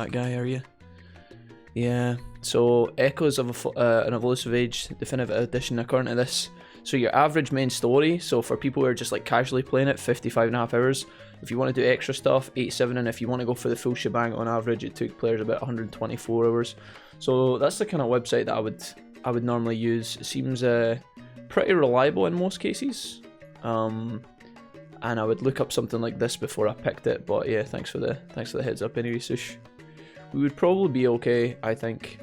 that guy, are you? Yeah. So Echoes of an Elusive Age Definitive Edition, according to this. So your average main story, so for people who are just like casually playing it, 55.5 hours. If you want to do extra stuff, 87, and if you want to go for the full shebang, on average it took players about 124 hours. So that's the kind of website that I would normally use. It seems pretty reliable in most cases. And I would look up something like this before I picked it. But yeah, thanks for the heads up anyway, Sush. We would probably be okay, I think.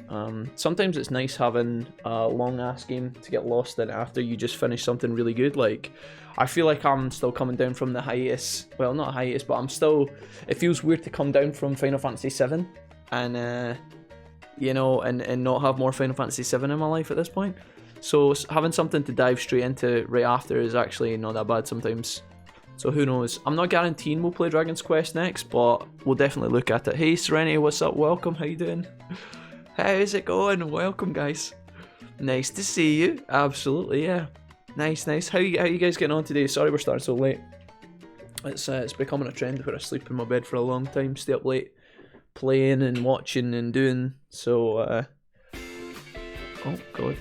Sometimes it's nice having a long-ass game to get lost in after you just finish something really good. Like, I feel like I'm still coming down from the hiatus. Well, not a hiatus, but I'm still... It feels weird to come down from Final Fantasy VII and, you know, and not have more Final Fantasy VII in my life at this point. So having something to dive straight into right after is actually not that bad sometimes. So who knows? I'm not guaranteeing we'll play Dragon's Quest next, but we'll definitely look at it. Hey Serenity, what's up? Welcome, how you doing? How's it going? Welcome, guys. Nice to see you. Absolutely, yeah. Nice. How you guys getting on today? Sorry we're starting so late. It's becoming a trend where I sleep in my bed for a long time, stay up late, playing and watching and doing. So, oh god.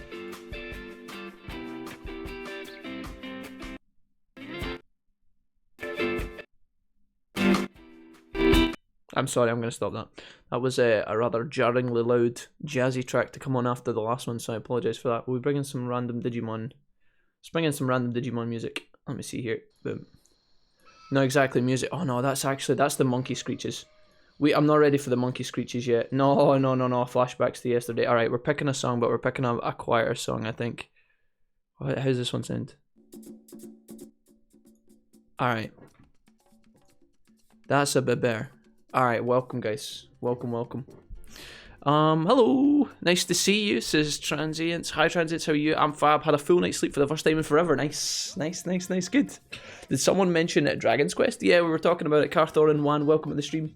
I'm sorry, I'm going to stop that. That was a rather jarringly loud, jazzy track to come on after the last one, so I apologise for that. We'll bring in some random Digimon. Let's bring in some random Digimon music. Let me see here. Boom. Not exactly music. Oh no, that's the monkey screeches. I'm not ready for the monkey screeches yet. No. Flashbacks to yesterday. Alright, we're picking a song, but we're picking a quieter song, I think. How's this one sound? Alright. That's a bit better. Alright, welcome guys. Welcome. Hello. Nice to see you, says Transients. Hi Transients, how are you? I'm fab. Had a full night's sleep for the first time in forever. Nice. Good. Did someone mention Dragon's Quest? Yeah, we were talking about it. Carthor and Wan, welcome to the stream.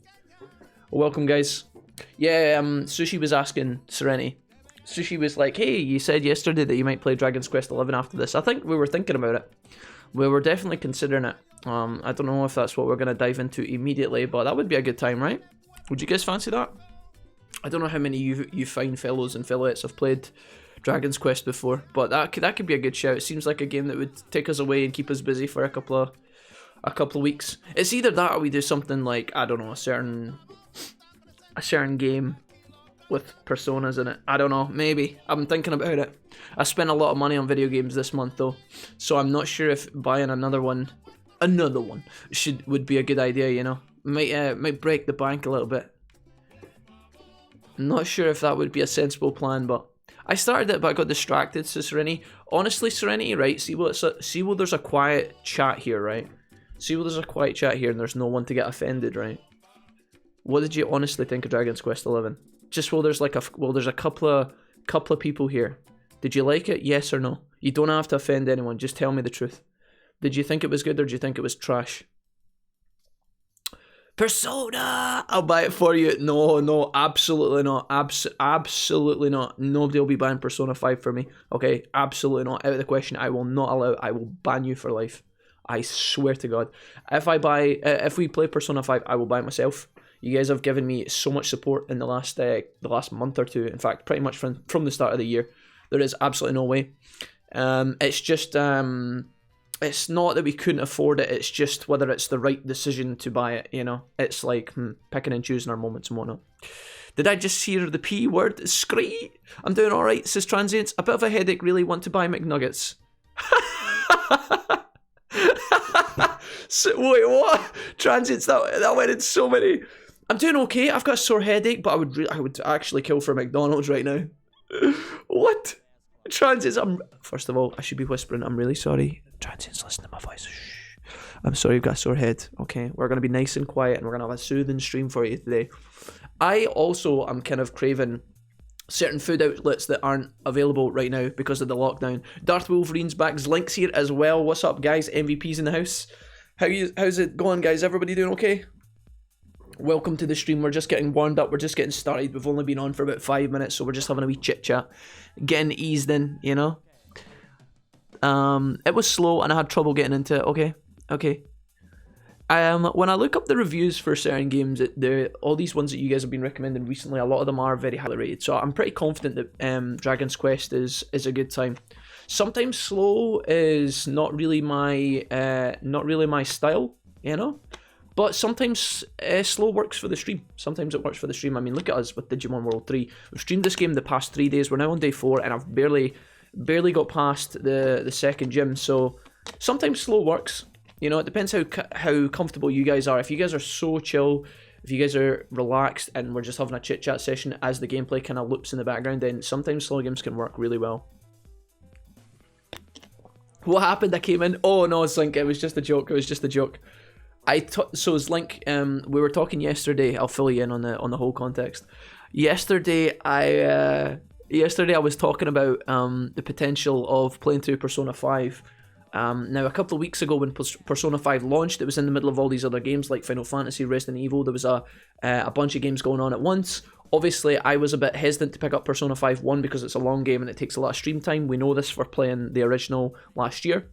Welcome guys. Yeah, Sushi was asking Serenity. Sushi was like, hey, you said yesterday that you might play Dragon's Quest 11 after this. I think we were thinking about it. We were definitely considering it. I don't know if that's what we're going to dive into immediately, but that would be a good time, right? Would you guys fancy that? I don't know how many you fine fellows and fellowettes have played Dragon's Quest before, but that could be a good shout. It seems like a game that would take us away and keep us busy for a couple of weeks. It's either that or we do something like, I don't know, a certain game with personas in it. I don't know, maybe. I'm thinking about it. I spent a lot of money on video games this month though, so I'm not sure if buying another one would be a good idea, you know. Might break the bank a little bit. I'm not sure if that would be a sensible plan, but I started it but I got distracted. So Serenity, honestly Serenity, right, see what there's a quiet chat here, right? See what there's a quiet chat here and there's no one to get offended, right? What did you honestly think of Dragon's Quest 11? Just there's a couple of people here. Did you like it? Yes or no? You don't have to offend anyone, just tell me the truth. Did you think it was good or did you think it was trash? Persona! I'll buy it for you. No, absolutely not. Absolutely not. Nobody will be buying Persona 5 for me. Okay, absolutely not. Out of the question. I will not allow it. I will ban you for life. I swear to God. If we play Persona 5, I will buy it myself. You guys have given me so much support in the last month or two. In fact, pretty much from the start of the year. There is absolutely no way. It's just... It's not that we couldn't afford it, it's just whether it's the right decision to buy it, you know? It's like picking and choosing our moments and whatnot. Did I just hear the P word? Scree! I'm doing alright, says Transients. A bit of a headache, really want to buy McNuggets. So, wait, what? Transients, that went in so many. I'm doing okay, I've got a sore headache, but I would actually kill for McDonald's right now. What? Transients, first of all, I should be whispering, I'm really sorry. Transients, listen to my voice. Shh. I'm sorry you've got a sore head. Okay, we're going to be nice and quiet and we're going to have a soothing stream for you today. I also am kind of craving certain food outlets that aren't available right now because of the lockdown. Darth Wolverine's back. Link's here as well. What's up, guys? MVP's in the house. How's it going, guys? Everybody doing okay? Welcome to the stream. We're just getting warmed up. We're just getting started. We've only been on for about 5 minutes, so we're just having a wee chit chat. Getting eased in, you know? It was slow and I had trouble getting into it. Okay. When I look up the reviews for certain games, all these ones that you guys have been recommending recently, a lot of them are very highly rated. So I'm pretty confident that Dragon's Quest is a good time. Sometimes slow is not really my style, you know. But sometimes slow works for the stream. Sometimes it works for the stream. I mean, look at us with Digimon World 3. We've streamed this game the past 3 days. We're now on day 4, and I've barely got past the second gym. So sometimes slow works. You know, it depends how comfortable you guys are. If you guys are so chill, if you guys are relaxed, and we're just having a chit chat session as the gameplay kind of loops in the background, then sometimes slow games can work really well. What happened? I came in. Oh no, Slink. It was just a joke. It was just a joke. So Slink, we were talking yesterday. I'll fill you in on the whole context. Yesterday, I was talking about the potential of playing through Persona 5. Now, a couple of weeks ago when Persona 5 launched, it was in the middle of all these other games like Final Fantasy, Resident Evil. There was a bunch of games going on at once. Obviously, I was a bit hesitant to pick up Persona 5 1 because it's a long game and it takes a lot of stream time. We know this for playing the original last year.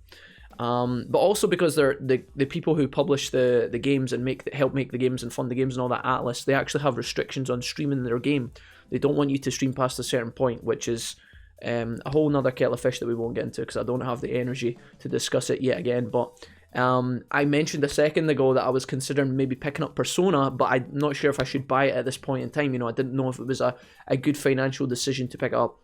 But also because they're the people who publish the games and help make the games and fund the games and all that, Atlas, they actually have restrictions on streaming their game. They don't want you to stream past a certain point, which is a whole nother kettle of fish that we won't get into because I don't have the energy to discuss it yet again. But I mentioned a second ago that I was considering maybe picking up Persona, but I'm not sure if I should buy it at this point in time. You know, I didn't know if it was a good financial decision to pick it up.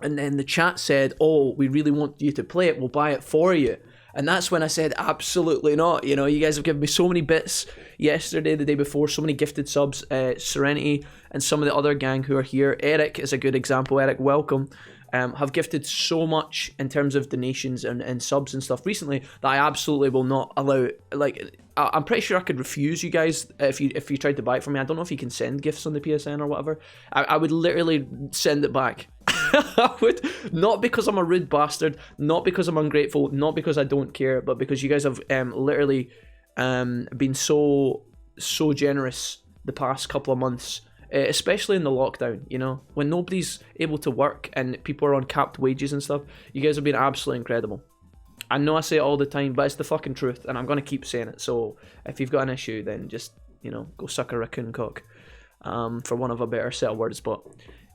And then the chat said, oh, we really want you to play it, we'll buy it for you. And that's when I said, absolutely not. You know, you guys have given me so many bits yesterday, the day before, so many gifted subs, Serenity, and some of the other gang who are here. Eric is a good example. Eric, welcome. Have gifted so much in terms of donations and subs and stuff recently that I absolutely will not allow. Like, I'm pretty sure I could refuse you guys if you tried to buy it from me. I don't know if you can send gifts on the PSN or whatever. I would literally send it back. I would, not because I'm a rude bastard, not because I'm ungrateful, not because I don't care, but because you guys have literally been so generous the past couple of months, especially in the lockdown, you know, when nobody's able to work and people are on capped wages and stuff. You guys have been absolutely incredible. I know I say it all the time, but it's the fucking truth, and I'm going to keep saying it. So if you've got an issue, then just, you know, go suck a raccoon cock, for one of a better set of words. But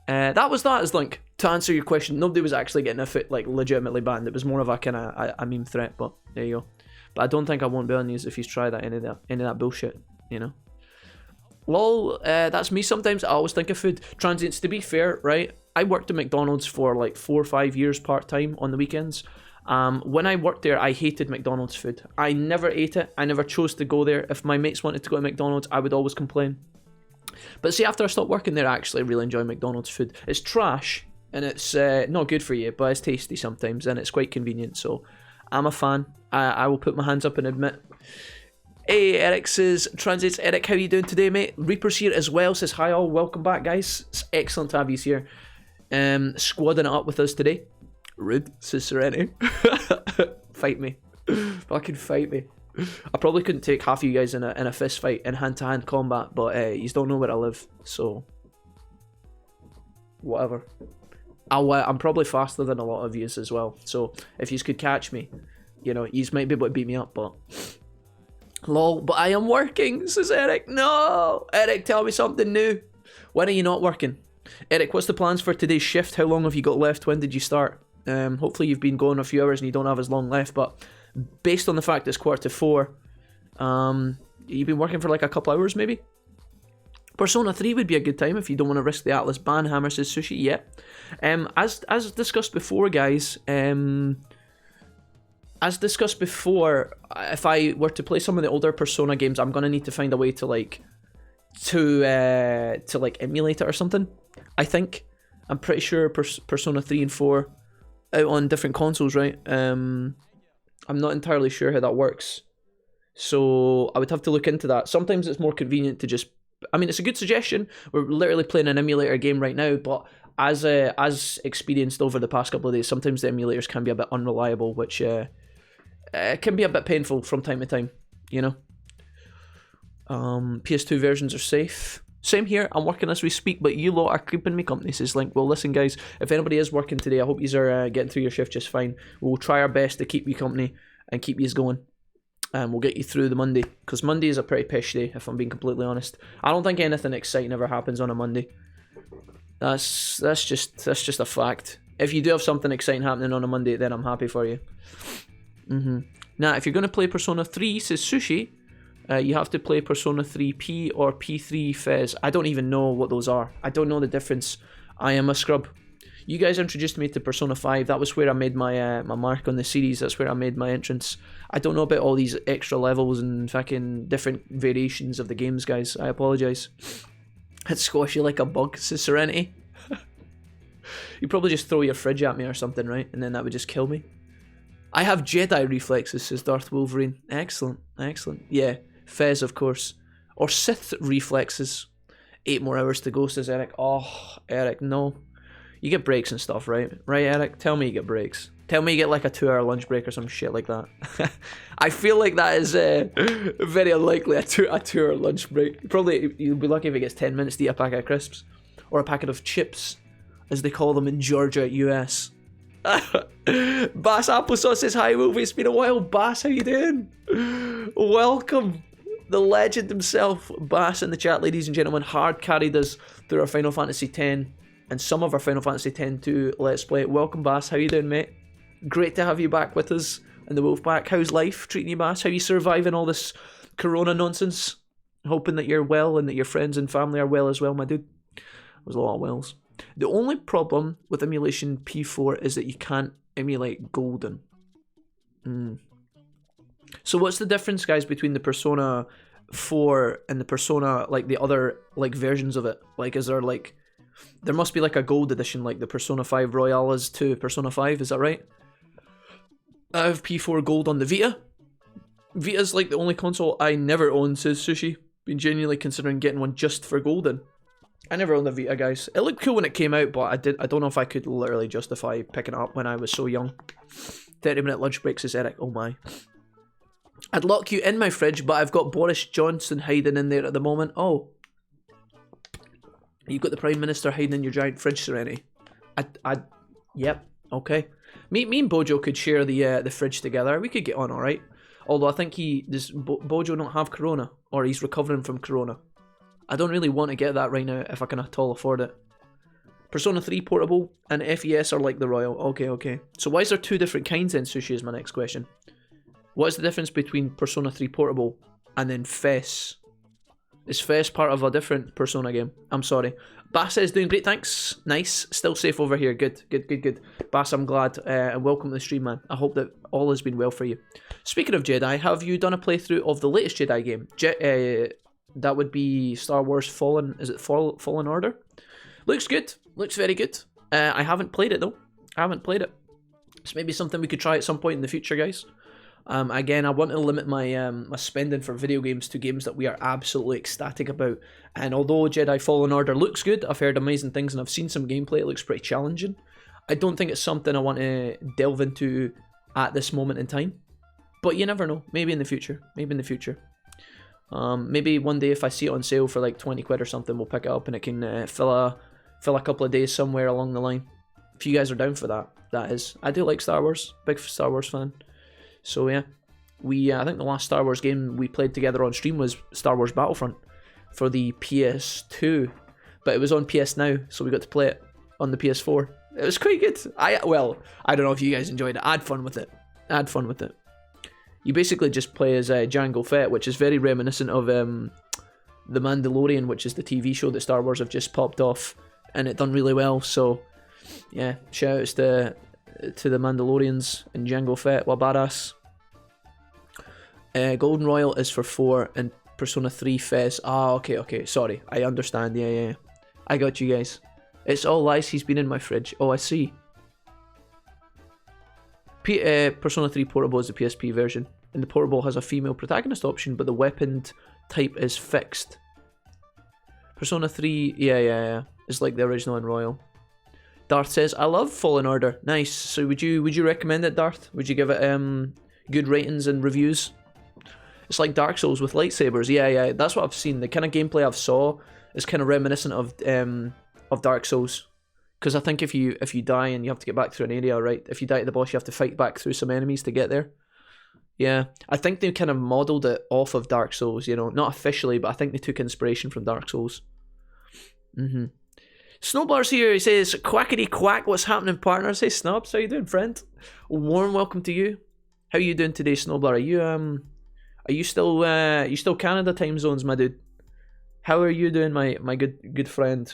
that was as Link. To answer your question, nobody was actually getting a fit like legitimately banned. It was more of a kind of a meme threat. But there you go. But I don't think I won't be on news if you try that any of that bullshit. You know. Lol. That's me. Sometimes I always think of food transients. To be fair, right? I worked at McDonald's for like 4 or 5 years part time on the weekends. When I worked there, I hated McDonald's food. I never ate it. I never chose to go there. If my mates wanted to go to McDonald's, I would always complain. But see, after I stopped working there, I actually really enjoy McDonald's food. It's trash, and it's not good for you, but it's tasty sometimes, and it's quite convenient, so I'm a fan. I will put my hands up and admit. Hey, Eric says, Translates, Eric, how you doing today, mate? Reaper's here as well, says, hi all, welcome back, guys. It's excellent to have you here. Squadding it up with us today. Rude, says Serenity. Fight me. Fucking fight me. I probably couldn't take half of you guys in a fist fight in hand-to-hand combat, but you don't know where I live, so whatever. I'm probably faster than a lot of yous as well, so if yous could catch me, you know, yous might be able to beat me up, but lol, but I am working, says Eric. No! Eric, tell me something new. When are you not working? Eric, what's the plans for today's shift? How long have you got left? When did you start? Hopefully you've been going a few hours and you don't have as long left, but based on the fact it's 3:45, you've been working for like a couple hours maybe? Persona 3 would be a good time if you don't want to risk the Atlas ban. Hammer says sushi, yeah. As discussed before, guys, as discussed before, if I were to play some of the older Persona games, I'm gonna need to find a way to emulate it or something. I think I'm pretty sure Persona 3 and 4 out on different consoles, right? I'm not entirely sure how that works, so I would have to look into that. Sometimes it's more convenient to just, I mean, it's a good suggestion. We're literally playing an emulator game right now, but as experienced over the past couple of days, sometimes the emulators can be a bit unreliable, which can be a bit painful from time to time, you know. PS2 versions are safe. Same here, I'm working as we speak, but you lot are keeping me company, says Link. Well, listen, guys, if anybody is working today, I hope you are getting through your shift just fine. We'll try our best to keep you company and keep you going. and we'll get you through the Monday, because Monday is a pretty pish day, if I'm being completely honest. I don't think anything exciting ever happens on a Monday. That's just a fact. If you do have something exciting happening on a Monday, then I'm happy for you. Now, if you're going to play Persona 3, says Sushi, you have to play Persona 3P or P3 Fez. I don't even know what those are. I don't know the difference. I am a scrub. You guys introduced me to Persona 5. That was where I made my my mark on the series. That's where I made my entrance. I don't know about all these extra levels and fucking different variations of the games, guys. I apologise. It's squashy like a bug, says Serenity. You'd probably just throw your fridge at me or something, right? And then that would just kill me. I have Jedi reflexes, says Darth Wolverine. Excellent, excellent. Yeah, Fez, of course. Or Sith reflexes. 8 more hours to go, says Eric. Oh, Eric, no. You get breaks and stuff, right? Right, Eric? Tell me you get breaks. Tell me you get like a 2-hour lunch break or some shit like that. I feel like that is very unlikely, a 2-hour lunch break. Probably, you'll be lucky if it gets 10 minutes to eat a packet of crisps. Or a packet of chips, as they call them in Georgia, US. Bass Applesauce says, hi, Wolfie, it's been a while. Bass, how you doing? Welcome. The legend himself, Bass, in the chat, ladies and gentlemen, hard carried us through our Final Fantasy X and some of our Final Fantasy X 2 Let's Play. Welcome, Bass. How you doing, mate? Great to have you back with us in the Wolfpack. How's life treating you, Bass? How you surviving all this corona nonsense? Hoping that you're well and that your friends and family are well as well, my dude. There's a lot of wells. The only problem with emulation P4 is that you can't emulate Golden. So what's the difference, guys, between the Persona 4 and the Persona, like, the other, like, versions of it? Like, is there, like... There must be, like, a gold edition, like the Persona 5 Royale is to Persona 5, is that right? I have P4 Gold on the Vita. Vita's, like, the only console I never owned, says Sushi. Been genuinely considering getting one just for Golden. I never owned the Vita, guys. It looked cool when it came out, but I don't know if I could literally justify picking it up when I was so young. 30-minute lunch break, says Eric. Oh my. I'd lock you in my fridge, but I've got Boris Johnson hiding in there at the moment. Oh. You've got the Prime Minister hiding in your giant fridge, Serenity. Yep, okay. Me and Bojo could share the fridge together. We could get on alright. Although I think Bojo don't have Corona, or he's recovering from Corona. I don't really want to get that right now if I can at all afford it. Persona 3 Portable and FES are like the Royal. Okay. So why is there 2 different kinds then, Sushi, is my next question. What is the difference between Persona 3 Portable and then FES? Is FES part of a different Persona game? I'm sorry. Bass is doing great, thanks. Nice. Still safe over here. Good. Bass, I'm glad. And welcome to the stream, man. I hope that all has been well for you. Speaking of Jedi, have you done a playthrough of the latest Jedi game? That would be Star Wars Fallen... Is it Fallen Order? Looks good. Looks very good. I haven't played it, though. I haven't played it. It's maybe something we could try at some point in the future, guys. Again, I want to limit my my spending for video games to games that we are absolutely ecstatic about. And although Jedi Fallen Order looks good, I've heard amazing things and I've seen some gameplay. It looks pretty challenging. I don't think it's something I want to delve into at this moment in time. But you never know. Maybe in the future. Maybe one day if I see it on sale for like 20 quid or something, we'll pick it up and it can fill a couple of days somewhere along the line. If you guys are down for that, that is. I do like Star Wars. Big Star Wars fan. So yeah, I think the last Star Wars game we played together on stream was Star Wars Battlefront for the PS2, but it was on PS Now, so we got to play it on the PS4. It was quite good. I don't know if you guys enjoyed it. I had fun with it. You basically just play as Jango Fett, which is very reminiscent of The Mandalorian, which is the TV show that Star Wars have just popped off, and it done really well. So yeah, shout outs to the Mandalorians and Jango Fett. What badass. Golden Royal is for 4 and Persona 3 Fez. Ah, okay. Sorry, I understand. Yeah. I got you guys. It's all lies. He's been in my fridge. Oh, I see. Persona 3 Portable is the PSP version, and the Portable has a female protagonist option, but the weapon type is fixed. Persona 3, yeah. It's like the original in Royal. Darth says, I love Fallen Order. Nice. So would you recommend it, Darth? Would you give it good ratings and reviews? It's like Dark Souls with lightsabers. Yeah. That's what I've seen. The kind of gameplay I've saw is kind of reminiscent of Dark Souls. Because I think if you die and you have to get back through an area, right? If you die at the boss, you have to fight back through some enemies to get there. Yeah, I think they kind of modelled it off of Dark Souls, you know, not officially, but I think they took inspiration from Dark Souls. Snowbar's here, he says, quackity quack, what's happening, partners? Hey, Snobs, how you doing, friend? Warm welcome to you. How you doing today, Snowbar? Are you still Canada time zones, my dude? How are you doing, my good friend?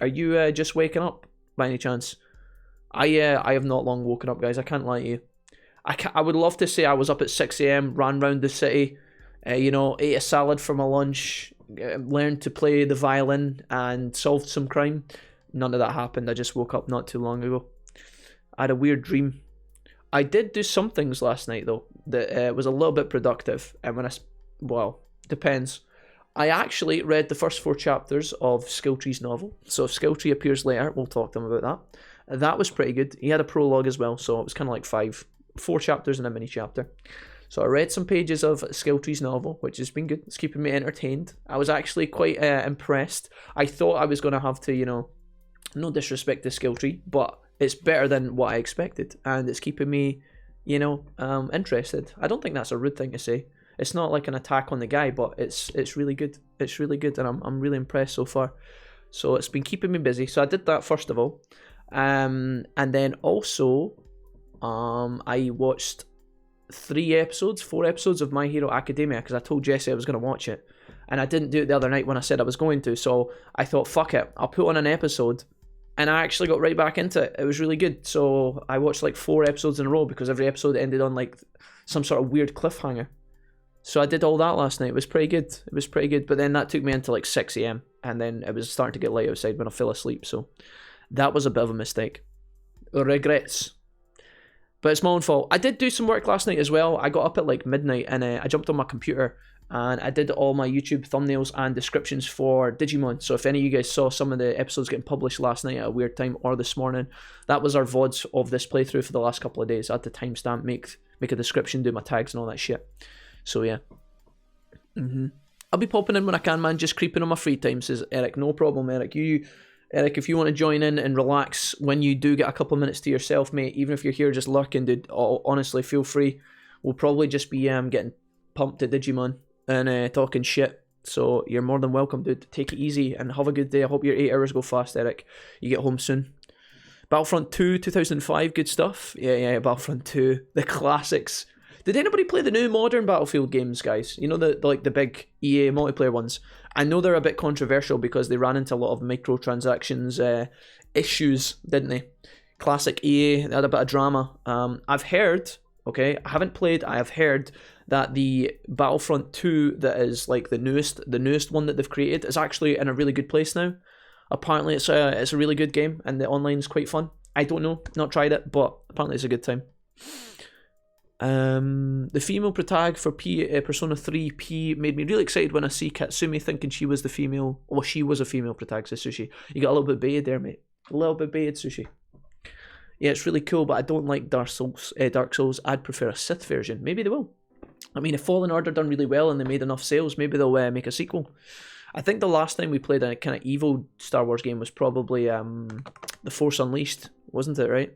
Are you just waking up, by any chance? I have not long woken up, guys, I can't lie to you. I would love to say I was up at 6 AM, ran round the city, you know, ate a salad for my lunch, learned to play the violin, and solved some crime. None of that happened. I just woke up not too long ago. I had a weird dream. I did do some things last night, though, that was a little bit productive. And well, depends. I actually read the first 4 chapters of Skilltree's novel. So if Skilltree appears later, we'll talk to him about that. That was pretty good. He had a prologue as well, so it was kind of like 4 chapters and a mini chapter. So I read some pages of Skilltree's novel, which has been good. It's keeping me entertained. I was actually quite impressed. I thought I was going to have to, you know, no disrespect to Skilltree, but it's better than what I expected. And it's keeping me, you know, interested. I don't think that's a rude thing to say. It's not like an attack on the guy, but it's really good. It's really good, and I'm really impressed so far. So it's been keeping me busy. So I did that first of all. And then also, I watched 4 episodes of My Hero Academia, because I told Jesse I was going to watch it, and I didn't do it the other night when I said I was going to, so I thought, fuck it, I'll put on an episode, and I actually got right back into it. It was really good. So I watched like 4 episodes in a row, because every episode ended on like some sort of weird cliffhanger. So I did all that last night. It was pretty good. But then that took me into like 6 AM, and then it was starting to get light outside when I fell asleep, so that was a bit of a mistake. Regrets. But it's my own fault. I did do some work last night as well. I got up at like midnight, and I jumped on my computer and I did all my YouTube thumbnails and descriptions for Digimon. So if any of you guys saw some of the episodes getting published last night at a weird time or this morning, that was our VODs of this playthrough for the last couple of days. I had to timestamp, make a description, do my tags and all that shit. So yeah. I'll be popping in when I can, man. Just creeping on my free time, says Eric. No problem, Eric. Eric, if you want to join in and relax when you do get a couple of minutes to yourself, mate, even if you're here just lurking, dude, honestly, feel free. We'll probably just be getting pumped at Digimon and talking shit. So you're more than welcome, dude. Take it easy and have a good day. I hope your 8 hours go fast, Eric. You get home soon. Battlefront 2, 2005, good stuff. Yeah, Battlefront 2, the classics. Did anybody play the new modern Battlefield games, guys? You know, the big EA multiplayer ones? I know they're a bit controversial because they ran into a lot of microtransactions issues, didn't they? Classic EA, they had a bit of drama. I've heard, okay, I haven't played, I have heard that the Battlefront 2 that is like the newest one that they've created is actually in a really good place now. Apparently it's a really good game and the online is quite fun. I don't know, not tried it, but apparently it's a good time. The female protag for Persona 3P made me really excited when I see Katsumi thinking she was the female. Well, she was a female protag, says Sushi. You got a little bit baited there, mate. A little bit baited, Sushi. Yeah, it's really cool, but I don't like Dark Souls. I'd prefer a Sith version. Maybe they will. I mean, if Fallen Order done really well and they made enough sales, maybe they'll make a sequel. I think the last time we played a kind of evil Star Wars game was probably The Force Unleashed, wasn't it, right?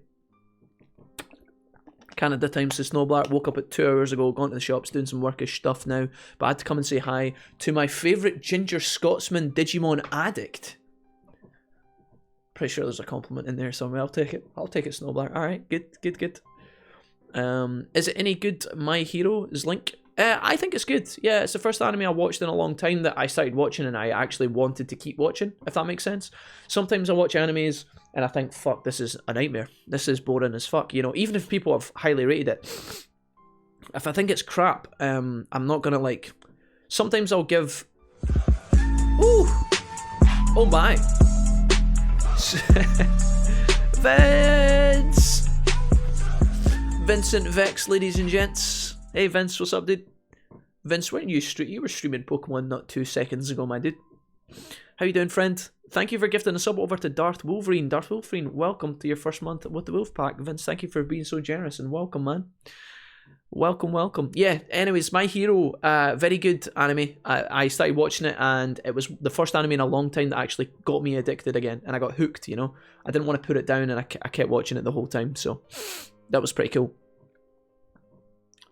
Canada time, says Snowblack. Woke up at 2 hours ago, gone to the shops, doing some workish stuff now. But I had to come and say hi to my favourite ginger Scotsman Digimon addict. Pretty sure there's a compliment in there somewhere. I'll take it. Snowblack. Alright, good. Is it any good, My Hero? Is Link? I think it's good. Yeah, it's the first anime I watched in a long time that I started watching and I actually wanted to keep watching, if that makes sense. Sometimes I watch animes and I think, fuck, this is a nightmare. This is boring as fuck. You know, even if people have highly rated it, if I think it's crap, I'm not gonna like... Sometimes I'll give... Ooh! Oh my! Vince! Vincent Vex, ladies and gents. Hey Vince, what's up, dude? Vince, weren't you you were streaming Pokemon not 2 seconds ago, my dude. How you doing, friend? Thank you for gifting a sub over to Darth Wolverine. Darth Wolverine, welcome to your first month with the Wolfpack. Vince, thank you for being so generous and welcome, man. Welcome. Yeah, anyways, My Hero, very good anime. I started watching it and it was the first anime in a long time that actually got me addicted again. And I got hooked, you know. I didn't want to put it down and I kept watching it the whole time. So that was pretty cool.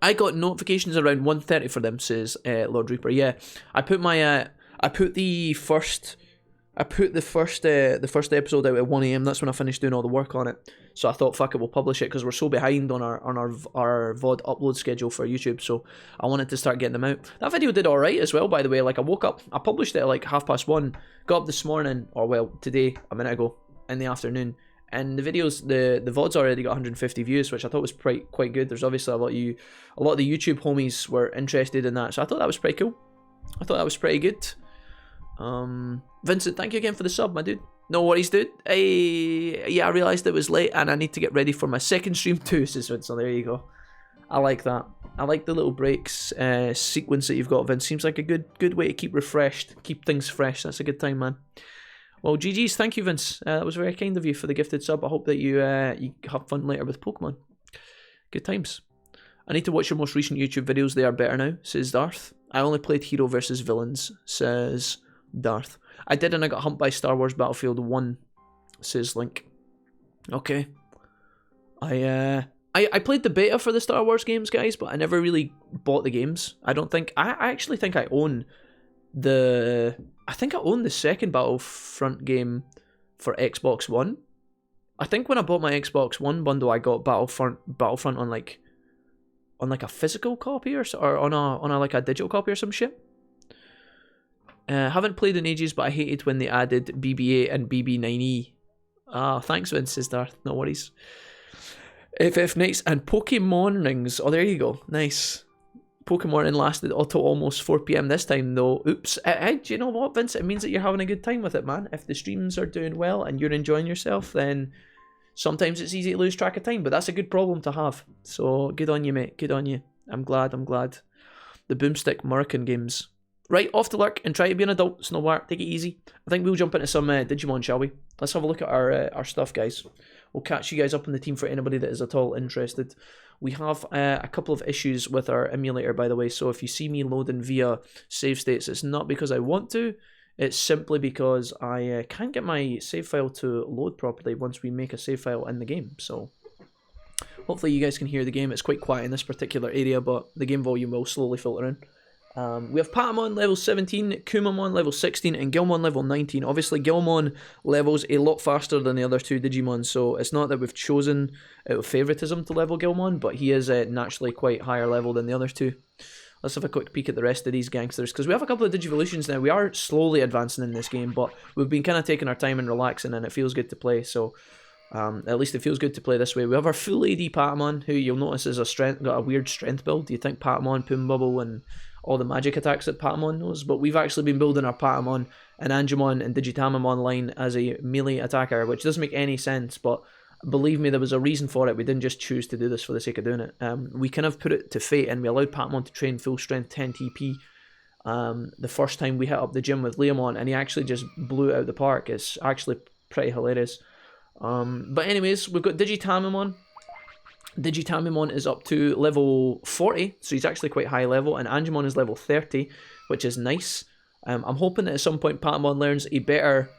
I got notifications around 1:30 for them, says Lord Reaper. Yeah, I put the first episode out at 1 a.m. That's when I finished doing all the work on it. So I thought, fuck it, we'll publish it because we're so behind on our VOD upload schedule for YouTube. So I wanted to start getting them out. That video did all right as well, by the way. Like, I woke up, I published it at like 1:30. Got up this morning, or well, today, a minute ago, in the afternoon. And the videos, the VOD's already got 150 views, which I thought was quite good. There's obviously a lot of the YouTube homies were interested in that, so I thought that was pretty cool. I thought that was pretty good. Vincent, thank you again for the sub, my dude. No worries, dude. Yeah, I realised it was late and I need to get ready for my second stream too, says Vince. So there you go. I like that. I like the little breaks sequence that you've got, Vince. Seems like a good way to keep refreshed, keep things fresh. That's a good time, man. Well, GG's, thank you, Vince. That was very kind of you for the gifted sub. I hope that you have fun later with Pokemon. Good times. I need to watch your most recent YouTube videos. They are better now, says Darth. I only played Hero versus Villains, says Darth. I did, and I got humped by Star Wars Battlefield 1, says Link. Okay. I played the beta for the Star Wars games, guys, but I never really bought the games. I actually think I own the second Battlefront game for Xbox One. I think when I bought my Xbox One bundle, I got Battlefront on like a physical copy or on a like a digital copy or some shit. Haven't played in ages, but I hated when they added BB-8 and BB-9E. Thanks, Vince, says Darth. No worries. FF Nights and Pokemon Rings. Oh, there you go. Nice. Pokemon Ring lasted until almost 4 PM this time, though. Oops. Do you know what, Vince? It means that you're having a good time with it, man. If the streams are doing well and you're enjoying yourself, then sometimes it's easy to lose track of time, but that's a good problem to have. So, good on you, mate. Good on you. I'm glad. The Boomstick American games. Right, off to lurk and try to be an adult. Snowbar, take it easy. I think we'll jump into some Digimon, shall we? Let's have a look at our stuff, guys. We'll catch you guys up on the team for anybody that is at all interested. We have a couple of issues with our emulator, by the way, so if you see me loading via save states, it's not because I want to, it's simply because I can't get my save file to load properly once we make a save file in the game, so hopefully you guys can hear the game. It's quite quiet in this particular area, but the game volume will slowly filter in. We have Patamon level 17, Kumamon level 16, and Gilmon level 19. Obviously, Gilmon levels a lot faster than the other two Digimon, so it's not that we've chosen out of favoritism to level Gilmon, but he is naturally quite higher level than the other two. Let's have a quick peek at the rest of these gangsters, because we have a couple of Digivolutions now. We are slowly advancing in this game, but we've been kind of taking our time and relaxing, and it feels good to play, so at least it feels good to play this way. We have our full AD Patamon, who you'll notice is got a weird strength build. You think Patamon, Poom Bubble, and all the magic attacks that Patamon knows, but we've actually been building our Patamon and Angemon and Digitamon Online as a melee attacker, which doesn't make any sense, but believe me, there was a reason for it. We didn't just choose to do this for the sake of doing it. We kind of put it to fate, and we allowed Patamon to train full strength 10 TP the first time we hit up the gym with Leomon, and he actually just blew it out the park. It's actually pretty hilarious. But anyways, we've got Digitamon. Digitamon is up to level 40, so he's actually quite high level, and Angemon is level 30, which is nice. I'm hoping that at some point Patamon learns a better,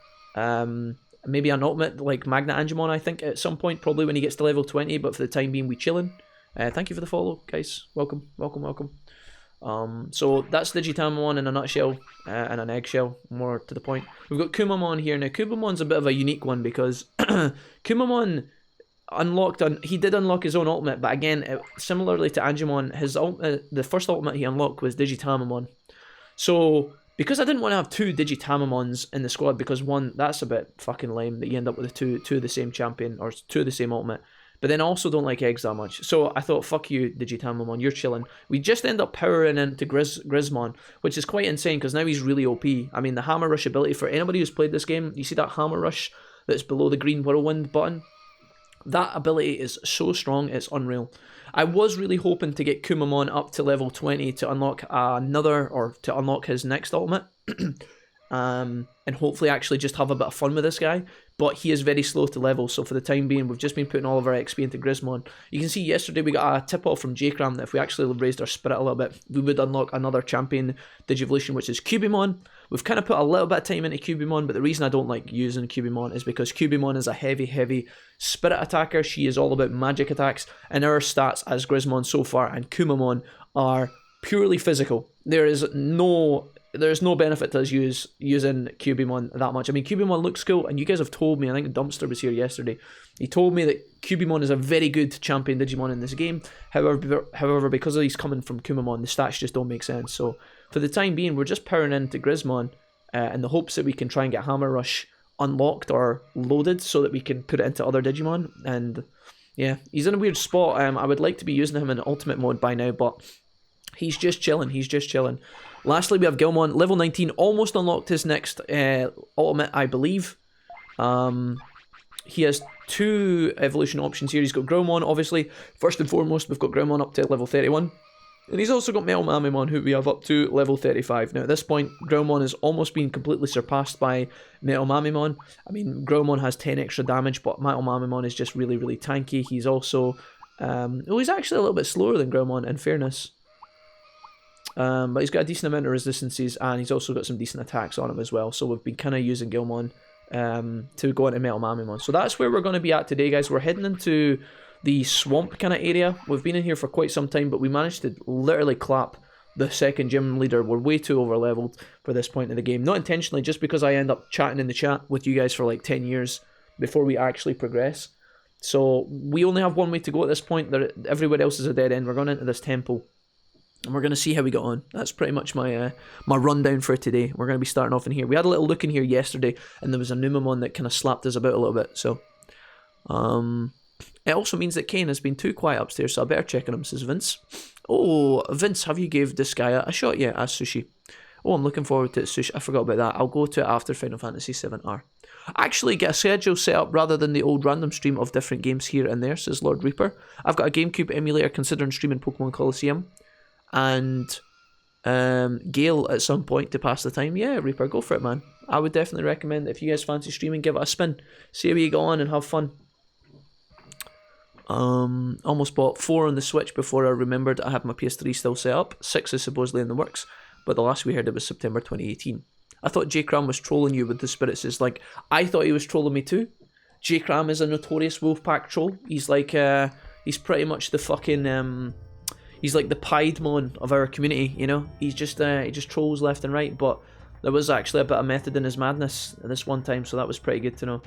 maybe an ultimate like Magna Angemon, I think, at some point, probably when he gets to level 20, but for the time being, we chillin'. Thank you for the follow, guys. Welcome. So that's Digitamon in a nutshell, and an eggshell, more to the point. We've got Kumamon here. Now, Kumamon's a bit of a unique one, because Kumamon he did unlock his own ultimate, but again, similarly to Angemon, his the first ultimate he unlocked was Digitamon. So because I didn't want to have two Digitamons in the squad, because one, that's a bit fucking lame that you end up with two of the same champion, or two of the same ultimate, but then I also don't like eggs that much, so I thought, fuck you Digitamon, you're chilling. We just end up powering into Grismon, which is quite insane, because now he's really OP. I mean, the Hammer Rush ability, for anybody who's played this game, you see that Hammer Rush that's below the green whirlwind button? That ability is so strong, it's unreal. I was really hoping to get Kumamon up to level 20 to unlock to unlock his next ultimate. and hopefully actually just have a bit of fun with this guy. But he is very slow to level, so for the time being, we've just been putting all of our XP into Grismon. You can see yesterday we got a tip-off from J-Cram that if we actually raised our spirit a little bit, we would unlock another champion Digivolution, which is Cubimon. We've kind of put a little bit of time into Cubimon, but the reason I don't like using Cubimon is because Cubimon is a heavy spirit attacker. She is all about magic attacks, and our stats as Grismon so far and Kumamon are purely physical. There's no benefit to us using Cubimon that much. I mean, Cubimon looks cool, and you guys have told me, I think Dumpster was here yesterday, he told me that Cubimon is a very good champion Digimon in this game. However, because he's coming from Kumamon, the stats just don't make sense. So for the time being, we're just powering into Grismon in the hopes that we can try and get Hammer Rush unlocked or loaded so that we can put it into other Digimon. And yeah, he's in a weird spot. I would like to be using him in Ultimate Mode by now, but he's just chilling. Lastly, we have Gilmon, level 19, almost unlocked his next ultimate, I believe. He has 2 evolution options here. He's got Growmon, obviously. First and foremost, we've got Growmon up to level 31. And he's also got Metal Mamimon, who we have up to level 35. Now, at this point, Growmon has almost been completely surpassed by Metal Mamimon. I mean, Growmon has 10 extra damage, but Metal Mamimon is just really tanky. He's also... he's actually a little bit slower than Growmon, in fairness. But he's got a decent amount of resistances, and he's also got some decent attacks on him as well. So we've been kind of using Gilmon to go into Metal Mamimon. So that's where we're going to be at today, guys. We're heading into the swamp kind of area. We've been in here for quite some time, but we managed to literally clap the second gym leader. We're way too over leveled for this point in the game. Not intentionally, just because I end up chatting in the chat with you guys for like 10 years before we actually progress. So we only have one way to go at this point. Everywhere else is a dead end. We're going into this temple, and we're going to see how we get on. That's pretty much my my rundown for today. We're going to be starting off in here. We had a little look in here yesterday, and there was a Numamon that kind of slapped us about a little bit. So, it also means that Kane has been too quiet upstairs, so I better check on him, says Vince. Oh, Vince, have you gave this guy a shot yet? Asked Sushi. Oh, I'm looking forward to it, Sushi. I forgot about that. I'll go to it after Final Fantasy VII. Actually, get a schedule set up rather than the old random stream of different games here and there, says Lord Reaper. I've got a GameCube emulator considering streaming Pokemon Coliseum. And Gale at some point to pass the time. Yeah, Reaper, go for it, man. I would definitely recommend, if you guys fancy streaming, give it a spin. See how you go on and have fun. Almost bought 4 on the Switch before I remembered I had my PS3 still set up. 6 is supposedly in the works, but the last we heard it was September 2018. I thought J-Cram was trolling you with the spirits. It's like, I thought he was trolling me too. J-Cram is a notorious Wolfpack troll. He's like, he's pretty much the fucking, he's like the Piedmon of our community, you know? He just trolls left and right, but there was actually a bit of method in his madness this one time, so that was pretty good to know.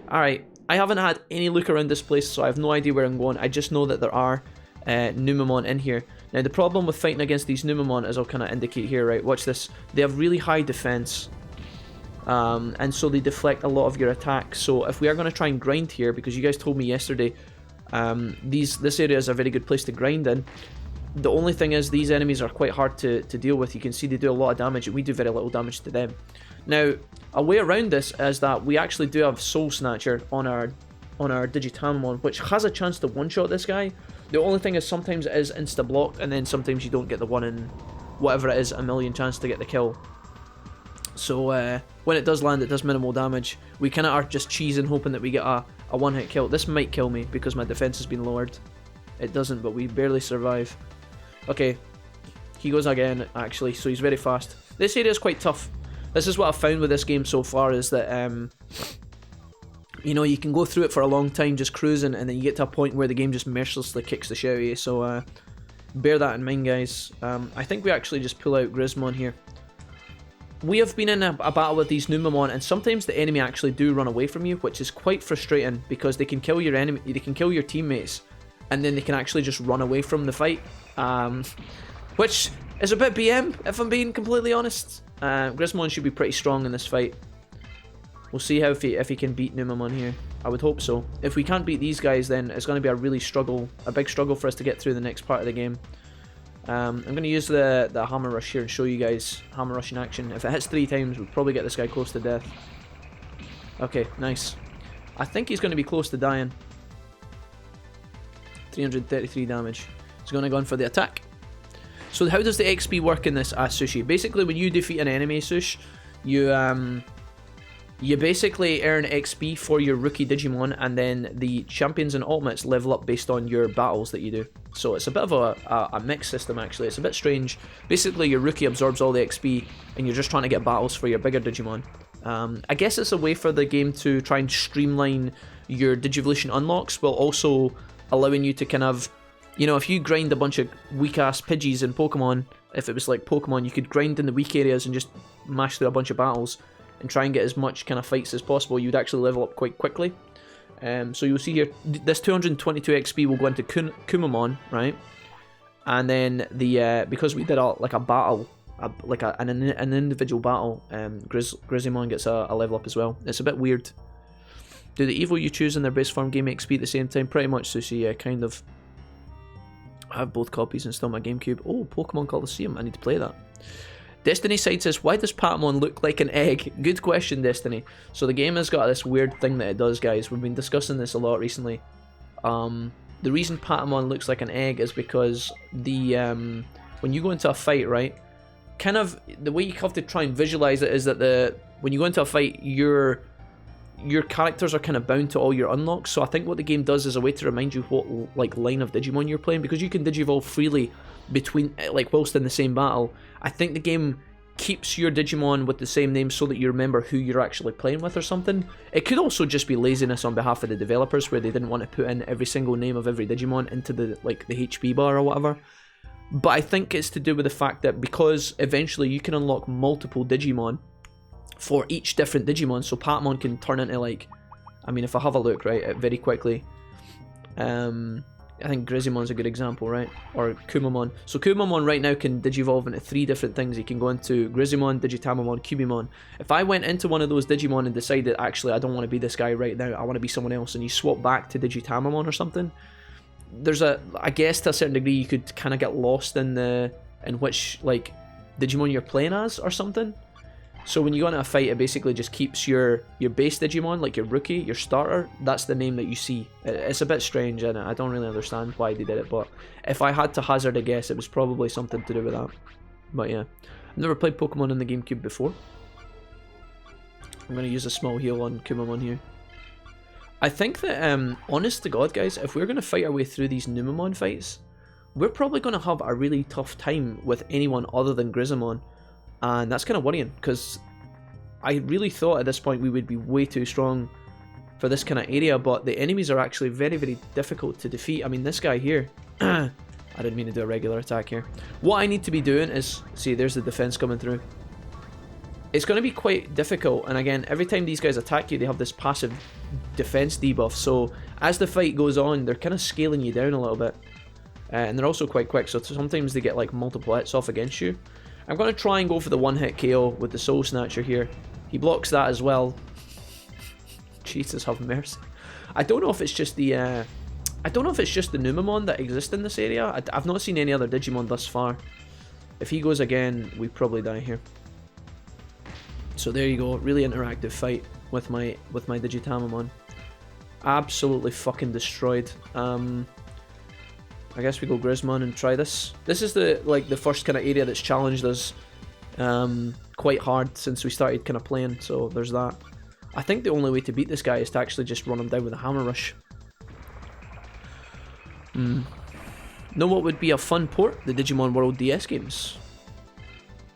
Alright, I haven't had any look around this place, so I have no idea where I'm going. I just know that there are Numamon in here. Now, the problem with fighting against these Numamon, as I'll kind of indicate here, right? Watch this. They have really high defense, and so they deflect a lot of your attacks. So if we are going to try and grind here, because you guys told me yesterday, this area is a very good place to grind in. The only thing is, these enemies are quite hard to deal with. You can see they do a lot of damage, and we do very little damage to them. Now, a way around this is that we actually do have Soul Snatcher on our Digitamon, which has a chance to one-shot this guy. The only thing is, sometimes it is insta-blocked, and then sometimes you don't get the 1 in whatever it is, a million chance to get the kill. So when it does land, it does minimal damage. We kind of are just cheesing, hoping that we get a one-hit kill. This might kill me because my defense has been lowered. It doesn't, but we barely survive. Okay, he goes again, actually, so he's very fast. This area is quite tough. This is what I've found with this game so far, is that, you know, you can go through it for a long time just cruising, and then you get to a point where the game just mercilessly kicks the shit out of you, so bear that in mind, guys. I think we actually just pull out Grismon here. We have been in a battle with these Numamon, and sometimes the enemy actually do run away from you, which is quite frustrating, because they can kill your enemy, they can kill your teammates, and then they can actually just run away from the fight, which is a bit BM, if I'm being completely honest. Grismon should be pretty strong in this fight. We'll see how if he can beat Numamon here. I would hope so. If we can't beat these guys, then it's going to be a big struggle for us to get through the next part of the game. I'm going to use the Hammer Rush here and show you guys Hammer Rush in action. If it hits 3 times, we'll probably get this guy close to death. Okay, nice. I think he's going to be close to dying. 333 damage. He's going to go in for the attack. So how does the XP work in this, Sushi? Basically, when you defeat an enemy, Sush, you basically earn XP for your rookie Digimon, and then the champions and ultimates level up based on your battles that you do. So it's a bit of a mixed system, actually. It's a bit strange. Basically, your rookie absorbs all the XP, and you're just trying to get battles for your bigger Digimon. I guess it's a way for the game to try and streamline your Digivolution unlocks, while also allowing you to kind of, you know, if you grind a bunch of weak-ass Pidgeys in Pokemon, if it was like Pokemon, you could grind in the weak areas and just mash through a bunch of battles and try and get as much kind of fights as possible. You'd actually level up quite quickly. So you'll see here, this 222 XP will go into Kumamon, right? And then the because we did a battle, an individual battle, Grizzlymon gets a level up as well. It's a bit weird. Do the Evo you choose in their base form gain XP at the same time? Pretty much, Sushi, yeah, kind of. I have both copies and still my GameCube. Oh, Pokemon Coliseum, I need to play that. Destiny Side says, why does Patamon look like an egg? Good question, Destiny. So the game has got this weird thing that it does, guys. We've been discussing this a lot recently. The reason Patamon looks like an egg is because the when you go into a fight, right? Kind of the way you have to try and visualize it is that when you go into a fight, your characters are kind of bound to all your unlocks. So I think what the game does is a way to remind you what like line of Digimon you're playing, because you can Digivolve freely between whilst in the same battle. I think the game keeps your Digimon with the same name so that you remember who you're actually playing with or something. It could also just be laziness on behalf of the developers, where they didn't want to put in every single name of every Digimon into the HP bar or whatever. But I think it's to do with the fact that because eventually you can unlock multiple Digimon for each different Digimon, so Patamon can turn into I mean, if I have a look, right, very quickly, I think Grizzymon's a good example, right? Or Kumamon. So Kumamon right now can Digivolve into 3 different things. He can go into Grizzlymon, Digitamamon, Cubimon. If I went into one of those Digimon and decided, actually, I don't want to be this guy right now, I want to be someone else, and you swap back to Digitamamon or something, there's I guess to a certain degree you could kind of get lost in which Digimon you're playing as or something. So when you go into a fight, it basically just keeps your base Digimon, like your rookie, your starter, that's the name that you see. It's a bit strange, and I don't really understand why they did it, but if I had to hazard a guess, it was probably something to do with that. But yeah, I've never played Pokemon on the GameCube before. I'm going to use a small heal on Kumamon here. I think that, honest to God, guys, if we're going to fight our way through these Numamon fights, we're probably going to have a really tough time with anyone other than Grizzlymon. And that's kind of worrying, because I really thought at this point we would be way too strong for this kind of area, but the enemies are actually very, very difficult to defeat. I mean, this guy here, I didn't mean to do a regular attack here. What I need to be doing is, see, there's the defense coming through. It's going to be quite difficult, and again, every time these guys attack you, they have this passive defense debuff, so as the fight goes on, they're kind of scaling you down a little bit. And they're also quite quick, so sometimes they get multiple hits off against you. I'm going to try and go for the one-hit KO with the Soul Snatcher here. He blocks that as well. Jesus have mercy. I don't know if it's just the Numamon that exists in this area. I've not seen any other Digimon thus far. If he goes again, we probably die here. So there you go, really interactive fight with my Digitamamon. Absolutely fucking destroyed. I guess we go Grizzmon and try this. This is the first kind of area that's challenged us quite hard since we started kind of playing, so there's that. I think the only way to beat this guy is to actually just run him down with a Hammer Rush. Know what would be a fun port? The Digimon World DS games.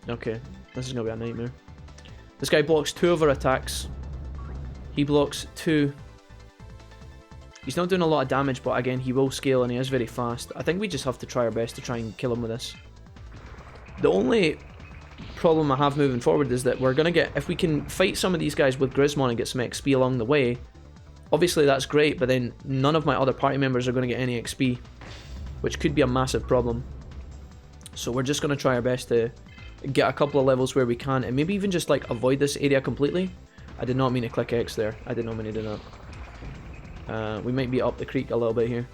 Okay, this is going to be a nightmare. This guy blocks 2 of our attacks. He blocks 2. He's not doing a lot of damage, but again, he will scale and he is very fast. I think we just have to try our best to try and kill him with this. The only problem I have moving forward is that we're going to get, if we can fight some of these guys with Grizzmon and get some XP along the way, obviously that's great, but then none of my other party members are going to get any XP, which could be a massive problem. So we're just going to try our best to get a couple of levels where we can, and maybe even just avoid this area completely. I did not mean to click X there. I did not mean to do that. We might be up the creek a little bit here.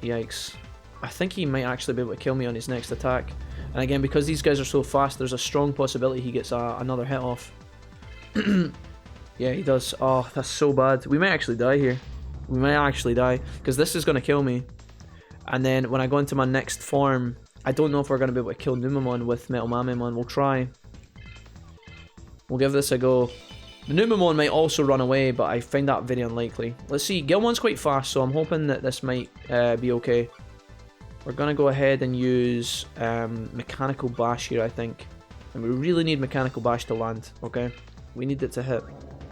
Yikes. I think he might actually be able to kill me on his next attack. And again, because these guys are so fast, there's a strong possibility he gets another hit off. Yeah, he does. Oh, that's so bad. We might actually die here. We might actually die, because this is going to kill me. And then when I go into my next form, I don't know if we're going to be able to kill Numamon with Metal Mamemon. We'll try. We'll give this a go. The Numemon might also run away, but I find that very unlikely. Let's see, Gilmon's quite fast, so I'm hoping that this might be okay. We're going to go ahead and use Mechanical Bash here, I think. And we really need Mechanical Bash to land, okay? We need it to hit,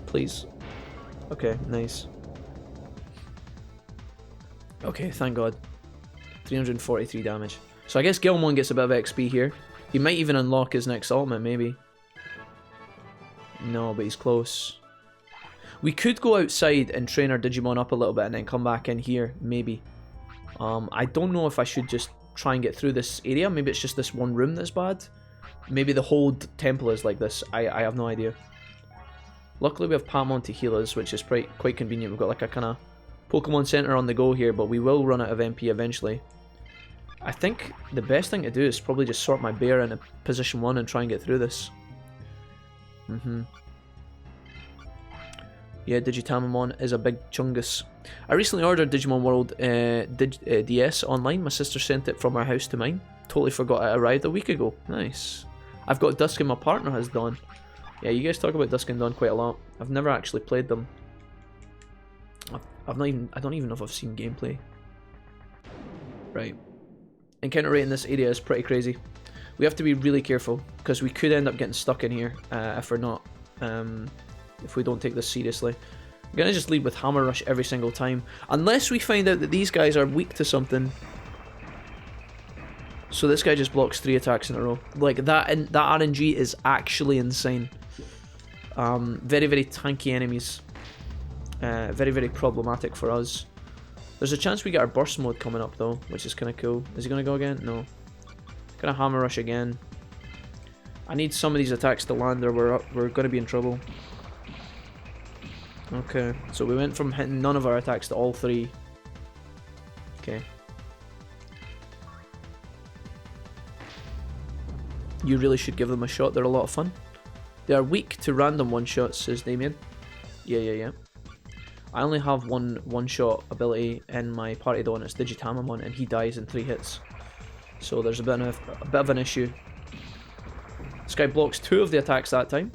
please. Okay, nice. Okay, thank God. 343 damage. So I guess Gilmon gets a bit of XP here. He might even unlock his next ultimate, maybe. No, but he's close. We could go outside and train our Digimon up a little bit and then come back in here, maybe. I don't know if I should just try and get through this area. Maybe it's just this one room that's bad. Maybe the whole temple is like this. I have no idea. Luckily we have Patamon to heal us, which is quite convenient. We've got like a kind of Pokemon Center on the go here, but we will run out of MP eventually. I think the best thing to do is probably just sort my bear into position 1 and try and get through this. Yeah, Digitamamon is a big chungus. I recently ordered Digimon World DS online. My sister sent it from her house to mine. Totally forgot it arrived a week ago. Nice. I've got Dusk and my partner has Dawn. Yeah, you guys talk about Dusk and Dawn quite a lot. I've never actually played them. I don't even know if I've seen gameplay. Right. Encounter rate in this area is pretty crazy. We have to be really careful because we could end up getting stuck in here if we're not, if we don't take this seriously. I'm gonna just lead with Hammer Rush every single time, unless we find out that these guys are weak to something. So this guy just blocks 3 attacks in a row. Like that RNG is actually insane. Very, very tanky enemies. Very, very problematic for us. There's a chance we get our burst mode coming up though, which is kind of cool. Is he gonna go again? No. Gonna Hammer Rush again. I need some of these attacks to land or we're gonna be in trouble. Okay, so we went from hitting none of our attacks to all 3. Okay. You really should give them a shot, they're a lot of fun. They are weak to random one-shots, says Damien. Yeah. I only have one-shot ability in my party though, and it's Digitamamon, and he dies in 3 hits. So there's a bit of an issue. This guy blocks 2 of the attacks that time.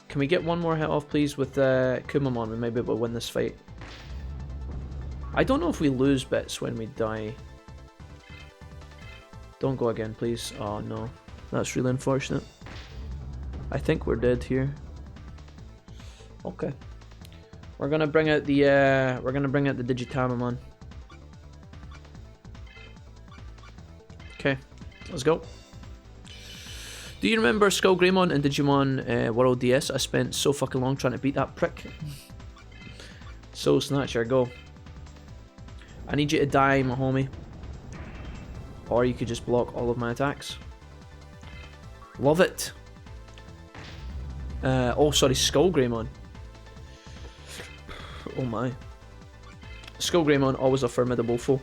Can we get one more hit off, please, with Kumamon? We might be able to win this fight. I don't know if we lose bits when we die. Don't go again, please. Oh no, that's really unfortunate. I think we're dead here. Okay, we're gonna bring out the Digitamamon. Okay, let's go. Do you remember Skull Greymon in Digimon World DS? I spent so fucking long trying to beat that prick. Soul Snatcher, go. I need you to die, my homie. Or you could just block all of my attacks. Love it. Oh, sorry, Skull Greymon. Oh my. Skull Greymon, always a formidable foe.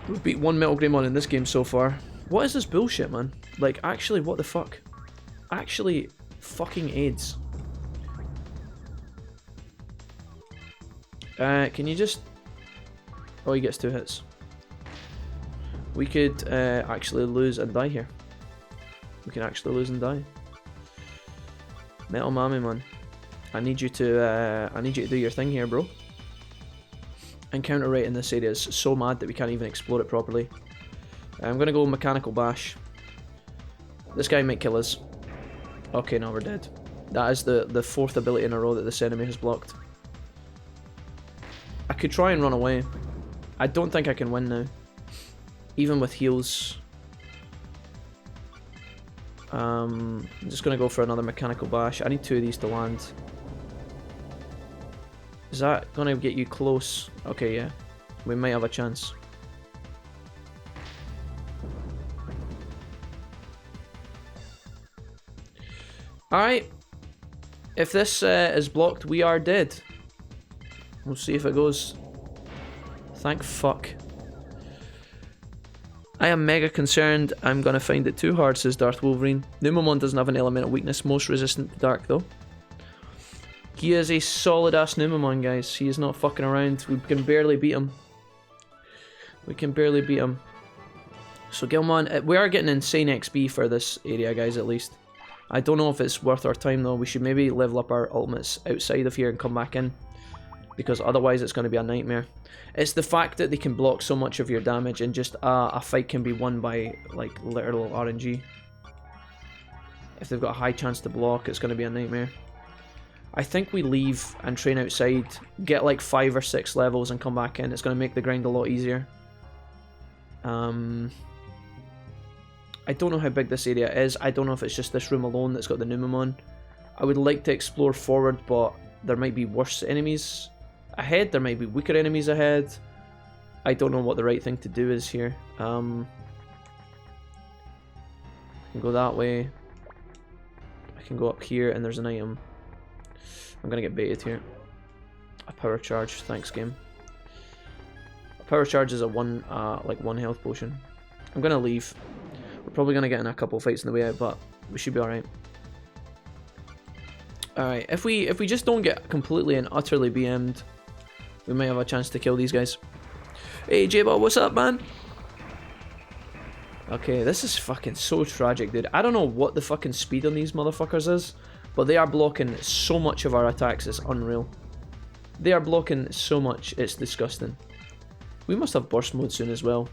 We've beat 1 Metal Greymon in this game so far. What is this bullshit, man? Like, actually, what the fuck? Actually, fucking AIDS. Can you just... Oh, he gets 2 hits. We could actually lose and die here. We can actually lose and die. Metal Mami, man. I need you to do your thing here, bro. Encounter rate in this area is so mad that we can't even explore it properly. I'm gonna go Mechanical Bash. This guy might kill us. Okay, now we're dead. That is the 4th ability in a row that this enemy has blocked. I could try and run away. I don't think I can win now. Even with heals. I'm just gonna go for another Mechanical Bash. I need 2 of these to land. Is that gonna get you close? Okay, yeah. We might have a chance. Alright. If this is blocked, we are dead. We'll see if it goes. Thank fuck. I am mega concerned I'm gonna find it too hard, says Darth Wolverine. Numemon doesn't have an element of weakness, most resistant to dark though. He is a solid ass Numemon, guys. He is not fucking around. We can barely beat him. We can barely beat him. So Gilmon, we are getting insane XP for this area, guys, at least. I don't know if it's worth our time though. We should maybe level up our ultimates outside of here and come back in, because otherwise it's going to be a nightmare. It's the fact that they can block so much of your damage, and just a fight can be won by like literal RNG. If they've got a high chance to block, it's going to be a nightmare. I think we leave and train outside, get like 5 or 6 levels and come back in. It's going to make the grind a lot easier. I don't know how big this area is. I don't know if it's just this room alone that's got the Numemon. I would like to explore forward, but there might be worse enemies ahead. There might be weaker enemies ahead. I don't know what the right thing to do is here. I can go that way. I can go up here, and there's an item. I'm gonna get baited here. A power charge. Thanks, game. A power charge is a one health potion. I'm gonna leave. We're probably going to get in a couple fights on the way out, but we should be alright. Alright, if we just don't get completely and utterly BM'd, we might have a chance to kill these guys. Hey, J-Ball, what's up, man? Okay, this is fucking so tragic, dude. I don't know what the fucking speed on these motherfuckers is, but they are blocking so much of our attacks, it's unreal. They are blocking so much, it's disgusting. We must have burst mode soon as well.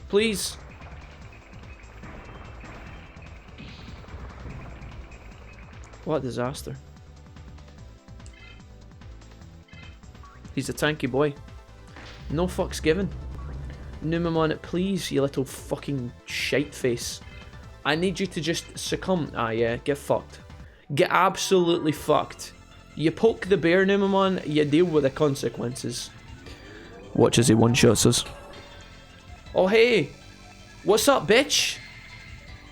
Please. What a disaster. He's a tanky boy. No fucks given. Numemon, please, you little fucking shite face. I need you to just succumb. Ah, yeah, get fucked. Get absolutely fucked. You poke the bear, Numemon, you deal with the consequences. Watch as he one-shots us. Oh, hey! What's up, bitch?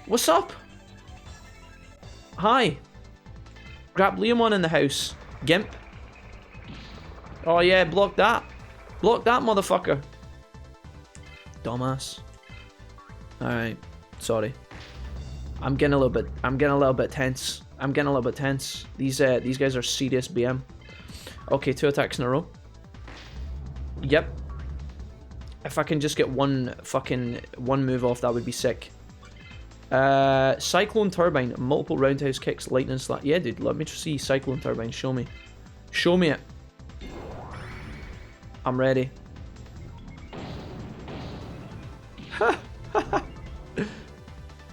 What's up? Hi. Grab Leomon in the house. Gimp. Oh, yeah, block that. Block that, motherfucker. Dumbass. Alright. Sorry. I'm getting a little bit tense. These guys are serious BM. Okay, 2 attacks in a row. Yep. If I can just get one move off, that would be sick. Cyclone Turbine, multiple roundhouse kicks, lightning slap. Yeah, dude, let me just see Cyclone Turbine. Show me. Show me it. I'm ready.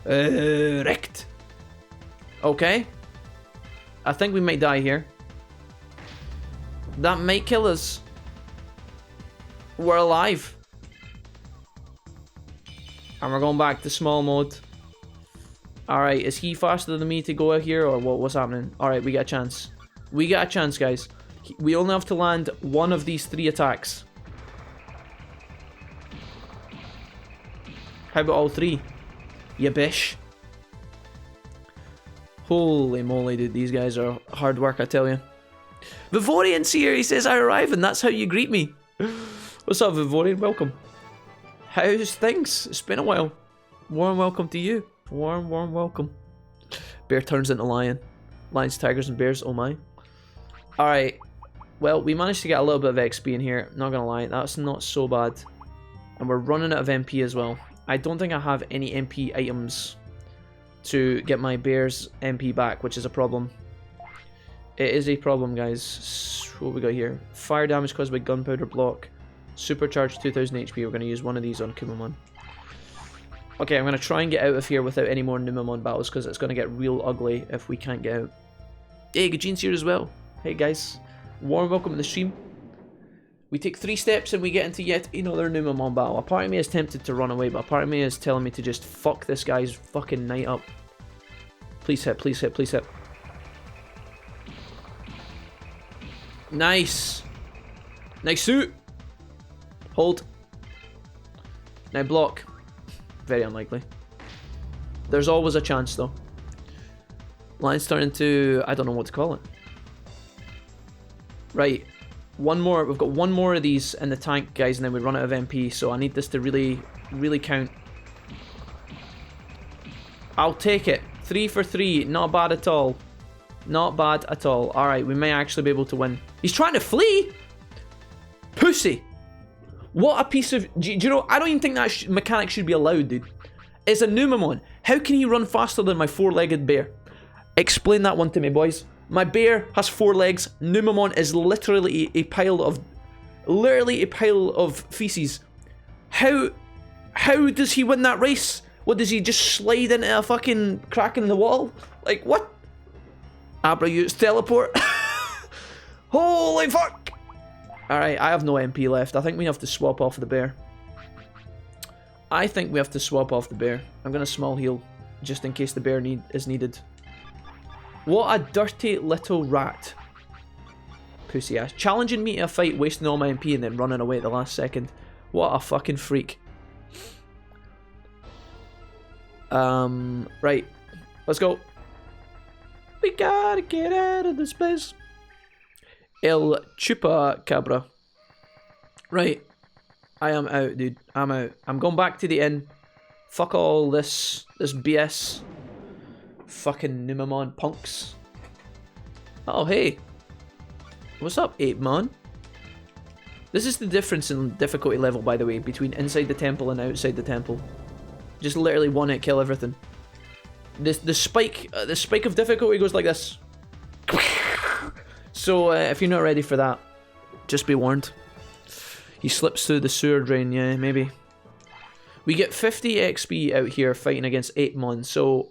Wrecked. Okay. I think we might die here. That might kill us. We're alive. And we're going back to small mode. Alright, is he faster than me to go out here, or what's happening? Alright, we got a chance. We got a chance, guys. We only have to land one of these 3 attacks. How about all 3? You bish. Holy moly, dude. These guys are hard work, I tell you. Vivorian's here. He says, I arrive, and that's how you greet me. What's up, Vivorian? Welcome. How's things? It's been a while. Warm welcome to you. Warm welcome. Bear turns into lion. Lions, tigers, and bears. Oh my. Alright. Well, we managed to get a little bit of XP in here. Not gonna lie. That's not so bad. And we're running out of MP as well. I don't think I have any MP items to get my bear's MP back, which is a problem. It is a problem, guys. What we got here? Fire damage caused by gunpowder block. Supercharged 2000 HP. We're going to use one of these on Kumamon. Okay, I'm going to try and get out of here without any more Numemon battles, because it's going to get real ugly if we can't get out. Hey, Gajine's here as well. Hey, guys. Warm welcome to the stream. We take 3 steps and we get into yet another Numemon battle. A part of me is tempted to run away, but a part of me is telling me to just fuck this guy's fucking night up. Please hit, please hit, please hit. Nice. Nice suit. Hold. Now block. Very unlikely. There's always a chance though. Line's turn into... I don't know what to call it. Right. One more. We've got one more of these in the tank, guys, and then we run out of MP, so I need this to really, really count. I'll take it. 3 for 3. Not bad at all. Not bad at all. Alright, we may actually be able to win. He's trying to flee? Pussy. What a piece of... Do you know, I don't even think that mechanic should be allowed, dude. It's a Numemon. How can he run faster than my four-legged bear? Explain that one to me, boys. My bear has 4 legs. Numemon is literally a pile of feces. How does he win that race? What, does he just slide into a fucking crack in the wall? Like, what? Abra used teleport. Holy fuck! Alright, I have no MP left. I think we have to swap off the bear. I'm gonna small heal, just in case the bear is needed. What a dirty little rat. Pussy ass. Challenging me to a fight, wasting all my MP and then running away at the last second. What a fucking freak. Right. Let's go. We gotta get out of this place. El Chupa Cabra. Right. I am out, dude. I'm out. I'm going back to the inn. Fuck all this BS. Fucking Numemon punks. Oh, hey. What's up, Ape Man? This is the difference in difficulty level, by the way, between inside the temple and outside the temple. Just literally one hit kill everything. The spike of difficulty goes like this. So if you're not ready for that, just be warned. He slips through the sewer drain, yeah, maybe. We get 50 XP out here fighting against 8 mon, so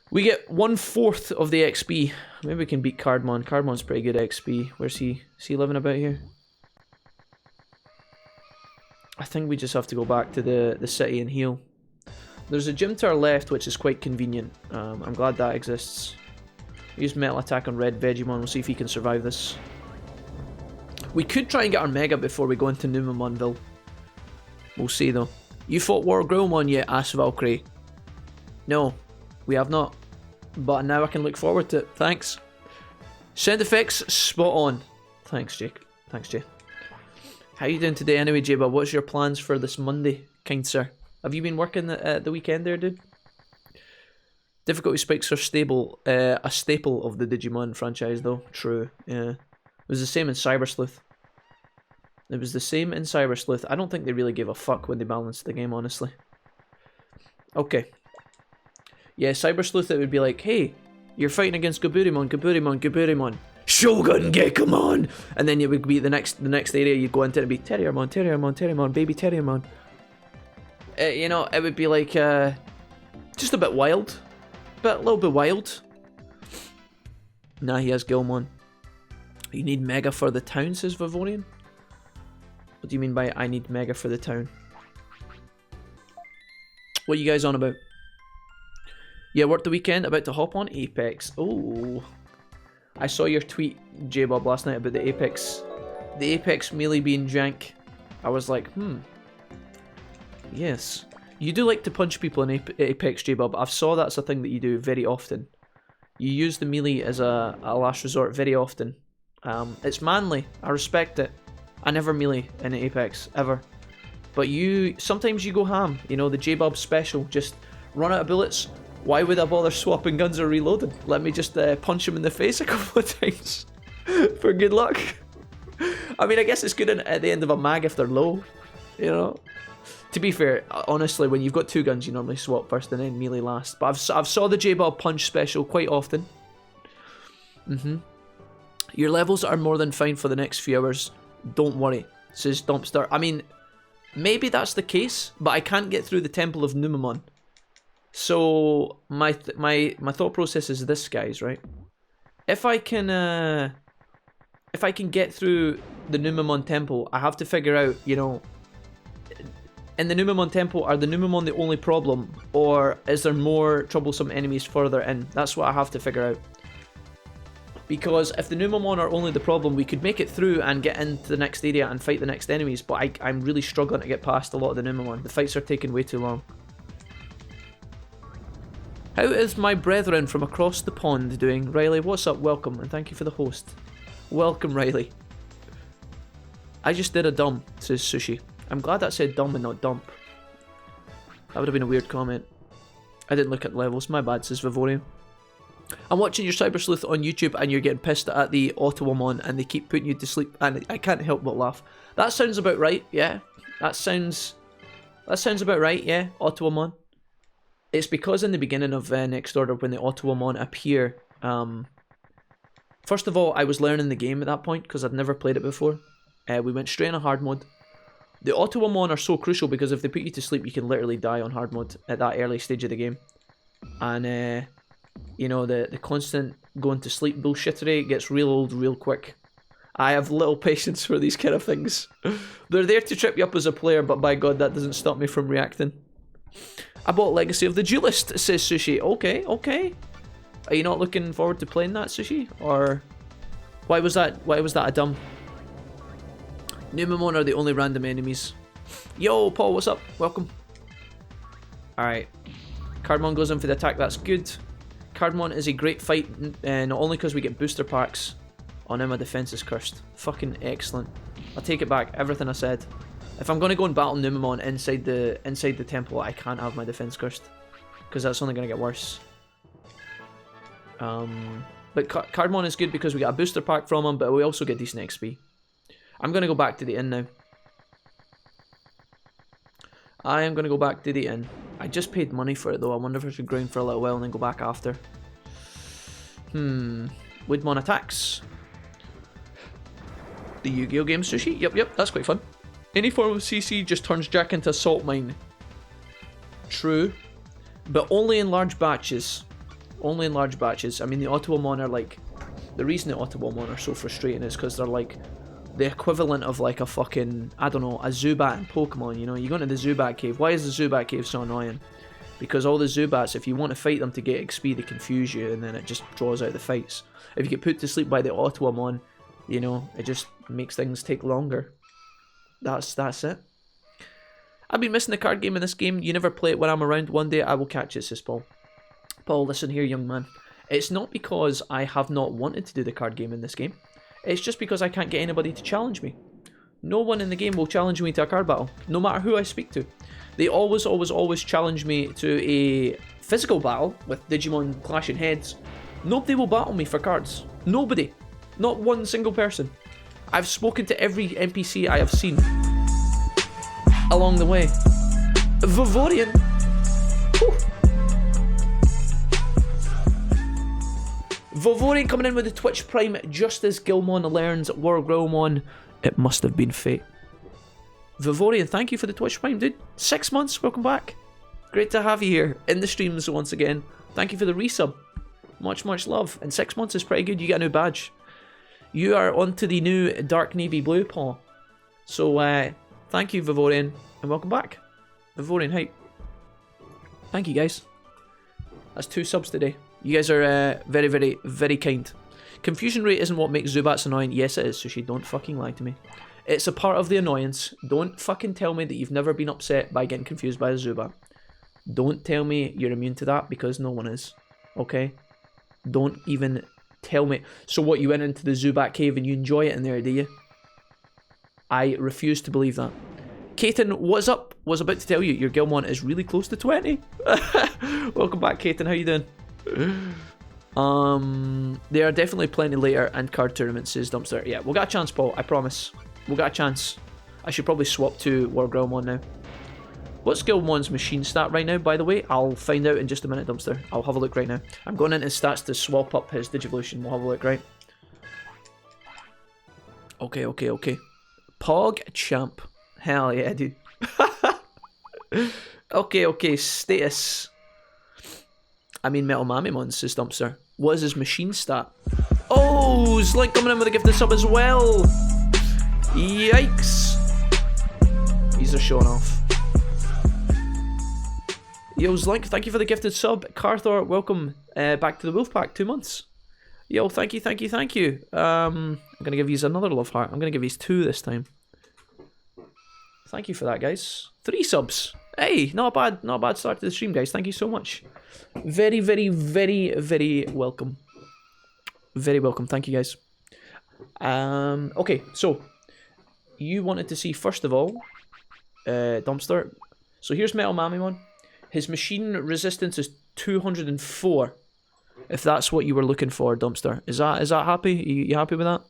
we get 1/4 of the XP. Maybe we can beat Cardmon. Cardmon's pretty good XP. Where's he? Is he living about here? I think we just have to go back to the city and heal. There's a gym to our left, which is quite convenient. I'm glad that exists. Use metal attack on Red Vegemon. We'll see if he can survive this. We could try and get our Mega before we go into Numemonville. We'll see though. You fought War Growlmon yet, Ass Valkyrie? No, we have not. But now I can look forward to it. Thanks. Sound effects, spot on. Thanks, Jake. Thanks, Jay. How you doing today anyway, J-Bob? What's your plans for this Monday, kind sir? Have you been working the weekend there, dude? Difficulty spikes are stable. A staple of the Digimon franchise, though. True, yeah. It was the same in Cyber Sleuth. I don't think they really gave a fuck when they balanced the game, honestly. Okay. Yeah, Cyber Sleuth, it would be like, hey, you're fighting against Gaburimon. Shogun Gekomon! And then it would be the next area you'd go into, and it'd be Terriermon, baby Terriermon. You know, it would be like, just a bit wild. A little bit wild. Nah, he has Gilmon. You need Mega for the town, says Vivorian. What do you mean by I need Mega for the town? What are you guys on about? Yeah, worked the weekend, about to hop on Apex. Oh, I saw your tweet, J-Bob, last night about the Apex melee being jank. I was like, yes. You do like to punch people in Apex, J-Bob. I saw that's a thing that you do very often. You use the melee as a last resort very often. It's manly. I respect it. I never melee in Apex, ever. But sometimes you go ham. You know, the J-Bob special. Just run out of bullets. Why would I bother swapping guns or reloading? Let me just punch him in the face a couple of times for good luck. I mean, I guess it's good at the end of a mag if they're low, you know. To be fair, honestly, when you've got 2 guns, you normally swap first and then melee last. But I've saw the J-Bob punch special quite often. Your levels are more than fine for the next few hours. Don't worry, says Dumpster. I mean, maybe that's the case, but I can't get through the Temple of Numemon. So my thought process is this, guys, right? If I can get through the Numemon Temple, I have to figure out, you know, in the Numemon Temple, are the Numemon the only problem, or is there more troublesome enemies further in? That's what I have to figure out. Because if the Numemon are only the problem, we could make it through and get into the next area and fight the next enemies, but I'm really struggling to get past a lot of the Numemon. The fights are taking way too long. How is my brethren from across the pond doing? Riley, what's up? Welcome, and thank you for the host. Welcome, Riley. I just did a dump, says Sushi. I'm glad that said dumb and not dump. That would have been a weird comment. I didn't look at levels. My bad, says Vivorian. I'm watching your Cyber Sleuth on YouTube and you're getting pissed at the Ottawamon and they keep putting you to sleep, and I can't help but laugh. That sounds about right, yeah. That sounds about right, yeah, Ottawamon. It's because in the beginning of Next Order, when the Automon appear, first of all, I was learning the game at that point because I'd never played it before. We went straight in a hard mode. The Automon are so crucial because if they put you to sleep, you can literally die on hard mode at that early stage of the game. And, you know, the constant going to sleep bullshittery gets real old real quick. I have little patience for these kind of things. They're there to trip you up as a player, but by God, that doesn't stop me from reacting. I bought Legacy of the Duelist, says Sushi. Okay, okay. Are you not looking forward to playing that, Sushi? Or why was that a dumb? Numemon are the only random enemies. Yo, Paul, what's up? Welcome. Alright. Cardmon goes in for the attack, that's good. Cardmon is a great fight, not only because we get booster packs. Oh, now my defense is cursed. Fucking excellent. I'll take it back, everything I said. If I'm going to go and battle Numemon inside the temple, I can't have my defense cursed. Because that's only going to get worse. But Cardmon is good because we got a booster pack from him, but we also get decent XP. I'm going to go back to the inn now. I am going to go back to the inn. I just paid money for it though. I wonder if I should grind for a little while and then go back after. Woodmon attacks. The Yu-Gi-Oh game, Sushi? Yep, that's quite fun. Any form of CC just turns Jack into a salt mine. True. But only in large batches. Only in large batches. I mean, the Automon are like... The reason the Automon are so frustrating is because they're like... the equivalent of like a fucking, I don't know, a Zubat in Pokemon, you know? You go into the Zubat cave. Why is the Zubat cave so annoying? Because all the Zubats, if you want to fight them to get XP, they confuse you and then it just draws out the fights. If you get put to sleep by the Automon, you know, it just makes things take longer. That's it. I've been missing the card game in this game. You never play it when I'm around. One day I will catch it, says Paul. Paul, listen here, young man. It's not because I have not wanted to do the card game in this game. It's just because I can't get anybody to challenge me. No one in the game will challenge me to a card battle, no matter who I speak to. They always challenge me to a physical battle with Digimon clashing heads. Nobody will battle me for cards. Nobody. Not one single person. I've spoken to every NPC I have seen along the way. Vivorian. Vivorian coming in with the Twitch Prime just as Gilmon learns Wargrowmon. It must have been fate. Vivorian, thank you for the Twitch Prime, dude. 6 months, welcome back. Great to have you here in the streams once again. Thank you for the resub. Much love. And 6 months is pretty good, you get a new badge. You are onto the new dark navy blue, Paul. So, thank you, Vivorian, and welcome back. Vivorian hype. Thank you, guys. That's 2 subs today. You guys are very kind. Confusion rate isn't what makes Zubats annoying. Yes, it is, Sushi. Don't fucking lie to me. It's a part of the annoyance. Don't fucking tell me that you've never been upset by getting confused by a Zubat. Don't tell me you're immune to that, because no one is. Okay? Don't even tell me. So what, you went into the Zubat cave and you enjoy it in there, do you? I refuse to believe that. Kaiten, what's up? Was about to tell you, your Gilmon is really close to 20. Welcome back, Kaiten. How you doing? They are definitely plenty later and card tournaments, says Dumpster. Yeah, we'll get a chance, Paul. I promise. We'll get a chance. I should probably swap to Wargrowmon now. What's Gilmon's machine stat right now, by the way? I'll find out in just a minute, Dumpster. I'll have a look right now. I'm going into his stats to swap up his Digivolution. We'll have a look, right? Okay. Pog Champ. Hell yeah, dude. Okay, status. I mean, Metal Mamimon, says Dumpster. What is his machine stat? Oh, Slink coming in with a gifted sub as well. Yikes. He's a showing off. Yo, Slink, thank you for the gifted sub. Carthor, welcome back to the Wolfpack. 2 months. Yo, thank you. I'm going to give you another love heart. I'm going to give you 2 this time. Thank you for that, guys. 3 subs. Hey, not bad start to the stream, guys. Thank you so much. Very welcome. Very welcome. Thank you, guys. Okay, so you wanted to see first of all, Dumpster. So here's Metal Mamimon. His machine resistance is 204. If that's what you were looking for, Dumpster. Is that happy? You happy with that?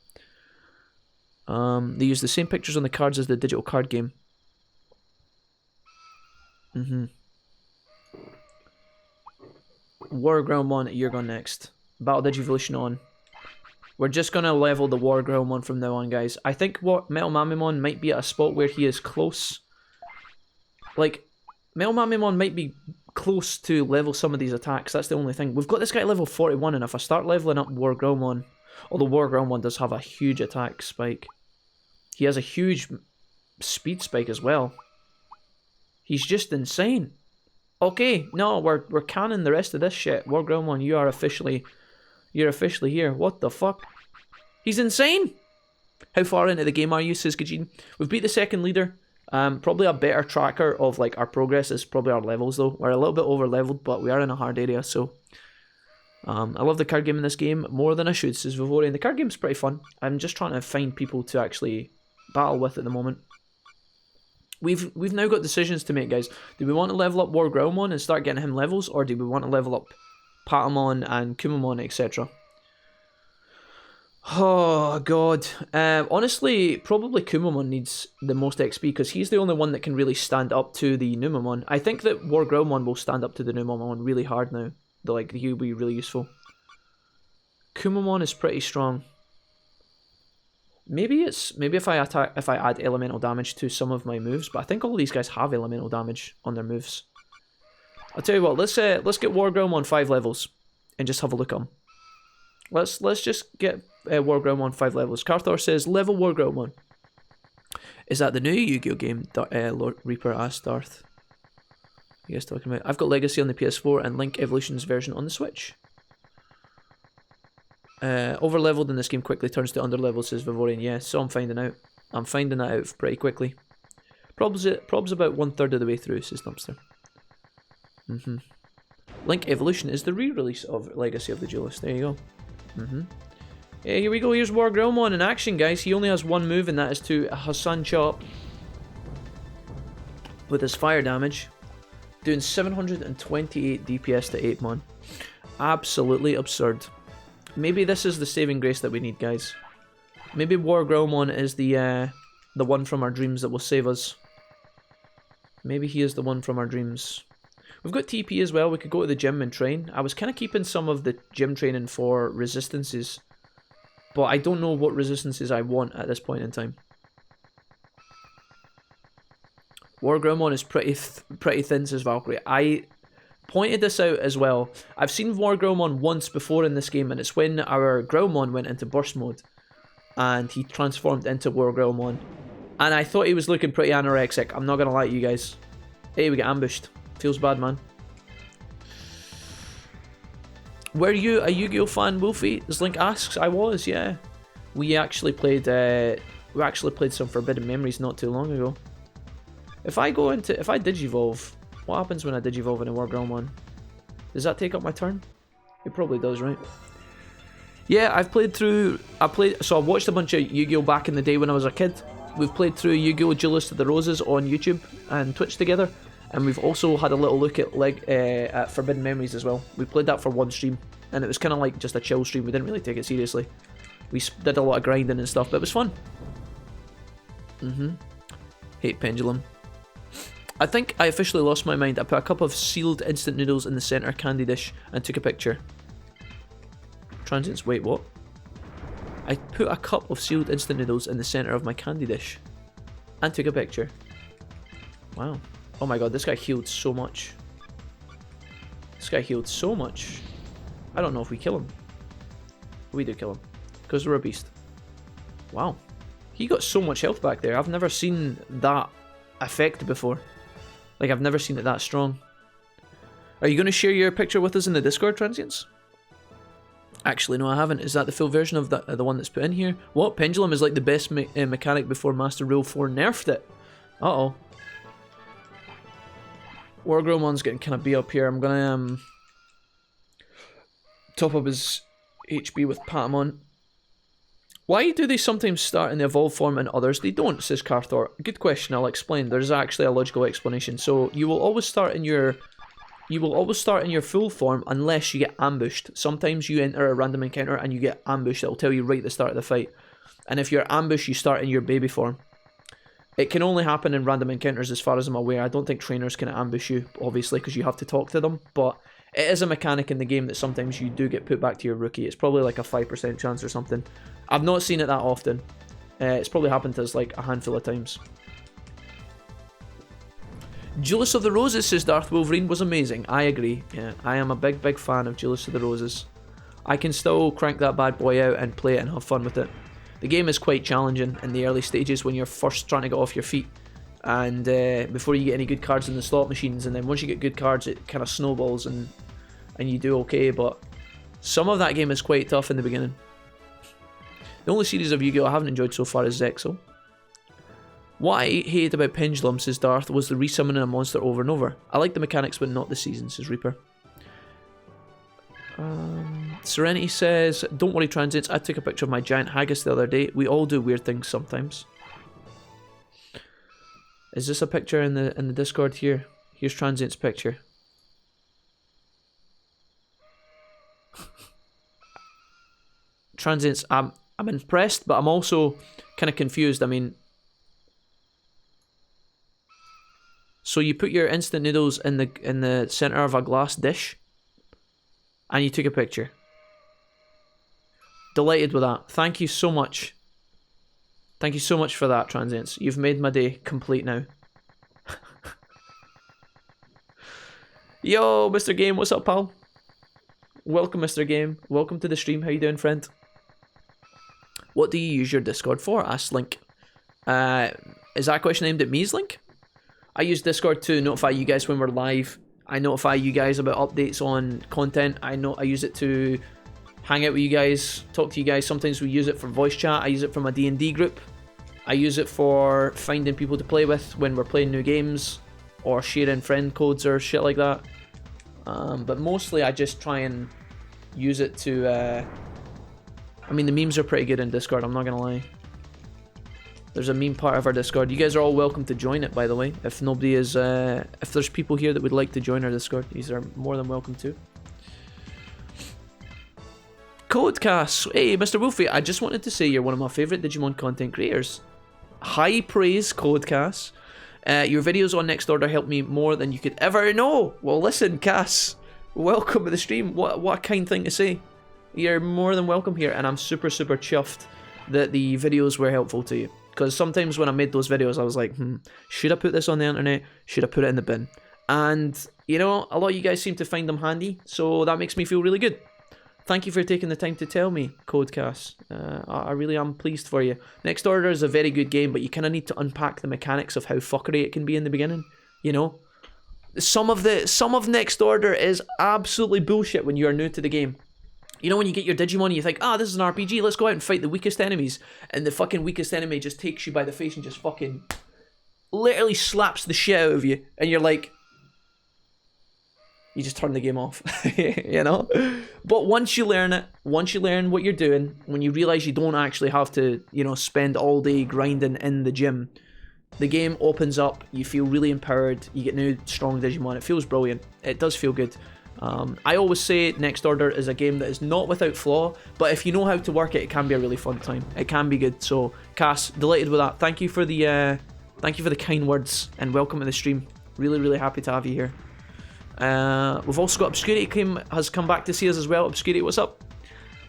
They use the same pictures on the cards as the digital card game. War Growlmon, you're going next. Battle Digivolution on. We're just going to level the War Growlmon from now on, guys. I think what Metal Mamimon might be at a spot where he is close. Like, Metal Mamimon might be close to level some of these attacks. That's the only thing. We've got this guy at level 41, and if I start leveling up War Growlmon, although War Growlmon does have a huge attack spike. He has a huge speed spike as well. He's just insane. Okay, no, we're canning the rest of this shit. War Growlmon, you're officially here. What the fuck? He's insane! How far into the game are you, says Gajin? We've beat the second leader. Probably a better tracker of like our progress is probably our levels though. We're a little bit over leveled, but we are in a hard area, so I love the card game in this game more than I should, says Vivorian. The card game's pretty fun. I'm just trying to find people to actually battle with at the moment. We've now got decisions to make, guys. Do we want to level up War Growlmon and start getting him levels, or do we want to level up Patamon and Kumamon, etc.? Oh god. Honestly, probably Kumamon needs the most XP because he's the only one that can really stand up to the Numamon. I think that War Growlmon will stand up to the Numamon really hard now. Like, he'll be really useful. Kumamon is pretty strong. Maybe if I add elemental damage to some of my moves, but I think all these guys have elemental damage on their moves. I'll tell you what, let's get War Growlmon 5 levels and just have a look at him. Let's just get War Growlmon 5 levels. Carthor says level War Growlmon. Is that the new Yu-Gi-Oh game? Lord Reaper asked Darth. You guys talking about? I've got Legacy on the PS4 and Link Evolution's version on the Switch. Over-leveled in this game quickly turns to under-leveled, says Vivorian. Yeah, so I'm finding out. I'm finding that out pretty quickly. Prob's about 1/3 of the way through, says Dumpster. Link Evolution is the re-release of Legacy of the Duelist. There you go. Yeah, here we go. Here's War Growlmon in action, guys. He only has one move, and that is to Hassan Chop with his fire damage. Doing 728 DPS to 8-mon. Absolutely absurd. Maybe this is the saving grace that we need, guys. Maybe War Growlmon is the one from our dreams that will save us. Maybe he is the one from our dreams. We've got TP as well. We could go to the gym and train. I was kind of keeping some of the gym training for resistances, but I don't know what resistances I want at this point in time. War Growlmon is pretty thin, says Valkyrie. I pointed this out as well. I've seen War Growlmon once before in this game, and it's when our Growlmon went into burst mode and he transformed into War Growlmon, and I thought he was looking pretty anorexic. I'm not gonna lie to you guys. Hey, we get ambushed. Feels bad, man. Were you a Yu-Gi-Oh fan, Wolfie? As Link asks. I was, yeah. We actually played some Forbidden Memories not too long ago. If I Digivolve, what happens when I Digivolve in a War Growlmon? Does that take up my turn? It probably does, right? Yeah, so I watched a bunch of Yu-Gi-Oh back in the day when I was a kid. We've played through Yu-Gi-Oh! Duelist of the Roses on YouTube and Twitch together. And we've also had a little look at Forbidden Memories as well. We played that for one stream, and it was kind of like just a chill stream. We didn't really take it seriously. We did a lot of grinding and stuff, but it was fun. Hate Pendulum. I think I officially lost my mind. I put a cup of sealed instant noodles in the centre candy dish and took a picture. Transients, wait, what? I put a cup of sealed instant noodles in the centre of my candy dish and took a picture. Wow. Oh my god, this guy healed so much. This guy healed so much. I don't know if we kill him. We do kill him, because we're a beast. Wow. He got so much health back there. I've never seen that effect before. Like, I've never seen it that strong. Are you going to share your picture with us in the Discord, Transients? Actually, no, I haven't. Is that the full version of the one that's put in here? What? Pendulum is like the best mechanic before Master Rule 4 nerfed it. Uh-oh. War Growlmon's getting kind of beat up here. I'm going to top up his HP with Patamon. Why do they sometimes start in the evolved form and others they don't, says Carthor. Good question, I'll explain. There's actually a logical explanation. So you will always start in your full form unless you get ambushed. Sometimes you enter a random encounter and you get ambushed. It'll tell you right at the start of the fight. And if you're ambushed, you start in your baby form. It can only happen in random encounters as far as I'm aware. I don't think trainers can ambush you, obviously, because you have to talk to them. But It is a mechanic in the game that sometimes you do get put back to your rookie. It's probably like a 5% chance or something. I've not seen it that often. It's probably happened to us like a handful of times. Julius of the Roses, says Darth Wolverine, was amazing. I agree. Yeah, I am a big fan of Julius of the Roses. I can still crank that bad boy out and play it and have fun with it. The game is quite challenging in the early stages when you're first trying to get off your feet. And before you get any good cards in the slot machines, and then once you get good cards it kind of snowballs and you do okay, but some of that game is quite tough in the beginning. The only series of Yu-Gi-Oh! I haven't enjoyed so far is Zexal. What I hated about Pendulum, says Darth, was the resummoning a monster over and over. I like the mechanics but not the season, says Reaper. Serenity says, don't worry transients, I took a picture of my giant haggis the other day. We all do weird things sometimes. Is this a picture in the Discord here? Here's Transient's picture. Transients, I'm impressed, but I'm also kind of confused. I mean, so you put your instant noodles in the center of a glass dish, and you took a picture. Delighted with that. Thank you so much. Thank you so much for that, Transients. You've made my day complete now. Yo, Mr. Game, what's up, pal? Welcome, Mr. Game. Welcome to the stream. How you doing, friend? What do you use your Discord for? Asked Link. Is that question aimed at me, Link? I use Discord to notify you guys when we're live. I notify you guys about updates on content. I use it to hang out with you guys, talk to you guys. Sometimes we use it for voice chat. I use it for my D&D group. I use it for finding people to play with when we're playing new games or sharing friend codes or shit like that. But mostly I just try and use it to... I mean, the memes are pretty good in Discord, I'm not gonna lie. There's a meme part of our Discord. You guys are all welcome to join it, by the way. If nobody is... if there's people here that would like to join our Discord, these are more than welcome to. Codecast. Hey, Mr. Wolfie, I just wanted to say you're one of my favourite Digimon content creators. High praise, Codecast. Your videos on Next Order helped me more than you could ever know. Well, listen, Cass, welcome to the stream. What a kind thing to say. You're more than welcome here, and I'm super chuffed that the videos were helpful to you. Because sometimes when I made those videos, I was like, should I put this on the internet? Should I put it in the bin? And, you know, a lot of you guys seem to find them handy, so that makes me feel really good. Thank you for taking the time to tell me, Codecast. I really am pleased for you. Next Order is a very good game, but you kind of need to unpack the mechanics of how fuckery it can be in the beginning. You know, some of Next Order is absolutely bullshit when you are new to the game. You know, when you get your Digimon and you think, this is an RPG, let's go out and fight the weakest enemies, and the fucking weakest enemy just takes you by the face and just fucking literally slaps the shit out of you, and you're like, you just turn the game off, you know? But once you learn it, once you learn what you're doing, when you realise you don't actually have to, you know, spend all day grinding in the gym, the game opens up, you feel really empowered, you get new strong Digimon, it feels brilliant, it does feel good. I always say Next Order is a game that is not without flaw, but if you know how to work it, it can be a really fun time. It can be good. So, Cass, delighted with that. Thank you for the kind words and welcome to the stream. Really happy to have you here. We've also got Obscurity has come back to see us as well. Obscurity, what's up?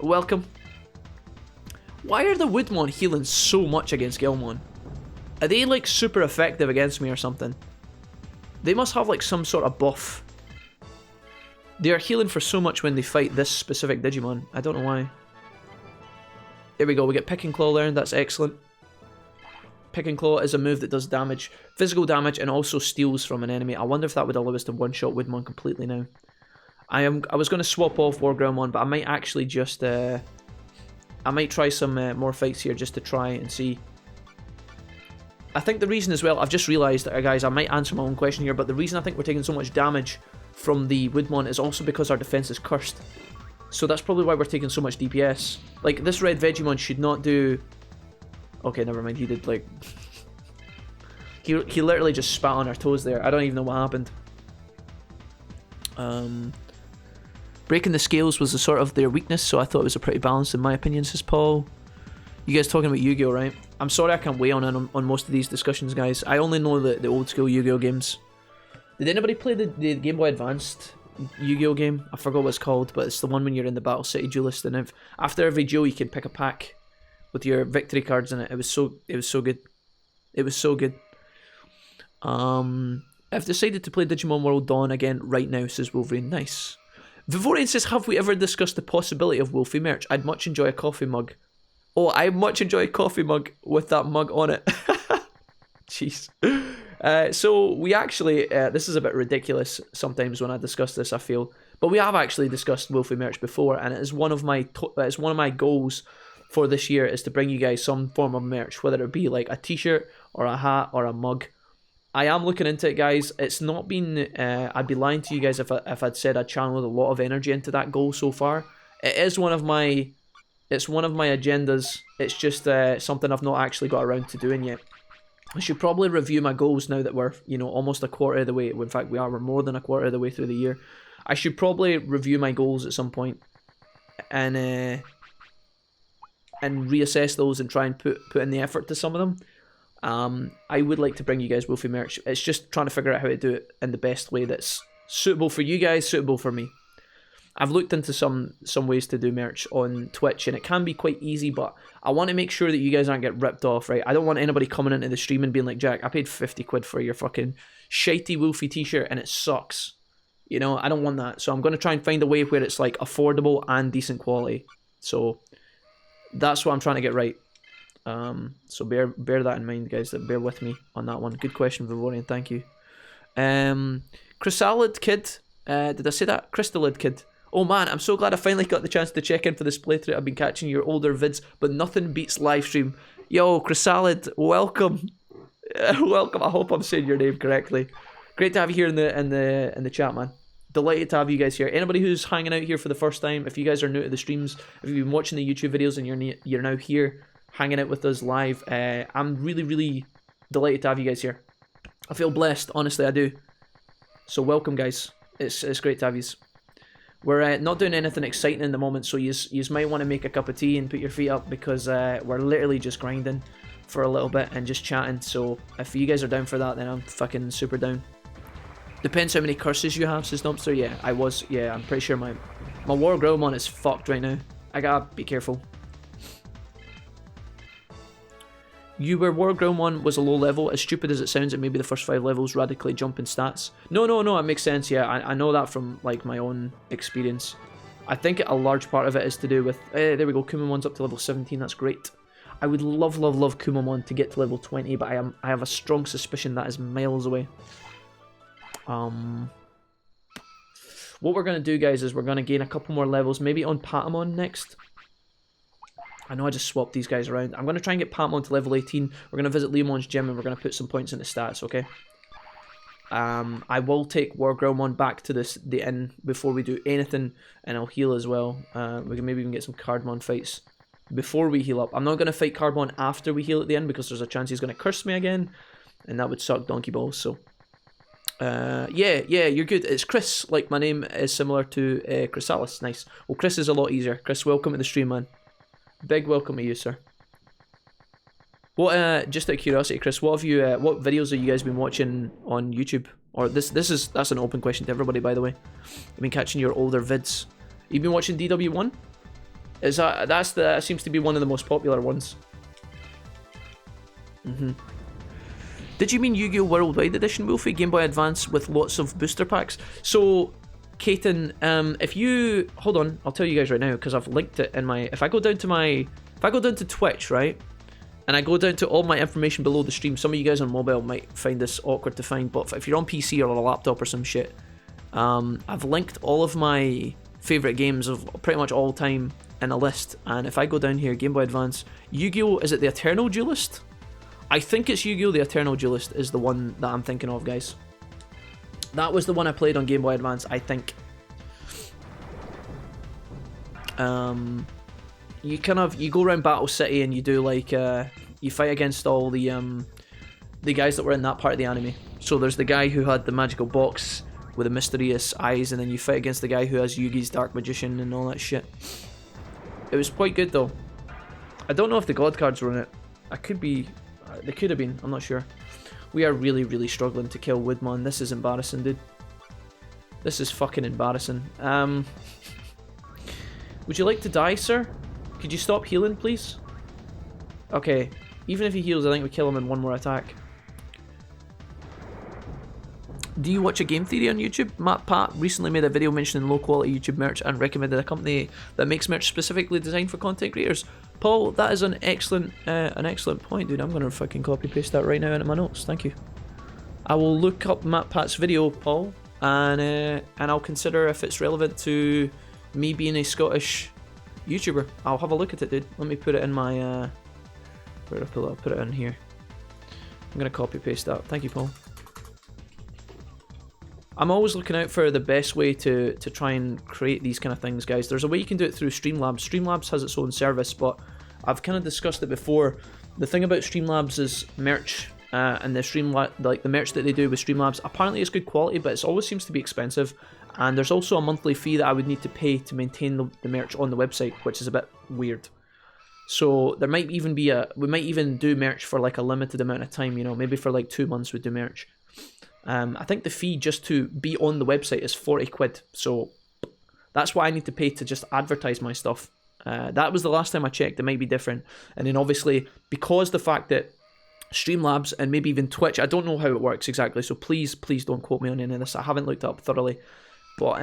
Welcome. Why are the Woodmon healing so much against Gilmon? Are they like super effective against me or something? They must have like some sort of buff. They are healing for so much when they fight this specific Digimon. I don't know why. There we go, we get Pick and Claw learned, that's excellent. Pick and Claw is a move that does damage, physical damage, and also steals from an enemy. I wonder if that would allow us to one-shot Woodmon completely now. I was going to swap off Wargroundmon, but I might actually just... I might try some more fights here just to try and see. I think the reason as well, I've just realised, guys, I might answer my own question here, but the reason I think we're taking so much damage from the Woodmon is also because our defense is cursed. So that's probably why we're taking so much DPS. Like, this red Vegemon should not do... Okay, never mind, he did, like... he literally just spat on our toes there. I don't even know what happened. Breaking the scales was the sort of their weakness, so I thought it was a pretty balanced in my opinion, says Paul. You guys talking about Yu-Gi-Oh, right? I'm sorry I can't weigh on most of these discussions, guys. I only know the old school Yu-Gi-Oh games. Did anybody play the Game Boy Advanced Yu-Gi-Oh game. I forgot what it's called, but it's the one when you're in the Battle City Duelist, and after every duel you can pick a pack with your victory cards in it. It was so good. It was so good. I've decided to play Digimon World Dawn again right now, says Wolverine. Nice. Vivorian says, have we ever discussed the possibility of Wolfie merch? I'd much enjoy a coffee mug. Oh, I much enjoy a coffee mug with that mug on it. Jeez. So we actually, this is a bit ridiculous sometimes when I discuss this, I feel, but we have actually discussed Wolfie merch before, and it is one of my goals for this year is to bring you guys some form of merch, whether it be like a t-shirt or a hat or a mug. I am looking into it, guys. It's not been, I'd be lying to you guys if I'd said I channeled a lot of energy into that goal so far. It is one of my agendas. It's just something I've not actually got around to doing yet. I should probably review my goals now that we're, almost a quarter of the way. In fact, we're more than a quarter of the way through the year. I should probably review my goals at some point and reassess those and try and put in the effort to some of them. I would like to bring you guys Wolfie merch. It's just trying to figure out how to do it in the best way that's suitable for you guys, suitable for me. I've looked into some ways to do merch on Twitch, and it can be quite easy, but I want to make sure that you guys aren't get ripped off, right? I don't want anybody coming into the stream and being like, Jack, I paid 50 quid for your fucking shitey Wolfie t-shirt and it sucks. I don't want that. So I'm going to try and find a way where it's like affordable and decent quality. So that's what I'm trying to get right. So bear that in mind, guys. Bear with me on that one. Good question, Vivorian. Thank you. Chrysalid Kid. Did I say that? Crystalid Kid. Oh man, I'm so glad I finally got the chance to check in for this playthrough. I've been catching your older vids, but nothing beats livestream. Yo, Chrysalid, welcome. Welcome. I hope I'm saying your name correctly. Great to have you here in the chat, man. Delighted to have you guys here. Anybody who's hanging out here for the first time, if you guys are new to the streams, if you've been watching the YouTube videos and you're now here hanging out with us live, I'm really, really delighted to have you guys here. I feel blessed, honestly, I do. So welcome, guys. It's great to have you. We're not doing anything exciting in the moment, so you might want to make a cup of tea and put your feet up, because we're literally just grinding for a little bit and just chatting. So if you guys are down for that, then I'm fucking super down. Depends how many curses you have, says Dumpster. Yeah, I'm pretty sure my War Growlmon is fucked right now. I gotta be careful. You were War Growlmon was a low level. As stupid as it sounds, it may be the first 5 levels radically jump in stats. No, it makes sense. Yeah, I know that from like my own experience. I think a large part of it is to do with, there we go, Kumamon's up to level 17, that's great. I would love Kumamon to get to level 20, but I have a strong suspicion that is miles away. What we're going to do, guys, is we're going to gain a couple more levels, maybe on Patamon next. I know I just swapped these guys around. I'm going to try and get Patamon to level 18. We're going to visit Leomon's gym and we're going to put some points into stats, okay? I will take War Growlmon back to the inn before we do anything, and I'll heal as well. We can maybe even get some Cardmon fights before we heal up. I'm not going to fight Cardmon after we heal at the end, because there's a chance he's going to curse me again, and that would suck donkey balls, so... yeah, you're good. It's Chris. Like, my name is similar to Chrysalis. Nice. Well, Chris is a lot easier. Chris, welcome to the stream, man. Big welcome to you, sir. What? Just out of curiosity, Chris, what videos have you guys been watching on YouTube? Or that's an open question to everybody, by the way. I've been catching your older vids. You've been watching DW1? That seems to be one of the most popular ones. Did you mean Yu-Gi-Oh! Worldwide Edition, Wolfie? Game Boy Advance with lots of booster packs? So, Kaiten, if you... Hold on, I'll tell you guys right now, because I've linked it in my... If I go down to Twitch, right? And I go down to all my information below the stream, some of you guys on mobile might find this awkward to find, but if you're on PC or a laptop or some shit, I've linked all of my favourite games of pretty much all time in a list. And if I go down here, Game Boy Advance, Yu-Gi-Oh! Is it the Eternal Duelist? I think it's Yu-Gi-Oh! The Eternal Duelist is the one that I'm thinking of, guys. That was the one I played on Game Boy Advance, I think. You go around Battle City and you do like, you fight against all the guys that were in that part of the anime. So there's the guy who had the magical box with the mysterious eyes, and then you fight against the guy who has Yugi's Dark Magician and all that shit. It was quite good though. I don't know if the God cards were in it. They could have been, I'm not sure. We are really, really struggling to kill Woodmon. This is embarrassing, dude. This is fucking embarrassing. Would you like to die, sir? Could you stop healing, please? Okay. Even if he heals, I think we kill him in one more attack. Do you watch a game theory on YouTube? Matt Pat recently made a video mentioning low quality YouTube merch and recommended a company that makes merch specifically designed for content creators. Paul, that is an excellent point, dude. I'm gonna fucking copy paste that right now into my notes. Thank you. I will look up Matt Pat's video, Paul, and I'll consider if it's relevant to me being a Scottish YouTuber. I'll have a look at it, dude. Let me put it in my where did I pull it? I'll put it in here. I'm gonna copy paste that. Thank you, Paul. I'm always looking out for the best way to try and create these kind of things, guys. There's a way you can do it through Streamlabs. Streamlabs has its own service, but I've kind of discussed it before. The thing about Streamlabs is merch, and the merch that they do with Streamlabs apparently is good quality, but it always seems to be expensive. And there's also a monthly fee that I would need to pay to maintain the merch on the website, which is a bit weird. So there might even be we might even do merch for like a limited amount of time, you know, maybe for like 2 months we'd do merch. I think the fee just to be on the website is 40 quid, so that's what I need to pay to just advertise my stuff. That was the last time I checked. It might be different. And then obviously, because the fact that Streamlabs and maybe even Twitch, I don't know how it works exactly, so please don't quote me on any of this. I haven't looked it up thoroughly. But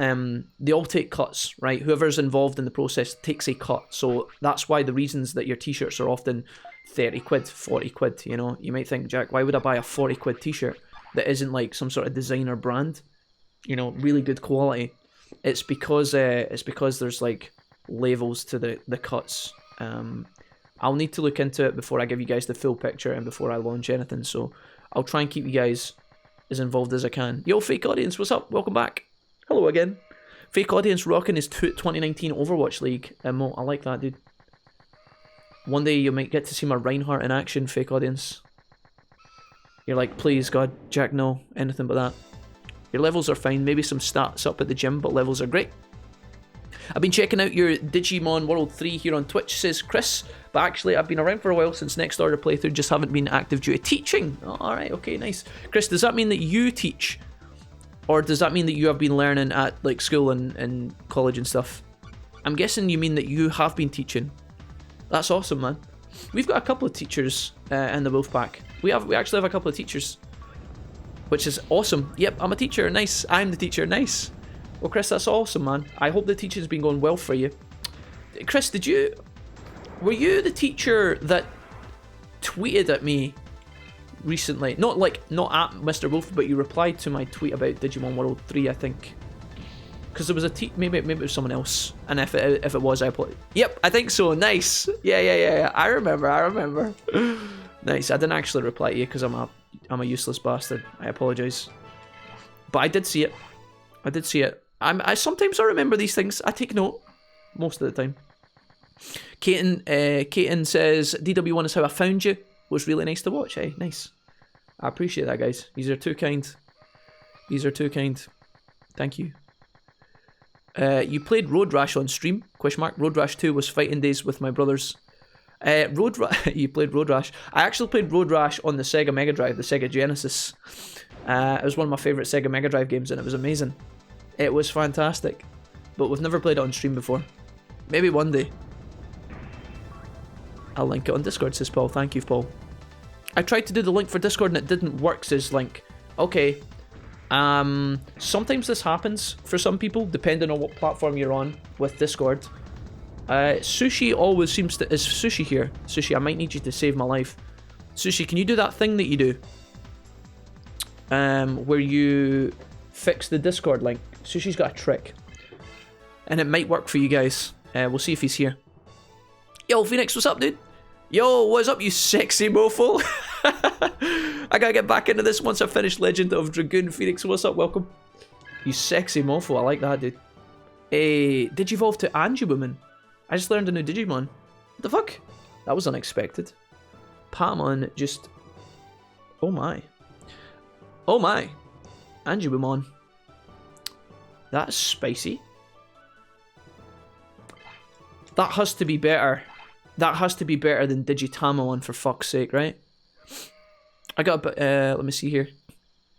they all take cuts, right? Whoever's involved in the process takes a cut. So that's why the reasons that your t-shirts are often 30 quid, 40 quid, you know? You might think, Jack, why would I buy a 40 quid t-shirt that isn't like some sort of designer brand, you know, really good quality? It's because there's like levels to the cuts. I'll need to look into it before I give you guys the full picture and before I launch anything, so I'll try and keep you guys as involved as I can. Yo, fake audience, what's up? Welcome back. Hello again. Fake audience rocking his 2019 Overwatch League emote. I like that, dude. One day you might get to see my Reinhardt in action, fake audience. You're like, please, God, Jack, no. Anything but that. Your levels are fine. Maybe some stats up at the gym, but levels are great. I've been checking out your Digimon World 3 here on Twitch, says Chris. But actually, I've been around for a while since Next Order playthrough. Just haven't been active due to teaching. Oh, alright, okay, nice. Chris, does that mean that you teach? Or does that mean that you have been learning at like school and college and stuff? I'm guessing you mean that you have been teaching. That's awesome, man. We've got a couple of teachers in the Wolfpack. We actually have a couple of teachers, which is awesome. Yep, I'm a teacher. Nice. I'm the teacher. Nice. Well, Chris, that's awesome, man. I hope the teaching's been going well for you. Chris, were you the teacher that tweeted at me recently? Not at Mr. Wolf, but you replied to my tweet about Digimon World 3, I think. Because there was maybe it was someone else, and if it was, I apologize. Yep, I think so. Nice. Yeah. I remember. Nice. I didn't actually reply to you because I'm a useless bastard. I apologize. But I did see it. I sometimes I remember these things. I take note most of the time. Kaiten says DW1 is how I found you. It was really nice to watch. Hey, nice. I appreciate that, guys. These are too kind. Thank you. You played Road Rash on stream? ? Road Rash 2 was fighting days with my brothers. You played Road Rash. I actually played Road Rash on the Sega Mega Drive, the Sega Genesis. It was one of my favourite Sega Mega Drive games, and it was amazing. It was fantastic. But we've never played it on stream before. Maybe one day. I'll link it on Discord, says Paul. Thank you, Paul. I tried to do the link for Discord and it didn't work, says Link. Okay. Sometimes this happens for some people, depending on what platform you're on with Discord. Sushi always seems to... Is Sushi here? Sushi, I might need you to save my life. Sushi, can you do that thing that you do? Where you fix the Discord link. Sushi's got a trick. And it might work for you guys. We'll see if he's here. Yo, Phoenix, what's up, dude? Yo, what's up, you sexy mofo? I gotta get back into this once I finish Legend of Dragoon. Phoenix, what's up? Welcome. You sexy mofo. I like that, dude. Hey, Digivolve to Angie-Woman. I just learned a new Digimon. What the fuck? That was unexpected. Paimon just... Oh my. Oh my. Angie-Woman. That's spicy. That has to be better. That has to be better than Digitamon, for fuck's sake, right? I got a bit, let me see here.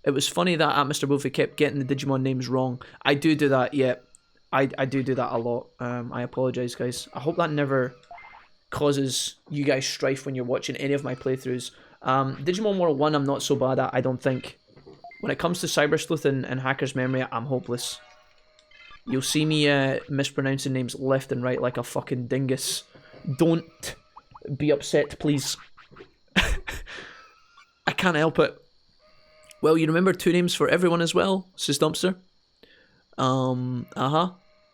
It was funny that Mr. Wolfie kept getting the Digimon names wrong. I do that, yeah. I do that a lot. I apologise, guys. I hope that never causes you guys strife when you're watching any of my playthroughs. Digimon World 1 I'm not so bad at, I don't think. When it comes to Cyber Sleuth and Hacker's Memory, I'm hopeless. You'll see me mispronouncing names left and right like a fucking dingus. Don't be upset, please. I can't help it. Well, you remember 2 names for everyone as well, says Dumpster.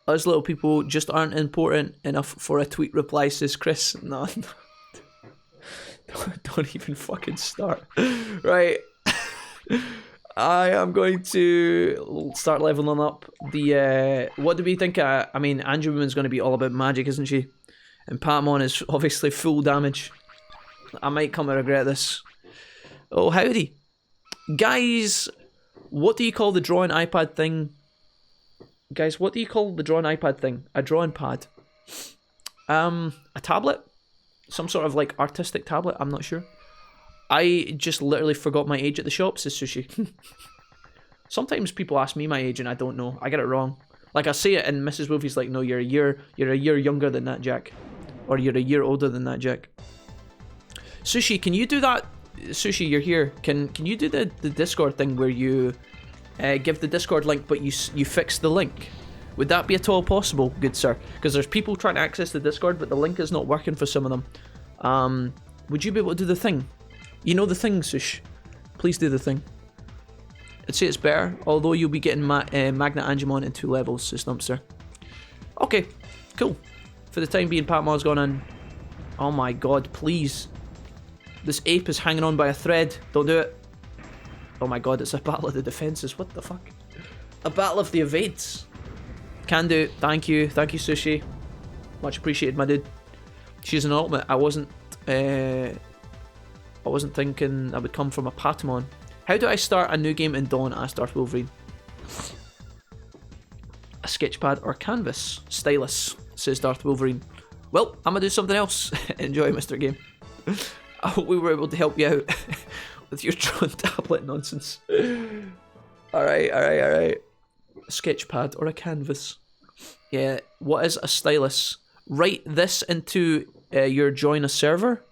Us little people just aren't important enough for a tweet reply, says Chris. No. Don't even fucking start. Right. I am going to start leveling up the, what do we think? I mean, Angel Woman's going to be all about magic, isn't she? And Patamon is obviously full damage. I might come to regret this. Oh, howdy. Guys, what do you call the drawing iPad thing? Guys, what do you call the drawing iPad thing? A drawing pad. A tablet? Some sort of like artistic tablet, I'm not sure. I just literally forgot my age at the shop, says Sushi. Sometimes people ask me my age and I don't know. I get it wrong. Like I say it and Mrs. Wolfie's like, no, you're a year younger than that, Jack. Or you're a year older than that, Jack. Sushi, can you do that? Sushi, you're here. Can you do the Discord thing where you give the Discord link but you fix the link? Would that be at all possible, good sir? Because there's people trying to access the Discord but the link is not working for some of them. Would you be able to do the thing? You know the thing, Sush. Please do the thing. I'd say it's better, although you'll be getting Magna Angemon in 2 levels, says Dumpster. Okay, cool. For the time being, Patmon's gone in. Oh my god, please. This ape is hanging on by a thread. Don't do it. Oh my god, it's a battle of the defenses. What the fuck? A battle of the evades. Can do. Thank you. Thank you, Sushi. Much appreciated, my dude. She's an ultimate. I wasn't thinking I would come from a Patamon. How do I start a new game in Dawn? Asked Darth Wolverine. A sketchpad or canvas? Stylus, says Darth Wolverine. Well, I'm gonna do something else. Enjoy, Mr. Game. I hope we were able to help you out with your drone tablet nonsense. Alright. A sketchpad or a canvas? Yeah, what is a stylus? Write this into your join a server.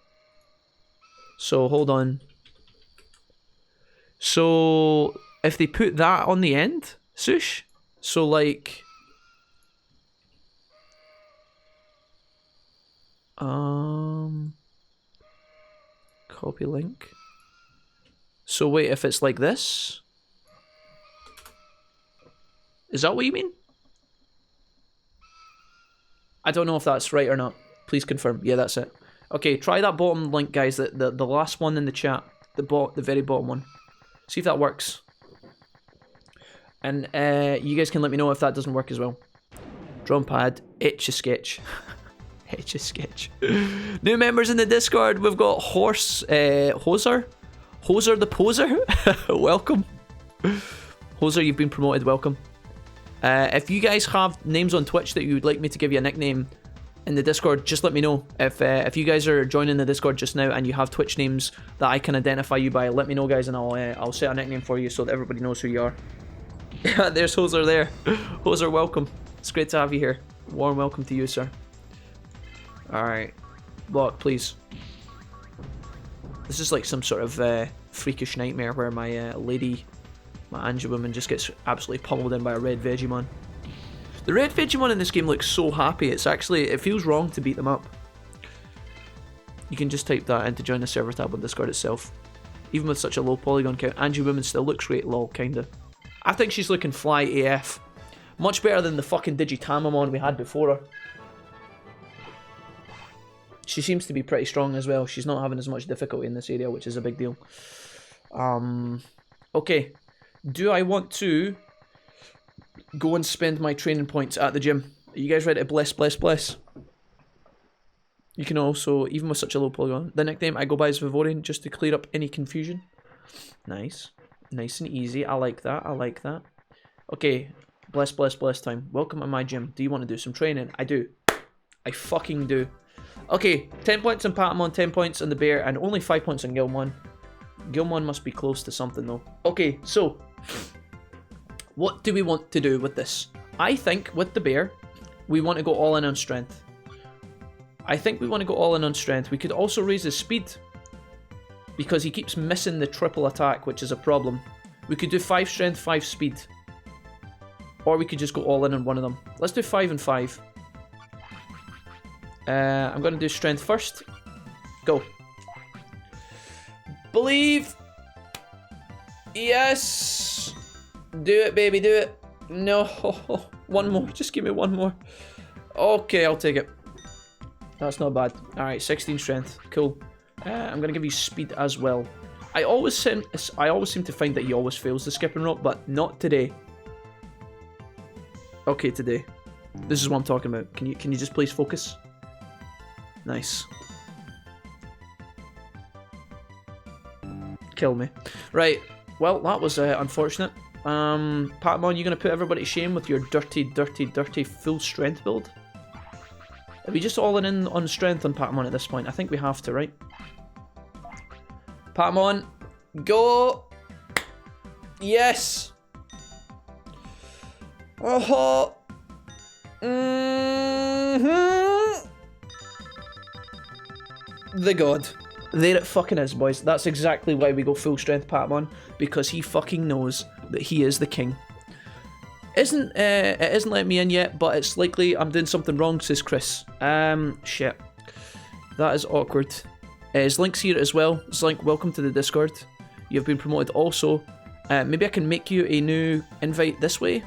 So, hold on. So, if they put that on the end, Sush? So, like... Copy link. So, wait, if it's like this? Is that what you mean? I don't know if that's right or not. Please confirm. Yeah, that's it. Okay, try that bottom link, guys. The last one in the chat. The very bottom one. See if that works. And you guys can let me know if that doesn't work as well. Drum pad. Etch a sketch. Etch a sketch. New members in the Discord. We've got Hoser. Hoser the Poser. Welcome. Hoser, you've been promoted. Welcome. If you guys have names on Twitch that you would like me to give you a nickname in the Discord, just let me know. If you guys are joining the Discord just now and you have Twitch names that I can identify you by, let me know, guys, and I'll set a nickname for you so that everybody knows who you are. Yeah, there's Hoser there. Hoser, welcome. It's great to have you here. Warm welcome to you, sir. Alright. Block, please. This is like some sort of freakish nightmare where my my Angel Woman just gets absolutely pummeled in by a red Vegemon. The red Vegemon in this game looks so happy. It feels wrong to beat them up. You can just type that in to join the server tab on Discord itself. Even with such a low polygon count, Angel Woman still looks great, lol, kinda. I think she's looking fly AF. Much better than the fucking Digitamamon we had before her. She seems to be pretty strong as well. She's not having as much difficulty in this area, which is a big deal. Okay. Do I want to go and spend my training points at the gym? Are you guys ready to bless? You can also, even with such a low polygon, the nickname I go by is Vivorian, just to clear up any confusion. Nice. Nice and easy. I like that. Okay. Bless time. Welcome to my gym. Do you want to do some training? I do. I fucking do. Okay. 10 points on Patamon, 10 points on the bear, and only 5 points on Gilmon. Gilmon must be close to something though. Okay, so what do we want to do with this? I think with the bear, we want to go all in on strength. I think we want to go all in on strength. We could also raise his speed because he keeps missing the triple attack, which is a problem. We could do 5 strength, 5 speed. Or we could just go all in on one of them. Let's do 5 and 5. I'm going to do strength first. Go. Believe. Yes. Do it, baby, do it. No. One more. Just give me one more. Okay, I'll take it. That's not bad. Alright, 16 strength. Cool. I'm going to give you speed as well. I always seem to find that he always fails the skipping rope, but not today. Okay, today. This is what I'm talking about. Can you just please focus? Nice. Kill me. Right. Well, that was unfortunate. Patamon, you gonna put everybody to shame with your dirty, dirty, dirty full strength build? Are we just all in on strength on Patamon at this point? I think we have to, right? Patamon, go! Yes! Oh! The god. There it fucking is, boys. That's exactly why we go full strength Patamon, because he fucking knows that he is the king. It isn't letting me in yet, but it's likely I'm doing something wrong, says Chris. Shit. That is awkward. Zlink's here as well. Zlink, welcome to the Discord. You've been promoted also. Maybe I can make you a new invite this way.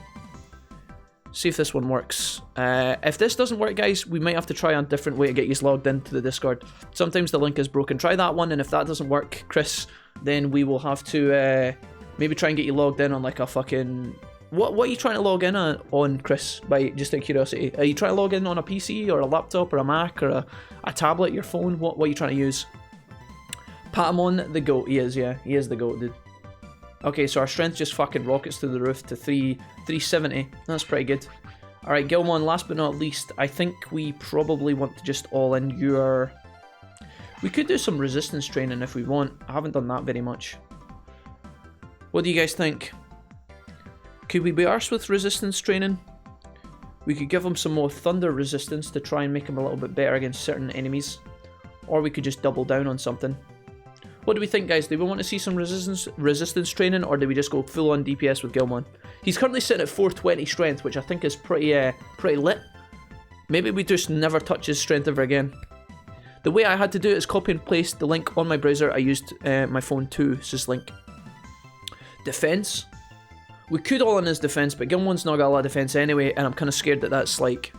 See if this one works. If this doesn't work, guys, we might have to try a different way to get you logged into the Discord. Sometimes the link is broken. Try that one, and if that doesn't work, Chris, then we will have to maybe try and get you logged in on like a fucking... What are you trying to log in on, Chris, by just out of curiosity? Are you trying to log in on a PC or a laptop or a Mac or a tablet, your phone? What are you trying to use? Patamon the GOAT. He is, yeah. He is the GOAT, dude. Okay, so our strength just fucking rockets to the roof to 370. That's pretty good. Alright, Gilmon, last but not least, I think we probably want to just all in your... We could do some resistance training if we want. I haven't done that very much. What do you guys think? Could we be arsed with resistance training? We could give him some more thunder resistance to try and make him a little bit better against certain enemies. Or we could just double down on something. What do we think, guys? Do we want to see some resistance training, or do we just go full on DPS with Gilmon? He's currently sitting at 420 strength, which I think is pretty lit. Maybe we just never touch his strength ever again. The way I had to do it is copy and paste the link on my browser. I used my phone too, says Link. Defense. We could all in his defense, but Gilmon's not got a lot of defense anyway, and I'm kind of scared that that's like,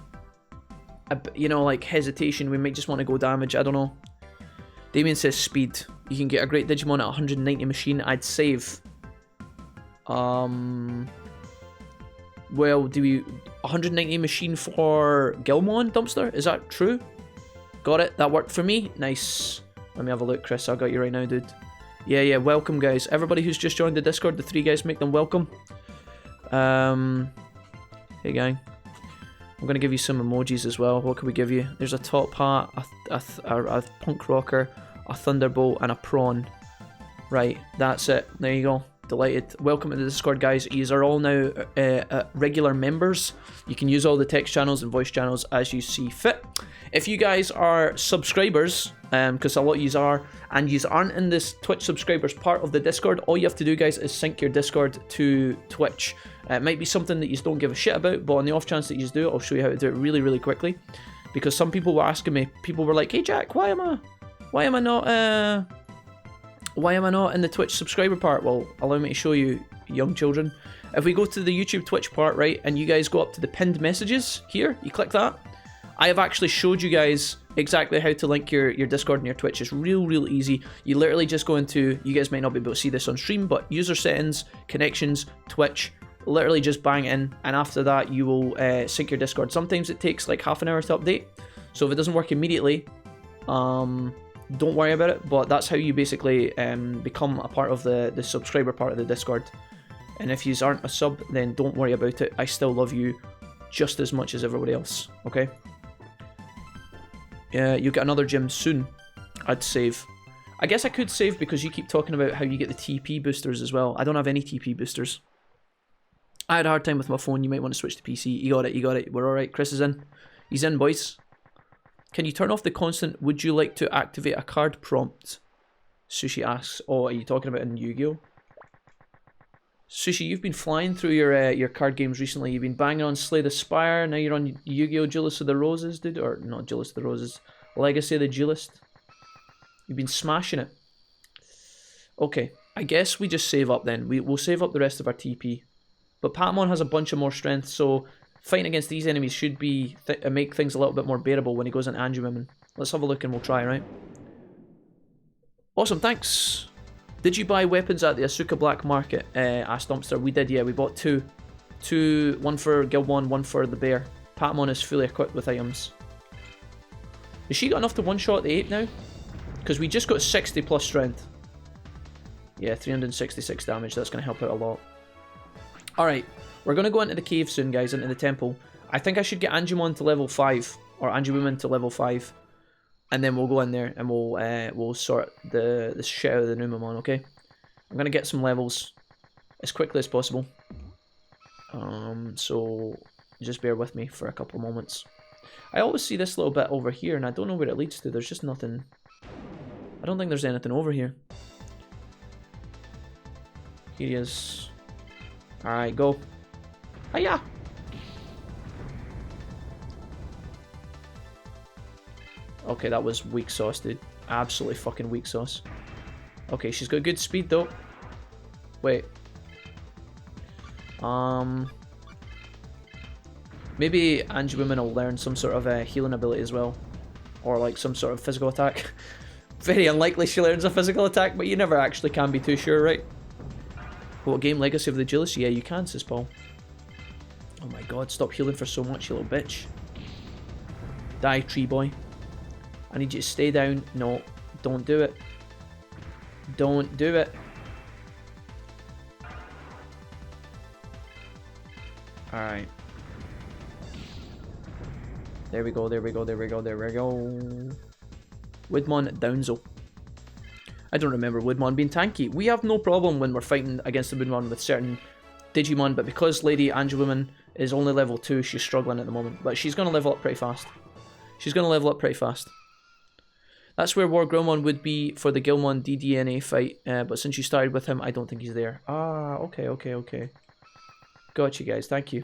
you know, like hesitation. We might just want to go damage. I don't know. Damien says speed. You can get a great Digimon at 190 machine. I'd save. Well, do we 190 machine for Gilmon Dumpster? Is that true? Got it. That worked for me. Nice. Let me have a look, Chris. I got you right now, dude. Yeah. Welcome, guys. Everybody who's just joined the Discord, the 3 guys, make them welcome. Hey, gang. I'm gonna give you some emojis as well. What can we give you? There's a top hat, a punk rocker, a thunderbolt, and a prawn. Right, that's it. There you go. Delighted. Welcome to the Discord, guys. Yous are all now regular members. You can use all the text channels and voice channels as you see fit. If you guys are subscribers, because a lot of yous are, and yous aren't in this Twitch subscribers part of the Discord, all you have to do, guys, is sync your Discord to Twitch. It might be something that you don't give a shit about, but on the off chance that you do it, I'll show you how to do it really, really quickly. Because some people were asking me, people were like, "Hey Jack, why am I not in the Twitch subscriber part?" Well, allow me to show you, young children. If we go to the YouTube Twitch part, right, and you guys go up to the pinned messages here, you click that. I have actually showed you guys exactly how to link your Discord and your Twitch. It's real easy. You literally just go into, you guys might not be able to see this on stream, but user settings, connections, Twitch, literally just bang in, and after that you will sync your Discord. Sometimes it takes like half an hour to update, so if it doesn't work immediately, don't worry about it, but that's how you basically become a part of the subscriber part of the Discord. And if you aren't a sub, then don't worry about it. I still love you just as much as everybody else, okay? You'll get another gym soon. I'd save. I guess I could save because you keep talking about how you get the TP boosters as well. I don't have any TP boosters. I had a hard time with my phone. You might want to switch to PC. You got it, you got it. We're alright. Chris is in. He's in, boys. Can you turn off the constant, would you like to activate a card prompt? Sushi asks. Oh, are you talking about in Yu-Gi-Oh? Sushi, you've been flying through your card games recently. You've been banging on Slay the Spire. Now you're on Yu-Gi-Oh! Duelist of the Roses, dude. Or not Duelist of the Roses. Legacy of the Duelist. You've been smashing it. Okay, I guess we just save up then. We'll save up the rest of our TP. But Patamon has a bunch of more strength, so fighting against these enemies should be make things a little bit more bearable when he goes into Anju-Women. Let's have a look and we'll try, right? Awesome, thanks. Did you buy weapons at the Asuka Black Market? Asked Dumpster. We did, yeah. We bought two. One for Gilmon, one for the bear. Patamon is fully equipped with items. Has she got enough to one-shot the ape now? Because we just got 60 plus strength. Yeah, 366 damage. That's going to help out a lot. Alright, we're going to go into the cave soon, guys, into the temple. I think I should get Anjumon to level 5, or Anju-Women to level 5. And then we'll go in there and we'll sort the shit out of the Numamon, okay? I'm going to get some levels as quickly as possible. So just bear with me for a couple of moments. I always see this little bit over here and I don't know where it leads to. There's just nothing. I don't think there's anything over here. Here he is. Alright, go. Hiya! Okay, that was weak sauce, dude. Absolutely fucking weak sauce. Okay, she's got good speed, though. Wait. Maybe Anju-Women will learn some sort of healing ability as well. Or, like, some sort of physical attack. Very unlikely she learns a physical attack, but you never actually can be too sure, right? What game? Legacy of the Duelist? Yeah, you can, says Paul. Oh my god, stop healing for so much, you little bitch. Die, tree boy. I need you to stay down. No, don't do it. Don't do it. Alright. There we go, there we go, there we go, there we go. Woodmon Downzo. I don't remember Woodmon being tanky. We have no problem when we're fighting against the Woodmon with certain Digimon, but because Lady Anju-Women is only level 2, she's struggling at the moment. But she's going to level up pretty fast. She's going to level up pretty fast. That's where War Gromon would be for the Gilmon DDNA fight, but since you started with him, I don't think he's there. Ah, okay, okay, okay. Got you guys, thank you.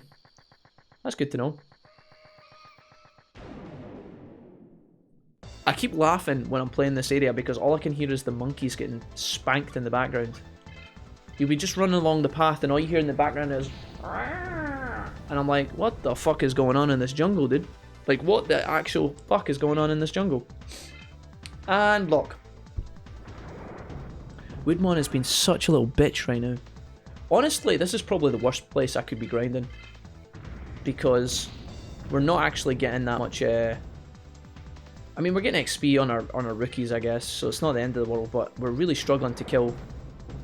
That's good to know. I keep laughing when I'm playing this area because all I can hear is the monkeys getting spanked in the background. You'll be just running along the path and all you hear in the background is... And I'm like, what the fuck is going on in this jungle, dude? Like, what the actual fuck is going on in this jungle? And lock. Woodmon has been such a little bitch right now. Honestly, this is probably the worst place I could be grinding. Because we're not actually getting that much... I mean, we're getting XP on our rookies, I guess, so it's not the end of the world, but we're really struggling to kill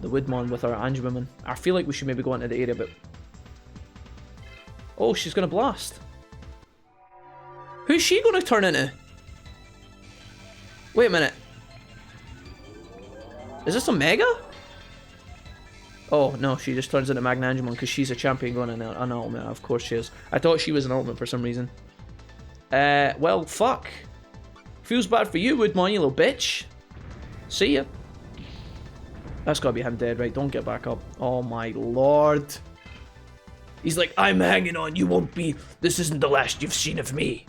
the Woodmon with our Anju-Women. I feel like we should maybe go into the area, but... Oh, she's going to blast. Who's she going to turn into? Wait a minute. Is this a Mega? Oh, no, she just turns into Magna Angemon because she's a champion going in an ultimate. Of course she is. I thought she was an ultimate for some reason. Well, fuck. Feels bad for you, Woodmon, you little bitch. See ya. That's gotta be him dead, right? Don't get back up. Oh my lord. He's like, I'm hanging on, you won't be. This isn't the last you've seen of me.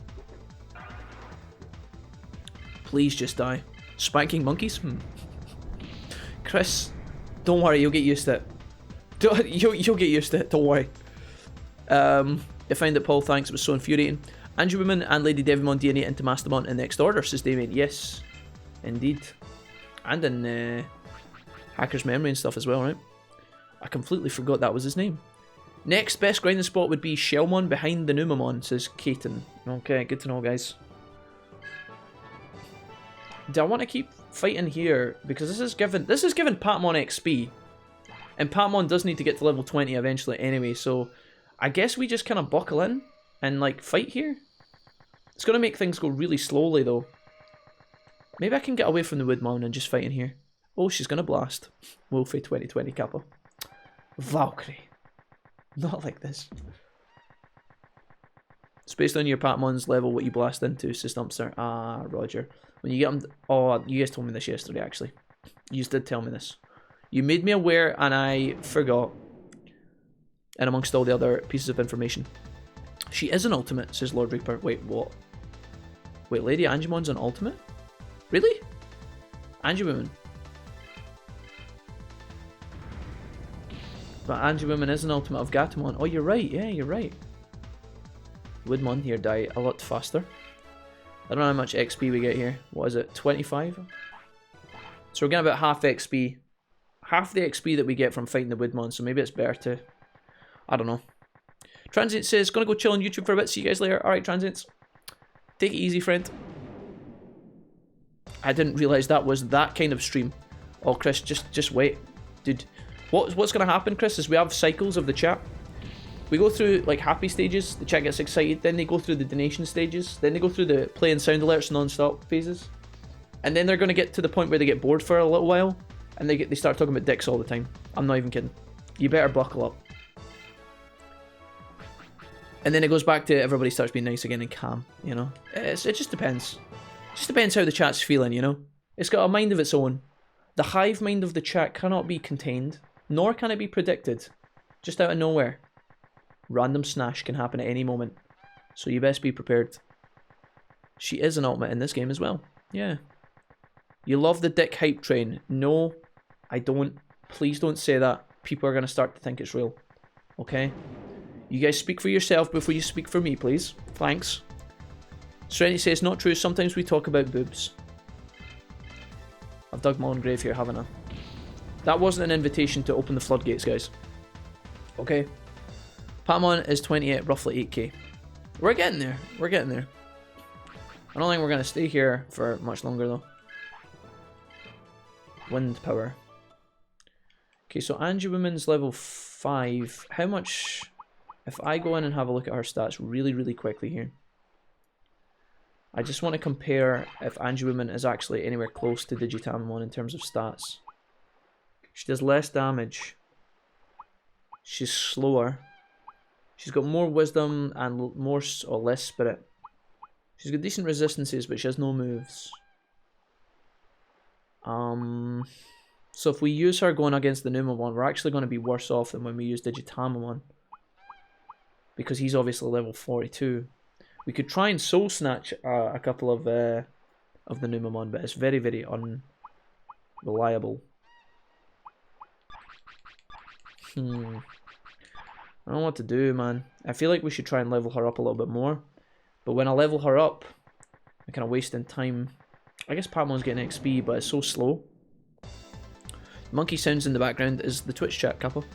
Please just die. Spanking monkeys? Chris, don't worry, you'll get used to it. You'll get used to it, don't worry. I find that Paul thanks, it was so infuriating. Anju-Women and Lady Devimon DNA into Mastodon in next order, says Damien. Yes, indeed. And in Hacker's Memory and stuff as well, right? I completely forgot that was his name. Next best grinding spot would be Shellmon behind the Numamon, says Kaiten. Okay, good to know, guys. Do I want to keep fighting here? Because this is giving Patamon XP. And Patamon does need to get to level 20 eventually anyway, so I guess we just kind of buckle in and like fight here. It's going to make things go really slowly though. Maybe I can get away from the Woodmon and just fight in here. Oh, she's gonna blast. Wolfie 2020 Kappa. Valkyrie. Not like this. It's based on your Patmon's level, what you blast into, says Dumpster. Ah, Roger. When you get them... Oh, you guys told me this yesterday, actually. You did tell me this. You made me aware and I forgot. And amongst all the other pieces of information. She is an ultimate, says Lord Reaper. Wait, what? Wait, Lady Angemon's an ultimate? Really? Angewoman. But Angewoman is an ultimate of Gatomon. Oh, you're right. Yeah, you're right. Woodmon here die a lot faster. I don't know how much XP we get here. What is it? 25? So we're getting about half XP. Half the XP that we get from fighting the Woodmon. So maybe it's better to... I don't know. Transient says, gonna go chill on YouTube for a bit. See you guys later. Alright, Transients. Take it easy, friend. I didn't realise that was that kind of stream. Oh, Chris, just wait. Dude, what's gonna happen, Chris, is we have cycles of the chat. We go through, like, happy stages. The chat gets excited. Then they go through the donation stages. Then they go through the play and sound alerts non-stop phases. And then they're gonna get to the point where they get bored for a little while. And they start talking about dicks all the time. I'm not even kidding. You better buckle up. And then it goes back to everybody starts being nice again and calm, you know? It just depends. It just depends how the chat's feeling, you know? It's got a mind of its own. The hive mind of the chat cannot be contained, nor can it be predicted. Just out of nowhere. Random snash can happen at any moment. So you best be prepared. She is an ultimate in this game as well. Yeah. You love the dick hype train. No, I don't. Please don't say that. People are going to start to think it's real. Okay? You guys speak for yourself before you speak for me, please. Thanks. Serenity says, not true. Sometimes we talk about boobs. I've dug my own grave here, haven't I? That wasn't an invitation to open the floodgates, guys. Okay. Patamon is 28, roughly 8k. We're getting there. We're getting there. I don't think we're going to stay here for much longer, though. Wind power. Okay, so Angie Woman's level 5. How much... If I go in and have a look at her stats really, really quickly here. I just want to compare if Angie Woman is actually anywhere close to Digitamon in terms of stats. She does less damage. She's slower. She's got more wisdom and more or less spirit. She's got decent resistances, but she has no moves. So if we use her going against the Numamon, we're actually going to be worse off than when we use Digitamon. Because he's obviously level 42. We could try and soul snatch a couple of the Numamon, but it's very, very unreliable. I don't know what to do, man. I feel like we should try and level her up a little bit more. But when I level her up, I'm kind of wasting time. I guess Patamon's getting XP, but it's so slow. Monkey sounds in the background is the Twitch chat, couple.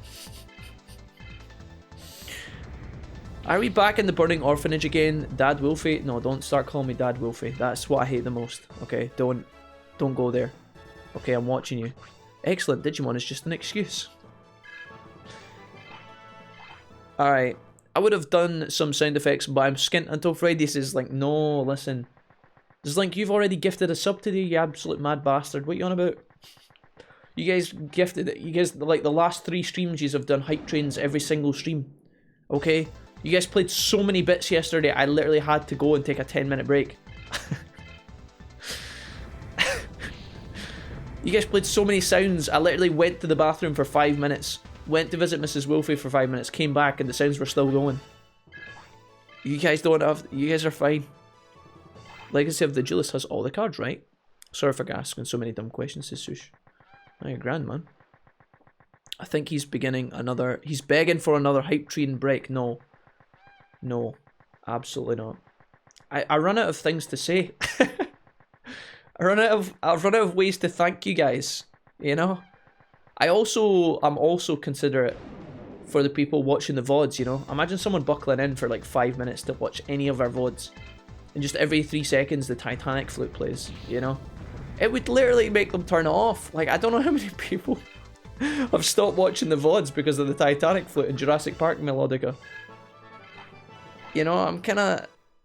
Are we back in the burning orphanage again? Dad Wolfie? No, don't start calling me Dad Wolfie. That's what I hate the most. Okay, don't go there. Okay, I'm watching you. Excellent, Digimon is just an excuse. Alright, I would have done some sound effects, but I'm skint until Friday says, like, no, listen. It's like, you've already gifted a sub today, you absolute mad bastard. What are you on about? You guys gifted it. You guys, like, the last 3 streams, you have done hype trains every single stream. Okay? You guys played so many bits yesterday, I literally had to go and take a 10-minute break. You guys played so many sounds, I literally went to the bathroom for 5 minutes. Went to visit Mrs. Wolfie for 5 minutes, came back and the sounds were still going. You guys don't have... You guys are fine. Legacy of the Julius has all the cards, right? Sorry for asking so many dumb questions, says Sush. Oh, you're grand, man. I think he's beginning another... He's begging for another hype train break. No. No. Absolutely not. I run out of things to say. I've run out of ways to thank you guys. You know? I'm also considerate for the people watching the VODs, you know? Imagine someone buckling in for like 5 minutes to watch any of our VODs. And just every 3 seconds the Titanic flute plays, you know? It would literally make them turn it off. Like, I don't know how many people have stopped watching the VODs because of the Titanic flute and Jurassic Park Melodica. You know,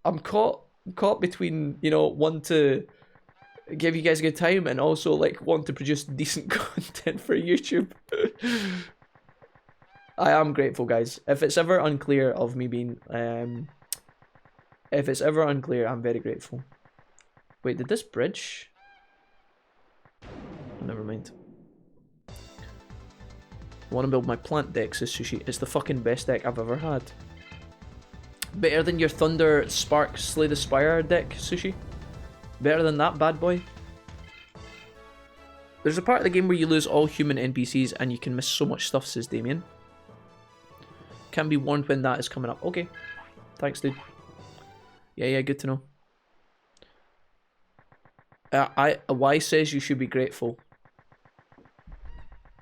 I'm caught between, you know, one to give you guys a good time, and also like want to produce decent content for YouTube. I am grateful, guys. If it's ever unclear of me being, if it's ever unclear, I'm very grateful. Wait, did this bridge? Oh, never mind. I want to build my plant deck, says Sushi. It's the fucking best deck I've ever had. Better than your Thunder Spark Slay the Spire deck, Sushi. Better than that bad boy. There's a part of the game where you lose all human NPCs and you can miss so much stuff, says Damien. Can be warned when that is coming up. Okay. Thanks, dude. Yeah, good to know. Y says you should be grateful.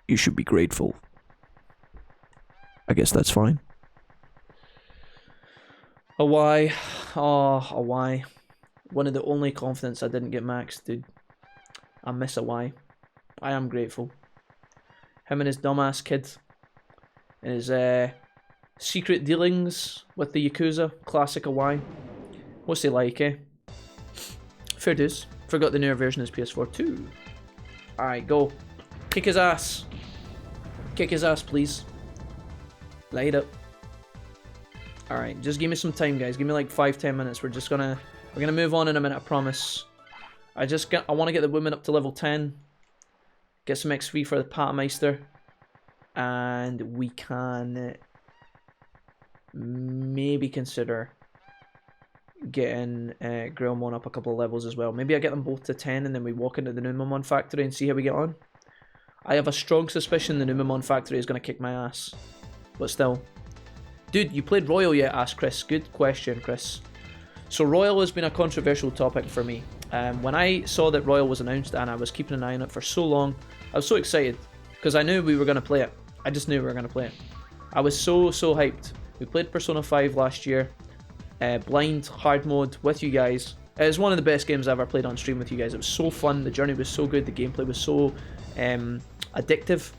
You should be grateful. I guess that's fine. A Y. Oh, a Y. One of the only confidence I didn't get maxed, dude. I miss a Y. I am grateful. Him and his dumbass kid. And his secret dealings with the Yakuza. Classic a Y. What's he like, eh? Fair dues. Forgot the newer version is PS4 too. Alright, go. Kick his ass. Kick his ass, please. Light up. Alright, just give me some time, guys. Give me like 5-10 minutes. We're gonna move on in a minute, I promise. I want to get the women up to level 10. Get some XP for the Patmeister. And we can maybe consider getting Grillmon up a couple of levels as well. Maybe I get them both to 10 and then we walk into the Numemon factory and see how we get on. I have a strong suspicion the Numemon factory is going to kick my ass. But still. Dude, you played Royal yet? Asked Chris. Good question, Chris. So Royal has been a controversial topic for me. When I saw that Royal was announced and I was keeping an eye on it for so long, I was so excited because I knew we were going to play it. I just knew we were going to play it. I was so hyped. We played Persona 5 last year. Blind, hard mode with you guys. It was one of the best games I ever played on stream with you guys. It was so fun. The journey was so good. The gameplay was so addictive.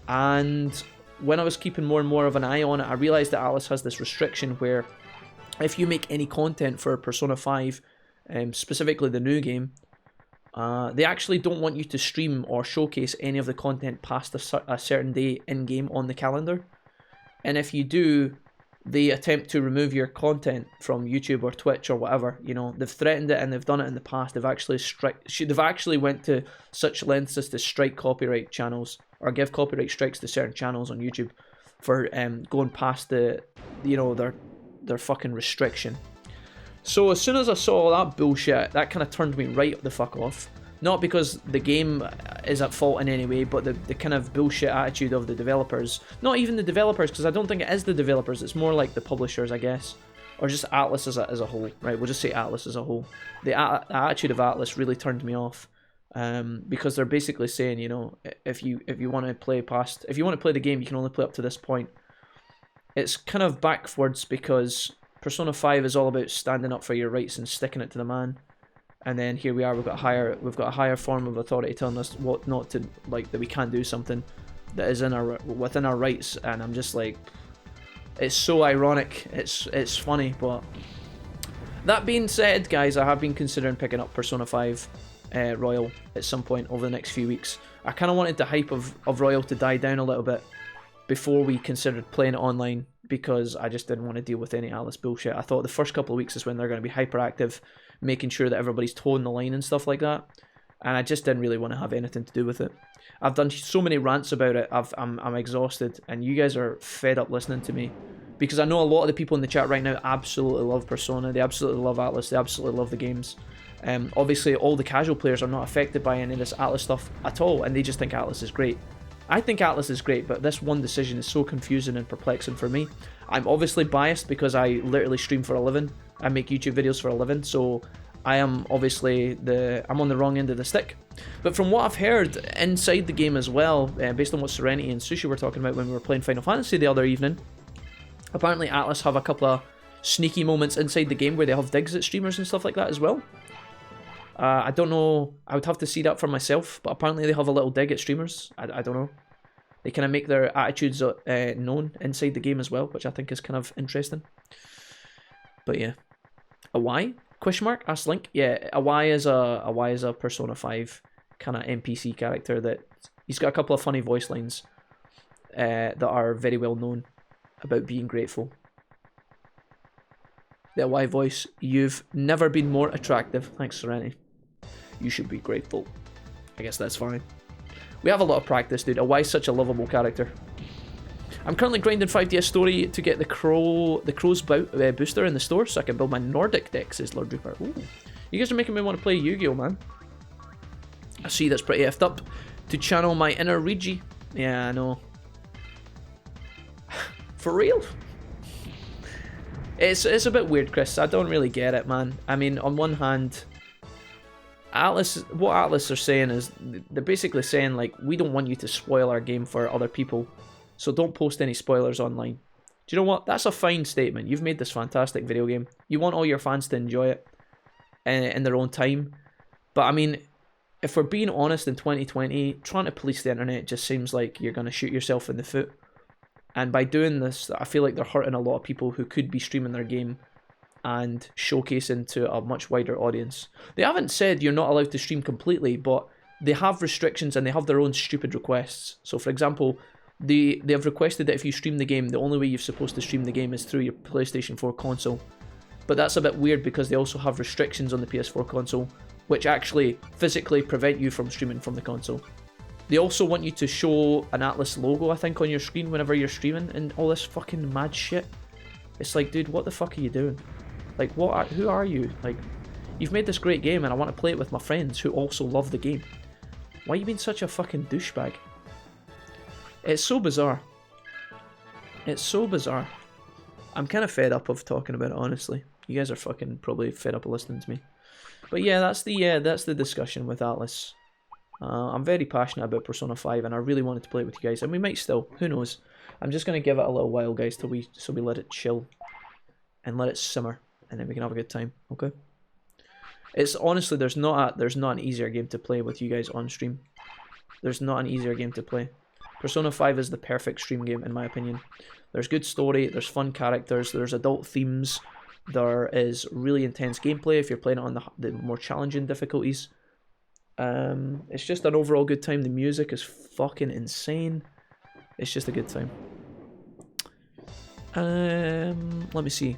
And when I was keeping more and more of an eye on it, I realized that Alice has this restriction where if you make any content for Persona 5, specifically the new game, they actually don't want you to stream or showcase any of the content past a certain day in-game on the calendar. And if you do, they attempt to remove your content from YouTube or Twitch or whatever. You know, they've threatened it and they've done it in the past. They've actually went to such lengths as to strike copyright channels or give copyright strikes to certain channels on YouTube for going past their fucking restriction. So as soon as I saw all that bullshit, that kind of turned me right the fuck off. Not because the game is at fault in any way, but the kind of bullshit attitude of the developers. Not even the developers, because I don't think it is the developers. It's more like the publishers, I guess. Or just Atlas as a whole, right? We'll just say Atlas as a whole. The attitude of Atlas really turned me off. Because they're basically saying, you know, if you want to play the game, you can only play up to this point. It's kind of backwards because Persona 5 is all about standing up for your rights and sticking it to the man. And then here we are, we've got a higher form of authority telling us what not to, like, that we can't do something that is within our rights. And I'm just like, it's so ironic. It's funny, but that being said, guys, I have been considering picking up Persona 5 Royal at some point over the next few weeks. I kind of wanted the hype of Royal to die down a little bit before we considered playing it online, because I just didn't want to deal with any Alice bullshit. I thought the first couple of weeks is when they're going to be hyperactive, making sure that everybody's toeing the line and stuff like that, and I just didn't really want to have anything to do with it. I've done so many rants about it, I'm exhausted, and you guys are fed up listening to me, because I know a lot of the people in the chat right now absolutely love Persona, they absolutely love Atlas, they absolutely love the games. Obviously all the casual players are not affected by any of this Atlas stuff at all, and they just think Atlas is great. I think Atlas is great, but this one decision is so confusing and perplexing for me. I'm obviously biased because I literally stream for a living. I make YouTube videos for a living, so I am obviously I'm on the wrong end of the stick. But from what I've heard inside the game as well, based on what Serenity and Sushi were talking about when we were playing Final Fantasy the other evening, apparently Atlas have a couple of sneaky moments inside the game where they have digs at streamers and stuff like that as well. I don't know, I would have to see that for myself, but apparently they have a little dig at streamers. I don't know. They kind of make their attitudes known inside the game as well, which I think is kind of interesting. But yeah. A Y? Question mark? Ask Link. Yeah, Awai is a Persona 5 kind of NPC character that he's got a couple of funny voice lines that are very well known about being grateful. The Awai voice, you've never been more attractive. Thanks, Serenity. You should be grateful. I guess that's fine. We have a lot of practice, dude. Awai's such a lovable character. I'm currently grinding 5DS Story to get the Crow's booster in the store so I can build my Nordic deck, says Lord Reaper. Ooh. You guys are making me want to play Yu-Gi-Oh, man. I see that's pretty effed up. To channel my inner Regi. Yeah, I know. For real? It's a bit weird, Chris. I don't really get it, man. I mean, on one hand, what Atlas are saying is, they're basically saying, like, we don't want you to spoil our game for other people, so don't post any spoilers online. Do you know what? That's a fine statement. You've made this fantastic video game. You want all your fans to enjoy it in their own time. But, I mean, if we're being honest in 2020, trying to police the internet just seems like you're going to shoot yourself in the foot. And by doing this, I feel like they're hurting a lot of people who could be streaming their game and showcasing to a much wider audience. They haven't said you're not allowed to stream completely, but they have restrictions and they have their own stupid requests. So, for example, they have requested that if you stream the game, the only way you're supposed to stream the game is through your PlayStation 4 console. But that's a bit weird because they also have restrictions on the PS4 console, which actually physically prevent you from streaming from the console. They also want you to show an Atlas logo, I think, on your screen whenever you're streaming, and all this fucking mad shit. It's like, dude, what the fuck are you doing? Like, who are you? Like, you've made this great game and I want to play it with my friends who also love the game. Why are you being such a fucking douchebag? It's so bizarre. It's so bizarre. I'm kind of fed up of talking about it, honestly. You guys are fucking probably fed up of listening to me. But yeah, that's the discussion with Atlas. I'm very passionate about Persona 5 and I really wanted to play it with you guys, and we might still, who knows. I'm just going to give it a little while, guys, till we let it chill and let it simmer, and then we can have a good time, okay? It's honestly, there's not an easier game to play with you guys on stream. There's not an easier game to play. Persona 5 is the perfect stream game, in my opinion. There's good story, there's fun characters, there's adult themes, there is really intense gameplay if you're playing it on the more challenging difficulties. It's just an overall good time. The music is fucking insane. It's just a good time. Let me see.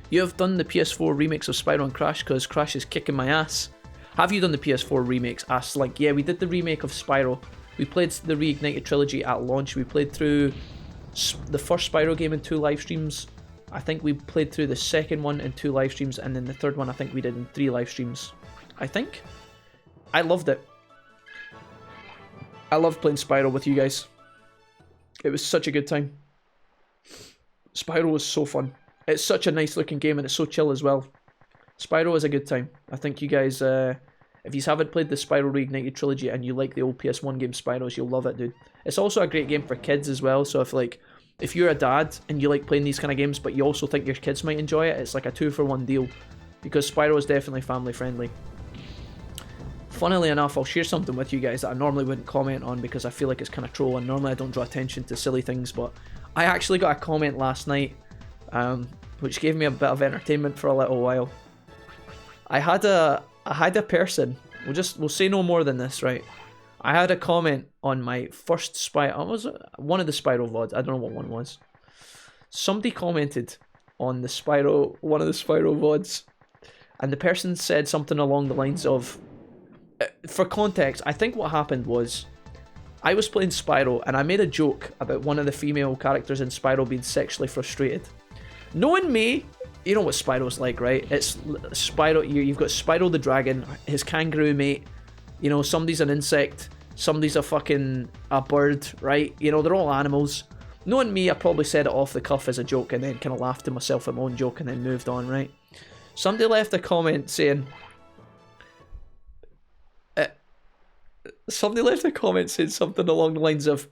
You have done the PS4 remakes of Spyro and Crash because Crash is kicking my ass. Have you done the PS4 remakes? Asked Link. Yeah, we did the remake of Spyro. We played the Reignited trilogy at launch. We played through the first Spyro game in 2 live streams. I think we played through the second one in 2 live streams, and then the third one I think we did in 3 live streams. I think. I loved it. I loved playing Spyro with you guys. It was such a good time. Spyro was so fun. It's such a nice looking game and it's so chill as well. Spyro is a good time. I think you guys, if you haven't played the Spyro Reignited trilogy and you like the old PS1 game Spyros, you'll love it, dude. It's also a great game for kids as well, so if you're a dad and you like playing these kind of games but you also think your kids might enjoy it, it's like a 2-for-1 deal. Because Spyro is definitely family friendly. Funnily enough, I'll share something with you guys that I normally wouldn't comment on because I feel like it's kind of troll and normally I don't draw attention to silly things, but I actually got a comment last night which gave me a bit of entertainment for a little while. I had a person, we'll say no more than this, right? I had a comment on my first Spyro, it was one of the Spyro VODs, I don't know what one was. Somebody commented on the one of the Spyro VODs, and the person said something along the lines of, for context, I think what happened was, I was playing Spyro and I made a joke about one of the female characters in Spyro being sexually frustrated. Knowing me, you know what Spyro's like, right? It's Spyro, you've got Spyro the dragon, his kangaroo mate, you know, somebody's an insect, somebody's a bird, right? You know, they're all animals. Knowing me, I probably said it off the cuff as a joke and then kind of laughed to myself at my own joke and then moved on, right? Somebody left a comment saying, something along the lines of,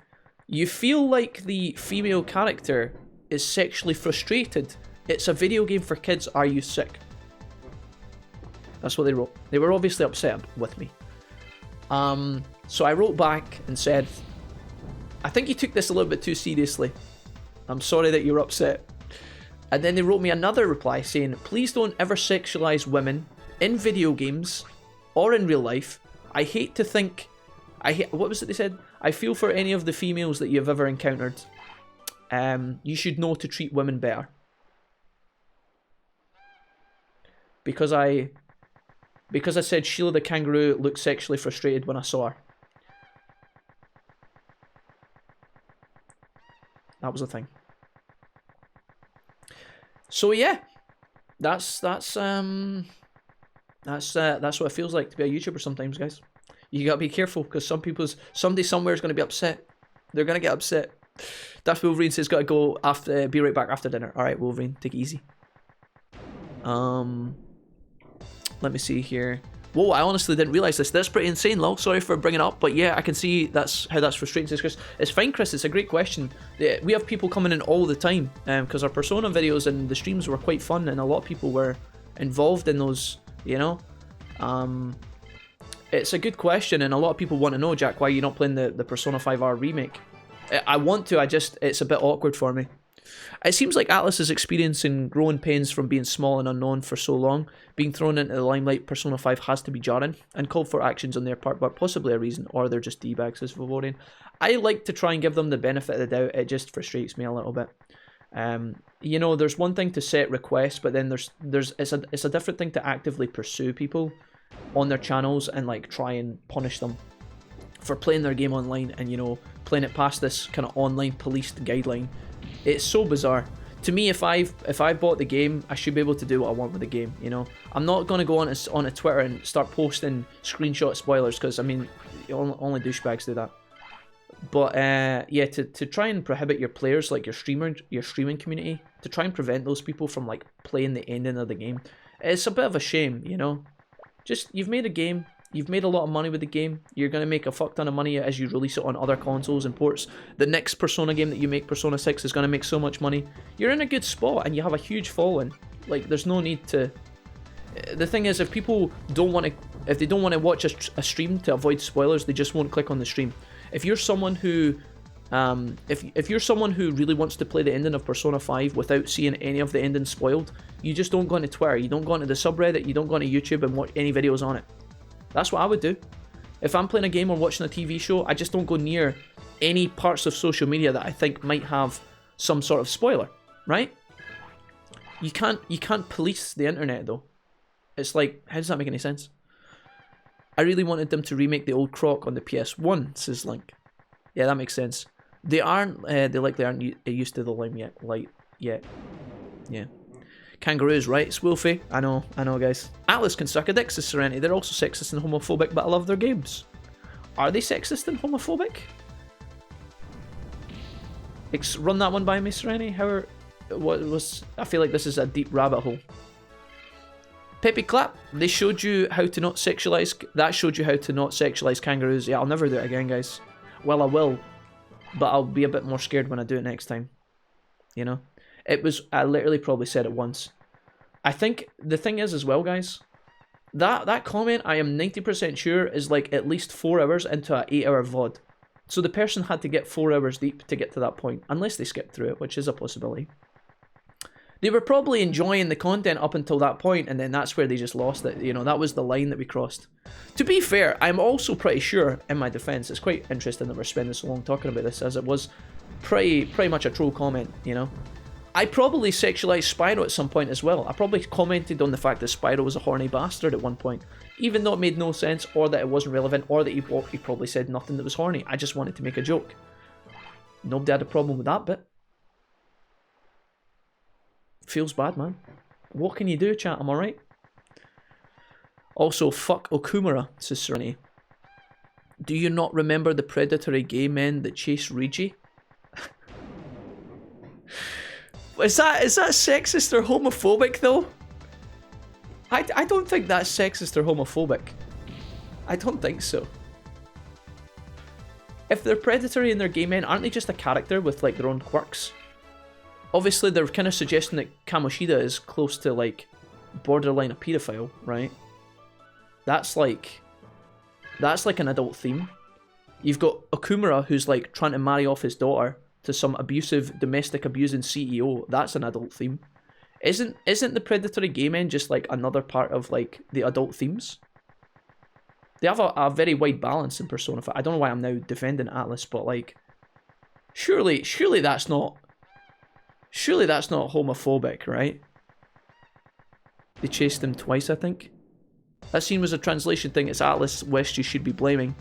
you feel like the female character is sexually frustrated. It's a video game for kids, are you sick? That's what they wrote. They were obviously upset with me. So I wrote back and said, I think you took this a little bit too seriously. I'm sorry that you're upset. And then they wrote me another reply saying, please don't ever sexualize women in video games or in real life. I hate to think... what was it they said? I feel for any of the females that you've ever encountered. You should know to treat women better. Because I said Sheila the kangaroo looked sexually frustrated when I saw her. That was a thing. So yeah, that's what it feels like to be a YouTuber sometimes, guys. You gotta be careful because somebody somewhere is gonna be upset. They're gonna get upset. Daft Wolverine says gotta go after. Be right back after dinner. All right, Wolverine, take it easy. Let me see here. Whoa, I honestly didn't realize this. That's pretty insane, lol. Sorry for bringing it up, but yeah, I can see how that's frustrating, says Chris. It's fine, Chris. It's a great question. Yeah, we have people coming in all the time because our Persona videos and the streams were quite fun, and a lot of people were involved in those. You know, it's a good question, and a lot of people want to know, Jack, why you're not playing the Persona 5R remake. I want to. It's a bit awkward for me. It seems like Atlas is experiencing growing pains from being small and unknown for so long. Being thrown into the limelight, Persona 5 has to be jarring and called for actions on their part, but possibly a reason, or they're just D-bags, says Vivorian. I like to try and give them the benefit of the doubt. It just frustrates me a little bit. You know, there's one thing to set requests, but then it's a different thing to actively pursue people on their channels and like try and punish them for playing their game online and, you know, playing it past this kind of online policed guideline. It's so bizarre. To me, if I bought the game, I should be able to do what I want with the game, you know? I'm not going to go on a Twitter and start posting screenshot spoilers, because, I mean, only douchebags do that. But, yeah, to try and prohibit your players, like your streaming community, to try and prevent those people from, like, playing the ending of the game, it's a bit of a shame, you know? Just, you've made a game. You've made a lot of money with the game. You're going to make a fuck ton of money as you release it on other consoles and ports. The next Persona game that you make, Persona 6, is going to make so much money. You're in a good spot and you have a huge following. Like, there's no need to... The thing is, if people don't want to... If they don't want to watch a stream to avoid spoilers, they just won't click on the stream. If you're someone who... if you're someone who really wants to play the ending of Persona 5 without seeing any of the ending spoiled, you just don't go onto Twitter, you don't go onto the subreddit, you don't go onto YouTube and watch any videos on it. That's what I would do. If I'm playing a game or watching a TV show, I just don't go near any parts of social media that I think might have some sort of spoiler, right? You can't police the internet though. It's like, how does that make any sense? I really wanted them to remake the old Croc on the PS1, says Link. Yeah, that makes sense. They likely aren't used to the limelight yet. Yeah. Kangaroos, right? It's Wolfie. I know, guys. Atlas can suck a dick, says Serenity. They're also sexist and homophobic, but I love their games. Are they sexist and homophobic? Run that one by me, Serenity. I feel like this is a deep rabbit hole. Peppy Clap. They showed you how to not sexualize. That showed you how to not sexualize kangaroos. Yeah, I'll never do it again, guys. Well, I will, but I'll be a bit more scared when I do it next time. You know? I literally probably said it once. I think the thing is as well, guys, that comment I am 90% sure is like at least 4 hours into an 8-hour VOD. So the person had to get 4 hours deep to get to that point, unless they skipped through it, which is a possibility. They were probably enjoying the content up until that point, and then that's where they just lost it. You know, that was the line that we crossed. To be fair, I'm also pretty sure, in my defense, it's quite interesting that we're spending so long talking about this, as it was pretty much a troll comment, you know. I probably sexualized Spyro at some point as well. I probably commented on the fact that Spyro was a horny bastard at one point, even though it made no sense, or that it wasn't relevant, or that he probably said nothing that was horny. I just wanted to make a joke. Nobody had a problem with that bit. Feels bad, man. What can you do, chat? I'm alright. Also, fuck Okumura, says Serenity. Do you not remember the predatory gay men that chased Rigi? Is that sexist or homophobic though? I don't think that's sexist or homophobic. I don't think so. If they're predatory and they're gay men, aren't they just a character with like their own quirks? Obviously they're kind of suggesting that Kamoshida is close to like borderline a paedophile, right? That's like an adult theme. You've got Okumura who's like trying to marry off his daughter to some abusive, domestic abusing CEO. That's an adult theme. Isn't the predatory game end just like another part of like the adult themes? They have a very wide balance in Persona 5. I don't know why I'm now defending Atlas, but like, surely that's not homophobic, right? They chased him twice, I think. That scene was a translation thing. It's Atlas West you should be blaming.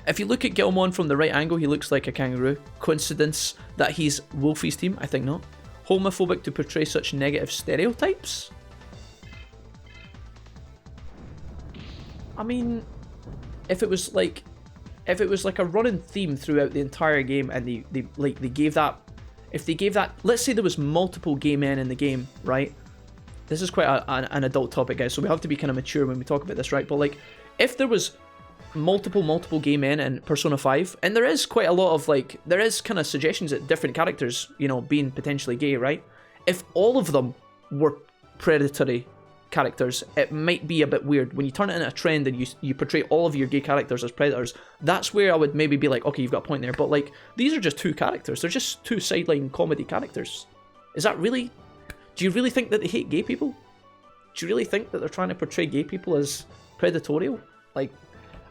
If you look at Gilmon from the right angle, he looks like a kangaroo. Coincidence that he's Wolfie's team? I think not. Homophobic to portray such negative stereotypes? I mean, if it was like a running theme throughout the entire game, and they gave that, let's say there was multiple gay men in the game, right? This is quite an adult topic, guys, so we have to be kind of mature when we talk about this, right? But like, if there was multiple gay men in Persona 5, and there is quite a lot of like, there is kind of suggestions at different characters, you know, being potentially gay, right? If all of them were predatory characters, it might be a bit weird. When you turn it into a trend and you portray all of your gay characters as predators, that's where I would maybe be like, okay, you've got a point there. But like, these are just two characters. They're just two sideline comedy characters. Is that really... Do you really think that they hate gay people? Do you really think that they're trying to portray gay people as predatorial? Like,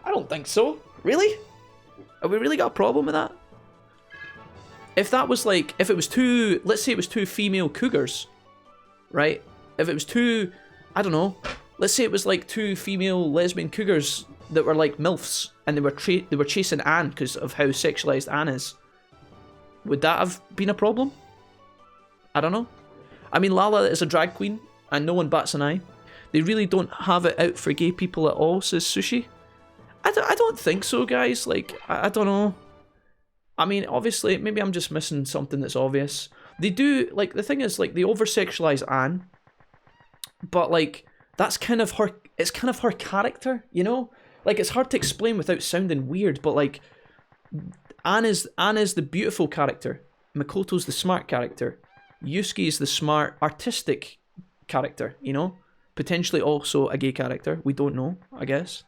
I don't think so. Really? Have we really got a problem with that? If that was like, if it was two, let's say it was two female cougars, right? If it was two, I don't know, let's say it was like two female lesbian cougars that were like MILFs, and they were chasing Anne because of how sexualized Anne is. Would that have been a problem? I don't know. I mean, Lala is a drag queen, and no one bats an eye. They really don't have it out for gay people at all, says Sushi. I don't think so, guys. Like, I don't know. I mean, obviously, maybe I'm just missing something that's obvious. They do, like, the thing is, like, they over-sexualize Anne, but, like, that's kind of her, it's kind of her character, you know? Like, it's hard to explain without sounding weird, but, like, Anne is the beautiful character. Makoto's the smart character. Yusuke is the smart, artistic character, you know? Potentially also a gay character. We don't know, I guess.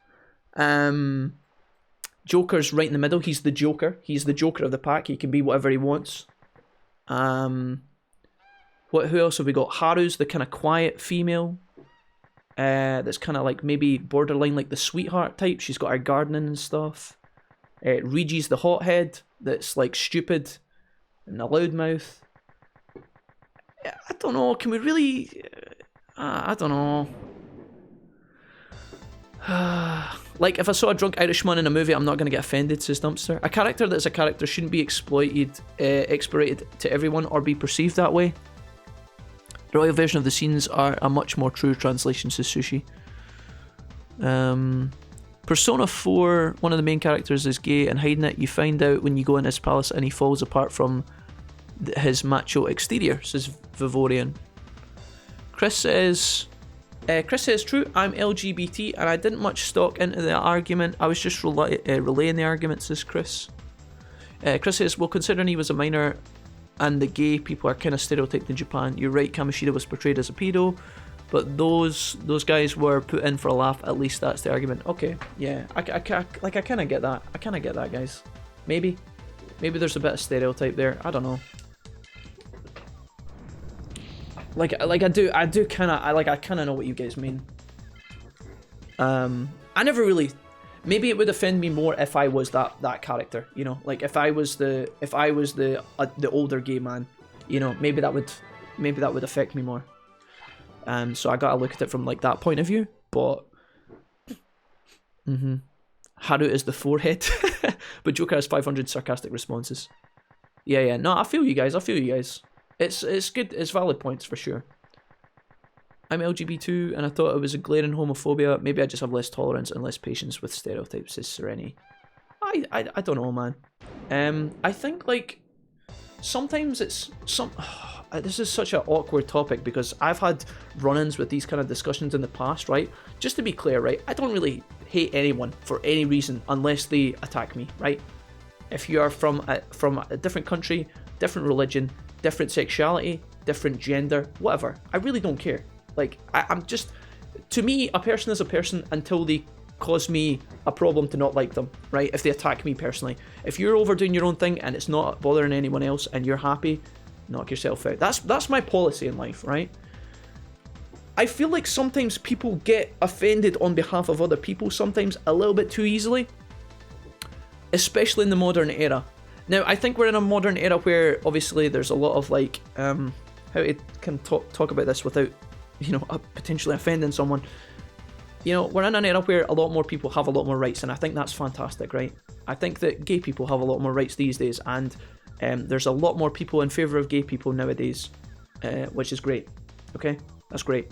Joker's right in the middle. He's the Joker. He's the Joker of the pack. He can be whatever he wants. Who else have we got? Haru's the kind of quiet female. That's kind of like maybe borderline like the sweetheart type. She's got her gardening and stuff. Rigi's the hothead that's like stupid and a loudmouth. I don't know. Can we really... I don't know. Like, if I saw a drunk Irishman in a movie, I'm not going to get offended, says Dumpster. A character that's a character shouldn't be exploited to everyone or be perceived that way. The royal version of the scenes are a much more true translation, says Sushi. Persona 4, one of the main characters is gay and hiding it. You find out when you go in his palace and he falls apart from his macho exterior, says Vivorian. Chris says, true, I'm LGBT and I didn't much stock into the argument. I was just relaying the argument, says Chris. Chris says, well, considering he was a minor and the gay people are kind of stereotyped in Japan, you're right, Kamoshida was portrayed as a pedo, but those guys were put in for a laugh. At least that's the argument. Okay, yeah, I kind of get that. I kind of get that, guys. Maybe there's a bit of stereotype there. I don't know. I kind of know what you guys mean. I never really. Maybe it would offend me more if I was that character, you know, like if I was the older gay man, you know, maybe that would affect me more. So I gotta look at it from like that point of view. But Haru is the forehead, but Joker has 500 sarcastic responses. Yeah. No, I feel you guys. It's good. It's valid points for sure. I'm LGBT and I thought it was a glaring homophobia. Maybe I just have less tolerance and less patience with stereotypes, says Sereni. I don't know, man. I think like sometimes it's this is such an awkward topic because I've had run-ins with these kind of discussions in the past, right? Just to be clear, right? I don't really hate anyone for any reason unless they attack me, right? If you are from a different country, different religion, different sexuality, different gender, whatever, I really don't care. Like, I'm just, to me, a person is a person until they cause me a problem to not like them, right? If they attack me personally. If you're overdoing your own thing and it's not bothering anyone else and you're happy, knock yourself out. That's my policy in life, right? I feel like sometimes people get offended on behalf of other people, sometimes a little bit too easily, especially in the modern era. Now, I think we're in a modern era where obviously there's a lot of like, how to can talk about this without, potentially offending someone. We're in an era where a lot more people have a lot more rights, and I think that's fantastic, right? I think that gay people have a lot more rights these days, and there's a lot more people in favour of gay people nowadays, which is great, okay? That's great.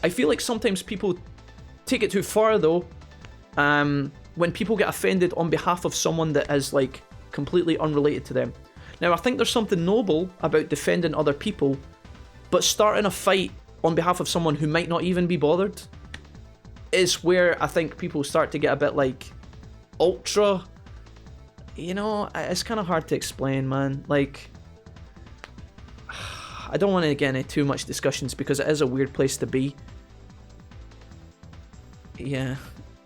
I feel like sometimes people take it too far, though, when people get offended on behalf of someone that is, like, completely unrelated to them. Now, I think there's something noble about defending other people, but starting a fight on behalf of someone who might not even be bothered is where I think people start to get a bit like ultra, it's kind of hard to explain, man. Like, I don't want to get into too much discussions because it is a weird place to be. Yeah,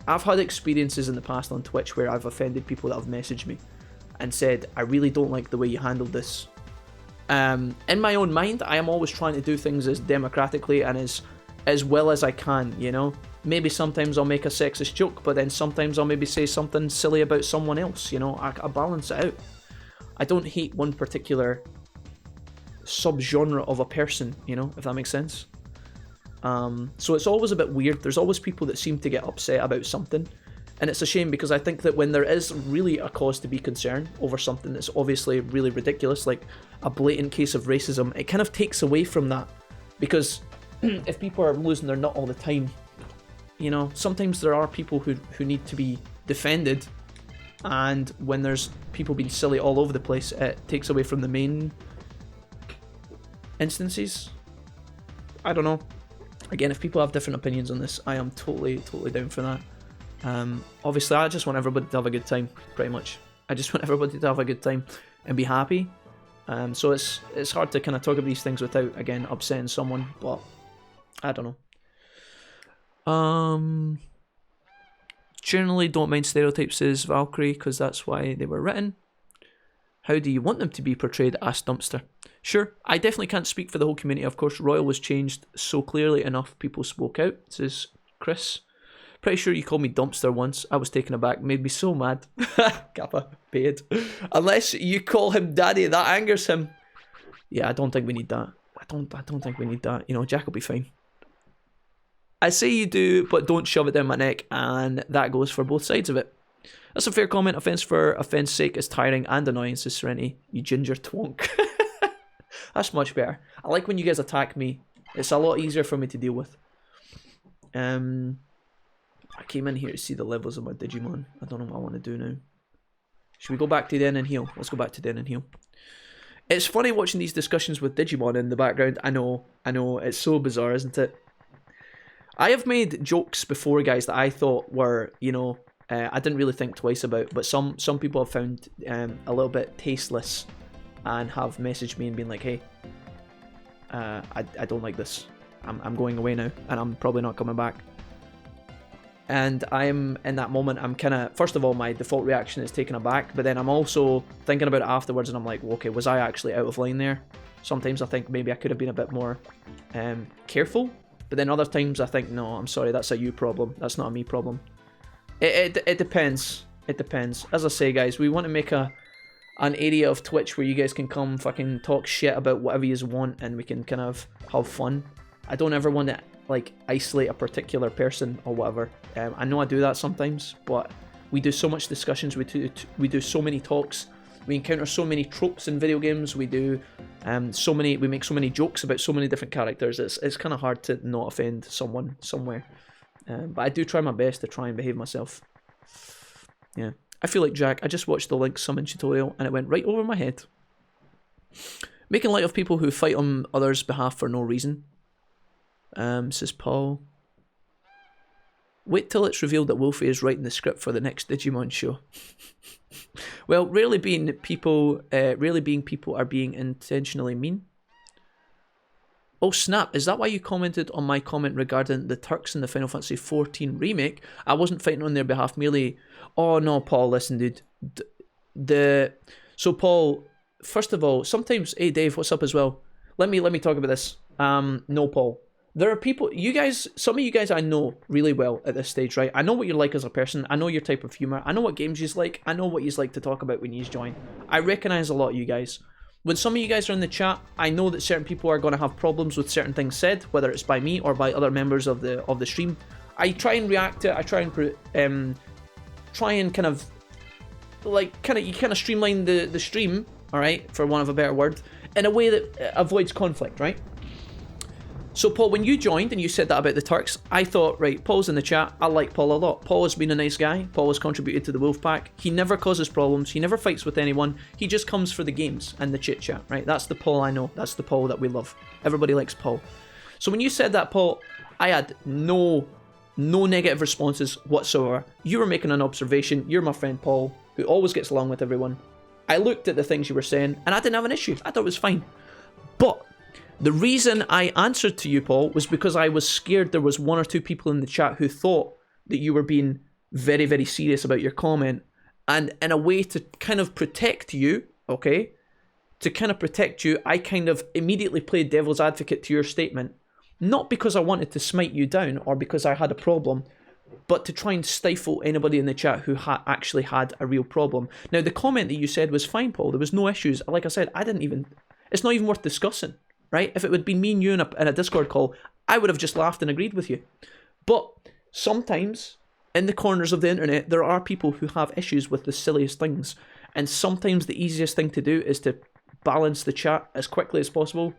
I've had experiences in the past on Twitch where I've offended people that have messaged me and said, I really don't like the way you handled this. In my own mind, I am always trying to do things as democratically and as well as I can, Maybe sometimes I'll make a sexist joke, but then sometimes I'll maybe say something silly about someone else, I balance it out. I don't hate one particular subgenre of a person, if that makes sense. So it's always a bit weird. There's always people that seem to get upset about something, and it's a shame because I think that when there is really a cause to be concerned over something that's obviously really ridiculous, like a blatant case of racism, it kind of takes away from that, because if people are losing their nut all the time, sometimes there are people who need to be defended, and when there's people being silly all over the place, it takes away from the main instances. I don't know. Again, if people have different opinions on this, I am totally down for that. Obviously, I just want everybody to have a good time, pretty much. I just want everybody to have a good time and be happy. So it's hard to kind of talk about these things without, again, upsetting someone, but I don't know. Generally don't mind stereotypes, says Valkyrie, because that's why they were written. How do you want them to be portrayed? Asked Dumpster. Sure, I definitely can't speak for the whole community. Of course, Royal was changed so clearly enough people spoke out, says Chris. Pretty sure you called me Dumpster once. I was taken aback, made me so mad. Kappa, paid. Unless you call him Daddy, that angers him. Yeah, I don't think we need that. I don't think we need that. Jack will be fine. I say you do, but don't shove it down my neck, and that goes for both sides of it. That's a fair comment. Offense for offense sake is tiring and annoying, says Serenity. You ginger twonk. That's much better. I like when you guys attack me. It's a lot easier for me to deal with. I came in here to see the levels of my Digimon. I don't know what I want to do now. Should we go back to Den and Heal? Let's go back to Den and Heal. It's funny watching these discussions with Digimon in the background. I know. It's so bizarre, isn't it? I have made jokes before, guys, that I thought were, I didn't really think twice about, but some people have found a little bit tasteless and have messaged me and been like, hey, I don't like this. I'm going away now, and I'm probably not coming back. And I'm, in that moment, I'm kind of, first of all, my default reaction is taken aback, but then I'm also thinking about it afterwards, and I'm like, well, okay, was I actually out of line there? Sometimes I think maybe I could have been a bit more careful. But then other times I think, no, I'm sorry, that's a you problem. That's not a me problem. It depends. It depends. As I say, guys, we want to make an area of Twitch where you guys can come fucking talk shit about whatever you want, and we can kind of have fun. I don't ever want to, like, isolate a particular person or whatever. I know I do that sometimes, but we do so much discussions. We do so many talks. We encounter so many tropes in video games. We do we make so many jokes about so many different characters. It's kind of hard to not offend someone somewhere. But I do try my best to try and behave myself. Yeah. I feel like Jack. I just watched the Link summon tutorial and it went right over my head. Making light of people who fight on others' behalf for no reason. Says Paul. Wait till it's revealed that Wolfie is writing the script for the next Digimon show. Well, rarely being people are being intentionally mean. Oh snap, is that why you commented on my comment regarding the Turks in the Final Fantasy XIV remake? I wasn't fighting on their behalf merely... Oh no, Paul, listen dude. So Paul, first of all, sometimes, hey Dave, what's up as well? Let me talk about this. No, Paul. There are people, you guys, some of you guys I know really well at this stage, right? I know what you're like as a person. I know your type of humor. I know what games you like. I know what you like to talk about when you join. I recognize a lot of you guys. When some of you guys are in the chat, I know that certain people are going to have problems with certain things said, whether it's by me or by other members of the stream. I try and react to it. I try and kind of streamline the stream, all right, for want of a better word, in a way that avoids conflict, right? So Paul, when you joined and you said that about the Turks, I thought, right, Paul's in the chat. I like Paul a lot. Paul has been a nice guy. Paul has contributed to the Wolfpack. He never causes problems. He never fights with anyone. He just comes for the games and the chit chat, right? That's the Paul I know. That's the Paul that we love. Everybody likes Paul. So when you said that, Paul, I had no negative responses whatsoever. You were making an observation. You're my friend Paul, who always gets along with everyone. I looked at the things you were saying and I didn't have an issue. I thought it was fine. But the reason I answered to you, Paul, was because I was scared there was one or two people in the chat who thought that you were being very, very serious about your comment. And in a way to kind of protect you, okay? To kind of protect you, I kind of immediately played devil's advocate to your statement. Not because I wanted to smite you down or because I had a problem, but to try and stifle anybody in the chat who actually had a real problem. Now, the comment that you said was fine, Paul. There was no issues. Like I said, it's not even worth discussing. Right? If it would be me and you in a Discord call, I would have just laughed and agreed with you. But sometimes, in the corners of the internet, there are people who have issues with the silliest things. And sometimes the easiest thing to do is to balance the chat as quickly as possible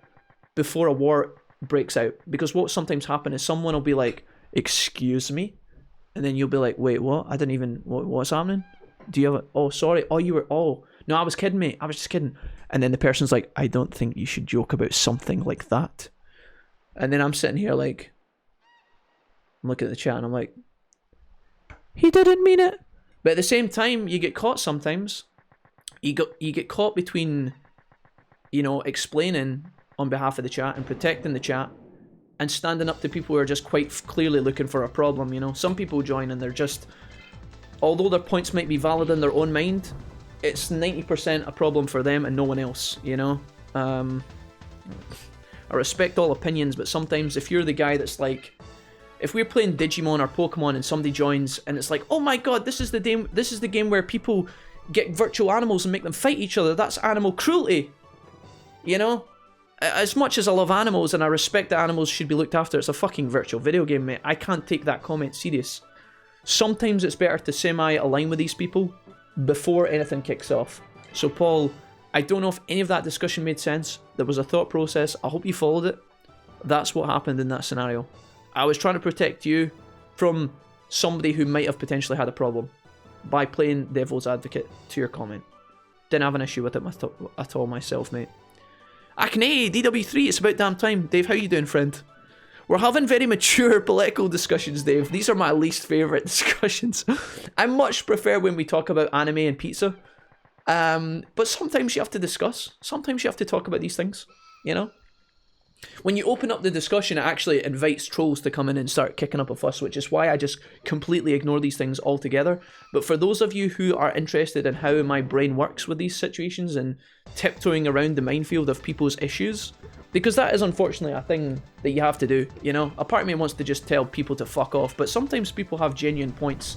before a war breaks out. Because what sometimes happens is someone will be like, excuse me? And then you'll be like, wait, what? I didn't even, what's happening? Do you have oh, sorry. Oh, you were, oh. No, I was kidding, mate. I was just kidding. And then the person's like, I don't think you should joke about something like that. And then I'm sitting here like, I'm looking at the chat and I'm like, he didn't mean it. But at the same time, you get caught sometimes. You get caught between, you know, explaining on behalf of the chat and protecting the chat and standing up to people who are just quite clearly looking for a problem, you know. Some people join and they're just, although their points might be valid in their own mind, it's 90% a problem for them and no one else, you know? I respect all opinions, but sometimes if you're the guy that's like, if we're playing Digimon or Pokemon and somebody joins and it's like, oh my god, this is the game where people get virtual animals and make them fight each other, that's animal cruelty, you know? As much as I love animals and I respect that animals should be looked after, it's a fucking virtual video game, mate. I can't take that comment serious. Sometimes it's better to semi-align with these people before anything kicks off. So Paul, I don't know if any of that discussion made sense. There was a thought process. I hope you followed it. That's what happened in that scenario. I was trying to protect you from somebody who might have potentially had a problem by playing devil's advocate to your comment. Didn't have an issue with it at all myself, mate. Acne, DW3, it's about damn time. Dave, how you doing, friend? We're having very mature political discussions, Dave. These are my least favourite discussions. I much prefer when we talk about anime and pizza. But sometimes you have to discuss. Sometimes you have to talk about these things, you know? When you open up the discussion, it actually invites trolls to come in and start kicking up a fuss, which is why I just completely ignore these things altogether. But for those of you who are interested in how my brain works with these situations and tiptoeing around the minefield of people's issues, because that is unfortunately a thing that you have to do, you know? A part of me wants to just tell people to fuck off, but sometimes people have genuine points.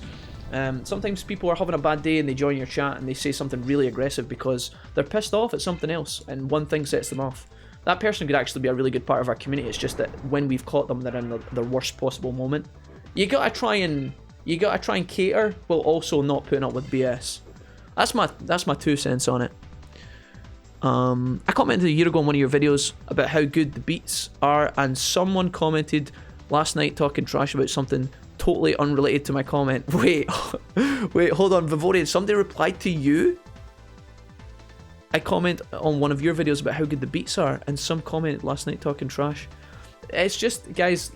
Sometimes people are having a bad day and they join your chat and they say something really aggressive because they're pissed off at something else and one thing sets them off. That person could actually be a really good part of our community. It's just that when we've caught them, they're in the worst possible moment. You gotta try and cater while also not putting up with BS. That's my 2 cents on it. I commented a year ago on one of your videos about how good the beats are, and someone commented last night talking trash about something totally unrelated to my comment. Wait, hold on, Vivorian, somebody replied to you? I comment on one of your videos about how good the beats are, and some comment last night talking trash. It's just, guys,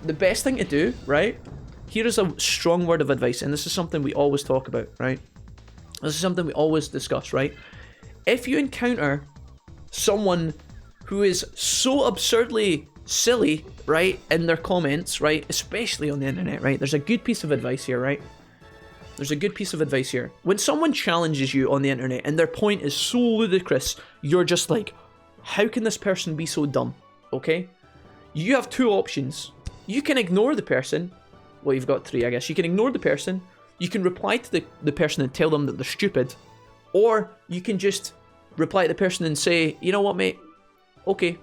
the best thing to do, right? Here is a strong word of advice, and this is something we always talk about, right? This is something we always discuss, right? If you encounter someone who is so absurdly silly, right, in their comments, right, especially on the internet, right, there's a good piece of advice here, right? There's a good piece of advice here. When someone challenges you on the internet and their point is so ludicrous, you're just like, how can this person be so dumb? Okay? You have two options. You can ignore the person. Well, you've got three, I guess. You can ignore the person. You can reply to the person and tell them that they're stupid. Or you can just reply to the person and say, you know what, mate? Okay.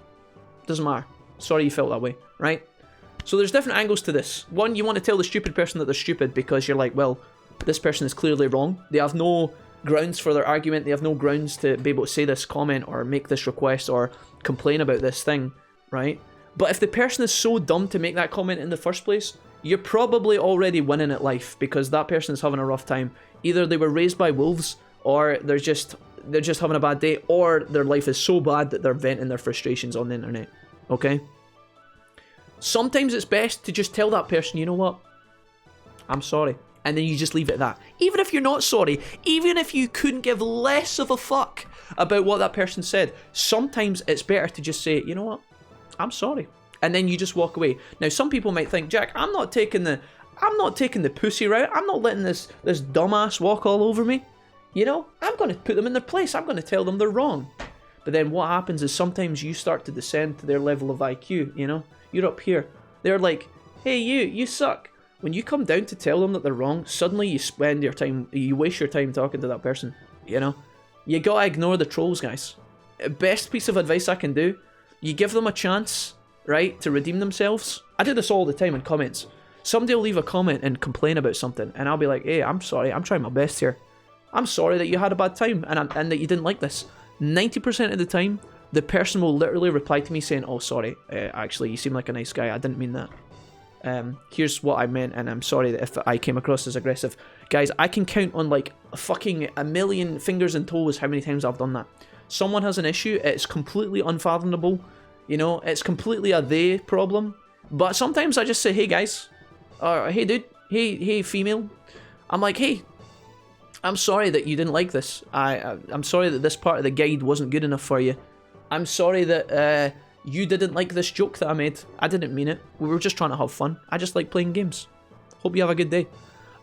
Doesn't matter. Sorry you felt that way, right? So there's different angles to this. One, you want to tell the stupid person that they're stupid because you're like, well, this person is clearly wrong. They have no grounds for their argument. They have no grounds to be able to say this comment or make this request or complain about this thing, right? But if the person is so dumb to make that comment in the first place, you're probably already winning at life because that person is having a rough time. Either they were raised by wolves, or they're just having a bad day, or their life is so bad that they're venting their frustrations on the internet. Okay? Sometimes it's best to just tell that person, you know what? I'm sorry. And then you just leave it at that. Even if you're not sorry, even if you couldn't give less of a fuck about what that person said, sometimes it's better to just say, you know what? I'm sorry. And then you just walk away. Now, some people might think, Jack, I'm not taking the pussy route. I'm not letting this dumbass walk all over me. You know, I'm going to put them in their place. I'm going to tell them they're wrong. But then what happens is sometimes you start to descend to their level of IQ, you know? You're up here. They're like, hey, you suck. When you come down to tell them that they're wrong, suddenly you waste your time talking to that person, you know? You gotta ignore the trolls, guys. Best piece of advice I can do, you give them a chance, right, to redeem themselves. I do this all the time in comments. Somebody will leave a comment and complain about something, and I'll be like, hey, I'm sorry, I'm trying my best here. I'm sorry that you had a bad time, and that you didn't like this. 90% of the time, the person will literally reply to me saying, oh, sorry, actually, you seem like a nice guy, I didn't mean that. Here's what I meant, and I'm sorry that if I came across as aggressive. Guys, I can count on like fucking a million fingers and toes how many times I've done that. Someone has an issue, it's completely unfathomable, you know, it's completely a they problem, but sometimes I just say, hey guys, or hey dude, hey female, I'm like, hey, I'm sorry that you didn't like this, I'm sorry that this part of the guide wasn't good enough for you, I'm sorry that you didn't like this joke that I made. I didn't mean it. We were just trying to have fun. I just like playing games. Hope you have a good day.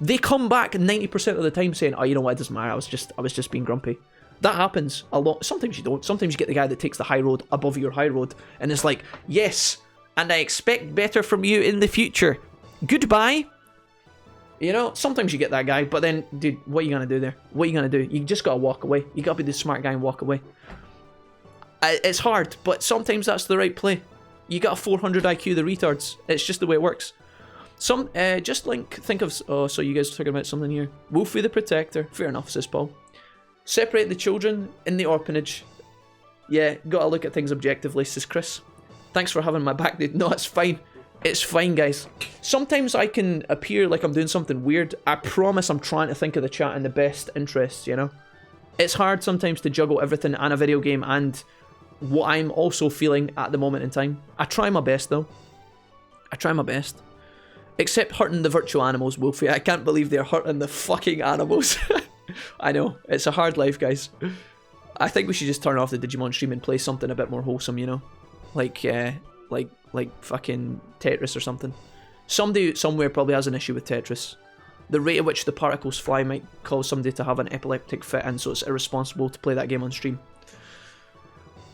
They come back 90% of the time saying, oh, you know what, it doesn't matter. I was just being grumpy. That happens a lot. Sometimes you don't. Sometimes you get the guy that takes the high road above your high road and it's like, yes, and I expect better from you in the future. Goodbye. You know, sometimes you get that guy, but then, dude, what are you going to do there? What are you going to do? You just got to walk away. You got to be the smart guy and walk away. It's hard, but sometimes that's the right play. You got a 400 IQ, the retards. It's just the way it works. Just like, think of, oh, so you guys are talking about something here. Wolfie the Protector. Fair enough, says Paul. Separate the children in the orphanage. Yeah, gotta look at things objectively, says Chris. Thanks for having my back, dude. No, it's fine. It's fine, guys. Sometimes I can appear like I'm doing something weird. I promise I'm trying to think of the chat in the best interests, you know? It's hard sometimes to juggle everything and a video game and what I'm also feeling at the moment in time. I try my best, though. I try my best. Except hurting the virtual animals, Wolfie. I can't believe they're hurting the fucking animals. I know. It's a hard life, guys. I think we should just turn off the Digimon stream and play something a bit more wholesome, you know? Like fucking Tetris or something. Somebody somewhere probably has an issue with Tetris. The rate at which the particles fly might cause somebody to have an epileptic fit, and so it's irresponsible to play that game on stream.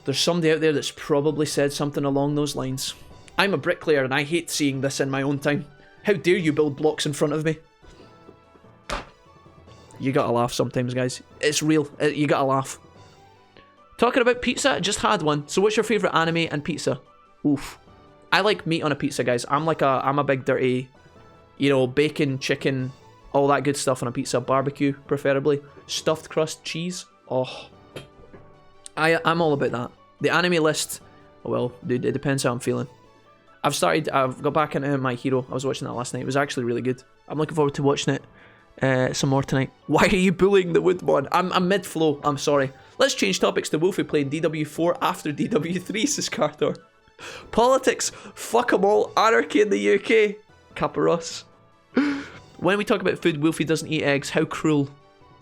There's somebody out there that's probably said something along those lines. I'm a bricklayer and I hate seeing this in my own time. How dare you build blocks in front of me? You gotta laugh sometimes, guys. It's real. You gotta laugh. Talking about pizza, just had one. So what's your favourite anime and pizza? Oof. I like meat on a pizza, guys. I'm a big dirty, you know, bacon, chicken, all that good stuff on a pizza. Barbecue, preferably. Stuffed crust, cheese. Oh. I'm all about that. The anime list, well, dude, it depends how I'm feeling. I've got back into My Hero. I was watching that last night. It was actually really good. I'm looking forward to watching it some more tonight. Why are you bullying the Woodmon? I'm mid-flow. I'm sorry. Let's change topics to Wolfie playing DW4 after DW3, says Carthor. Politics. Fuck them all. Anarchy in the UK. Caparos. When we talk about food, Wolfie doesn't eat eggs. How cruel.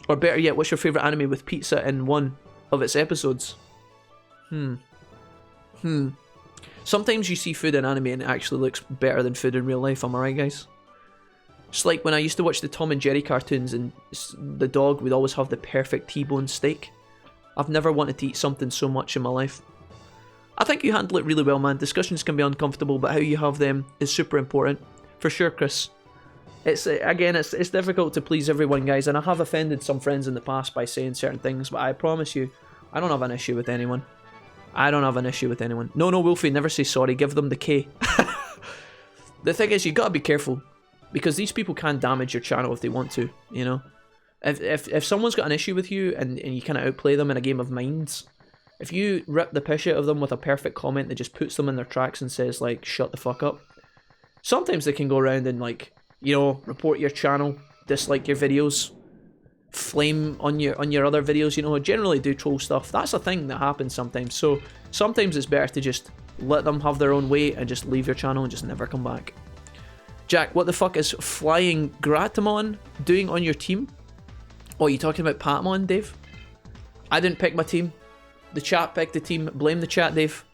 Or better yet, what's your favourite anime with pizza in one of its episodes? Sometimes you see food in anime and it actually looks better than food in real life, am I right, guys? It's like when I used to watch the Tom and Jerry cartoons and the dog would always have the perfect T-bone steak. I've never wanted to eat something so much in my life. I think you handle it really well, man. Discussions can be uncomfortable, but how you have them is super important. For sure, Chris. It's again, it's difficult to please everyone, guys, and I have offended some friends in the past by saying certain things, but I promise you, I don't have an issue with anyone. I don't have an issue with anyone. No, Wolfie, never say sorry. Give them the K. The thing is, you gotta be careful, because these people can damage your channel if they want to, you know? If someone's got an issue with you and you kind of outplay them in a game of minds, if you rip the piss out of them with a perfect comment that just puts them in their tracks and says, like, shut the fuck up, sometimes they can go around and, like, you know, report your channel, dislike your videos, flame on your other videos, you know, generally do troll stuff. That's a thing that happens sometimes. So sometimes it's better to just let them have their own way and just leave your channel and just never come back. Jack, what the fuck is Flying Gratamon doing on your team? Oh, you talking about Patamon, Dave? I didn't pick my team. The chat picked the team. Blame the chat, Dave.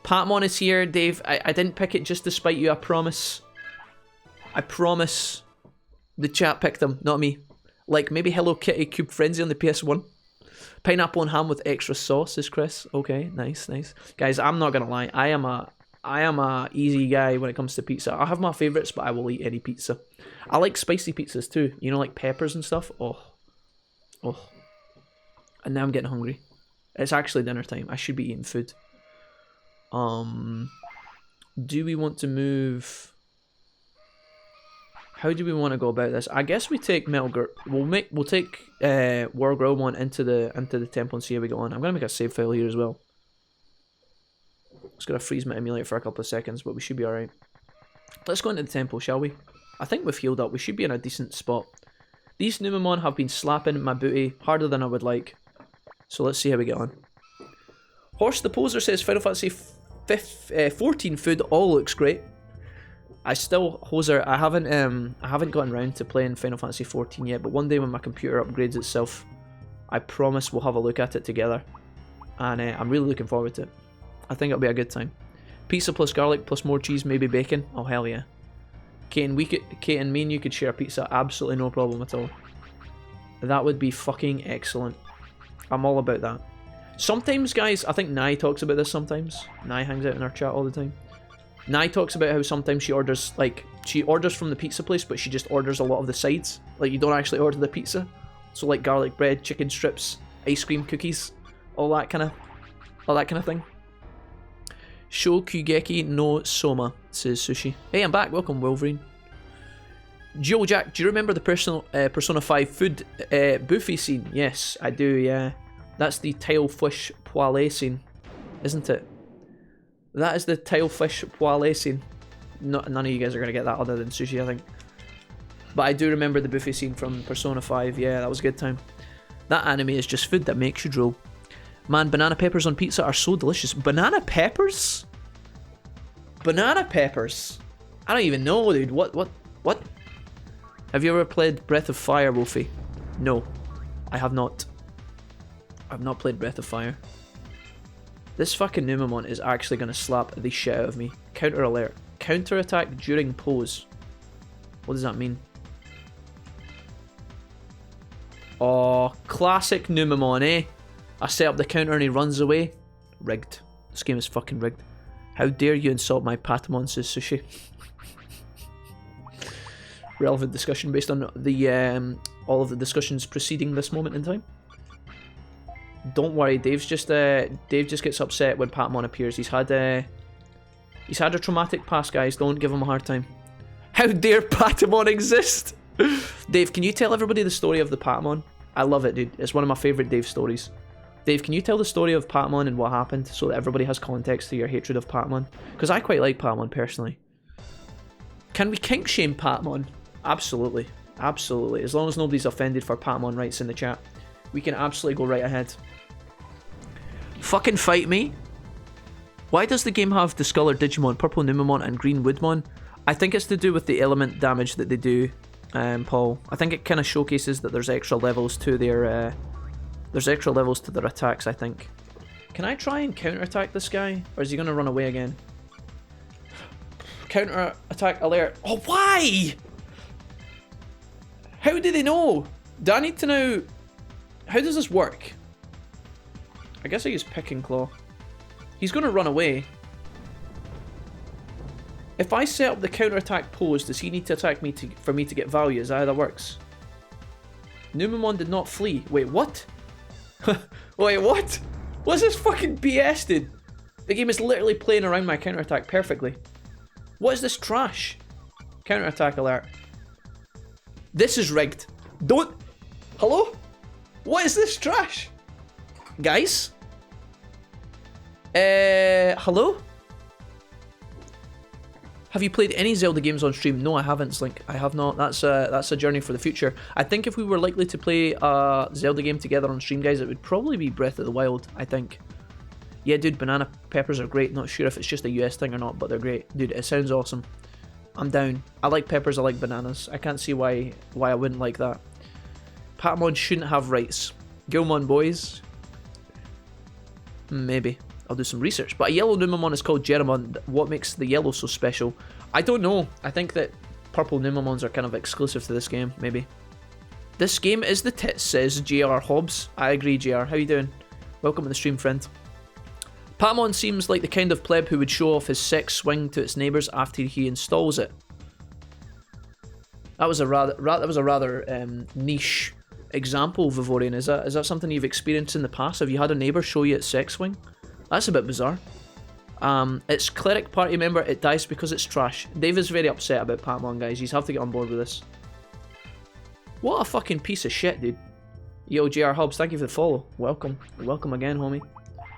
Patamon is here, Dave. I didn't pick it just to spite you, I promise. I promise. The chat picked them, not me. Like maybe Hello Kitty Cube Frenzy on the PS1. Pineapple and ham with extra sauce, is Chris. Okay, nice. Guys, I'm not gonna lie. I am a easy guy when it comes to pizza. I have my favourites, but I will eat any pizza. I like spicy pizzas too. You know, like peppers and stuff. Oh. And now I'm getting hungry. It's actually dinner time. I should be eating food. Do we want to move? How do we want to go about this? I guess we take we'll take War Growlmon into the temple and see how we go on. I'm gonna make a save file here as well. It's gonna freeze my emulator for a couple of seconds, but we should be alright. Let's go into the temple, shall we? I think we've healed up. We should be in a decent spot. These Numemon have been slapping my booty harder than I would like. So let's see how we get on. Horse the Poser says Final Fantasy 14 food all looks great. Hoser, I haven't gotten around to playing Final Fantasy 14 yet, but one day when my computer upgrades itself, I promise we'll have a look at it together. And I'm really looking forward to it. I think it'll be a good time. Pizza plus garlic plus more cheese, maybe bacon. Oh hell yeah. Kate and me and you could share a pizza, absolutely no problem at all. That would be fucking excellent. I'm all about that. Sometimes, guys, I think Nai talks about this sometimes. Nai hangs out in our chat all the time. Nai talks about how sometimes she orders from the pizza place, but she just orders a lot of the sides. Like, you don't actually order the pizza. So, like, garlic bread, chicken strips, ice cream, cookies, all that kind of thing. Shokugeki no Soma, says Sushi. Hey, I'm back. Welcome, Wolverine. Joe Jack, do you remember the Persona 5 food buffet scene? Yes, I do, yeah. That's the Tilefish Poêlée scene, isn't it? That is the Tilefish Poêlée scene. None of you guys are going to get that other than Sushi, I think. But I do remember the buffet scene from Persona 5. Yeah, that was a good time. That anime is just food that makes you drool. Man, banana peppers on pizza are so delicious. Banana peppers? Banana peppers? I don't even know, dude. What? Have you ever played Breath of Fire, Wolfie? No, I have not. I've not played Breath of Fire. This fucking Numemon is actually going to slap the shit out of me. Counter alert. Counter attack during pose. What does that mean? Oh, classic Numemon, eh? I set up the counter and he runs away. Rigged. This game is fucking rigged. How dare you insult my Patamon, says Sushi. Relevant discussion based on the all of the discussions preceding this moment in time. Don't worry, Dave just gets upset when Patamon appears. He's had a traumatic past, guys. Don't give him a hard time. How dare Patamon exist? Dave, can you tell everybody the story of the Patamon? I love it, dude. It's one of my favourite Dave stories. Dave, can you tell the story of Patamon and what happened so that everybody has context to your hatred of Patamon? Because I quite like Patamon, personally. Can we kink shame Patamon? Absolutely. Absolutely. As long as nobody's offended for Patamon rights in the chat, we can absolutely go right ahead. Fucking fight me. Why does the game have discolored Digimon, purple Numemon and green Woodmon? I think it's to do with the element damage that they do, Paul. I think it kind of showcases that there's extra levels to their attacks, I think. Can I try and counter-attack this guy? Or is he going to run away again? Counter-attack alert. Oh, why? How do they know? Do I need to know... How does this work? I guess I use Pick and Claw. He's going to run away. If I set up the counterattack pose, does he need to attack me for me to get value? Is that how that works? Numemon did not flee. Wait, what? Wait, what? What's this fucking BS, dude? The game is literally playing around my counterattack perfectly. What is this trash? Counterattack alert. This is rigged. Don't... Hello? What is this trash? Guys? Hello? Have you played any Zelda games on stream? No, I haven't, Slink. I have not. That's a journey for the future. I think if we were likely to play a Zelda game together on stream, guys, it would probably be Breath of the Wild, I think. Yeah, dude, banana peppers are great. Not sure if it's just a US thing or not, but they're great. Dude, it sounds awesome. I'm down. I like peppers, I like bananas. I can't see why I wouldn't like that. Patamon shouldn't have rights. Gilmon boys. Maybe. I'll do some research. But a yellow Numemon is called Jeramon. What makes the yellow so special? I don't know. I think that purple Numemons are kind of exclusive to this game, maybe. This game is the tits, says JR Hobbs. I agree, JR. How you doing? Welcome to the stream, friend. Patamon seems like the kind of pleb who would show off his sex swing to its neighbours after he installs it. That was a rather niche example, Vivorian. Is that something you've experienced in the past? Have you had a neighbour show you its sex swing? That's a bit bizarre. It's cleric party member. It dies because it's trash. Dave is very upset about Patamon, guys. You have to get on board with this. What a fucking piece of shit, dude. Yo, JR Hubs, thank you for the follow. Welcome. Welcome again, homie.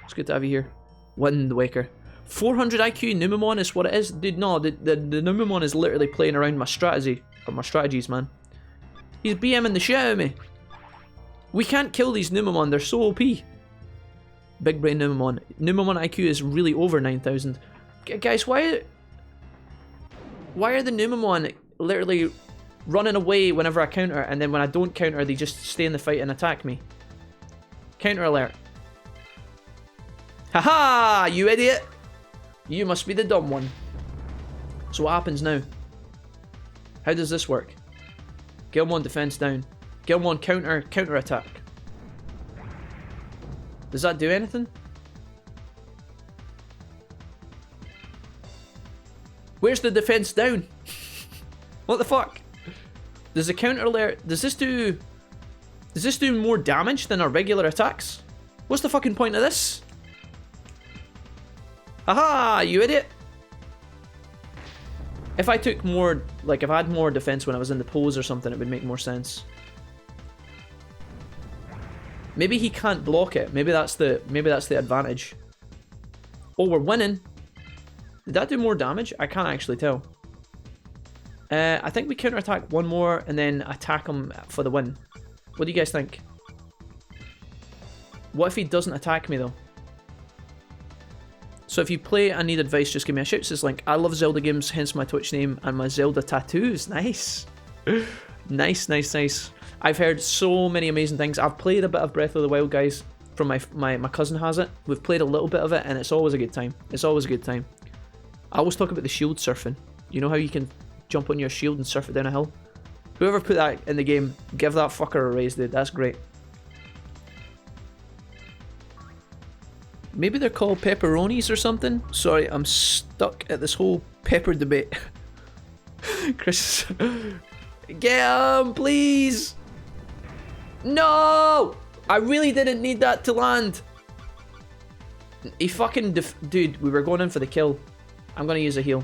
It's good to have you here. Wind Waker. 400 IQ Numemon is what it is? Dude, no, the Numemon is literally playing around my strategies, man. He's BMing the shit out of me. We can't kill these Numemon, they're so OP. Big brain Numemon. Numemon IQ is really over 9,000. Guys, why are the Numemon literally running away whenever I counter, and then when I don't counter, they just stay in the fight and attack me? Counter alert. Haha, you idiot! You must be the dumb one. So what happens now? How does this work? Gilmon defense down. Gilmon counter attack. Does that do anything? Where's the defense down? What the fuck? Does the counter alert... Does this do more damage than our regular attacks? What's the fucking point of this? Haha, you idiot! If I took more... Like, if I had more defense when I was in the pose or something, it would make more sense. Maybe he can't block it. Maybe that's the advantage. Oh, we're winning. Did that do more damage? I can't actually tell. I think we counterattack one more and then attack him for the win. What do you guys think? What if he doesn't attack me though? So if you play and need advice, just give me a shout, says Link. I love Zelda games, hence my Twitch name and my Zelda tattoos. Nice. Nice, nice, nice. I've heard so many amazing things. I've played a bit of Breath of the Wild, guys. From my cousin has it. We've played a little bit of it and it's always a good time. It's always a good time. I always talk about the shield surfing. You know how you can jump on your shield and surf it down a hill? Whoever put that in the game, give that fucker a raise, dude. That's great. Maybe they're called pepperonis or something? Sorry, I'm stuck at this whole pepper debate. Chris... Get him, please! No! I really didn't need that to land. He fucking... Dude, we were going in for the kill. I'm going to use a heal.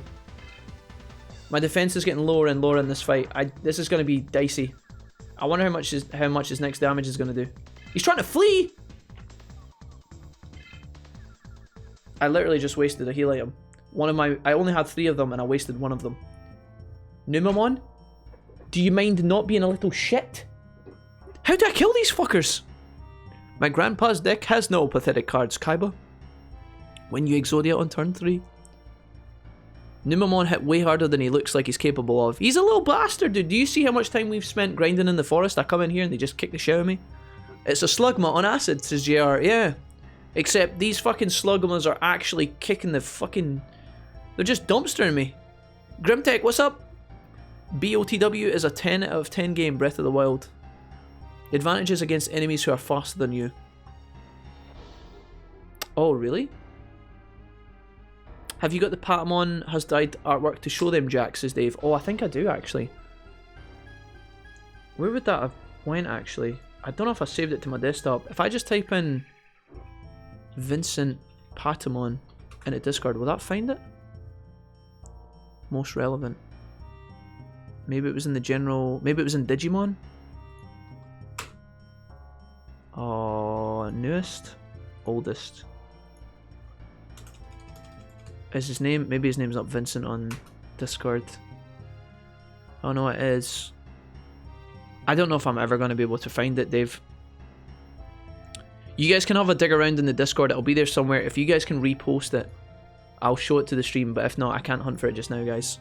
My defense is getting lower and lower in this fight. This is going to be dicey. I wonder how much his next damage is going to do. He's trying to flee! I literally just wasted a heal item. I only had 3 of them and I wasted 1 of them. Numemon? Do you mind not being a little shit? How do I kill these fuckers? My grandpa's deck has no pathetic cards, Kaiba. When you Exodia on turn 3. Numemon hit way harder than he looks like he's capable of. He's a little bastard, dude. Do you see how much time we've spent grinding in the forest? I come in here and they just kick the shit out of me. It's a Slugma on acid, says JR. Yeah. Except these fucking Slugmas are actually kicking the fucking... They're just dumpstering me. Grimtech, what's up? BOTW is a 10 out of 10 game, Breath of the Wild. Advantages against enemies who are faster than you. Oh, really? Have you got the Patamon has died artwork to show them, Jack, says Dave. Oh, I think I do, actually. Where would that have went, actually? I don't know if I saved it to my desktop. If I just type in Vincent Patamon into Discord, will that find it? Most relevant. Maybe it was in the general... Maybe it was in Digimon? Oh, newest? Oldest. Is his name... Maybe his name's not Vincent on Discord. Oh no, it is. I don't know if I'm ever going to be able to find it, Dave. You guys can have a dig around in the Discord. It'll be there somewhere. If you guys can repost it, I'll show it to the stream. But if not, I can't hunt for it just now, guys.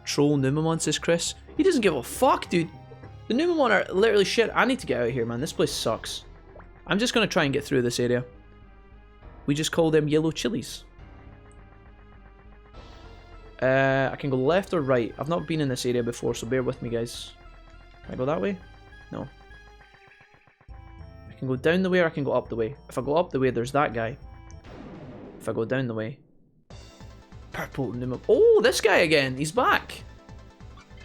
Troll Numamon, says Chris. He doesn't give a fuck, dude. The Numamon are literally shit. I need to get out of here, man. This place sucks. I'm just going to try and get through this area. We just call them yellow chilies. I can go left or right. I've not been in this area before, so bear with me, guys. Can I go that way? No. I can go down the way or I can go up the way. If I go up the way, there's that guy. If I go down the way... Purple Numamon. Oh, this guy again. He's back.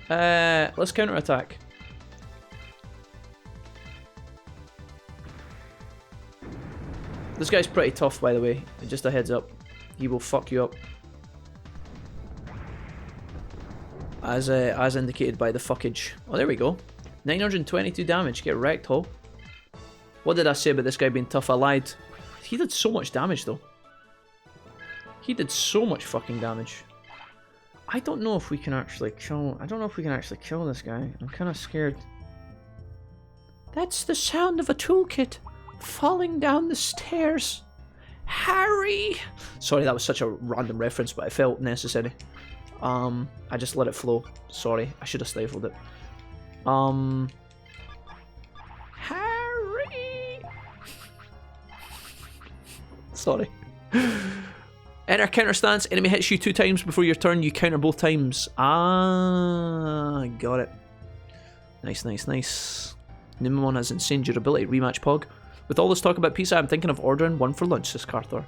Let's counterattack. This guy's pretty tough, by the way. Just a heads up. He will fuck you up. As indicated by the fuckage. Oh, there we go. 922 damage. Get wrecked, ho. What did I say about this guy being tough? I lied. He did so much damage, though. He did so much fucking damage. I don't know if we can actually kill... I don't know if we can actually kill this guy. I'm kind of scared. That's the sound of a toolkit falling down the stairs. Harry! Sorry, that was such a random reference, but it felt necessary. I just let it flow. Sorry, I should have stifled it. Harry! Sorry. Enter counter stance. Enemy hits you 2 times before your turn. You counter both times. Ah, got it. Nice, nice, nice. Numamon has insane durability. Rematch Pog. With all this talk about pizza, I'm thinking of ordering one for lunch, says Carthor.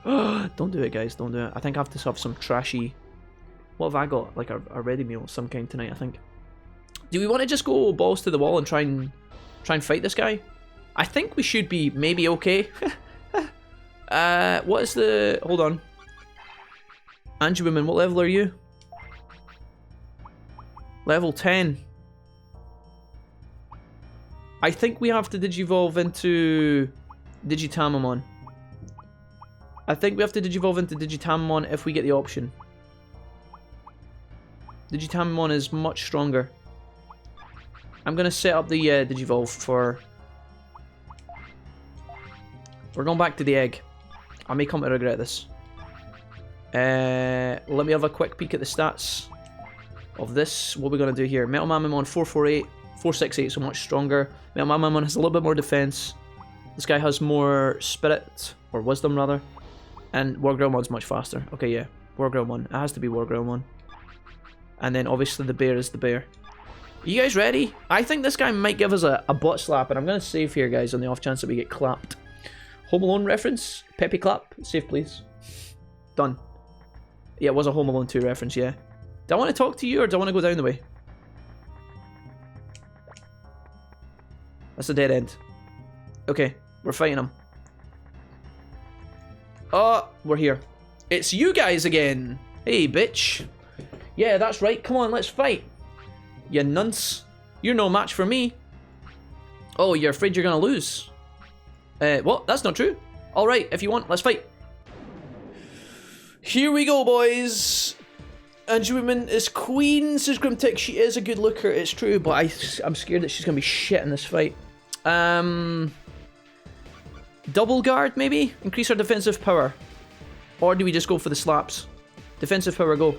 Don't do it, guys. Don't do it. I think I have to have some trashy... What have I got? Like a ready meal of some kind tonight, I think. Do we want to just go balls to the wall and try and fight this guy? I think we should be maybe okay. What is the... Hold on. Angie Woman, what level are you? Level 10. I think we have to digivolve into Digitamamon. I think we have to digivolve into Digitamamon if we get the option. Digitamamon is much stronger. I'm gonna set up the digivolve for... We're going back to the egg. I may come to regret this. Let me have a quick peek at the stats of this. What we're going to do here. Metal Mamamon 448, 468, so much stronger. Metal Mamamon has a little bit more defense. This guy has more spirit, or wisdom rather. And Wargreymmon's much faster. Okay, yeah. Wargreymon. It has to be Wargreymon. And then obviously the bear is the bear. Are you guys ready? I think this guy might give us a butt slap, and I'm going to save here, guys, on the off chance that we get clapped. Home Alone reference. Peppy clap. Save, please. Done. Yeah, it was a Home Alone 2 reference, yeah. Do I want to talk to you, or do I want to go down the way? That's a dead end. Okay, we're fighting him. Oh, we're here. It's you guys again. Hey, bitch. Yeah, that's right. Come on, let's fight. You nunts. You're no match for me. Oh, you're afraid you're going to lose? What? That's not true. Alright, if you want, let's fight. Here we go, boys. Angie Woman is queen, says Grimtick. She is a good looker, it's true, but I'm scared that she's going to be shit in this fight. Double guard, maybe? Increase our defensive power. Or do we just go for the slaps? Defensive power, go.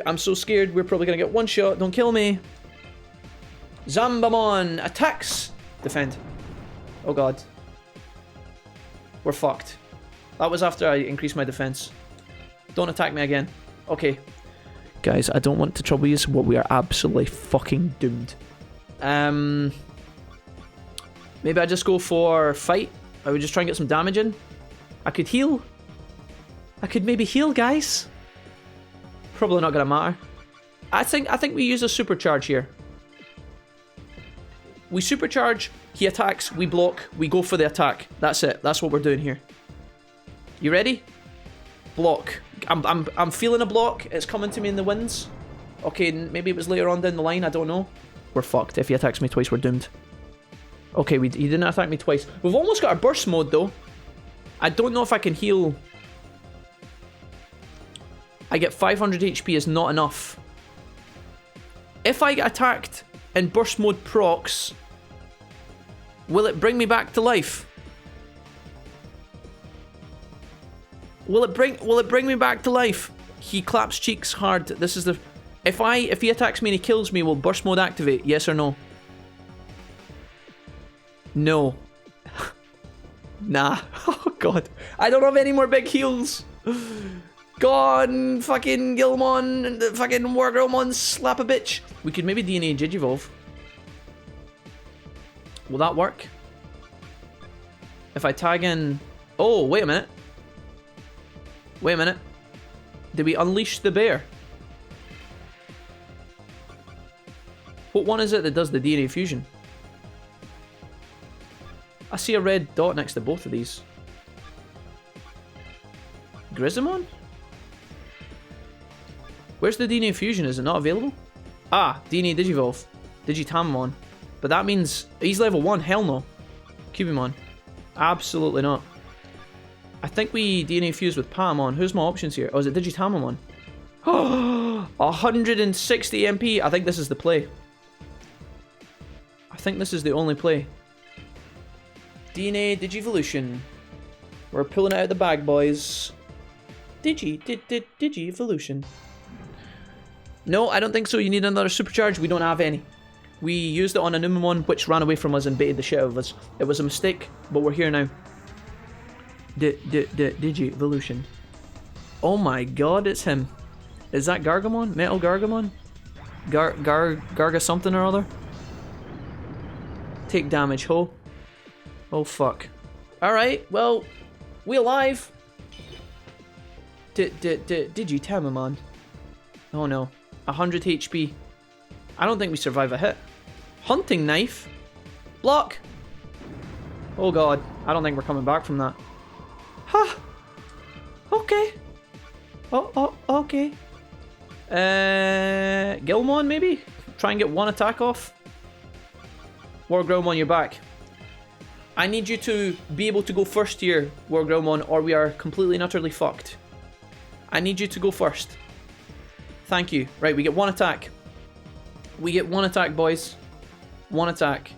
I'm so scared. We're probably going to get one shot. Don't kill me. Zambamon attacks. Defend. Oh god. We're fucked. That was after I increased my defense. Don't attack me again. Okay. Guys, I don't want to trouble you, but we are absolutely fucking doomed. Maybe I just go for fight. I would just try and get some damage in. I could heal. I could maybe heal, guys. Probably not gonna matter. I think we use a supercharge here. We supercharge, he attacks, we block, we go for the attack. That's it. That's what we're doing here. You ready? Block. I'm feeling a block. It's coming to me in the winds. Okay, maybe it was later on down the line. I don't know. We're fucked. If he attacks me twice, we're doomed. Okay, he didn't attack me twice. We've almost got our burst mode, though. I don't know if I can heal. I get 500 HP is not enough. If I get attacked in burst mode procs, will it bring me back to life? Will it bring me back to life? He claps cheeks hard. This is the... If he attacks me and he kills me, will burst mode activate? Yes or no? No. Nah. Oh god. I don't have any more big heals. Go on, fucking Gilmon, fucking Wargirlmon, slap a bitch. We could maybe DNA Digivolve. Will that work? If I tag in... Oh, wait a minute. Wait a minute. Did we unleash the bear? What one is it that does the DNA fusion? I see a red dot next to both of these. Grizzamon? Where's the DNA fusion? Is it not available? Ah, DNA Digivolve. Digitamamon. But that means he's level 1. Hell no. Cubimon. Absolutely not. I think we DNA fuse with Patamon. Who's my options here? Oh, is it Digitamamon? 160 MP. I think this is the play. I think this is the only play. DNA Digivolution. We're pulling it out of the bag, boys. Digivolution. No, I don't think so. You need another supercharge. We don't have any. We used it on an Numemon, which ran away from us and baited the shit out of us. It was a mistake, but we're here now. Digivolution. Oh my god, it's him. Is that Gargamon? Metal Gargamon? Garga something or other? Take damage, ho. Oh fuck. Alright, well, we alive. Digitamamon. Oh no. 100 HP. I don't think we survive a hit. Hunting knife? Block! Oh god. I don't think we're coming back from that. Ha! Okay. Oh, okay. Gilmon maybe? Try and get one attack off. Wargirlmon, you're back. I need you to be able to go first here, Wargirlmon, or we are completely and utterly fucked. I need you to go first. Thank you. Right, we get one attack. We get one attack, boys. One attack.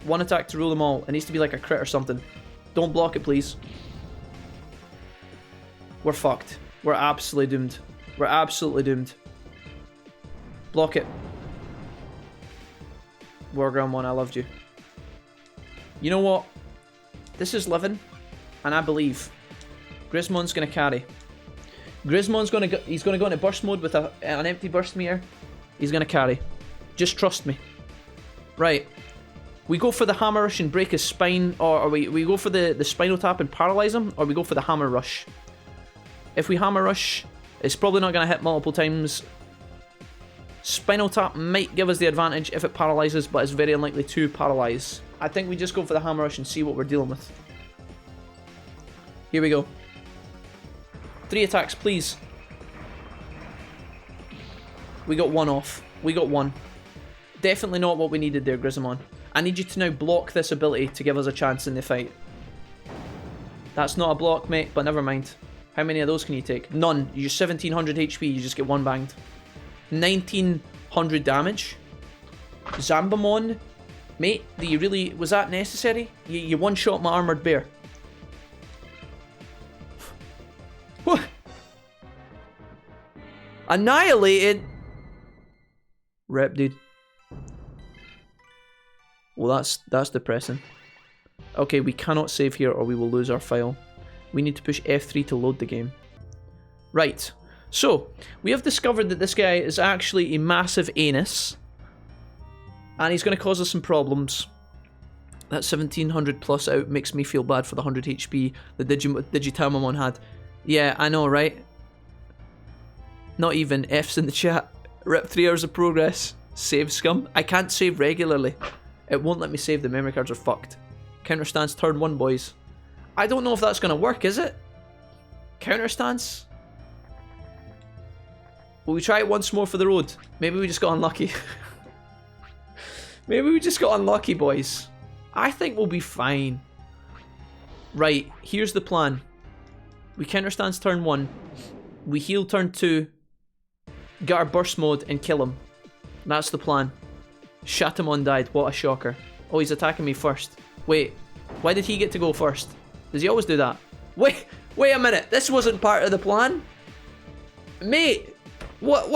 One attack to rule them all. It needs to be like a crit or something. Don't block it, please. We're fucked. We're absolutely doomed. We're absolutely doomed. Block it. Wargirlmon, I loved you. You know what? This is living, and I believe. Grizzmon's gonna carry. Grizzmon's gonna go, he's gonna go into burst mode with an empty burst meter. He's gonna carry. Just trust me. Right. We go for the hammer rush and break his spine, or we go for the spinal tap and paralyze him, or we go for the hammer rush. If we hammer rush, it's probably not gonna hit multiple times. Spinal tap might give us the advantage if it paralyzes, but it's very unlikely to paralyze. I think we just go for the hammer rush and see what we're dealing with. Here we go. 3 attacks, please. We got one off. We got one. Definitely not what we needed there, Grizzamon. I need you to now block this ability to give us a chance in the fight. That's not a block, mate, but never mind. How many of those can you take? None. You're 1700 HP, you just get one banged. 1900 damage. Zambamon. Mate, do you really... Was that necessary? You one-shot my armored bear. What? Annihilated? Rep, dude. Well, that's depressing. Okay, we cannot save here or we will lose our file. We need to push F3 to load the game. Right. So, we have discovered that this guy is actually a massive anus. And he's going to cause us some problems. That 1700 plus out makes me feel bad for the 100 HP the Digitamamon had. Yeah, I know, right? Not even F's in the chat. Rip 3 hours of progress. Save scum. I can't save regularly. It won't let me save. The memory cards are fucked. Counter stance turn 1, boys. I don't know if that's going to work, is it? Counter stance? Will we try it once more for the road? Maybe we just got unlucky. Maybe we just got unlucky, boys. I think we'll be fine. Right, here's the plan. We counter stance turn 1. We heal turn 2. Get our burst mode and kill him. That's the plan. Shatamon died. What a shocker. Oh, he's attacking me first. Wait, why did he get to go first? Does he always do that? Wait a minute. This wasn't part of the plan. Mate, what?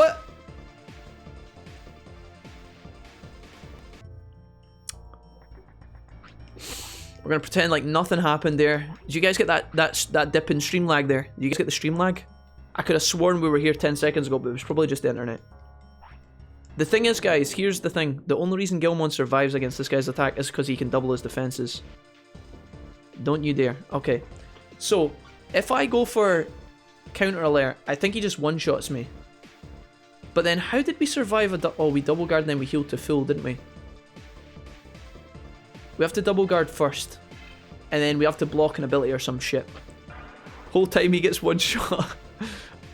We're gonna pretend like nothing happened there. Did you guys get that dip in stream lag there? Did you guys get the stream lag? I could have sworn we were here 10 seconds ago, but it was probably just the internet. The thing is, guys, here's the thing. The only reason Gilmon survives against this guy's attack is because he can double his defenses. Don't you dare. Okay. So, if I go for counter alert, I think he just one-shots me. But then, how did we survive a oh, we double guard and then we healed to full, didn't we? We have to double guard first. And then we have to block an ability or some shit. Whole time he gets one shot.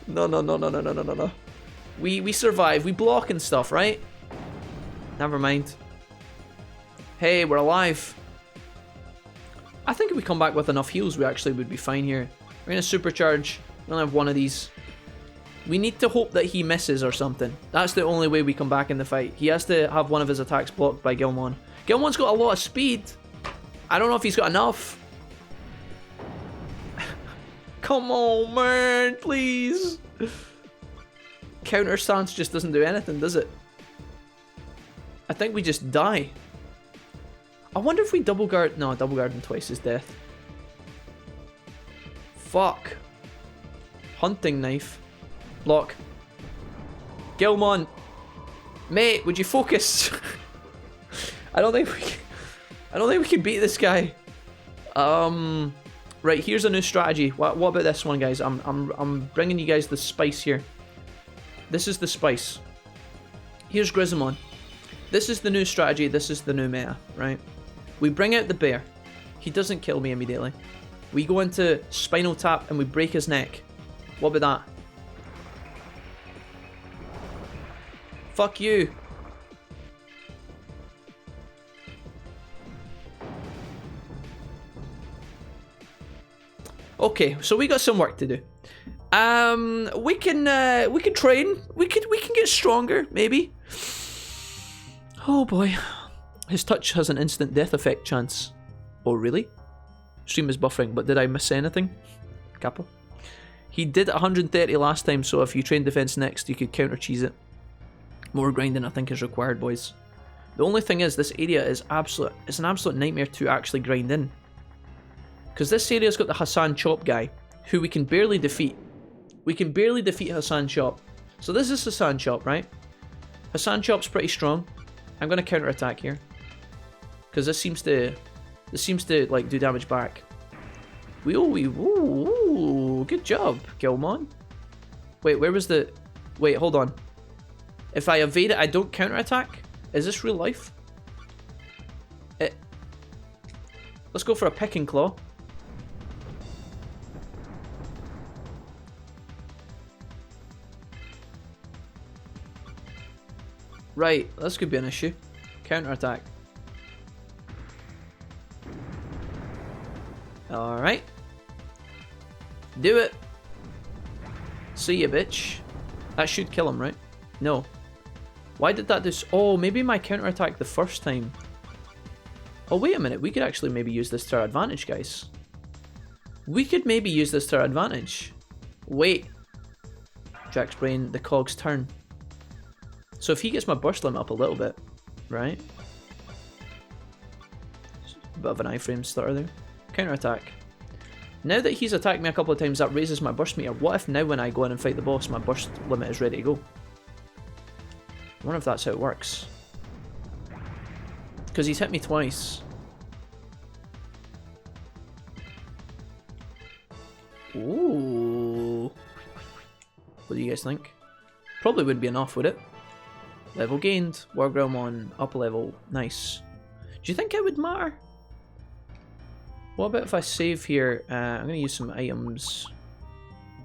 No. We survive. We block and stuff, right? Never mind. Hey, we're alive. I think if we come back with enough heals, we actually would be fine here. We're going to supercharge. We only have one of these. We need to hope that he misses or something. That's the only way we come back in the fight. He has to have one of his attacks blocked by Gilmon. Gilmon's got a lot of speed. I don't know if he's got enough. Come on, man, please. Counter stance just doesn't do anything, does it? I think we just die. I wonder if we double guard. No, double guarding twice is death. Fuck. Hunting knife. Block. Gilmon. Mate, would you focus? I don't think we can beat this guy. Right, here's a new strategy. What about this one, guys? I'm bringing you guys the spice here. This is the spice. Here's Grizzamon. This is the new strategy. This is the new meta, right? We bring out the bear. He doesn't kill me immediately. We go into Spinal Tap and we break his neck. What about that? Fuck you. Okay, so we got some work to do. We can train. We can get stronger, maybe. Oh boy. His touch has an instant death effect chance. Oh really? Stream is buffering, but did I miss anything? Kappa. He did 130 last time, so if you train defense next, you could counter cheese it. More grinding I think is required, boys. The only thing is, this area is it's an absolute nightmare to actually grind in. Because this area's got the Hassan Chop guy, who we can barely defeat. We can barely defeat Hassan Chop. So this is Hassan Chop, right? Hassan Chop's pretty strong. I'm gonna counter attack here. Because this seems to like do damage back. Ooh, good job, Gilmon. Wait, where was the... Wait, hold on. If I evade it, I don't counter attack? Is this real life? Let's go for a pick and claw. Right, this could be an issue. Counter attack. Alright. Do it. See ya, bitch. That should kill him, right? No. Why did that do... Oh, maybe my counter attack the first time. Oh, wait a minute. We could actually maybe use this to our advantage, guys. We could maybe use this to our advantage. Wait. Jack's brain, the cog's turn. So if he gets my burst limit up a little bit, right? A bit of an iframe stutter there. Counter attack. Now that he's attacked me a couple of times, that raises my burst meter. What if now when I go in and fight the boss, my burst limit is ready to go? I wonder if that's how it works. Because he's hit me twice. Ooh. What do you guys think? Probably would be enough, would it? Level gained. World Realm on. Up level. Nice. Do you think it would matter? What about if I save here? I'm going to use some items.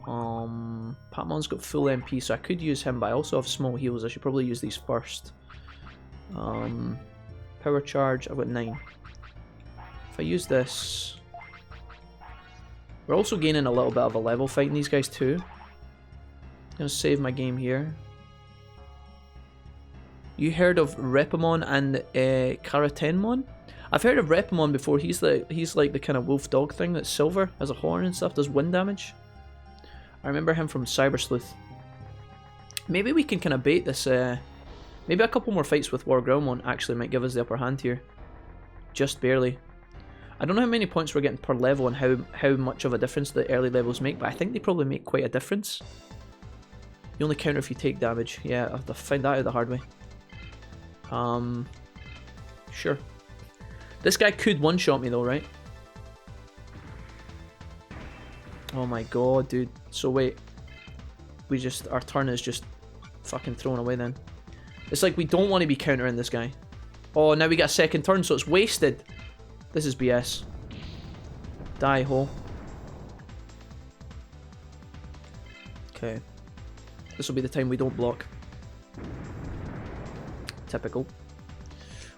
Patmon's got full MP, so I could use him, but I also have small heals. I should probably use these first. Power charge, I've got 9. If I use this... We're also gaining a little bit of a level fighting these guys too. I'm going to save my game here. You heard of Repamon and Karatenmon? I've heard of Repamon before. He's like the kind of wolf dog thing that's silver, has a horn and stuff, does wind damage. I remember him from Cyber Sleuth. Maybe we can kind of bait this. Maybe a couple more fights with Wargreymon actually might give us the upper hand here. Just barely. I don't know how many points we're getting per level and how much of a difference the early levels make, but I think they probably make quite a difference. You only counter if you take damage. Yeah, I have to find that out the hard way. Sure. This guy could one-shot me though, right? Oh my god, dude. So wait. Our turn is just fucking thrown away then. It's like we don't want to be countering this guy. Oh, now we got a second turn, so it's wasted. This is BS. Die, hole. Okay. This will be the time we don't block. Typical.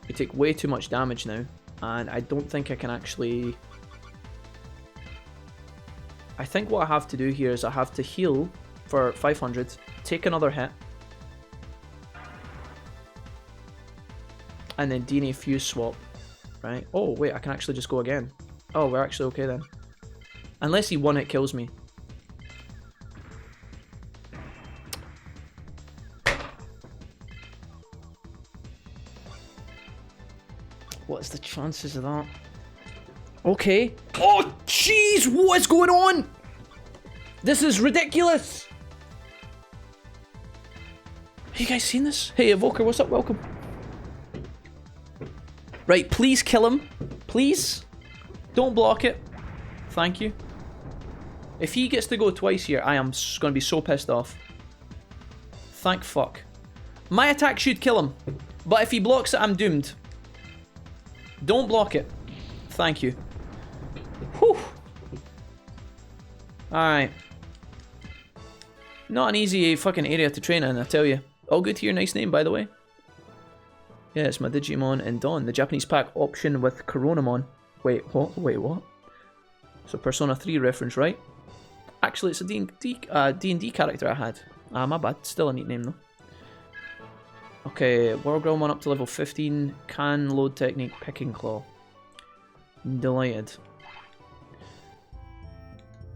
We take way too much damage now. And I don't think I can actually... I think what I have to do here is I have to heal for 500, take another hit, and then DNA fuse swap, right? Oh wait, I can actually just go again. Oh, we're actually okay then. Unless he one hit kills me. What's the chances of that? Okay. Oh, jeez, what is going on? This is ridiculous. Have you guys seen this? Hey, Evoker, what's up? Welcome. Right, please kill him. Please. Don't block it. Thank you. If he gets to go twice here, I am going to be so pissed off. Thank fuck. My attack should kill him. But if he blocks it, I'm doomed. Don't block it. Thank you. Whew. Alright. Not an easy fucking area to train in, I tell you. All good to your nice name, by the way. Yeah, it's my Digimon and Dawn. The Japanese pack option with Coronamon. Wait, what? Wait, what? So Persona 3 reference, right? Actually, it's a D&D character I had. Ah, my bad. Still a neat name, though. Okay, Wargreymon up to level 15. Can load technique, Picking Claw. Delighted.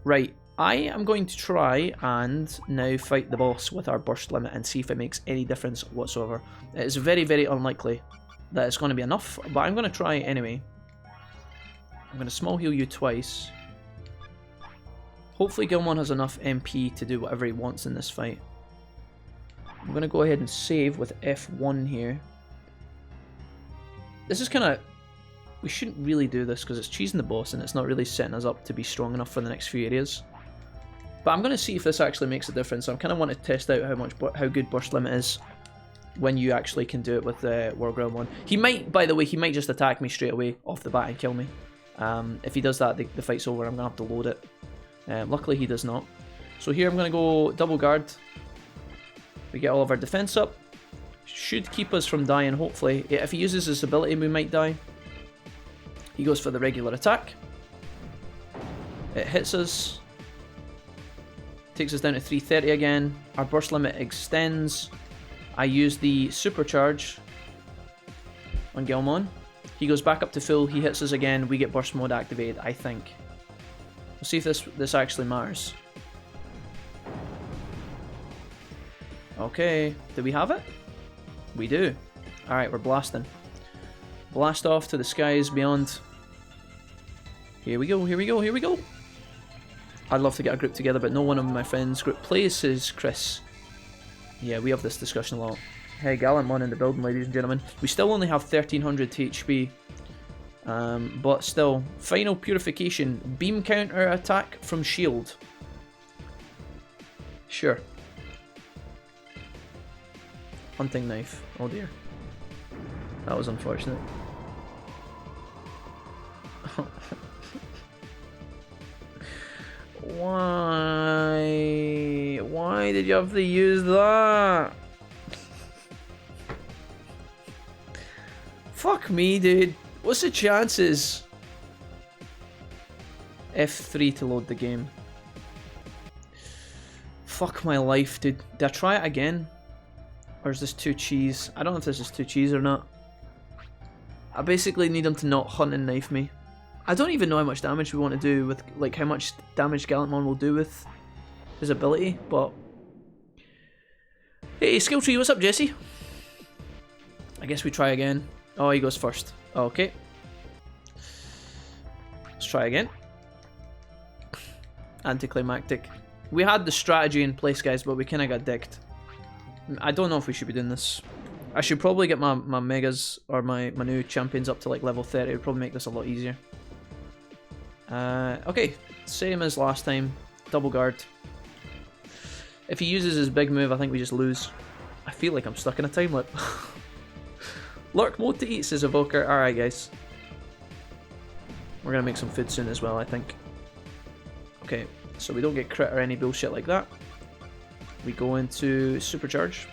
Right, I am going to try and now fight the boss with our burst limit and see if it makes any difference whatsoever. It is very, very unlikely that it's going to be enough, but I'm going to try anyway. I'm going to small heal you twice. Hopefully Gilmon has enough MP to do whatever he wants in this fight. I'm going to go ahead and save with F1 here. This is kind of... We shouldn't really do this because it's cheesing the boss and it's not really setting us up to be strong enough for the next few areas. But I'm going to see if this actually makes a difference. I kind of want to test out how good burst limit is when you actually can do it with the Wargreymon. He might, by the way, he might just attack me straight away off the bat and kill me. If he does that, the fight's over. I'm going to have to load it. Luckily, he does not. So here I'm going to go double guard. We get all of our defense up. Should keep us from dying, hopefully. Yeah, if he uses his ability, we might die. He goes for the regular attack. It hits us. Takes us down to 330 again. Our burst limit extends. I use the supercharge on Gilmon. He goes back up to full. He hits us again. We get burst mode activated, I think. We'll see if this actually matters. Okay. Do we have it? We do. Alright, we're blasting. Blast off to the skies beyond. Here we go, here we go, here we go. I'd love to get a group together, but no one of my friends group plays, says Chris. Yeah, we have this discussion a lot. Hey, Gallantmon in the building, ladies and gentlemen. We still only have 1300 HP. But still, final purification. Beam counter attack from shield. Sure. Hunting knife. Oh dear. That was unfortunate. Why? Why did you have to use that? Fuck me, dude. What's the chances? F3 to load the game. Fuck my life, dude. Did I try it again? Or is this too cheese? I don't know if this is too cheese or not. I basically need him to not hunt and knife me. I don't even know how much damage we want to do with, like, how much damage Gallantmon will do with his ability, but... Hey, Skill Tree, what's up, Jesse? I guess we try again. Oh, he goes first. Okay. Let's try again. Anticlimactic. We had the strategy in place, guys, but we kind of got dicked. I don't know if we should be doing this. I should probably get my megas or my new champions up to like level 30. It would probably make this a lot easier. Okay, same as last time. Double guard. If he uses his big move, I think we just lose. I feel like I'm stuck in a time loop. Lurk mode to eat, says Evoker. Alright, guys. We're gonna make some food soon as well, I think. Okay, so we don't get crit or any bullshit like that. We go into supercharge.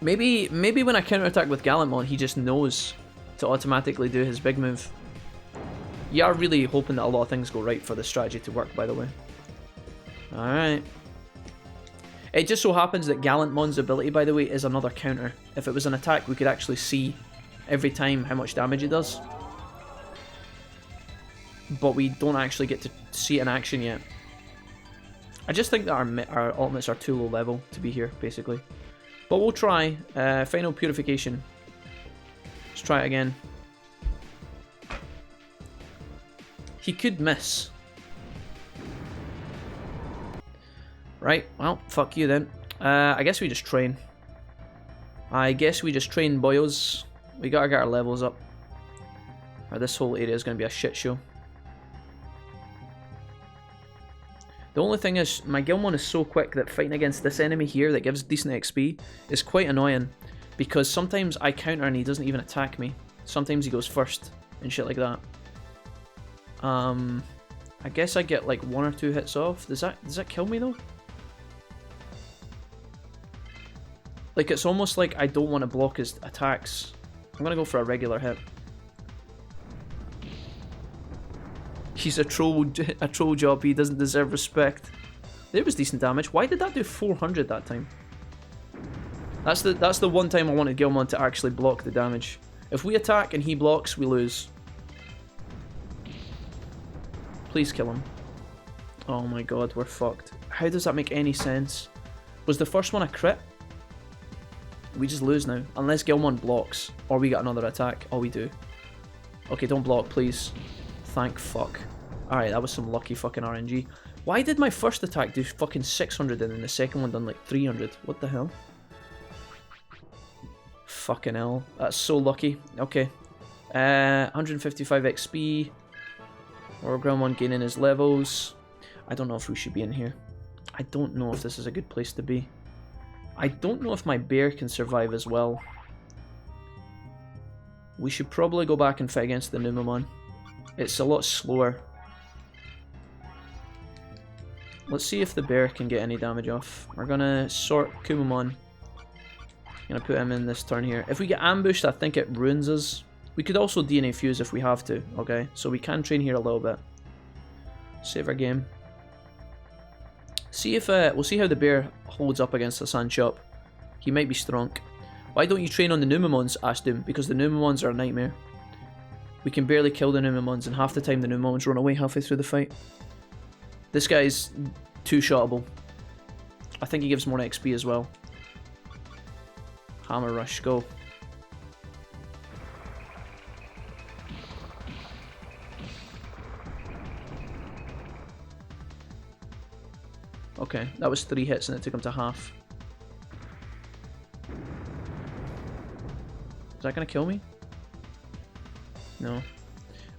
Maybe when I counterattack with Gallantmon, he just knows to automatically do his big move. You are really hoping that a lot of things go right for the strategy to work, by the way. Alright. It just so happens that Gallantmon's ability, by the way, is another counter. If it was an attack, we could actually see every time how much damage it does. But we don't actually get to see it in action yet. I just think that our ultimates are too low level to be here, basically. But we'll try. Final purification. Let's try it again. He could miss. Right, well, fuck you then. I guess we just train. Boyos. We gotta get our levels up. Or this whole area is gonna be a shit show. The only thing is, my Gilmon is so quick that fighting against this enemy here that gives decent XP is quite annoying. Because sometimes I counter and he doesn't even attack me. Sometimes he goes first and shit like that. I guess I get like 1 or 2 hits off. Does that kill me though? Like, it's almost like I don't want to block his attacks. I'm gonna go for a regular hit. He's a troll job. He doesn't deserve respect. There was decent damage. Why did that do 400 that time? That's the one time I wanted Gilmon to actually block the damage. If we attack and he blocks, we lose. Please kill him. Oh my god, we're fucked. How does that make any sense? Was the first one a crit? We just lose now. Unless Gilmon blocks. Or we get another attack. Oh, we do. Okay, don't block, please. Thank fuck. Alright, that was some lucky fucking RNG. Why did my first attack do fucking 600 and then the second one done like 300? What the hell? Fucking hell. That's so lucky. Okay. 155 XP. Orgrimmon gaining his levels. I don't know if we should be in here. I don't know if this is a good place to be. I don't know if my bear can survive as well. We should probably go back and fight against the Numemon. It's a lot slower. Let's see if the bear can get any damage off. We're gonna sort Kumamon. Gonna put him in this turn here. If we get ambushed, I think it ruins us. We could also DNA fuse if we have to, okay? So we can train here a little bit. Save our game. See if we'll see how the bear holds up against the Sand Shop. He might be strong. Why don't you train on the Numemons? Asked him. Because the Numemons are a nightmare. We can barely kill the Numemons, and half the time the Numemons run away halfway through the fight. This guy's two-shottable. I think he gives more XP as well. Hammer Rush, go. Okay, that was 3 hits and it took him to half. Is that gonna kill me? No.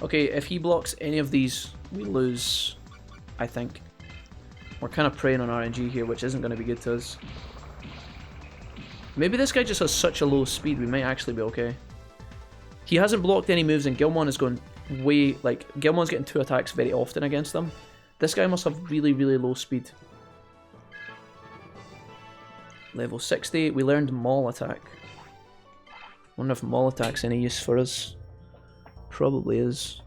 Okay, if he blocks any of these, we lose, I think. We're kind of preying on RNG here, which isn't going to be good to us. Maybe this guy just has such a low speed, we might actually be okay. He hasn't blocked any moves and Gilmon is going way, like, Gilmon's getting 2 attacks very often against him. This guy must have really, really low speed. Level 60, we learned Maul Attack. Wonder if Maul Attack's any use for us. Probably is.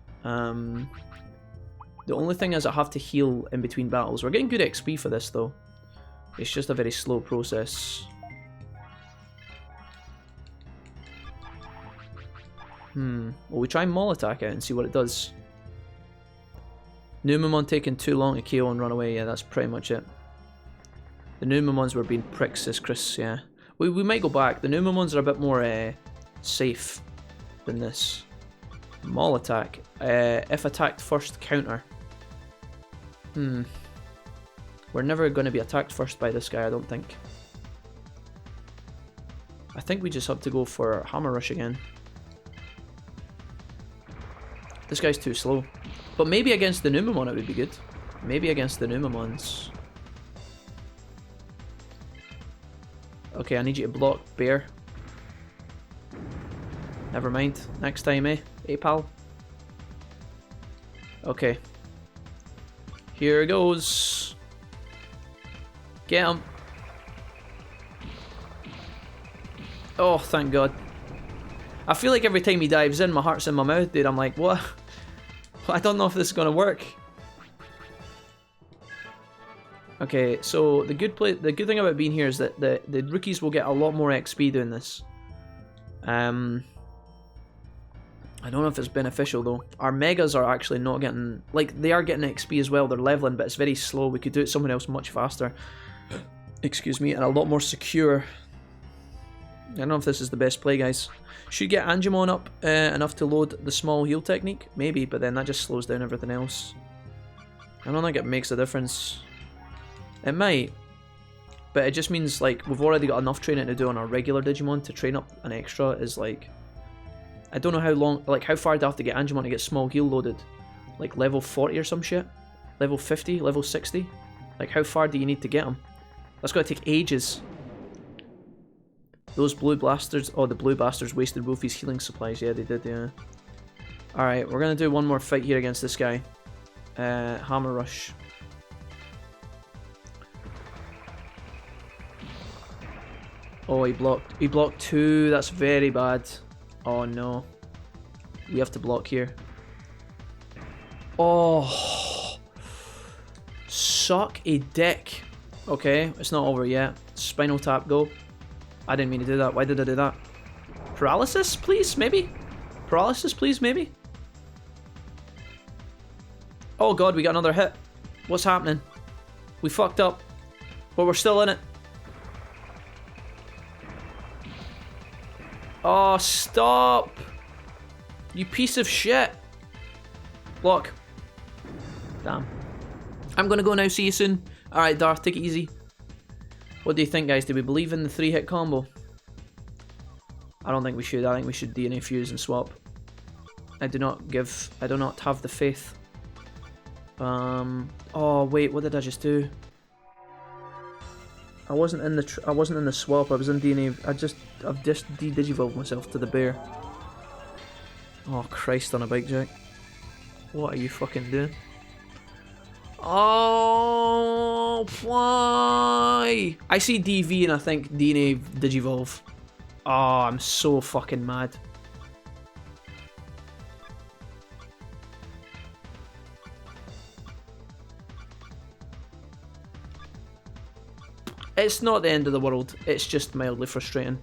The only thing is I have to heal in between battles. We're getting good XP for this though. It's just a very slow process. Well, we try Maul Attack out and see what it does. Numemon taking too long to KO and run away. Yeah, that's pretty much it. The Numemons were being pricks, says Chris. Yeah, we might go back. The Numemons are a bit more safe than this. Maul Attack. If attacked first, counter. We're never going to be attacked first by this guy, I don't think. I think we just have to go for Hammer Rush again. This guy's too slow. But maybe against the Numemon it would be good. Maybe against the Numemons. Okay, I need you to block, Bear. Never mind. Next time, eh? Hey, pal. Okay. Here goes. Get him. Oh, thank God. I feel like every time he dives in, my heart's in my mouth, dude. I'm like, what? I don't know if this is going to work. Okay, so the good thing about being here is that the rookies will get a lot more XP doing this. I don't know if it's beneficial though. Our megas are actually not getting, like, they are getting XP as well. They're leveling, but it's very slow. We could do it somewhere else much faster. Excuse me, and a lot more secure. I don't know if this is the best play, guys. Should get Angemon up enough to load the small heal technique? Maybe, but then that just slows down everything else. I don't think it makes a difference. It might, but it just means, like, we've already got enough training to do on our regular Digimon. To train up an extra is, like, I don't know how long, like, how far do I have to get Angemon to get small heal loaded? Like, level 40 or some shit? Level 50? Level 60? Like, how far do you need to get him? That's gotta take ages. Those blue blasters, oh, the blue bastards wasted Wolfie's healing supplies. Yeah, they did, yeah. Alright, we're gonna do one more fight here against this guy. Hammer Rush. Oh, he blocked. He blocked 2. That's very bad. Oh no. We have to block here. Oh. Suck a dick. Okay, it's not over yet. Spinal Tap, go. I didn't mean to do that. Why did I do that? Paralysis, please, maybe? Paralysis, please, maybe? Oh god, we got another hit. What's happening? We fucked up. But we're still in it. Oh, stop! You piece of shit! Block. Damn. I'm gonna go now, see you soon. Alright, Darth, take it easy. What do you think, guys? Do we believe in the 3-hit combo? I don't think we should. I think we should DNA fuse and swap. I do not have the faith. Oh wait, what did I just do? I wasn't in the swap. I was in DNA. I've just de-digivolved myself to the bear. Oh Christ on a bike, Jack. What are you fucking doing? Oh, why? I see DV and I think DNA digivolve. Oh, I'm so fucking mad. It's not the end of the world, it's just mildly frustrating.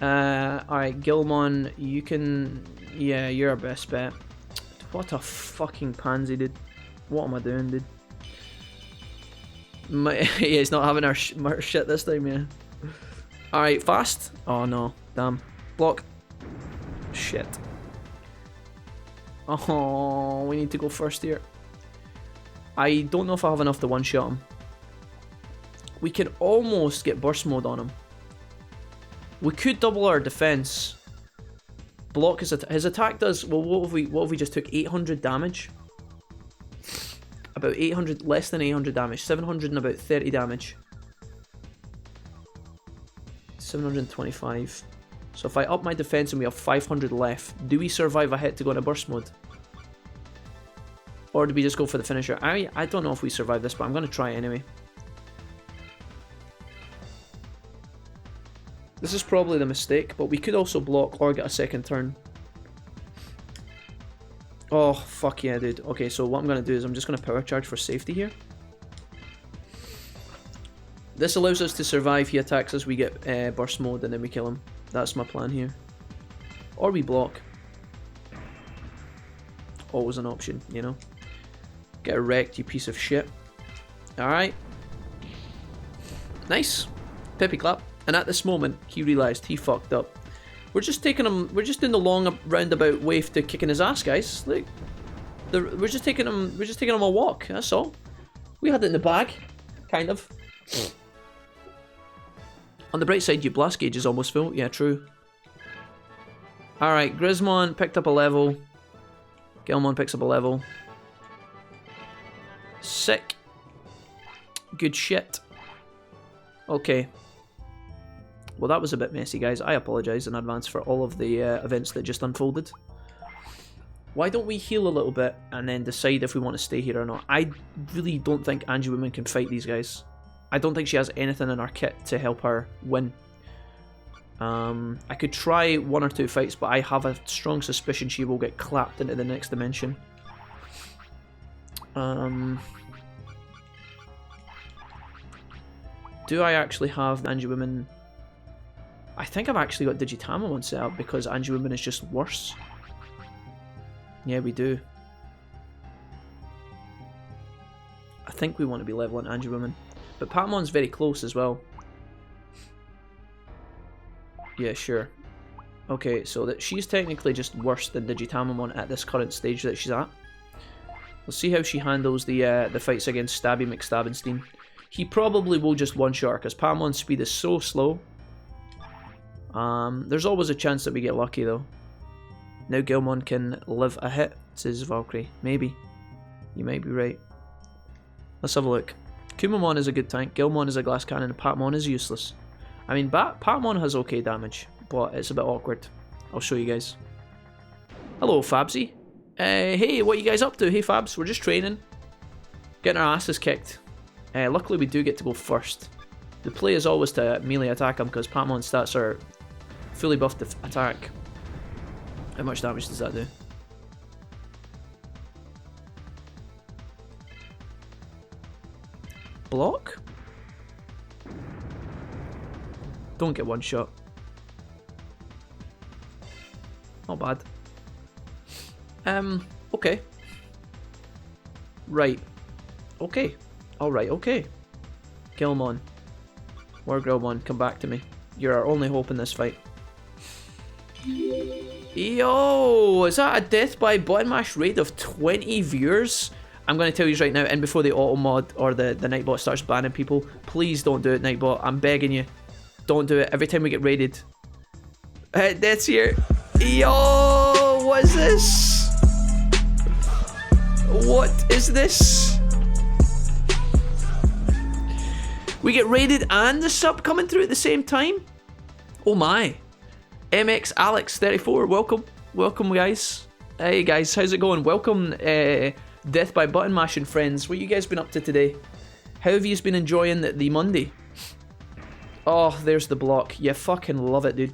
Alright, Gilmon, you can... Yeah, you're our best bet. What a fucking pansy, dude. What am I doing, dude? Yeah, he's not having our shit this time, yeah. Alright, fast. Oh no, damn. Block. Shit. Oh, we need to go first here. I don't know if I have enough to one-shot him. we can almost get burst mode on him. We could double our defense. Block his attack does, well, what if we just took 800 damage? About 800, less than 800 damage. 700 and about 30 damage. 725. So if I up my defense and we have 500 left, do we survive a hit to go into burst mode? Or do we just go for the finisher? I don't know if we survive this, but I'm going to try it anyway. This is probably the mistake, but we could also block or get a second turn. Oh, fuck yeah, dude. Okay, so what I'm going to do is I'm just going to power charge for safety here. This allows us to survive. He attacks us, we get burst mode, and then we kill him. That's my plan here. Or we block. Always an option, you know. Get wrecked, you piece of shit. Alright. Nice. Peppy clap. And at this moment, he realised he fucked up. We're just taking him, we're just doing the long roundabout way to kicking his ass, guys. Like, we're just taking him a walk, that's all. We had it in the bag. Kind of. On the bright side, your blast gauge is almost full. Yeah, true. Alright, Grismon picked up a level. Gilmon picks up a level. Sick. Good shit. Okay. Well, that was a bit messy, guys. I apologise in advance for all of the events that just unfolded. Why don't we heal a little bit and then decide if we want to stay here or not? I really don't think Angie Woman can fight these guys. I don't think she has anything in our kit to help her win. I could try 1 or 2 fights, but I have a strong suspicion she will get clapped into the next dimension. Do I actually have Angie Woman? I think I've actually got Digitamon set up because Angie Woman is just worse. Yeah, we do. I think we want to be leveling Angie Woman. But Patamon's very close as well. Yeah, sure. Okay, so that she's technically just worse than Digitamon at this current stage that she's at. We'll see how she handles the fights against Stabby McStabbenstein. He probably will just one-shot her because Patamon's speed is so slow. There's always a chance that we get lucky though. Now Gilmon can live a hit, says Valkyrie. Maybe. You might be right. Let's have a look. Kumamon is a good tank, Gilmon is a glass cannon, and Patamon is useless. I mean, Patamon has okay damage, but it's a bit awkward. I'll show you guys. Hello, Fabsy. Hey, what are you guys up to? Hey, Fabs, we're just training. Getting our asses kicked. Luckily, we do get to go first. The play is always to melee attack him, because Patamon's stats are fully buffed to attack. How much damage does that do? Block? Don't get one shot. Not bad. Okay. Right. Okay. Alright, okay. Gilmon. Wargrilmon, come back to me. You're our only hope in this fight. Yo! Is that a death by button mash raid of 20 viewers? I'm going to tell you right now, and before the auto mod or the Nightbot starts banning people, please don't do it, Nightbot. I'm begging you. Don't do it. Every time we get raided. Death's here. Yo! What is this? What is this? We get raided and the sub coming through at the same time? Oh my. MX Alex 34, welcome. Welcome, guys. Hey guys, how's it going? Welcome, Death by Button Mashing friends. What you guys been up to today? How have you been enjoying the Monday? Oh, there's the block. You fucking love it, dude.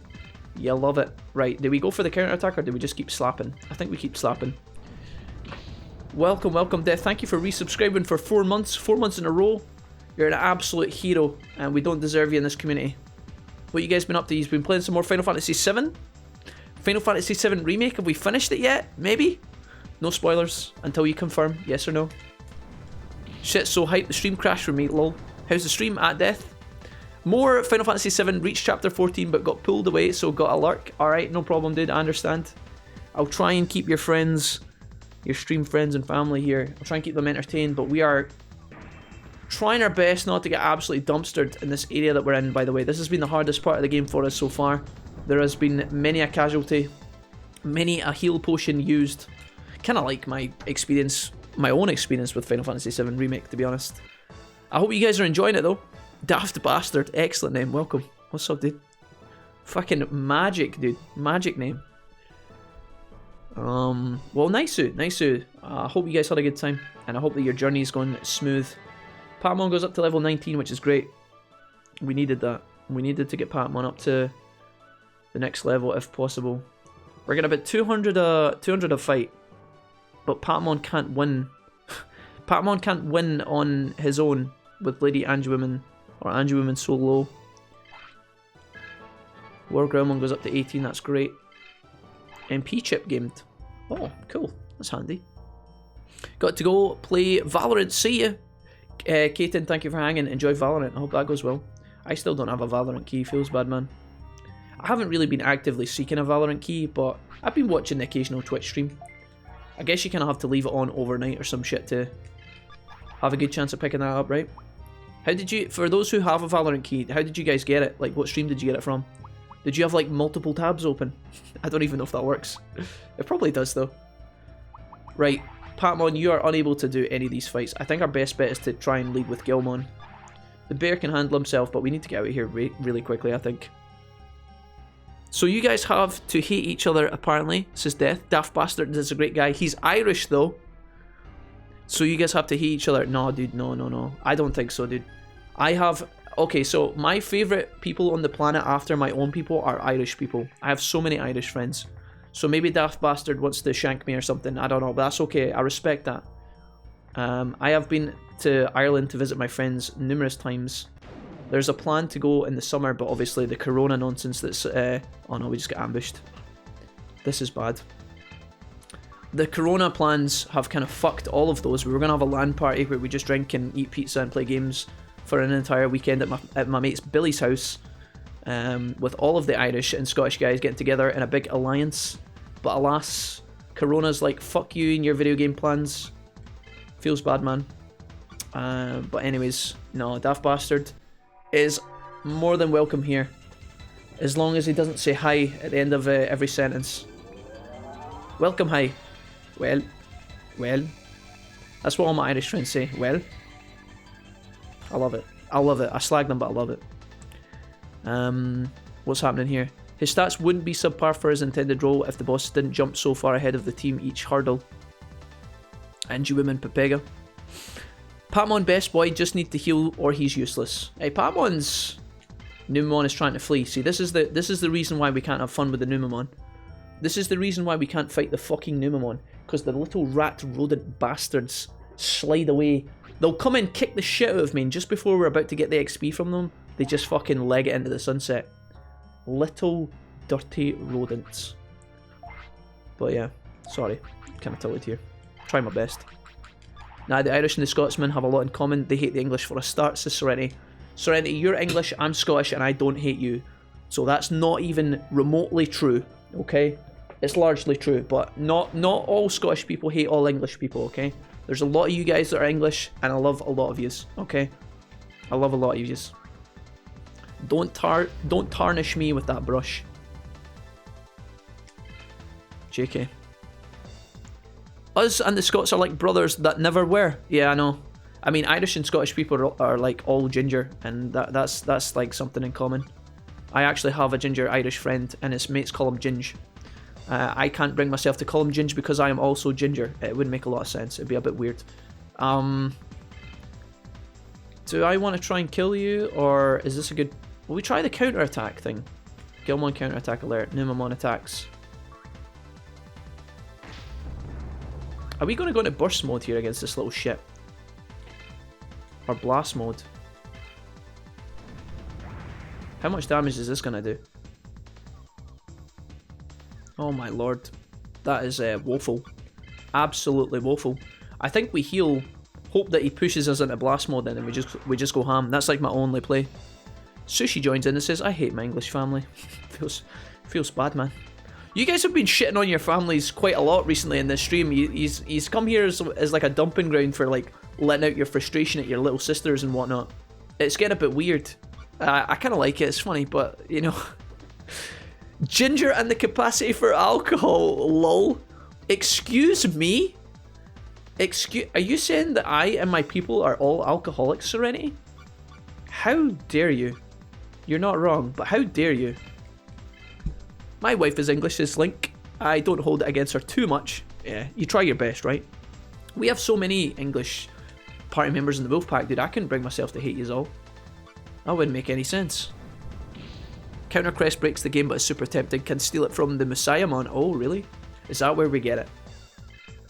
You love it. Right, do we go for the counter attack or do we just keep slapping? I think we keep slapping. Welcome, welcome, Death. Thank you for resubscribing for 4 months. 4 months in a row. You're an absolute hero, and we don't deserve you in this community. What you guys been up to? You've been playing some more Final Fantasy VII? Final Fantasy VII Remake? Have we finished it yet? Maybe? No spoilers until you confirm, yes or no. Shit, so hype. The stream crashed for me, lol. How's the stream? At Death? More Final Fantasy VII reached chapter 14 but got pulled away, so got a lurk. Alright, no problem, dude, I understand. I'll try and keep your friends, your stream friends and family here. I'll try and keep them entertained, but we are Trying our best not to get absolutely dumpstered in this area that we're in, by the way. This has been the hardest part of the game for us so far. There has been many a casualty, many a heal potion used. Kind of like my experience, my own experience with Final Fantasy VII Remake, to be honest. I hope you guys are enjoying it, though. Daft Bastard, excellent name, welcome. What's up, dude? Fucking magic, dude. Magic name. Well, Naisu. I hope you guys had a good time, and I hope that your journey is going smooth. Patamon goes up to level 19, which is great. We needed that. We needed to get Patamon up to the next level if possible. We're getting about 200 a fight, but Patamon can't win. Patamon can't win on his own with Lady Angewoman, or Angewoman so low. War Gremlin goes up to 18, that's great. MP chip gamed. Oh, cool. That's handy. Got to go play Valorant. See ya. Katen, thank you for hanging. Enjoy Valorant. I hope that goes well. I still don't have a Valorant key. Feels bad, man. I haven't really been actively seeking a Valorant key, but I've been watching the occasional Twitch stream. I guess you kind of have to leave it on overnight or some shit to have a good chance of picking that up, right? How did you, for those who have a Valorant key, how did you guys get it? Like, what stream did you get it from? Did you have, like, multiple tabs open? I don't even know if that works. It probably does, though. Right, Patamon, you are unable to do any of these fights. I think our best bet is to try and lead with Gilmon. The bear can handle himself, but we need to get out of here really quickly, I think. So you guys have to hate each other, apparently, says Death. Daft Bastard is a great guy. He's Irish, though. So you guys have to hate each other. No, dude, no. I don't think so, dude. I have... Okay, so my favourite people on the planet after my own people are Irish people. I have so many Irish friends. So maybe Daft Bastard wants to shank me or something. I don't know, but that's okay. I respect that. I have been to Ireland to visit my friends numerous times. There's a plan to go in the summer, but obviously the corona nonsense that's... oh no, we just got ambushed. This is bad. The corona plans have kind of fucked all of those. We were going to have a LAN party where we just drink and eat pizza and play games for an entire weekend at my mate's Billy's house, with all of the Irish and Scottish guys getting together in a big alliance. But alas, Corona's like, fuck you and your video game plans. Feels bad, man. But anyways, no, Daft Bastard is more than welcome here, as long as he doesn't say hi at the end of every sentence. Welcome, hi. Well. That's what all my Irish friends say. Well. I love it. I slag them, but I love it. What's happening here? His stats wouldn't be subpar for his intended role if the boss didn't jump so far ahead of the team each hurdle. Angie-Women Pepega. Patamon best boy just need to heal or he's useless. Hey, Patamon's Numemon is trying to flee. See, this is the reason why we can't have fun with the Numemon. This is the reason why we can't fight the fucking Numemon. Because the little rat rodent bastards slide away. They'll come and kick the shit out of me, and just before we're about to get the XP from them, they just fucking leg it into the sunset. Little dirty rodents. But yeah, sorry, kind of tilted here. Try my best. Nah, the Irish and the Scotsmen have a lot in common. They hate the English for a start, says Serenity. Serenity, you're English, I'm Scottish, and I don't hate you. So that's not even remotely true, okay? It's largely true, but not all Scottish people hate all English people, okay? There's a lot of you guys that are English, and I love a lot of yous, okay? I love a lot of yous. Don't tarnish me with that brush. JK. Us and the Scots are like brothers that never were. Yeah, I know. I mean, Irish and Scottish people are like all ginger, and that's like something in common. I actually have a ginger Irish friend, and his mates call him Ginge. I can't bring myself to call him Ginge because I am also ginger. It wouldn't make a lot of sense. It'd be a bit weird. Do I want to try and kill you, or is this a good... Will we try the counter-attack thing? Gilmon counter-attack alert. Numemon attacks. Are we going to go into burst mode here against this little shit? Or blast mode? How much damage is this going to do? Oh my lord. That is woeful. Absolutely woeful. I think we heal, hope that he pushes us into blast mode, and then we just go ham. That's like my only play. Sushi joins in and says, I hate my English family. feels bad, man. You guys have been shitting on your families quite a lot recently in this stream. He's come here as like a dumping ground for like letting out your frustration at your little sisters and whatnot. It's getting a bit weird. I kind of like it. It's funny, but you know, ginger and the capacity for alcohol. Lol. Excuse me. Are you saying that I and my people are all alcoholics, Serenity? How dare you? You're not wrong, but how dare you? My wife is English, says Link. I don't hold it against her too much. Yeah, you try your best, right? We have so many English party members in the Wolfpack, dude. I couldn't bring myself to hate yous all. That wouldn't make any sense. Counter Crest breaks the game, but is super tempting. Can steal it from the Messiahmon. Oh, really? Is that where we get it?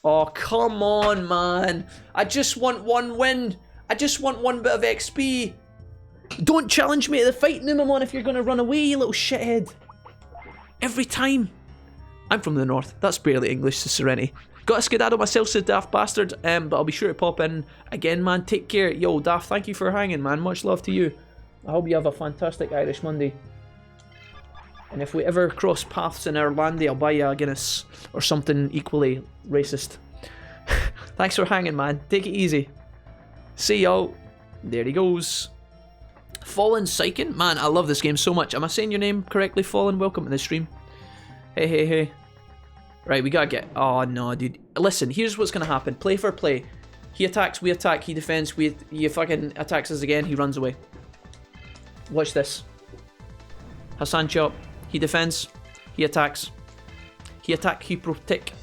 Oh, come on, man. I just want one win. I just want one bit of XP. Don't challenge me to the fight, Numamon, if you're going to run away, you little shithead. Every time. I'm from the north. That's barely English to Serenity. Got a skedaddle myself, says Daft Bastard, but I'll be sure to pop in again, man. Take care. Yo, Daft, thank you for hanging, man. Much love to you. I hope you have a fantastic Irish Monday. And if we ever cross paths in Ireland, I'll buy you a Guinness or something equally racist. Thanks for hanging, man. Take it easy. See y'all. There he goes. Fallen Psychen? Man, I love this game so much. Am I saying your name correctly, Fallen? Welcome to the stream. Hey, hey, hey. Right, we gotta get... Oh, no, dude. Listen, here's what's gonna happen. Play for play. He attacks, we attack, he defends, he fucking attacks us again, he runs away. Watch this. Hassan Chop. He defends, he attacks. He attack, he protect.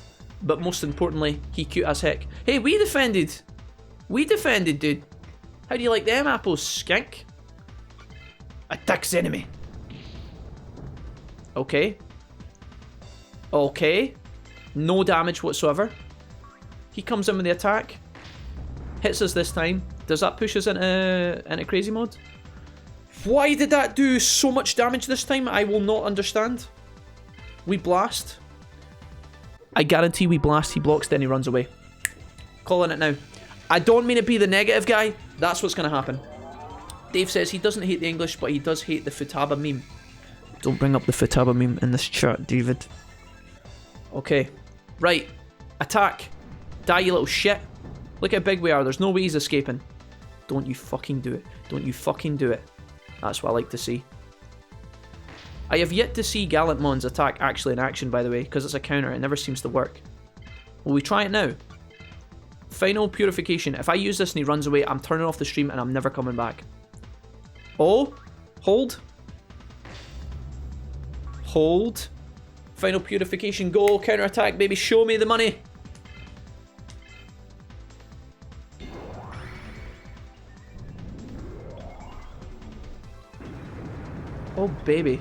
But most importantly, he cute as heck. Hey, we defended! We defended, dude. How do you like them apples, skank? Attacks enemy. Okay. Okay. No damage whatsoever. He comes in with the attack. Hits us this time. Does that push us into crazy mode? Why did that do so much damage this time? I will not understand. We blast. I guarantee we blast. He blocks, then he runs away. Calling it now. I don't mean to be the negative guy. That's what's going to happen. Dave says he doesn't hate the English, but he does hate the Futaba meme. Don't bring up the Futaba meme in this chat, David. Okay. Right. Attack. Die, you little shit. Look how big we are. There's no way he's escaping. Don't you fucking do it. Don't you fucking do it. That's what I like to see. I have yet to see Gallantmon's attack actually in action, by the way, because it's a counter. It never seems to work. Will we try it now? Final Purification. If I use this and he runs away, I'm turning off the stream and I'm never coming back. Oh, hold. Hold. Final Purification, go. Counter attack, baby. Show me the money. Oh, baby.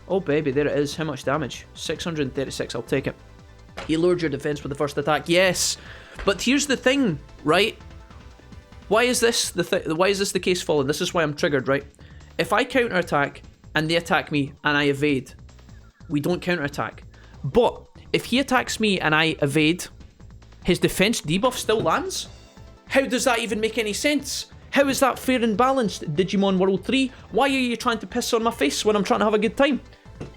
Oh, baby. There it is. How much damage? 636. I'll take it. He lowered your defense with the first attack. Yes. But here's the thing, right? Why is this the case, Fallen? This is why I'm triggered, right? If I counterattack and they attack me and I evade, we don't counterattack. But if he attacks me and I evade, his defense debuff still lands? How does that even make any sense? How is that fair and balanced, Digimon World 3? Why are you trying to piss on my face when I'm trying to have a good time?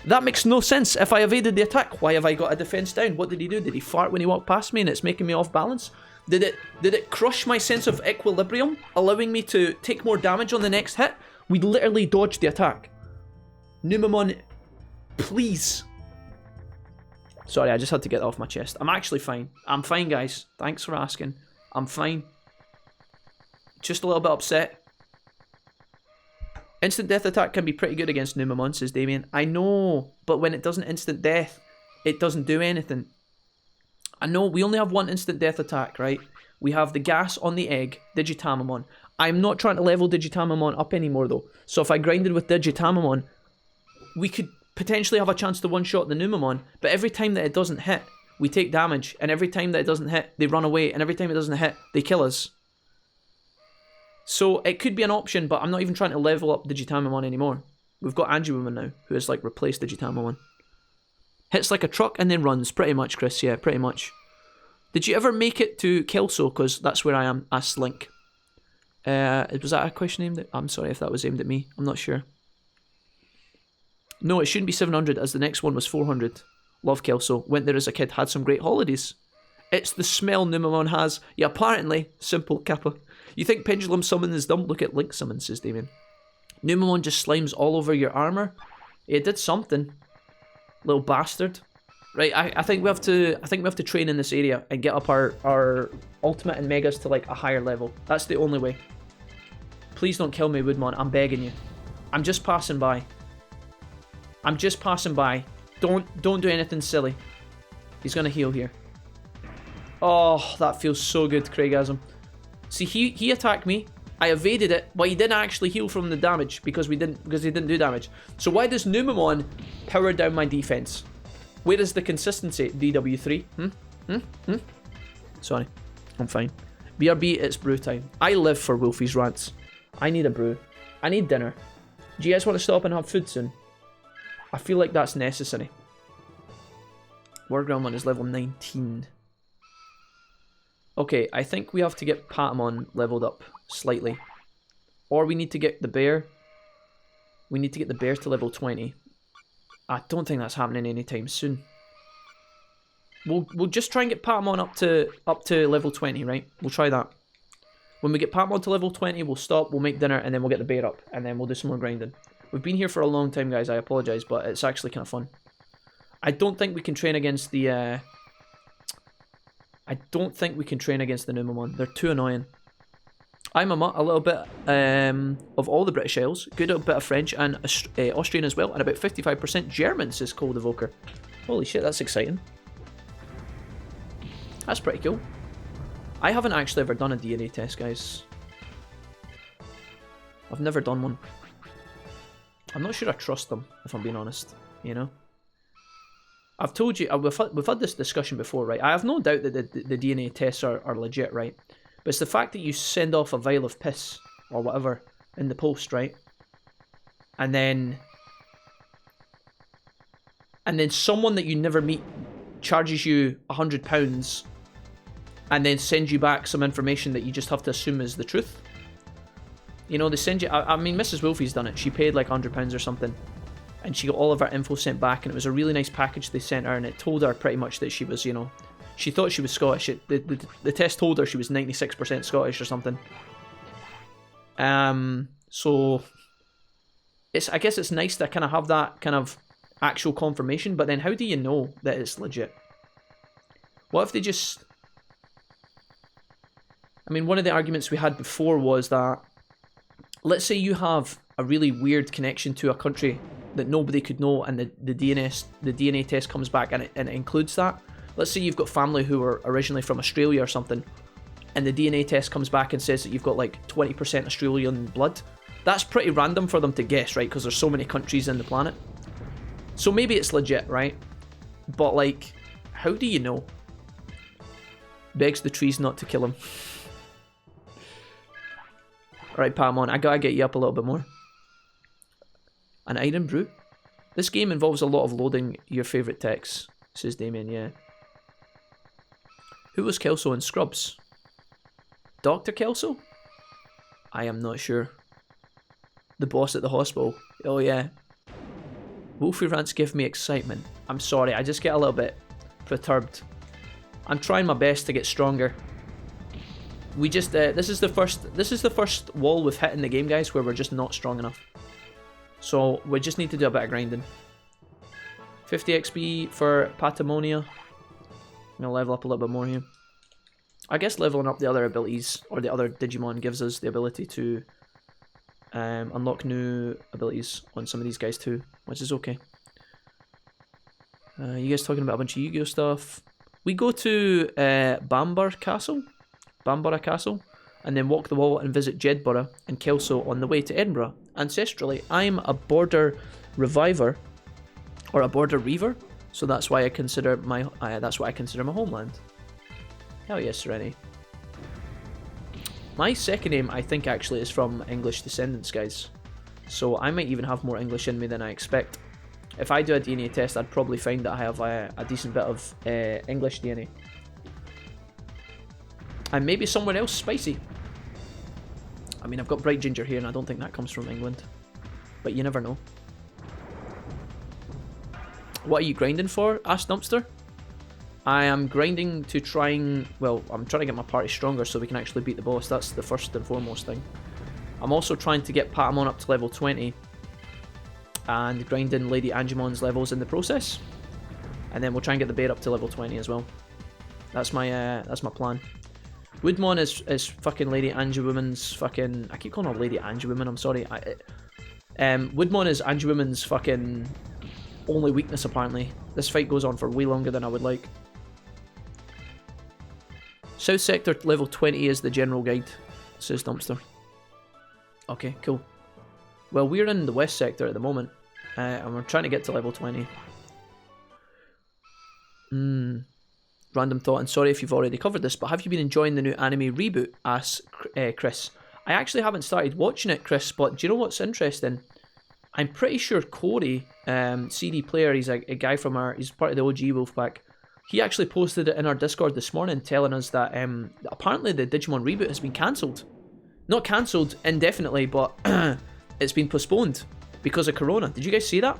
That makes no sense. If I evaded the attack, why have I got a defense down? What did he do? Did he fart when he walked past me and it's making me off balance? Did it crush my sense of equilibrium, allowing me to take more damage on the next hit? We literally dodged the attack. Numamon, please. Sorry, I just had to get that off my chest. I'm actually fine. I'm fine, guys. Thanks for asking. I'm fine. Just a little bit upset. Instant death attack can be pretty good against Numamon, says Damien. I know, but when it doesn't instant death, it doesn't do anything. I know, we only have one instant death attack, right? We have the gas on the egg, Digitamamon. I'm not trying to level Digitamamon up anymore, though. So if I grinded with Digitamamon, we could potentially have a chance to one-shot the Numamon, but every time that it doesn't hit, we take damage, and every time that it doesn't hit, they run away, and every time it doesn't hit, they kill us. So it could be an option, but I'm not even trying to level up Digitamamon anymore. We've got Angiwoman now, who has like replaced Digitamamon. Hits like a truck and then runs, pretty much, Chris. Yeah, pretty much. Did you ever make it to Kelso? Because that's where I am, asked Link. Was that a question aimed at... I'm sorry if that was aimed at me. I'm not sure. No, it shouldn't be 700 as the next one was 400. Love Kelso. Went there as a kid, had some great holidays. It's the smell Numemon has. Yeah, apparently. Simple Kappa. You think Pendulum Summon is dumb? Look at Link Summon, says Damien. Numemon just slimes all over your armor. It did something. Little bastard. Right, I think we have to train in this area and get up our ultimate and megas to like a higher level. That's the only way. Please don't kill me, Woodmon. I'm begging you. I'm just passing by. I'm just passing by. Don't do anything silly. He's gonna heal here. Oh, that feels so good, Craigasm. See, he attacked me. I evaded it, but he didn't actually heal from the damage because he didn't do damage. So why does Numemon power down my defense? Where is the consistency? DW3. Sorry, I'm fine. BRB, it's brew time. I live for Wolfie's rants. I need a brew. I need dinner. Do you guys want to stop and have food soon? I feel like that's necessary. Wargroundmon is level 19. Okay, I think we have to get Patamon leveled up slightly. Or we need to get the bear. We need to get the bear to level 20. I don't think that's happening anytime soon. We'll just try and get Patamon up to level 20, right? We'll try that. When we get Patamon to level 20, we'll stop, we'll make dinner, and then we'll get the bear up, and then we'll do some more grinding. We've been here for a long time, guys. I apologise, but it's actually kind of fun. I don't think we can train against the. I don't think we can train against the Numemon. They're too annoying. I'm a little bit of all the British Isles, good a bit of French and Austrian as well, and about 55% German, says Cold Evoker. Holy shit, that's exciting. That's pretty cool. I haven't actually ever done a DNA test, guys. I've never done one. I'm not sure I trust them, if I'm being honest, you know? I've told you, we've had this discussion before, right? I have no doubt that the DNA tests are legit, right? But it's the fact that you send off a vial of piss, or whatever, in the post, right? And then someone that you never meet charges you £100 and then sends you back some information that you just have to assume is the truth. You know, they send you... I mean, Mrs. Wolfie's done it. She paid like £100 or something. And she got all of her info sent back, and it was a really nice package they sent her, and it told her pretty much that she was, you know... She thought she was Scottish. The test told her she was 96% Scottish or something. So... I guess it's nice to kind of have that kind of actual confirmation, but then how do you know that it's legit? What if they just... I mean, one of the arguments we had before was that, let's say you have a really weird connection to a country that nobody could know, and the DNA test comes back and it includes that. Let's say you've got family who are originally from Australia or something, and the DNA test comes back and says that you've got like 20% Australian blood. That's pretty random for them to guess, right? Because there's so many countries in the planet. So maybe it's legit, right? But like, how do you know? Begs the trees not to kill him. Alright, Patamon, I gotta get you up a little bit more. An iron brew? This game involves a lot of loading your favourite texts, says Damien, yeah. Who was Kelso in Scrubs? Dr. Kelso? I am not sure. The boss at the hospital. Oh yeah. Wolfie rants give me excitement. I'm sorry, I just get a little bit perturbed. I'm trying my best to get stronger. We just this is the first wall we've hit in the game, guys, where we're just not strong enough. So we just need to do a bit of grinding. 50 XP for Patamonia. I'm gonna level up a little bit more here. I guess leveling up the other abilities, or the other Digimon, gives us the ability to unlock new abilities on some of these guys too, which is okay. You guys talking about a bunch of Yu-Gi-Oh stuff. We go to Bambara Castle, and then walk the wall and visit Jedburgh and Kelso on the way to Edinburgh. Ancestrally, I'm a border reviver, or a border reaver, so that's why I consider my homeland. Hell yes, Serenity. My second name, I think, actually is from English descendants, guys. So I might even have more English in me than I expect. If I do a DNA test, I'd probably find that I have a decent bit of English DNA. And maybe somewhere else spicy. I mean, I've got bright ginger here, and I don't think that comes from England. But you never know. What are you grinding for? Asked Dumpster. I am grinding to try and... Well, I'm trying to get my party stronger so we can actually beat the boss. That's the first and foremost thing. I'm also trying to get Patamon up to level 20. And grinding Lady Angemon's levels in the process. And then we'll try and get the bear up to level 20 as well. That's my plan. Woodmon is fucking Lady Angewoman's fucking... I keep calling her Lady Angewoman, I'm sorry. Woodmon is Angewoman's fucking only weakness, apparently. This fight goes on for way longer than I would like. South Sector level 20 is the general guide, says Dumpster. Okay, cool. Well, we're in the West Sector at the moment, and we're trying to get to level 20. Random thought, and sorry if you've already covered this, but have you been enjoying the new anime reboot? Asks Chris. I actually haven't started watching it, Chris, but do you know what's interesting? I'm pretty sure Corey, CD Player, he's a guy from he's part of the OG Wolfpack. He actually posted it in our Discord this morning telling us that apparently the Digimon reboot has been cancelled. Not cancelled indefinitely, but it's been postponed because of Corona. Did you guys see that?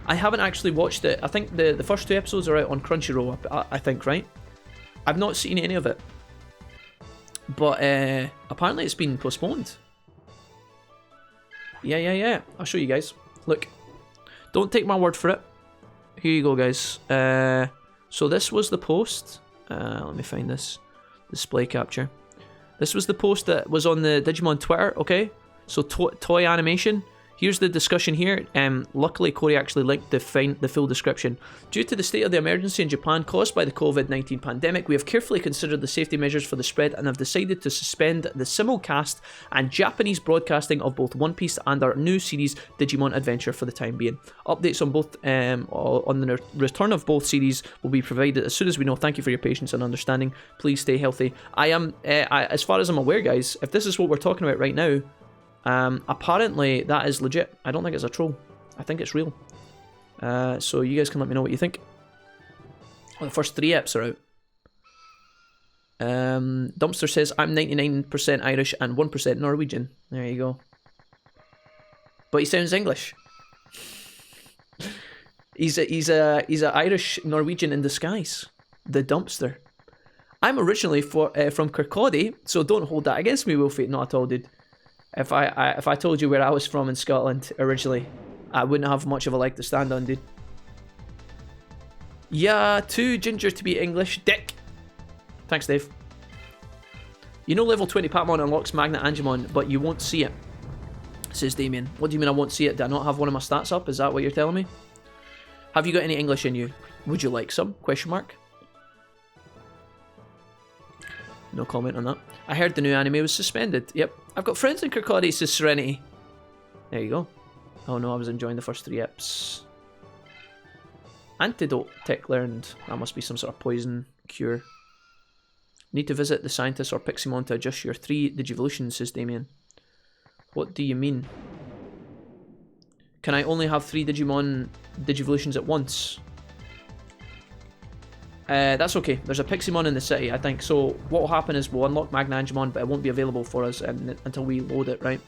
I haven't actually watched it. I think the first 2 episodes are out on Crunchyroll, I think, right? I've not seen any of it. But apparently it's been postponed. Yeah. I'll show you guys. Look. Don't take my word for it. Here you go, guys. So this was the post. Let me find this. Display capture. This was the post that was on the Digimon Twitter, okay? So toy animation. Here's the discussion here. Luckily, Corey actually linked the full description. Due to the state of the emergency in Japan caused by the COVID-19 pandemic, we have carefully considered the safety measures for the spread and have decided to suspend the simulcast and Japanese broadcasting of both One Piece and our new series, Digimon Adventure, for the time being. Updates on both on the return of both series will be provided as soon as we know. Thank you for your patience and understanding. Please stay healthy. As far as I'm aware, guys, if this is what we're talking about right now, apparently that is legit. I don't think it's a troll. I think it's real. So you guys can let me know what you think. Well, the first 3 eps are out. Dumpster says I'm 99% Irish and 1% Norwegian. There you go. But he sounds English. he's a Irish Norwegian in disguise. The Dumpster. I'm originally from Kirkcaldy, so don't hold that against me, Wolfie. Not at all, dude. If I told you where I was from in Scotland originally, I wouldn't have much of a leg to stand on, dude. Yeah, too ginger to be English, dick. Thanks, Dave. You know level 20 Patamon unlocks Magna Angemon, but you won't see it, says Damien. What do you mean I won't see it? Do I not have one of my stats up? Is that what you're telling me? Have you got any English in you? Would you like some? Question mark. No comment on that. I heard the new anime was suspended. Yep. I've got friends in Kirkcaldy, says Serenity. There you go. Oh no, I was enjoying the first 3 eps. Antidote tech learned. That must be some sort of poison cure. Need to visit the scientist or Piximon to adjust your 3 Digivolutions, says Damien. What do you mean? Can I only have 3 Digimon Digivolutions at once? That's okay. There's a Piximon in the city, I think. So what will happen is we'll unlock Magna Angemon, but it won't be available for us until we load it, right?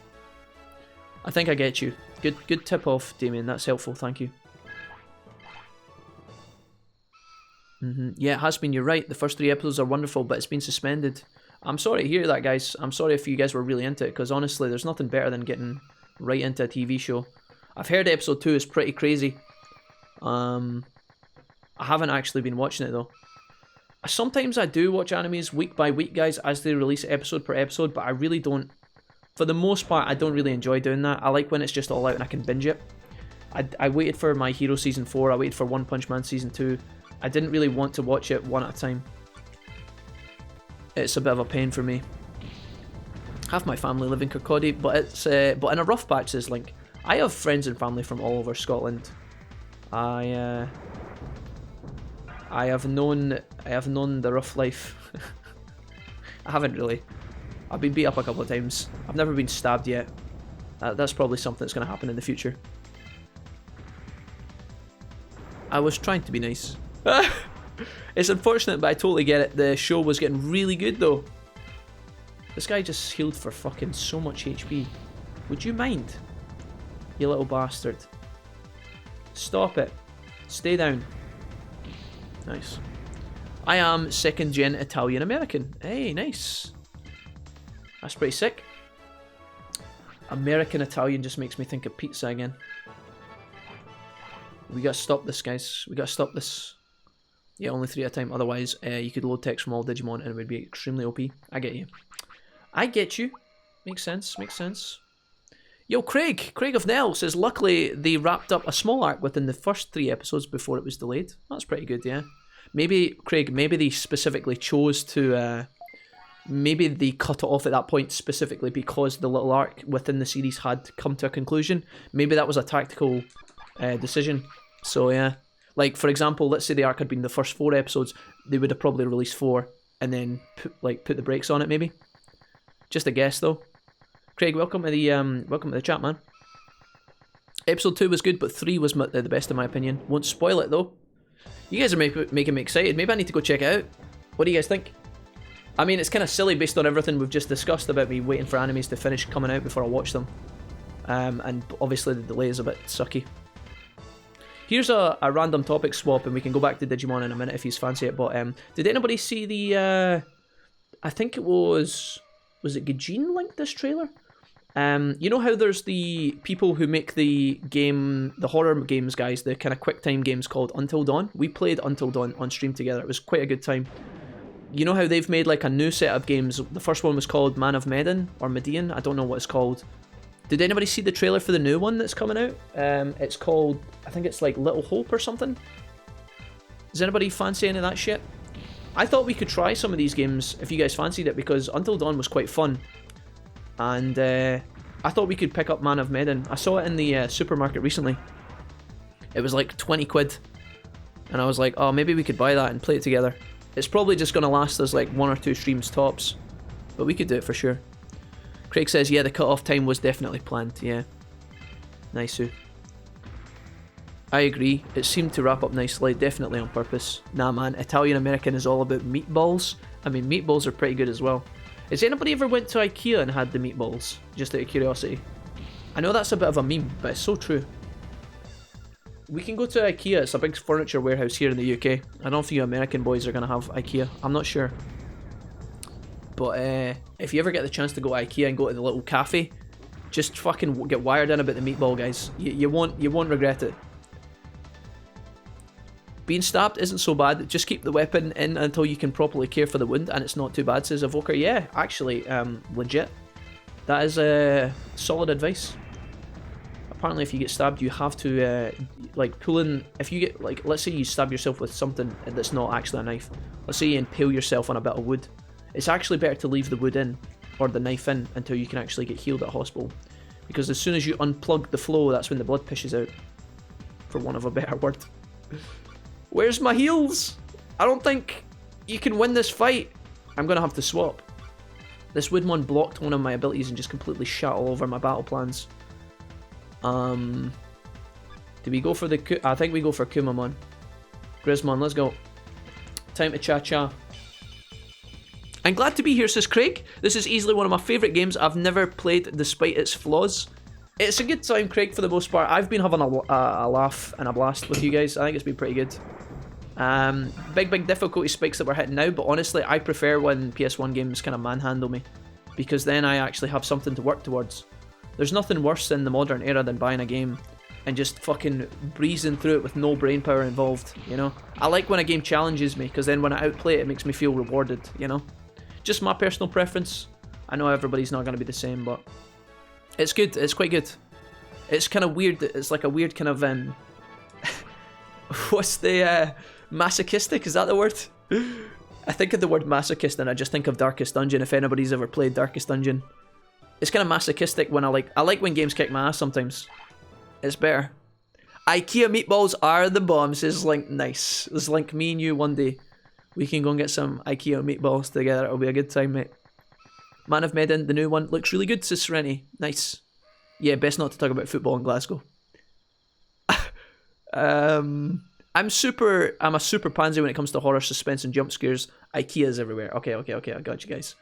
I think I get you. Good tip off, Damien. That's helpful. Thank you. Yeah, it has been. You're right. The first 3 episodes are wonderful, but it's been suspended. I'm sorry to hear that, guys. I'm sorry if you guys were really into it, because honestly, there's nothing better than getting right into a TV show. I've heard episode 2 is pretty crazy. I haven't actually been watching it though. Sometimes I do watch animes week by week, guys, as they release episode per episode, but I really don't. For the most part, I don't really enjoy doing that. I like when it's just all out and I can binge it. I waited for My Hero Season 4, I waited for One Punch Man Season 2. I didn't really want to watch it one at a time. It's a bit of a pain for me. Half my family live in Kirkcaldy, but it's but in a rough patch, says Link. I have friends and family from all over Scotland. I have known the rough life. I haven't really. I've been beat up a couple of times. I've never been stabbed yet. That's probably something that's going to happen in the future. I was trying to be nice. It's unfortunate, but I totally get it. The show was getting really good though. This guy just healed for fucking so much HP. Would you mind? You little bastard. Stop it. Stay down. Nice. I am second gen Italian American. Hey, nice. That's pretty sick. American Italian just makes me think of pizza again. We gotta stop this, guys. We gotta stop this. Yeah, only 3 at a time. Otherwise, you could load text from all Digimon and it would be extremely OP. I get you. I get you. Makes sense. Makes sense. Yo, Craig of Nell says, luckily they wrapped up a small arc within the first 3 episodes before it was delayed. That's pretty good, yeah. Maybe, Craig, maybe they specifically chose to, maybe they cut it off at that point specifically because the little arc within the series had come to a conclusion. Maybe that was a tactical decision. So, yeah. Like, for example, let's say the arc had been the first 4 episodes, they would have probably released 4 and then put the brakes on it, maybe. Just a guess, though. Craig, welcome to the chat, man. Episode 2 was good, but 3 was the best in my opinion. Won't spoil it though. You guys are making me excited. Maybe I need to go check it out. What do you guys think? I mean, it's kind of silly based on everything we've just discussed about me waiting for animes to finish coming out before I watch them. And obviously the delay is a bit sucky. Here's a random topic swap, and we can go back to Digimon in a minute if you fancy it. But did anybody see the? I think it was it Gajin linked this trailer? You know how there's the people who make the horror games, guys, the kind of quick time games called Until Dawn? We played Until Dawn on stream together. It was quite a good time. You know how they've made like a new set of games? The first one was called Man of Medan or Median. I don't know what it's called. Did anybody see the trailer for the new one that's coming out? It's called, I think it's like Little Hope or something. Does anybody fancy any of that shit? I thought we could try some of these games if you guys fancied it, because Until Dawn was quite fun. And I thought we could pick up Man of Medan. I saw it in the supermarket recently. It was like 20 quid. And I was like, oh, maybe we could buy that and play it together. It's probably just going to last us like 1 or 2 streams tops. But we could do it for sure. Craig says, yeah, the cut-off time was definitely planned. Yeah. Nice. I agree. It seemed to wrap up nicely. Definitely on purpose. Nah, man. Italian American is all about meatballs. I mean, meatballs are pretty good as well. Has anybody ever went to IKEA and had the meatballs? Just out of curiosity. I know that's a bit of a meme, but it's so true. We can go to IKEA. It's a big furniture warehouse here in the UK. I don't know if you American boys are going to have IKEA. I'm not sure. But if you ever get the chance to go to IKEA and go to the little cafe, just fucking get wired in about the meatball, guys. You won't regret it. Being stabbed isn't so bad. Just keep the weapon in until you can properly care for the wound, and it's not too bad, says Evoker. Yeah, actually, legit. That is solid advice. Apparently, if you get stabbed, you have to like pull in. If you get like, let's say you stab yourself with something that's not actually a knife. Let's say you impale yourself on a bit of wood. It's actually better to leave the wood in or the knife in until you can actually get healed at hospital, because as soon as you unplug the flow, that's when the blood pishes out. For want of a better word. Where's my heals? I don't think you can win this fight. I'm going to have to swap. This Woodmon blocked one of my abilities and just completely shot all over my battle plans. Do we go for the... I think we go for Kumamon. Grismon, let's go. Time to cha-cha. I'm glad to be here, says Craig. This is easily one of my favourite games I've never played despite its flaws. It's a good time, Craig, for the most part. I've been having a laugh and a blast with you guys. I think it's been pretty good. Big difficulty spikes that we're hitting now, but honestly, I prefer when PS1 games kind of manhandle me, because then I actually have something to work towards. There's nothing worse in the modern era than buying a game and just fucking breezing through it with no brain power involved, you know? I like when a game challenges me, because then when I outplay it, it makes me feel rewarded, you know? Just my personal preference. I know everybody's not going to be the same, but it's good. It's quite good. It's kind of weird. It's like a weird kind of what's the masochistic? Is that the word? I think of the word masochist and I just think of Darkest Dungeon. If anybody's ever played Darkest Dungeon, it's kind of masochistic when I like when games kick my ass sometimes. It's better. IKEA meatballs are the bomb, says Link. Nice. There's Link, me and you one day. We can go and get some IKEA meatballs together. It'll be a good time, mate. Man of Medan, the new one, looks really good, says Serenity. Nice. Yeah, best not to talk about football in Glasgow. I'm a super pansy when it comes to horror, suspense, and jump scares. IKEA's everywhere. Okay, I got you guys.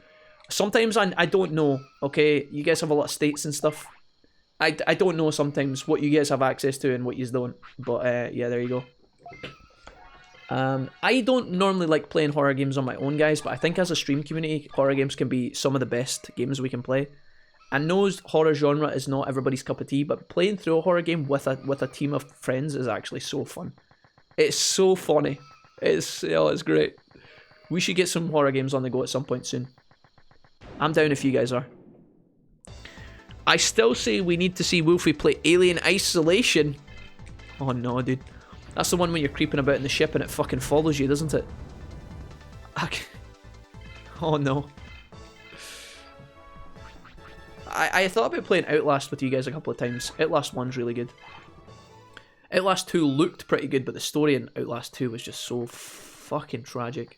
Sometimes I don't know, okay? You guys have a lot of states and stuff. I don't know sometimes what you guys have access to and what you don't. But yeah, there you go. I don't normally like playing horror games on my own, guys, but I think as a stream community, horror games can be some of the best games we can play. I know horror genre is not everybody's cup of tea, but playing through a horror game with a team of friends is actually so fun. It's so funny. It's great. We should get some horror games on the go at some point soon. I'm down if you guys are. I still say we need to see Wolfie play Alien Isolation. Oh no, dude. That's the one when you're creeping about in the ship and it fucking follows you, doesn't it? Oh no. I thought about playing Outlast with you guys a couple of times. Outlast 1's really good. Outlast 2 looked pretty good, but the story in Outlast 2 was just so fucking tragic.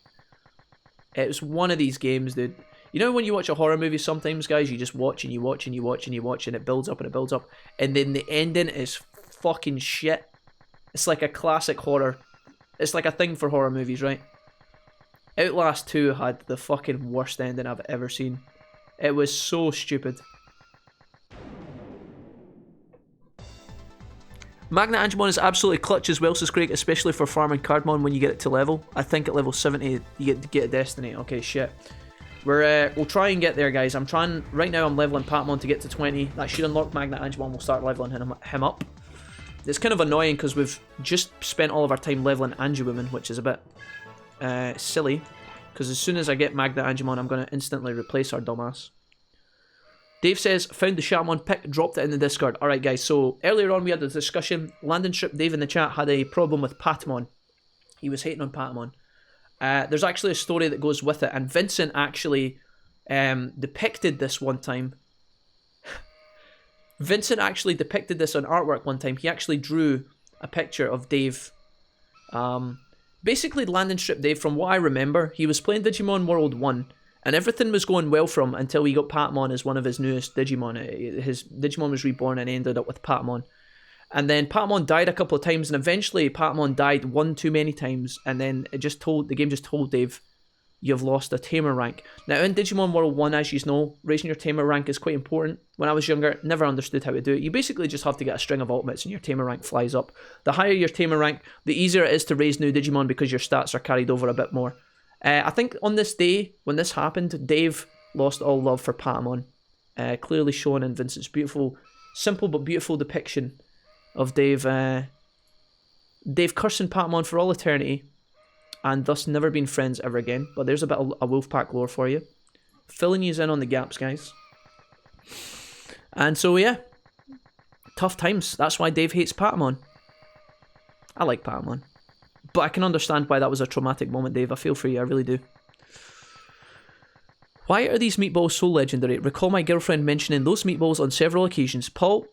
It was one of these games, dude. You know when you watch a horror movie sometimes, guys, you just watch and you watch and you watch and you watch and it builds up and it builds up. And then the ending is fucking shit. It's like a classic horror. It's like a thing for horror movies, right? Outlast 2 had the fucking worst ending I've ever seen. It was so stupid. Magna Angemon is absolutely clutch as well, says Craig, especially for farming Cardmon when you get it to level. I think at level 70 you get a Destiny. Okay, shit. We'll try and get there, guys. I'm trying, right now I'm leveling Patmon to get to 20. That should unlock Magna Angemon. We'll start leveling him up. It's kind of annoying because we've just spent all of our time leveling Angewoman, which is a bit silly. Because as soon as I get Magna Angemon, I'm going to instantly replace our dumbass. Dave says, found the Shamon pick, dropped it in the Discord. Alright guys, so earlier on we had a discussion. Landon Strip Dave in the chat had a problem with Patamon. He was hating on Patamon. There's actually a story that goes with it, and Vincent actually depicted this one time. Vincent actually depicted this on artwork one time. He actually drew a picture of Dave. Basically, Landon Strip Dave, from what I remember, he was playing Digimon World 1, and everything was going well for him until he got Patamon as one of his newest Digimon. His Digimon was reborn and ended up with Patamon. And then Patamon died a couple of times, and eventually Patamon died one too many times, and then the game just told Dave, you've lost a Tamer rank. Now in Digimon World 1, as you know, raising your Tamer rank is quite important. When I was younger, never understood how to do it. You basically just have to get a string of ultimates and your Tamer rank flies up. The higher your Tamer rank, the easier it is to raise new Digimon because your stats are carried over a bit more. I think on this day, when this happened, Dave lost all love for Patamon. Clearly shown in Vincent's beautiful, simple but beautiful depiction of Dave cursing Patamon for all eternity, and thus never been friends ever again. But there's a bit of a Wolfpack lore for you. Filling you in on the gaps, guys. And so, yeah. Tough times. That's why Dave hates Patamon. I like Patamon. But I can understand why that was a traumatic moment, Dave. I feel for you, I really do. Why are these meatballs so legendary? Recall my girlfriend mentioning those meatballs on several occasions. Paul,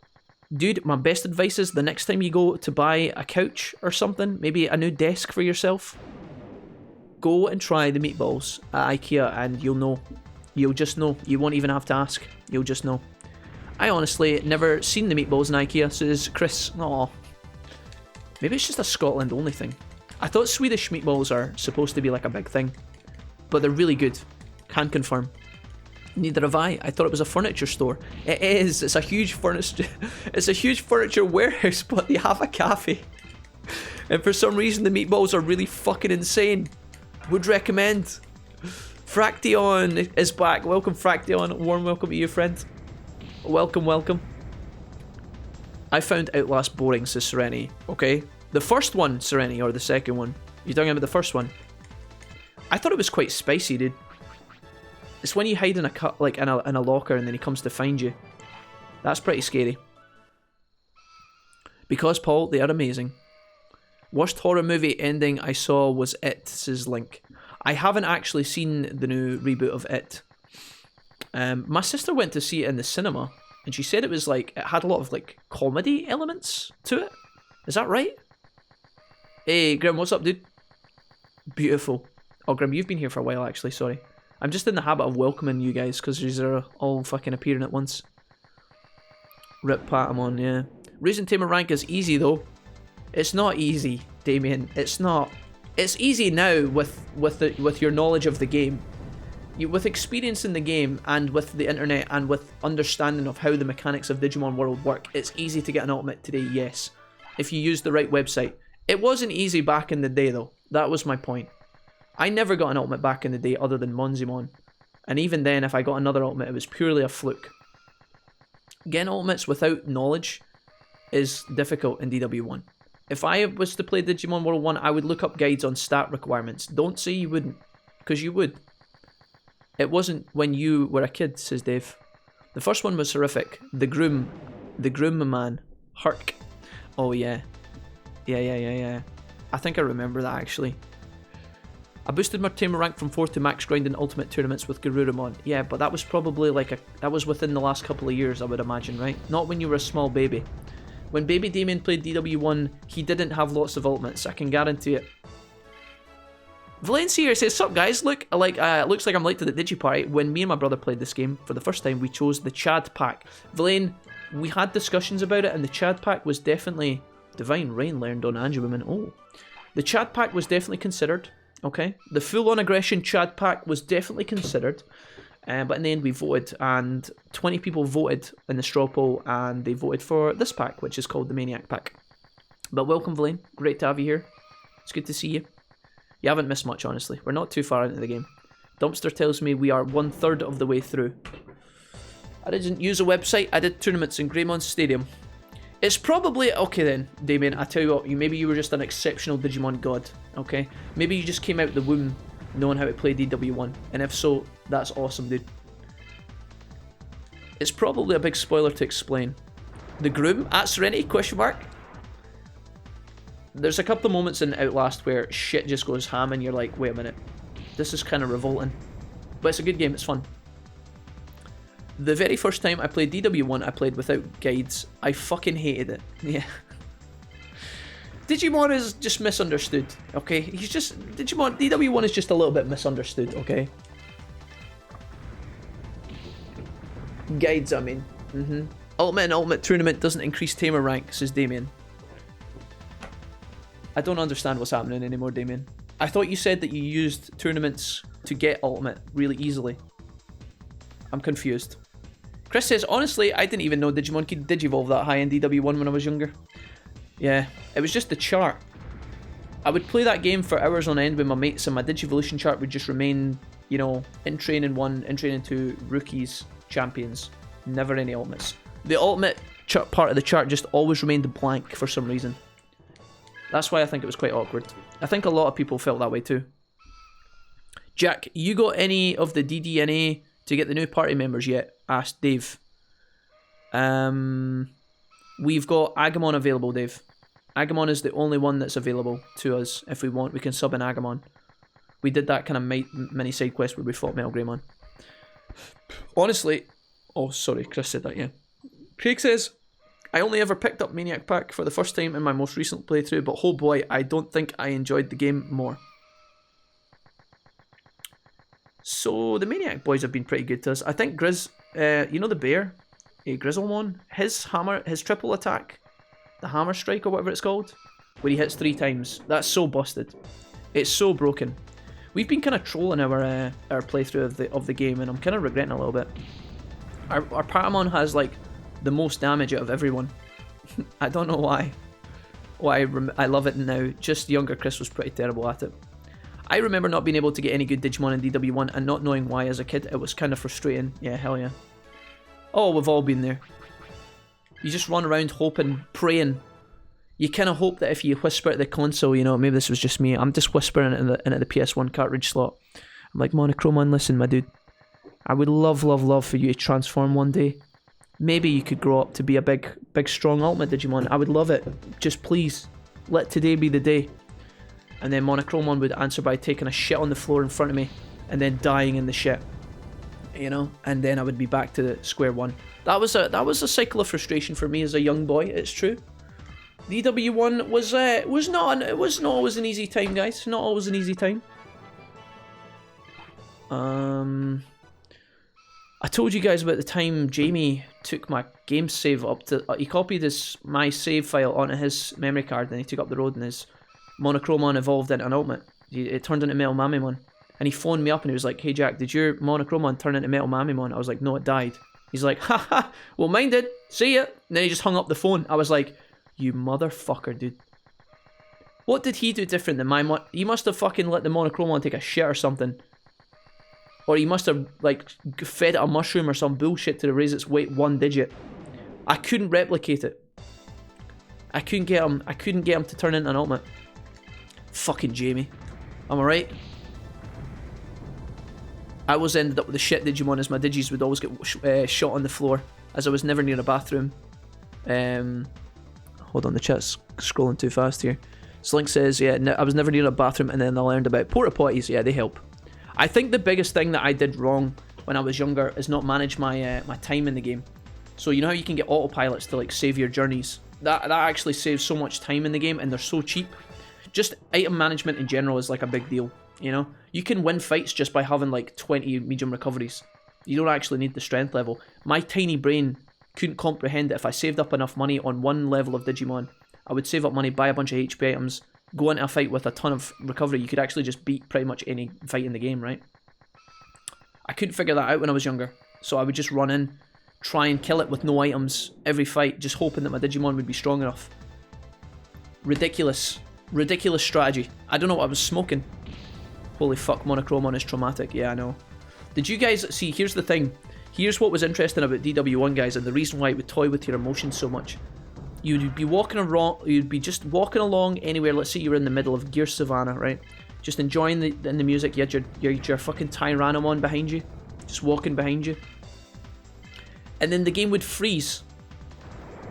dude, my best advice is the next time you go to buy a couch or something, maybe a new desk for yourself, go and try the meatballs at IKEA and you'll know. You'll just know. You won't even have to ask. You'll just know. I honestly never seen the meatballs in IKEA, says Chris. Aw. Maybe it's just a Scotland only thing. I thought Swedish meatballs are supposed to be like a big thing, but they're really good. Can confirm. Neither have I. I thought it was a furniture store. It is. It's a huge furniture. It's a huge furniture warehouse, but they have a cafe. And for some reason, the meatballs are really fucking insane. Would recommend. Fraction is back. Welcome, Fraction. Warm welcome to you, friend. Welcome, welcome. I found Outlast boring, says Serenity. Okay. The first one, Serenity, or the second one? You're talking about the first one? I thought it was quite spicy, dude. It's when you hide in a locker and then he comes to find you. That's pretty scary. Because, Paul, they are amazing. Worst horror movie ending I saw was It, says Link. I haven't actually seen the new reboot of It. My sister went to see it in the cinema, and she said it was like, it had a lot of like comedy elements to it. Is that right? Hey, Grim, what's up, dude? Beautiful. Oh, Grim, you've been here for a while, actually, sorry. I'm just in the habit of welcoming you guys, because these are all fucking appearing at once. Rip Patamon, yeah. Raising Tamer rank is easy, though. It's not easy, Damien. It's not. It's easy now with your knowledge of the game. With experience in the game, and with the internet, and with understanding of how the mechanics of Digimon World work, it's easy to get an ultimate today, yes. If you use the right website. It wasn't easy back in the day, though. That was my point. I never got an ultimate back in the day other than Monzimon. And even then, if I got another ultimate, it was purely a fluke. Getting ultimates without knowledge is difficult in DW1. If I was to play Digimon World 1, I would look up guides on stat requirements. Don't say you wouldn't, because you would. It wasn't when you were a kid, says Dave. The first one was horrific. The groom man. Herc. Oh yeah. Yeah. I think I remember that actually. I boosted my tamer rank from 4th to max grind in ultimate tournaments with Garurumon. Yeah, but that was probably like that was within the last couple of years, I would imagine, right? Not when you were a small baby. When baby Damien played DW1, he didn't have lots of ultimates, I can guarantee it. Valencia says, sup guys, look, looks like I'm late to the Digiparty. When me and my brother played this game for the first time, we chose the Chad pack. Valaine, we had discussions about it, and the Chad pack was definitely... Divine Rain learned on Angelwoman. Oh. The Chad pack was definitely considered. Okay, the full-on aggression Chad pack was definitely considered, but in the end we voted, and 20 people voted in the straw poll, and they voted for this pack, which is called the Maniac pack. But welcome, Valaine. Great to have you here. It's good to see you. You haven't missed much, honestly. We're not too far into the game. Dumpster tells me we are 1/3 of the way through. I didn't use a website. I did tournaments in Greymon Stadium. It's probably... Okay then, Damien, I tell you what, maybe you were just an exceptional Digimon god, okay? Maybe you just came out the womb knowing how to play DW1, and if so, that's awesome, dude. It's probably a big spoiler to explain. The groom at Serenity, question mark? There's a couple of moments in Outlast where shit just goes ham and you're like, wait a minute, this is kind of revolting. But it's a good game, it's fun. The very first time I played DW1, I played without guides. I fucking hated it. Yeah. Digimon is just misunderstood, okay? He's just... DW1 is just a little bit misunderstood, okay? Guides, I mean. Ultimate and Ultimate Tournament doesn't increase tamer rank, says Damien. I don't understand what's happening anymore, Damien. I thought you said that you used tournaments to get Ultimate really easily. I'm confused. Chris says, honestly, I didn't even know Digimon could digivolve that high in DW1 when I was younger. Yeah, it was just the chart. I would play that game for hours on end with my mates, and my Digivolution chart would just remain, you know, in Training 1, in Training 2, Rookies, Champions. Never any Ultimates. The Ultimate part of the chart just always remained blank for some reason. That's why I think it was quite awkward. I think a lot of people felt that way too. Jack, you got any of the DDNA to get the new party members yet? Asked Dave. We've got Agumon available, Dave. Agumon is the only one that's available to us. If we want, we can sub in Agumon. We did that kind of mini side quest where we fought Metal Greymon. Honestly... Oh, sorry, Chris said that, yeah. Craig says, I only ever picked up Maniac Pack for the first time in my most recent playthrough, but oh boy, I don't think I enjoyed the game more. So, the Maniac boys have been pretty good to us. I think Grizz, you know the bear? Grizzlemon? His hammer, his triple attack, the hammer strike or whatever it's called, where he hits 3 times. That's so busted. It's so broken. We've been kind of trolling our playthrough of the game, and I'm kind of regretting it a little bit. Our Patamon has like the most damage out of everyone. I don't know why. I love it now. Just younger Chris was pretty terrible at it. I remember not being able to get any good Digimon in DW1 and not knowing why as a kid. It was kind of frustrating. Yeah, hell yeah. Oh, we've all been there. You just run around hoping, praying. You kind of hope that if you whisper at the console, you know, maybe this was just me. I'm just whispering into the PS1 cartridge slot. I'm like, Monochromon, listen, my dude. I would love, love, love for you to transform one day. Maybe you could grow up to be a big, strong Ultimate Digimon. I would love it. Just please, let today be the day. And then Monochromon would answer by taking a shit on the floor in front of me and then dying in the shit. You know? And then I would be back to square one. That was a cycle of frustration for me as a young boy, it's true. DW1 was not always an easy time, guys. Not always an easy time. I told you guys about the time Jamie took my game save up to... he copied my save file onto his memory card, and he took up the road, and his Monochromon evolved into an Ultimate. It turned into Metal Mamimon. And he phoned me up and he was like, hey Jack, did your Monochromon turn into Metal Mamimon? I was like, no, it died. He's like, haha, well mine did. See ya. And then he just hung up the phone. I was like, you motherfucker, dude. What did he do different than my He must have fucking let the Monochromon take a shit or something. Or he must have, like, fed it a mushroom or some bullshit to raise its weight 1 digit. I couldn't replicate it. I couldn't get him to turn into an ultimate. Fucking Jamie. Am I right? I always ended up with the shit Digimon as my Digis would always get shot on the floor, as I was never near a bathroom. Hold on, the chat's scrolling too fast here. Slink says, yeah, I was never near a bathroom, and then I learned about porta potties. Yeah, they help. I think the biggest thing that I did wrong when I was younger is not manage my my time in the game. So you know how you can get autopilots to like save your journeys? That actually saves so much time in the game, and they're so cheap. Just item management in general is like a big deal, you know? You can win fights just by having like 20 medium recoveries. You don't actually need the strength level. My tiny brain couldn't comprehend it. If I saved up enough money on one level of Digimon, I would save up money, buy a bunch of HP items, go into a fight with a ton of recovery. You could actually just beat pretty much any fight in the game, right? I couldn't figure that out when I was younger. So I would just run in, try and kill it with no items every fight, just hoping that my Digimon would be strong enough. Ridiculous. Ridiculous strategy. I don't know what I was smoking. Holy fuck, Monochromon is traumatic. Yeah, I know. Did you guys... See, here's the thing. Here's what was interesting about DW1, guys, and the reason why it would toy with your emotions so much. You'd be walking around... You'd be just walking along anywhere. Let's say you were in the middle of Gear Savannah, right? Just enjoying the music. You had your fucking Tyrannomon behind you. Just walking behind you. And then the game would freeze.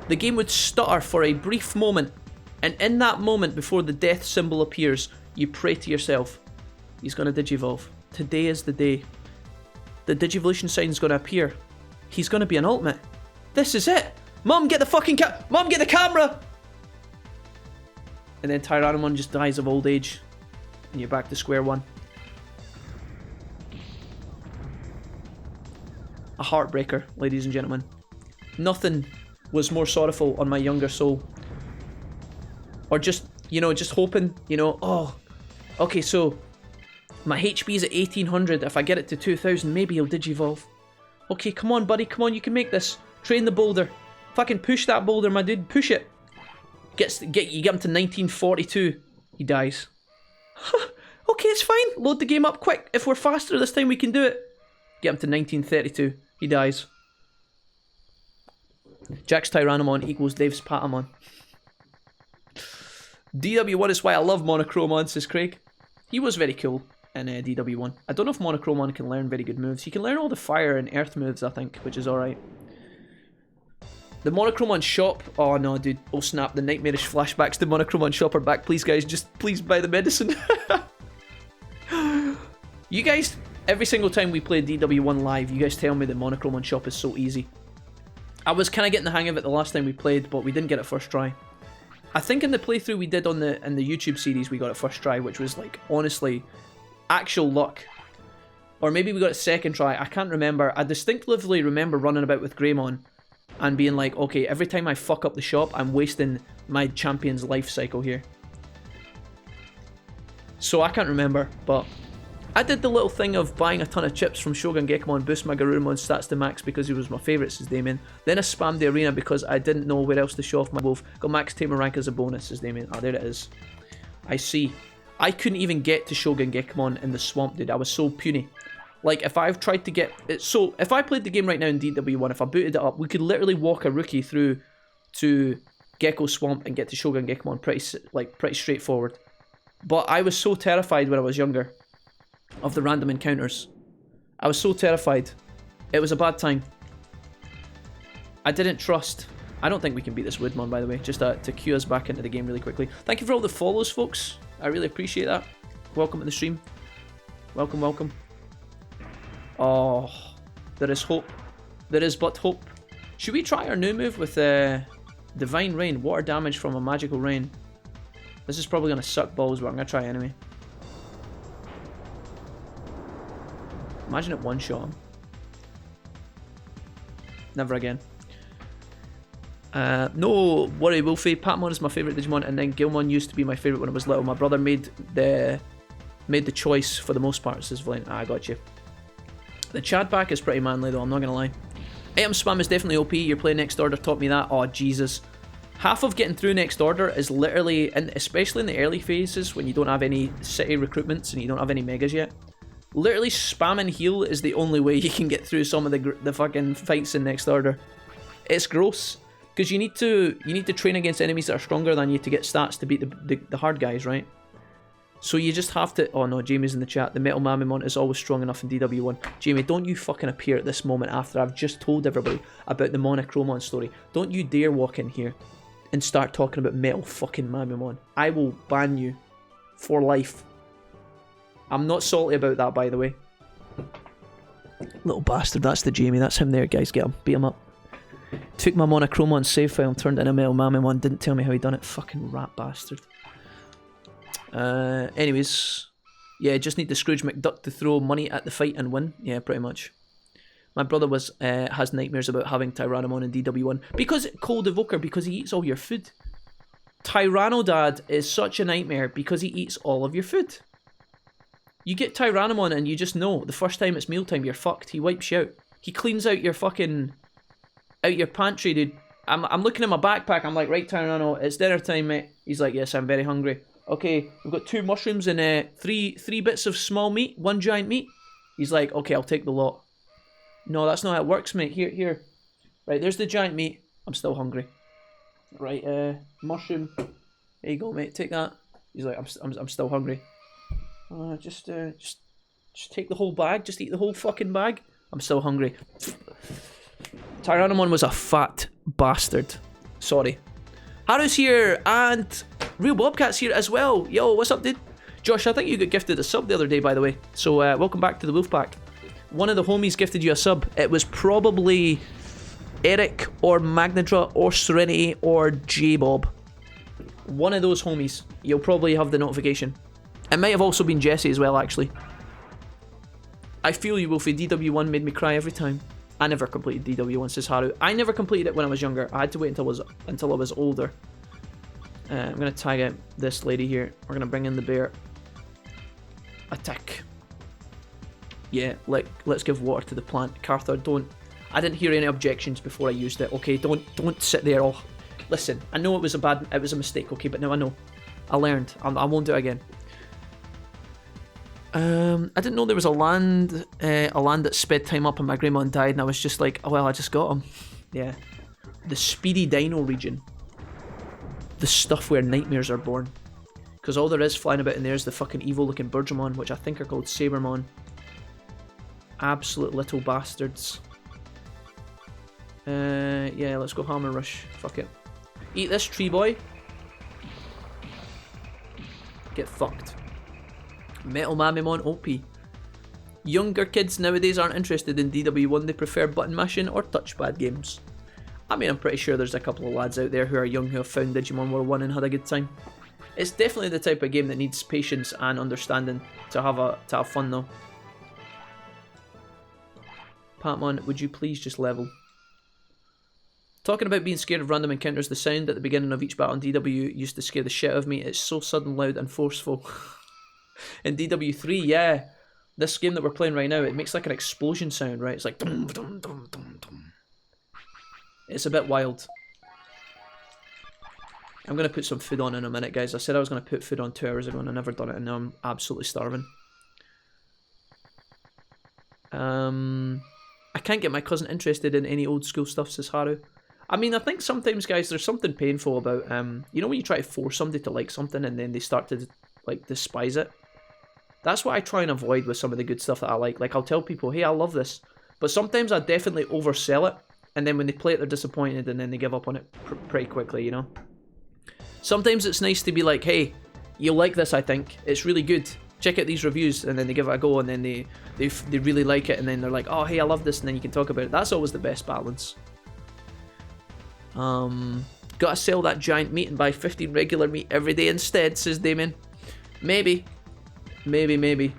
The game would stutter for a brief moment. And in that moment, before the death symbol appears, you pray to yourself, he's going to Digivolve. Today is the day. The Digivolution sign's going to appear. He's going to be an ultimate. This is it. Mum, get the fucking Mum, get the camera! And then Tyrannomon just dies of old age. And you're back to square one. A heartbreaker, ladies and gentlemen. Nothing was more sorrowful on my younger soul. Or just, you know, just hoping, you know, oh, okay, so my HP is at 1800. If I get it to 2000, maybe he'll Digivolve. Okay, come on, buddy, come on, you can make this. Train the boulder. Fucking push that boulder, my dude, push it. You get him to 1942. He dies. Okay, it's fine. Load the game up quick. If we're faster this time, we can do it. Get him to 1932. He dies. Jack's Tyrannomon equals Dave's Patamon. DW1 is why I love Monochromon, says Craig. He was very cool in DW1. I don't know if Monochromon can learn very good moves. He can learn all the fire and earth moves, I think, which is alright. The Monochromon shop. Oh no, dude. Oh snap, the nightmarish flashbacks to Monochromon shop are back. Please, guys, just please buy the medicine. You guys, every single time we play DW1 live, you guys tell me the Monochromon shop is so easy. I was kind of getting the hang of it the last time we played, but we didn't get it first try. I think in the playthrough we did in the YouTube series, we got it first try, which was like, honestly, actual luck. Or maybe we got it second try, I can't remember. I distinctively remember running about with Greymon and being like, okay, every time I fuck up the shop, I'm wasting my champion's life cycle here. So I can't remember, but I did the little thing of buying a ton of chips from Shogun Gekomon, boost my Garurumon's stats to max because he was my favourite, says Damien. Then I spammed the arena because I didn't know where else to show off my wolf. Got max tamer rank as a bonus, says Damien. Ah, there it is. I see. I couldn't even get to Shogun Gekomon in the swamp, dude. I was so puny. Like, if I've tried to get... So, if I played the game right now in DW1, if I booted it up, we could literally walk a rookie through to Gecko Swamp and get to Shogun Gekomon pretty straightforward. But I was so terrified when I was younger of the random encounters. I was so terrified. It was a bad time. I didn't trust. I don't think we can beat this Woodmon, by the way, just to cue us back into the game really quickly. Thank you for all the follows, folks. I really appreciate that. Welcome to the stream. Welcome, welcome. Oh, there is hope. There is but hope. Should we try our new move with Divine Rain? Water damage from a magical rain. This is probably going to suck balls, but I'm going to try anyway. Imagine it one-shot him. Never again. No worry, Wolfie. Patamon is my favourite Digimon, and then Gilmon used to be my favourite when I was little. My brother made the choice for the most part, says Valiant. I got you. The Chad pack is pretty manly though, I'm not going to lie. Item spam is definitely OP. Your play next order taught me that. Oh, Jesus. Half of getting through next order is literally, and especially in the early phases when you don't have any city recruitments and you don't have any megas yet, literally spam and heal is the only way you can get through some of the fucking fights in next order. It's gross because you need to train against enemies that are stronger than you to get stats to beat the hard guys, right? So you just have to... Oh no, Jamie's in the chat. The Metal Mamimon is always strong enough in DW1. Jamie, don't you fucking appear at this moment after I've just told everybody about the Monochromon story. Don't you dare walk in here and start talking about Metal fucking Mamimon. I will ban you for life. I'm not salty about that, by the way. Little bastard, that's the Jamie. That's him there, guys. Get him. Beat him up. Took my Monochromon save file and turned it into a Metal Mamimon. Didn't tell me how he done it. Fucking rat bastard. Anyways, yeah, just need the Scrooge McDuck to throw money at the fight and win. Yeah, pretty much. My brother has nightmares about having Tyrannomon in DW1 because Cold Evoker, because he eats all your food. Tyrannodad is such a nightmare because he eats all of your food. You get Tyrannomon and you just know the first time it's mealtime you're fucked. He wipes you out. He cleans out your fucking your pantry, dude. I'm looking at my backpack. I'm like, right, Tyranno, it's dinner time, mate. He's like, yes, I'm very hungry. Okay, we've got 2 mushrooms and three bits of small meat, 1 giant meat. He's like, okay, I'll take the lot. No, that's not how it works, mate. Here. Right, there's the giant meat. I'm still hungry. Right, mushroom. There you go, mate. Take that. He's like, I'm still hungry. Just take the whole bag. Just eat the whole fucking bag. I'm still hungry. Tyrannomon was a fat bastard. Sorry. Haru's here and Real Bobcat's here as well. Yo, what's up, dude? Josh, I think you got gifted a sub the other day, by the way. So welcome back to the Wolfpack. One of the homies gifted you a sub. It was probably Eric or Magnadra or Serenity or J-Bob. One of those homies. You'll probably have the notification. It might have also been Jesse as well, actually. I feel you, Wolfie. DW1 made me cry every time. I never completed DW1, says Haru. I never completed it when I was younger. I had to wait until I was older. I'm going to tag out this lady here. We're going to bring in the bear. Attack. Yeah, let's give water to the plant. Carther, don't... I didn't hear any objections before I used it, okay? Don't sit there all... Listen, I know it was a mistake, okay? But now I know. I learned. I won't do it again. I didn't know there was a land that sped time up and my Greymon died and I was just like, oh well, I just got him. Yeah. The Speedy Dino region. The stuff where nightmares are born. Because all there is flying about in there is the fucking evil looking Birdramon, which I think are called Sabermon. Absolute little bastards. Yeah, let's go Hammer Rush. Fuck it. Eat this, tree boy. Get fucked. Metal Mamimon OP. Younger kids nowadays aren't interested in DW1, they prefer button mashing or touchpad games. I mean, I'm pretty sure there's a couple of lads out there who are young who have found Digimon World 1 and had a good time. It's definitely the type of game that needs patience and understanding to have fun though. Patmon, would you please just level? Talking about being scared of random encounters, the sound at the beginning of each battle in DW used to scare the shit out of me. It's so sudden, loud and forceful. In DW3, yeah, this game that we're playing right now, it makes like an explosion sound, right? It's like dum dum dum dum dum. It's a bit wild. I'm gonna put some food on in a minute, guys. I said I was gonna put food on 2 hours ago and I never done it, and now I'm absolutely starving. I can't get my cousin interested in any old school stuff, says Haru. I mean, I think sometimes, guys, there's something painful about you know when you try to force somebody to like something and then they start to like despise it. That's what I try and avoid with some of the good stuff that I like. Like, I'll tell people, hey, I love this. But sometimes I definitely oversell it. And then when they play it, they're disappointed and then they give up on it pretty quickly, you know? Sometimes it's nice to be like, hey, you'll like this, I think. It's really good. Check out these reviews. And then they give it a go and then they really like it. And then they're like, oh, hey, I love this. And then you can talk about it. That's always the best balance. Gotta sell that giant meat and buy 15 regular meat every day instead, says Damien. Maybe. Maybe.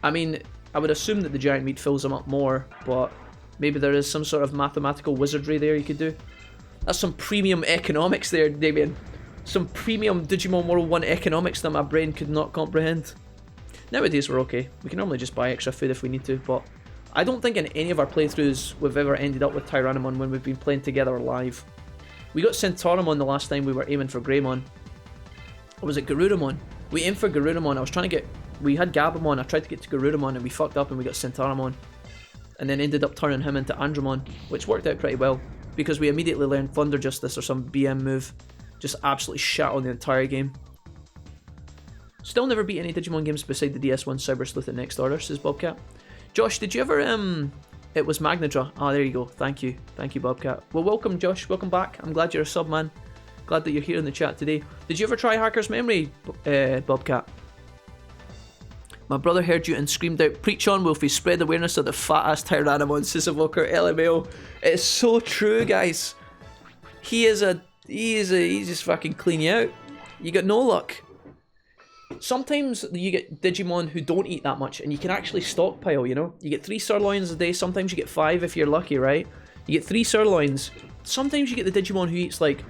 I mean, I would assume that the giant meat fills them up more, but maybe there is some sort of mathematical wizardry there you could do. That's some premium economics there, Damien. Some premium Digimon World 1 economics that my brain could not comprehend. Nowadays we're okay. We can normally just buy extra food if we need to, but I don't think in any of our playthroughs we've ever ended up with Tyrannomon when we've been playing together live. We got Centauramon the last time we were aiming for Greymon. Or was it Garurumon? We aimed for Garurumon. I was trying to get... We had Gabumon. I tried to get to Garurumon and we fucked up and we got Centauramon. And then ended up turning him into Andromon, which worked out pretty well. Because we immediately learned Thunder Justice or some BM move. Just absolutely shat on the entire game. Still never beat any Digimon games beside the DS1 Cyber Sleuth at Next Order, says Bobcat. Josh, did you ever... It was Magnadra. Ah, there you go. Thank you. Thank you, Bobcat. Well, welcome, Josh. Welcome back. I'm glad you're a sub, man. Glad that you're here in the chat today. Did you ever try Hacker's Memory, Bobcat? My brother heard you and screamed out, "Preach on, Wolfie, spread awareness of the fat-ass Tyrannomon," says Evoker LMAO. It's so true, guys. He's just fucking clean you out. You got no luck. Sometimes you get Digimon who don't eat that much, and you can actually stockpile, you know? You get 3 sirloins a day, sometimes you get 5 if you're lucky, right? You get 3 sirloins. Sometimes you get the Digimon who eats like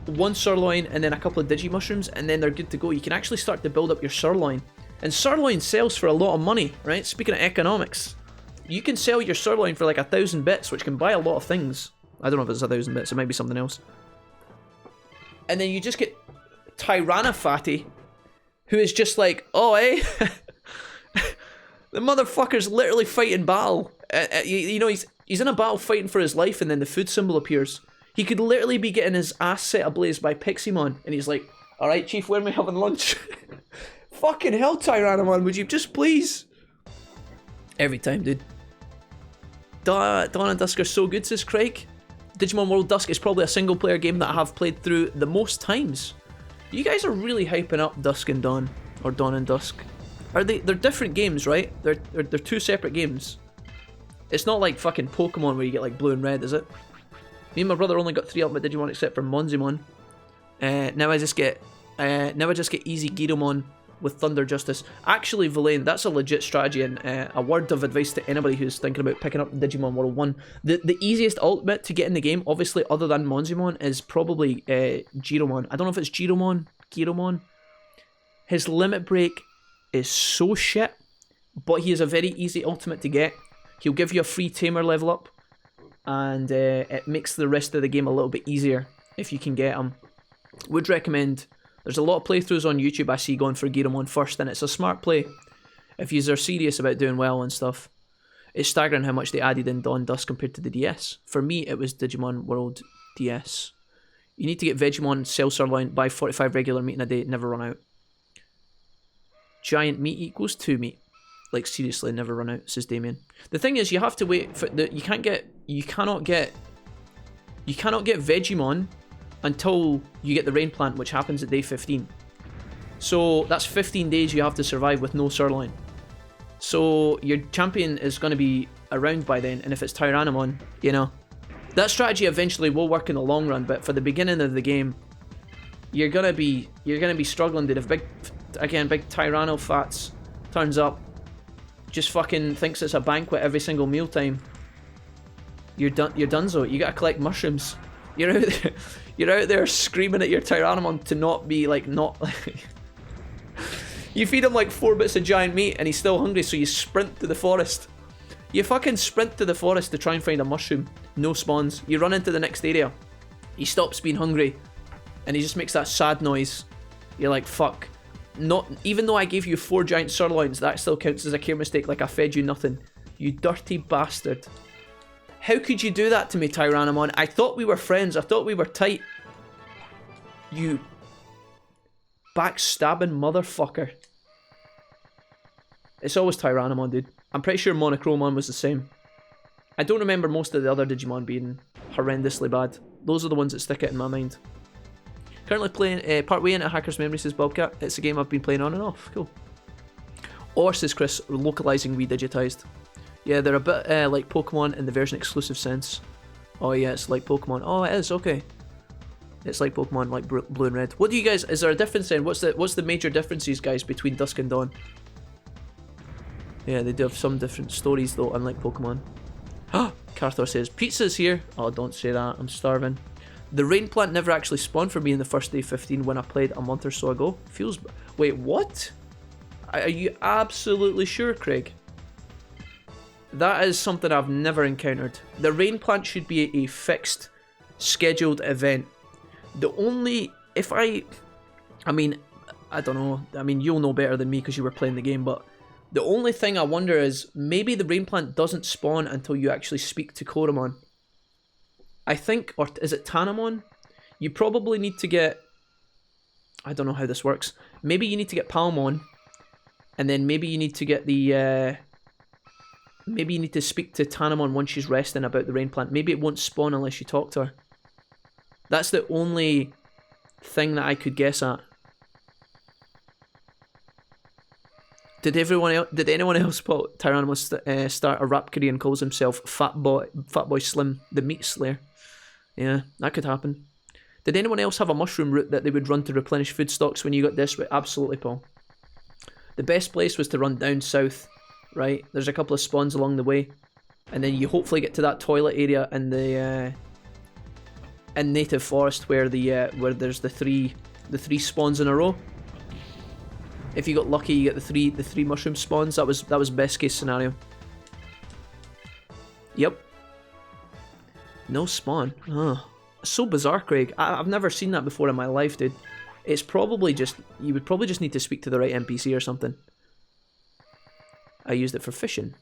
1 sirloin and then a couple of Digimushrooms, and then they're good to go. You can actually start to build up your sirloin. And sirloin sells for a lot of money, right? Speaking of economics, you can sell your sirloin for like 1,000 bits, which can buy a lot of things. I don't know if it's 1,000 bits, it might be something else. And then you just get Tyrannofatty, who is just like, oh, eh? The motherfucker's literally fighting battle. You know, he's in a battle fighting for his life, and then the food symbol appears. He could literally be getting his ass set ablaze by Piximon, and he's like, alright, Chief, where am I having lunch? Fucking hell, Tyrannomon, would you just please? Every time, dude. Dawn and Dusk are so good, says Craig. Digimon World Dusk is probably a single player game that I have played through the most times. You guys are really hyping up Dusk and Dawn, or Dawn and Dusk. They're different games, right? They're 2 separate games. It's not like fucking Pokemon where you get like blue and red, is it? Me and my brother only got 3 Ultimate Digimon except for Monzimon. Now I just get easy Giromon with Thunder Justice. Actually, Villain, that's a legit strategy, and a word of advice to anybody who's thinking about picking up Digimon World 1. The easiest ultimate to get in the game, obviously, other than Monzimon, is probably Giromon. I don't know if it's Giromon. His limit break is so shit, but he is a very easy ultimate to get. He'll give you a free Tamer level up, and it makes the rest of the game a little bit easier if you can get him. Would recommend. There's a lot of playthroughs on YouTube I see going for Giromon first, and it's a smart play if you are serious about doing well and stuff. It's staggering how much they added in Dawn Dusk compared to the DS. For me, it was Digimon World DS. You need to get Vegemon, sell sirloin, buy 45 regular meat in a day, never run out. Giant meat equals 2 meat. Like, seriously, never run out, says Damien. The thing is, you have to wait for you cannot get Vegemon until you get the rain plant, which happens at day 15. So that's 15 days you have to survive with no sirloin. So your champion is going to be around by then, and if it's Tyrannomon, you know, that strategy eventually will work in the long run, but for the beginning of the game, you're gonna be struggling, dude. If big Tyrannofats turns up, just fucking thinks it's a banquet every single mealtime, you're donezo. You gotta collect mushrooms. You're out there screaming at your Tyrannomon to not be like, you feed him like 4 bits of giant meat and he's still hungry, so you sprint to the forest. You fucking sprint to the forest to try and find a mushroom. No spawns. You run into the next area. He stops being hungry and he just makes that sad noise. You're like, fuck. Even though I gave you 4 giant sirloins, that still counts as a care mistake, like I fed you nothing. You dirty bastard. How could you do that to me, Tyrannomon? I thought we were friends. I thought we were tight. You backstabbing motherfucker. It's always Tyrannomon, dude. I'm pretty sure Monochromon was the same. I don't remember most of the other Digimon being horrendously bad. Those are the ones that stick out in my mind. Currently playing partway into Hacker's Memory, says Bobcat. It's a game I've been playing on and off. Cool. Or, says Chris, localizing redigitized. Yeah, they're a bit like Pokemon in the version exclusive sense. Oh yeah, it's like Pokemon. Oh, it is, okay. It's like Pokemon, like Blue and Red. What do you guys, is there a difference then? What's the major differences, guys, between Dusk and Dawn? Yeah, they do have some different stories though, unlike Pokemon. Carthor says, pizza's here. Oh, don't say that, I'm starving. The rain plant never actually spawned for me in the first day 15 when I played a month or so ago. Feels... Wait, what? Are you absolutely sure, Craig? That is something I've never encountered. The rain plant should be a fixed, scheduled event. The only... I mean, I don't know. I mean, you'll know better than me because you were playing the game, but the only thing I wonder is maybe the rain plant doesn't spawn until you actually speak to Koromon. I think, or is it Tanamon? You probably need to get... I don't know how this works. Maybe you need to get Palmon, and then maybe you need to get the... maybe you need to speak to Tanamon once she's resting about the rain plant. Maybe it won't spawn unless you talk to her. That's the only thing that I could guess at. Did anyone else spot Tyrannomon start a rap career and calls himself Fatboy Slim, the Meat Slayer? Yeah, that could happen. Did anyone else have a mushroom route that they would run to replenish food stocks when you got desperate? Absolutely, Paul. The best place was to run down south, right? There's a couple of spawns along the way, and then you hopefully get to that toilet area in the in Native Forest where there's the three spawns in a row. If you got lucky, you get the three mushroom spawns. That was best case scenario. Yep. No spawn. Oh, so bizarre, Craig. I've never seen that before in my life, dude. It's probably just... You would probably just need to speak to the right NPC or something. I used it for fishing.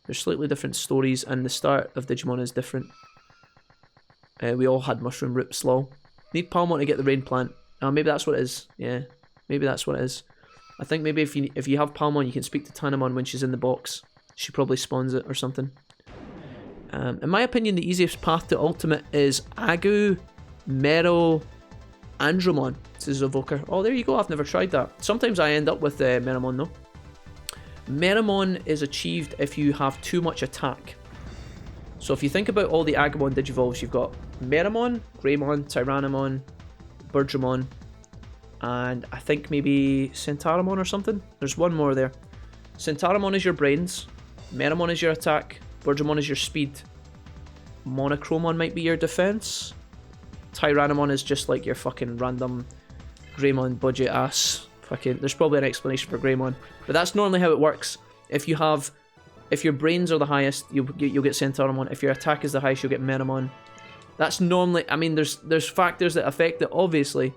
There's slightly different stories, and the start of Digimon is different. We all had mushroom roots, lol. Need Palmon to get the rain plant. Oh, maybe that's what it is. Yeah, maybe that's what it is. I think maybe if you have Palmon, you can speak to Tanamon when she's in the box. She probably spawns it or something. In my opinion, the easiest path to ultimate is Agu, Mero, Andromon, says Evoker. Oh, there you go. I've never tried that. Sometimes I end up with Meramon though. Meramon is achieved if you have too much attack. So if you think about all the Agumon Digivolves, you've got Meramon, Greymon, Tyrannomon, Birdramon, and I think maybe Centauramon or something. There's one more there. Centauramon is your brains, Meramon is your attack, Birdramon is your speed, Monochromon might be your defense, Tyrannomon is just like your fucking random Greymon budget ass. Fucking, there's probably an explanation for Greymon, but that's normally how it works. If your brains are the highest, you'll get Centauramon. If your attack is the highest, you'll get Meramon. That's normally, I mean, there's factors that affect it, obviously,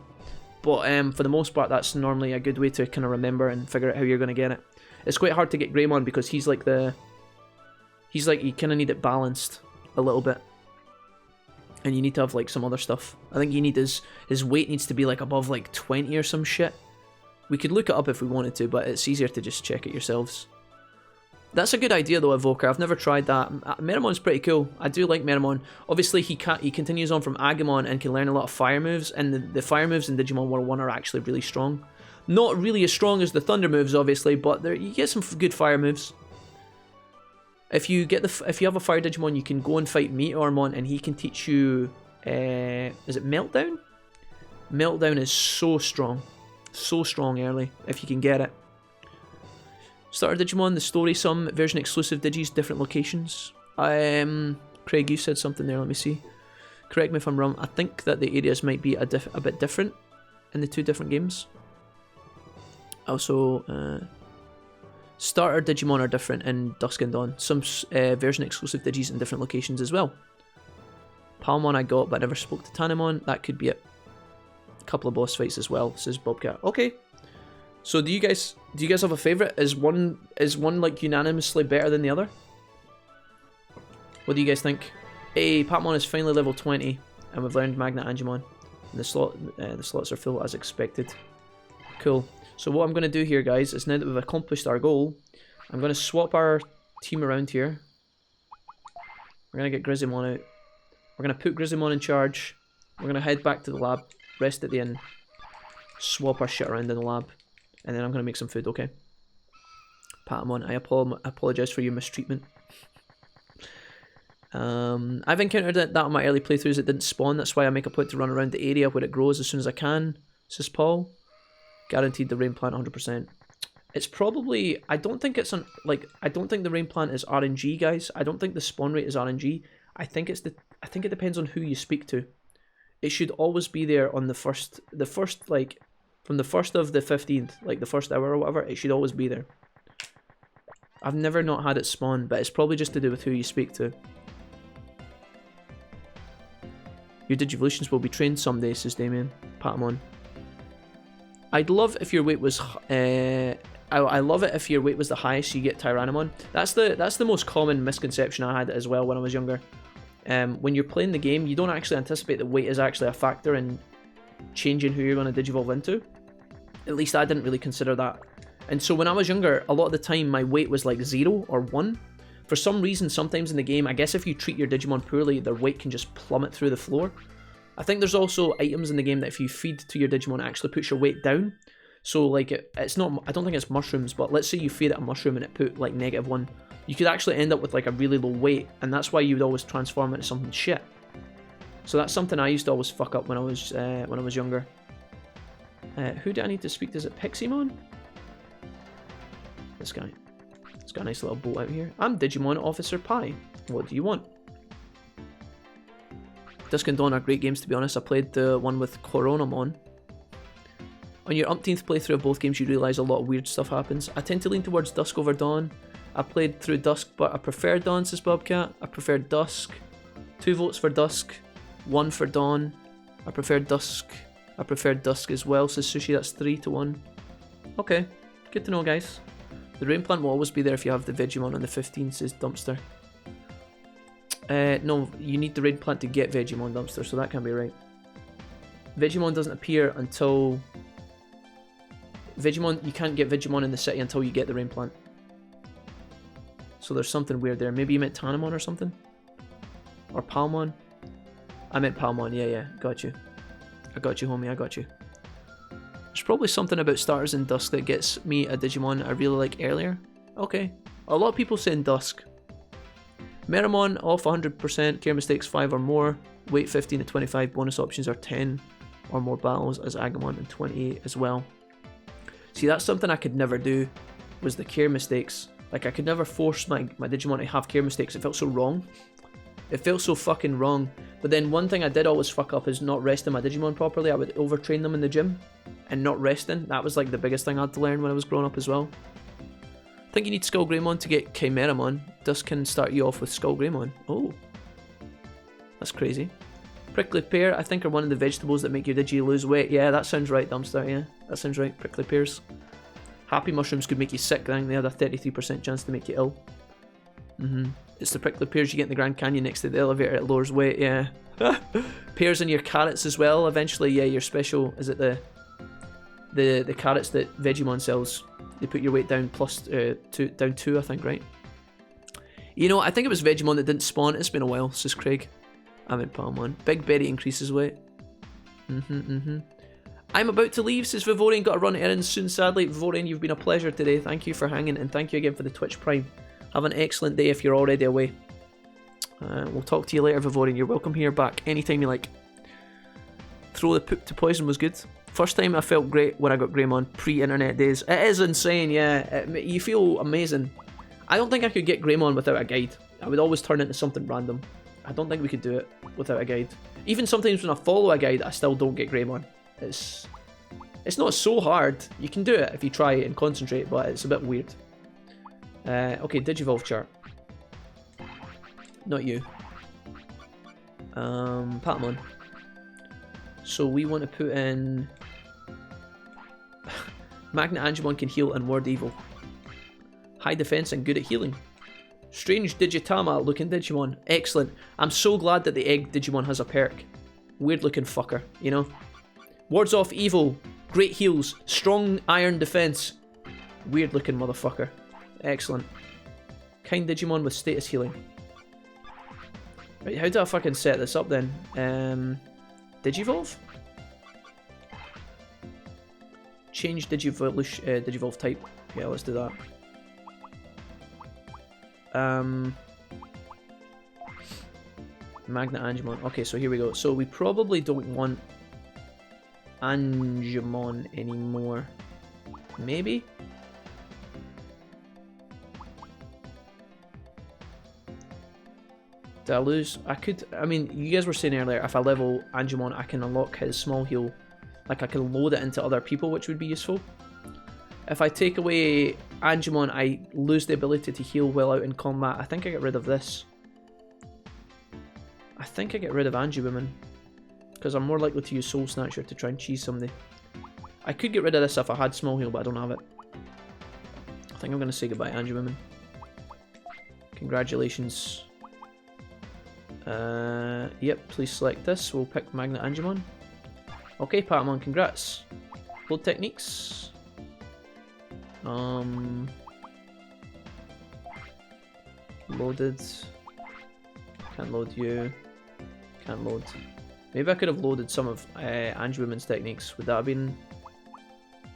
but for the most part, that's normally a good way to kind of remember and figure out how you're going to get it. It's quite hard to get Greymon because you kind of need it balanced a little bit, and you need to have like some other stuff. I think you need his weight needs to be like above like 20 or some shit. We could look it up if we wanted to, but it's easier to just check it yourselves. That's a good idea though, Evoker. I've never tried that. Meramon's pretty cool. I do like Meramon. Obviously, he continues on from Agumon and can learn a lot of fire moves, and the fire moves in Digimon World 1 are actually really strong. Not really as strong as the thunder moves, obviously, but you get some good fire moves. If you have a fire Digimon, you can go and fight Meteormon, and he can teach you. Is it Meltdown? Meltdown is so strong early if you can get it. Starter Digimon, the story, some version exclusive Digis, different locations. Craig, you said something there, let me see. Correct me if I'm wrong, I think that the areas might be a bit different in the two different games. Also, Starter Digimon are different in Dusk and Dawn. Some version exclusive Digis in different locations as well. Palmon I got, but I never spoke to Tanamon, that could be it. A couple of boss fights as well, says Bobcat. Okay. So do you guys have a favourite? Is one like unanimously better than the other? What do you guys think? Hey, Patmon is finally level 20, and we've learned Magna Angemon. And the slots are full as expected. Cool. So what I'm going to do here, guys, is now that we've accomplished our goal, I'm going to swap our team around here. We're going to get Grizzlymon out. We're going to put Grizzlymon in charge. We're going to head back to the lab, rest at the inn, swap our shit around in the lab. And then I'm going to make some food, okay? Patamon, I apologise for your mistreatment. I've encountered that on my early playthroughs. It didn't spawn, that's why I make a point to run around the area where it grows as soon as I can, says Paul. Guaranteed the rain plant 100%. It's probably... I don't think the rain plant is RNG, guys. I don't think the spawn rate is RNG. I think it depends on who you speak to. It should always be there on the first like... From the 1st of the 15th, like the first hour or whatever, it should always be there. I've never not had it spawn, but it's probably just to do with who you speak to. Your Digivolutions will be trained someday, says Damien. Pat him on. I'd love if your weight was... I love it if your weight was the highest you get Tyrannomon. That's the most common misconception I had as well when I was younger. When you're playing the game, you don't actually anticipate that weight is actually a factor in changing who you're going to Digivolve into. At least I didn't really consider that. And so when I was younger, a lot of the time my weight was like 0 or 1. For some reason, sometimes in the game, I guess if you treat your Digimon poorly, their weight can just plummet through the floor. I think there's also items in the game that if you feed to your Digimon, it actually puts your weight down. So like it's not, I don't think it's mushrooms, but let's say you feed it a mushroom and it put like -1. You could actually end up with like a really low weight, and that's why you would always transform into something shit. So that's something I used to always fuck up when I was younger. Who do I need to speak to? Is it Piximon? This guy. He's got a nice little boat out here. I'm Digimon Officer Pie. What do you want? Dusk and Dawn are great games, to be honest. I played the one with Coronamon. On your umpteenth playthrough of both games, you realise a lot of weird stuff happens. I tend to lean towards Dusk over Dawn. I played through Dusk, but I prefer Dawn, says Bobcat. I prefer Dusk. 2 votes for Dusk. 1 for Dawn. I prefer Dusk. I prefer Dusk as well, says Sushi. That's 3-1. Okay, good to know, guys. The rain plant will always be there if you have the Vegemon on the 15, says Dumpster. No, you need the rain plant to get Vegemon, Dumpster, so that can't be right. Vegemon doesn't appear until... Vegemon, you can't get Vegemon in the city until you get the rain plant. So there's something weird there. Maybe you meant Tanamon or something? Or Palmon? I meant Palmon, yeah, got you. I got you, homie, I got you. There's probably something about Stars in Dusk that gets me a Digimon I really like earlier. Okay. A lot of people saying Dusk. Meramon off 100%, care mistakes 5 or more, weight 15 to 25, bonus options are 10 or more battles as Agumon and 28 as well. See, that's something I could never do, was the care mistakes. Like, I could never force my Digimon to have care mistakes. It felt so wrong. It felt so fucking wrong. But then one thing I did always fuck up is not resting my Digimon properly. I would overtrain them in the gym and not resting. That was like the biggest thing I had to learn when I was growing up as well. I think you need Skull Greymon to get Chimeramon. Dusk can start you off with Skull Greymon. Oh. That's crazy. Prickly pear, I think, are one of the vegetables that make your Digi lose weight. Yeah, that sounds right, Dumpster, yeah. That sounds right, prickly pears. Happy mushrooms could make you sick, I think they had a 33% chance to make you ill. It's the prickly pears you get in the Grand Canyon next to the elevator, it lowers weight, yeah. Pears in your carrots as well, eventually, yeah, your special, is it the carrots that Vegemon sells? They put your weight down plus down 2, I think, right? You know, I think it was Vegemon that didn't spawn. It's been a while, says Craig. I'm in Palmon. Big Berry increases weight. I'm about to leave, says Vivorian. Got to run errands soon, sadly. Vivorian, you've been a pleasure today. Thank you for hanging, and thank you again for the Twitch Prime. Have an excellent day if you're already away. We'll talk to you later, Vivorian. You're welcome here back anytime you like. Throw the poop to poison was good. First time I felt great when I got Greymon, pre-internet days. It is insane, yeah. You feel amazing. I don't think I could get Greymon without a guide. I would always turn into something random. I don't think we could do it without a guide. Even sometimes when I follow a guide, I still don't get Greymon. It's not so hard. You can do it if you try and concentrate, but it's a bit weird. Okay, Digivolve chart. Not you. Patamon. So we want to put in... Magnet Angemon can heal and ward evil. High defense and good at healing. Strange Digitama looking Digimon. Excellent. I'm so glad that the egg Digimon has a perk. Weird looking fucker, you know? Wards off evil. Great heals. Strong iron defense. Weird looking motherfucker. Excellent. Kind Digimon with status healing. Right, how do I fucking set this up then? Digivolve? Change Digivolve type. Yeah, let's do that. Magnet Angemon. Okay, so here we go. So we probably don't want Angemon anymore. Maybe? Did I lose? I could... I mean, you guys were saying earlier, if I level Angemon, I can unlock his small heal. Like, I can load it into other people, which would be useful. If I take away Angemon, I lose the ability to heal while out in combat. I think I get rid of this. I think I get rid of Angewoman. because I'm more likely to use Soul Snatcher to try and cheese somebody. I could get rid of this if I had Small Heal, but I don't have it. I think I'm going to say goodbye to Angie-Women. Congratulations. Yep, please select this. We'll pick Magnet Angemon. Okay, Patamon, congrats. Load techniques. Loaded. Can't load you. Can't load. Maybe I could have loaded some of Angie-Women's techniques. Would that have been...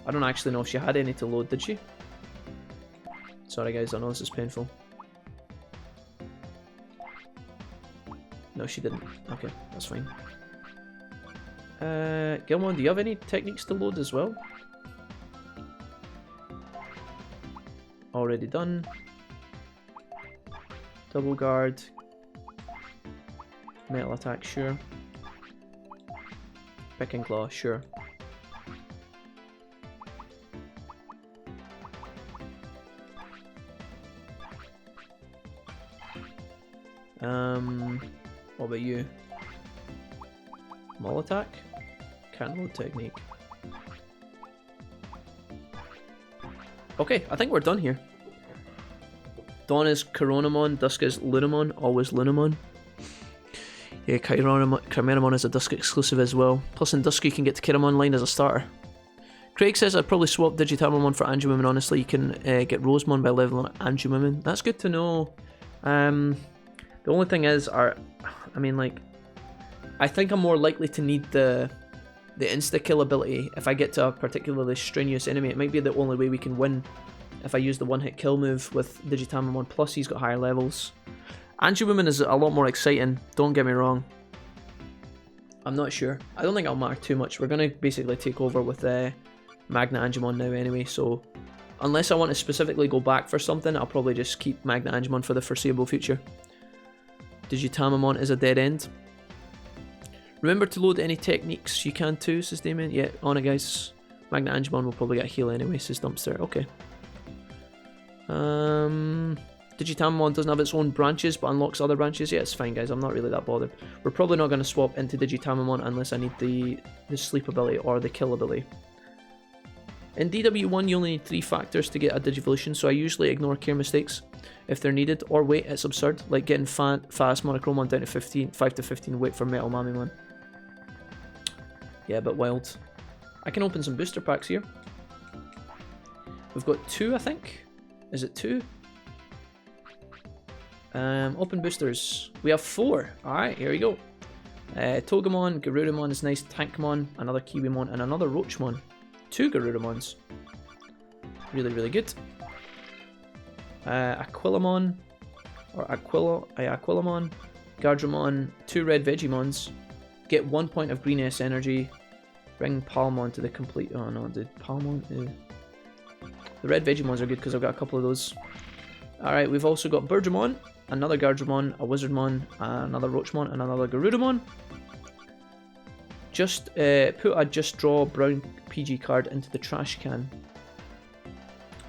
I don't actually know if she had any to load, did she? Sorry guys, I know this is painful. No, she didn't. Okay, that's fine. Gilmon, do you have any techniques to load as well? Already done. Double guard. Metal attack, sure. Pick and claw, sure. What about you? Maul attack? Can't load technique. Okay, I think we're done here. Dawn is Coronamon, Dusk is Lunamon, always Lunamon. Yeah, Chimeramon is a Dusk exclusive as well. Plus in Dusk you can get to Kiramon Online as a starter. Craig says I'd probably swap Digitamamon for Angie-Women, honestly. You can get Rosemon by leveling up Angie-Women. That's good to know. The only thing is, I mean, like, I think I'm more likely to need the insta-kill ability if I get to a particularly strenuous enemy. It might be the only way we can win if I use the one-hit kill move with Digitamamon, plus he's got higher levels. Angie-Women is a lot more exciting, don't get me wrong. I'm not sure. I don't think it'll matter too much. We're going to basically take over with Magna Angemon now anyway, so unless I want to specifically go back for something, I'll probably just keep Magna Angemon for the foreseeable future. Digitamamon is a dead end. Remember to load any techniques you can too, says Damien. Yeah, on it guys. Magna Angemon will probably get a heal anyway, says Dumpster. Okay. Digitamamon doesn't have its own branches but unlocks other branches. Yeah, it's fine guys, I'm not really that bothered. We're probably not going to swap into Digitamamon unless I need the sleep ability or the kill ability. In DW1 you only need 3 factors to get a Digivolution, so I usually ignore care mistakes if they're needed, or wait, it's absurd, like getting fast Monochromon down to 5 to 15, wait for Metal Mamimon. Yeah, a bit wild. I can open some booster packs here. We've got 2, I think. Is it 2? Open boosters. We have 4. Alright, here we go. Togemon, Garurumon is nice, Tankmon, another Kiwimon, and another Roachmon. 2 Garurumons. Really, really good. Aquilamon, or Aquilamon, Gardramon, 2 red Vegemons. Get 1 point of green S energy. Bring Palmon to the complete. Oh no, the Palmon. The red Vegemons are good because I've got a couple of those. Alright, we've also got Birdramon, another Gardramon, a Wizardmon, another Roachmon, and another Garurumon. Just put a Just Draw brown PG card into the trash can.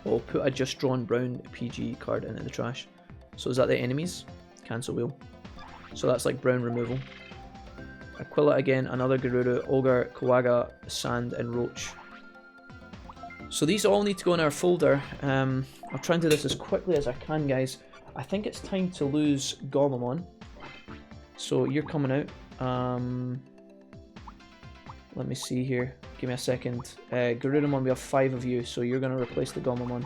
Or put a Just Drawn brown PG card into the trash. So is that the enemies? Cancel wheel. So that's like brown removal. Aquila again, another Garuru, Ogre, Kawaga, Sand, and Roach. So these all need to go in our folder. I'll try and do this as quickly as I can, guys. I think it's time to lose Gomamon. So you're coming out. Let me see here. Give me a second. Garurumon, we have 5 of you, so you're going to replace the Gomamon.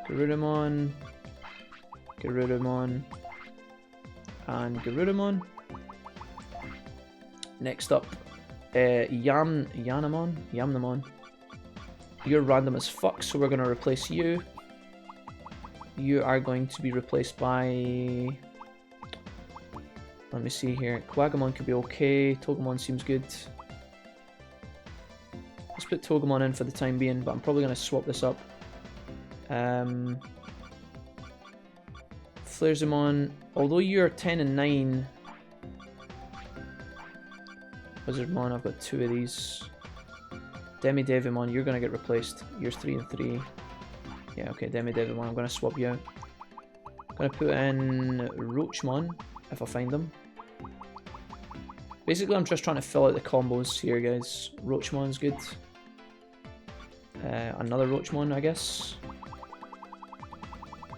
Garurumon, Garurumon, and Garurumon. Next up, Yamnamon. You're random as fuck, so we're going to replace you. You are going to be replaced by... Let me see here. Quagamon could be okay. Togemon seems good. Let's put Togemon in for the time being, but I'm probably going to swap this up. Flarerzamon, although you're 10 and 9... Wizardmon, I've got 2 of these. Demidevimon, you're going to get replaced. You're 3 and 3. Yeah, okay, Demidevimon, I'm going to swap you out. I'm going to put in Roachmon, if I find them. Basically, I'm just trying to fill out the combos here, guys. Roachmon's good. Another Roachmon, I guess.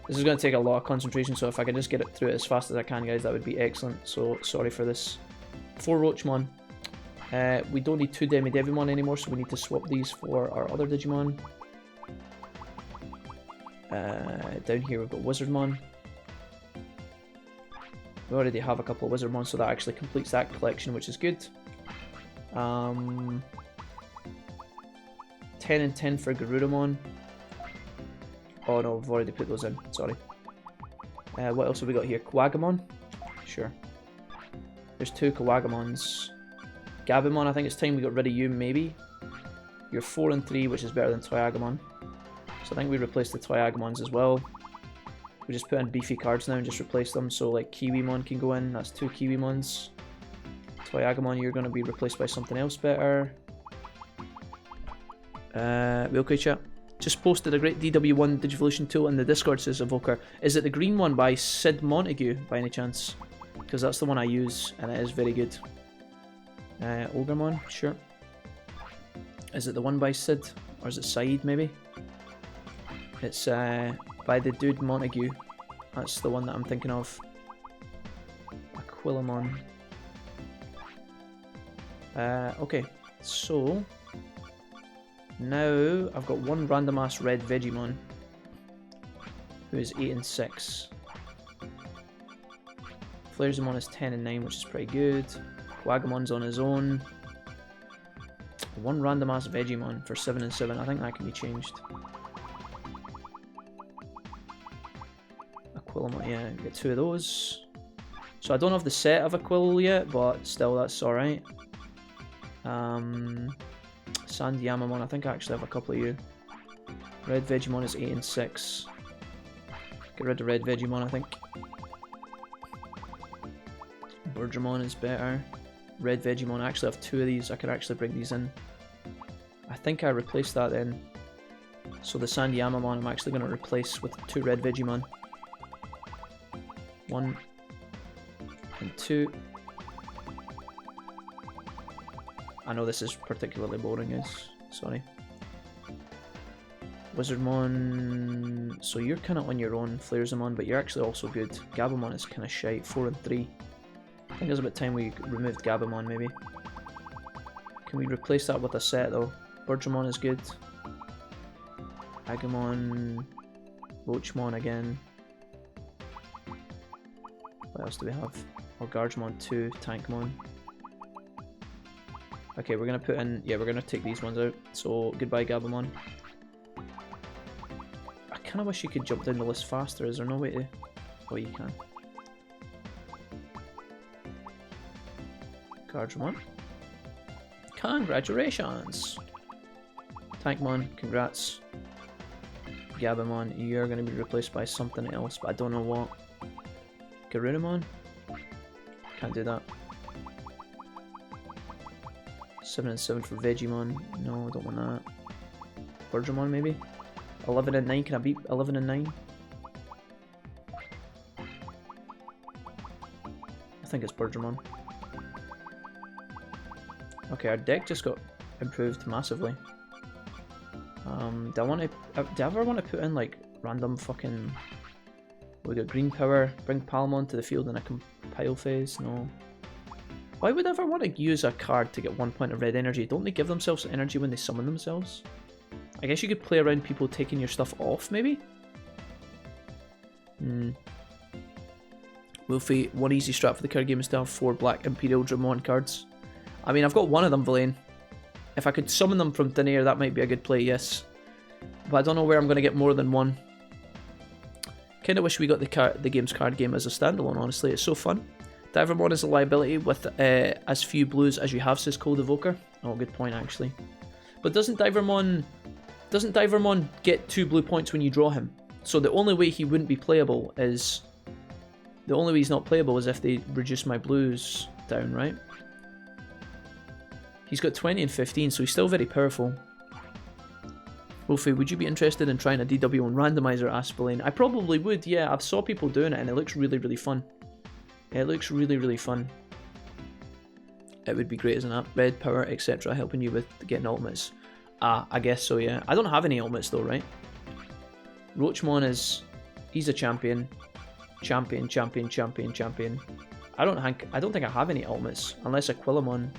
This is going to take a lot of concentration, so if I can just get it through it as fast as I can, guys, that would be excellent. So, sorry for this. 4 Roachmon. We don't need 2 Devimon anymore, so we need to swap these for our other Digimon. Down here we've got Wizardmon. We already have a couple of Wizardmon, so that actually completes that collection, which is good. 10 and 10 for Garudamon. Oh no, we've already put those in, sorry. What else have we got here? Kawagamon? Sure. There's 2 Kawagamons. Gabumon, I think it's time we got rid of you, maybe. You're 4 and 3, which is better than Toyagamon. So I think we replace the Toyagamons as well. We just put in beefy cards now and just replace them. So like Kiwimon can go in, that's 2 Kiwimons. Toyagamon, you're going to be replaced by something else better. Okay, chat. Just posted a great DW1 Digivolution tool in the Discord, says Evoker. Is it the green one by Sid Montague, by any chance? Because that's the one I use, and it is very good. Ogremon, sure. Is it the one by Sid? Or is it Saeed, maybe? It's by the dude Montague. That's the one that I'm thinking of. Aquilamon. Okay, so... now I've got one random ass red Vegemon. Who is 8 and 6. Flaresamon is 10 and 9, which is pretty good. Quagamon's on his own. One random ass Vegemon for 7 and 7. I think that can be changed. Aquilamon, yeah, get 2 of those. So I don't have the set of Aquil yet, but still that's alright. Sandiyamamon, I think I actually have a couple of you. Red Vegemon is 8 and 6. Get rid of Red Vegemon, I think. Birdramon is better. Red Vegemon, I actually have 2 of these. I could actually bring these in. I think I replaced that then. So the Sandiyamamon I'm actually going to replace with 2 Red Vegemon. 1 and 2. I know this is particularly boring, guys. Sorry. Wizardmon... so you're kind of on your own, Flaresamon, but you're actually also good. Gabumon is kind of shite, 4 and 3. I think it's about time we removed Gabumon, maybe. Can we replace that with a set, though? Birdramon is good. Agumon... Roachmon again. What else do we have? Orgargemon 2, Tankmon. Okay, we're gonna put in... yeah, we're gonna take these ones out. So, goodbye Gabumon. I kinda wish you could jump down the list faster. Is there no way to... oh, you can. Gargemon. Congratulations! Tankmon, congrats. Gabumon, you're gonna be replaced by something else, but I don't know what. Garudamon? Can't do that. 7 and 7 for Vegemon. No, I don't want that. Birdramon, maybe? 11 and 9. Can I beat 11 and 9? I think it's Birdramon. Okay, our deck just got improved massively. Do I ever want to put in like random fucking... we got green power, bring Palmon to the field in a compile phase? No. Why would I ever want to use a card to get 1 point of red energy? Don't they give themselves energy when they summon themselves? I guess you could play around people taking your stuff off, maybe? Wolfie, one easy strat for the card game is to have 4 black Imperial Dramon cards. I mean, I've got one of them, Villain. If I could summon them from thin air, that might be a good play, yes. But I don't know where I'm going to get more than one. Kinda wish we got the game's card game as a standalone, honestly. It's so fun. Divermon is a liability with as few blues as you have, says Cold Evoker. Oh, good point, actually. But doesn't Divermon get 2 blue points when you draw him? So the only way he wouldn't be playable is... the only way he's not playable is if they reduce my blues down, right? He's got 20 and 15, so he's still very powerful. Wolfie, would you be interested in trying a DW1 randomizer, Aspelane? I probably would, yeah. I've saw people doing it and it looks really, really fun. It looks really, really fun. it would be great as an app. Red power, etc., helping you with getting ultimates. I guess so, yeah. I don't have any ultimates though, right? Roachmon is, he's a champion. Champion. I don't think I have any ultimates unless Aquilamon.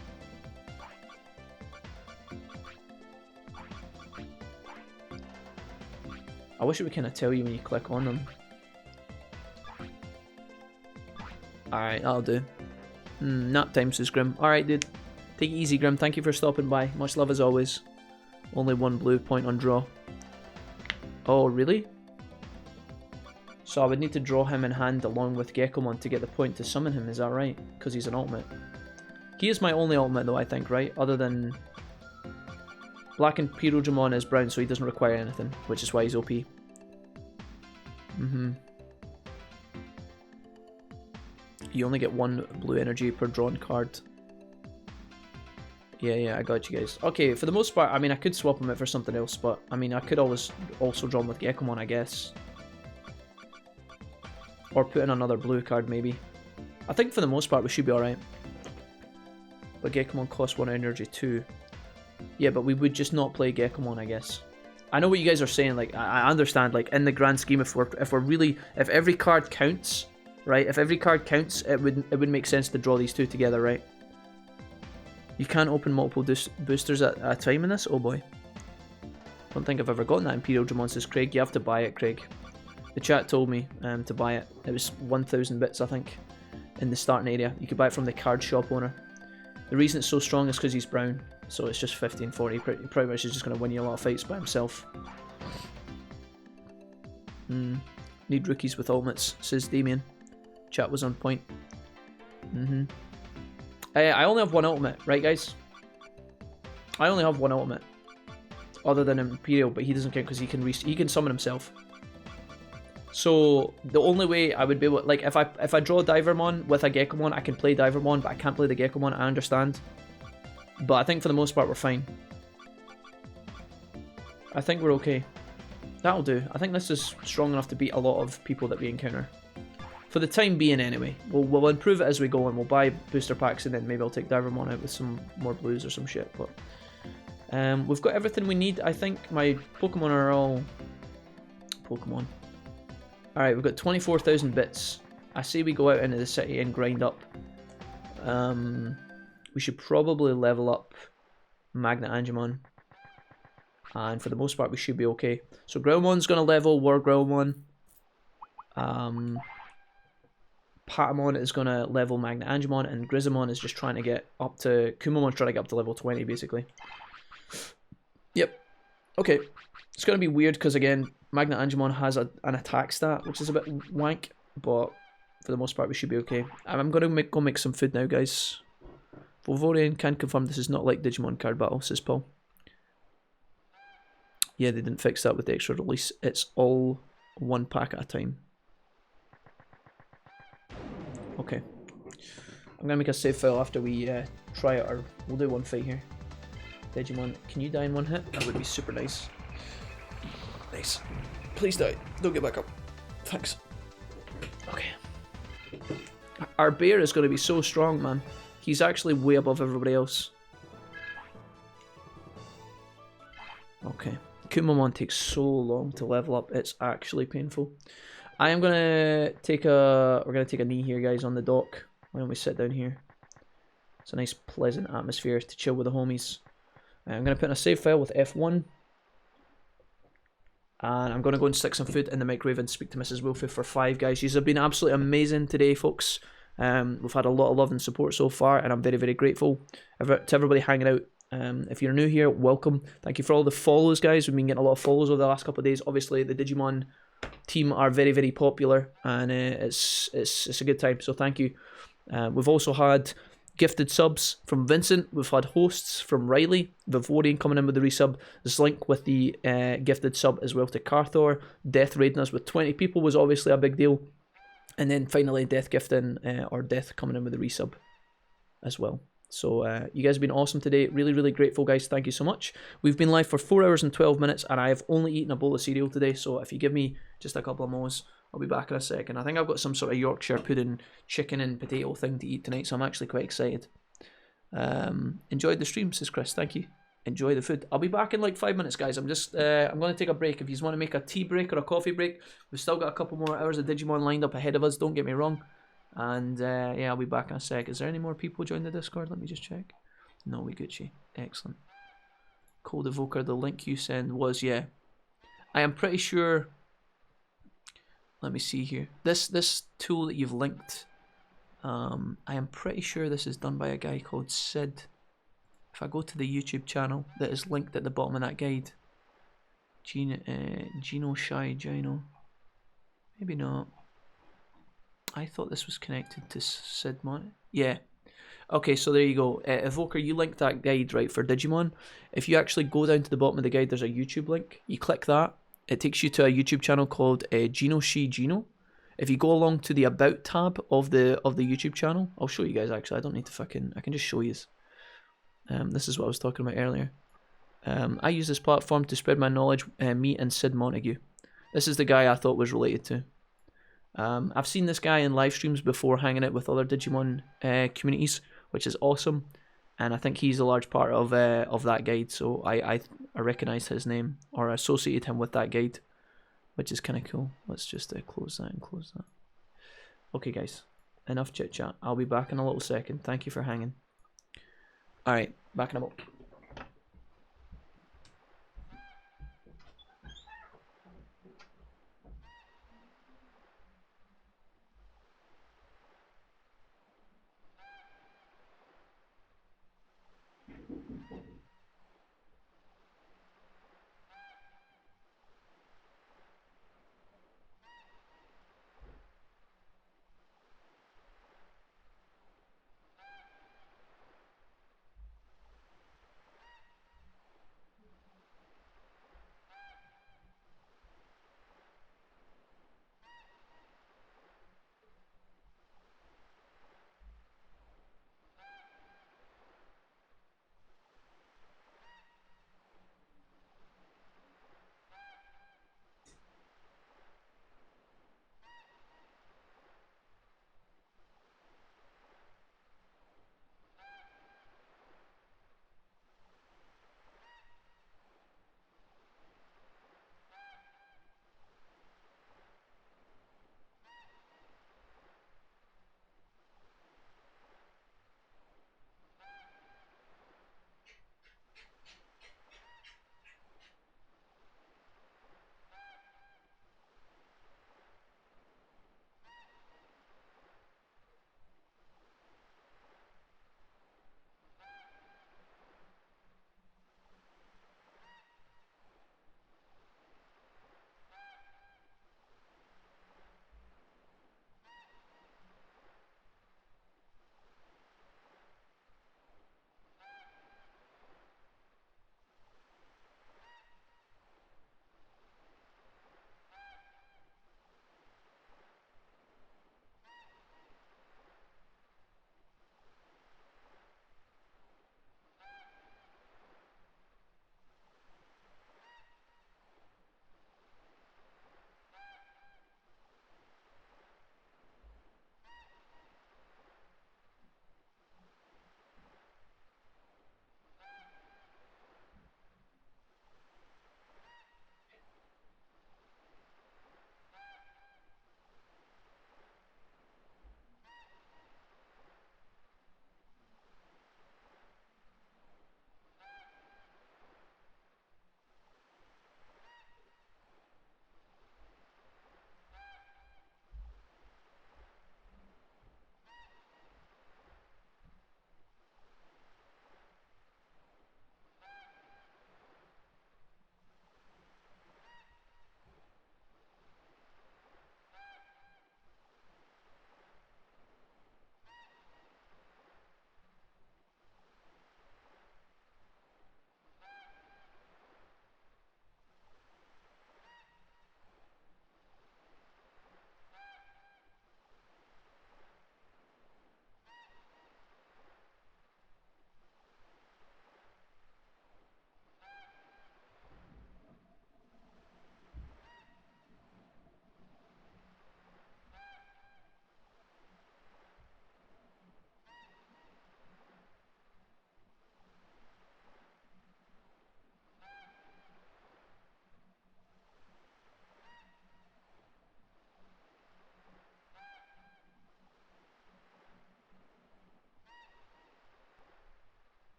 I wish it would kind of tell you when you click on them. Alright, that'll do. Nap time, says Grim. Alright, dude. Take it easy, Grim. Thank you for stopping by. Much love as always. Only one blue point on draw. Oh, really? So I would need to draw him in hand along with Gekomon to get the point to summon him, is that right? Because he's an ultimate. He is my only ultimate though, I think, right? Other than... Black and Pirojamon is brown, so he doesn't require anything, which is why he's OP. You only get one blue energy per drawn card. Yeah, I got you guys. Okay, for the most part, I mean, I could swap him out for something else, but, I mean, I could always also draw him with Gekomon, I guess. Or put in another blue card, maybe. I think for the most part, we should be alright. But Gekomon costs 1 energy too. Yeah, but we would just not play Gekomon, I guess. I know what you guys are saying, like, I understand, like, in the grand scheme, if every card counts, right? If every card counts, it would make sense to draw these two together, right? You can't open multiple boosters at a time in this? Oh boy. I don't think I've ever gotten that Imperial Dramon, says Craig. You have to buy it, Craig. The chat told me to buy it. It was 1,000 bits, I think, in the starting area. You could buy it from the card shop owner. The reason it's so strong is because he's brown. So it's just 1540. Pretty much is just going to win you a lot of fights by himself. Need rookies with ultimates, says Damien. Chat was on point. I only have one ultimate, right guys? I only have one ultimate. Other than Imperial, but he doesn't count because he can summon himself. So the only way I would be able, like, if I draw Divermon with a Gekomon, I can play Divermon, but I can't play the Gekomon. I understand, but I think for the most part we're fine. I think we're okay. That'll do. I think this is strong enough to beat a lot of people that we encounter. For the time being, anyway. We'll improve it as we go, and we'll buy booster packs, and then maybe I'll take Divermon out with some more blues or some shit. But we've got everything we need. I think my Pokemon are all Pokemon. Alright, we've got 24,000 bits. I say we go out into the city and grind up. We should probably level up Magnet Angemon. And for the most part, we should be okay. So Growlmon's going to level War Growlmon. Patamon is going to level Magnet Angemon. And Grizzamon is just trying to get up to... Kumamon's trying to get up to level 20, basically. Yep. Okay. It's going to be weird because, again, Magnet Angemon has an attack stat, which is a bit wank, but for the most part we should be okay. I'm going to go make some food now, guys. Volvorian can confirm this is not like Digimon card battle, says Paul. Yeah, they didn't fix that with the extra release. It's all one pack at a time. Okay. I'm going to make a save file after we try it, or we'll do one fight here. Digimon, can you die in one hit? That would be super nice. Nice. Please die. Don't get back up. Thanks. Okay. Our bear is going to be so strong, man. He's actually way above everybody else. Okay. Kumamon takes so long to level up. It's actually painful. I am going to take a... We're going to take a knee here, guys, on the dock. Why don't we sit down here? It's a nice, pleasant atmosphere to chill with the homies. I'm going to put in a save file with F1. And I'm going to go and stick some food in the microwave and speak to Mrs. Wolfie for 5, guys. You've been absolutely amazing today, folks. We've had a lot of love and support so far, and I'm very, very grateful to everybody hanging out. If you're new here, welcome. Thank you for all the follows, guys. We've been getting a lot of follows over the last couple of days. Obviously, the Digimon team are very, very popular, and it's a good time, so thank you. We've also had gifted subs from Vincent. We've had hosts from Riley, Vivorian coming in with the resub, Slink with the gifted sub as well to Carthor, Death raiding us with 20 people was obviously a big deal, and then finally Death gifting, or Death coming in with the resub as well. So you guys have been awesome today. Really, really grateful, guys. Thank you so much. We've been live for 4 hours and 12 minutes, and I have only eaten a bowl of cereal today, so if you give me just a couple of mo's, I'll be back in a second. I think I've got some sort of Yorkshire pudding, chicken and potato thing to eat tonight, so I'm actually quite excited. Enjoyed the stream, says Chris. Thank you. Enjoy the food. I'll be back in like 5 minutes, guys. I'm going to take a break. If you want to make a tea break or a coffee break, we've still got a couple more hours of Digimon lined up ahead of us. Don't get me wrong. And yeah, I'll be back in a sec. Is there any more people join the Discord? Let me just check. No, we Gucci. Excellent. Cold Evoker, the link you send was, yeah. I am pretty sure. Let me see here. This tool that you've linked. I am pretty sure this is done by a guy called Sid. If I go to the YouTube channel that is linked at the bottom of that guide, Gino Shy Gino, maybe not. I thought this was connected to Sid Mon. Yeah. Okay, so there you go. Evoker, you linked that guide right for Digimon. If you actually go down to the bottom of the guide, there's a YouTube link. You click that, it takes you to a YouTube channel called Gino Shi Gino. If you go along to the About tab of the YouTube channel, I'll show you guys actually. I don't need to I can just show you. This is what I was talking about earlier. I use this platform to spread my knowledge, me and Sid Montague. This is the guy I thought was related to. I've seen this guy in live streams before hanging out with other Digimon communities, which is awesome. And I think he's a large part of that guide, so I recognise his name, or associated him with that guide, which is kind of cool. Let's just close that and close that. Okay, guys, enough chit chat. I'll be back in a little second. Thank you for hanging. Alright, back in a moment.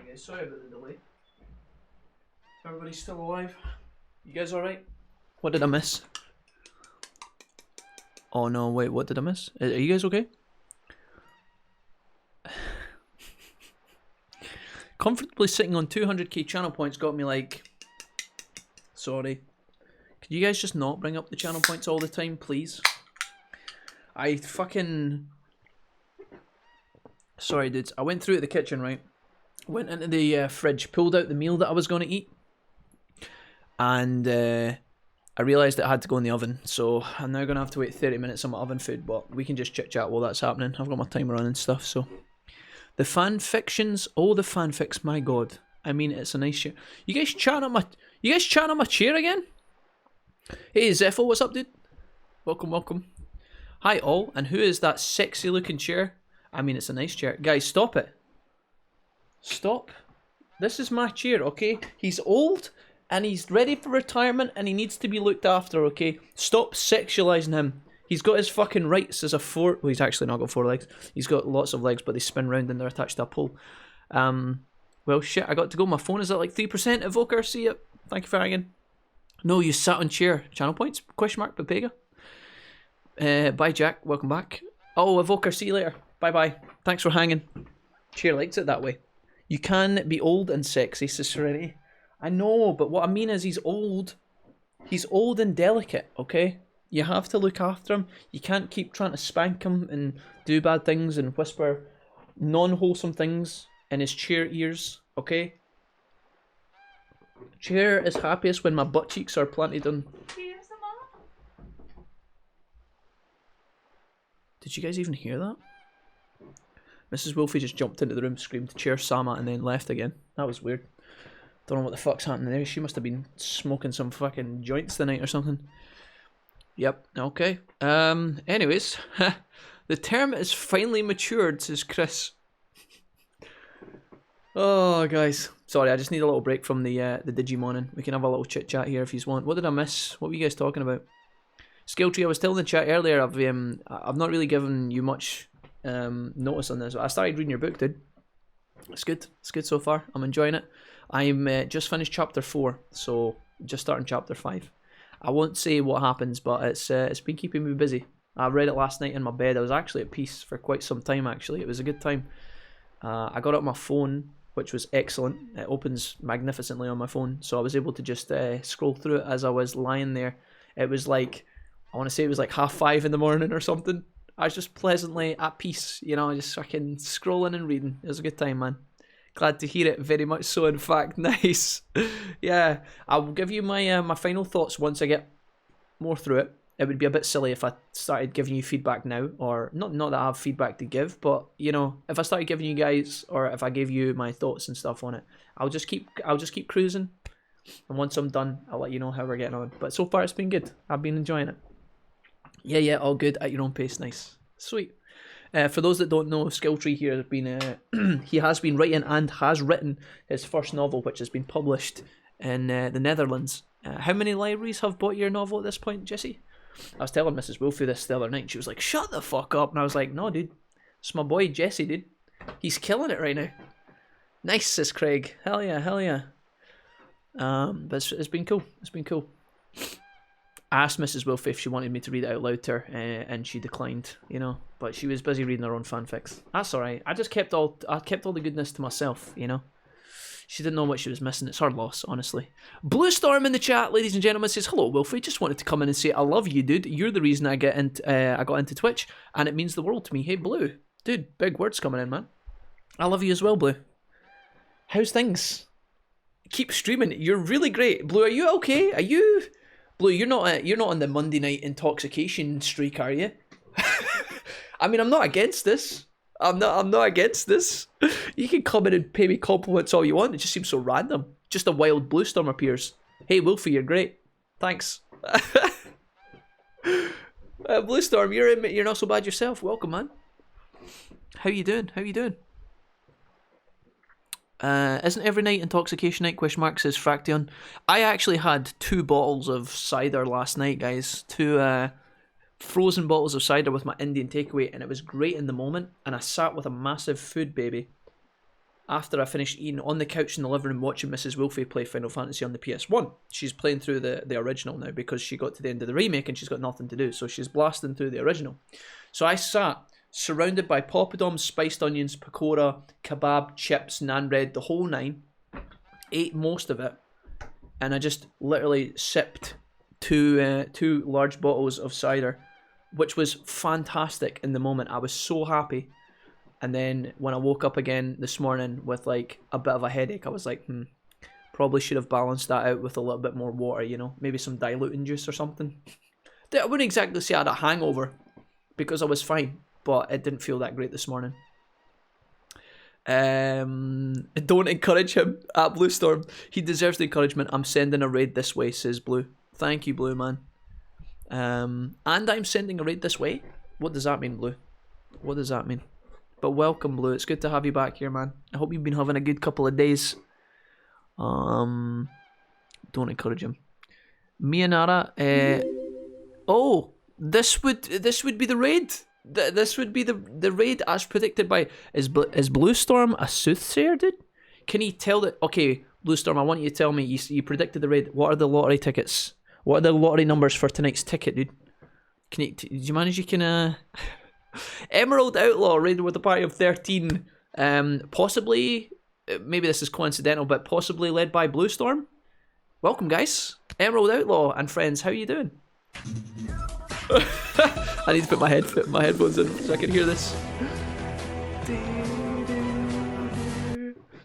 Hi guys, sorry about the delay. Everybody's still alive? You guys alright? What did I miss? Oh no, wait, what did I miss? Are you guys okay? Comfortably sitting on 200k channel points got me like... Sorry. Could you guys just not bring up the channel points all the time, please? I fucking... Sorry dudes, I went through to the kitchen, right? Went into the fridge, pulled out the meal that I was going to eat. And I realised that I had to go in the oven. So I'm now going to have to wait 30 minutes on my oven food. But we can just chit chat while that's happening. I've got my timer on and stuff, so... The fan fictions, oh the fanfics, my god. I mean, it's a nice chair. You guys chatting on my chair again? Hey Zepho, what's up dude? Welcome, welcome. Hi all, and who is that sexy looking chair? I mean, it's a nice chair. Guys, stop it. Stop. This is my chair, okay? He's old, and he's ready for retirement, and he needs to be looked after, okay? Stop sexualizing him. He's got his fucking rights as a well, he's actually not got 4 legs. He's got lots of legs, but they spin round and they're attached to a pole. Well, shit, I got to go. My phone is at like 3%. Evoker, see it. Thank you for hanging. No, you sat on chair. Channel points? Question mark, Pepega. Bye, Jack. Welcome back. Oh, Evoker, see you later. Bye-bye. Thanks for hanging. Chair likes it that way. You can be old and sexy, says Serenity. I know, but what I mean is he's old. He's old and delicate, okay? You have to look after him. You can't keep trying to spank him and do bad things and whisper non-wholesome things in his chair ears, okay? Chair is happiest when my butt cheeks are planted on... Did you guys even hear that? Mrs. Wolfie just jumped into the room, screamed, "Chair Sama," and then left again. That was weird. Don't know what the fuck's happening there. She must have been smoking some fucking joints tonight or something. Yep, okay. Anyways, the term is finally matured, says Chris. Oh, guys. Sorry, I just need a little break from the Digimon, and we can have a little chit-chat here if you want. What did I miss? What were you guys talking about? Skill tree, I was telling the chat earlier, I've not really given you much notice on this. I started reading your book, dude. It's good. It's good so far. I'm enjoying it. I'm just finished chapter 4, so just starting chapter 5. I won't say what happens, but it's been keeping me busy. I read it last night in my bed. I was actually at peace for quite some time, actually. It was a good time. I got it on my phone, which was excellent. It opens magnificently on my phone, so I was able to just scroll through it as I was lying there. It was like, I want to say it was like 5:30 in the morning or something. I was just pleasantly at peace, you know, just fucking scrolling and reading. It was a good time, man. Glad to hear it, very much so, in fact. Nice. Yeah, I'll give you my my final thoughts once I get more through it. It would be a bit silly if I started giving you feedback now, or not that I have feedback to give, but you know, if I started giving you guys, or if I gave you my thoughts and stuff on it, I'll just keep cruising, and once I'm done, I'll let you know how we're getting on. But so far, it's been good. I've been enjoying it. Yeah, all good at your own pace. Nice, sweet. For those that don't know, Skilltree here has been he has been writing and has written his first novel, which has been published in the Netherlands. How many libraries have bought your novel at this point, Jesse? I was telling Mrs. Wolfie this the other night, and she was like, "Shut the fuck up," and I was like, "No, dude, it's my boy Jesse, dude. He's killing it right now." Nice, says Craig. Hell yeah, hell yeah. But it's been cool. It's been cool. I asked Mrs. Wolfie if she wanted me to read it out loud to her, and she declined, you know. But she was busy reading her own fanfics. That's alright. I kept all the goodness to myself, you know. She didn't know what she was missing. It's her loss, honestly. Blue Storm in the chat, ladies and gentlemen, says, "Hello, Wolfie. Just wanted to come in and say I love you, dude. You're the reason I got into Twitch, and it means the world to me." Hey, Blue, dude, big words coming in, man. I love you as well, Blue. How's things? Keep streaming. You're really great, Blue. Are you okay? Are you? Blue, you're not on the Monday night intoxication streak, are you? I mean, I'm not against this. I'm not against this. You can come in and pay me compliments all you want. It just seems so random. Just a wild Blue Storm appears. Hey, Wolfie, you're great. Thanks. Blue Storm, you're not so bad yourself. Welcome, man. How you doing? How you doing? Isn't every night intoxication night? Question mark, says Fraction. I actually had 2 bottles of cider last night, guys. 2 frozen bottles of cider with my Indian takeaway, and it was great in the moment. And I sat with a massive food baby. after I finished eating on the couch in the living room watching Mrs. Wolfie play Final Fantasy on the PS1. She's playing through the original now because she got to the end of the remake and she's got nothing to do, so she's blasting through the original. So I sat surrounded by poppadoms, spiced onions, pakora, kebab, chips, naan bread, the whole nine. Ate most of it, and I just literally sipped two large bottles of cider, which was fantastic in the moment. I was so happy. And then when I woke up again this morning with like a bit of a headache, I was like, probably should have balanced that out with a little bit more water, you know, maybe some diluting juice or something. I wouldn't exactly say I had a hangover because I was fine, but it didn't feel that great this morning. Don't encourage him at Blue Storm. He deserves the encouragement. I'm sending a raid this way, says Blue. Thank you, Blue, man. And I'm sending a raid this way? What does that mean, Blue? What does that mean? But welcome, Blue. It's good to have you back here, man. I hope you've been having a good couple of days. Don't encourage him. Miyanara. Oh, this would be the raid. This would be the raid as predicted by... Is Blue Storm a soothsayer, dude? Can he tell that... Okay, Blue Storm, I want you to tell me. You predicted the raid. What are the lottery tickets? What are the lottery numbers for tonight's ticket, dude? Do you manage you can... Emerald Outlaw raided with a party of 13. Possibly... Maybe this is coincidental, but possibly led by Blue Storm. Welcome, guys. Emerald Outlaw and friends, how you doing? I need to put my headphones in so I can hear this.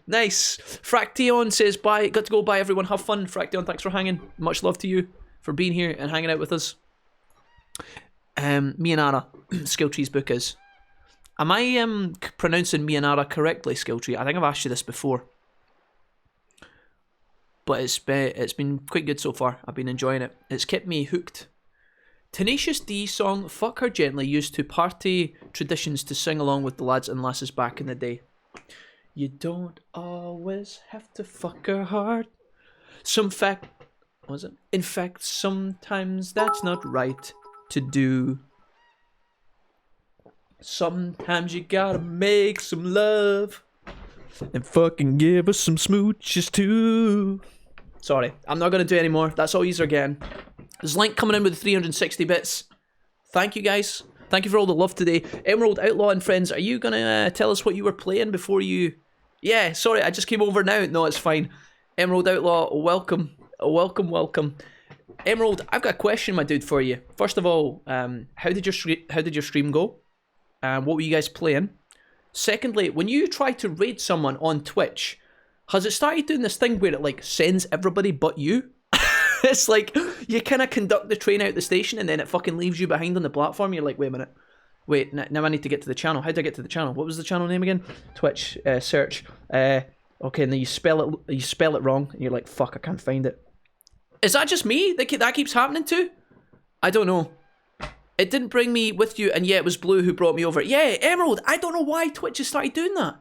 Nice. Fraction says bye. Got to go. Bye, everyone. Have fun. Fraction, thanks for hanging. Much love to you for being here and hanging out with us. Miyanara, Skilltree's book is. Am I pronouncing Miyanara correctly, Skilltree? I think I've asked you this before. But it's been quite good so far. I've been enjoying it. It's kept me hooked. Tenacious D song Fuck Her Gently used to party traditions to sing along with the lads and lasses back in the day. You don't always have to fuck her hard. In fact, sometimes that's not right to do. Sometimes you gotta make some love and fucking give us some smooches too. Sorry, I'm not gonna do any more. That's all yous are getting. There's Link coming in with 360 bits. Thank you, guys. Thank you for all the love today. Emerald Outlaw and friends, are you gonna tell us what you were playing before you... Yeah, sorry, I just came over now. No, it's fine. Emerald Outlaw, welcome. Welcome. Emerald, I've got a question, my dude, for you. First of all, how did your stream go? What were you guys playing? Secondly, when you try to raid someone on Twitch, has it started doing this thing where it like sends everybody but you? It's like you kind of conduct the train out the station and then it fucking leaves you behind on the platform. You're like, wait a minute. Wait, now I need to get to the channel. How did I get to the channel? What was the channel name again? Twitch, search. Okay, and then you spell it wrong and you're like, fuck, I can't find it. Is that just me that keeps happening to? I don't know. It didn't bring me with you, and yeah, it was Blue who brought me over. Yeah, Emerald, I don't know why Twitch has started doing that.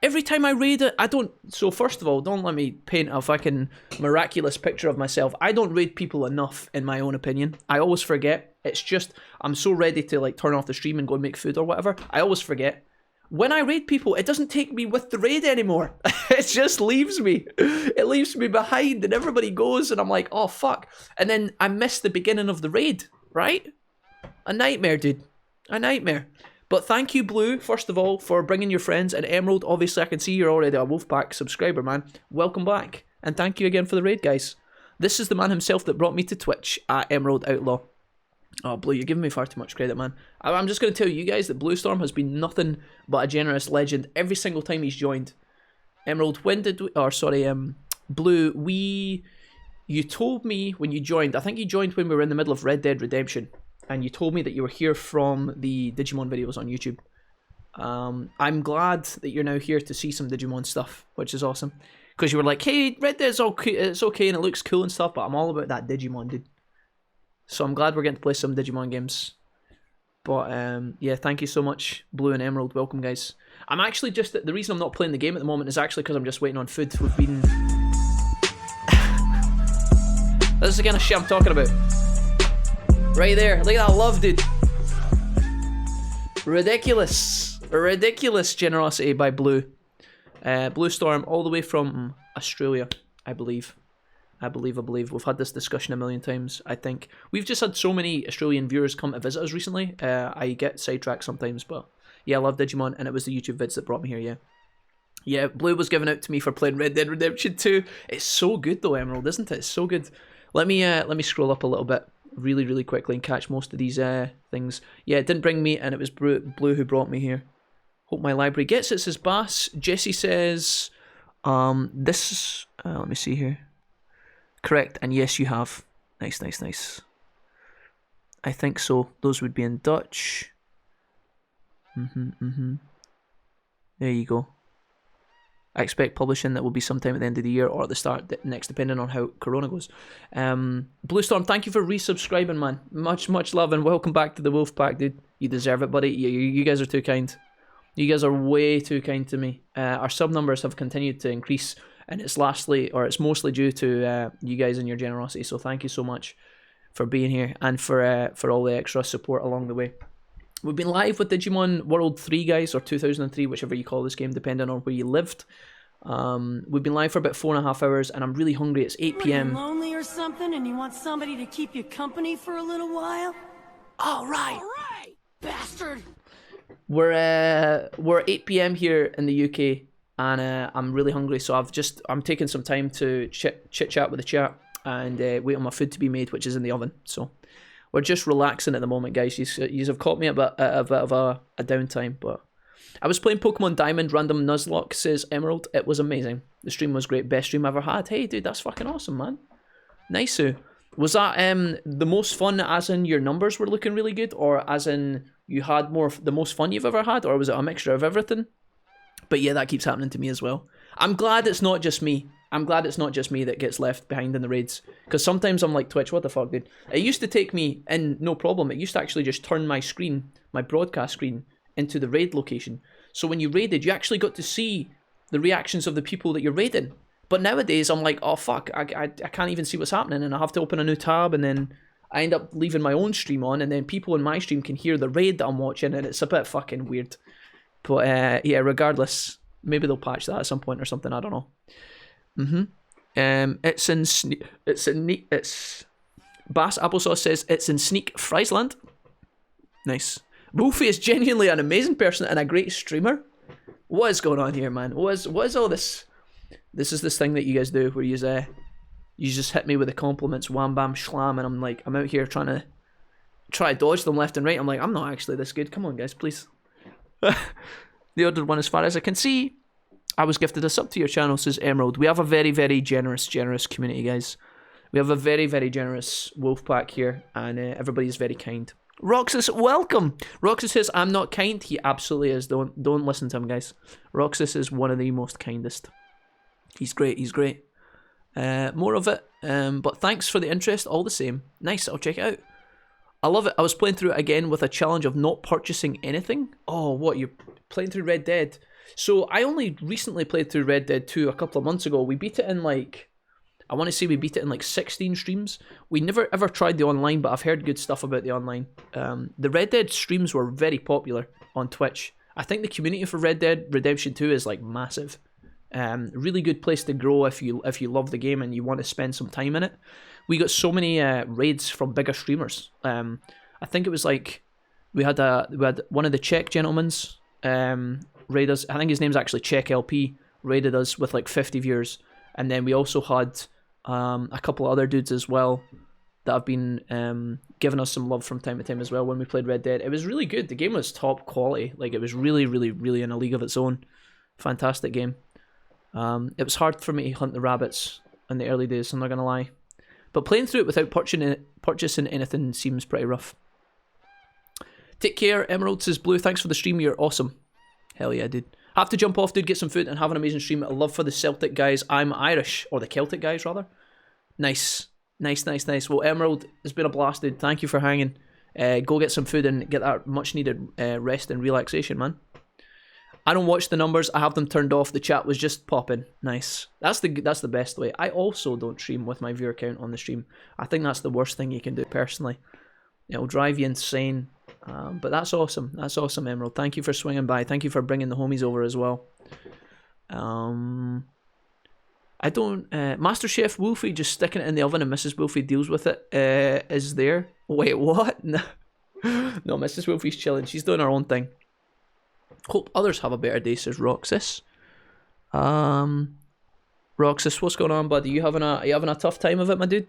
Every time I raid it, I don't... So first of all, don't let me paint a fucking miraculous picture of myself. I don't raid people enough, in my own opinion. I always forget. It's just, I'm so ready to like turn off the stream and go and make food or whatever. I always forget. When I raid people, it doesn't take me with the raid anymore. It just leaves me. It leaves me behind and everybody goes and I'm like, oh fuck. And then I miss the beginning of the raid, right? A nightmare, dude. A nightmare. But thank you, Blue, first of all, for bringing your friends. And Emerald, obviously, I can see you're already a Wolfpack subscriber, man. Welcome back. And thank you again for the raid, guys. This is the man himself that brought me to Twitch at Emerald Outlaw. Oh, Blue, you're giving me far too much credit, man. I'm just going to tell you guys that Blue Storm has been nothing but a generous legend every single time he's joined. Emerald, when did we... Or, sorry, Blue, you told me when you joined... I think you joined when we were in the middle of Red Dead Redemption. And you told me that you were here from the Digimon videos on YouTube. I'm glad that you're now here to see some Digimon stuff, which is awesome. Because you were like, hey, Red Dead's okay, it's okay and it looks cool and stuff, but I'm all about that Digimon, dude. So I'm glad we're getting to play some Digimon games. But yeah, thank you so much, Blue and Emerald. Welcome, guys. I'm actually just... The reason I'm not playing the game at the moment is actually because I'm just waiting on food. We've been... This is the kind of shit I'm talking about. Right there. Look at that love, dude. Ridiculous. Ridiculous generosity by Blue. Blue Storm, all the way from Australia, I believe. I believe. We've had this discussion a million times, I think. We've just had so many Australian viewers come to visit us recently. I get sidetracked sometimes, but yeah, I love Digimon, and it was the YouTube vids that brought me here, yeah. Yeah, Blue was given out to me for playing Red Dead Redemption 2. It's so good though, Emerald, isn't it? It's so good. Let me scroll up a little bit really quickly and catch most of these things. Yeah, it didn't bring me, and it was Blue who brought me here. Hope my library gets it, says Bass. Jesse says, this, let me see here. Correct, and yes, you have. Nice. I think so. Those would be in Dutch. There you go. I expect publishing that will be sometime at the end of the year or at the start next, depending on how Corona goes. Blue Storm, thank you for resubscribing, man. Much love, and welcome back to the Wolf Pack, dude. You deserve it, buddy. You guys are too kind. You guys are way too kind to me. Our sub numbers have continued to increase, and it's mostly due to you guys and your generosity. So thank you so much for being here and for all the extra support along the way. We've been live with Digimon World 3, guys, or 2003, whichever you call this game, depending on where you lived. We've been live for about 4.5 hours, and I'm really hungry. It's 8 p.m. Are you lonely or something, and you want somebody to keep you company for a little while? All right, bastard. We're 8 p.m. here in the UK, and I'm really hungry, so I'm taking some time to chit chat with the chat and wait on my food to be made, which is in the oven. So we're just relaxing at the moment, guys. You have caught me at a bit of a downtime, but I was playing Pokemon Diamond Random Nuzlocke, says Emerald. It was amazing. The stream was great. Best stream I ever had. Hey, dude, that's fucking awesome, man. Nice. Was that the most fun as in your numbers were looking really good, or as in you had the most fun you've ever had, or was it a mixture of everything? But yeah, that keeps happening to me as well. I'm glad it's not just me. That gets left behind in the raids. Because sometimes I'm like, Twitch, what the fuck, dude? It used to take me in, no problem. It used to actually just turn my screen, my broadcast screen, into the raid location. So when you raided, you actually got to see the reactions of the people that you're raiding. But nowadays, I'm like, oh fuck, I can't even see what's happening, and I have to open a new tab, and then I end up leaving my own stream on, and then people in my stream can hear the raid that I'm watching, and it's a bit fucking weird. But yeah, regardless, maybe they'll patch that at some point or something, I don't know. It's Bass Applesauce says it's in Sneak, Friesland. Nice. Wolfie is genuinely an amazing person and a great streamer. What is going on here, man? What is all this? This is this thing that you guys do where you just hit me with the compliments, wham bam schlam, and I'm out here trying to dodge them left and right. I'm like, I'm not actually this good. Come on, guys, please. The ordered one, as far as I can see. I was gifted a sub to your channel, says Emerald. We have a very, very generous community, guys. We have a very, very generous wolf pack here, and everybody's very kind. Roxas, welcome! Roxas says, I'm not kind. He absolutely is. Don't listen to him, guys. Roxas is one of the most kindest. He's great, more of it, but thanks for the interest all the same. Nice, I'll check it out. I love it. I was playing through it again with a challenge of not purchasing anything. Oh, what, you're playing through Red Dead? So I only recently played through Red Dead 2 a couple of months ago. We beat it in I want to say we beat it in 16 streams. We never ever tried the online, but I've heard good stuff about the online. The Red Dead streams were very popular on Twitch. I think the community for Red Dead Redemption 2 is massive. Really good place to grow if you love the game and you want to spend some time in it. We got so many raids from bigger streamers. I think it was we had one of the Czech gentlemen's raid us. I think his name's actually Czech LP, raided us with 50 viewers, and then we also had a couple of other dudes as well that have been giving us some love from time to time as well when we played Red Dead. It was really good. The game was top quality. It was really, really, really in a league of its own. Fantastic game. It was hard for me to hunt the rabbits in the early days, I'm not gonna lie. But playing through it without purchasing anything seems pretty rough. Take care, Emerald, says Blue. Thanks for the stream, you're awesome. Hell yeah, dude. Have to jump off, dude, get some food, and have an amazing stream. Love for the Celtic guys. I'm Irish, or the Celtic guys, rather. Nice. Well, Emerald, it's been a blast, dude. Thank you for hanging. Go get some food and get that much-needed rest and relaxation, man. I don't watch the numbers. I have them turned off. The chat was just popping. Nice. That's the best way. I also don't stream with my viewer count on the stream. I think that's the worst thing you can do, personally. It'll drive you insane. But that's awesome. That's awesome, Emerald. Thank you for swinging by. Thank you for bringing the homies over as well. I don't. Master Chef Wolfie just sticking it in the oven and Mrs. Wolfie deals with it. Is there? Wait, what? No, no, Mrs. Wolfie's chilling. She's doing her own thing. Hope others have a better day, says Roxas. Roxas, what's going on, buddy? Are you having a tough time of it, my dude?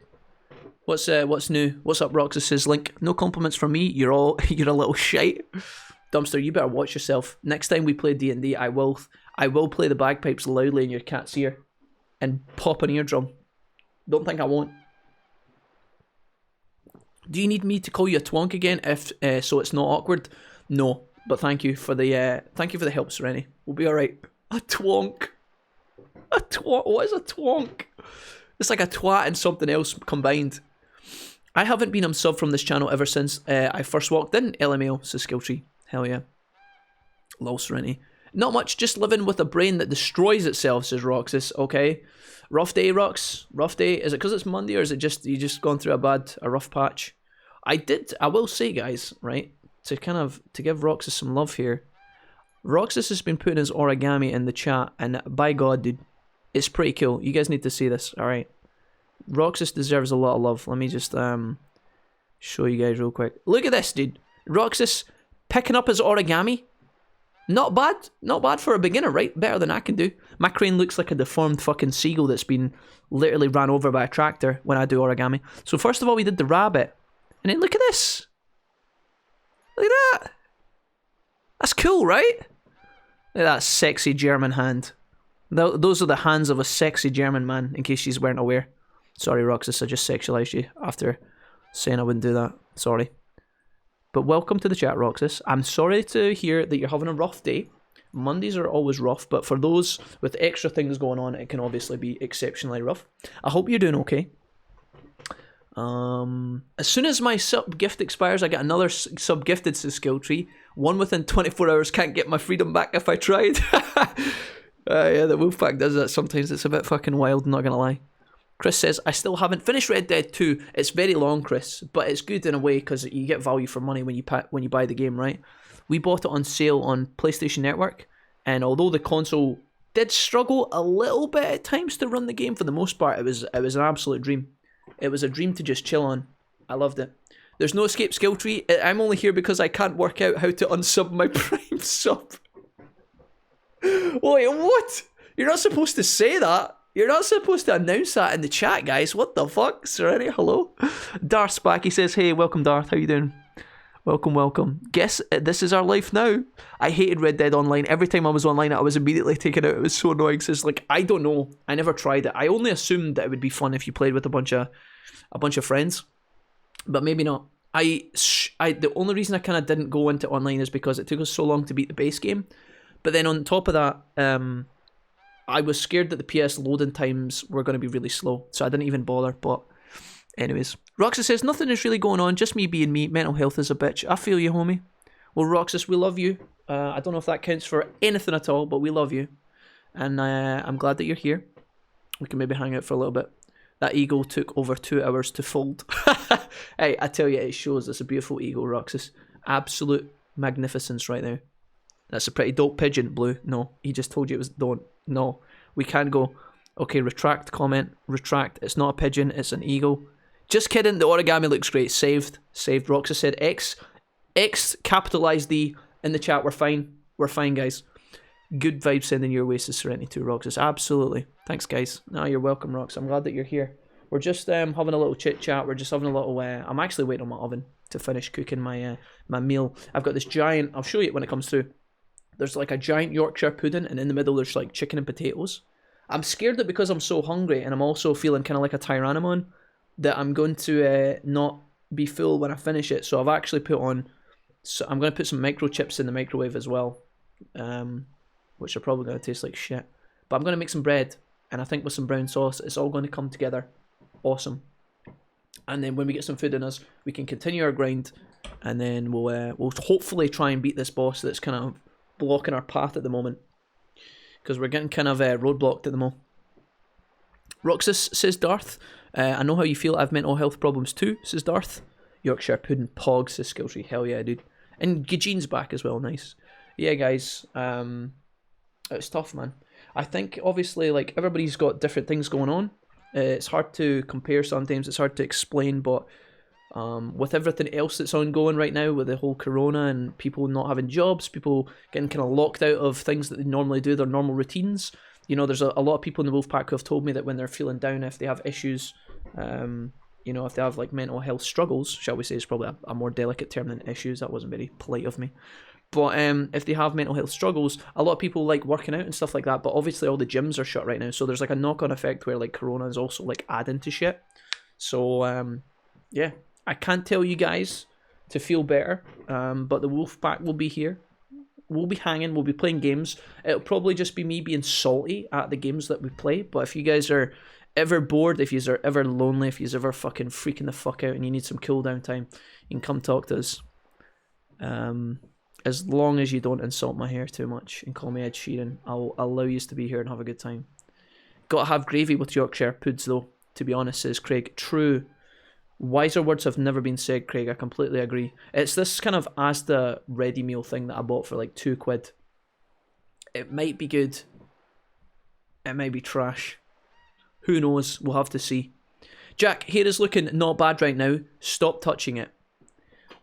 What's new? What's up, Roxas? Says Link. No compliments from me. You're a little shite. Dumpster, you better watch yourself. Next time we play D&D, I will play the bagpipes loudly in your cat's ear and pop an eardrum. Don't think I won't. Do you need me to call you a twonk again? If so, it's not awkward. No, but thank you for the help, Serenity. We'll be all right. A twonk. A twonk. What is a twonk? It's like a twat and something else combined. I haven't been unsub from this channel ever since I first walked in. LMAO, says Skilltree. Hell yeah. Lol, Serenity. Not much, just living with a brain that destroys itself, says Roxas. Okay. Rough day, Rox. Rough day. Is it because it's Monday, or is it just you just gone through a rough patch? I will say, guys, right, to give Roxas some love here. Roxas has been putting his origami in the chat, and by God, dude, it's pretty cool. You guys need to see this, alright? Roxas deserves a lot of love. Let me just show you guys real quick. Look at this, dude. Roxas picking up his origami. Not bad. Not bad for a beginner, right? Better than I can do. My crane looks like a deformed fucking seagull that's been literally ran over by a tractor when I do origami. So first of all, we did the rabbit. And then look at this. Look at that. That's cool, right? Look at that sexy German hand. Those are the hands of a sexy German man, in case you weren't aware. Sorry, Roxas, I just sexualized you after saying I wouldn't do that. Sorry. But welcome to the chat, Roxas. I'm sorry to hear that you're having a rough day. Mondays are always rough, but for those with extra things going on, it can obviously be exceptionally rough. I hope you're doing okay. As soon as my sub gift expires, I get another sub gifted to Skilltree. One within 24 hours. Can't get my freedom back if I tried. Yeah, the Wolfpack does that sometimes. It's a bit fucking wild, not gonna lie. Chris says, I still haven't finished Red Dead 2. It's very long, Chris, but it's good in a way because you get value for money when you buy the game, right? We bought it on sale on PlayStation Network, and although the console did struggle a little bit at times to run the game, for the most part, it was an absolute dream. It was a dream to just chill on. I loved it. There's no escape, Skilltree. I'm only here because I can't work out how to unsub my Prime sub. Wait, what? You're not supposed to say that. You're not supposed to announce that in the chat, guys. What the fuck? Serenity, hello? Darth's back. He says, hey, welcome, Darth. How you doing? Welcome, welcome. Guess this is our life now. I hated Red Dead Online. Every time I was online, I was immediately taken out. It was so annoying. So it's like, I don't know. I never tried it. I only assumed that it would be fun if you played with a bunch of friends. But maybe not. The only reason I kind of didn't go into online is because it took us so long to beat the base game. But then on top of that, I was scared that the PS loading times were going to be really slow, so I didn't even bother. But anyways, Roxas says, nothing is really going on, just me being me. Mental health is a bitch. I feel you, homie. Well, Roxas, we love you. I don't know if that counts for anything at all, but we love you. And I'm glad that you're here. We can maybe hang out for a little bit. That eagle took over 2 hours to fold. Hey, I tell you, it shows. It's a beautiful eagle, Roxas. Absolute magnificence right there. That's a pretty dope pigeon, Blue. No, he just told you it was don't. No, we can't go. Okay, retract comment. Retract. It's not a pigeon, it's an eagle. Just kidding, the origami looks great. Saved. Saved. Roxas said X capitalized the in the chat. We're fine. We're fine, guys. Good vibes sending your way to Serenity too, Roxas. Absolutely. Thanks, guys. No, you're welcome, Rox. I'm glad that you're here. We're just having a little chit chat. We're just having a little. I'm actually waiting on my oven to finish cooking my my meal. I've got this giant. I'll show you it when it comes through. There's like a giant Yorkshire pudding, and in the middle there's like chicken and potatoes. I'm scared that because I'm so hungry and I'm also feeling kind of like a Tyrannomon, that I'm going to not be full when I finish it. So I've actually put on. So I'm going to put some microchips in the microwave as well, which are probably going to taste like shit. But I'm going to make some bread, and I think with some brown sauce, it's all going to come together. Awesome. And then when we get some food in us, we can continue our grind, and then we'll hopefully try and beat this boss that's kind of blocking our path at the moment, because we're getting kind of roadblocked at the moment. Roxas says Darth, I know how you feel. I have mental health problems too, says Darth. Yorkshire pudding pog, says Skilltree. Hell yeah, dude. And Gajean's back as well. Nice. Yeah, guys. It's tough, man. I think obviously like everybody's got different things going on. It's hard to compare sometimes. It's hard to explain, but with everything else that's ongoing right now, with the whole corona and people not having jobs, people getting kind of locked out of things that they normally do, their normal routines. You know, there's a lot of people in the Wolfpack who have told me that when they're feeling down, if they have issues, you know, if they have like mental health struggles, shall we say, is probably a more delicate term than issues. That wasn't very polite of me. But if they have mental health struggles, a lot of people like working out and stuff like that. But obviously, all the gyms are shut right now, so there's like a knock-on effect where like Corona is also like adding to shit. So yeah, I can't tell you guys to feel better. But the Wolfpack will be here. We'll be hanging. We'll be playing games. It'll probably just be me being salty at the games that we play. But if you guys are ever bored, if you are ever lonely, if you ever fucking freaking the fuck out and you need some cool down time, you can come talk to us. As long as you don't insult my hair too much and call me Ed Sheeran, I'll allow you to be here and have a good time. Gotta have gravy with Yorkshire puds though, to be honest, says Craig. True. Wiser words have never been said, Craig. I completely agree. It's this kind of Asda ready meal thing that I bought for like £2. It might be good. It might be trash. Who knows? We'll have to see. Jack, hair is looking not bad right now. Stop touching it.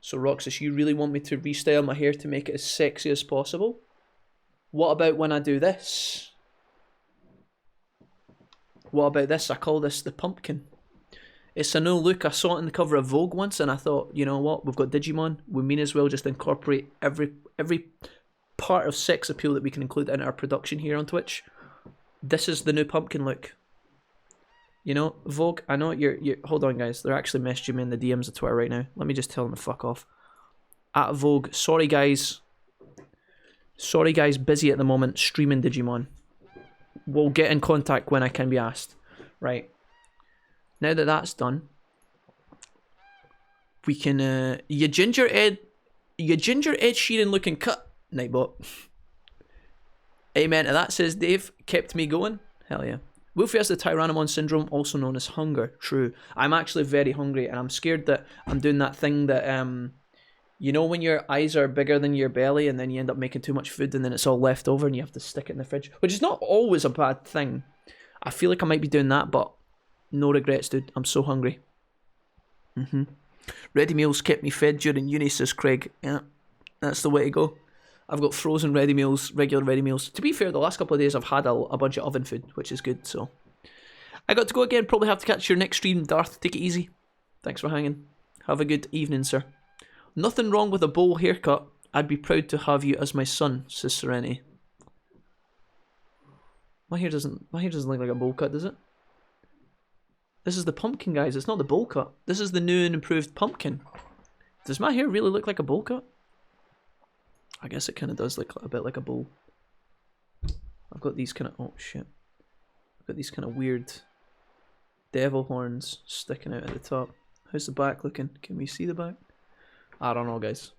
So Roxas, you really want me to restyle my hair to make it as sexy as possible? What about when I do this? What about this? I call this the pumpkin. It's a new look. I saw it in the cover of Vogue once and I thought, you know what? We've got Digimon. We may as well just incorporate every part of sex appeal that we can include in our production here on Twitch. This is the new pumpkin look. You know, Vogue, I know you're hold on guys, they're actually messaging me in the DMs of Twitter right now. Let me just tell them to fuck off. At Vogue, sorry guys, busy at the moment, streaming Digimon. We'll get in contact when I can be asked. Right. Now that that's done, we can, you ginger Ed Sheeran looking cut, Nightbot. Amen to that, says Dave, kept me going. Hell yeah. Wolfie has the Tyrannomon syndrome, also known as hunger. True. I'm actually very hungry, and I'm scared that I'm doing that thing that, you know when your eyes are bigger than your belly, and then you end up making too much food, and then it's all left over, and you have to stick it in the fridge, which is not always a bad thing. I feel like I might be doing that, but no regrets, dude. I'm so hungry. Ready meals kept me fed during uni, says Craig. Yeah, that's the way to go. I've got frozen ready meals, regular ready meals. To be fair, the last couple of days I've had a bunch of oven food, which is good, so. I got to go again, probably have to catch your next stream. Darth, take it easy. Thanks for hanging. Have a good evening, sir. Nothing wrong with a bowl haircut. I'd be proud to have you as my son, says Serenity. My hair doesn't look like a bowl cut, does it? This is the pumpkin, guys. It's not the bowl cut. This is the new and improved pumpkin. Does my hair really look like a bowl cut? I guess it kind of does look a bit like a bowl. I've got these kind of... Oh, shit. I've got these kind of weird devil horns sticking out at the top. How's the back looking? Can we see the back? I don't know, guys.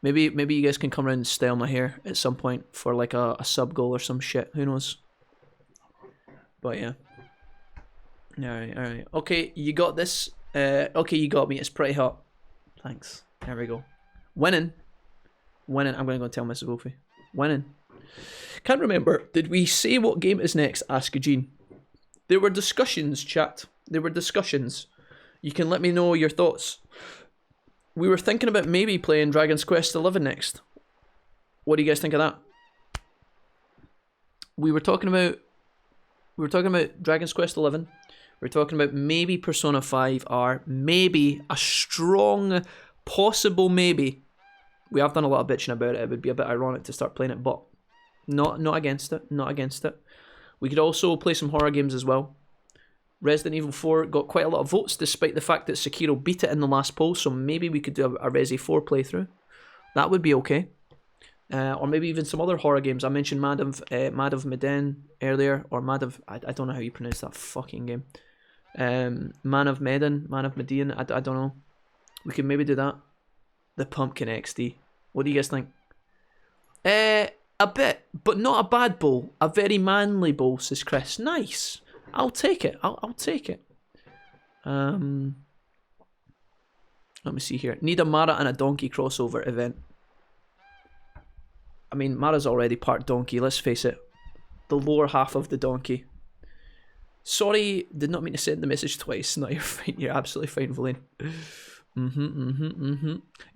Maybe you guys can come around and style my hair at some point for like a sub goal or some shit. Who knows? But yeah. Alright. Okay, you got this. Okay, you got me. It's pretty hot. Thanks. There we go. Winning. I'm going to go and tell Mrs. Wolfie. Winning. Can't remember. Did we say what game is next? Ask Eugene. There were discussions, chat. There were discussions. You can let me know your thoughts. We were thinking about maybe playing Dragon's Quest XI next. What do you guys think of that? We were talking about Dragon's Quest XI. We were talking about maybe Persona 5R. Maybe a strong possible maybe. We have done a lot of bitching about it. It would be a bit ironic to start playing it, but not against it. Not against it. We could also play some horror games as well. Resident Evil 4 got quite a lot of votes, despite the fact that Sekiro beat it in the last poll, so maybe we could do a Resi 4 playthrough. That would be okay. Or maybe even some other horror games. I mentioned Mad of Medan earlier, or Mad of... I don't know how you pronounce that fucking game. Man of Medan, I don't know. We could maybe do that. The Pumpkin XD. What do you guys think? A bit, but not a bad bowl. A very manly bowl, says Chris. Nice. I'll take it. I'll take it. Let me see here. Need a Mara and a Donkey crossover event. I mean, Mara's already part donkey, let's face it. The lower half of the donkey. Sorry, did not mean to send the message twice. No, you're fine. You're absolutely fine, Valine.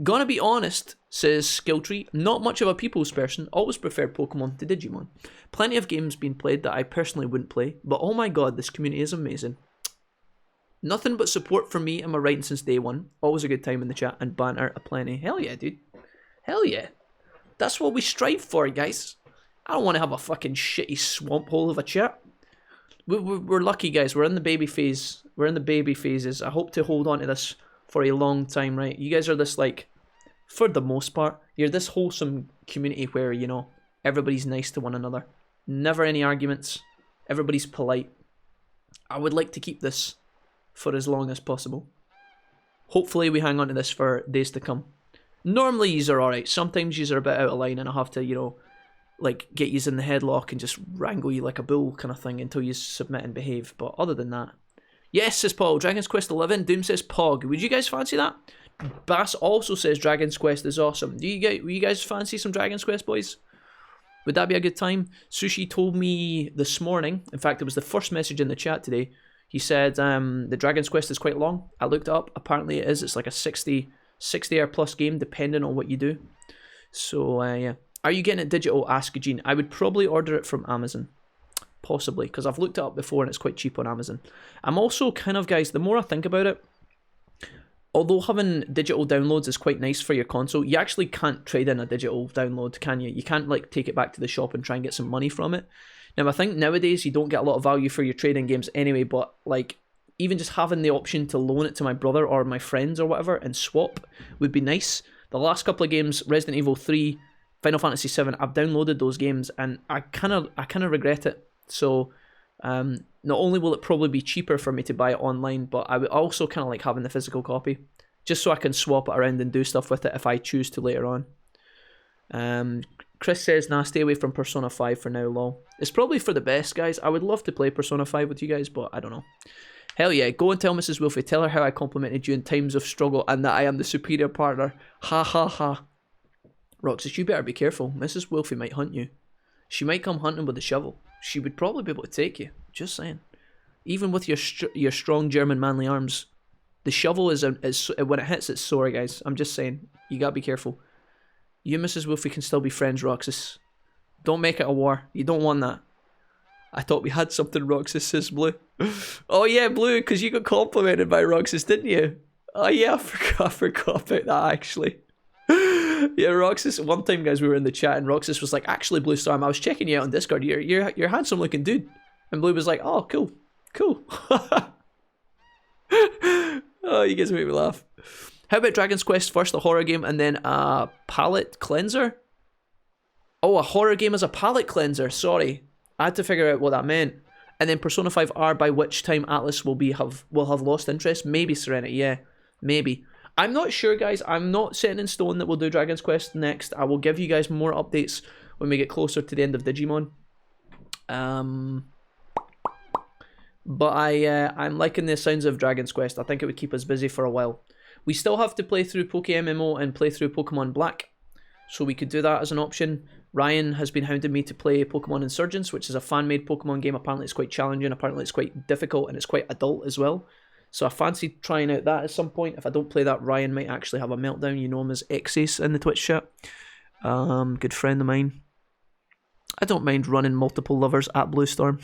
Gonna be honest, says Skilltree, not much of a people's person. Always preferred Pokemon to Digimon. Plenty of games being played that I personally wouldn't play, but oh my god, this community is amazing. Nothing but support from me and my writing since day one. Always a good time in the chat and banter aplenty. Hell yeah, dude. Hell yeah. That's what we strive for, guys. I don't want to have a fucking shitty swamp hole of a chat. We're lucky, guys. We're in the baby phase. We're in the baby phases. I hope to hold on to this for a long time, right? You guys are this, like, for the most part, you're this wholesome community where, you know, everybody's nice to one another. Never any arguments. Everybody's polite. I would like to keep this for as long as possible. Hopefully we hang on to this for days to come. Normally yous are alright. Sometimes yous are a bit out of line and I have to, you know, like, get yous in the headlock and just wrangle you like a bull kind of thing until you submit and behave. But other than that... Yes, says Paul. Dragon's Quest 11. Doom says Pog. Would you guys fancy that? Bass also says Dragon's Quest is awesome. Will you guys fancy some Dragon's Quest, boys? Would that be a good time? Sushi told me this morning, in fact, it was the first message in the chat today. He said the Dragon's Quest is quite long. I looked it up. Apparently it is. It's like a 60-hour plus game, depending on what you do. So, yeah. Are you getting it digital? Ask Eugene. I would probably order it from Amazon. Possibly, because I've looked it up before and it's quite cheap on Amazon. I'm also kind of, guys, the more I think about it, although having digital downloads is quite nice for your console, you actually can't trade in a digital download, can you? You can't, like, take it back to the shop and try and get some money from it. Now, I think nowadays you don't get a lot of value for your trading games anyway, but, like, even just having the option to loan it to my brother or my friends or whatever and swap would be nice. The last couple of games, Resident Evil 3, Final Fantasy VII, I've downloaded those games and I kind of regret it. So, not only will it probably be cheaper for me to buy it online, but I would also kind of like having the physical copy, just so I can swap it around and do stuff with it if I choose to later on. Chris says, nah, stay away from Persona 5 for now, lol. It's probably for the best, guys. I would love to play Persona 5 with you guys, but I don't know. Hell yeah, go and tell Mrs. Wolfie, tell her how I complimented you in times of struggle and that I am the superior partner. Ha ha ha. Roxas, you better be careful. Mrs. Wolfie might hunt you. She might come hunting with a shovel. She would probably be able to take you. Just saying. Even with your strong German manly arms, the shovel is when it hits, it's sore, guys. I'm just saying. You gotta be careful. You and Mrs. Wolfie can still be friends, Roxas. Don't make it a war. You don't want that. I thought we had something, Roxas, says Blue. Oh yeah, Blue, because you got complimented by Roxas, didn't you? Oh yeah, I forgot about that, actually. Yeah, Roxas, one time, guys, we were in the chat and Roxas was like, actually, Blue Storm, I was checking you out on Discord. You're handsome looking dude. And Blue was like, oh, cool. Oh, you guys make me laugh. How about Dragon's Quest first, a horror game, and then a palate cleanser? Oh, a horror game as a palate cleanser. Sorry. I had to figure out what that meant. And then Persona 5R, by which time Atlas will have lost interest. Maybe Serenity, yeah. Maybe. I'm not sure, guys. I'm not setting in stone that we'll do Dragon's Quest next. I will give you guys more updates when we get closer to the end of Digimon. But I'm liking the sounds of Dragon's Quest. I think it would keep us busy for a while. We still have to play through PokeMMO and play through Pokemon Black, so we could do that as an option. Ryan has been hounding me to play Pokemon Insurgents, which is a fan-made Pokemon game. Apparently it's quite challenging, apparently it's quite difficult, and it's quite adult as well. So I fancy trying out that at some point. If I don't play that, Ryan might actually have a meltdown. You know him as Xace in the Twitch chat. Good friend of mine. I don't mind running multiple lovers at Blue Storm.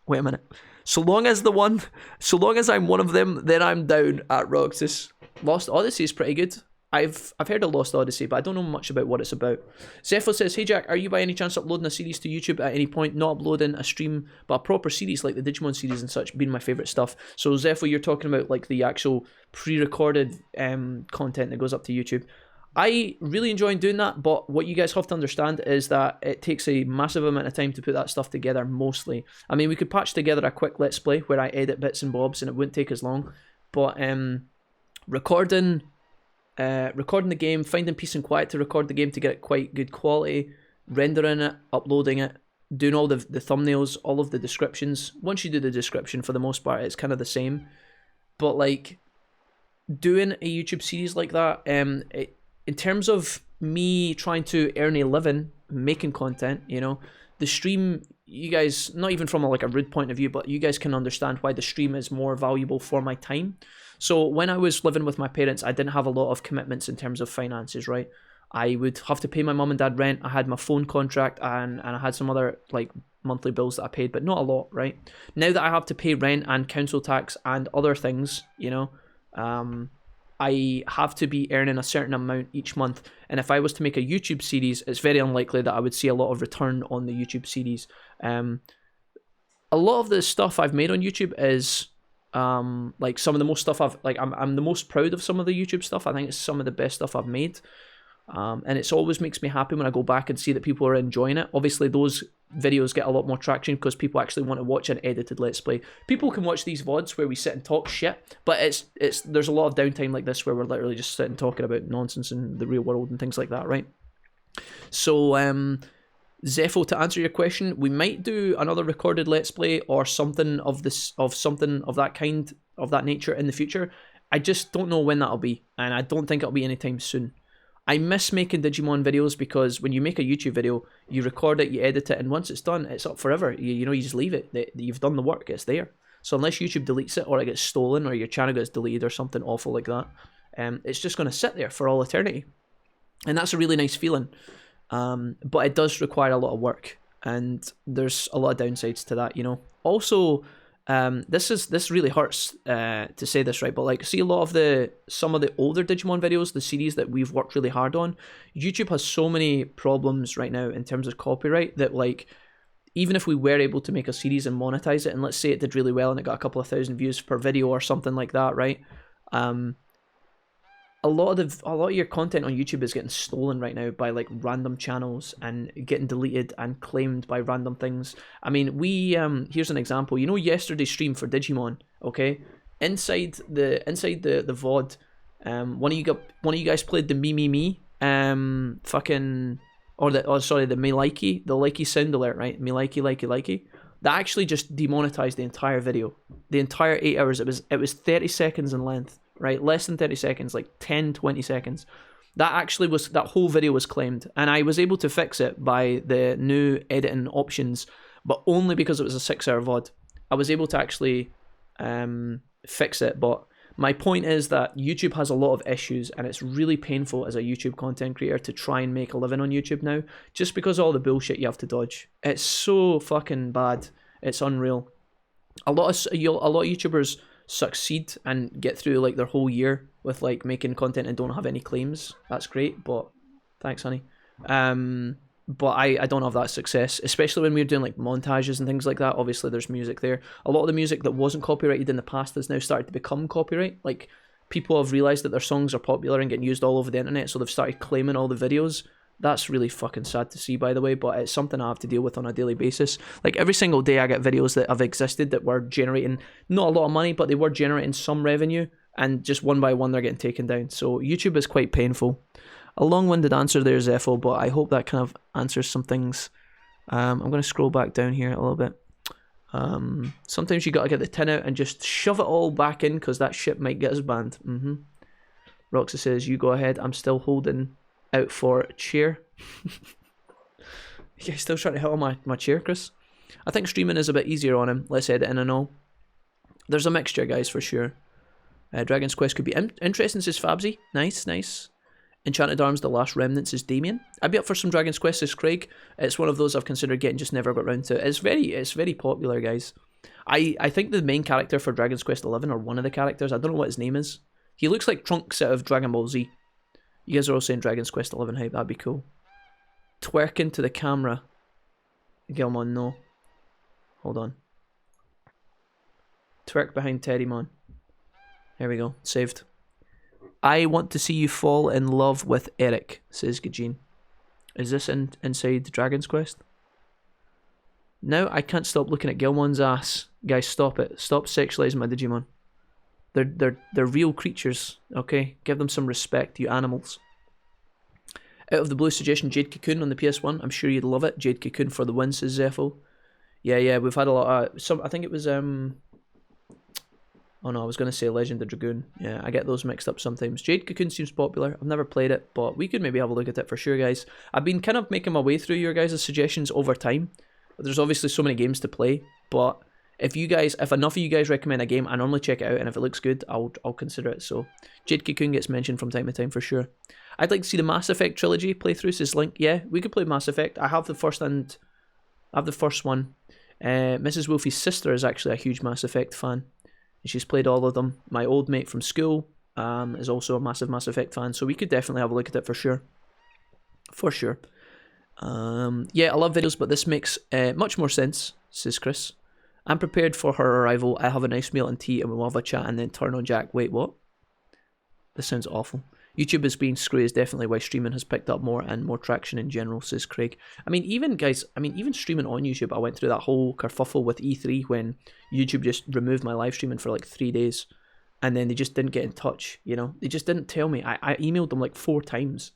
Wait a minute. So long as I'm one of them, then I'm down at Roxas. Lost Odyssey is pretty good. I've heard of Lost Odyssey, but I don't know much about what it's about. Zepho says, hey Jack, are you by any chance uploading a series to YouTube at any point? Not uploading a stream, but a proper series like the Digimon series and such being my favourite stuff. So Zepho, you're talking about like the actual pre-recorded content that goes up to YouTube. I really enjoy doing that, but what you guys have to understand is that it takes a massive amount of time to put that stuff together, mostly. I mean, we could patch together a quick Let's Play where I edit bits and bobs and it wouldn't take as long, but recording the game, finding peace and quiet to record the game to get it quite good quality, rendering it, uploading it, doing all the thumbnails, all of the descriptions. Once you do the description, for the most part, it's kind of the same. But like doing a YouTube series like that, in terms of me trying to earn a living making content, you know, the stream, you guys, not even from like a rude point of view, but you guys can understand why the stream is more valuable for my time. So when I was living with my parents, I didn't have a lot of commitments in terms of finances, right? I would have to pay my mum and dad rent. I had my phone contract and I had some other like monthly bills that I paid, but not a lot, right? Now that I have to pay rent and council tax and other things, you know, I have to be earning a certain amount each month. And if I was to make a YouTube series, it's very unlikely that I would see a lot of return on the YouTube series. A lot of the stuff I've made on YouTube is like some of the most stuff I'm the most proud of some of the YouTube stuff. I think it's some of the best stuff I've made. And it always makes me happy when I go back and see that people are enjoying it. Obviously, those videos get a lot more traction because people actually want to watch an edited Let's Play. People can watch these VODs where we sit and talk shit, but there's a lot of downtime like this where we're literally just sitting talking about nonsense in the real world and things like that, right? So, Zepho, to answer your question, we might do another recorded Let's Play or something of that kind, of that nature in the future. I just don't know when that'll be, and I don't think it'll be anytime soon. I miss making Digimon videos because when you make a YouTube video, you record it, you edit it, and once it's done, it's up forever. You know, you just leave it. You've done the work, it's there. So unless YouTube deletes it or it gets stolen or your channel gets deleted or something awful like that, it's just going to sit there for all eternity. And that's a really nice feeling. But it does require a lot of work, and there's a lot of downsides to that, you know. Also, this really hurts to say this, right? But like, see, some of the older Digimon videos, the series that we've worked really hard on, YouTube has so many problems right now in terms of copyright that, like, even if we were able to make a series and monetize it, and let's say it did really well and it got a couple of thousand views per video or something like that, right? A lot of your content on YouTube is getting stolen right now by like random channels and getting deleted and claimed by random things. I mean, here's an example. You know, yesterday's stream for Digimon, okay? Inside the VOD, one of you guys played the me, the me likey, the likey sound alert, right? Me likey. That actually just demonetized the entire video. The entire 8 hours. It was 30 seconds in length. Right, less than 30 seconds, like 10-20 seconds. That whole video was claimed, and I was able to fix it by the new editing options, but only because it was a 6-hour VOD. I was able to actually fix it, but my point is that YouTube has a lot of issues, and it's really painful as a YouTube content creator to try and make a living on YouTube now, just because of all the bullshit you have to dodge. It's so fucking bad. It's unreal. A lot of YouTubers succeed and get through like their whole year with like making content and don't have any claims. That's great, but thanks, honey. But I don't have that success, especially when we're doing like montages and things like that. Obviously there's music there. A lot of the music that wasn't copyrighted in the past has now started to become copyright. Like, people have realized that their songs are popular and getting used all over the internet, so they've started claiming all the videos. That's really fucking sad to see, by the way, but it's something I have to deal with on a daily basis. Like, every single day I get videos that have existed that were generating not a lot of money, but they were generating some revenue, and just one by one they're getting taken down. So YouTube is quite painful. A long-winded answer there, Zepho, but I hope that kind of answers some things. I'm going to scroll back down here a little bit. Sometimes you got to get the tin out and just shove it all back in, because that shit might get us banned. Roxa says, you go ahead, I'm still holding out for a chair. Yeah, still trying to hit on my chair, Chris. I think streaming is a bit easier on him, less editing and all. There's a mixture, guys, for sure. Dragon's Quest could be interesting, says Fabsy. Nice. Enchanted Arms, The Last Remnants, is Damien. I'd be up for some Dragon's Quest, says Craig. It's one of those I've considered getting, just never got around to. It's very popular, guys. I think the main character for Dragon's Quest 11, or one of the characters, I don't know what his name is. He looks like Trunks out of Dragon Ball Z. You guys are all saying Dragon's Quest 11 hype, that'd be cool. Twerking to the camera. Gilmon, no. Hold on. Twerk behind Teddymon. There we go, saved. I want to see you fall in love with Eric, says Gajin. Is this inside Dragon's Quest? Now I can't stop looking at Gilmon's ass. Guys, stop it. Stop sexualizing my Digimon. They're real creatures, okay? Give them some respect, you animals. Out of the blue suggestion, Jade Cocoon on the PS1. I'm sure you'd love it. Jade Cocoon for the win, says Zepho. Yeah, we've had a lot of... I think it was... Oh Oh no, I was going to say Legend of Dragoon. Yeah, I get those mixed up sometimes. Jade Cocoon seems popular. I've never played it, but we could maybe have a look at it for sure, guys. I've been kind of making my way through your guys' suggestions over time. There's obviously so many games to play, but if enough of you guys recommend a game, I normally check it out, and if it looks good, I'll consider it. So Jade Cocoon gets mentioned from time to time for sure. I'd like to see the Mass Effect trilogy playthrough, says Link. Yeah, we could play Mass Effect. I have the first one. Mrs. Wolfie's sister is actually a huge Mass Effect fan. She's played all of them. My old mate from school is also a massive Mass Effect fan, so we could definitely have a look at it for sure. For sure. Yeah, I love videos, but this makes much more sense, says Chris. I'm prepared for her arrival. I have a nice meal and tea, and we'll have a chat and then turn on Jack. Wait, what? This sounds awful. YouTube is being screwy is definitely why streaming has picked up more and more traction in general, says Craig. I mean, even streaming on YouTube, I went through that whole kerfuffle with E3 when YouTube just removed my live streaming for like 3 days, and then they just didn't get in touch, you know? They just didn't tell me. I emailed them like 4 times.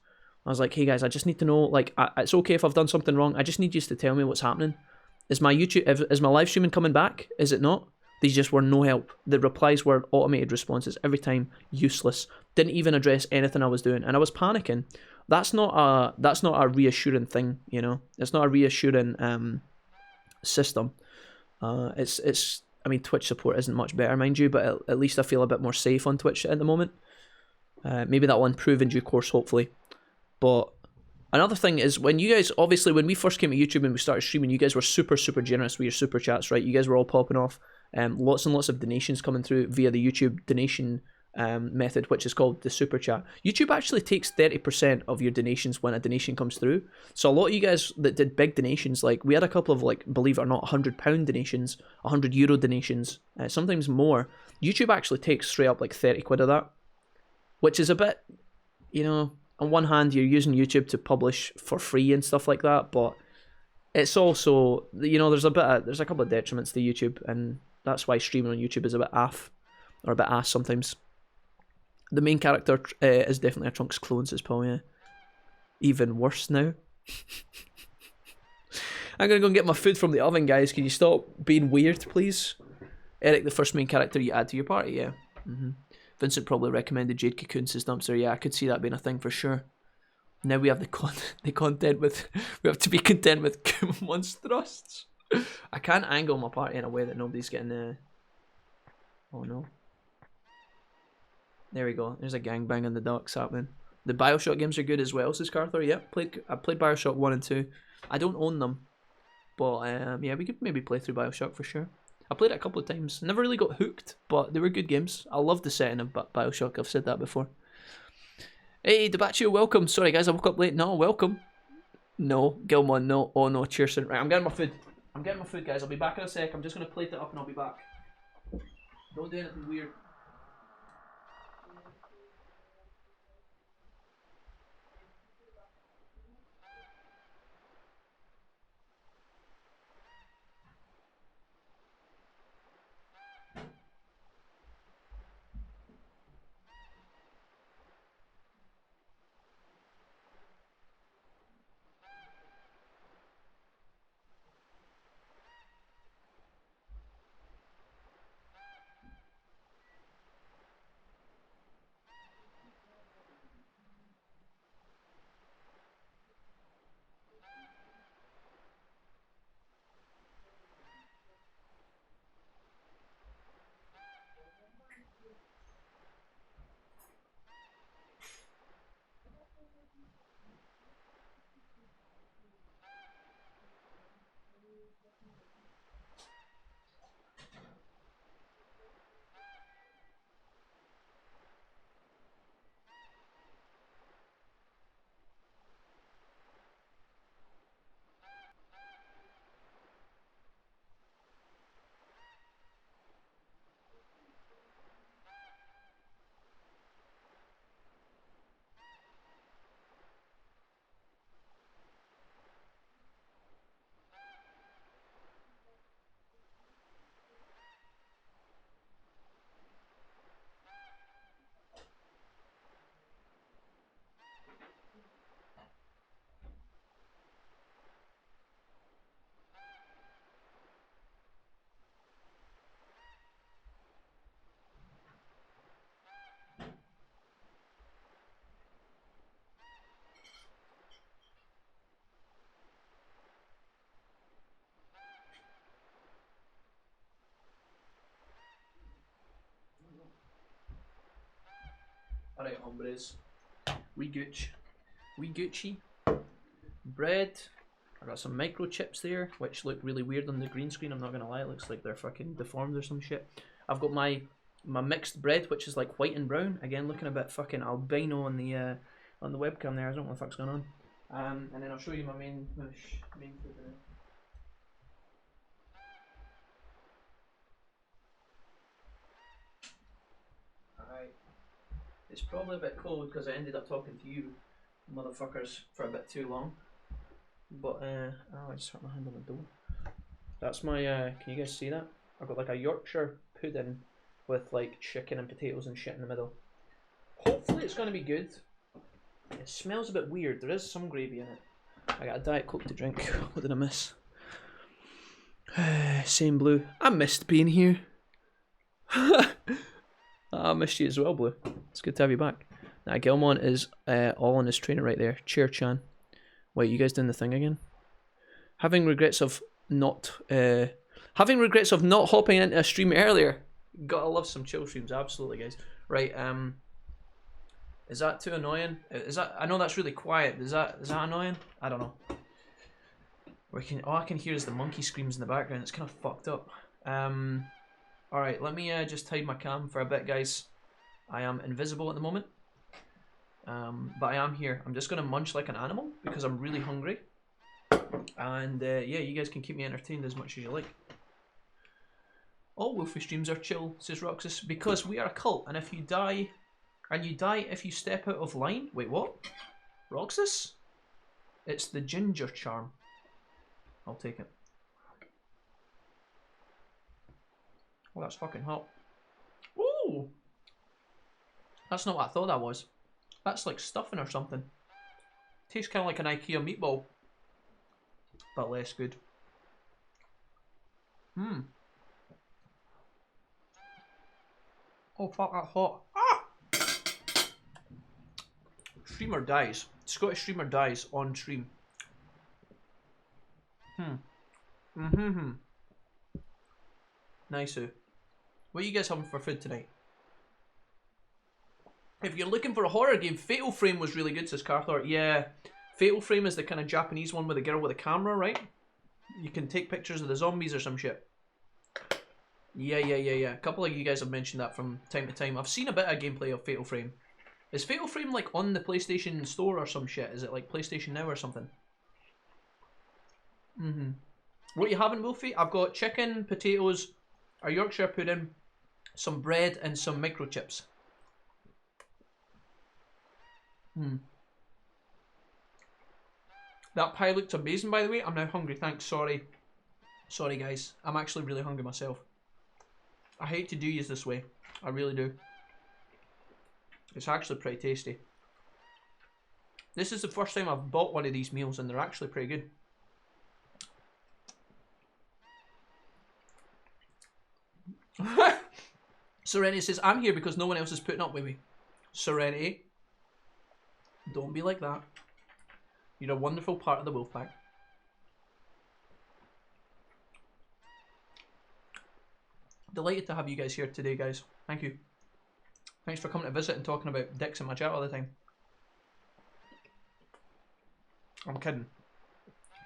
I was like, hey guys, I just need to know, like, it's okay if I've done something wrong. I just need you to tell me what's happening. Is my live streaming coming back? Is it not? They just were no help. The replies were automated responses every time, useless. Didn't even address anything I was doing, and I was panicking. That's not a reassuring thing, you know. It's not a reassuring system. It's. I mean, Twitch support isn't much better, mind you, but at least I feel a bit more safe on Twitch at the moment. Maybe that will improve in due course, hopefully. But another thing is, when we first came to YouTube and we started streaming, you guys were super, super generous with your super chats, right? You guys were all popping off. Lots and lots of donations coming through via the YouTube donation method, which is called the super chat. YouTube actually takes 30% of your donations when a donation comes through. So a lot of you guys that did big donations, like we had a couple of, like, believe it or not, £100 donations, €100 donations, sometimes more. YouTube actually takes straight up like 30 quid of that, which is a bit, you know, on one hand you're using YouTube to publish for free and stuff like that, but it's also, you know, there's a couple of detriments to YouTube, and that's why streaming on YouTube is a bit ass sometimes. The main character is definitely a Trunks clone, says Paul, yeah. Even worse now. I'm gonna go and get my food from the oven, guys. Can you stop being weird, please? Eric, the first main character you add to your party, yeah. Vincent probably recommended Jade Cocoon, says Dumpster. Yeah, I could see that being a thing for sure. Now we have the content with... We have to be content with Kumon's thrusts. I can't angle my party in a way that nobody's getting... Oh no. There we go. There's a gangbang in the docks happening. The Bioshock games are good as well, says Carter. Yep, I played Bioshock 1 and 2. I don't own them. But yeah, we could maybe play through Bioshock for sure. I played it a couple of times. Never really got hooked, but they were good games. I love the setting of Bioshock. I've said that before. Hey, Debaccio, welcome. Sorry, guys, I woke up late. No, welcome. No, Gilmon, no. Oh, no, Cheerson. Right, I'm getting my food. Guys. I'll be back in a sec. I'm just going to plate it up and I'll be back. Don't do anything weird. Alright, hombres. We Gucci. We Gucci. Bread. I got some microchips there, which look really weird on the green screen, I'm not gonna lie, it looks like they're fucking deformed or some shit. I've got my mixed bread, which is like white and brown, again looking a bit fucking albino on the webcam there, I don't know what the fuck's going on. And then I'll show you my main food there. Alright. It's probably a bit cold because I ended up talking to you motherfuckers for a bit too long. But oh, I just hurt my hand on the door. That's my can you guys see that? I've got like a Yorkshire pudding with like chicken and potatoes and shit in the middle. Hopefully it's gonna be good. It smells a bit weird. There is some gravy in it. I got a Diet Coke to drink. What did I miss? Same Blue. I missed being here. I missed you as well, Blue. It's good to have you back. Now Gilmon is all on his trainer right there. Cheer Chan. Wait, you guys doing the thing again? Having regrets of not hopping into a stream earlier. Gotta love some chill streams, absolutely, guys. Right, is that too annoying? Is that? I know that's really quiet. Is that annoying? I don't know. All I can hear is the monkey screams in the background. It's kind of fucked up. Alright, let me just hide my cam for a bit, guys. I am invisible at the moment. But I am here. I'm just going to munch like an animal because I'm really hungry. And yeah, you guys can keep me entertained as much as you like. All Wolfie streams are chill, says Roxas, because we are a cult, and if you die, if you step out of line. Wait, what? Roxas? It's the ginger charm. I'll take it. Oh, that's fucking hot. Ooh! That's not what I thought that was. That's like stuffing or something. Tastes kind of like an IKEA meatball. But less good. Oh fuck, that's hot. Ah! Streamer dies. Scottish streamer dies on stream. Nice. What are you guys having for food tonight? If you're looking for a horror game, Fatal Frame was really good, says Carthor. Yeah, Fatal Frame is the kind of Japanese one with a girl with a camera, right? You can take pictures of the zombies or some shit. Yeah. A couple of you guys have mentioned that from time to time. I've seen a bit of gameplay of Fatal Frame. Is Fatal Frame like on the PlayStation Store or some shit? Is it like PlayStation Now or something? What you having, Wolfie? I've got chicken, potatoes, a Yorkshire pudding, some bread, and some microchips. That pie looked amazing, by the way. I'm now hungry, thanks. Sorry, guys. I'm actually really hungry myself. I hate to do you this way. I really do. It's actually pretty tasty. This is the first time I've bought one of these meals, and they're actually pretty good. Serenity says, I'm here because no one else is putting up with me. Serenity, don't be like that. You're a wonderful part of the wolf pack. Delighted to have you guys here today, guys. Thank you. Thanks for coming to visit and talking about dicks in my chat all the time. I'm kidding.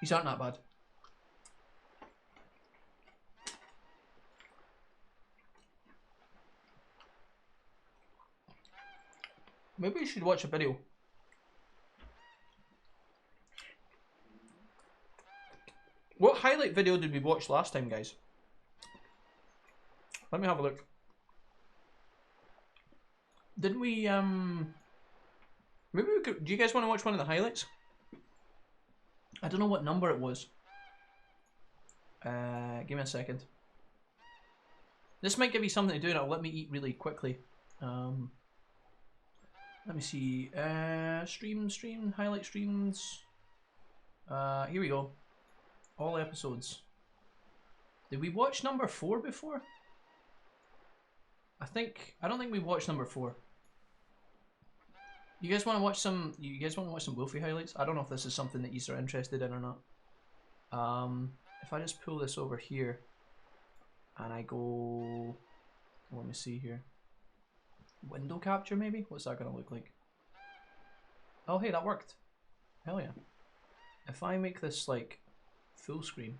These aren't that bad. Maybe you should watch a video. What highlight video did we watch last time, guys? Let me have a look. Didn't we, maybe we could, do you guys want to watch one of the highlights? I don't know what number it was. Give me a second. This might give you something to do and it'll let me eat really quickly. Let me see. Stream, highlight streams. Here we go. All episodes. Did we watch number 4 before? I don't think we watched number 4. You guys want to watch some? You guys want to watch some Wolfie highlights? I don't know if this is something that you are interested in or not. If I just pull this over here, and I go, let me see here. window capture maybe? What's that gonna look like? Oh hey, that worked. Hell yeah. If I make this like full screen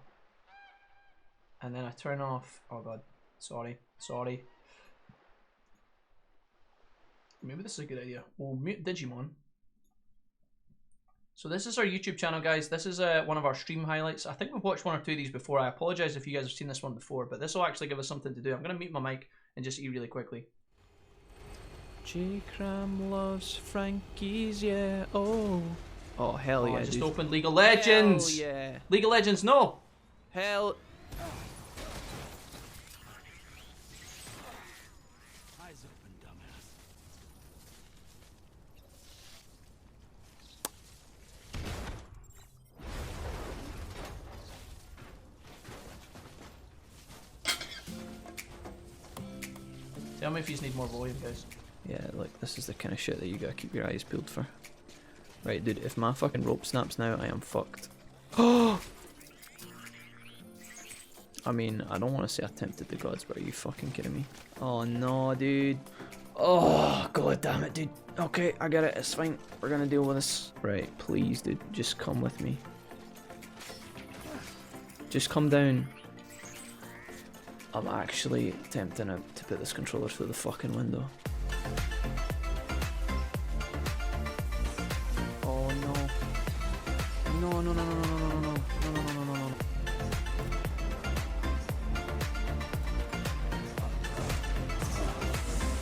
and then I turn off, oh god, sorry. Maybe this is a good idea. We'll mute Digimon. So this is our YouTube channel, guys. This is one of our stream highlights. I think we've watched one or two of these before. I apologize if you guys have seen this one before, but this will actually give us something to do. I'm going to mute my mic and just eat really quickly. J-Cram loves Frankies, yeah. Oh hell yeah. I just opened League of Legends. Hell yeah. League of Legends, no. Hell. Tell me if you need more volume, guys. Yeah, like, this is the kind of shit that you gotta keep your eyes peeled for. Right, dude, if my fucking rope snaps now, I am fucked. Oh! I mean, I don't want to say I tempted the gods, but are you fucking kidding me? Oh no, dude. Oh, god damn it, dude. Okay, I get it, it's fine. We're gonna deal with this. Right, please, dude, just come with me. Just come down. I'm actually tempting to put this controller through the fucking window. Oh no. No.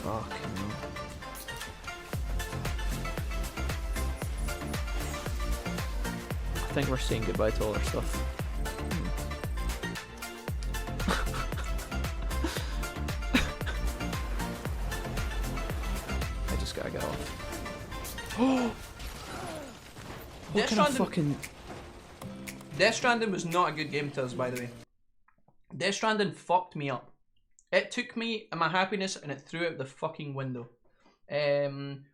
Fucking no. I think we're saying goodbye to all our stuff. Gotta get off. Oh! What kind of fucking... Death Stranding was not a good game to us, by the way. Death Stranding fucked me up. It took me and my happiness and it threw out the fucking window.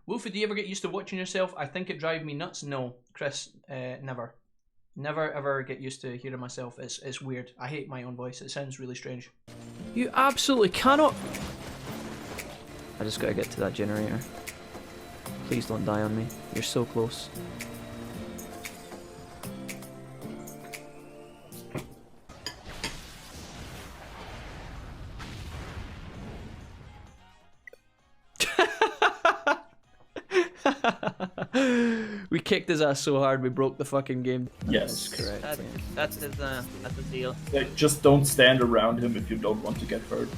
Wolfie, do you ever get used to watching yourself? I think it drives me nuts. No, Chris, never. Never ever get used to hearing myself. It's weird. I hate my own voice. It sounds really strange. You absolutely cannot... I just gotta get to that generator. Please don't die on me. You're so close. We kicked his ass so hard we broke the fucking game. Yes, that's correct. That's the deal. Just don't stand around him if you don't want to get hurt.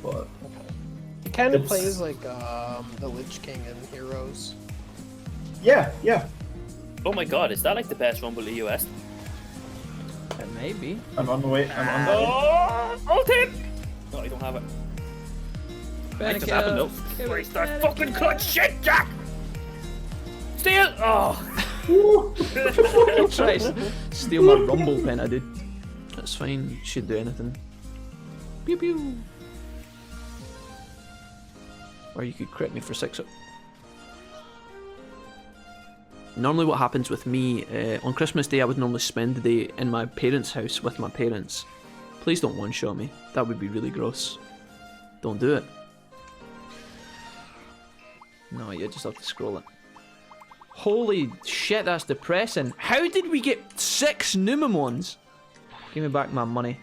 But he kind of plays like the Lich King in Heroes. Yeah. Oh my god, is that like the best Rumble EOS? It may be. I'm on the way. Oh, ulti! No, I don't have it. What just happened though? Where's that fucking cut shit, Jack? Steal! Oh! Try to steal my rumble pen, I did. That's fine, should do anything. Pew pew! Or you could crit me for 6 up. Normally what happens with me, on Christmas Day I would normally spend the day in my parents' house with my parents. Please don't one-shot me, that would be really gross. Don't do it. No, you just have to scroll it. Holy shit, that's depressing. How did we get 6 Numemons? Give me back my money,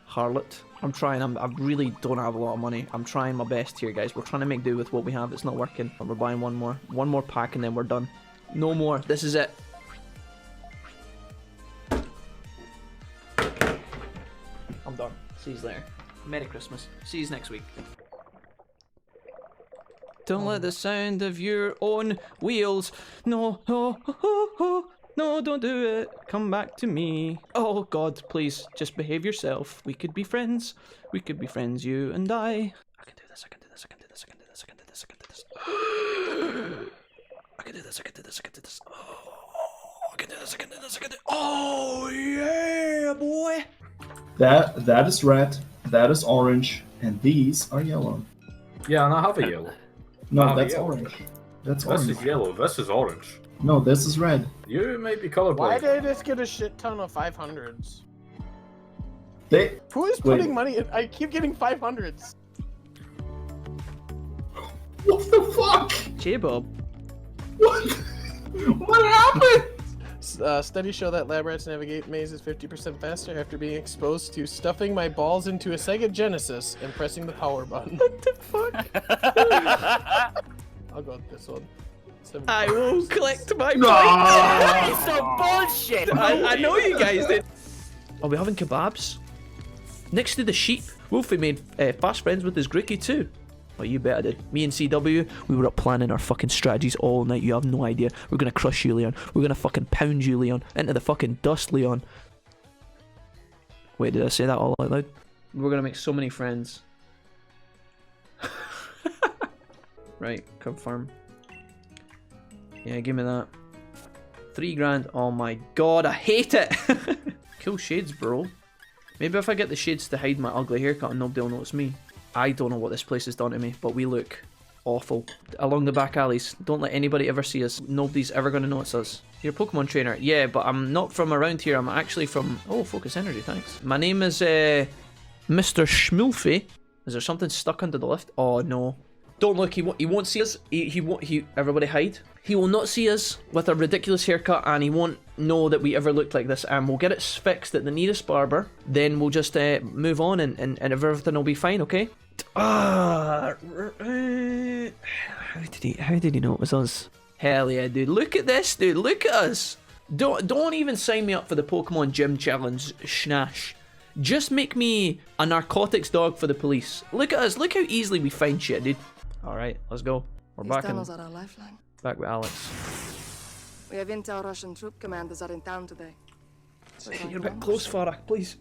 harlot. I'm trying, I really don't have a lot of money. I'm trying my best here, guys. We're trying to make do with what we have. It's not working. But we're buying one more pack and then we're done. No more. This is it. I'm done. See you later. Merry Christmas. See you next week. Don't let the sound of your own wheels. No, no, don't do it. Come back to me. Oh God, please, just behave yourself. We could be friends. We could be friends, you and I. I can do this. I can do this. I can do this. I can do this. I can do this. I can do this. I can do this. I can do this. I can do this. Oh, I can do this. I can do this. I can do. Oh yeah, boy. That is red. That is orange, and these are yellow. Yeah, and I have a yellow. No, that's orange. That's orange. This is yellow. This is orange. No, this is red. You may be colorblind. Why did I just get a shit ton of 500s? Who is putting money in? I keep getting 500s. What the fuck? J-Bob. What? What happened? Studies show that lab rats navigate mazes 50% faster after being exposed to stuffing my balls into a Sega Genesis and pressing the power button. What the fuck? I'll go with this one. I will collect my No. That is some bullshit! I know you guys did. Are we having kebabs? Next to the sheep, Wolfie made fast friends with his Gricky too. Oh, you bet I did. Me and CW, we were up planning our fucking strategies all night. You have no idea. We're gonna crush you, Leon. We're gonna fucking pound you, Leon. Into the fucking dust, Leon. Wait, did I say that all out loud? We're gonna make so many friends. Right, confirm. Yeah, give me that. 3 grand. Oh my god, I hate it! Cool shades, bro. Maybe if I get the shades to hide my ugly haircut and nobody will notice me. I don't know what this place has done to me, but we look awful. Along the back alleys. Don't let anybody ever see us. Nobody's ever going to notice us. You're a Pokemon trainer. Yeah, but I'm not from around here. I'm actually from... Oh, Focus Energy, thanks. My name is Mr. Schmulfy. Is there something stuck under the lift? Oh, no. Don't look. He won't see us. He won't... Everybody hide. He will not see us with a ridiculous haircut, and he won't know that we ever looked like this, and we'll get it fixed at the nearest barber. Then we'll just move on, and everything will be fine, okay? How did he know it was us? Hell yeah, dude. Look at this, dude. Look at us. Don't even sign me up for the Pokemon Gym Challenge, schnash. Just make me a narcotics dog for the police. Look at us. Look how easily we find shit, dude. Alright, let's go. We're back in... Tunnels are our lifeline. Back with Alex. We have intel Russian troop commanders are in town today. You're a bit close, Farah, please.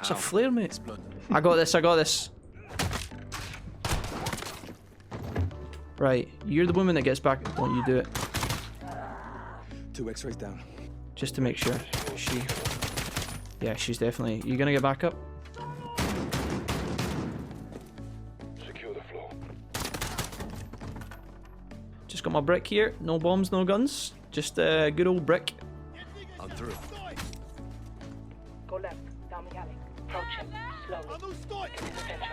It's a flare, mate. I got this, I got this. Right, you're the woman that gets back. Don't you do it. 2 X-rays down. Just to make sure. Yeah, she's definitely... You gonna get back up? Secure the floor. Just got my brick here. No bombs, no guns. Just a good old brick. I'm through. Go left, down the alley. Approach him, slowly. Get his attention.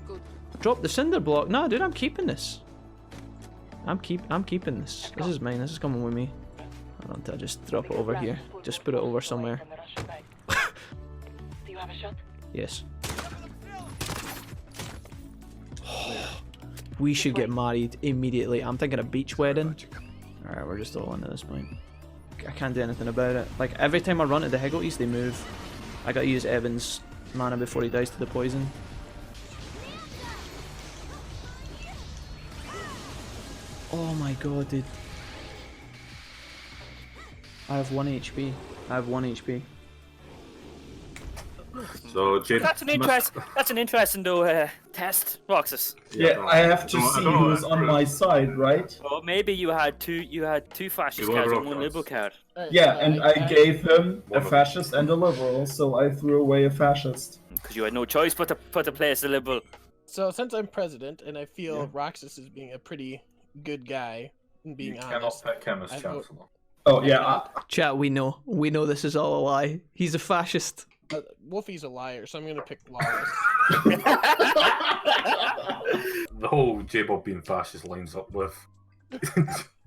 Good. Drop the cinder block. Nah, dude, I'm keeping this. I'm keeping this. This is mine. This is coming with me. I don't know, I'll just drop it over here. Just put it over somewhere. Do you have a shot? Yes. We should get married immediately. I'm thinking a beach wedding. Alright, we're just all in at this point. I can't do anything about it. Like, every time I run to the Higgledies, they move. I gotta use Evan's mana before he dies to the poison. Oh my god, dude. I have 1 HP. I have 1 HP. So, Jade, That's an interesting though test, Roxas. Yeah, I have to see who's on my side, right? Well, maybe you had two fascist cards and one liberal card. Yeah, and I gave him a fascist and a liberal, so I threw away a fascist. Because you had no choice but to place the liberal. So since I'm president and I feel Roxas is being a pretty good guy and being honest, cannot pick him as chancellor. Oh yeah, Chat, we know this is all a lie. He's a fascist. Wolfie's a liar, so I'm gonna pick Lawless. The whole J-Bob being fascist lines up with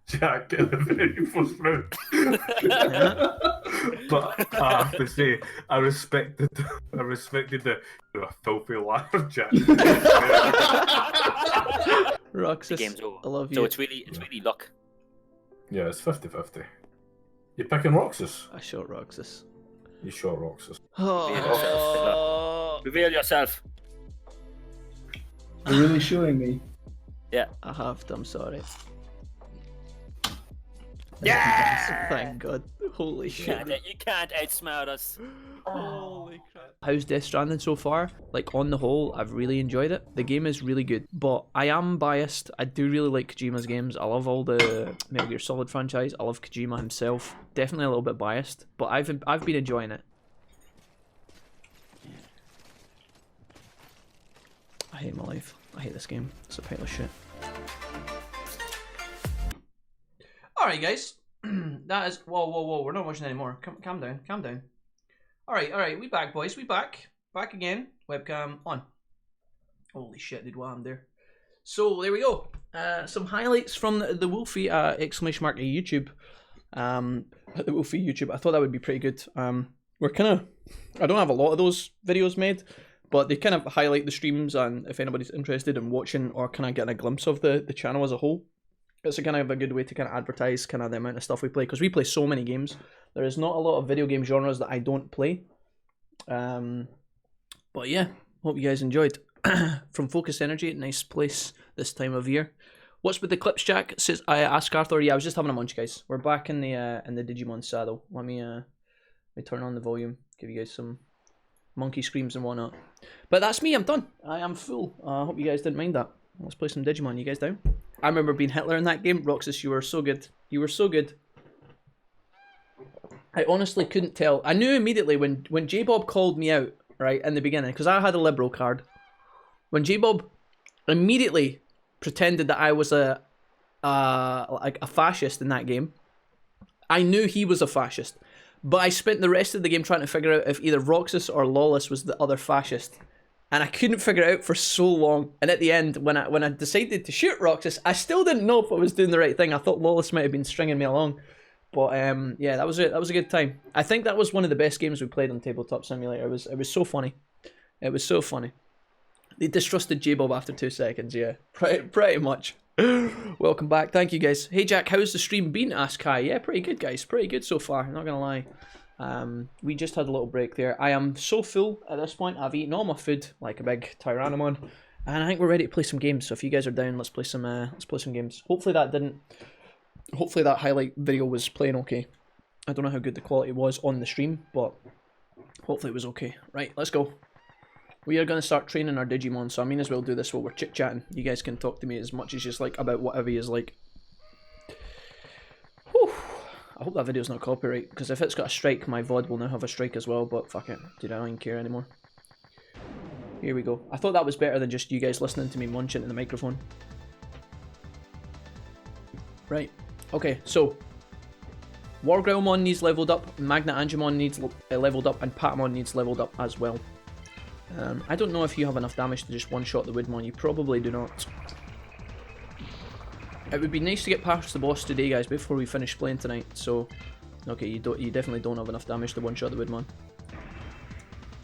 Jack in the very first round. But I have to say, I respected the filthy liar, Jack. Roxas, The game's over. I love you. So it's really luck. Yeah, it's 50-50. You picking Roxas? I shot Roxas. You shot Roxas. Oh, Reveal yourself. you're really shooting me. Yeah. I have to, I'm sorry. Yeah! Thank God. Holy shit. You can't outsmart us. Holy crap. How's Death Stranding so far? Like, on the whole, I've really enjoyed it. The game is really good, but I am biased. I do really like Kojima's games. I love all the Metal Gear Solid franchise. I love Kojima himself. Definitely a little bit biased, but I've been enjoying it. I hate my life. I hate this game. It's a pile of shit. Alright, guys. That is... Whoa. We're not watching anymore. Calm down. Alright. We back, boys. We back. Back again. Webcam on. Holy shit, did wham there. So there we go. Some highlights from the Wolfie exclamation mark YouTube. The Wolfie YouTube. I thought that would be pretty good. We're kind of, I don't have a lot of those videos made, but they kind of highlight the streams, and if anybody's interested in watching or kind of getting a glimpse of the channel as a whole, it's a kind of a good way to kind of advertise kind of the amount of stuff we play, because we play so many games. There is not a lot of video game genres that I don't play. But yeah, hope you guys enjoyed. From Focus Energy, nice place this time of year. What's with the clips, Jack? Says I asked Arthur. Yeah, I was just having a munch, guys. We're back in the Digimon saddle. Let me turn on the volume, give you guys some monkey screams and whatnot. But that's me. I'm done. I am full. I hope you guys didn't mind that. Let's play some Digimon. You guys down? I remember being Hitler in that game. Roxas, you were so good. You were so good. I honestly couldn't tell. I knew immediately when J-Bob called me out, right, in the beginning, because I had a liberal card. When J-Bob immediately pretended that I was like a fascist in that game, I knew he was a fascist. But I spent the rest of the game trying to figure out if either Roxas or Lawless was the other fascist. And I couldn't figure it out for so long. And at the end, when I decided to shoot Roxas, I still didn't know if I was doing the right thing. I thought Lawless might have been stringing me along. But yeah, that was it. That was a good time. I think that was one of the best games we played on Tabletop Simulator. It was so funny. It was so funny. They distrusted J-Bob after 2 seconds, yeah. Pretty much. Welcome back. Thank you, guys. Hey, Jack, how's the stream been? Asked Kai. Yeah, pretty good, guys. Pretty good so far, not gonna lie. We just had a little break there. I am so full at this point. I've eaten all my food like a big Tyrannomon. And I think we're ready to play some games. So if you guys are down, let's play some games. Hopefully that highlight video was playing okay. I don't know how good the quality was on the stream, but hopefully it was okay. Right, let's go. We are going to start training our Digimon, so I mean as well do this while we're chit-chatting. You guys can talk to me as much as you like about whatever you like. Whew. I hope that video's not copyright, because if it's got a strike, my VOD will now have a strike as well, but fuck it. Dude, I don't even care anymore. Here we go. I thought that was better than just you guys listening to me munching in the microphone. Right. Okay, so Wargrowlmon needs leveled up, Magna Angemon needs leveled up, and Patamon needs leveled up as well. I don't know if you have enough damage to just one-shot the Woodmon. You probably do not. It would be nice to get past the boss today, guys, before we finish playing tonight. So, okay, you definitely don't have enough damage to one-shot the Woodmon.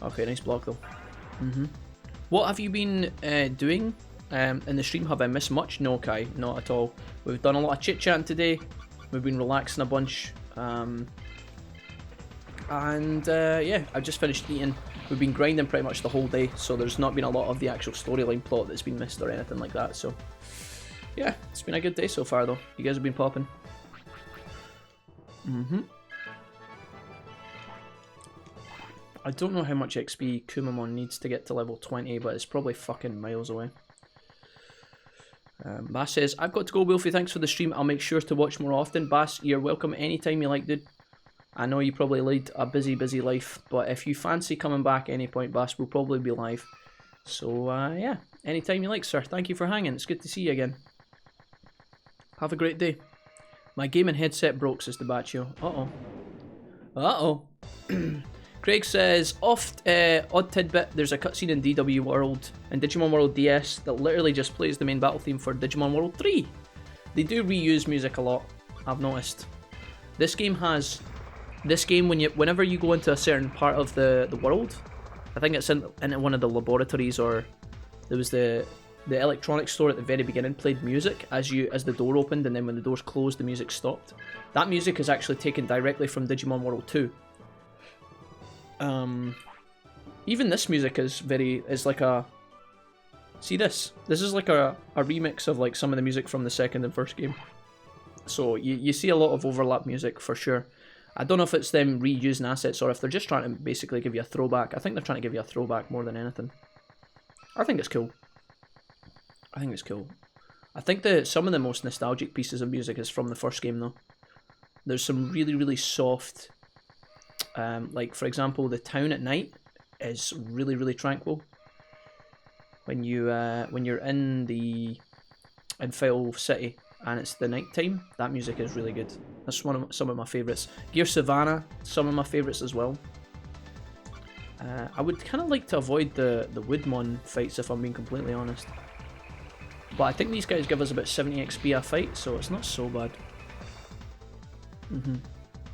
Okay, nice block though. What have you been doing in the stream? Have I missed much? No, Kai, not at all. We've done a lot of chit-chatting today. We've been relaxing a bunch. Yeah, I've just finished eating. We've been grinding pretty much the whole day, so there's not been a lot of the actual storyline plot that's been missed or anything like that, so yeah, it's been a good day so far though. You guys have been popping. I don't know how much XP Kumamon needs to get to level 20, but it's probably fucking miles away. Bass says, I've got to go, Wilfie, thanks for the stream, I'll make sure to watch more often. Bass, you're welcome anytime you like, dude. I know you probably lead a busy life, but if you fancy coming back any point, Bass, we'll probably be live. So, yeah, anytime you like, sir. Thank you for hanging. It's good to see you again. Have a great day. My gaming headset broke, says the Baccio. Uh-oh. Craig says, odd tidbit, there's a cutscene in DW World, and Digimon World DS, that literally just plays the main battle theme for Digimon World 3. They do reuse music a lot, I've noticed. This game, whenever you go into a certain part of the world, I think it's in one of the laboratories, or there was the electronics store at the very beginning played music as the door opened, and then when the doors closed the music stopped. That music is actually taken directly from Digimon World 2. Even this music is like a... See this? This is like a remix of like some of the music from the second and first game. So you see a lot of overlap music for sure. I don't know if it's them reusing assets or if they're just trying to basically give you a throwback. I think they're trying to give you a throwback more than anything. I think it's cool. I think some of the most nostalgic pieces of music is from the first game though. There's some really soft, like for example, the town at night is really tranquil. When you're in File City and it's the night time, that music is really good. That's some of my favourites. Gear Savannah, some of my favourites as well. I would kind of like to avoid the Woodmon fights if I'm being completely honest. But I think these guys give us about 70 XP a fight, so it's not so bad.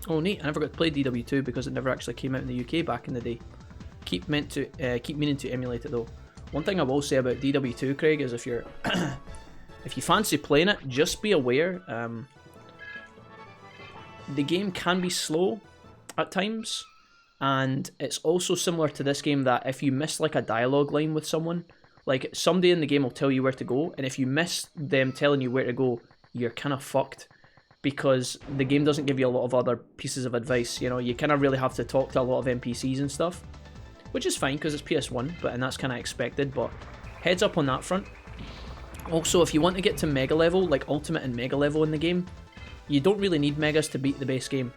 Oh neat, I never got to play DW2 because it never actually came out in the UK back in the day. Keep meaning to emulate it though. One thing I will say about DW2, Craig, is if you're if you fancy playing it, just be aware the game can be slow at times, and it's also similar to this game that if you miss like a dialogue line with someone, like somebody in the game will tell you where to go, and if you miss them telling you where to go, you're kind of fucked, because the game doesn't give you a lot of other pieces of advice. You know, you kind of really have to talk to a lot of NPCs and stuff, which is fine because it's PS1, and that's kind of expected, but heads up on that front. Also, if you want to get to mega level, like ultimate and mega level in the game, you don't really need megas to beat the base game.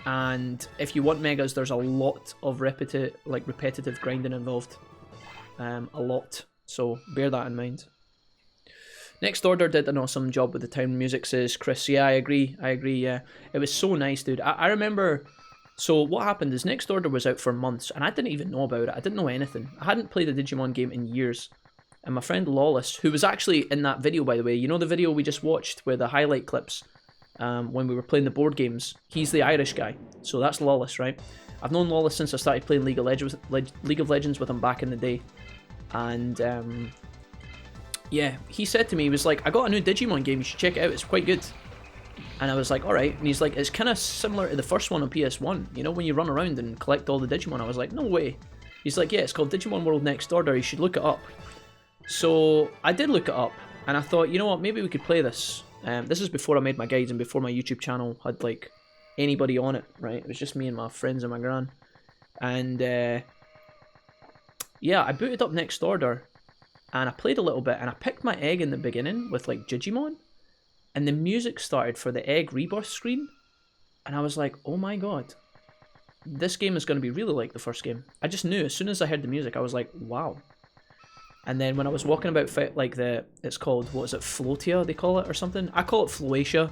And if you want megas, there's a lot of repetitive grinding involved. A lot. So bear that in mind. Next Order did an awesome job with the town music, says Chris. Yeah, I agree, yeah. It was so nice, dude. I remember... So what happened is Next Order was out for months, and I didn't even know about it. I didn't know anything. I hadn't played a Digimon game in years. And my friend Lawless, who was actually in that video, by the way, you know the video we just watched where the highlight clips, when we were playing the board games, he's the Irish guy. So that's Lawless, right? I've known Lawless since I started playing League of Legends with him back in the day. And, yeah, he said to me, he was like, I got a new Digimon game, you should check it out, it's quite good. And I was like, alright. And he's like, it's kind of similar to the first one on PS1. You know, when you run around and collect all the Digimon. I was like, no way. He's like, yeah, it's called Digimon World Next Order, you should look it up. So I did look it up, and I thought, you know what, maybe we could play this. This is before I made my guides and before my YouTube channel had, like, anybody on it, right? It was just me and my friends and my gran. And, yeah, I booted up Next Order, and I played a little bit, and I picked my egg in the beginning with, like, Digimon, and the music started for the egg rebirth screen, and I was like, oh my god, this game is going to be really like the first game. I just knew, as soon as I heard the music, I was like, wow. And then when I was walking about, like, it's called, what is it, Floatia, they call it, or something? I call it Floatia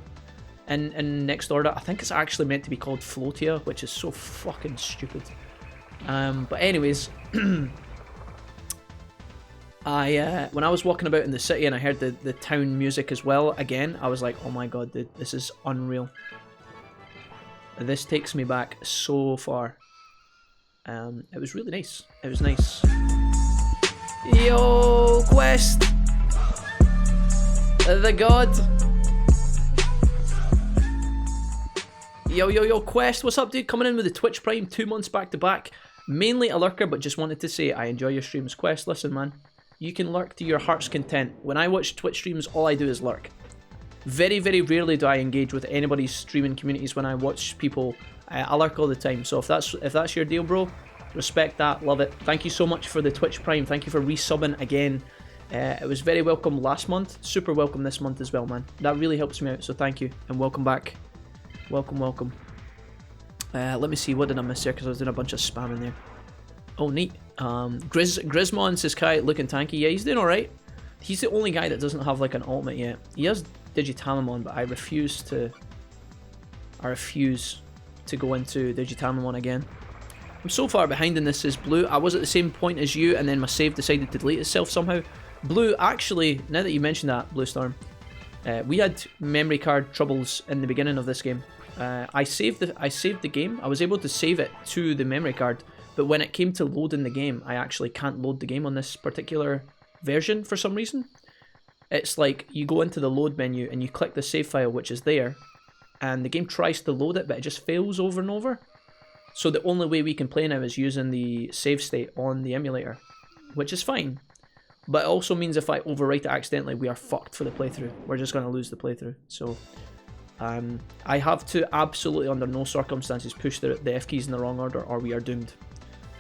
in Next Order. I think it's actually meant to be called Floatia, which is so fucking stupid. But anyways, when I was walking about in the city and I heard the town music as well, again, I was like, oh my god, dude, this is unreal. This takes me back so far. It was really nice. It was nice. Yo, Quest! The god! Yo, Quest, what's up, dude? Coming in with the Twitch Prime 2 months back to back. Mainly a lurker, but just wanted to say I enjoy your streams. Quest, listen, man. You can lurk to your heart's content. When I watch Twitch streams, all I do is lurk. Very, very rarely do I engage with anybody's streaming communities when I watch people. I lurk all the time. So if that's your deal, bro, respect that, love it. Thank you so much for the Twitch Prime. Thank you for resubbing again. It was very welcome last month. Super welcome this month as well, man. That really helps me out, so thank you. And welcome back. Welcome. Let me see, what did I miss there? Because I was doing a bunch of spam in there. Oh, neat. Grismon says, Kai, looking tanky. Yeah, he's doing alright. He's the only guy that doesn't have, like, an ultimate yet. He has Digitamamon, but I refuse to go into Digitamamon again. I'm so far behind in this, says Blue. I was at the same point as you, and then my save decided to delete itself somehow. Blue, actually, now that you mentioned that, Blue Storm, we had memory card troubles in the beginning of this game. I saved the game. I was able to save it to the memory card, but when it came to loading the game, I actually can't load the game on this particular version for some reason. It's like you go into the load menu and you click the save file, which is there, and the game tries to load it, but it just fails over and over. So the only way we can play now is using the save state on the emulator, which is fine. But it also means if I overwrite it accidentally, we are fucked for the playthrough. We're just going to lose the playthrough. So I have to absolutely, under no circumstances, push the F keys in the wrong order, or we are doomed.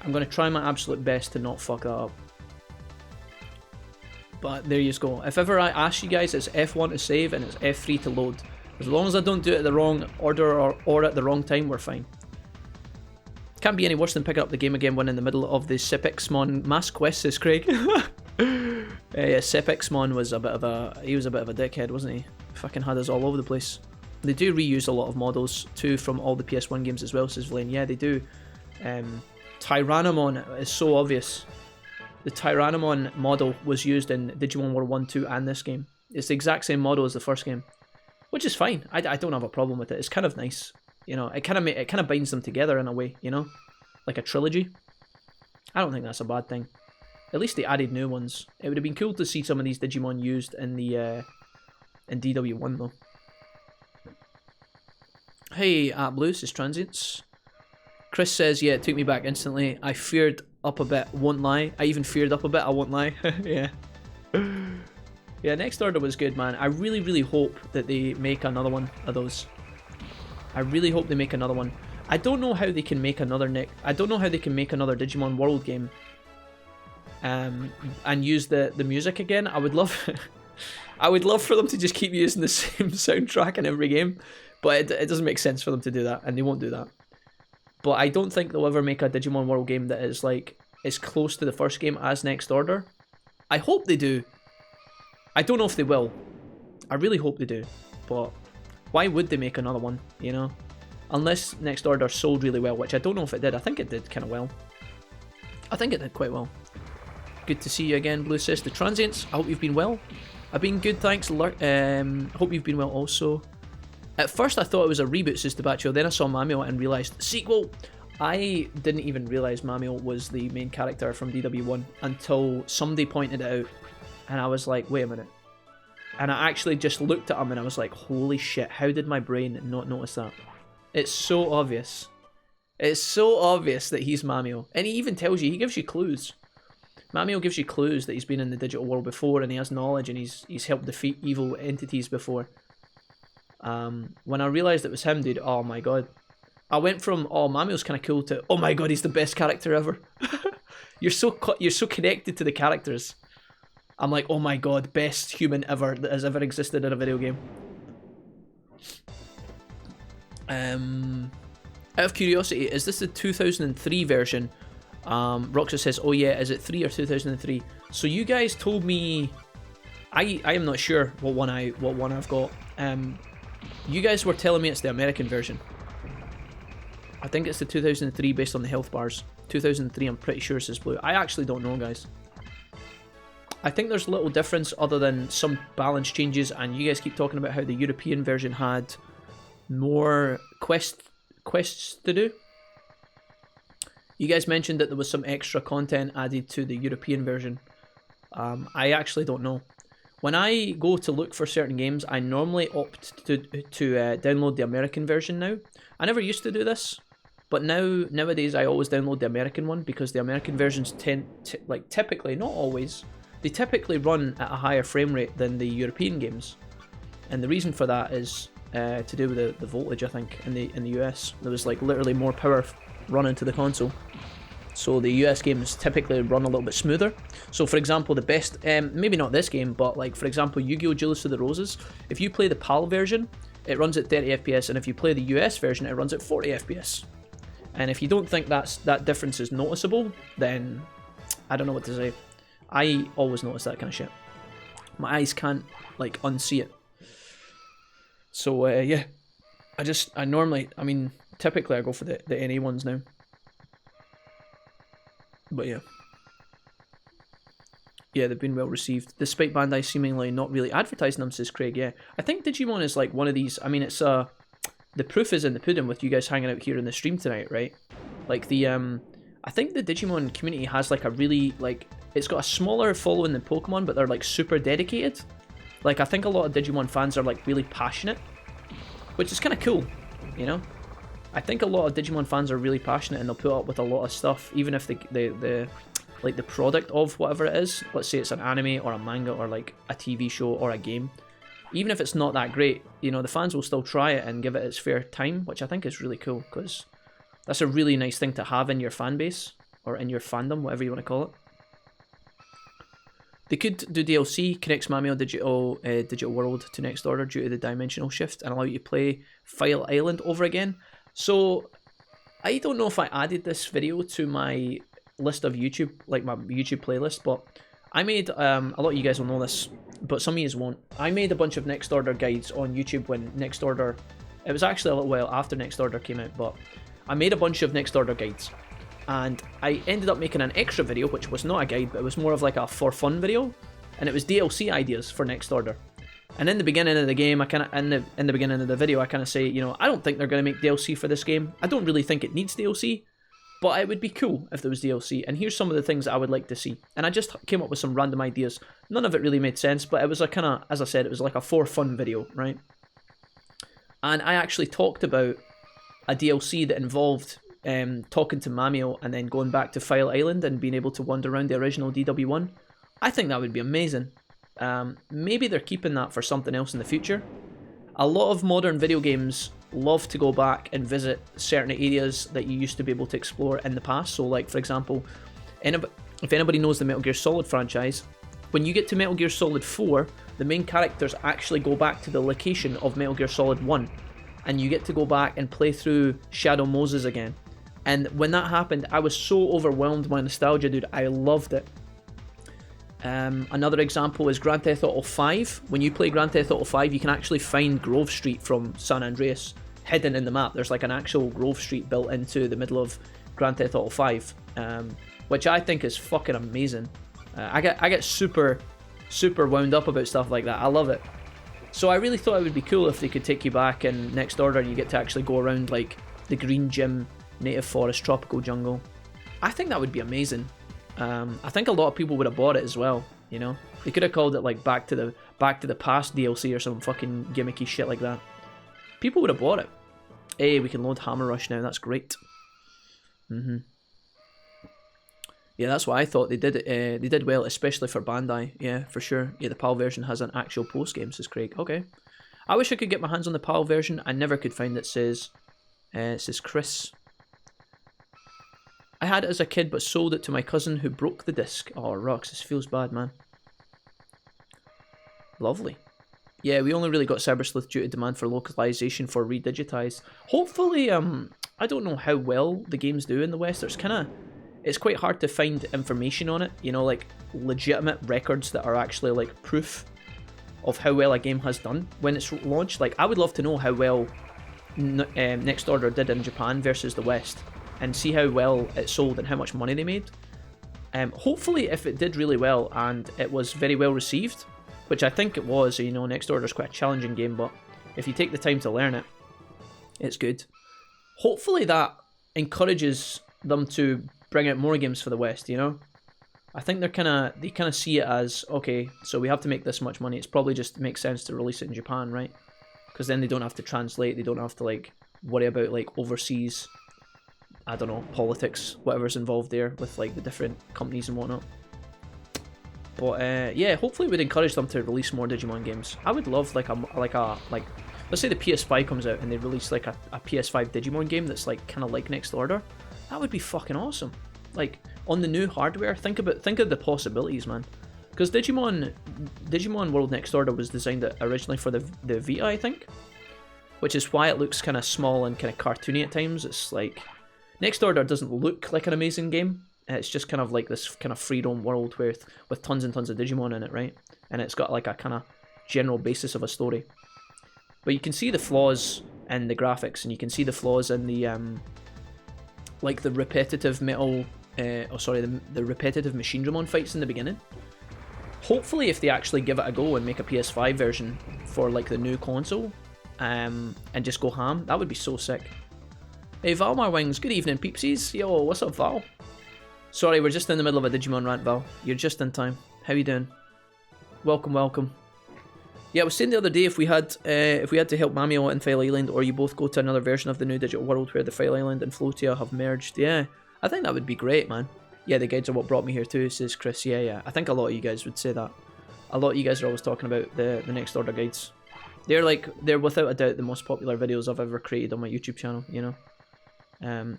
I'm going to try my absolute best to not fuck that up. But there you go. If ever I ask you guys, it's F1 to save and it's F3 to load. As long as I don't do it in the wrong order or at the wrong time, we're fine. Can't be any worse than picking up the game again when in the middle of the Sepixmon mass quest, says Craig. Yeah, Sepixmon was a bit of a dickhead, wasn't he? Fucking had us all over the place. They do reuse a lot of models too from all the PS1 games as well, says Vlaine. Yeah, they do. Tyrannomon is so obvious. The Tyrannomon model was used in Digimon World 1, 2 and this game. It's the exact same model as the first game, which is fine. I don't have a problem with it. It's kind of nice, you know. It kind of binds them together in a way, you know, like a trilogy. I don't think that's a bad thing. At least they added new ones. It would have been cool to see some of these Digimon used in the in DW1 though. Hey, Blues is Transients. Chris says, yeah, it took me back instantly. I feared up a bit, won't lie. I even feared up a bit, I won't lie. Yeah. Yeah, Next Order was good, man. I really, really hope that they make another one of those. I really hope they make another one. I don't know how they can make another Digimon World game. And use the music again. I would love I would love for them to just keep using the same soundtrack in every game, but it doesn't make sense for them to do that, and they won't do that. But I don't think they'll ever make a Digimon World game that is like as close to the first game as Next Order. I hope they do. I don't know if they will. I really hope they do, but why would they make another one, you know? Unless Next Order sold really well, which I don't know if it did. I think it did kind of well. I think it did quite well. Good to see you again, Blue says. The Transients, I hope you've been well. I've been good, thanks. Hope you've been well also. At first I thought it was a reboot, says Tabacho, then I saw Mamio and realised sequel. I didn't even realise Mamio was the main character from DW1 until somebody pointed it out, and I was like, wait a minute. And I actually just looked at him and I was like, holy shit, how did my brain not notice that? It's so obvious. It's so obvious that he's Mamio. And he even tells you, he gives you clues. Mamio gives you clues that he's been in the digital world before and he has knowledge and he's helped defeat evil entities before. When I realised it was him, dude, oh my god. I went from, oh, Mamio's kind of cool to, oh my god, he's the best character ever. You're so connected to the characters. I'm like, oh my god, best human ever that has ever existed in a video game. Out of curiosity, is this the 2003 version? Roxa says, oh yeah, is it 3 or 2003? So you guys told me, I am not sure what one I've got. You guys were telling me it's the American version. I think it's the 2003 based on the health bars. 2003, I'm pretty sure, says Blue. I actually don't know, guys. I think there's little difference other than some balance changes, and you guys keep talking about how the European version had more quests to do. You guys mentioned that there was some extra content added to the European version. I actually don't know. When I go to look for certain games, I normally opt to download the American version now. I never used to do this, but nowadays I always download the American one because the American versions typically, not always, they typically run at a higher frame rate than the European games. And the reason for that is to do with the voltage, I think, in the US. There was like literally more power run into the console. So the US games typically run a little bit smoother. So for example, the best, maybe not this game, but like for example, Yu-Gi-Oh! Jealous of the Roses, if you play the PAL version, it runs at 30 FPS, and if you play the US version, it runs at 40 FPS. And if you don't think that difference is noticeable, then I don't know what to say. I always notice that kind of shit. My eyes can't like unsee it. So yeah, typically I go for the NA ones now. But yeah. Yeah, they've been well received. Despite Bandai seemingly not really advertising them, says Craig, yeah. I think Digimon is like one of these, I mean, it's the proof is in the pudding with you guys hanging out here in the stream tonight, right? Like the, I think the Digimon community has like a really, like, it's got a smaller following than Pokemon, but they're like super dedicated. Like, I think a lot of Digimon fans are like really passionate, which is kind of cool, you know? I think a lot of Digimon fans are really passionate and they'll put up with a lot of stuff, even if the product of whatever it is, let's say it's an anime or a manga or like a TV show or a game, even if it's not that great, you know, the fans will still try it and give it its fair time, which I think is really cool, because that's a really nice thing to have in your fan base, or in your fandom, whatever you want to call it. They could do DLC, connects Mamio Digital World to Next Order due to the dimensional shift, and allow you to play File Island over again. So, I don't know if I added this video to my list of YouTube, like my YouTube playlist, but I made, a lot of you guys will know this, but some of you won't. I made a bunch of Next Order guides on YouTube when Next Order, it was actually a little while after Next Order came out, but I made a bunch of Next Order guides. and I ended up making an extra video, which was not a guide, but it was more of like a for fun video, and it was DLC ideas for Next Order. And in the beginning of the game, in the beginning of the video, I kind of say, you know, I don't think they're going to make DLC for this game. I don't really think it needs DLC, but it would be cool if there was DLC. And here's some of the things that I would like to see. And I just came up with some random ideas. None of it really made sense, but it was a kind of, as I said, it was like a for fun video, right? And I actually talked about a DLC that involved talking to Mamio and then going back to File Island and being able to wander around the original DW1. I think that would be amazing. Maybe they're keeping that for something else in the future. A lot of modern video games love to go back and visit certain areas that you used to be able to explore in the past. So like, for example, if anybody knows the Metal Gear Solid franchise, when you get to Metal Gear Solid 4, the main characters actually go back to the location of Metal Gear Solid 1. And you get to go back and play through Shadow Moses again. And when that happened, I was so overwhelmed by nostalgia, dude. I loved it. Another example is Grand Theft Auto 5. When you play Grand Theft Auto 5, you can actually find Grove Street from San Andreas hidden in the map. There's like an actual Grove Street built into the middle of Grand Theft Auto 5, which I think is fucking amazing. I get super wound up about stuff like that. I love it. So I really thought it would be cool if they could take you back in Next Order and you get to actually go around like the Green Gym, Native Forest, Tropical Jungle. I think that would be amazing. I think a lot of people would have bought it as well, you know? They could have called it like Back to the Past DLC or some fucking gimmicky shit like that. People would have bought it. Hey, we can load Hammer Rush now, that's great. Yeah, that's what I thought. They did well, especially for Bandai. Yeah, for sure. Yeah, the PAL version has an actual post-game, says Craig. Okay. I wish I could get my hands on the PAL version. I never could find it, says Chris. I had it as a kid, but sold it to my cousin who broke the disc. Oh, rocks, this feels bad, man. Lovely. Yeah, we only really got Cyber Sleuth due to demand for localization for redigitized. Hopefully, I don't know how well the games do in the West. It's quite hard to find information on it, you know, like legitimate records that are actually like proof of how well a game has done when it's launched. Like, I would love to know how well Next Order did in Japan versus the West, and see how well it sold and how much money they made. Hopefully, if it did really well and it was very well received, which I think it was, you know, Next Order is quite a challenging game, but if you take the time to learn it, it's good. Hopefully that encourages them to bring out more games for the West, you know? I think they kind of see it as, okay, so we have to make this much money, it's probably just makes sense to release it in Japan, right? Because then they don't have to translate, they don't have to like worry about like overseas, I don't know, politics, whatever's involved there with like the different companies and whatnot. But yeah, hopefully it would encourage them to release more Digimon games. I would love like let's say the PS5 comes out and they release like a PS5 Digimon game that's like kind of like Next Order. That would be fucking awesome. Like on the new hardware, think of the possibilities, man. Because Digimon World Next Order was designed originally for the Vita, I think, which is why it looks kind of small and kind of cartoony at times. It's like Next Order doesn't look like an amazing game. It's just kind of like this kind of free roam world with tons and tons of Digimon in it, right? And it's got like a kind of general basis of a story. But you can see the flaws in the graphics, and you can see the flaws in the like the repetitive the repetitive Machine Dramon fights in the beginning. Hopefully, if they actually give it a go and make a PS5 version for like the new console, and just go ham, that would be so sick. Hey Val, my wings. Good evening, peepsies. Yo, what's up, Val? Sorry, we're just in the middle of a Digimon rant, Val. You're just in time. How you doing? Welcome, welcome. Yeah, I was saying the other day, if we had to help Mamio in File Island, or you both go to another version of the new Digital World where the File Island and Floatia have merged, yeah, I think that would be great, man. Yeah, the guides are what brought me here too, says Chris. Yeah. I think a lot of you guys would say that. A lot of you guys are always talking about the Next Order guides. They're without a doubt the most popular videos I've ever created on my YouTube channel, you know.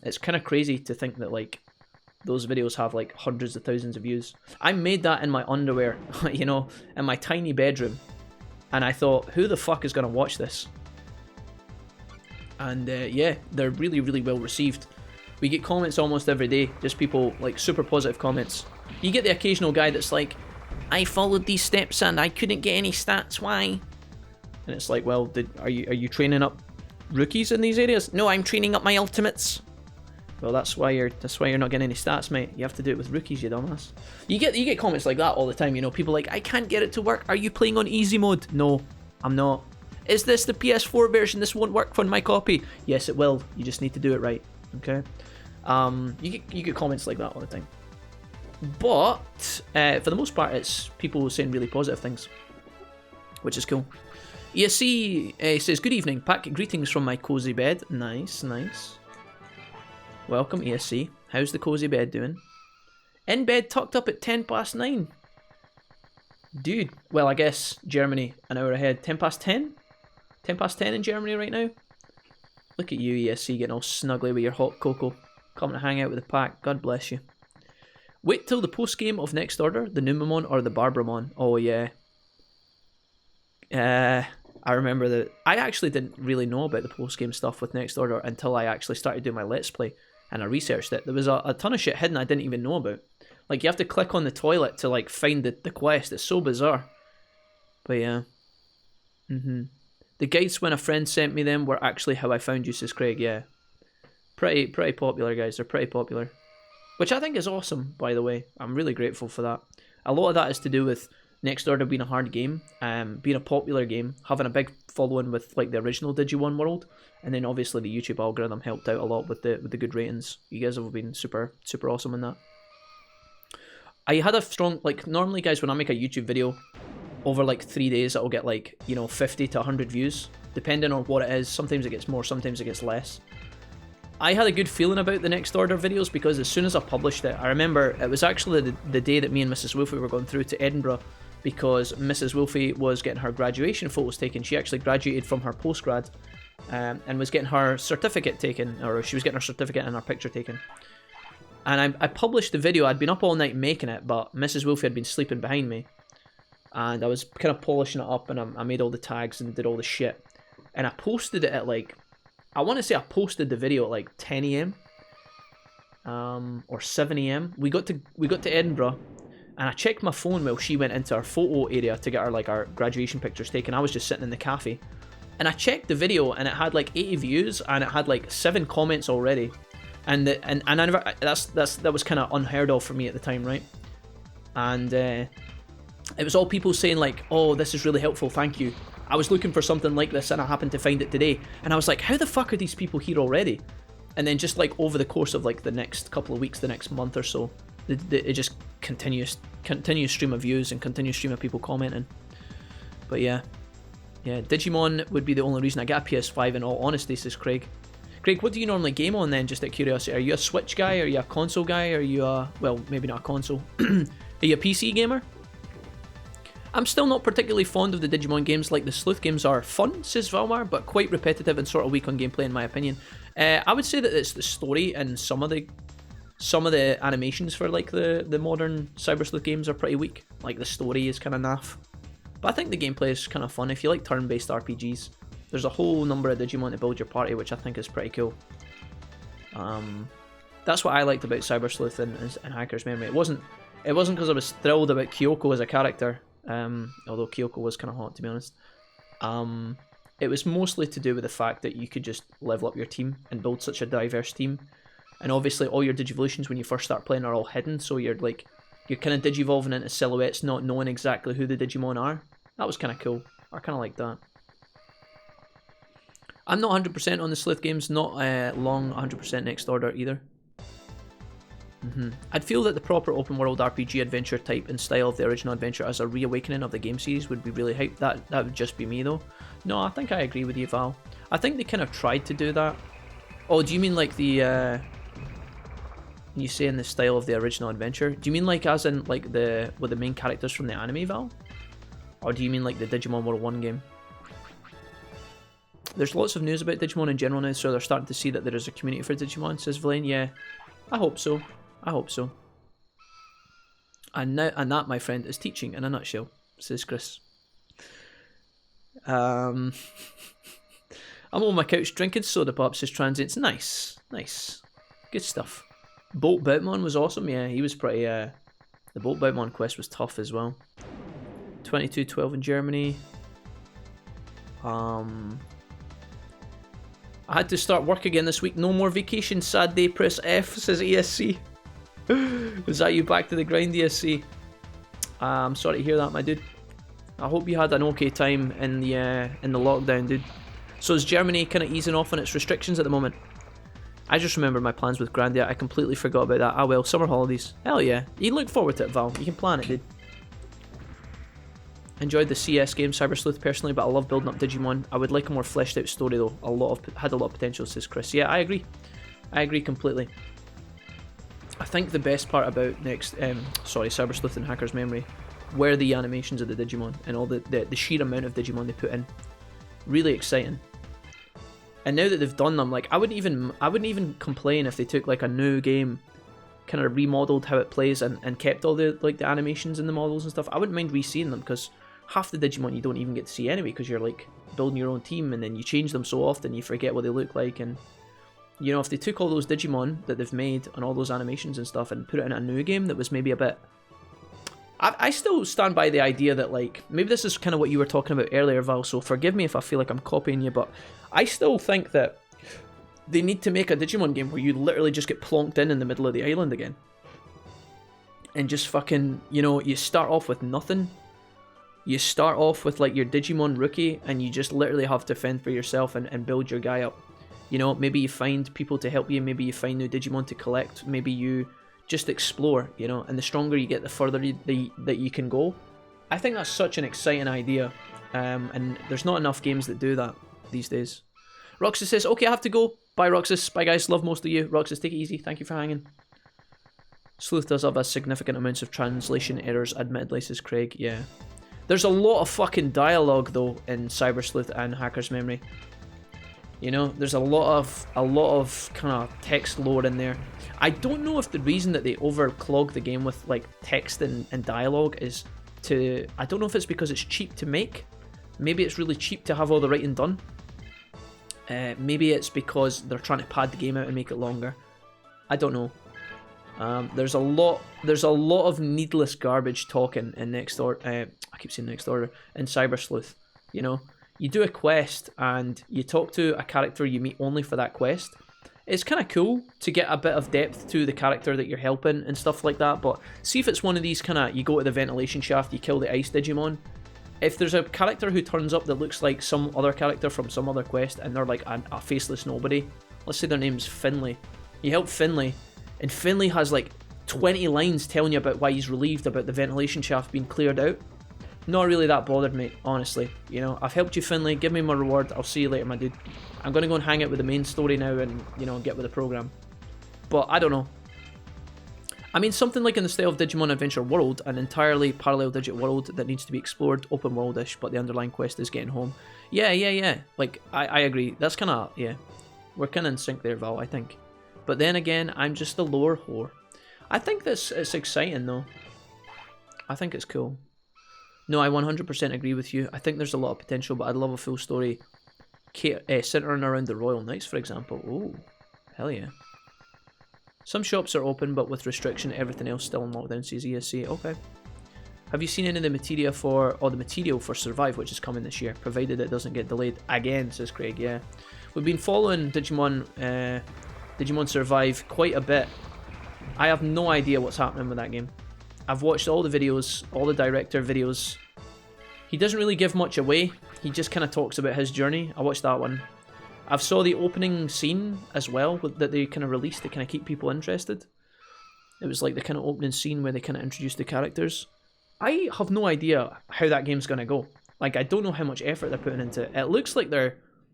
It's kind of crazy to think that like those videos have like hundreds of thousands of views. I made that in my underwear, you know, in my tiny bedroom. And I thought, who the fuck is going to watch this? And yeah, they're really, really well received. We get comments almost every day, just people, like, super positive comments. You get the occasional guy that's like, I followed these steps and I couldn't get any stats, why? And it's like, well, are you training up rookies in these areas? No, I'm training up my ultimates. Well, that's why you're not getting any stats, mate. You have to do it with rookies, you dumbass. You get comments like that all the time, you know, people like, I can't get it to work. Are you playing on easy mode? No, I'm not. Is this the PS4 version? This won't work on my copy. Yes, it will. You just need to do it right. Okay. You get comments like that all the time. But for the most part, it's people saying really positive things, which is cool. ESC says, good evening. Pack greetings from my cozy bed. Nice, nice. Welcome, ESC. How's the cozy bed doing? In bed, tucked up at 9:10. Dude, well, I guess Germany, an hour ahead. 10:10? 10:10 in Germany right now? Look at you, ESC, getting all snuggly with your hot cocoa. Coming to hang out with the pack. God bless you. Wait till the post-game of Next Order, the Numamon or the Barbramon. Oh, yeah. I remember that. I actually didn't really know about the post-game stuff with Next Order until I actually started doing my Let's Play. And I researched it. There was a ton of shit hidden I didn't even know about. Like, you have to click on the toilet to, like, find the quest. It's so bizarre. But, yeah. The guides when a friend sent me them were actually how I found you, says Craig. Yeah. Pretty popular, guys. They're pretty popular. Which I think is awesome, by the way. I'm really grateful for that. A lot of that is to do with Next Order being a hard game, being a popular game, having a big following with, like, the original Digimon World. And then obviously the YouTube algorithm helped out a lot with the good ratings. You guys have been super awesome in that. I had a strong, like, normally guys, when I make a YouTube video, over like 3 days it'll get like, you know, 50 to 100 views, depending on what it is. Sometimes it gets more, sometimes it gets less. I had a good feeling about the Next Order videos because as soon as I published it, I remember it was actually the day that me and Mrs. Wolfie were going through to Edinburgh because Mrs. Wolfie was getting her graduation photos taken. She actually graduated from her postgrad. And was getting her certificate taken, or she was getting her certificate and her picture taken. And I published the video. I'd been up all night making it, but Mrs. Wolfie had been sleeping behind me. And I was kind of polishing it up, and I made all the tags and did all the shit. And I posted it at like, I want to say I posted the video at like 10 AM. Or 7 AM. We got to Edinburgh, and I checked my phone while she went into our photo area to get our graduation pictures taken. I was just sitting in the cafe. And I checked the video and it had like 80 views and it had like 7 comments already. And I never, that was kind of unheard of for me at the time, right? And it was all people saying like, oh, this is really helpful, thank you. I was looking for something like this and I happened to find it today. And I was like, how the fuck are these people here already? And then just like over the course of like the next couple of weeks, the next month or so, it just continuous stream of views and continuous stream of people commenting. But yeah. Yeah, Digimon would be the only reason I get a PS5 in all honesty, says Craig. Craig, what do you normally game on then, just out of curiosity? Are you a Switch guy? Are you a console guy? Are you a... well, maybe not a console. Are you a PC gamer? I'm still not particularly fond of the Digimon games. Like, the Sleuth games are fun, says Valmar, but quite repetitive and sort of weak on gameplay in my opinion. I would say that it's the story and some of the animations for like the modern Cyber Sleuth games are pretty weak. Like, the story is kind of naff. But I think the gameplay is kind of fun. If you like turn-based RPGs, there's a whole number of Digimon to build your party, which I think is pretty cool. That's what I liked about Cyber Sleuth and Hacker's Memory. It wasn't because I was thrilled about Kyoko as a character, although Kyoko was kind of hot, to be honest. It was mostly to do with the fact that you could just level up your team and build such a diverse team. And obviously all your Digivolutions when you first start playing are all hidden, so you're kind of digivolving into silhouettes, not knowing exactly who the Digimon are. That was kind of cool. I kind of like that. I'm not 100% on the Sleuth games, not long 100% Next Order either. I'd feel that the proper open world RPG adventure type and style of the original adventure as a reawakening of the game series would be really hyped. That would just be me though. No, I think I agree with you, Val. I think they kind of tried to do that. Oh, do you mean like the... you say in the style of the original adventure? Do you mean like as in like the main characters from the anime, Val? Or do you mean like the Digimon World 1 game? There's lots of news about Digimon in general now, so they're starting to see that there is a community for Digimon, says Villain. Yeah, I hope so. I hope so. And that, my friend, is teaching in a nutshell, says Chris. I'm on my couch drinking soda pop, says Transients. Nice, nice. Good stuff. Bolt Boutmon was awesome, yeah, he was pretty, the Bolt Boutmon quest was tough as well. 2212 in Germany. I had to start work again this week. No more vacation. Sad day. Press F, says ESC. Was that you back to the grind, ESC? I'm sorry to hear that, my dude. I hope you had an okay time in the lockdown, dude. So is Germany kind of easing off on its restrictions at the moment? I just remember my plans with Grandia. I completely forgot about that. Ah well, summer holidays. Hell yeah. You look forward to it, Val. You can plan it, dude. Enjoyed the CS game, Cyber Sleuth, personally, but I love building up Digimon. I would like a more fleshed out story though. Had a lot of potential, says Chris. Yeah, I agree. I agree completely. I think the best part about Cyber Sleuth and Hacker's Memory were the animations of the Digimon and all the sheer amount of Digimon they put in. Really exciting. And now that they've done them, like I wouldn't even complain if they took like a new game, kind of remodeled how it plays and kept all the the animations and the models and stuff. I wouldn't mind re-seeing them because half the Digimon you don't even get to see anyway because you're like building your own team and then you change them so often you forget what they look like. And you know, if they took all those Digimon that they've made and all those animations and stuff and put it in a new game that was maybe a bit... I still stand by the idea that, like, maybe this is kind of what you were talking about earlier, Val, so forgive me if I feel like I'm copying you, but I still think that they need to make a Digimon game where you literally just get plonked in the middle of the island again. And just fucking, you know, you start off with nothing. You start off with, like, your Digimon rookie, and you just literally have to fend for yourself and build your guy up. You know, maybe you find people to help you, maybe you find new Digimon to collect, maybe you just explore, you know, and the stronger you get, the further that you can go. I think that's such an exciting idea, and there's not enough games that do that these days. Roxas says, okay, I have to go. Bye, Roxas. Bye, guys. Love most of you. Roxas, take it easy. Thank you for hanging. Sleuth does have a significant amounts of translation errors, admittedly, says Craig. Yeah. There's a lot of fucking dialogue, though, in Cyber Sleuth and Hacker's Memory. You know, there's a lot of kind of text lore in there. I don't know if the reason that they overclog the game with like text and dialogue is to... I don't know if it's because it's cheap to make. Maybe it's really cheap to have all the writing done. Maybe it's because they're trying to pad the game out and make it longer. I don't know. There's a lot of needless garbage talking in Next Order. I keep saying Next Order in Cyber Sleuth. You know, you do a quest and you talk to a character you meet only for that quest. It's kind of cool to get a bit of depth to the character that you're helping and stuff like that, but see if it's one of these kind of, you go to the ventilation shaft, you kill the ice Digimon. If there's a character who turns up that looks like some other character from some other quest and they're like a faceless nobody, let's say their name's Finley. You help Finley, and Finley has like 20 lines telling you about why he's relieved about the ventilation shaft being cleared out. Not really that bothered, mate, honestly. You know, I've helped you, Finley. Give me my reward. I'll see you later, my dude. I'm going to go and hang out with the main story now and, you know, get with the program. But I don't know. I mean, something like in the style of Digimon Adventure World, an entirely parallel digit world that needs to be explored, open worldish, but the underlying quest is getting home. Yeah. Like, I agree. That's kind of, yeah. We're kind of in sync there, Val, I think. But then again, I'm just a lore whore. I think it's exciting, though. I think it's cool. No, I 100% agree with you. I think there's a lot of potential, but I'd love a full story centering around the Royal Knights, for example. Oh, hell yeah. Some shops are open, but with restriction, everything else still in lockdown, says ESC. Okay. Have you seen any of the material for Survive, which is coming this year, provided it doesn't get delayed again, says Craig. Yeah. We've been following Digimon Survive quite a bit. I have no idea what's happening with that game. I've watched all the videos, all the director videos. He doesn't really give much away. He just kind of talks about his journey. I watched that one. I've saw the opening scene as well that they kind of released to kind of keep people interested. It was like the kind of opening scene where they kind of introduced the characters. I have no idea how that game's going to go. Like, I don't know how much effort they're putting into it. It looks like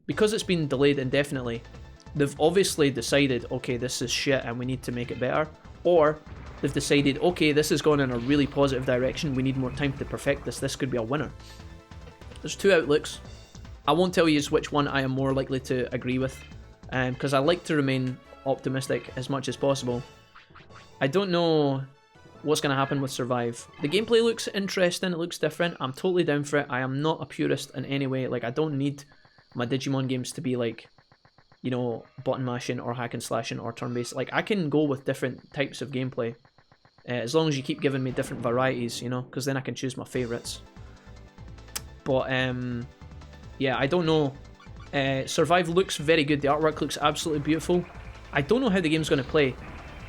because it's been delayed indefinitely, they've obviously decided, okay, this is shit and we need to make it better. Or they've decided, okay, this is going in a really positive direction, we need more time to perfect this, this could be a winner. There's two outlooks. I won't tell you which one I am more likely to agree with, because I like to remain optimistic as much as possible. I don't know what's going to happen with Survive. The gameplay looks interesting, it looks different, I'm totally down for it. I am not a purist in any way, like I don't need my Digimon games to be like, you know, button mashing or hack and slashing or turn-based. Like, I can go with different types of gameplay, as long as you keep giving me different varieties, you know, because then I can choose my favourites. But, yeah, I don't know Survive looks very good. The artwork looks absolutely beautiful. I don't know how the game's going to play.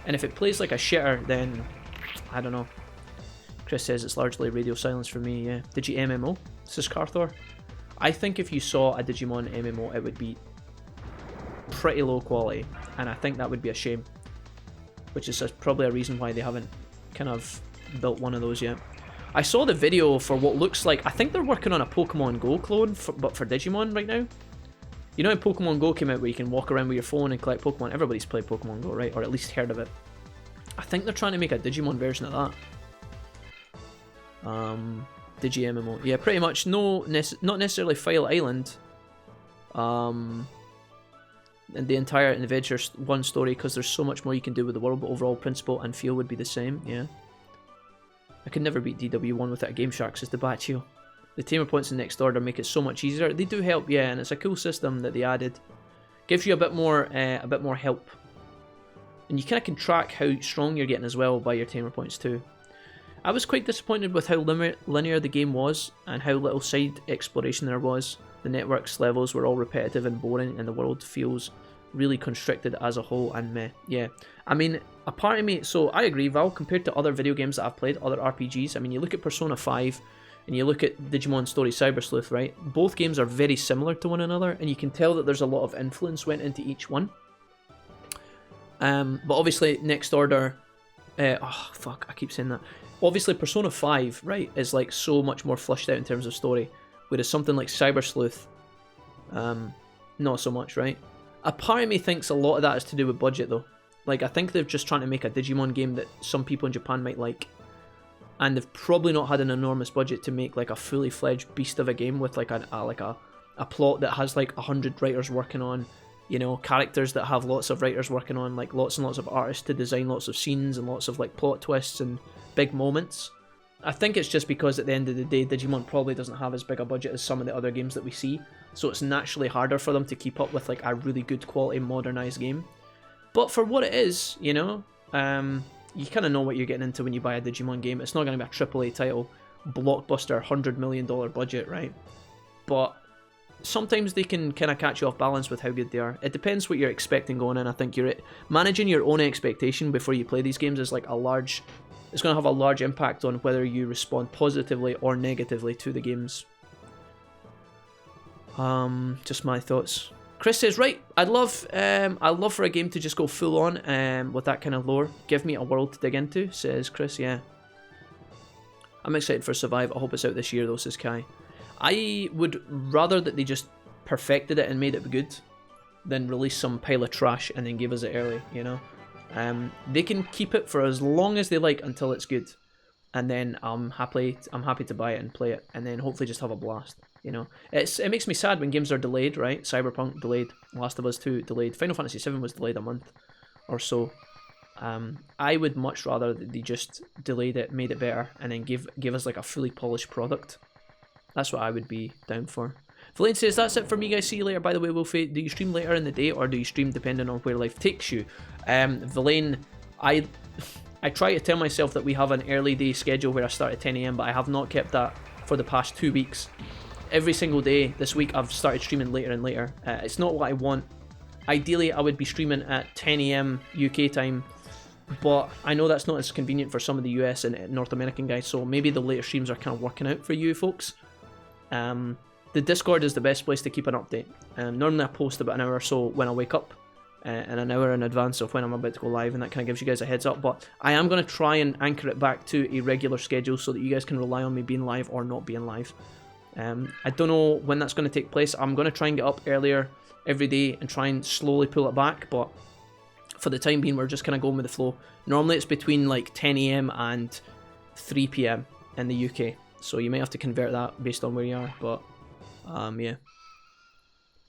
And if it plays like a shitter, then I don't know. Chris says it's largely radio silence for me, yeah. Digi MMO? This is Carthor. I think if you saw a Digimon MMO, it would be pretty low quality. And I think that would be a shame. Which is probably a reason why they haven't kind of built one of those yet. I saw the video for what looks like... I think they're working on a Pokemon Go clone, but for Digimon right now. You know when Pokemon Go came out where you can walk around with your phone and collect Pokemon? Everybody's played Pokemon Go, right? Or at least heard of it. I think they're trying to make a Digimon version of that. Digi MMO. Yeah, pretty much. Not necessarily File Island. And the entire adventure one story, because there's so much more you can do with the world, but overall principle and feel would be the same, yeah. I could never beat DW1 without a Game Shark, says the Baccio. The tamer points in Next Order make it so much easier. They do help, yeah, and it's a cool system that they added. Gives you a bit more help. And you kind of can track how strong you're getting as well by your tamer points too. I was quite disappointed with how linear the game was and how little side exploration there was. The network's levels were all repetitive and boring, and the world feels really constricted as a whole and meh. Yeah, I mean, a part of me, so I agree, Val, compared to other video games that I've played, other RPGs, I mean, you look at Persona 5 and you look at Digimon Story Cyber Sleuth, right? Both games are very similar to one another, and you can tell that there's a lot of influence went into each one. But obviously, Next Order, oh fuck, I keep saying that. Obviously, Persona 5, right, is like so much more flushed out in terms of story, whereas something like Cyber Sleuth, not so much, right? A part of me thinks a lot of that is to do with budget, though. Like, I think they're just trying to make a Digimon game that some people in Japan might like, and they've probably not had an enormous budget to make like a fully fledged beast of a game with like a plot that has like 100 writers working on, you know, characters that have lots of writers working on, like lots and lots of artists to design lots of scenes and lots of like plot twists and big moments. I think it's just because at the end of the day, Digimon probably doesn't have as big a budget as some of the other games that we see, so it's naturally harder for them to keep up with like a really good quality modernized game. But for what it is, you know, you kind of know what you're getting into when you buy a Digimon game. It's not going to be a AAA title, blockbuster, $100 million budget, right? But sometimes they can kind of catch you off balance with how good they are. It depends what you're expecting going in. I think you're managing your own expectation before you play these games is like it's going to have a large impact on whether you respond positively or negatively to the games. Just my thoughts. Chris says, right, I'd love for a game to just go full on with that kind of lore. Give me a world to dig into, says Chris, yeah. I'm excited for Survive. I hope it's out this year though, says Kai. I would rather that they just perfected it and made it good than release some pile of trash and then give us it early, you know? They can keep it for as long as they like until it's good. And then I'm happy to buy it and play it and then hopefully just have a blast. You know, it makes me sad when games are delayed, right? Cyberpunk delayed, Last of Us 2 delayed, Final Fantasy VII was delayed a month or so. I would much rather that they just delayed it, made it better, and then give us like a fully polished product. That's what I would be down for. Verlaine says, that's it for me, guys. See you later. By the way, Wolfie, do you stream later in the day or do you stream depending on where life takes you? Verlaine, I try to tell myself that we have an early day schedule where I start at 10 AM, but I have not kept that for the past 2 weeks. Every single day this week I've started streaming later and later. It's not what I want. Ideally I would be streaming at 10 AM UK time, but I know that's not as convenient for some of the US and North American guys, so maybe the later streams are kind of working out for you folks. The Discord is the best place to keep an update. Normally I post about an hour or so when I wake up, and an hour in advance of when I'm about to go live, and that kind of gives you guys a heads up, but I am going to try and anchor it back to a regular schedule so that you guys can rely on me being live or not being live. I don't know when that's going to take place. I'm going to try and get up earlier every day and try and slowly pull it back, but for the time being we're just kind of going with the flow. Normally it's between like 10 AM and 3 PM in the UK, so you may have to convert that based on where you are, but yeah.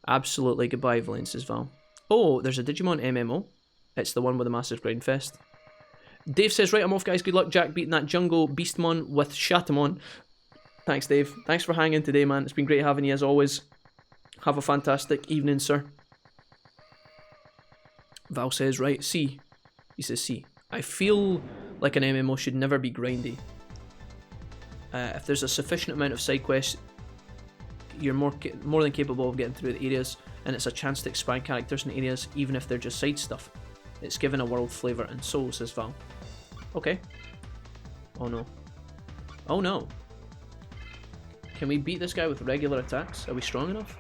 Absolutely. Goodbye, Valence, says Val. Oh, there's a Digimon MMO. It's the one with the massive grind fest. Dave says, right, I'm off, guys. Good luck, Jack, beating that Jungle Beastmon with Shatamon. Thanks, Dave. Thanks for hanging today, man. It's been great having you as always. Have a fantastic evening, sir. Val says, right, C. He says, C. I feel like an MMO should never be grindy. If there's a sufficient amount of side quests, you're more than capable of getting through the areas, and it's a chance to expand characters in areas, even if they're just side stuff. It's given a world flavour and soul, says Val. Okay. Oh no. Oh no. Can we beat this guy with regular attacks? Are we strong enough?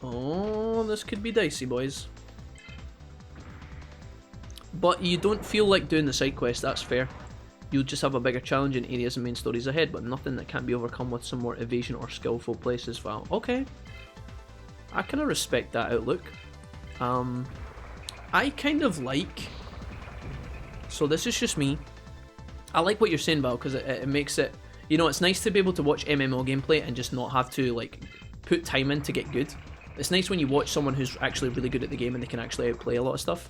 Oh, this could be dicey, boys. But you don't feel like doing the side quest, that's fair. You'll just have a bigger challenge in areas and main stories ahead, but nothing that can't be overcome with some more evasion or skillful plays as well. Okay. I kind of respect that outlook. I kind of like... So this is just me. I like what you're saying, Val, because it makes it... You know, it's nice to be able to watch MMO gameplay and just not have to, like, put time in to get good. It's nice when you watch someone who's actually really good at the game and they can actually outplay a lot of stuff.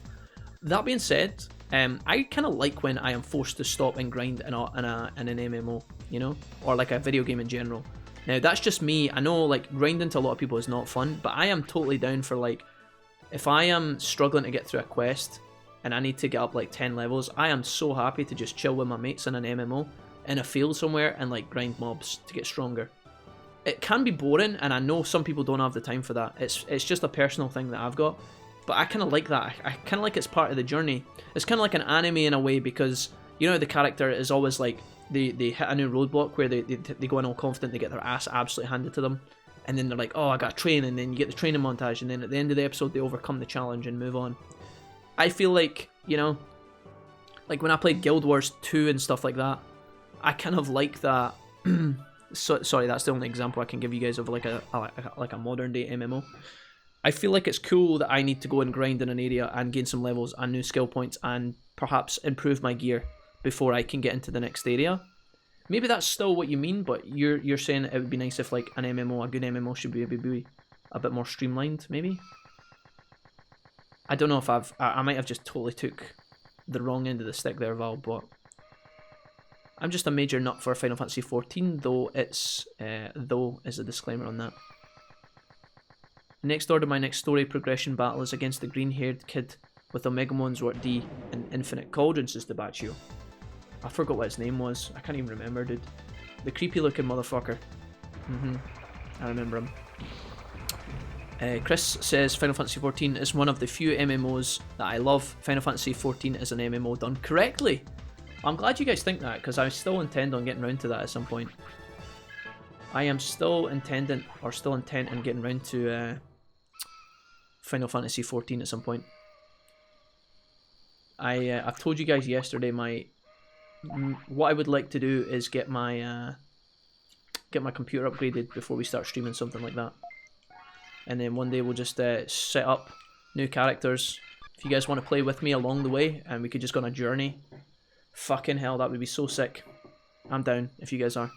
That being said, I kind of like when I am forced to stop and grind in an MMO, you know? Or like a video game in general. Now, that's just me. I know, like, grinding to a lot of people is not fun, but I am totally down for, like, if I am struggling to get through a quest and I need to get up, like, 10 levels, I am so happy to just chill with my mates in an MMO in a field somewhere and, like, grind mobs to get stronger. It can be boring, and I know some people don't have the time for that. It's just a personal thing that I've got. But I kind of like that. I kind of like it's part of the journey. It's kind of like an anime in a way, because, you know, the character is always like, they hit a new roadblock where they go in all confident, they get their ass absolutely handed to them, and then they're like, oh, I got to train, and then you get the training montage, and then at the end of the episode they overcome the challenge and move on. I feel like, you know, like when I played Guild Wars 2 and stuff like that, I kind of like that. Sorry, that's the only example I can give you guys of like a modern day MMO. I feel like it's cool that I need to go and grind in an area and gain some levels and new skill points and perhaps improve my gear before I can get into the next area. Maybe that's still what you mean, but you're saying it would be nice if like an MMO, a good MMO should be a bit more streamlined, maybe? I don't know if I might have just totally took the wrong end of the stick there, Val, but I'm just a major nut for Final Fantasy XIV, though it's, though is a disclaimer on that. Next order, my next story progression battle is against the green-haired kid with Omegamon's Word D and Infinite Cauldrons, says Debaccio. I forgot what his name was. I can't even remember, dude. The creepy-looking motherfucker. I remember him. Chris says Final Fantasy XIV is one of the few MMOs that I love. Final Fantasy XIV is an MMO done correctly. I'm glad you guys think that, because I still intend on getting around to that at some point. I am still intent on getting around to Final Fantasy XIV at some point. I've told you guys yesterday what I would like to do is get my computer upgraded before we start streaming something like that. And then one day we'll just set up new characters. If you guys want to play with me along the way, and we could just go on a journey. Fucking hell, that would be so sick. I'm down if you guys are.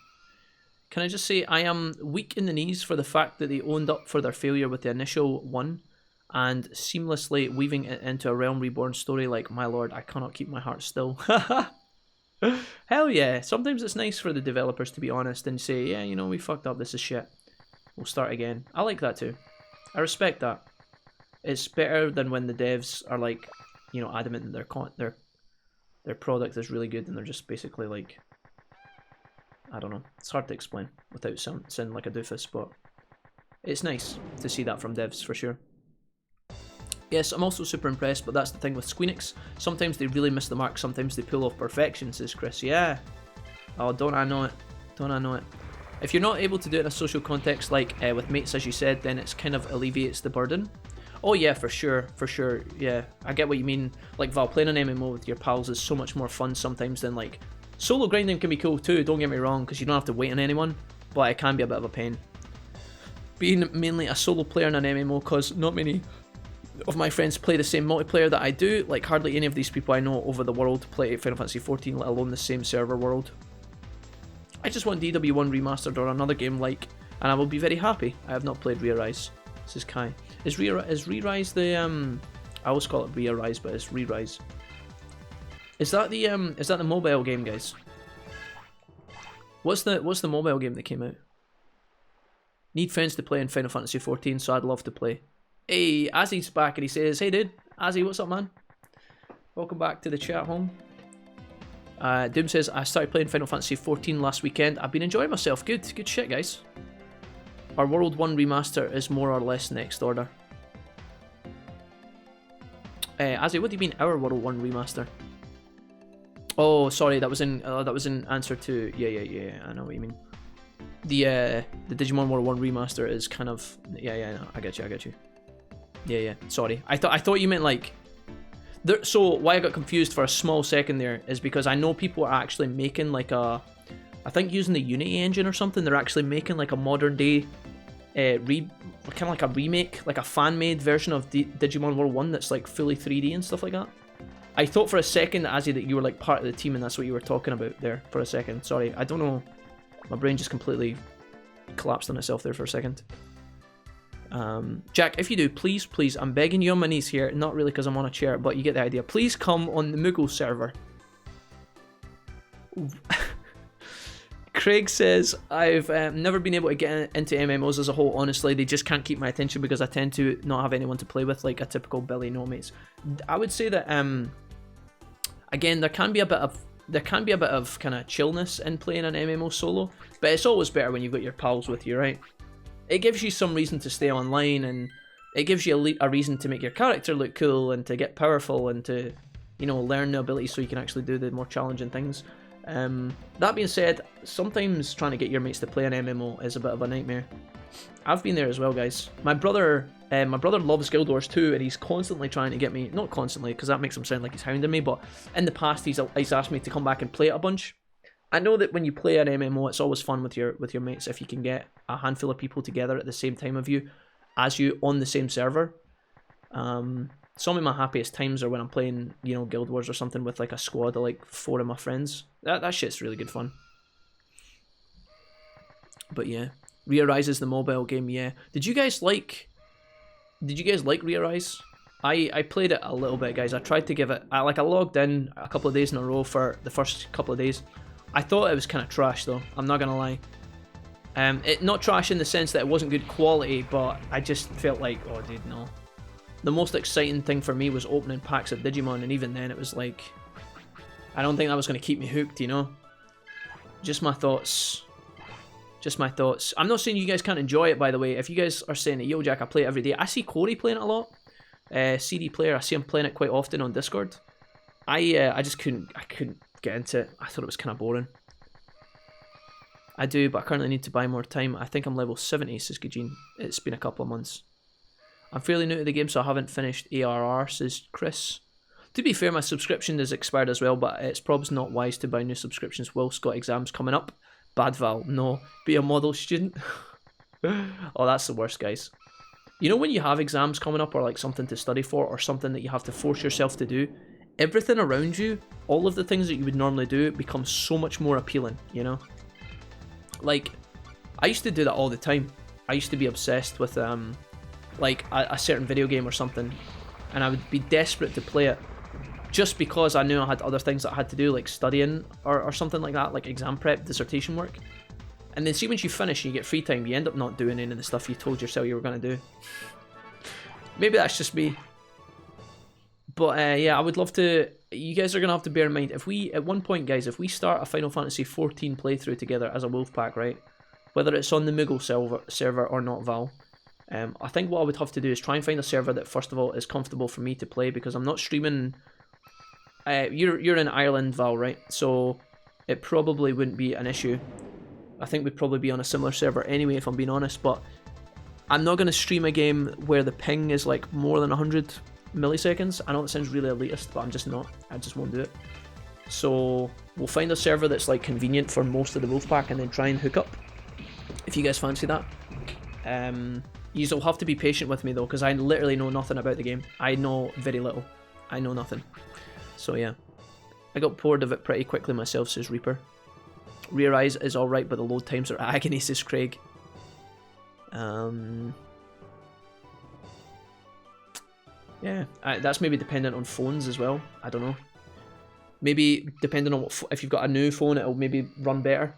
Can I just say I am weak in the knees for the fact that they owned up for their failure with the initial one and seamlessly weaving it into a Realm Reborn story like, my lord, I cannot keep my heart still. Hell yeah. Sometimes it's nice for the developers to be honest and say, yeah, you know, we fucked up, this is shit. We'll start again. I like that too. I respect that. It's better than when the devs are like, you know, adamant that their product is really good and they're just basically like, I don't know. It's hard to explain without sounding like a doofus, but it's nice to see that from devs for sure. Yes, I'm also super impressed, but that's the thing with Squeenix. Sometimes they really miss the mark, sometimes they pull off perfection, says Chris. Yeah. Oh, don't I know it. Don't I know it. If you're not able to do it in a social context like with mates, as you said, then it's kind of alleviates the burden. Oh yeah, for sure, yeah. I get what you mean. Like Val, playing an MMO with your pals is so much more fun sometimes than like... Solo grinding can be cool too, don't get me wrong, because you don't have to wait on anyone, but it can be a bit of a pain. Being mainly a solo player in an MMO, because not many of my friends play the same multiplayer that I do, like hardly any of these people I know over the world play Final Fantasy XIV, let alone the same server world. I just want DW1 remastered or another game like, and I will be very happy. I have not played Re-Arise, says Kai. Is Re-Rise the, I always call it Re-Arise, but it's Re-Rise. Is that the mobile game, guys? What's the mobile game that came out? Need friends to play in Final Fantasy XIV, so I'd love to play. Hey, Azzy's back and he says, hey dude, Azzy, what's up man? Welcome back to the chat home. Doom says, I started playing Final Fantasy XIV last weekend. I've been enjoying myself. Good shit, guys. Our World 1 remaster is more or less next order. Azzy, what do you mean our World 1 remaster? Oh, sorry, that was in answer to yeah. I know what you mean. The Digimon World 1 remaster is kind of no, I get you. Yeah. Sorry, I thought you meant like. So why I got confused for a small second there is because I know people are actually making like a, I think using the Unity engine or something, they're actually making like a modern day, kind of like a remake, like a fan-made version of Digimon World 1 that's like fully 3D and stuff like that. I thought for a second, Azzy, that you were like part of the team and that's what you were talking about there for a second. Sorry, I don't know. My brain just completely collapsed on itself there for a second. Jack, if you do, please, I'm begging you on my knees here, not really because I'm on a chair, but you get the idea. Please come on the Moogle server. Craig says, I've never been able to get into MMOs as a whole, honestly. They just can't keep my attention because I tend to not have anyone to play with, like a typical Billy no mates. I would say that, again, there can be a bit of kind of chillness in playing an MMO solo, but it's always better when you've got your pals with you, right? It gives you some reason to stay online, and it gives you a reason to make your character look cool and to get powerful and to, you know, learn the abilities so you can actually do the more challenging things. That being said, sometimes trying to get your mates to play an MMO is a bit of a nightmare. I've been there as well, guys. My brother loves Guild Wars 2, and he's constantly trying to get me, not constantly because that makes him sound like he's hounding me, but in the past he's asked me to come back and play it a bunch. I know that when you play an MMO, it's always fun with your mates if you can get a handful of people together at the same time as you on the same server. Some of my happiest times are when I'm playing, you know, Guild Wars or something with like a squad of like 4 of my friends. That shit's really good fun. But yeah, Re-Arise is the mobile game. Yeah, did you guys like Re-Arise? I played it a little bit, guys. I tried to give it. I logged in a couple of days in a row for the first couple of days. I thought it was kind of trash though, I'm not gonna lie. Not trash in the sense that it wasn't good quality, but I just felt like, oh dude, no. The most exciting thing for me was opening packs of Digimon, and even then it was like, I don't think that was gonna keep me hooked, you know? Just my thoughts. I'm not saying you guys can't enjoy it, by the way. If you guys are saying that, yo Jack, I play it every day. I see Corey playing it a lot. CD Player, I see him playing it quite often on Discord. I just couldn't get into it. I thought it was kind of boring. I do, but I currently need to buy more time. I think I'm level 70, says Gajin. It's been a couple of months. I'm fairly new to the game, so I haven't finished ARR, says Chris. To be fair, my subscription is expired as well, but it's probably not wise to buy new subscriptions whilst got exams coming up. Bad Val, no. Be a model student. Oh, that's the worst, guys. You know when you have exams coming up or like something to study for or something that you have to force yourself to do, everything around you, all of the things that you would normally do becomes so much more appealing, you know? Like, I used to do that all the time. I used to be obsessed with like a certain video game or something, and I would be desperate to play it just because I knew I had other things that I had to do, like studying or something like that, like exam prep, dissertation work. And then see, once you finish and you get free time, you end up not doing any of the stuff you told yourself you were going to do. Maybe that's just me. But yeah, I would love to. You guys are going to have to bear in mind, if we, at one point, guys, if we start a Final Fantasy XIV playthrough together as a wolf pack, right? Whether it's on the Moogle server or not, Val, I think what I would have to do is try and find a server that, first of all, is comfortable for me to play, because I'm not streaming. You're in Ireland, Val, right? So it probably wouldn't be an issue. I think we'd probably be on a similar server anyway, if I'm being honest, but I'm not going to stream a game where the ping is like more than 100 milliseconds. I know it sounds really elitist, but I'm just not. I just won't do it. So we'll find a server that's like convenient for most of the Wolfpack and then try and hook up, if you guys fancy that. You'll have to be patient with me though, because I literally know nothing about the game. I know very little. I know nothing. So yeah, I got bored of it pretty quickly myself, says Reaper. Re-Arise is alright, but the load times are agony, says Craig. Yeah, that's maybe dependent on phones as well. I don't know. Maybe depending on what if you've got a new phone, it'll maybe run better.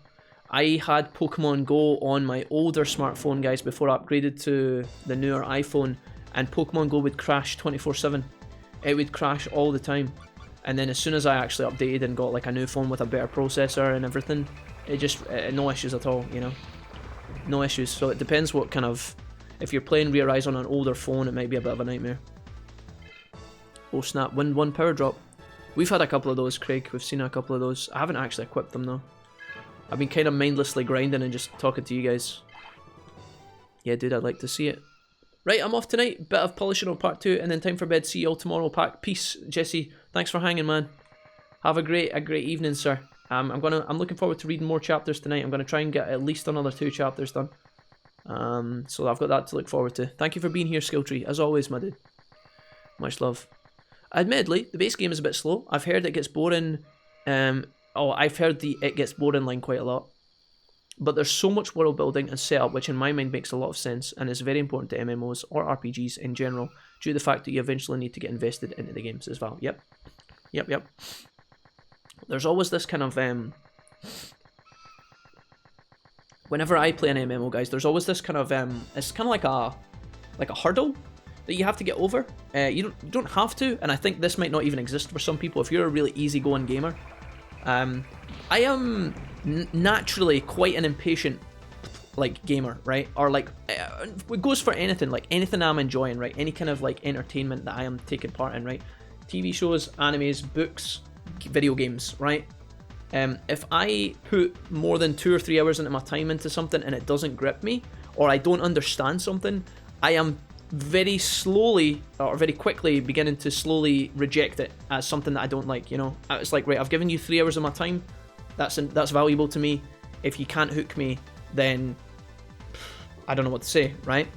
I had Pokemon Go on my older smartphone, guys, before I upgraded to the newer iPhone, and Pokemon Go would crash 24/7. It would crash all the time. And then as soon as I actually updated and got like a new phone with a better processor and everything, it just, no issues at all, you know? No issues. So it depends what kind of, if you're playing Rear Eyes on an older phone, it might be a bit of a nightmare. Oh snap, Wind 1 power drop. We've had a couple of those, Craig. We've seen a couple of those. I haven't actually equipped them though. I've been kind of mindlessly grinding and just talking to you guys. Yeah, dude, I'd like to see it. Right, I'm off tonight. Bit of polishing on part 2, and then time for bed. See you all tomorrow. Pack. Peace, Jesse. Thanks for hanging, man. Have a great evening, sir. I'm looking forward to reading more chapters tonight. I'm gonna try and get at least another 2 chapters done. So I've got that to look forward to. Thank you for being here, Skilltree, as always, my dude. Much love. Admittedly, the base game is a bit slow. I've heard it gets boring. I've heard it gets boring line quite a lot. But there's so much world building and setup, which in my mind makes a lot of sense and is very important to MMOs or RPGs in general, due to the fact that you eventually need to get invested into the games as well. Yep. There's always this kind of whenever I play an MMO, guys, there's always this kind of it's kind of like a hurdle that you have to get over. You don't have to, and I think this might not even exist for some people if you're a really easygoing gamer. I am naturally quite an impatient like gamer, right? Or like it goes for anything, like anything I'm enjoying, right? Any kind of like entertainment that I am taking part in, right? TV shows, animes, books, video games, right? If I put more than 2 or 3 hours into my time into something and it doesn't grip me, or I don't understand something, I am very slowly or very quickly beginning to slowly reject it as something that I don't like, you know? It's like, right, I've given you 3 hours of my time, that's valuable to me. If you can't hook me, then I don't know what to say, right?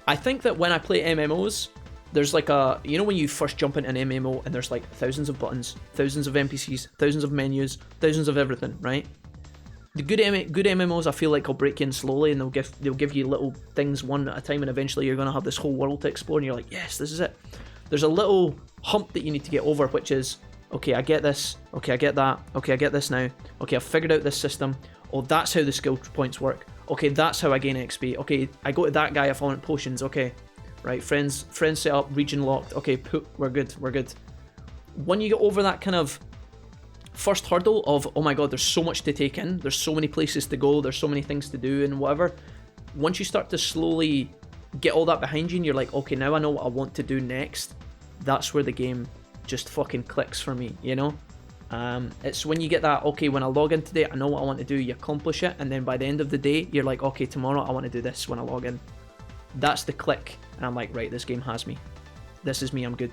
I think that when I play MMOs, there's like a, you know when you first jump into an MMO and there's like thousands of buttons, thousands of NPCs, thousands of menus, thousands of everything, right? The good MMOs, I feel like, will break in slowly and they'll give you little things one at a time, and eventually you're going to have this whole world to explore and you're like, yes, this is it. There's a little hump that you need to get over, which is, okay, I get this, okay, I get that, okay, I get this now, okay, I've figured out this system, oh, that's how the skill points work, okay, that's how I gain XP, okay, I go to that guy if I want potions, okay, right, friends set up, region locked, okay, we're good. When you get over that kind of first hurdle of, oh my god, there's so much to take in, there's so many places to go, there's so many things to do and whatever, once you start to slowly get all that behind you and you're like, okay, now I know what I want to do next, that's where the game just fucking clicks for me, you know? It's when you get that, okay, when I log in today, I know what I want to do, you accomplish it, and then by the end of the day, you're like, okay, tomorrow I want to do this when I log in. That's the click, and I'm like, right, this game has me. This is me, I'm good.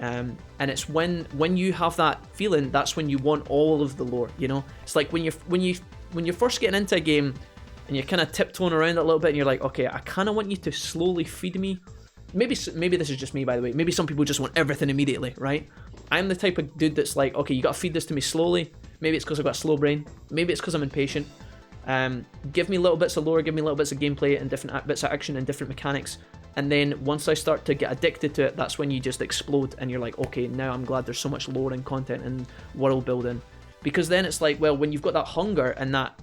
And it's when you have that feeling, that's when you want all of the lore, you know? It's like when you're first getting into a game, and you're kind of tiptoeing around it a little bit, and you're like, okay, I kind of want you to slowly feed me. Maybe this is just me, by the way. Maybe some people just want everything immediately, right? I'm the type of dude that's like, okay, you gotta feed this to me slowly. Maybe it's because I've got a slow brain. Maybe it's because I'm impatient. Give me little bits of lore, give me little bits of gameplay and different bits of action and different mechanics. And then once I start to get addicted to it, that's when you just explode and you're like, okay, now I'm glad there's so much lore and content and world building. Because then it's like, well, when you've got that hunger and that,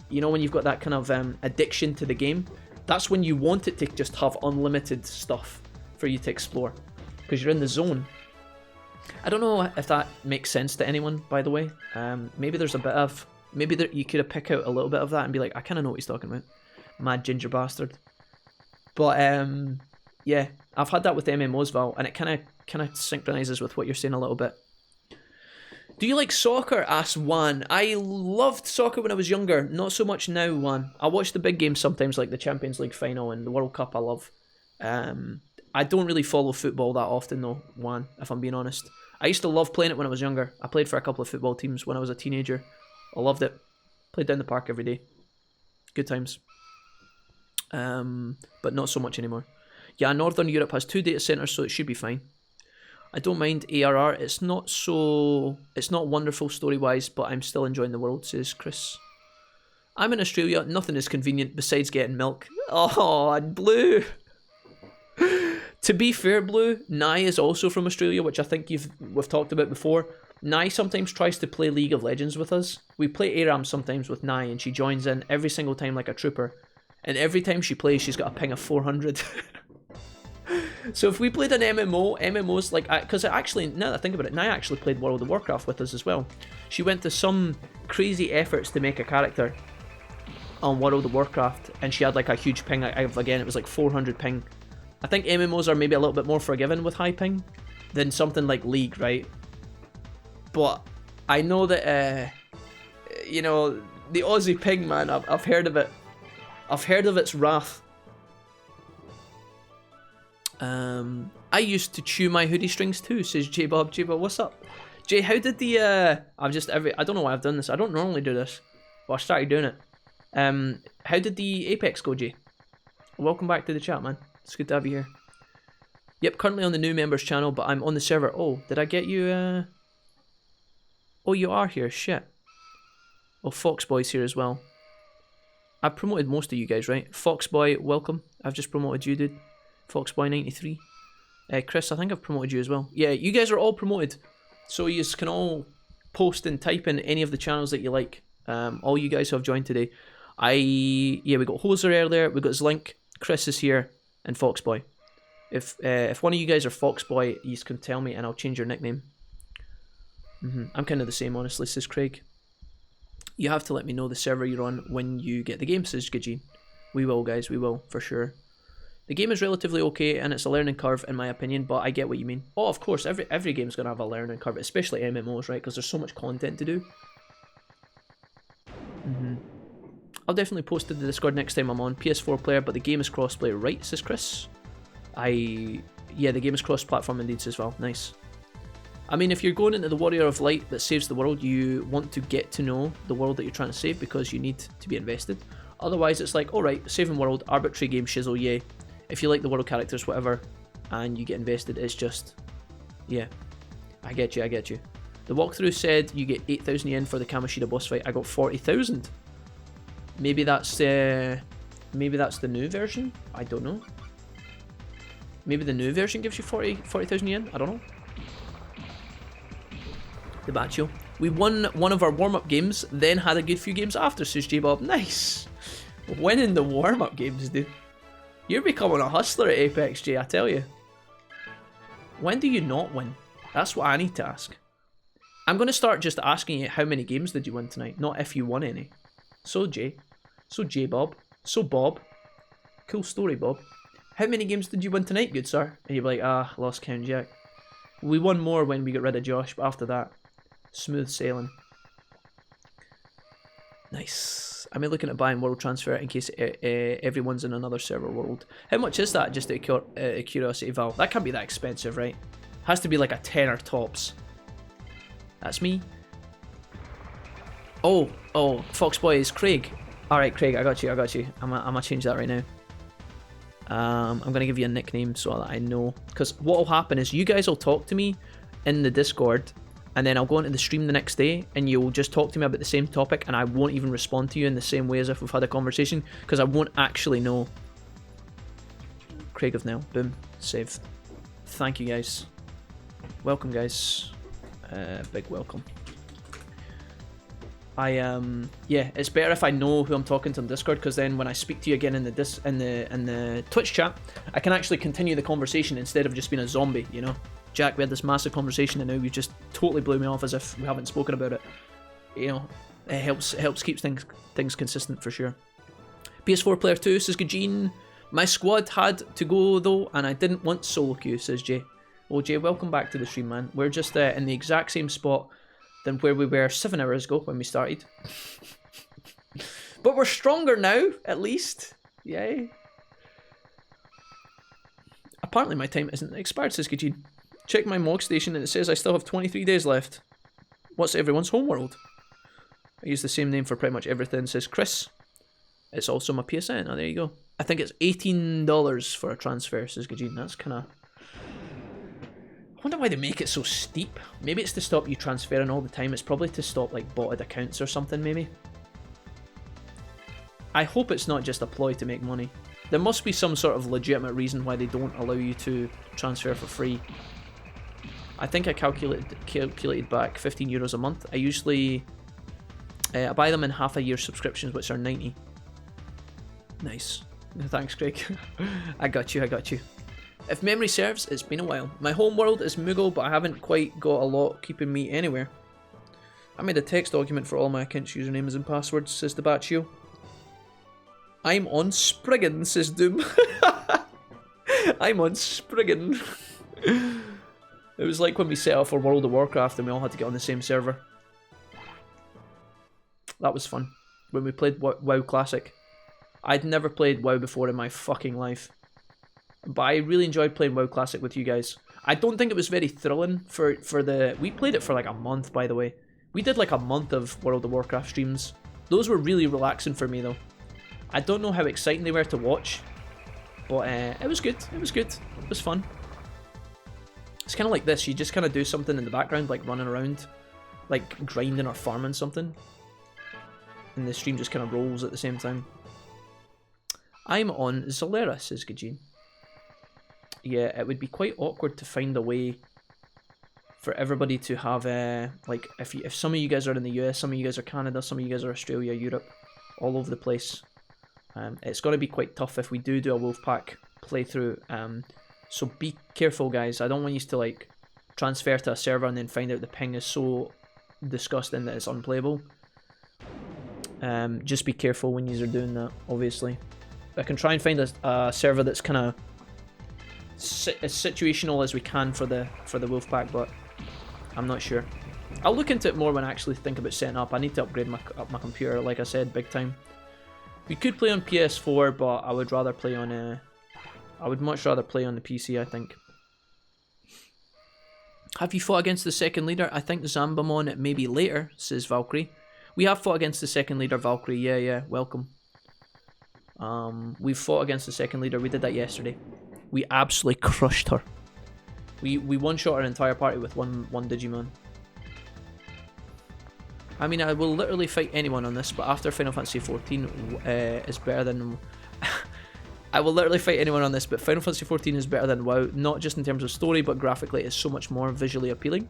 you know, when you've got that kind of addiction to the game, that's when you want it to just have unlimited stuff for you to explore, because you're in the zone. I don't know if that makes sense to anyone, by the way. Maybe there's a bit of, you could have picked out a little bit of that and be like, I kind of know what he's talking about. Mad ginger bastard. But yeah, I've had that with MMOs, Val, and it kind of synchronizes with what you're saying a little bit. Do you like soccer? Asks Juan. I loved soccer when I was younger. Not so much now, Juan. I watch the big games sometimes, like the Champions League final and the World Cup I love. I don't really follow football that often though, Juan, if I'm being honest. I used to love playing it when I was younger. I played for a couple of football teams when I was a teenager. I loved it. Played down the park every day. Good times. But not so much anymore. Yeah, Northern Europe has 2 data centers, so it should be fine. I don't mind ARR. It's not wonderful story-wise, but I'm still enjoying the world, says Chris. I'm in Australia. Nothing is convenient besides getting milk. Oh, and Blue. To be fair, Blue, Nai is also from Australia, which I think we've talked about before. Nai sometimes tries to play League of Legends with us. We play ARAM sometimes with Nai, and she joins in every single time like a trooper. And every time she plays, she's got a ping of 400. So if we played an MMO, MMOs like, because actually, now that I think about it, Naya actually played World of Warcraft with us as well. She went to some crazy efforts to make a character on World of Warcraft, and she had like a huge ping. Again, it was like 400 ping. I think MMOs are maybe a little bit more forgiving with high ping than something like League, right? But I know that, you know, the Aussie ping, man, I've heard of it. I've heard of its wrath. I used to chew my hoodie strings too, says J-Bob. J-Bob, what's up? Jay, how did the, I don't know why I've done this. I don't normally do this, but I started doing it. How did the Apex go, Jay? Welcome back to the chat, man. It's good to have you here. Yep, currently on the new members channel, but I'm on the server. Oh, did I get you, Oh, you are here, shit. Oh, Foxboy's here as well. I've promoted most of you guys, right? Foxboy, welcome. I've just promoted you, dude. Foxboy93. Chris, I think I've promoted you as well. Yeah, you guys are all promoted. So you can all post and type in any of the channels that you like. All you guys who have joined today. Yeah, we got Hoser earlier, we got Zlink, Chris is here, and Foxboy. If one of you guys are Foxboy, you can tell me and I'll change your nickname. I'm kind of the same, honestly, says Craig. You have to let me know the server you're on when you get the game, says Gajin. We will, guys, we will, for sure. The game is relatively okay, and it's a learning curve, in my opinion, but I get what you mean. Oh, of course, every game's going to have a learning curve, especially MMOs, right? Because there's so much content to do. I'll definitely post to the Discord next time I'm on. PS4 player, but the game is crossplay, right, says Chris? Yeah, the game is cross-platform indeed as well. Nice. I mean, if you're going into the Warrior of Light that saves the world, you want to get to know the world that you're trying to save because you need to be invested. Otherwise, it's like, alright, saving world, arbitrary game shizzle, yay. If you like the world characters, whatever, and you get invested, it's just, yeah. I get you, I get you. The walkthrough said you get 8,000 yen for the Kamoshida boss fight. I got 40,000. Maybe that's the new version? I don't know. Maybe the new version gives you 40,000 yen? I don't know. The Baccio. We won one of our warm-up games, then had a good few games after, says J-Bob. Nice! Winning the warm-up games, dude. You're becoming a hustler at Apex, Jay, I tell you. When do you not win? That's what I need to ask. I'm going to start just asking you how many games did you win tonight, not if you won any. So Jay. So J-Bob. So Bob. Cool story, Bob. How many games did you win tonight, good sir? And you're like, lost count, Jack. We won more when we got rid of Josh, but after that, smooth sailing. Nice. I'm looking at buying world transfer in case everyone's in another server world. How much is that, just out of curiosity, Val? That can't be that expensive, right? Has to be like a tenner tops. That's me. Oh, Foxboy is Craig. Alright, Craig, I got you. I'm gonna change that right now. I'm gonna give you a nickname so that I know. Because what will happen is you guys will talk to me in the Discord, and then I'll go into the stream the next day, and you'll just talk to me about the same topic, and I won't even respond to you in the same way as if we've had a conversation, because I won't actually know. Craig of Nell. Boom. Saved. Thank you, guys. Welcome, guys. Big welcome. Yeah, it's better if I know who I'm talking to on Discord, because then when I speak to you again in the Twitch chat, I can actually continue the conversation instead of just being a zombie, you know? Jack, we had this massive conversation and now you just totally blew me off as if we haven't spoken about it. You know, it helps keep things consistent for sure. PS4 player 2, says Gajin. My squad had to go though, and I didn't want solo queue, says Jay. Well, Jay, welcome back to the stream, man. We're just in the exact same spot than where we were 7 hours ago when we started. But we're stronger now, at least. Yay. Apparently my time isn't expired, says Gajin. Check my Mog station and it says I still have 23 days left. What's everyone's homeworld? I use the same name for pretty much everything, says Chris. It's also my PSN. Oh, there you go. I think it's $18 for a transfer, says Gajin. That's kind of... I wonder why they make it so steep. Maybe it's to stop you transferring all the time. It's probably to stop like botted accounts or something, maybe. I hope it's not just a ploy to make money. There must be some sort of legitimate reason why they don't allow you to transfer for free. I think I calculated back €15 a month. I usually I buy them in half a year subscriptions, which are 90. Nice. Thanks, Craig. I got you. If memory serves, it's been a while. My home world is Moogle, but I haven't quite got a lot keeping me anywhere. I made a text document for all my accounts, usernames and passwords, says the Baccio. I'm on Spriggan, says Doom. I'm on Spriggan. It was like when we set up for World of Warcraft and we all had to get on the same server. That was fun. When we played WoW Classic. I'd never played WoW before in my fucking life. But I really enjoyed playing WoW Classic with you guys. I don't think it was very thrilling for the... We played it for like a month, by the way. We did like a month of World of Warcraft streams. Those were really relaxing for me, though. I don't know how exciting they were to watch. But it was good. It was good. It was fun. It's kind of like this. You just kind of do something in the background, like running around. Like grinding or farming something. And the stream just kind of rolls at the same time. I'm on Zolera, says Gajin. Yeah, it would be quite awkward to find a way for everybody to have like if some of you guys are in the US, some of you guys are Canada, some of you guys are Australia, Europe, all over the place. It's going to be quite tough if we do a Wolfpack playthrough. So be careful, guys. I don't want you to like transfer to a server and then find out the ping is so disgusting that it's unplayable. Just be careful when you are doing that. Obviously, I can try and find a server that's kind of as situational as we can for the Wolfpack, but I'm not sure. I'll look into it more when I actually think about setting up. I need to upgrade my computer, like I said, big time. We could play on PS4, but I would rather play on I would much rather play on the PC, I think. Have you fought against the second leader? I think Zambamon maybe later, says Valkyrie. We have fought against the second leader, Valkyrie. Yeah, welcome. We've fought against the second leader. We did that yesterday. We absolutely crushed her. We one-shot our entire party with one Digimon. I mean, I will literally fight anyone on this, but after Final Fantasy XIV is better than... I will literally fight anyone on this, but Final Fantasy XIV is better than WoW, not just in terms of story, but graphically it's so much more visually appealing.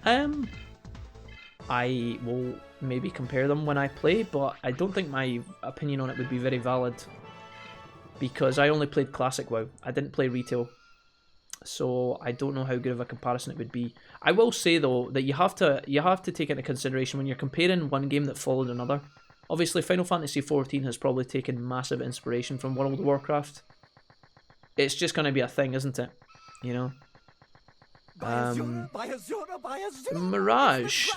I will maybe compare them when I play, but I don't think my opinion on it would be very valid. Because I only played Classic WoW. I didn't play Retail. So I don't know how good of a comparison it would be. I will say though that you have to take into consideration when you're comparing one game that followed another. Obviously Final Fantasy XIV has probably taken massive inspiration from World of Warcraft. It's just going to be a thing, isn't it? You know? Mirage.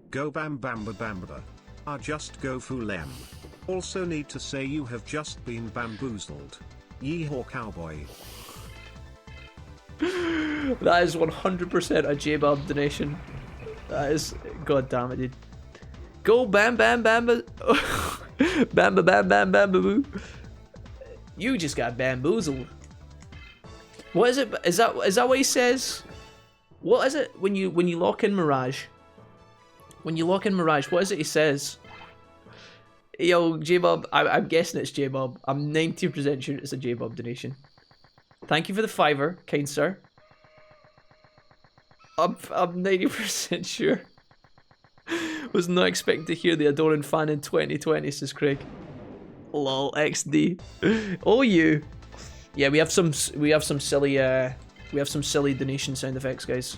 Go bam bamba bamba. I just go foolem. Also need to say you have just been bamboozled. Yeehaw cowboy. That is 100% a J-Bob donation. That is... God damn it, dude. Go bam bam bamba. Bamba bam bam bam boo. You just got bamboozled. What is it? Is that what he says? What is it when you lock in Mirage? When you lock in Mirage, what is it he says? Yo, J-Bob, I'm guessing it's J-Bob. I'm 90% sure it's a J-Bob donation. Thank you for the $5, kind sir. I'm 90% sure. Was not expecting to hear the Adoran fan in 2020, says Craig. Lol, XD. Oh, you. Yeah, we have some silly donation sound effects, guys.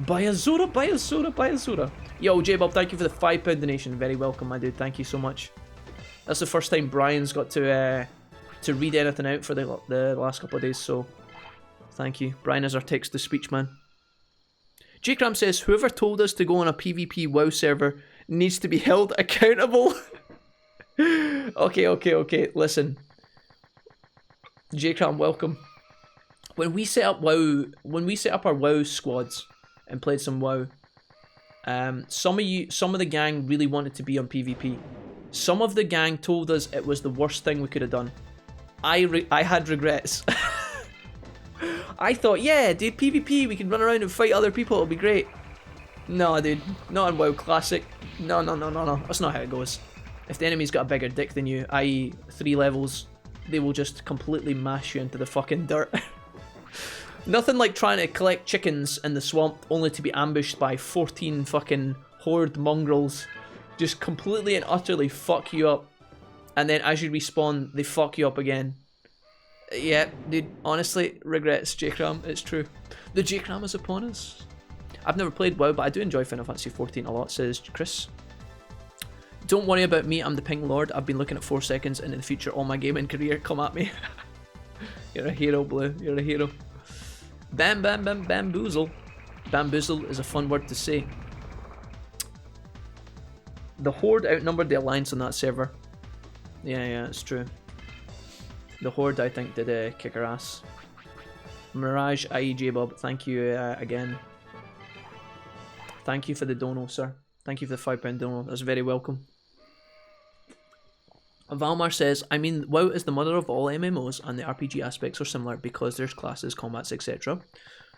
Bayazura, Bayazura, Bayazura. Yo, J-Bob, thank you for the £5 donation. Very welcome, my dude. Thank you so much. That's the first time Brian's got to read anything out for the last couple of days, so thank you. Brian is our text-to-speech man. J-Cram says, whoever told us to go on a PvP WoW server needs to be held accountable. Okay. Listen. J-Cram, welcome. When we set up our WoW squads and played some WoW, some of the gang really wanted to be on PvP. Some of the gang told us it was the worst thing we could have done. I had regrets. I thought, yeah, dude, PvP, we can run around and fight other people, it'll be great. No, dude, not in WoW Classic. No. That's not how it goes. If the enemy's got a bigger dick than you, i.e. 3 levels, they will just completely mash you into the fucking dirt. Nothing like trying to collect chickens in the swamp only to be ambushed by 14 fucking horde mongrels. Just completely and utterly fuck you up. And then as you respawn, they fuck you up again. Yeah, dude, honestly, regrets J-Cram, it's true. The J-Cram is upon us. I've never played WoW, but I do enjoy Final Fantasy XIV a lot, says Chris. Don't worry about me, I'm the Ping Lord. I've been looking at 4 seconds, and in the future, all my gaming career, come at me. You're a hero, Blue, you're a hero. Bamboozle. Bamboozle is a fun word to say. The Horde outnumbered the Alliance on that server. Yeah, it's true. The Horde, I think, did kick her ass. Mirage, i.e. J-Bob, thank you again. Thank you for the dono, sir. Thank you for the £5 dono. That's very welcome. Valmar says, I mean, WoW is the mother of all MMOs, and the RPG aspects are similar because there's classes, combats, etc.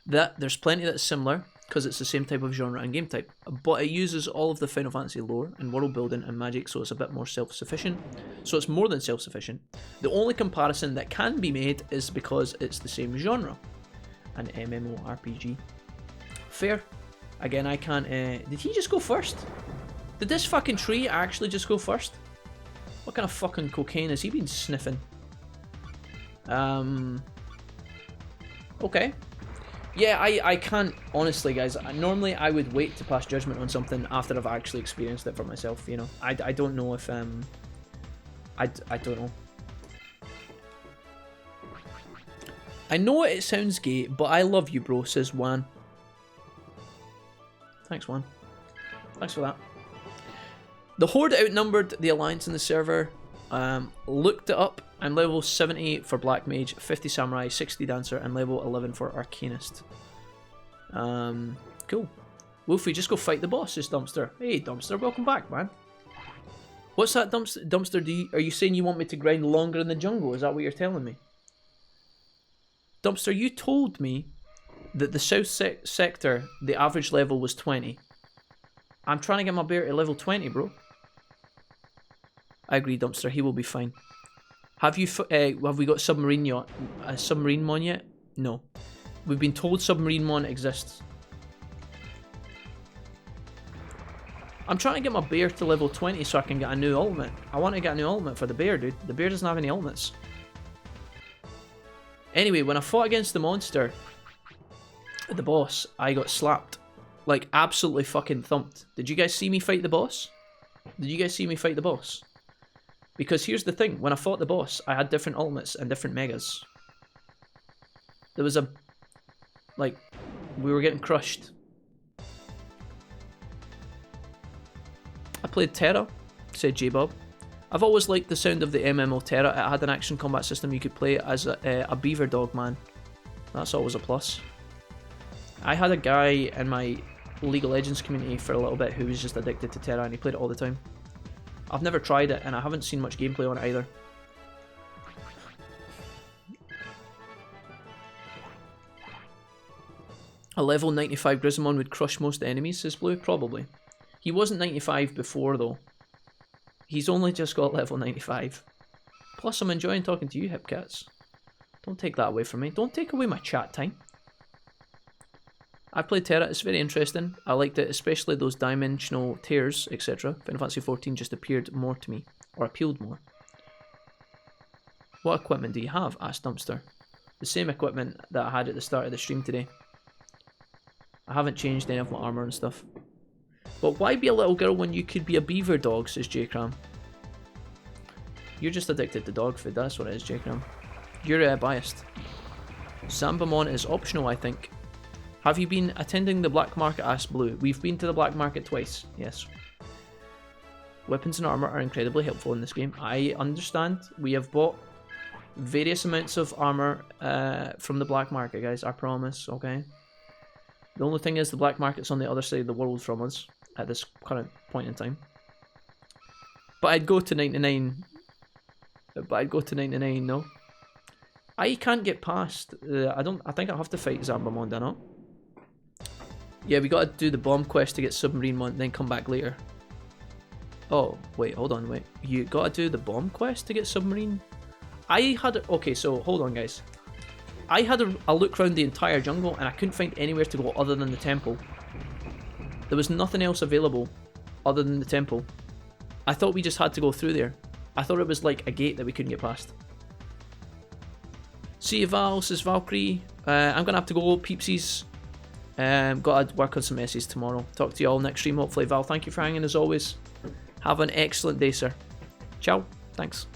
There's plenty that's similar because it's the same type of genre and game type, but it uses all of the Final Fantasy lore and world building and magic, so it's a bit more self-sufficient. So it's more than self-sufficient. The only comparison that can be made is because it's the same genre, an MMORPG. Fair. Again, I can't. Did he just go first? Did this fucking tree actually just go first? What kind of fucking cocaine has he been sniffing? Okay. Yeah, I can't, honestly, guys. Normally, I would wait to pass judgment on something after I've actually experienced it for myself, you know. I don't know if, I don't know. I know it sounds gay, but I love you, bro, says Juan. Thanks, Juan. Thanks for that. The Horde outnumbered the Alliance in the server. Looked it up. I'm level 78 for Black Mage, 50 Samurai, 60 Dancer, and level 11 for Arcanist. Cool. Wolfie, just go fight the boss, says Dumpster. Hey, Dumpster, welcome back, man. What's that, Dumpster? Are you saying you want me to grind longer in the jungle? Is that what you're telling me? Dumpster, you told me that the south sector, the average level was 20. I'm trying to get my bear to level 20, bro. I agree, Dumpster. He will be fine. Have we got Submarine Mon yet? No. We've been told Submarine Mon exists. I'm trying to get my bear to level 20 so I can get a new ultimate. I want to get a new ultimate for the bear, dude. The bear doesn't have any ultimates. Anyway, when I fought against the monster, the boss, I got slapped. Like, absolutely fucking thumped. Did you guys see me fight the boss? Did you guys see me fight the boss? Because here's the thing, when I fought the boss, I had different ultimates and different megas. There was a... like, we were getting crushed. I played Terra, said J-Bob. I've always liked the sound of the MMO Terra. It had an action combat system you could play as a beaver dog man. That's always a plus. I had a guy in my League of Legends community for a little bit who was just addicted to Terra and he played it all the time. I've never tried it and I haven't seen much gameplay on it either. A level 95 Grizzlemon would crush most enemies, says Blue? Probably. He wasn't 95 before though. He's only just got level 95. Plus I'm enjoying talking to you, Hipcats. Don't take that away from me. Don't take away my chat time. I played Terra, it's very interesting. I liked it, especially those dimensional tears, etc. Final Fantasy XIV just appeared more to me, or appealed more. What equipment do you have? Asked Dumpster. The same equipment that I had at the start of the stream today. I haven't changed any of my armour and stuff. But why be a little girl when you could be a beaver dog, says J-Cram. You're just addicted to dog food, that's what it is, J-Cram. You're biased. Zambamon is optional, I think. Have you been attending the black market? Asked Blue. We've been to the black market twice, yes. Weapons and armour are incredibly helpful in this game. I understand. We have bought various amounts of armour from the black market, guys. I promise, okay? The only thing is the black market's on the other side of the world from us at this current point in time. But I'd go to 99. No. I can't get past. I think I'll have to fight Zambamon, don't I? Yeah, we gotta do the bomb quest to get Submarine Mon, then come back later. Oh, wait, hold on, wait. You gotta do the bomb quest to get Submarine? Okay, so hold on, guys. I had a look around the entire jungle and I couldn't find anywhere to go other than the temple. There was nothing else available other than the temple. I thought we just had to go through there. I thought it was like a gate that we couldn't get past. See you, Val, says Valkyrie. I'm gonna have to go, peepsies. Gotta work on some essays tomorrow. Talk to you all next stream, hopefully. Val, thank you for hanging as always. Have an excellent day, sir. Ciao. Thanks.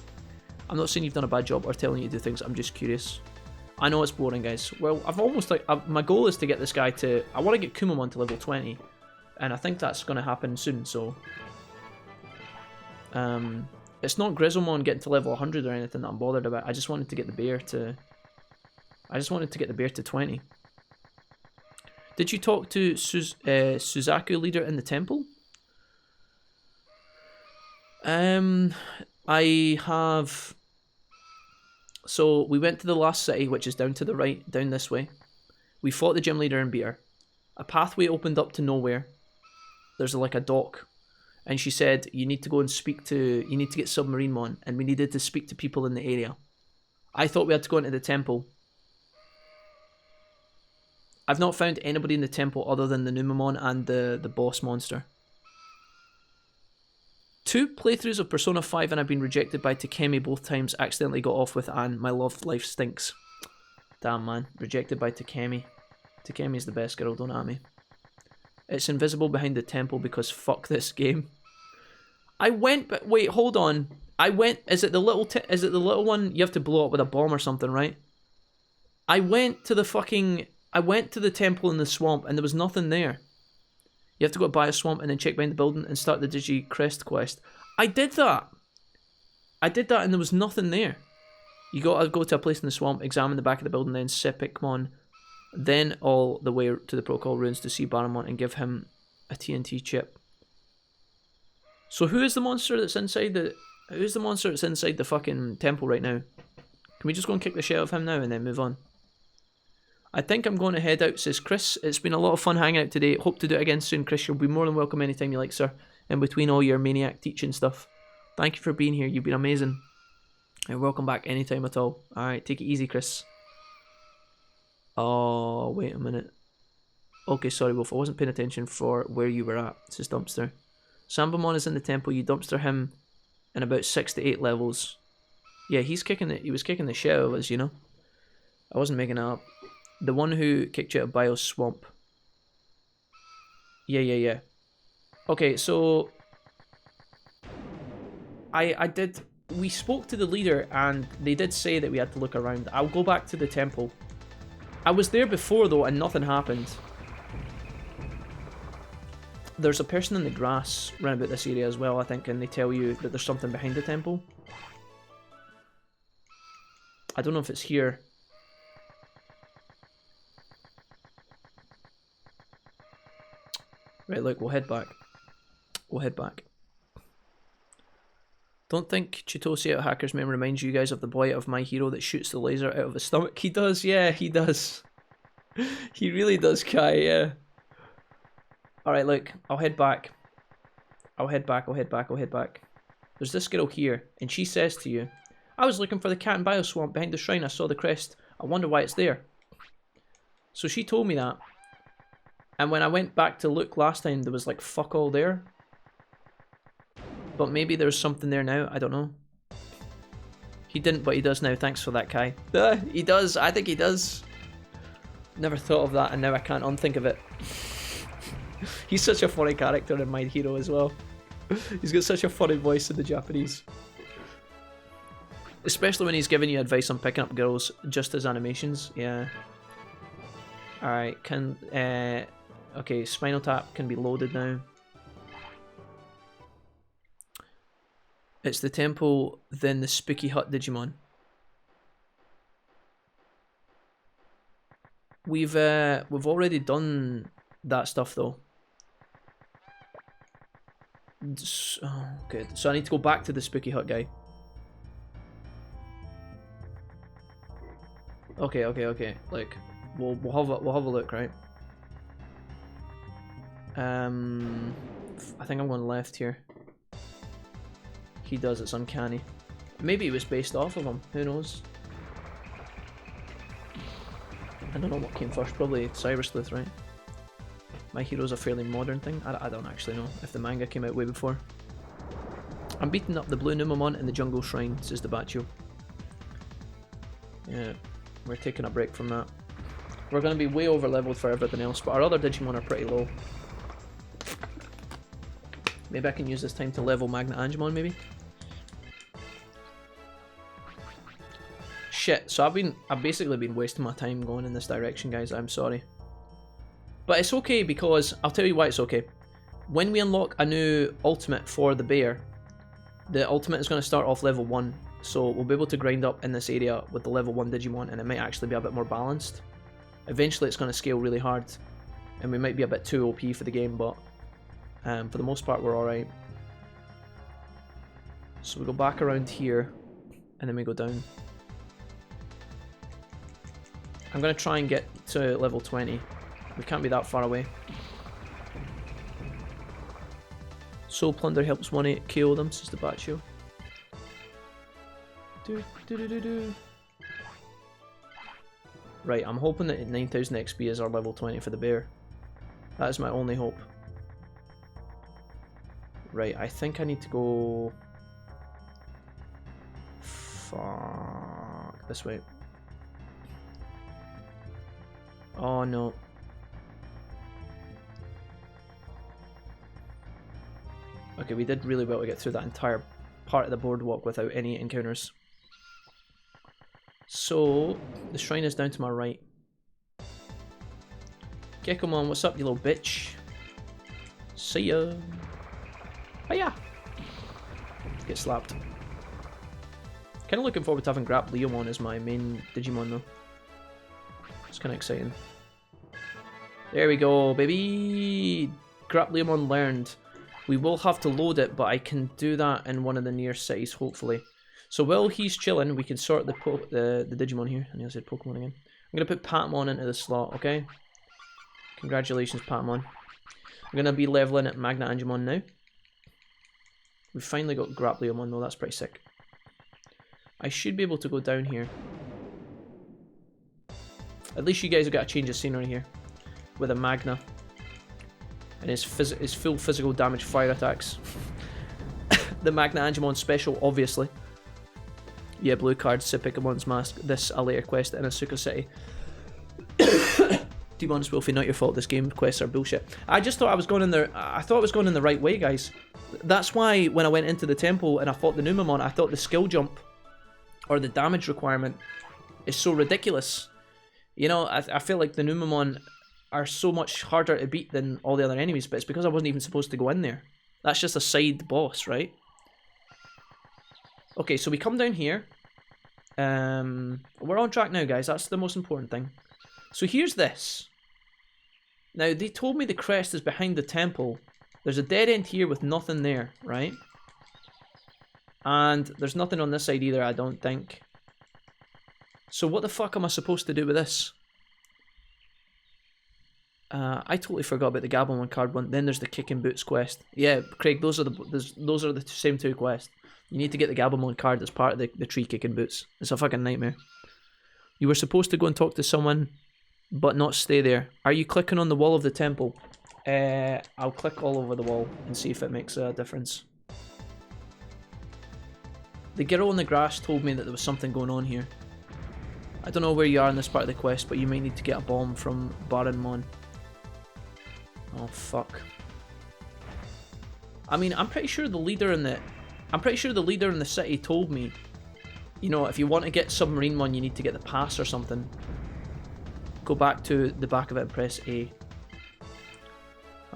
I'm not saying you've done a bad job or telling you to do things, I'm just curious. I know it's boring, guys. Well, I've almost my goal is to get this guy to... I want to get Kumamon to level 20. And I think that's going to happen soon, so... it's not Grizzlemon getting to level 100 or anything that I'm bothered about. I just wanted to get the bear to... I just wanted to get the bear to 20. Did you talk to Suzaku leader in the temple? I have... So, we went to the last city, which is down to the right, down this way. We fought the gym leader and beat her. A pathway opened up to nowhere. There's like a dock. And she said, you need to go and speak to... You need to get Submarine Mon. And we needed to speak to people in the area. I thought we had to go into the temple. I've not found anybody in the temple other than the Numamon and the boss monster. 2 playthroughs of Persona 5 and I've been rejected by Takemi both times. Accidentally got off with Anne. My love life stinks. Damn, man. Rejected by Takemi. Takemi's the best girl, don't at me. It's invisible behind the temple because fuck this game. I went, but wait, hold on. I went, is it the little one you have to blow up with a bomb or something, right? I went to the temple in the swamp and there was nothing there. You have to go by a swamp and then check behind the building and start the Digi Crest quest. I did that. And there was nothing there. You gotta go to a place in the swamp, examine the back of the building, then Sepikmon, then all the way to the Protocol Ruins to see Baramon and give him a TNT chip. So who is the monster that's inside the fucking temple right now? Can we just go and kick the shit out of him now and then move on? I think I'm going to head out, says Chris. It's been a lot of fun hanging out today. Hope to do it again soon, Chris. You'll be more than welcome anytime you like, sir. In between all your maniac teaching stuff. Thank you for being here. You've been amazing. And welcome back anytime at all. Alright, take it easy, Chris. Oh, wait a minute. Okay, sorry, Wolf. I wasn't paying attention for where you were at, says Dumpster. Sambamon is in the temple. You dumpster him in about 6 to 8 levels. Yeah, he was kicking the shit out of us, you know. I wasn't making it up. The one who kicked you out of Bios Swamp. Yeah. Okay, so... We spoke to the leader and they did say that we had to look around. I'll go back to the temple. I was there before though and nothing happened. There's a person in the grass around about this area as well, I think, and they tell you that there's something behind the temple. I don't know if it's here. Right, look, we'll head back. Don't think Chitose out Hacker's Meme reminds you guys of the boy out of My Hero that shoots the laser out of his stomach. He does, yeah, he does. He really does, Kai, yeah. Alright, look, I'll head back. There's this girl here, and she says to you, I was looking for the cat and bio swamp behind the shrine. I saw the crest. I wonder why it's there. So she told me that. And when I went back to look last time, there was like fuck all there. But maybe there's something there now. I don't know. He didn't, but he does now. Thanks for that, Kai. He does. I think he does. Never thought of that, and now I can't unthink of it. He's such a funny character in My Hero as well. He's got such a funny voice in the Japanese. Especially when he's giving you advice on picking up girls just as animations. Yeah. Alright, okay, Spinal Tap can be loaded now. It's the temple, then the Spooky Hut Digimon. We've already done that stuff though. Oh, good. So I need to go back to the Spooky Hut guy. Okay. Like, we'll have a look, right? I think I'm going left here. He does, it's uncanny. Maybe it was based off of him, who knows? I don't know what came first, probably Cyber Sleuth, right? My Hero's a fairly modern thing. I don't actually know if the manga came out way before. I'm beating up the blue Numamon in the jungle shrine, says the Bacho. Yeah. We're taking a break from that. We're going to be way over leveled for everything else, but our other Digimon are pretty low. Maybe I can use this time to level Magna Angemon, maybe? Shit, so I've basically been wasting my time going in this direction, guys. I'm sorry. But it's okay because, I'll tell you why it's okay. When we unlock a new ultimate for the bear, the ultimate is going to start off level 1. So we'll be able to grind up in this area with the level 1 Digimon, and it might actually be a bit more balanced. Eventually it's going to scale really hard, and we might be a bit too OP for the game, but for the most part we're alright. So we go back around here, and then we go down. I'm going to try and get to level 20. We can't be that far away. Soul Plunder helps 1-8 KO them, says the Batcho. Right, I'm hoping that 9000 XP is our level 20 for the bear. That is my only hope. Right, I think I need to go... Fuck, this way. Oh no. Okay, we did really well to get through that entire part of the boardwalk without any encounters. So, the shrine is down to my right. Gekomon, what's up, you little bitch? See ya. Hiya. Get slapped. Kind of looking forward to having Grap Leomon as my main Digimon though. It's kind of exciting. There we go, baby! Grap Leomon learned. We will have to load it, but I can do that in one of the near cities, hopefully. So while he's chilling, we can sort the Digimon here. I said Pokemon again. I'm going to put Patamon into the slot, okay? Congratulations, Patamon. I'm going to be leveling at Magna Angemon now. We've finally got Grap Leomon though, that's pretty sick. I should be able to go down here. At least you guys have got a change of scenery here. With a Magna. And his full physical damage fire attacks. The Magna Angemon special, obviously. Yeah, blue card, Sipicamon's mask. This a later quest in Asuka City. Demon's Wolfie, not your fault. This game quests are bullshit. I just thought I was going in there. I thought I was going in the right way, guys. That's why when I went into the temple and I fought the Numemon, I thought the skill jump or the damage requirement is so ridiculous. You know, I feel like the Numemon are so much harder to beat than all the other enemies, but it's because I wasn't even supposed to go in there. That's just a side boss, right? Okay, so we come down here. We're on track now, guys. That's the most important thing. So here's this. Now, they told me the crest is behind the temple. There's a dead end here with nothing there, right? And there's nothing on this side either, I don't think. So what the fuck am I supposed to do with this? I totally forgot about the Gabumon card one. Then there's the Kicking Boots quest. Yeah, Craig, those are the same two quests. You need to get the Gabumon card as part of the tree Kicking Boots. It's a fucking nightmare. You were supposed to go and talk to someone, but not stay there. Are you clicking on the wall of the temple? I'll click all over the wall and see if it makes a difference. The girl in the grass told me that there was something going on here. I don't know where you are in this part of the quest, but you might need to get a bomb from Baronmon. Oh fuck. I mean, I'm pretty sure the leader in the city told me, you know, if you want to get Submarine, you need to get the pass or something. Go back to the back of it and press A.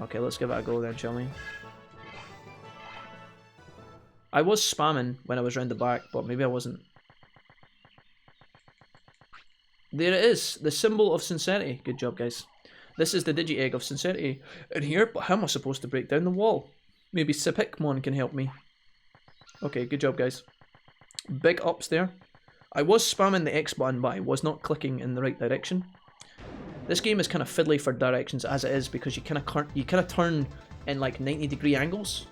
Okay, let's give it a go then, shall we? I was spamming when I was round the back, but maybe I wasn't. There it is, the symbol of sincerity. Good job, guys. This is the Digi-Egg of sincerity in here, but how am I supposed to break down the wall? Maybe Sipicmon can help me. Okay, good job, guys. Big ups there. I was spamming the X button, but I was not clicking in the right direction. This game is kind of fiddly for directions as it is, because you kind of turn in like 90-degree angles,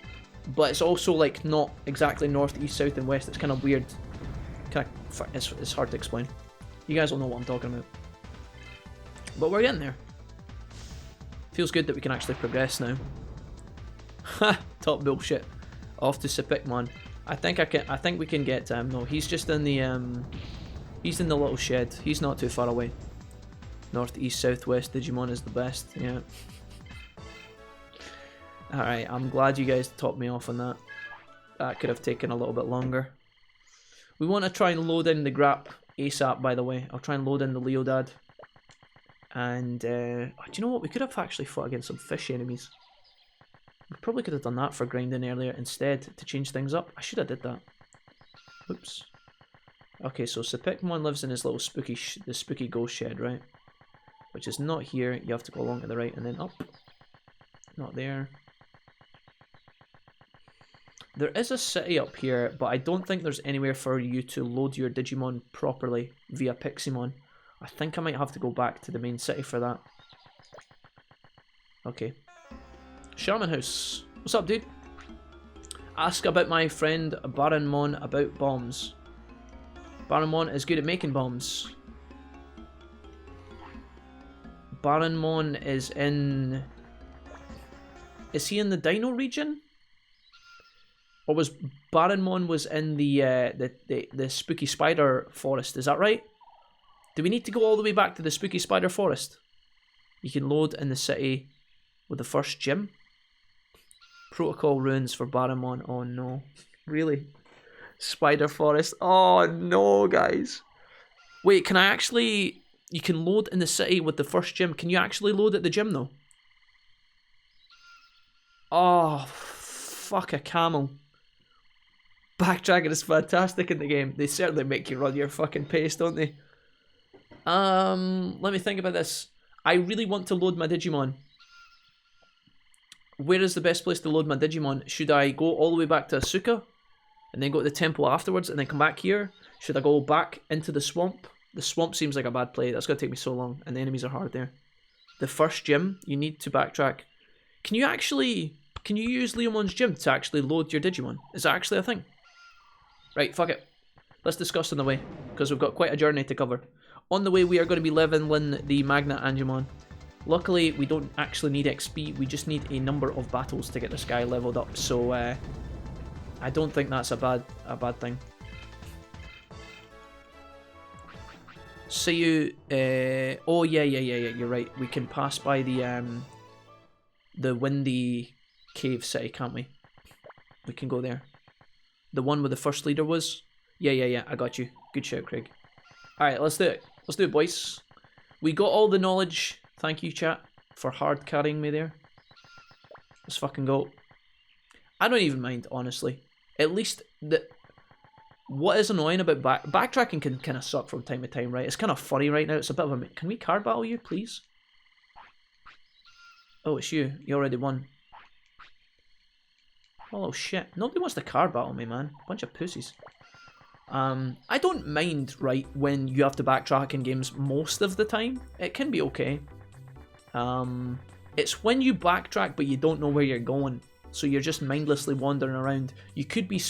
but it's also like not exactly north, east, south, and west. It's kind of weird. It's hard to explain. You guys will know what I'm talking about. But we're getting there. Feels good that we can actually progress now. Ha! Top bullshit. Off to Sipicmon. I think we can get no, he's just in the He's in the little shed. He's not too far away. North, east, southwest Digimon is the best. Yeah. Alright, I'm glad you guys topped me off on that. That could have taken a little bit longer. We want to try and load in the Grap ASAP, by the way. I'll try and load in the Leodad. And, do you know what? We could have actually fought against some fish enemies. We probably could have done that for grinding earlier instead to change things up. I should have did that. Oops. Okay, so Sepikmon lives in his little the spooky ghost shed, right? Which is not here. You have to go along to the right and then up. Not there. There is a city up here, but I don't think there's anywhere for you to load your Digimon properly via Piximon. I think I might have to go back to the main city for that. Okay. Shaman House. What's up, dude? Ask about my friend Baronmon about bombs. Baronmon is good at making bombs. Baronmon is in... Is he in the Dino region? Or was Baronmon was in the spooky spider forest? Is that right? Do we need to go all the way back to the spooky spider forest? You can load in the city with the first gym. Protocol runes for Baronmon. Oh no. Really? Spider forest. Oh no, guys. Wait, can I actually... You can load in the city with the first gym. Can you actually load at the gym though? Oh, fuck a camel. Backtracking is fantastic in the game. They certainly make you run your fucking pace, don't they? Let me think about this. I really want to load my Digimon. Where is the best place to load my Digimon? Should I go all the way back to Asuka? And then go to the temple afterwards and then come back here? Should I go back into the swamp? The swamp seems like a bad play. That's going to take me so long. And the enemies are hard there. The first gym, you need to backtrack. Can you use Leomon's gym to actually load your Digimon? Is that actually a thing? Right, fuck it. Let's discuss on the way, because we've got quite a journey to cover. On the way, we are going to be leveling the Magna Angemon. Luckily, we don't actually need XP, we just need a number of battles to get this guy leveled up, so I don't think that's a bad thing. See you, oh yeah, you're right. We can pass by the windy cave city, can't we? We can go there. The one where the first leader was? Yeah, I got you. Good shout, Craig. Alright, let's do it. Let's do it, boys. We got all the knowledge. Thank you, chat, for hard carrying me there. Let's fucking go. I don't even mind, honestly. At least, what is annoying about backtracking can kind of suck from time to time, right? It's kind of funny right now. It's a bit of a... Can we card battle you, please? Oh, it's you. You already won. Oh shit, nobody wants to card battle me, man. Bunch of pussies. I don't mind, right, when you have to backtrack in games most of the time. It can be okay. It's when you backtrack but you don't know where you're going, so you're just mindlessly wandering around. You could be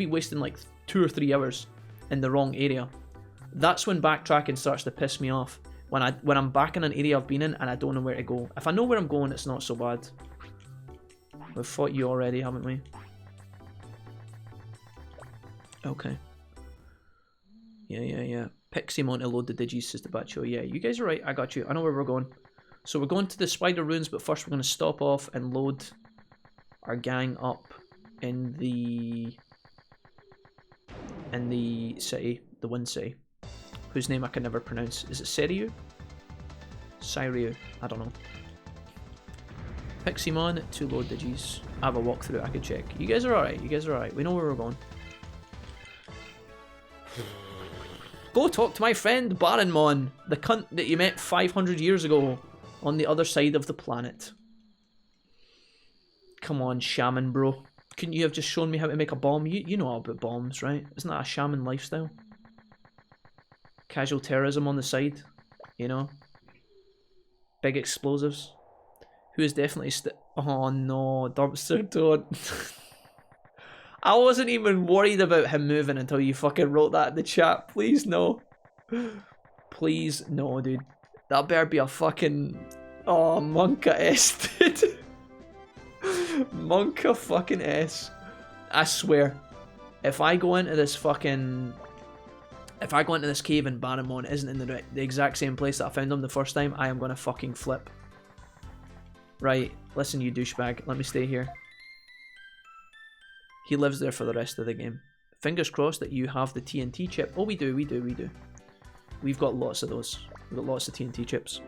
wasting like 2 or 3 hours in the wrong area. That's when backtracking starts to piss me off. When I'm back in an area I've been in and I don't know where to go. If I know where I'm going, it's not so bad. We've fought you already, haven't we? Okay. Yeah. Piximon to load the digis, says the Bacho. Yeah, you guys are right. I got you. I know where we're going. So we're going to the spider ruins, but first we're going to stop off and load our gang up in the city, the Wind City, whose name I can never pronounce. Is it Seryu? Siryu? I don't know. Piximon to load digis. I have a walkthrough I could check. You guys are alright. We know where we're going. Go talk to my friend Baronmon, the cunt that you met 500 years ago on the other side of the planet. Come on, shaman bro. Couldn't you have just shown me how to make a bomb? You know all about bombs, right? Isn't that a shaman lifestyle? Casual terrorism on the side, you know? Big explosives. Who is definitely oh no, Dumpster Toad. I wasn't even worried about him moving until you fucking wrote that in the chat. Please no. Please no, dude. That better be a fucking... Oh, Monka S, dude. Monka fucking S. I swear. If I go into this fucking If I go into this cave and Baramon isn't in the exact same place that I found him the first time, I am going to fucking flip. Right, listen you douchebag, let me stay here. He lives there for the rest of the game. Fingers crossed that you have the TNT chip. Oh, we do. We've got lots of those. We've got lots of TNT chips.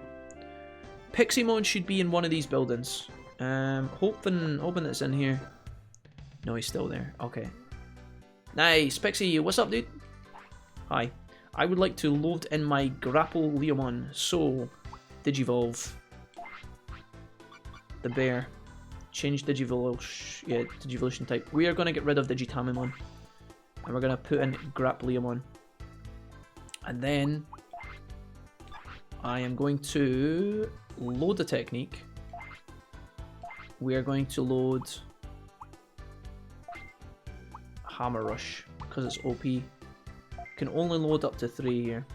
Piximon should be in one of these buildings. Hoping it's in here. No, he's still there. Okay. Nice, Pixie, what's up, dude? Hi. I would like to load in my Grapple Leomon. So, Digivolve. The bear. Change Digivolution type. We are going to get rid of Digitamamon. And we're going to put in Grappleomon. And then I am going to load the technique. We are going to load Hammer Rush because it's OP. Can only load up to 3 here.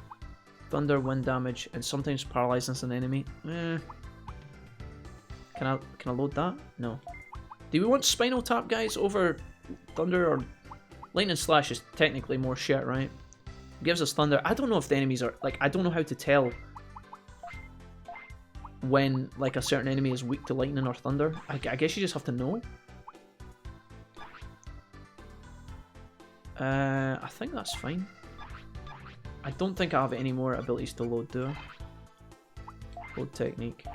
Thunder, wind damage, and sometimes paralyzes an enemy. Can I load that? No. Do we want Spinal Tap, guys, over Thunder? Or Lightning Slash is technically more shit, right? Gives us Thunder. I don't know if the enemies are like, I don't know how to tell when like a certain enemy is weak to lightning or thunder. I guess you just have to know. I think that's fine. I don't think I have any more abilities to load, do I? Load technique.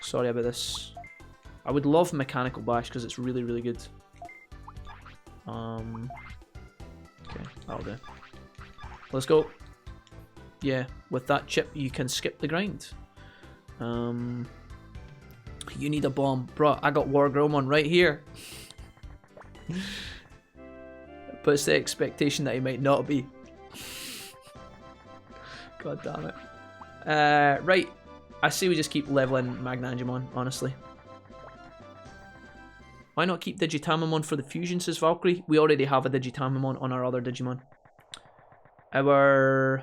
Sorry about this. I would love Mechanical Bash because it's really, really good. Okay, that'll do. Let's go. Yeah, with that chip you can skip the grind. You need a bomb. Bruh, I got War Gromon right here. But it's the expectation that he might not be. God damn it. Right. I say we just keep leveling Magnangemon, honestly. Why not keep Digitamamon for the fusion, says Valkyrie? We already have a Digitamamon on our other Digimon. Our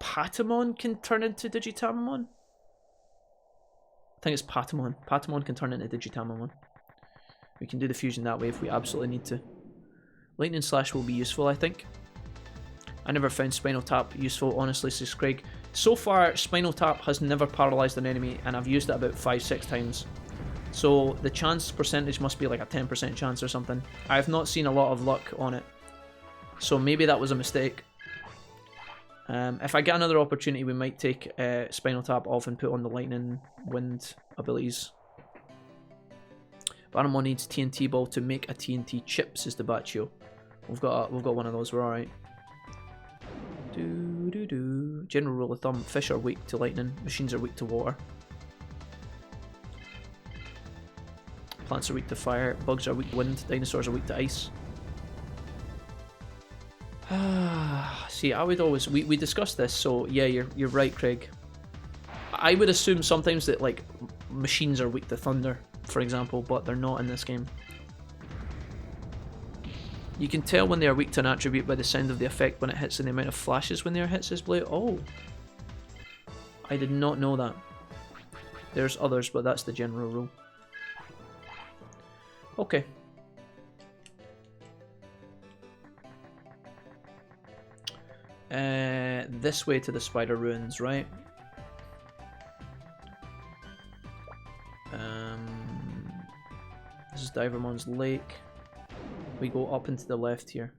Patamon can turn into Digitamamon? I think it's Patamon. Patamon can turn into Digitamamon. We can do the fusion that way if we absolutely need to. Lightning Slash will be useful, I think. I never found Spinal Tap useful, honestly, says Craig. So far, Spinal Tap has never paralysed an enemy, and I've used it about 5-6 times. So the chance percentage must be like a 10% chance or something. I have not seen a lot of luck on it. So maybe that was a mistake. If I get another opportunity, we might take Spinal Tap off and put on the Lightning Wind abilities. Baramon needs TNT Ball to make a TNT chip, says Debaccio. We've got one of those, we're alright. General rule of thumb, fish are weak to lightning, machines are weak to water. Plants are weak to fire, bugs are weak to wind, dinosaurs are weak to ice. See, I would always... We discussed this, so yeah, you're right, Craig. I would assume sometimes that, like, machines are weak to thunder, for example, but they're not in this game. You can tell when they are weak to an attribute by the sound of the effect when it hits and the amount of flashes when they are hit, says Blue. Oh. I did not know that. There's others, but that's the general rule. Okay. This way to the Spider Ruins, right? This is Divermon's Lake. We go up into the left here.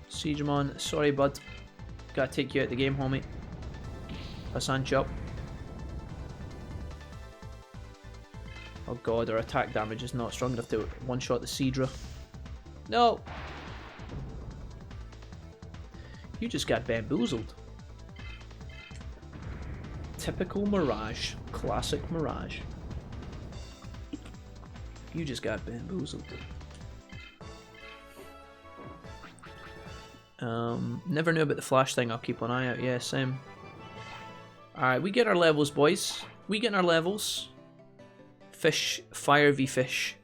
Siegemon, sorry bud. Gotta take you out the game, homie. Hassan Chup. Oh god, our attack damage is not strong enough to one-shot the Seadra. No! You just got bamboozled. Typical Mirage. Classic Mirage. You just got bamboozled. Never knew about the flash thing. I'll keep an eye out. Yeah, same. Alright, we get our levels, boys. We get our levels. Fish. Fire v fish.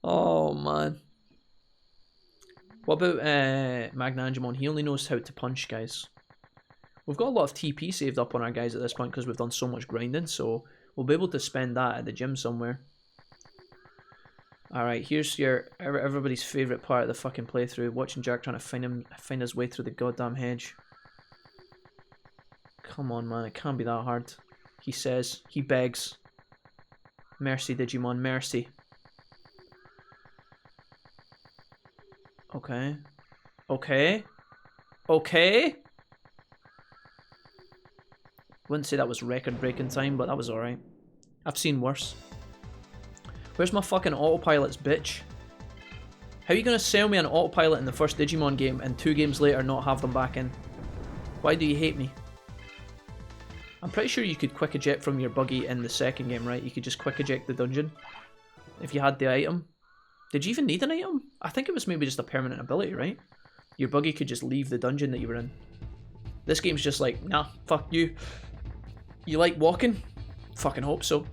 Oh, man. What about Magnangemon? He only knows how to punch, guys. We've got a lot of TP saved up on our guys at this point because we've done so much grinding, so We'll be able to spend that at the gym somewhere. Alright, here's your everybody's favourite part of the fucking playthrough. Watching Jack trying to find his way through the goddamn hedge. Come on, man. It can't be that hard. He says. He begs. Mercy, Digimon. Mercy. Okay. Okay. Okay. Wouldn't say that was record-breaking time, but that was alright. I've seen worse. Where's my fucking autopilots, bitch? How are you gonna sell me an autopilot in the first Digimon game and 2 games later not have them back in? Why do you hate me? I'm pretty sure you could quick eject from your buggy in the second game, right? You could just quick eject the dungeon if you had the item. Did you even need an item? I think it was maybe just a permanent ability, right? Your buggy could just leave the dungeon that you were in. This game's just like, nah, fuck you. You like walking? Fucking hope so.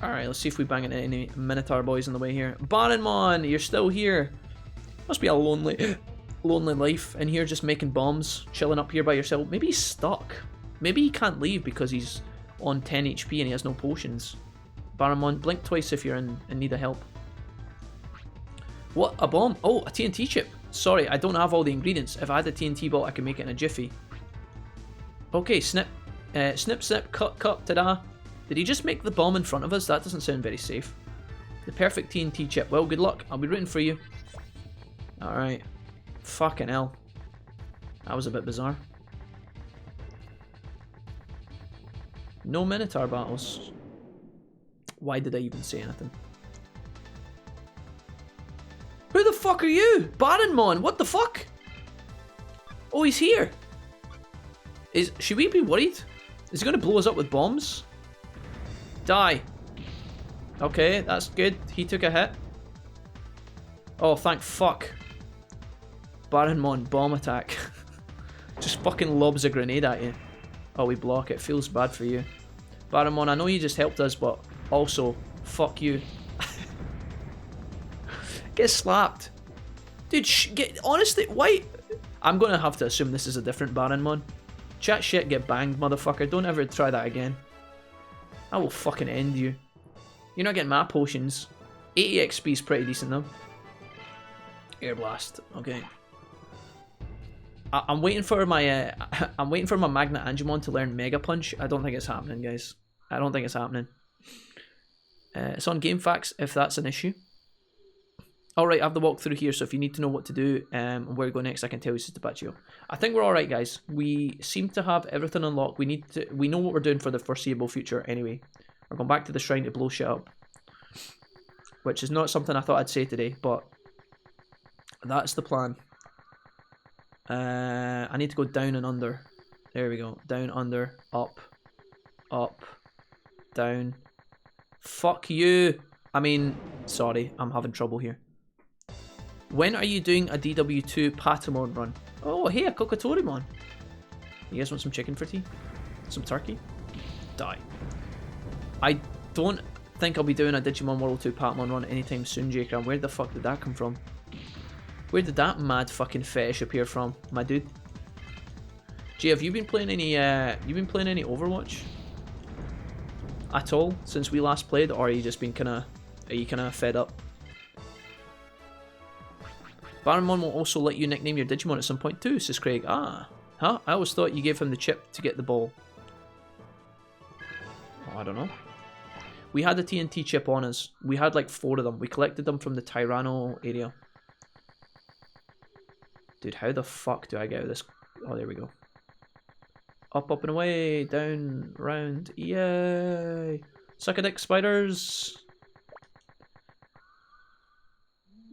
Alright, let's see if we bang into any Minotaur boys on the way here. Baronmon, you're still here. Must be a lonely life in here, just making bombs, chilling up here by yourself. Maybe he's stuck. Maybe he can't leave because he's on 10 HP and he has no potions. Baronmon, blink twice if you're in need of help. What? A bomb? Oh, a TNT chip. Sorry, I don't have all the ingredients. If I had a TNT ball, I could make it in a jiffy. Okay, snip, snip, cut, ta-da. Did he just make the bomb in front of us? That doesn't sound very safe. The perfect TNT chip. Well, good luck. I'll be rooting for you. Alright. Fucking hell. That was a bit bizarre. No Minotaur battles. Why did I even say anything? Who the fuck are you? Baronmon, what the fuck? Oh, he's here. Should we be worried? Is he going to blow us up with bombs? Die. Okay, that's good. He took a hit. Oh, thank fuck. Baronmon, bomb attack. Just fucking lobs a grenade at you. Oh, we block it. Feels bad for you. Baronmon, I know you just helped us, but also, fuck you. Get slapped. Dude, honestly, why? I'm going to have to assume this is a different Baronmon. Chat shit, get banged, motherfucker. Don't ever try that again. I will fucking end you. You're not getting my potions. 80 XP is pretty decent though. Air blast. Okay. I'm waiting for my I'm waiting for my Magna Angemon to learn Mega Punch. I don't think it's happening, guys. I don't think it's happening. It's on GameFAQs if that's an issue. Alright, I have the walkthrough here, so if you need to know what to do and where to go next, I can tell you, Sister Baccio. I think we're alright, guys. We seem to have everything unlocked. We know what we're doing for the foreseeable future anyway. We're going back to the shrine to blow shit up. Which is not something I thought I'd say today, but that's the plan. I need to go down and under. There we go. Down, under, up, down. Fuck you. I mean, sorry, I'm having trouble here. When are you doing a DW2 Patamon run? Oh, hey, a Kokotorimon. You guys want some chicken for tea? Some turkey? Die. I don't think I'll be doing a Digimon World 2 Patamon run anytime soon, J-Cram. Where the fuck did that come from? Where did that mad fucking fetish appear from, my dude? Jay, have you been playing any Overwatch at all since we last played, or are you just been are you kinda fed up? Baronmon will also let you nickname your Digimon at some point too, says Craig. Ah, huh? I always thought you gave him the chip to get the ball. Oh, I don't know. We had the TNT chip on us. We had like 4 of them. We collected them from the Tyranno area. Dude, how the fuck do I get out of this? Oh, there we go. Up, up and away, down, round. Yay! Suck a dick, spiders!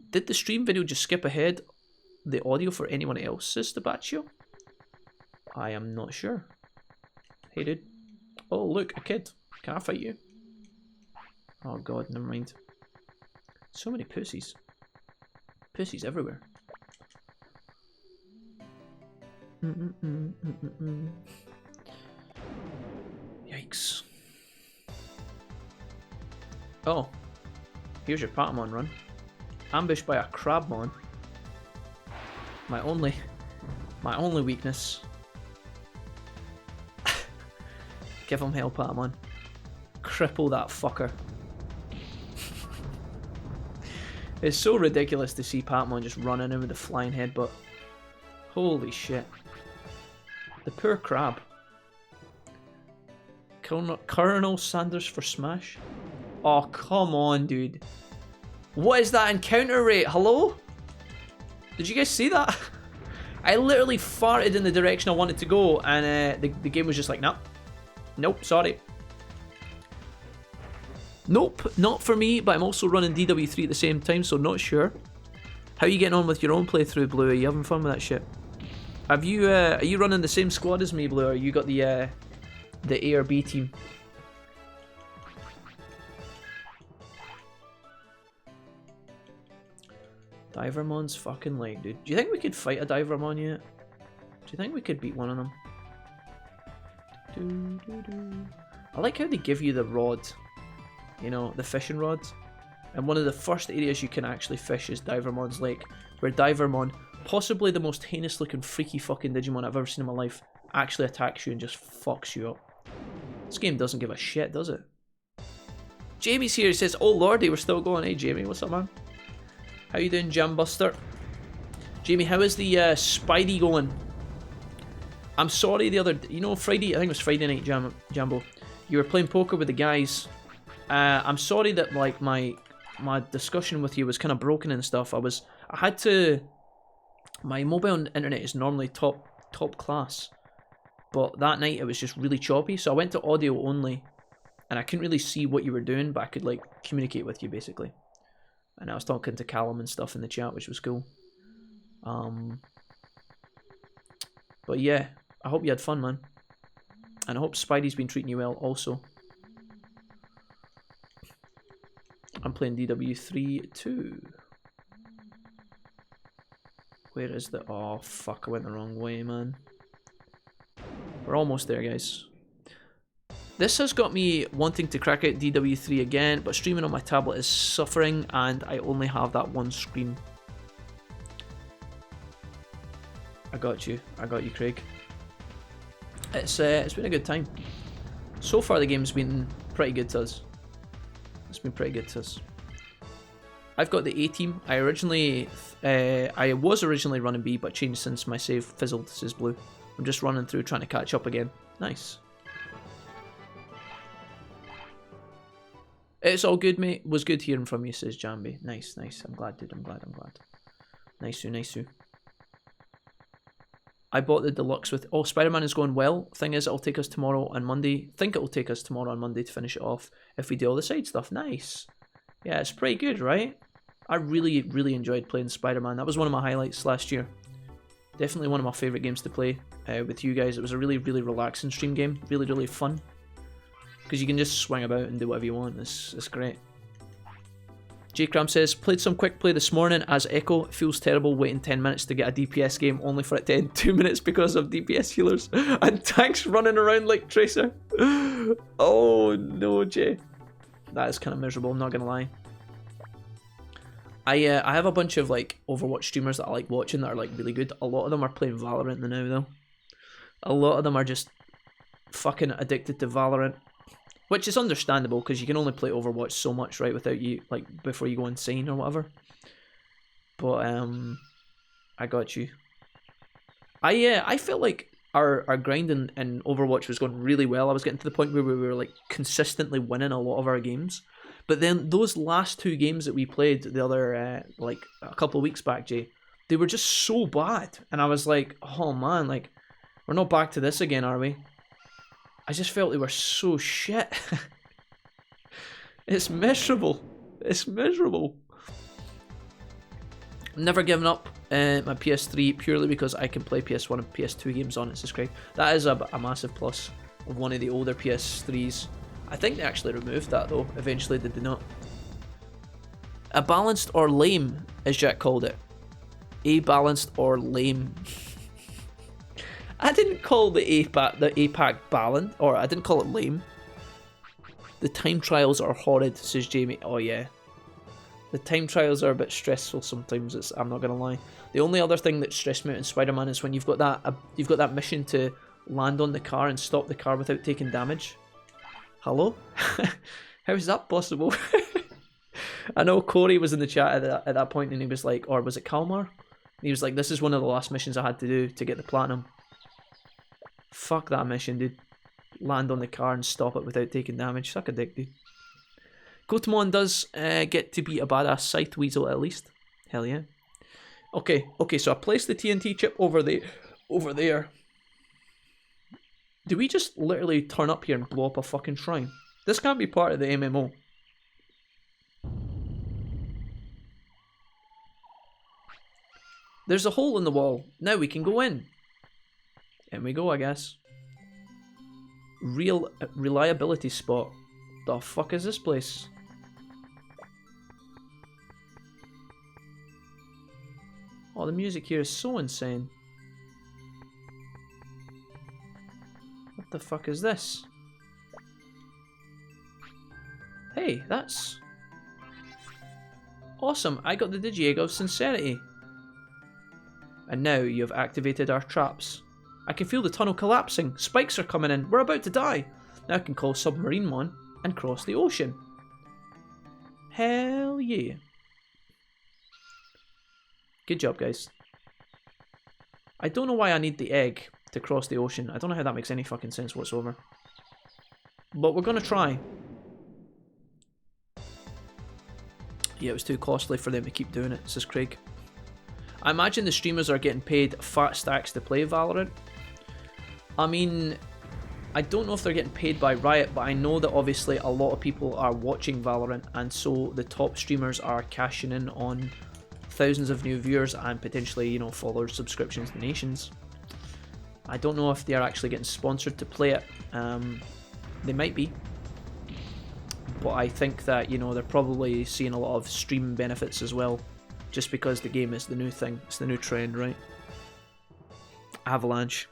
Did the stream video just skip ahead the audio for anyone else, says Tabaccio? I am not sure. Hey, dude. Oh, look, a kid. Can I fight you? Oh, God, never mind. So many pussies. Pussies everywhere. Yikes. Oh. Here's your Patamon run. Ambushed by a Crabmon. My only weakness. Give him hell, Patamon. Cripple that fucker. It's so ridiculous to see Patamon just running in with the flying headbutt. Holy shit. The poor crab. Colonel Sanders for Smash? Oh, come on, dude. What is that encounter rate? Hello? Did you guys see that? I literally farted in the direction I wanted to go, and the game was just like, nah. Nope, sorry. Nope, not for me, but I'm also running DW3 at the same time, so not sure. How are you getting on with your own playthrough, Blue? Are you having fun with that shit? Have you, are you running the same squad as me, Blue, or you got the A or B team? Divermon's fucking leg, dude. Do you think we could fight a Divermon yet? Do you think we could beat one of them? I like how they give you the rod. You know, the fishing rod. And one of the first areas you can actually fish is Divermon's Lake. Where Divermon, possibly the most heinous looking freaky fucking Digimon I've ever seen in my life, actually attacks you and just fucks you up. This game doesn't give a shit, does it? Jamie's here, he says, oh lordy, we're still going. Hey Jamie, what's up, man? How you doing, Jambuster? Jamie, how is the Spidey going? I'm sorry the other... You know, Friday... I think it was Friday night, Jambo. You were playing poker with the guys. I'm sorry that, like, my discussion with you was kind of broken and stuff. I had to... My mobile internet is normally top class. But that night it was just really choppy. So I went to audio only. And I couldn't really see what you were doing, but I could, like, communicate with you, basically. And I was talking to Callum and stuff in the chat, which was cool. But yeah, I hope you had fun, man. And I hope Spidey's been treating you well also. I'm playing DW3 too. Where is the... Oh, fuck, I went the wrong way, man. We're almost there, guys. This has got me wanting to crack out DW3 again, but streaming on my tablet is suffering, and I only have that one screen. I got you, Craig. It's been a good time. So far the game's been pretty good to us. It's been pretty good to us. I've got the A team. I was originally running B, but changed since my save fizzled, says Blue. I'm just running through trying to catch up again. Nice. It's all good, mate. Was good hearing from you, says Jambi. Nice, nice. I'm glad, dude. I'm glad. Nice. I bought the deluxe with... Oh, Spider-Man is going well. Thing is, it'll take us tomorrow and Monday. I think it'll take us tomorrow and Monday to finish it off if we do all the side stuff. Nice. Yeah, it's pretty good, right? I really, really enjoyed playing Spider-Man. That was one of my highlights last year. Definitely one of my favourite games to play with you guys. It was a really, really relaxing stream game. Really, really fun. Because you can just swing about and do whatever you want. It's great. J-Cram says, played some quick play this morning as Echo. It feels terrible waiting 10 minutes to get a DPS game only for it to end 2 minutes because of DPS healers and tanks running around like Tracer. Oh no, Jay. That is kind of miserable, I'm not going to lie. I have a bunch of like Overwatch streamers that I like watching that are like really good. A lot of them are playing Valorant now though. A lot of them are just fucking addicted to Valorant. Which is understandable, because you can only play Overwatch so much, right, without you, like, before you go insane or whatever. But, I got you. I felt like our grind in Overwatch was going really well. I was getting to the point where we were, like, consistently winning a lot of our games. But then those last 2 games that we played the other, like, a couple of weeks back, Jay, they were just so bad. And I was like, oh man, like, we're not back to this again, are we? I just felt they were so shit. It's miserable. It's miserable. Never given up my PS3 purely because I can play PS1 and PS2 games on it, says Craig. That is a massive plus of one of the older PS3s. I think they actually removed that though. Eventually they did not. A balanced or lame, as Jack called it. A balanced or lame. I didn't call the APAC balanced, or I didn't call it lame. The time trials are horrid, says Jamie. Oh yeah. The time trials are a bit stressful sometimes, I'm not gonna lie. The only other thing that stressed me out in Spider-Man is when you've got that mission to land on the car and stop the car without taking damage. Hello? How is that possible? I know Corey was in the chat at that point and he was like, or was it Kalmar? He was like, this is one of the last missions I had to do to get the platinum. Fuck that mission, dude. Land on the car and stop it without taking damage. Suck a dick, dude. Gotemon does get to be a badass scythe weasel at least. Hell yeah. Okay, so I placed the TNT chip over there. Do we just literally turn up here and blow up a fucking shrine? This can't be part of the MMO. There's a hole in the wall. Now we can go in. In we go, I guess. Real reliability spot. The fuck is this place? Oh, the music here is so insane. What the fuck is this? Hey, that's awesome. I got the Digi-Egg of Sincerity. And now you have activated our traps. I can feel the tunnel collapsing. Spikes are coming in. We're about to die. Now I can call Submarine and cross the ocean. Hell yeah. Good job, guys. I don't know why I need the egg to cross the ocean. I don't know how that makes any fucking sense whatsoever. But we're gonna try. Yeah, it was too costly for them to keep doing it, says Craig. I imagine the streamers are getting paid fat stacks to play Valorant. I mean, I don't know if they're getting paid by Riot, but I know that obviously a lot of people are watching Valorant, and so the top streamers are cashing in on thousands of new viewers and potentially, you know, followers, subscriptions, donations. I don't know if they are actually getting sponsored to play it. They might be. But I think that, you know, they're probably seeing a lot of stream benefits as well. Just because the game is the new thing. It's the new trend, right? Avalanche.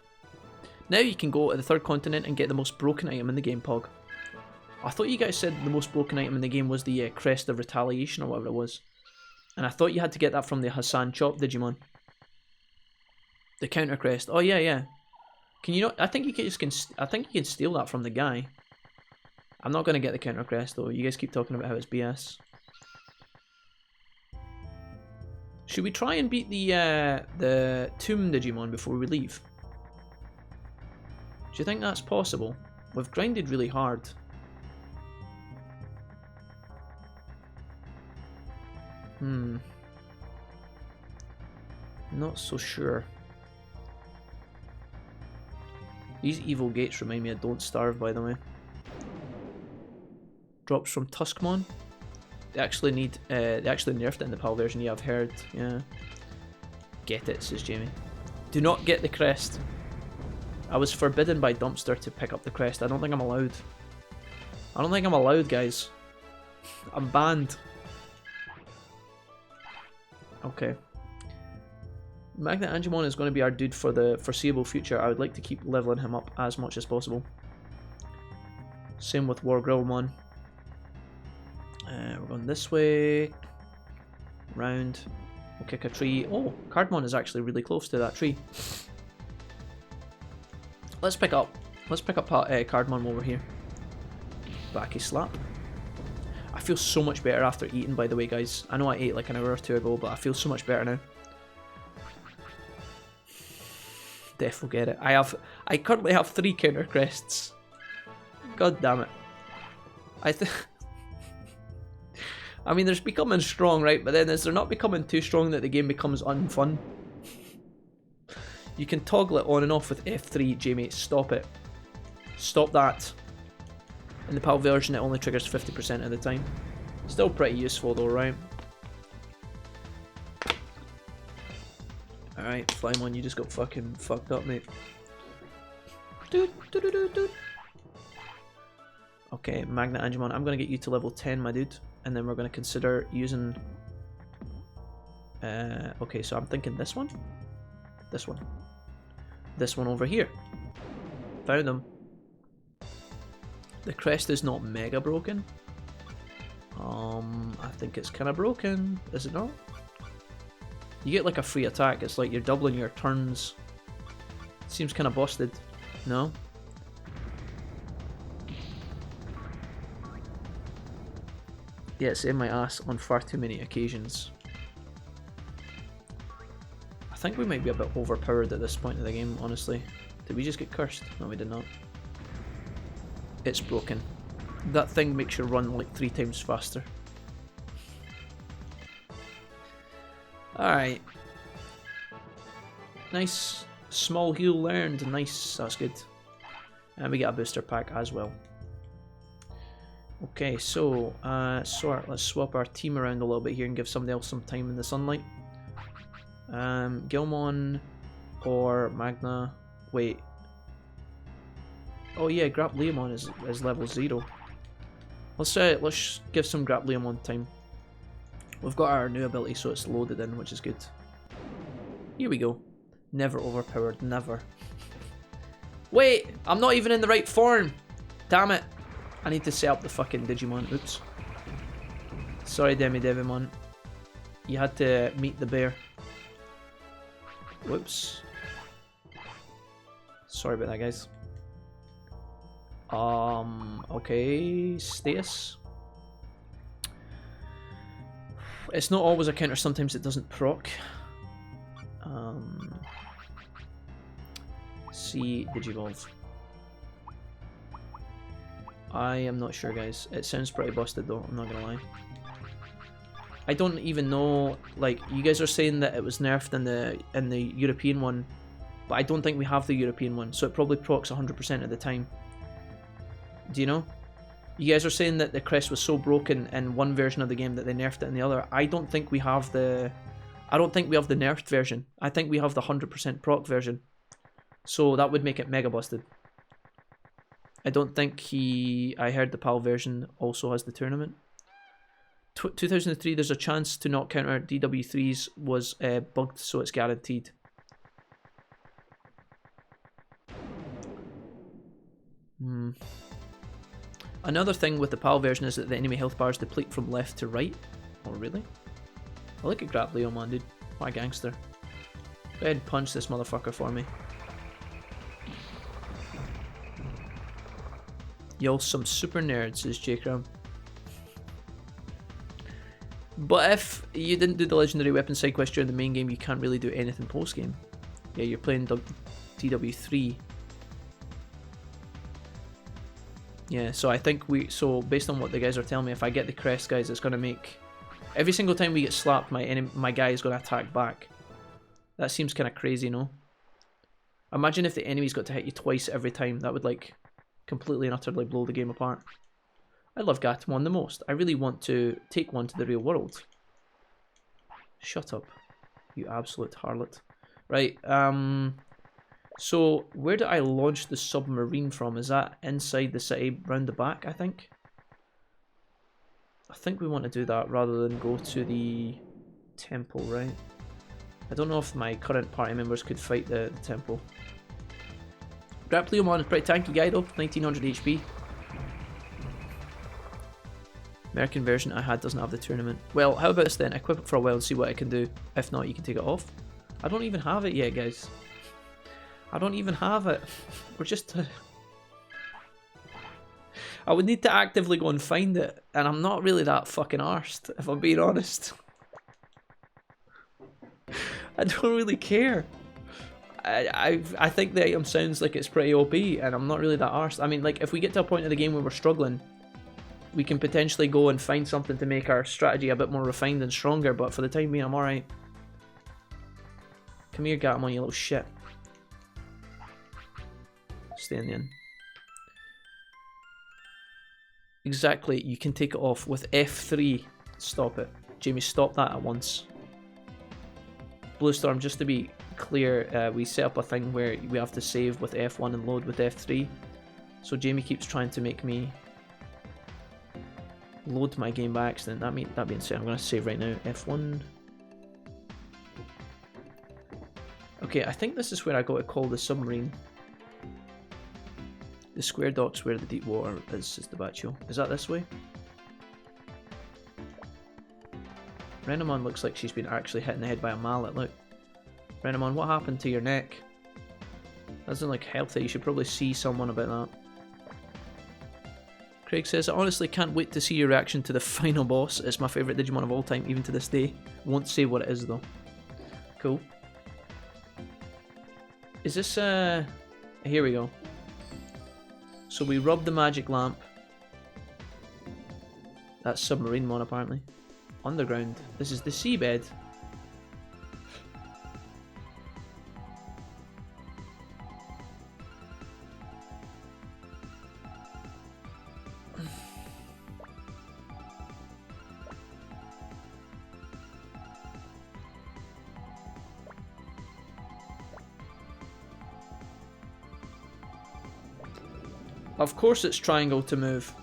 Now you can go to the third continent and get the most broken item in the game, Pog. I thought you guys said the most broken item in the game was the Crest of Retaliation or whatever it was. And I thought you had to get that from the Hassan Chop Digimon. The counter crest. Oh yeah. Can you not? I think you can steal that from the guy. I'm not gonna get the counter crest though. You guys keep talking about how it's BS. Should we try and beat the Tomb Digimon before we leave? Do you think that's possible? We've grinded really hard. Not so sure. These evil gates remind me of Don't Starve, by the way. Drops from Tuskmon. They actually nerfed it in the PAL version, yeah, I've heard. Yeah. Get it, says Jamie. Do not get the crest. I was forbidden by Dumpster to pick up the crest. I don't think I'm allowed. I don't think I'm allowed, guys. I'm banned. Okay. Magnet Angemon is going to be our dude for the foreseeable future. I would like to keep leveling him up as much as possible. Same with Wargrillmon. We're going this way. Round. We'll kick a tree. Oh, Cardmon is actually really close to that tree. Let's pick up Cardmon while we're here. Backy slap. I feel so much better after eating, by the way, guys. I know I ate like an hour or two ago, but I feel so much better now. Def will get it. I currently have 3 counter crests. God damn it. I mean, there's becoming strong, right? But then is there not becoming too strong that the game becomes unfun? You can toggle it on and off with F3, Jamie. Stop it. Stop that. In the PAL version, it only triggers 50% of the time. Still pretty useful though, right? Alright, Flymon, you just got fucking fucked up, mate. Okay, Magnet Angemon, I'm gonna get you to level 10, my dude. And then we're gonna consider using... okay, so I'm thinking this one? This one. This one over here. Found him. The crest is not mega broken. I think it's kind of broken. Is it not? You get like a free attack. It's like you're doubling your turns. Seems kind of busted. No? Yeah, it's in my ass on far too many occasions. I think we might be a bit overpowered at this point of the game, honestly. Did we just get cursed? No, we did not. It's broken. That thing makes you run like 3 times faster. Alright. Nice. Small heal learned. Nice. That's good. And we get a booster pack as well. Okay, so let's swap our team around a little bit here and give somebody else some time in the sunlight. Gilmon or Magna. Wait. Oh yeah, Grapleomon is level 0. Let's give some Grapleomon time. We've got our new ability, so it's loaded in, which is good. Here we go. Never overpowered, never. Wait, I'm not even in the right form. Damn it. I need to set up the fucking Digimon. Oops. Sorry, Devimon. You had to meet the bear. Whoops. Sorry about that, guys. Okay, status. It's not always a counter, sometimes it doesn't proc. See Digivolve. I am not sure, guys. It sounds pretty busted though, I'm not gonna lie. I don't even know, like, you guys are saying that it was nerfed in the European one, but I don't think we have the European one, so it probably procs 100% of the time. Do you know? You guys are saying that the crest was so broken in one version of the game that they nerfed it in the other. I don't think we have the nerfed version. I think we have the 100% proc version. So that would make it mega busted. I don't think I heard the PAL version also has the tournament. 2003, there's a chance to not counter DW3s was bugged, so it's guaranteed. Another thing with the PAL version is that the enemy health bars deplete from left to right. Oh, really? I look at Grapleomon, dude. What a gangster. Go ahead and punch this motherfucker for me. Y'all some super nerds, says J-Crown. But if you didn't do the legendary weapon side quest during the main game, you can't really do anything post game. Yeah, you're playing DW3. Yeah, so I think so based on what the guys are telling me, if I get the crest, guys, it's gonna make every single time we get slapped, my guy is gonna attack back. That seems kind of crazy, no? Imagine if the enemy's got to hit you twice every time. That would like completely and utterly blow the game apart. I love Gatomon the most. I really want to take one to the real world. Shut up, you absolute harlot. Right, so where do I launch the submarine from? Is that inside the city, round the back, I think? I think we want to do that rather than go to the temple, right? I don't know if my current party members could fight the temple. Grapleomon is pretty tanky guy though, 1900 HP. American version I had doesn't have the tournament. Well, how about this then? Equip it for a while and see what I can do. If not, you can take it off. I don't even have it yet, guys. I don't even have it. We're just... I would need to actively go and find it, and I'm not really that fucking arsed, if I'm being honest. I don't really care. I think the item sounds like it's pretty OP, and I'm not really that arsed. I mean, like, if we get to a point of the game where we're struggling, we can potentially go and find something to make our strategy a bit more refined and stronger, but for the time being, I'm alright. Come here, Gatomon, you little shit. Stay in the inn. Exactly, you can take it off with F3. Stop it. Jamie, stop that at once. Bluestorm, just to be clear, we set up a thing where we have to save with F1 and load with F3. So Jamie keeps trying to make me load my game by accident. That being said, I'm going to save right now. F1. Okay, I think this is where I got to call the submarine. The square dock's where the deep water is the Baccio. Is that this way? Renamon looks like she's been actually hit in the head by a mallet, look. Renamon, what happened to your neck? That's in like healthy. You should probably see someone about that. Craig says, I honestly can't wait to see your reaction to the final boss. It's my favourite Digimon of all time, even to this day. Won't say what it is though. Cool. Is this, here we go. So we rub the magic lamp. That's Submarine Mon apparently. Underground. This is the seabed. Of course it's triangle to move.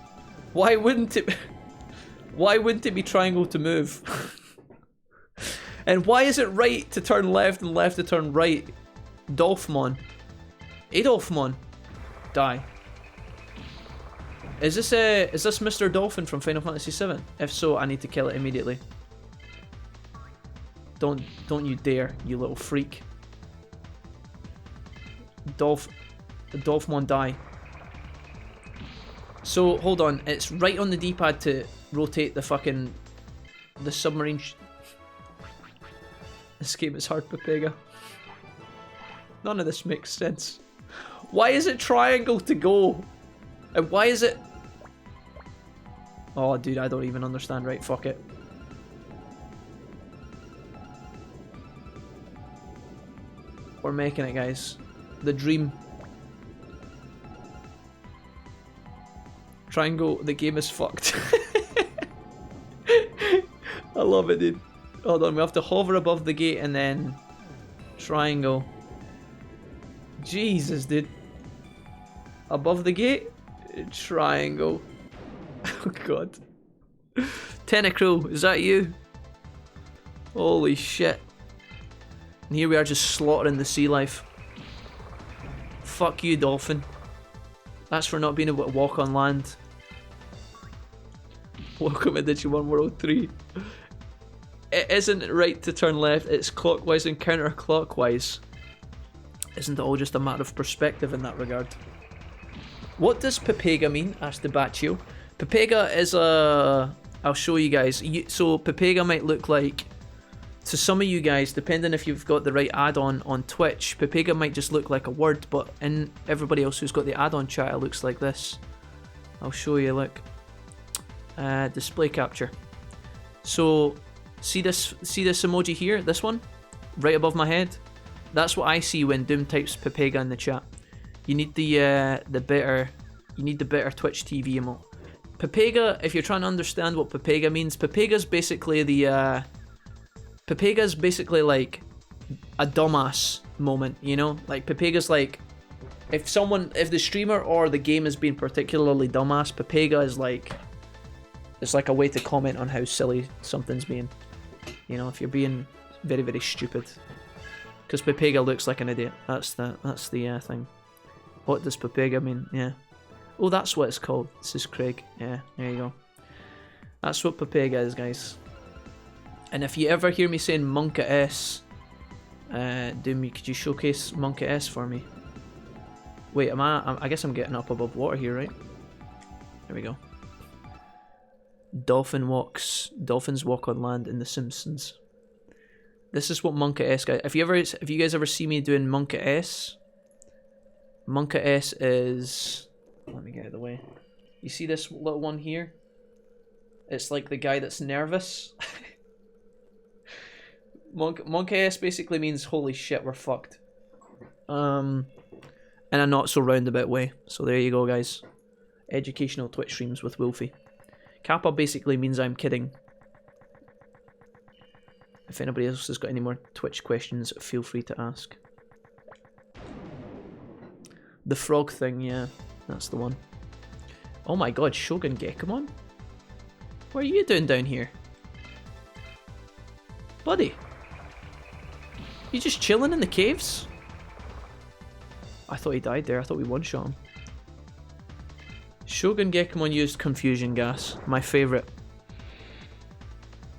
Why wouldn't it? Why wouldn't it be triangle to move? And why is it right to turn left and left to turn right? Dolphmon. Adolphmon. Die. Is this Mr. Dolphin from Final Fantasy VII? If so, I need to kill it immediately. Don't you dare, you little freak. Dolphmon, die. So, hold on, it's right on the D-pad to rotate the submarine This game is hard, Pepega. None of this makes sense. Why is it triangle to go? And why is it... Oh, dude, I don't even understand. Right, fuck it. We're making it, guys. The dream. Triangle, the game is fucked. I love it, dude. Hold on, we have to hover above the gate and then triangle. Jesus, dude. Above the gate, triangle. Oh god. Tentacruel, is that you? Holy shit. And here we are just slaughtering the sea life. Fuck you, dolphin. That's for not being able to walk on land. Welcome to Digimon World 3. It isn't right to turn left, it's clockwise and counterclockwise. Isn't it all just a matter of perspective in that regard? What does Pepega mean? Asked Debaccio. Pepega is a... I'll show you guys. So Pepega might look like... To some of you guys, depending if you've got the right add-on on Twitch, Pepega might just look like a word, but in everybody else who's got the add-on chat, it looks like this. I'll show you, look. Display capture. So, see this emoji here? This one? Right above my head? That's what I see when Doom types Pepega in the chat. You need the better Twitch TV emote. Pepega, if you're trying to understand what Pepega means, Pepega's basically Pepega's basically like a dumbass moment, you know? Like Pepega's like, if the streamer or the game is being particularly dumbass, Pepega is like, it's like a way to comment on how silly something's being. You know, if you're being very, very stupid. Because Pepega looks like an idiot. That's the thing. What does Pepega mean? Yeah. Oh, that's what it's called. This is Craig. Yeah, there you go. That's what Pepega is, guys. And if you ever hear me saying Monka S, Doom, could you showcase Monka S for me? Wait, I guess I'm getting up above water here, right? There we go. Dolphins walk on land in The Simpsons. This is what Monka S, guys. If you guys ever see me doing Monka S is... Let me get out of the way. You see this little one here? It's like the guy that's nervous. Monka S basically means holy shit, we're fucked. In a not so roundabout way. So there you go, guys. Educational Twitch streams with Wolfie. Kappa basically means I'm kidding. If anybody else has got any more Twitch questions, feel free to ask. The frog thing, yeah, that's the one. Oh my god, Shogun Gekomon? What are you doing down here? Buddy? You just chilling in the caves? I thought he died there, I thought we one-shot him. Shogun Gekomon used confusion gas, my favourite.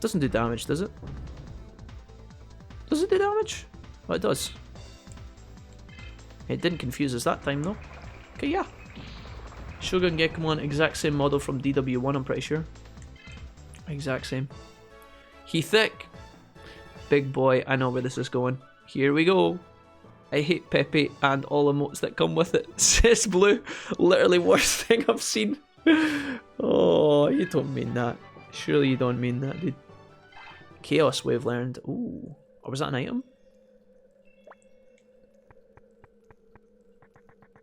Doesn't do damage, does it? Does it do damage? Oh, it does. It didn't confuse us that time though. Okay, yeah. Shogun Gekomon, exact same model from DW1, I'm pretty sure. Exact same. Heathick. Big boy, I know where this is going. Here we go. I hate Pepe and all emotes that come with it. Says Blue. Literally worst thing I've seen. Oh, you don't mean that. Surely you don't mean that, dude. Chaos Wave learned. Ooh. Or was that an item?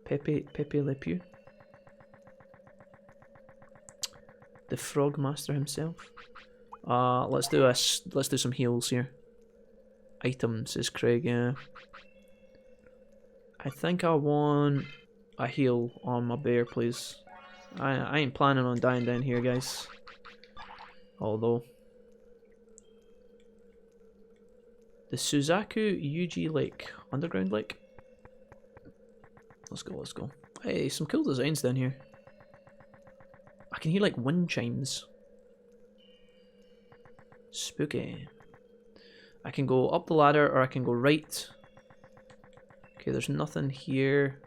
Pepe Le Pew. The Frog Master himself. Let's do some heals here. Items is Craig, yeah. I think I want a heal on my bear, please. I ain't planning on dying down here, guys. Although the Suzaku Yuji Lake, underground lake. Let's go, let's go. Hey, some cool designs down here. I can hear like wind chimes. Spooky. I can go up the ladder or I can go right. Okay, there's nothing here.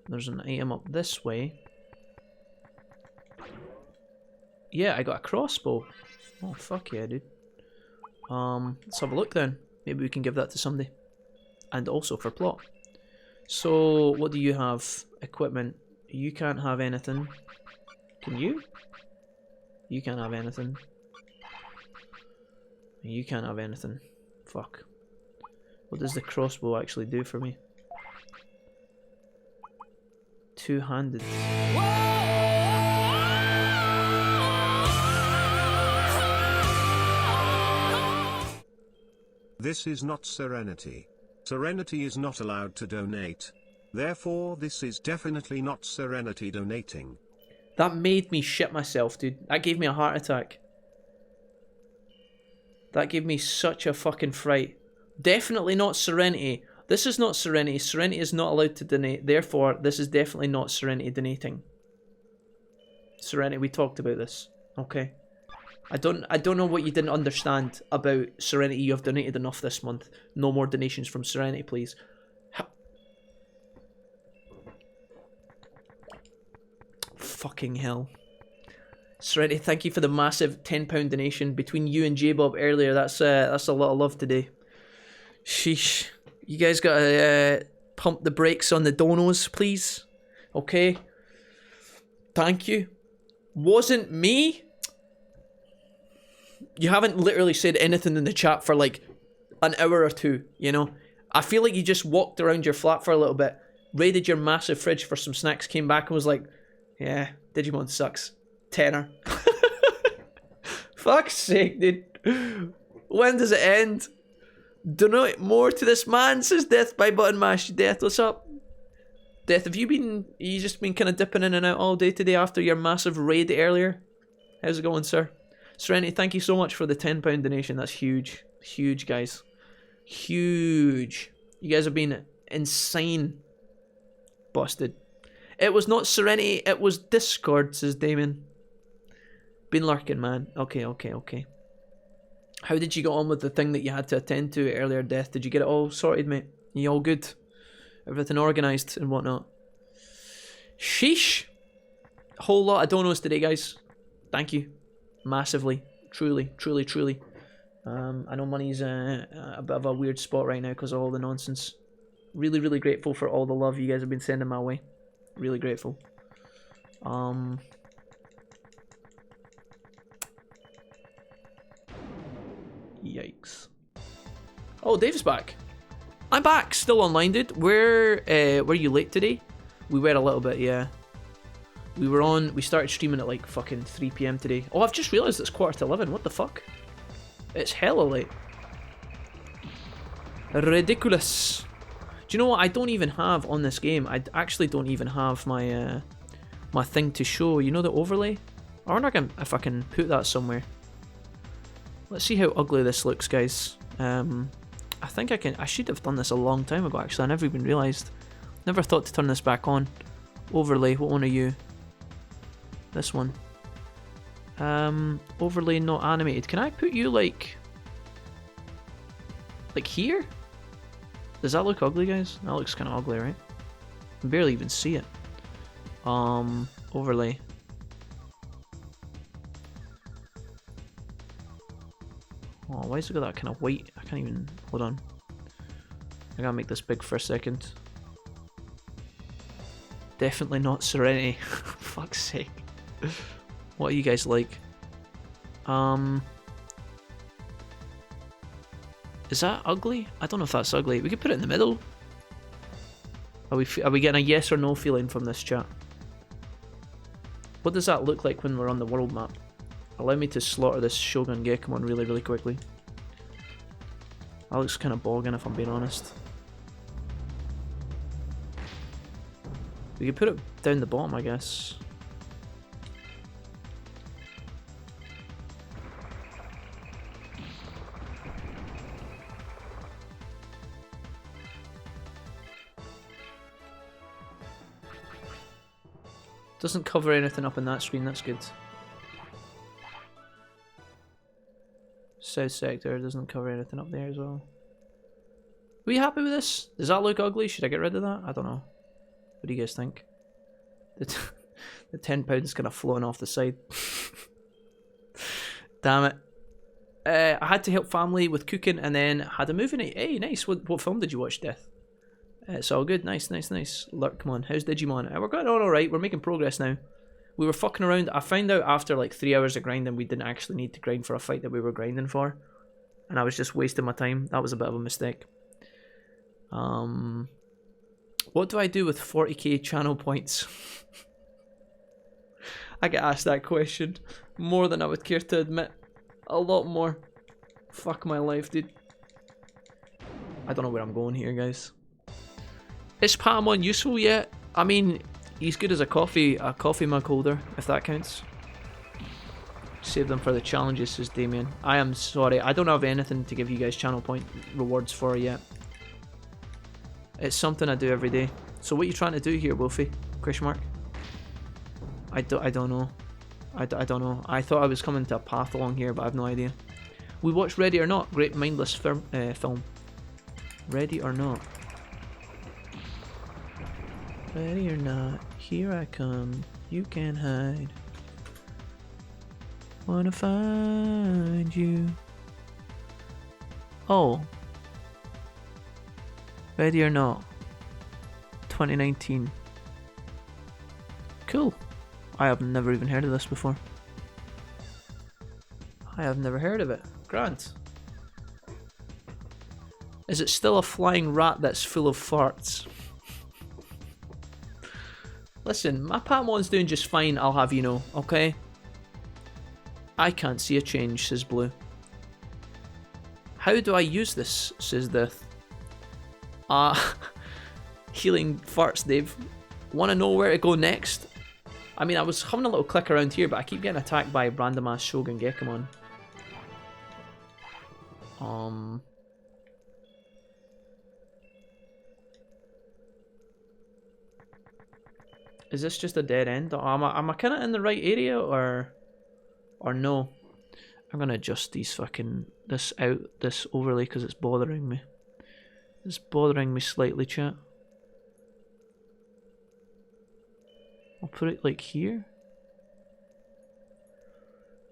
There's an item up this way. Yeah, I got a crossbow. Oh, fuck yeah, dude. Let's have a look then. Maybe we can give that to somebody. And also for plot. So, what do you have? Equipment. You can't have anything. Can you? You can't have anything. You can't have anything. Fuck. What does the crossbow actually do for me? Two-handed. This is not Serenity. Serenity is not allowed to donate. Therefore, this is definitely not Serenity donating. That made me shit myself, dude. That gave me a heart attack. That gave me such a fucking fright. Definitely not Serenity. This is not Serenity. Serenity is not allowed to donate. Therefore, this is definitely not Serenity donating. Serenity, we talked about this. Okay. I don't know what you didn't understand about Serenity. You have donated enough this month. No more donations from Serenity, please. Fucking hell. Serenity, thank you for the massive £10 donation between you and J-Bob earlier. That's a lot of love today. Sheesh. You guys gotta pump the brakes on the donos, please. Okay. Thank you. Wasn't me. You haven't literally said anything in the chat for like an hour or two, you know? I feel like you just walked around your flat for a little bit, raided your massive fridge for some snacks, came back and was like, yeah, Digimon sucks. Tenner. Fuck's sake, dude. When does it end? Donate more to this man, says Death by Button Mash. Death, what's up? Death, have you just been kind of dipping in and out all day today after your massive raid earlier? How's it going, sir? Serenity, thank you so much for the £10 donation. That's huge. Huge, guys. Huge. You guys have been insane. Busted. It was not Serenity, it was Discord, says Damon. Been lurking, man. Okay. How did you get on with the thing that you had to attend to earlier, Death? Did you get it all sorted, mate? You all good? Everything organised and whatnot? Sheesh. A whole lot of donos today, guys. Thank you. Massively. Truly. I know money's a bit of a weird spot right now because of all the nonsense. Really grateful for all the love you guys have been sending my way. Really grateful. Yikes. Oh, Dave's back. I'm back, still online, dude. Were you late today? We were a little bit, yeah. We started streaming at like fucking 3 PM today. Oh, I've just realised it's 11:15. What the fuck? It's hella late. Ridiculous. Do you know what? I don't even have on this game. I actually don't even have my my thing to show. You know the overlay? I wonder if I can put that somewhere. Let's see how ugly this looks, guys. I think I can. I should have done this a long time ago, actually. I never even realised. Never thought to turn this back on. Overlay, what one are you? This one. Overlay not animated. Can I put you like here? Does that look ugly, guys? That looks kind of ugly, right? I can barely even see it. Overlay. Oh, why has it got that kind of white? I can't even... Hold on. I gotta make this big for a second. Definitely not Serenity. Fuck's sake. What do you guys like? Is that ugly? I don't know if that's ugly. We could put it in the middle. Are we getting a yes or no feeling from this chat? What does that look like when we're on the world map? Allow me to slaughter this Shogun Gekomon really, really quickly. That looks kind of bogging if I'm being honest. We could put it down the bottom, I guess. Doesn't cover anything up on that screen, that's good. South sector doesn't cover anything up there as well. Are we happy with this? Does that look ugly? Should I get rid of that? I don't know. What do you guys think? The £10 kind of floating off the side. Damn it. I had to help family with cooking and then had a movie night. Hey, nice. What film did you watch, Death? It's all good. Nice, nice, nice. Lurk, come on. How's Digimon? We're going on alright. We're making progress now. We were fucking around. I found out after like 3 hours of grinding we didn't actually need to grind for a fight that we were grinding for. And I was just wasting my time. That was a bit of a mistake. What do I do with 40k channel points? I get asked that question more than I would care to admit. A lot more. Fuck my life, dude. I don't know where I'm going here, guys. Is Patamon useful yet? I mean, he's good as a coffee mug holder, if that counts. Save them for the challenges, says Damien. I am sorry, I don't have anything to give you guys channel point rewards for yet. It's something I do every day. So what are you trying to do here, Wolfie? Question mark. I don't know. I don't know. I thought I was coming to a path along here, but I have no idea. We watched Ready or Not. Great mindless film. Ready or Not. Ready or not, here I come. You can't hide. Wanna find you. Oh. Ready or Not. 2019. Cool. I have never even heard of this before. I have never heard of it. Grant. Is it still a flying rat that's full of farts? Listen, my Patamon's doing just fine, I'll have you know, okay? I can't see a change, says Blue. How do I use this, says Death. Healing farts, Dave. Wanna know where to go next? I mean, I was having a little click around here, but I keep getting attacked by random ass Shogun Gekomon. Is this just a dead end? Or am I kind of in the right area, or no? I'm gonna adjust this overlay because it's bothering me. It's bothering me slightly, chat. I'll put it like here.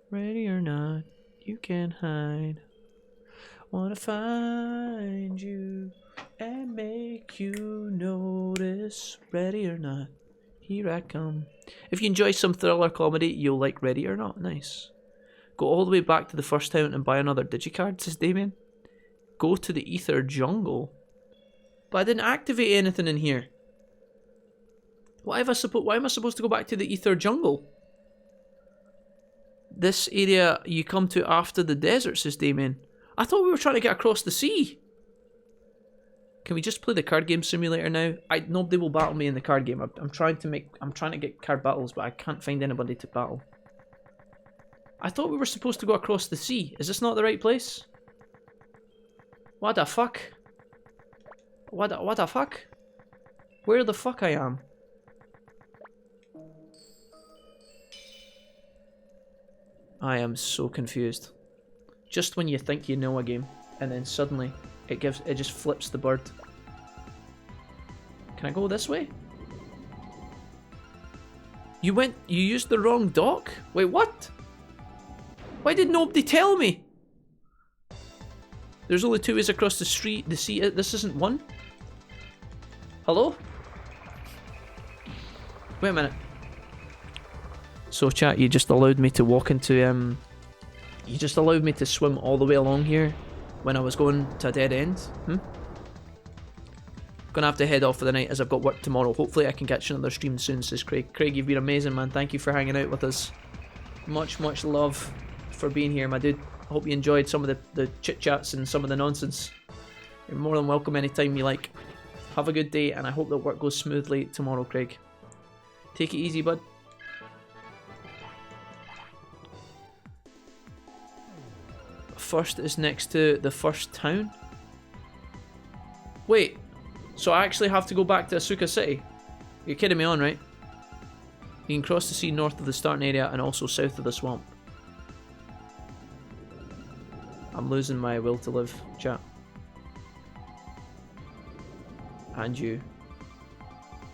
Ready or not, you can't hide. Wanna find you and make you notice. Ready or not. Here I come. If you enjoy some thriller comedy, you'll like Ready or Not. Nice. Go all the way back to the first town and buy another digicard, says Damien. Go to the Ether Jungle. But I didn't activate anything in here. Why am I supposed to go back to the Ether Jungle? This area you come to after the desert, says Damien. I thought we were trying to get across the sea. Can we just play the card game simulator now? Nobody will battle me in the card game. I'm trying to get card battles, but I can't find anybody to battle. I thought we were supposed to go across the sea. Is this not the right place? What the fuck? What the fuck? Where the fuck I am? I am so confused. Just when you think you know a game, and then suddenly it just flips the bird. Can I go this way? You used the wrong dock? Wait, what? Why did nobody tell me? There's only 2 ways across the street, the sea, this isn't one? Hello? Wait a minute. So chat, you just allowed me to walk into, you just allowed me to swim all the way along here when I was going to a dead end? Gonna have to head off for the night as I've got work tomorrow. Hopefully I can catch another stream soon, says Craig. Craig, you've been amazing, man. Thank you for hanging out with us. Much love for being here, my dude. I hope you enjoyed some of the chit-chats and some of the nonsense. You're more than welcome anytime you like. Have a good day, and I hope that work goes smoothly tomorrow, Craig. Take it easy, bud. First is next to the first town? Wait, so I actually have to go back to Asuka City? You're kidding me on, right? You can cross the sea north of the starting area and also south of the swamp. I'm losing my will to live, chat. And you.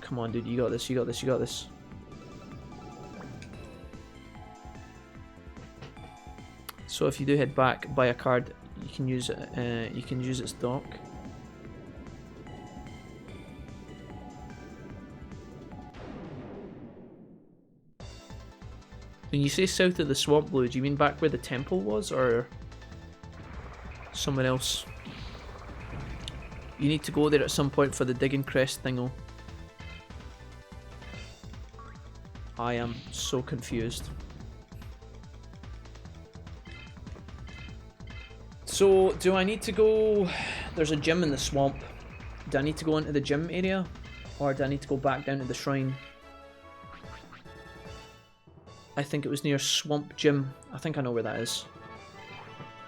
Come on, dude, you got this, you got this, you got this. So if you do head back, buy a card, you can use it. You can use its dock. When you say south of the swamp, Blue, do you mean back where the temple was, or somewhere else? You need to go there at some point for the digging crest thingo. I am so confused. So, do I need to go... There's a gym in the swamp. Do I need to go into the gym area? Or do I need to go back down to the shrine? I think it was near Swamp Gym. I think I know where that is.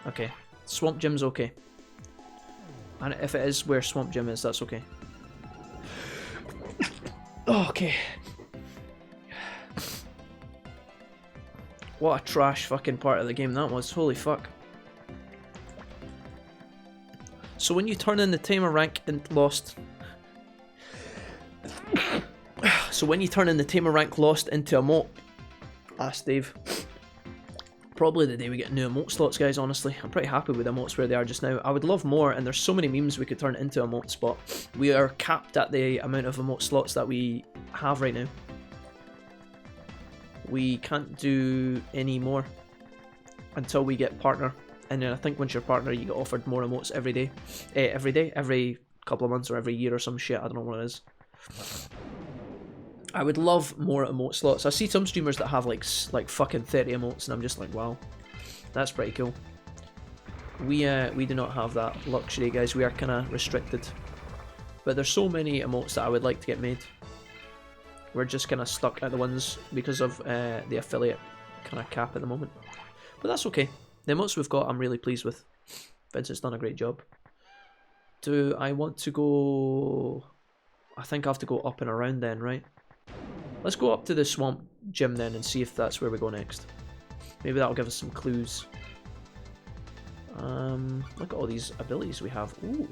Okay. Swamp Gym's okay. And if it is where Swamp Gym is, that's okay. Okay. What a trash fucking part of the game that was. Holy fuck. So when you turn in the tamer rank and lost... So when you turn in the tamer rank lost into emote... Ask Dave. Probably the day we get new emote slots, guys, honestly. I'm pretty happy with emotes where they are just now. I would love more, and there's so many memes we could turn into emotes, but we are capped at the amount of emote slots that we have right now. We can't do any more until we get partner. And then I think once you're partner, you get offered more emotes every day. Every couple of months or every year or some shit. I don't know what it is. I would love more emote slots. I see some streamers that have like fucking 30 emotes, and I'm just like, wow, that's pretty cool. We do not have that luxury, guys. We are kind of restricted. But there's so many emotes that I would like to get made. We're just kind of stuck at the ones because of the affiliate kind of cap at the moment. But that's okay. The emotes we've got, I'm really pleased with. Vince has done a great job. Do I want to go... I think I have to go up and around then, right? Let's go up to the Swamp Gym then and see if that's where we go next. Maybe that'll give us some clues. Look at all these abilities we have. Ooh.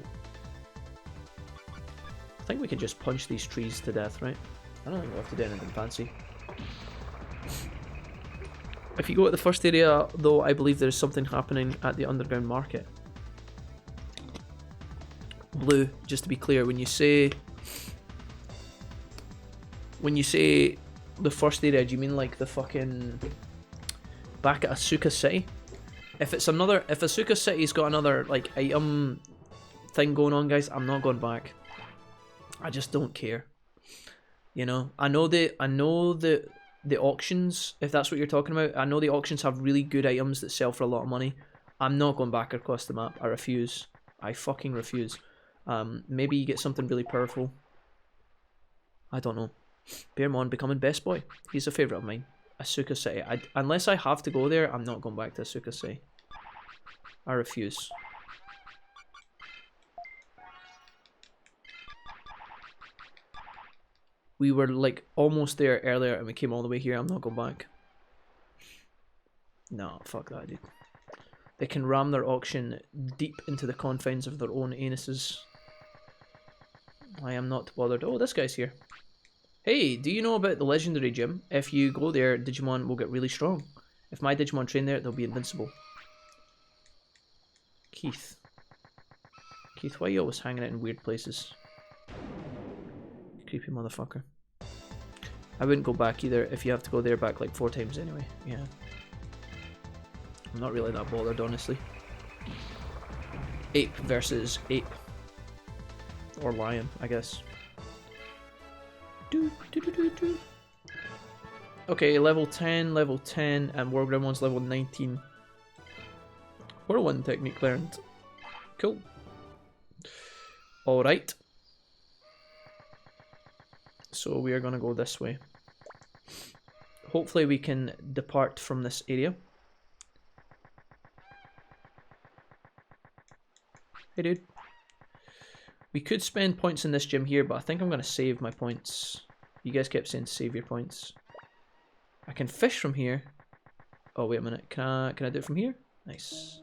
I think we can just punch these trees to death, right? I don't think we'll have to do anything fancy. If you go to the first area, though, I believe there is something happening at the underground market. Blue, just to be clear, when you say the first area, do you mean like the fucking back at Asuka City? If Asuka City's got another like item thing going on, guys, I'm not going back. I just don't care. You know, I know the auctions, if that's what you're talking about. I know the auctions have really good items that sell for a lot of money. I'm not going back across the map. I refuse. I fucking refuse. Maybe you get something really powerful. I don't know. Bearmon becoming best boy. He's a favourite of mine. Asuka City. Unless I have to go there, I'm not going back to Asuka City. I refuse. We were like almost there earlier and we came all the way here. I'm not going back. No, fuck that, dude. They can ram their auction deep into the confines of their own anuses. I am not bothered. Oh, this guy's here. Hey, do you know about the legendary gym? If you go there, Digimon will get really strong. If my Digimon train there, they'll be invincible. Keith. Keith, why are you always hanging out in weird places? Creepy motherfucker. I wouldn't go back either if you have to go there back like 4 times anyway. Yeah. I'm not really that bothered, honestly. Ape versus ape. Or lion, I guess. Okay, level 10, and War Gremlin's level 19. Whirlwind technique learned. Cool. Alright. So we are going to go this way. Hopefully we can depart from this area. Hey dude. We could spend points in this gym here, but I think I'm going to save my points. You guys kept saying save your points. I can fish from here. Oh, wait a minute. Can I do it from here? Nice.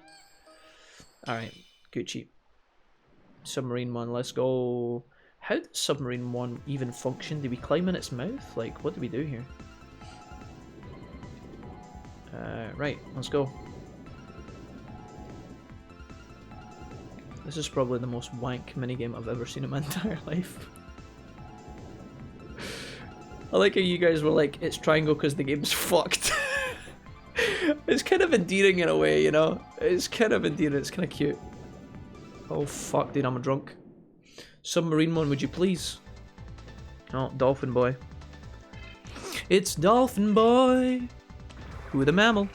Alright. Gucci. Submarine 1, let's go. How does Submarine 1 even function? Do we climb in its mouth? Like, what do we do here? Right, let's go. This is probably the most wank minigame I've ever seen in my entire life. I like how you guys were like, it's triangle because the game's fucked. It's kind of endearing in a way, you know? It's kind of endearing, it's kind of cute. Oh fuck, dude, I'm a drunk. Submarine one, would you please? Oh, Dolphin Boy. It's Dolphin Boy! Who the mammal?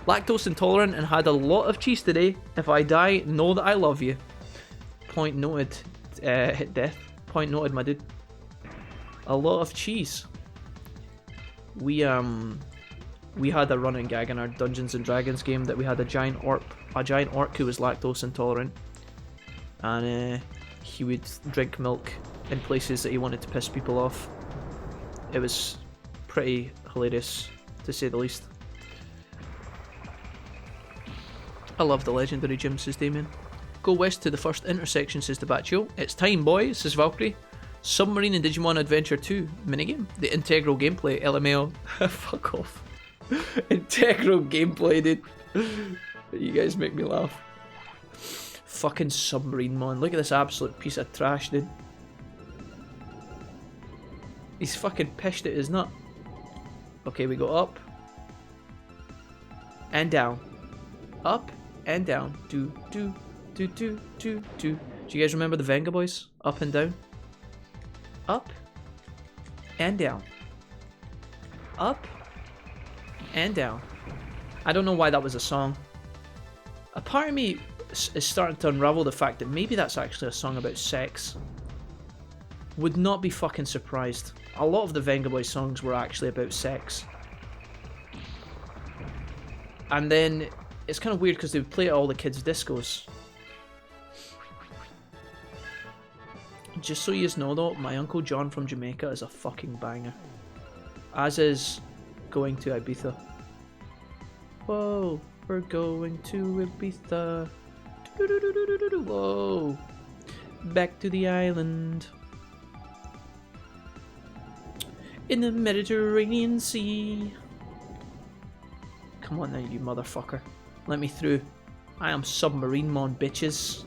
Lactose intolerant and had a lot of cheese today. If I die, know that I love you. Point noted. Death. Point noted, my dude. A lot of cheese. We had a running gag in our Dungeons and Dragons game that we had a giant orc who was lactose intolerant, and he would drink milk in places that he wanted to piss people off. It was pretty hilarious, to say the least. I love the legendary gym, says Damien. Go west to the first intersection, says Tabaccio. It's time, boys, says Valkyrie. Submarine and Digimon Adventure 2 minigame. The integral gameplay, LMAO. Fuck off. Integral gameplay, dude. You guys make me laugh. Fucking Submarine, man. Look at this absolute piece of trash, dude. He's fucking pissed at his nut. Okay, we go up. And down. Up and down. Do. Do you guys remember the Venga Boys? Up and down. Up and down. Up and down. I don't know why that was a song. A part of me is starting to unravel the fact that maybe that's actually a song about sex. Would not be fucking surprised. A lot of the Venga Boys songs were actually about sex. And then it's kind of weird because they would play at all the kids' discos. Just so you know though, my Uncle John from Jamaica is a fucking banger. As is going to Ibiza. Whoa, we're going to Ibiza. Whoa. Back to the island. In the Mediterranean Sea. Come on now, you motherfucker. Let me through. I am Submarine Mon, bitches.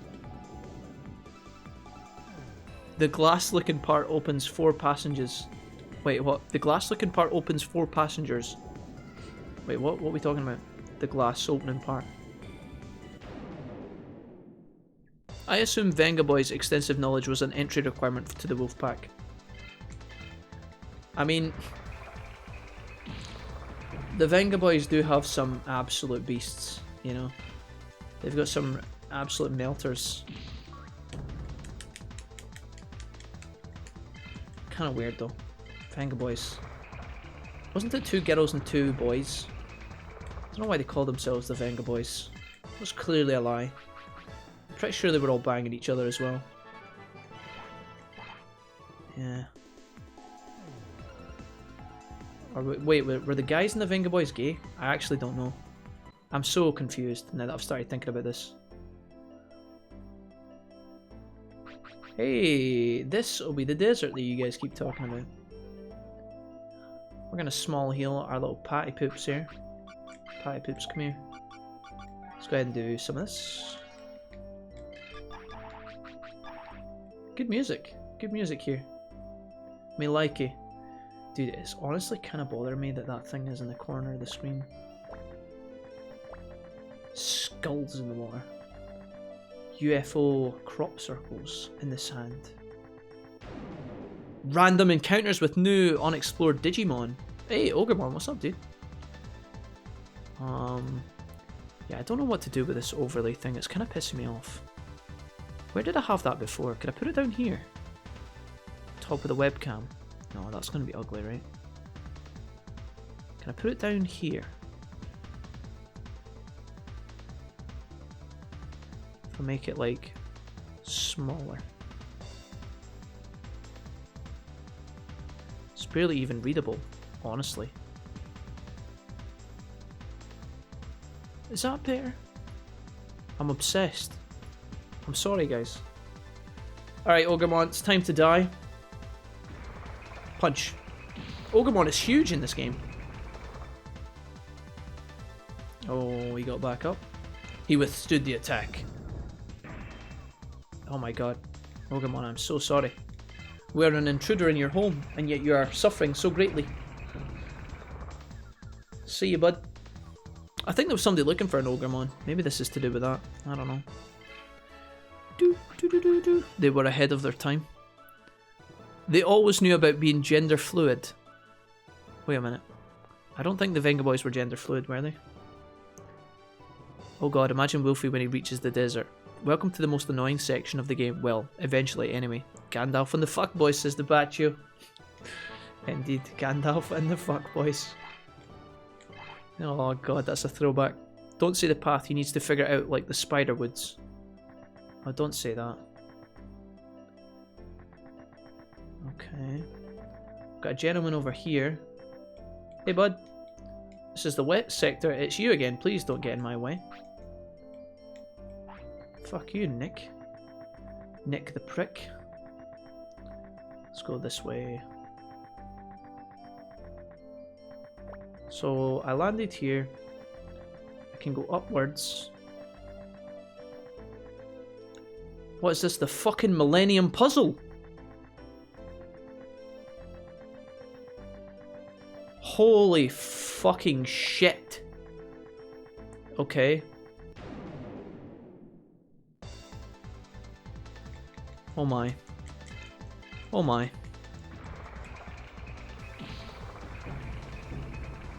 The glass-looking part opens 4 passengers. Wait, what? The glass-looking part opens 4 passengers. Wait, what? What are we talking about? The glass opening part. I assume Venga Boy's extensive knowledge was an entry requirement to the Wolfpack. I mean, the Venga Boys do have some absolute beasts, you know. They've got some absolute melters. Kind of weird though. Venga Boys. Wasn't it 2 girls and 2 boys? I don't know why they call themselves the Venga Boys. It was clearly a lie. I'm pretty sure they were all banging each other as well. Yeah. Or wait, were the guys in the Venga Boys gay? I actually don't know. I'm so confused now that I've started thinking about this. Hey, this will be the desert that you guys keep talking about. We're gonna small heal our little patty poops here. Patty poops, come here. Let's go ahead and do some of this. Good music here. Me like it. Dude, it's honestly kind of bothering me that that thing is in the corner of the screen. Skulls in the water. UFO crop circles in the sand. Random encounters with new unexplored Digimon. Hey, Ogremon, what's up, dude? Yeah, I don't know what to do with this overlay thing. It's kind of pissing me off. Where did I have that before? Could I put it down here? Top of the webcam. No, that's going to be ugly, right? Can I put it down here? If I make it like smaller. It's barely even readable, honestly. Is that better? I'm obsessed. I'm sorry, guys. Alright, Ogremon, it's time to die. Punch. Ogremon is huge in this game. Oh, he got back up. He withstood the attack. Oh my god. Ogremon, I'm so sorry. We're an intruder in your home, and yet you are suffering so greatly. See you, bud. I think there was somebody looking for an Ogremon. Maybe this is to do with that. I don't know. They were ahead of their time. They always knew about being gender fluid. Wait a minute. I don't think the Venga Boys were gender fluid, were they? Oh god, imagine Wolfie when he reaches the desert. Welcome to the most annoying section of the game. Well, eventually anyway. Gandalf and the fuckboys, says the Batio. Indeed, Gandalf and the fuckboys. Oh god, that's a throwback. Don't say the path, he needs to figure it out like the spider woods. Oh, don't say that. Okay. Got a gentleman over here. Hey bud. This is the wet sector. It's you again. Please don't get in my way. Fuck you, Nick. Nick the prick. Let's go this way. So I landed here. I can go upwards. What is this? The fucking Millennium Puzzle? Holy fucking shit. Okay. Oh my. Oh my.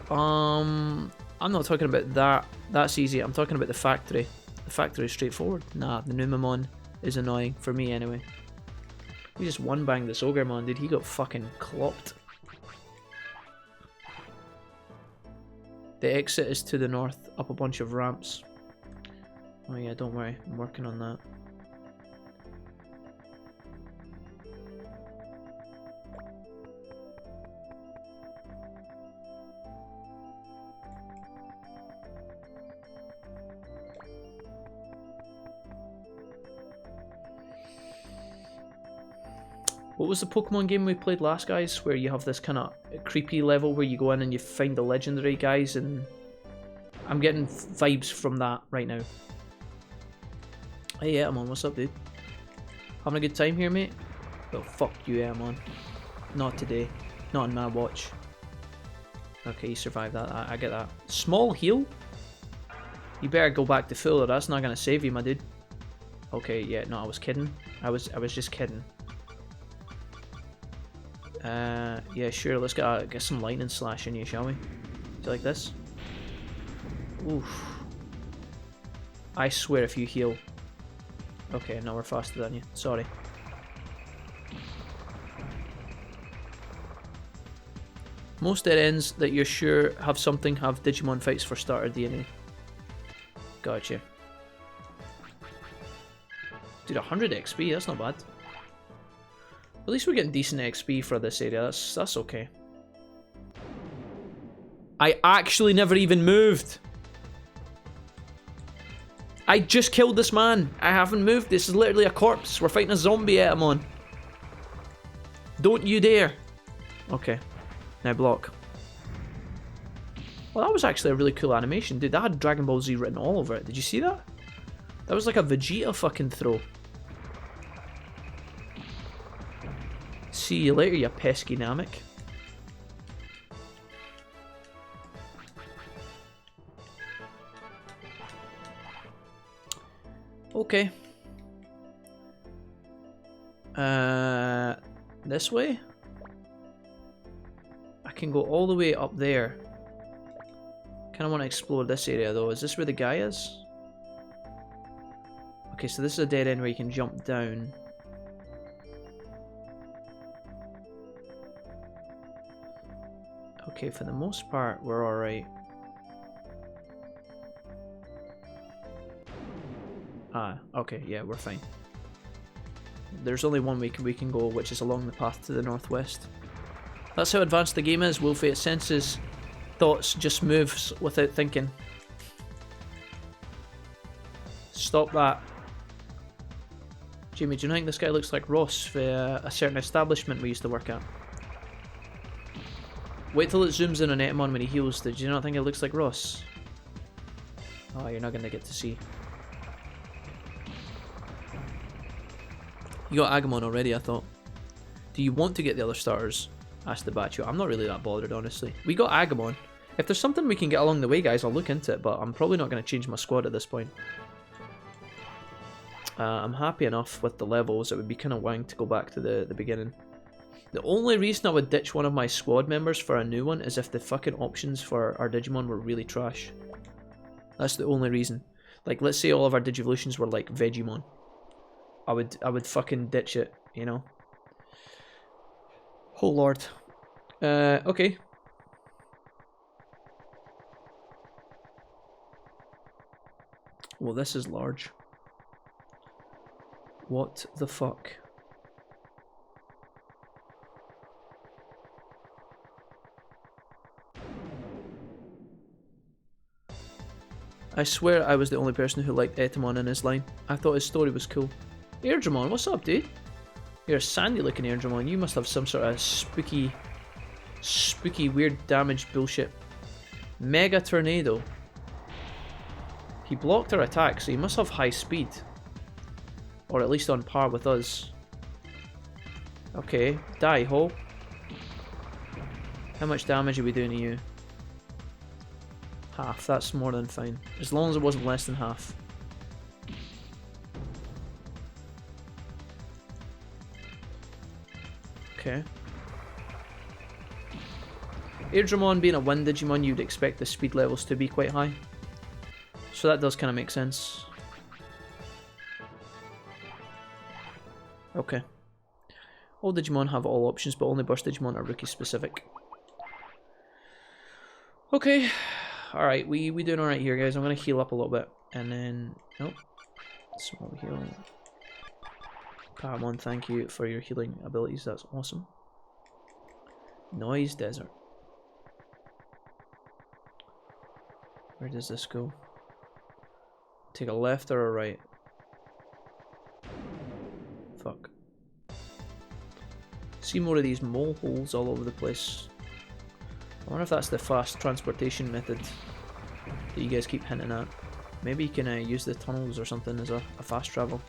I'm not talking about that. That's easy. I'm talking about the factory. The factory is straightforward. Nah, the Numamon is annoying. For me, anyway. We just one-banged this Ogremon, dude. He got fucking clopped. The exit is to the north, up a bunch of ramps. Oh yeah, don't worry. I'm working on that. What was the Pokemon game we played last, guys? Where you have this kind of creepy level where you go in and you find the legendary guys, and I'm getting vibes from that right now. Hey, Etamon, what's up, dude? Having a good time here, mate? Oh, fuck you, Etamon. Not today. Not on my watch. Okay, you survived that. I get that. Small heal? You better go back to full, or that's not gonna save you, my dude. Okay, yeah, no, I was kidding. I was just kidding. Yeah, sure, let's get some lightning slash in you, shall we? Do you like this? Oof. I swear if you heal. Okay, no, we're faster than you. Sorry. Most dead ends that you're sure have something have Digimon fights for starter DNA. Gotcha. Dude, 100 XP, that's not bad. At least we're getting decent XP for this area, that's okay. I actually never even moved! I just killed this man. I haven't moved. This is literally a corpse. We're fighting a zombie Etemon. Don't you dare. Okay. Now block. Well, that was actually a really cool animation, dude. That had Dragon Ball Z written all over it. Did you see that? That was like a Vegeta fucking throw. See you later, you pesky Namek. Okay. This way? I can go all the way up there. Kinda want to explore this area though. Is this where the guy is? Okay, so this is a dead end where you can jump down. Okay, for the most part, we're alright. Ah, okay, yeah, we're fine. There's only one way we can go, which is along the path to the northwest. That's how advanced the game is, Wolfie. It senses thoughts, just moves without thinking. Stop that. Jamie, do you think this guy looks like Ross for a certain establishment we used to work at? Wait till it zooms in on Etemon when he heals. Did you not think it looks like Ross? Oh, you're not going to get to see. You got Agumon already, I thought. Do you want to get the other starters? Asked the Bacho. I'm not really that bothered, honestly. We got Agumon. If there's something we can get along the way, guys, I'll look into it, but I'm probably not going to change my squad at this point. I'm happy enough with the levels. It would be kind of wank to go back to the beginning. The only reason I would ditch one of my squad members for a new one is if the fucking options for our Digimon were really trash. That's the only reason. Like, let's say all of our Digivolutions were like Vegemon. I would fucking ditch it, you know? Oh lord. Okay. Well, this is large. What the fuck? I swear I was the only person who liked Etemon in his line. I thought his story was cool. Airdramon, what's up, dude? You're a sandy looking Airdramon. You must have some sort of spooky weird damage bullshit. Mega Tornado. He blocked our attack, so he must have high speed. Or at least on par with us. Okay, die, ho. How much damage are we doing to you? Half, that's more than fine. As long as it wasn't less than half. Okay. Airdramon being a wind Digimon, you'd expect the speed levels to be quite high. So that does kind of make sense. Okay. All Digimon have all options, but only Burst Digimon are rookie specific. Okay. Alright, we doing alright here, guys. I'm going to heal up a little bit. And then... Nope. Small heal. Paramon, thank you for your healing abilities. That's awesome. Noise Desert. Where does this go? Take a left or a right? Fuck. See more of these mole holes all over the place. I wonder if that's the fast transportation method that you guys keep hinting at. Maybe you can use the tunnels or something as a fast travel.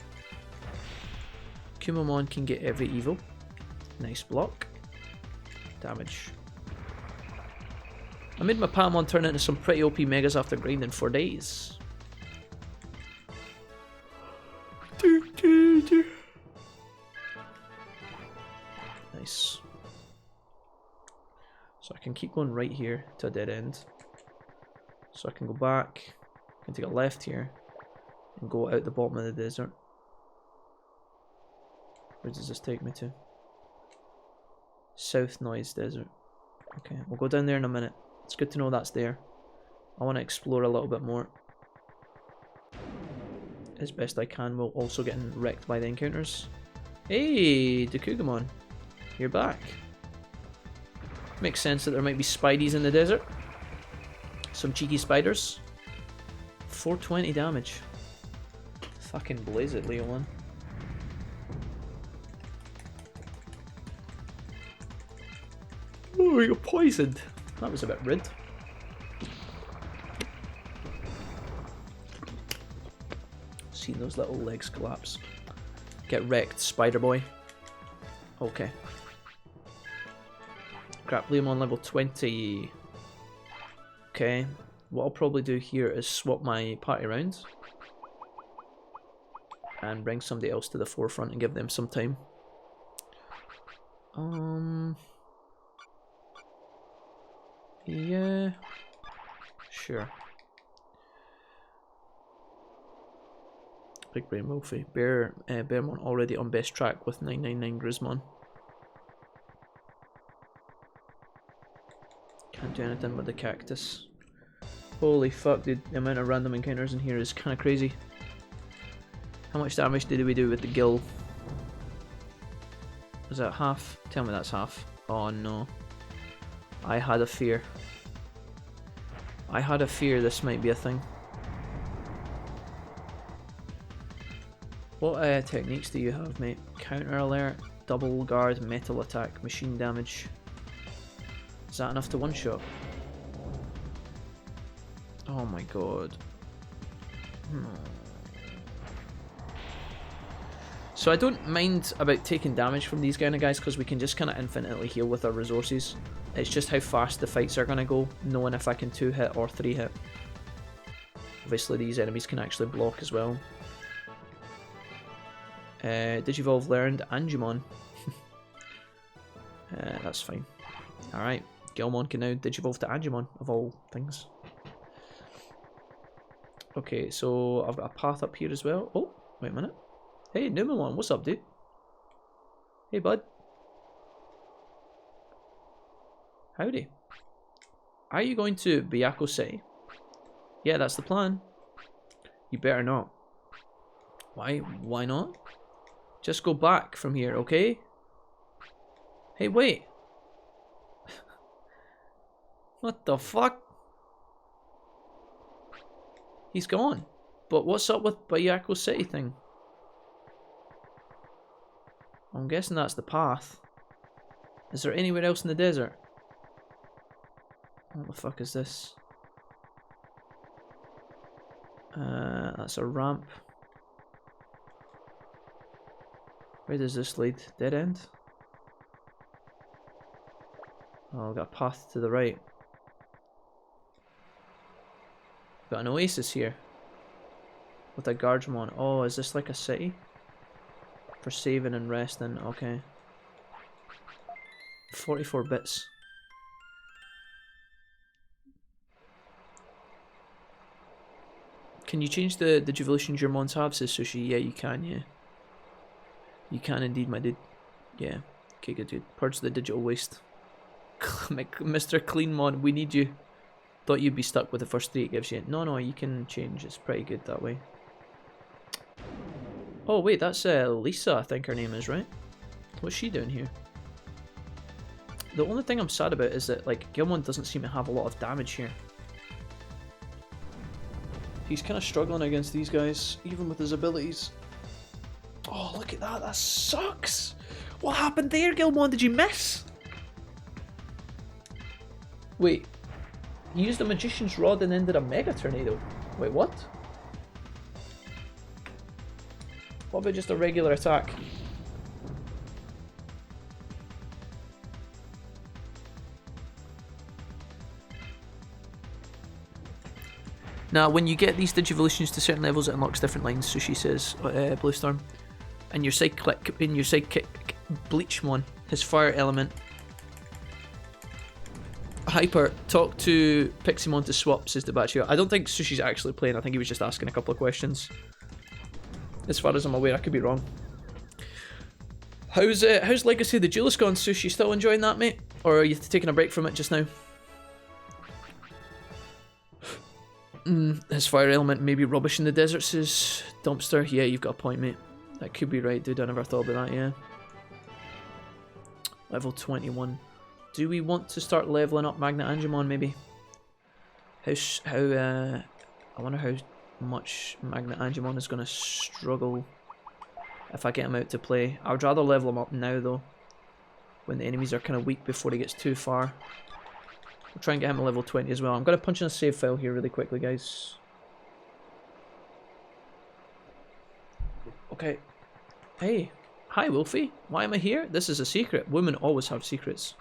Kumamon can get every evil. Nice block. Damage. I made my Patamon turn into some pretty OP megas after grinding for days. Nice. So I can keep going right here to a dead end. So I can go back, I can take a left here, and go out the bottom of the desert. Where does this take me to? South Noise Desert. Okay, we'll go down there in a minute. It's good to know that's there. I want to explore a little bit more. As best I can, while also getting wrecked by the encounters. Hey, Dakugamon. You're back. Makes sense that there might be spideys in the desert. Some cheeky spiders. 420 damage. Fucking blaze it, Leolin. Oh, you're poisoned. That was a bit rude. Seen those little legs collapse. Get wrecked, Spider Boy. Okay. Crap, Liam on level 20. Okay. What I'll probably do here is swap my party around. And bring somebody else to the forefront and give them some time. Yeah. Sure. Big Brain Wolfie. Bearmont already on best track with 999 Grismon. Can't do anything with the cactus. Holy fuck, dude. The amount of random encounters in here is kind of crazy. How much damage did we do with the gill? Was that half? Tell me that's half. Oh no. I had a fear. I had a fear this might be a thing. What techniques do you have, mate? Counter alert, double guard, metal attack, machine damage. Is that enough to one-shot? Oh my god. So I don't mind about taking damage from these kind of guys because we can just kind of infinitely heal with our resources. It's just how fast the fights are going to go, knowing if I can 2-hit or 3-hit. Obviously these enemies can actually block as well. Digivolve learned Angemon. That's fine. Alright, Gilmon can now Digivolve to Angemon, of all things. Okay, so I've got a path up here as well. Oh, wait a minute. Hey, Numemon, what's up, dude? Hey, bud. Howdy. Are you going to Byakko City? Yeah, that's the plan. You better not. Why? Why not? Just go back from here, okay? Hey, wait. What the fuck? He's gone. But what's up with Byakko City thing? I'm guessing that's the path. Is there anywhere else in the desert? What the fuck is this? That's a ramp. Where does this lead? Dead end? Oh, I've got a path to the right. Got an oasis here. With a guardsman. Oh, is this like a city? For saving and resting, okay. 44 bits. Can you change the Digivolutions your mons have, says Sushi? Yeah, you can, yeah. You can indeed, my dude. Yeah. Okay, good dude. Purge the digital waste. Mr. Clean Mon, we need you. Thought you'd be stuck with the first 3 it gives you. No, you can change. It's pretty good that way. Oh wait, that's Lisa, I think her name is, right? What's she doing here? The only thing I'm sad about is that, like, Gilmon doesn't seem to have a lot of damage here. He's kind of struggling against these guys, even with his abilities. Oh, look at that. That sucks. What happened there, Gilmon? Did you miss? Wait. You used a Magician's Rod and ended a Mega Tornado. Wait, what? What about just a regular attack? Now, when you get these Digivolutions to certain levels, it unlocks different lines, so she says, Bluestorm. And your sidekick, Bleachmon, his fire element. Hyper, talk to Piximon to swap, says Debachio. I don't think Sushi's actually playing, I think he was just asking a couple of questions. As far as I'm aware, I could be wrong. How's Legacy of the Duelist gone, Sushi? Still enjoying that, mate? Or are you taking a break from it just now? His fire element may be rubbish in the desert, says Dumpster. Yeah, you've got a point, mate. That could be right, dude. I never thought about that, yeah. Level 21. Do we want to start leveling up Magna Angemon, maybe? I wonder how much Magna Angemon is going to struggle if I get him out to play. I would rather level him up now though, when the enemies are kind of weak before he gets too far. We'll try and get him to level 20 as well. I'm going to punch in a save file here really quickly, guys. Okay. Hey. Hi, Wolfie. Why am I here? This is a secret. Women always have secrets.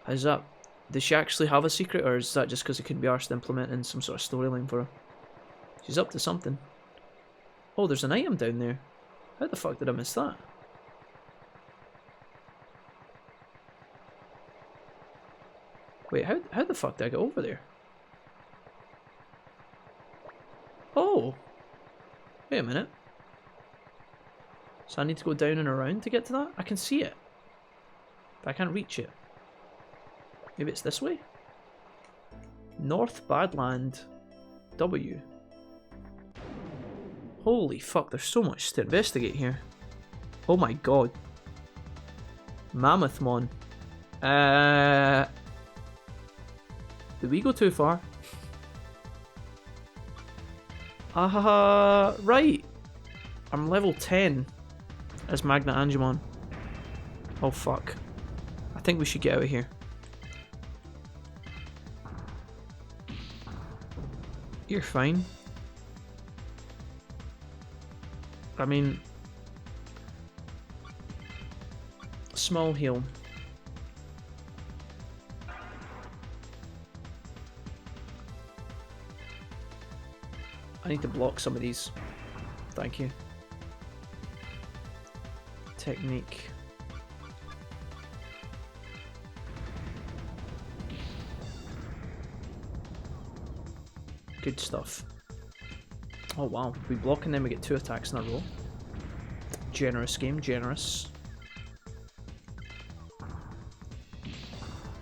How's that? Does she actually have a secret, or is that just because it couldn't be arsed implementing some sort of storyline for her? She's up to something. Oh, there's an item down there. How the fuck did I miss that? Wait, how the fuck did I get over there? Oh! Wait a minute. So I need to go down and around to get to that? I can see it, but I can't reach it. Maybe it's this way? North Badland W. Holy fuck, there's so much to investigate here. Oh my god. Mammothmon. Did we go too far? Right. I'm level 10 as Magna Angemon. Oh fuck. I think we should get out of here. You're fine. I mean, small heal. I need to block some of these. Thank you. Technique. Good stuff. Oh wow, we block and then we get 2 attacks in a row. Generous game, generous.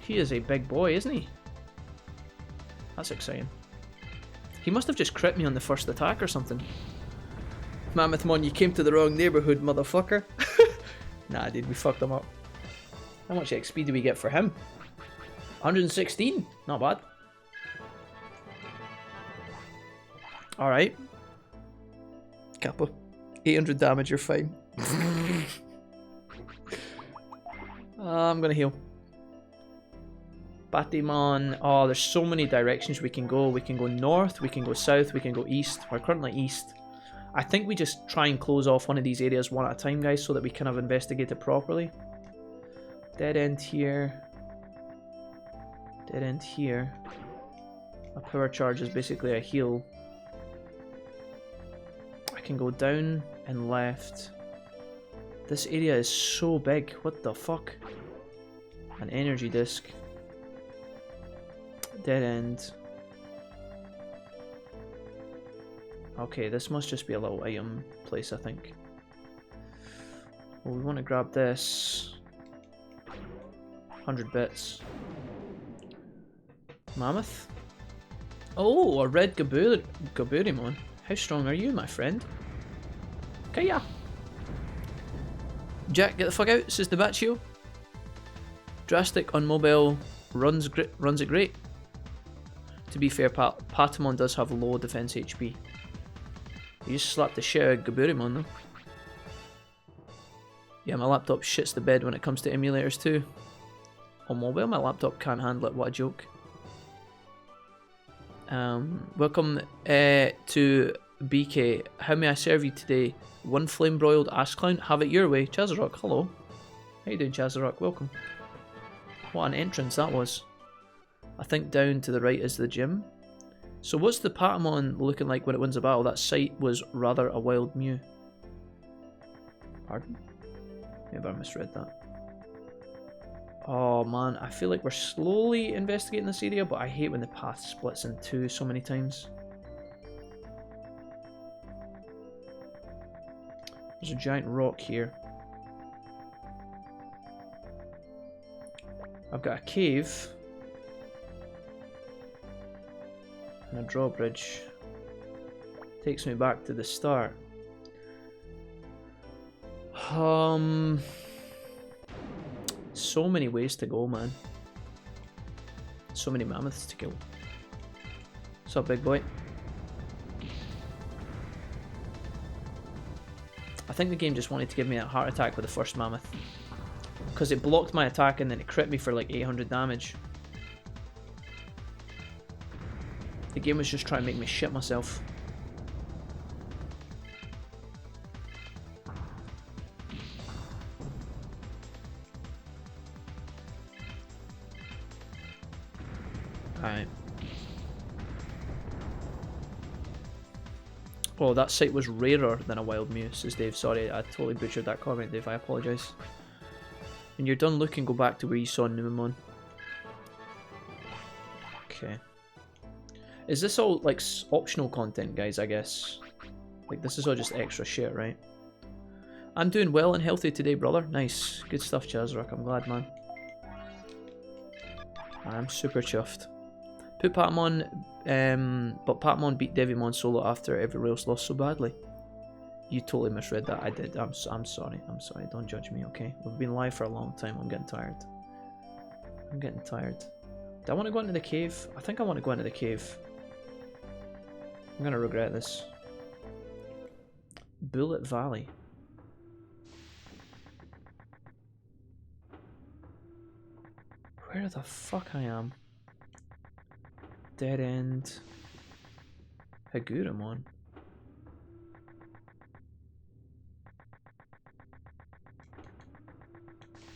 He is a big boy, isn't he? That's exciting. He must have just crit me on the first attack or something. Mammothmon, you came to the wrong neighborhood, motherfucker. Nah, dude, we fucked him up. How much XP do we get for him? 116? Not bad. Alright. Kappa. 800 damage, you're fine. I'm gonna heal. Batimon. Oh, there's so many directions we can go. We can go north, we can go south, we can go east. We're currently east. I think we just try and close off one of these areas one at a time, guys, so that we kind of investigate it properly. Dead end here. Dead end here. A power charge is basically a heal. I can go down and left. This area is so big. What the fuck? An energy disc. Dead end. Okay, this must just be a little item place, I think. Well, we want to grab this. 100 bits. Mammoth? Oh, a red Gaburimon. How strong are you, my friend? Kaya! Jack, get the fuck out, says the Baccio. Drastic on mobile runs it great. To be fair, Patamon does have low defense HP. You just slapped the shit out of Gaburimon though. Yeah, my laptop shits the bed when it comes to emulators too. On mobile, my laptop can't handle it, what a joke. Welcome to BK. How may I serve you today? One flame broiled ass clown. Have it your way. Chazarok, hello. How you doing, Chazarok? Welcome. What an entrance that was. I think down to the right is the gym. So what's the Patamon looking like when it wins a battle? That sight was rather a wild mew. Pardon? Maybe I misread that. Oh man, I feel like we're slowly investigating this area, but I hate when the path splits in two so many times. There's a giant rock here. I've got a cave. And a drawbridge. Takes me back to the start. So many ways to go, man. So many mammoths to kill. What's up, big boy? think the game just wanted to give me a heart attack with the first mammoth. Because it blocked my attack and then it crit me for like 800 damage. The game was just trying to make me shit myself. Alright. Oh, that site was rarer than a wild mew, says Dave. Sorry, I totally butchered that comment, Dave. I apologise. When you're done looking, go back to where you saw Numemon. Okay. Is this all, like, optional content, guys, I guess? Like, this is all just extra shit, right? I'm doing well and healthy today, brother. Nice. Good stuff, Chazrock. I'm glad, man. I'm super chuffed. Put Patamon, but Patamon beat Devimon solo after everyone else lost so badly. You totally misread that. I did. I'm sorry. I'm sorry. Don't judge me, okay? We've been live for a long time. I'm getting tired. I'm getting tired. Do I want to go into the cave? I think I want to go into the cave. I'm gonna regret this. Bullet Valley. Where the fuck I am? Dead End. Haguramon.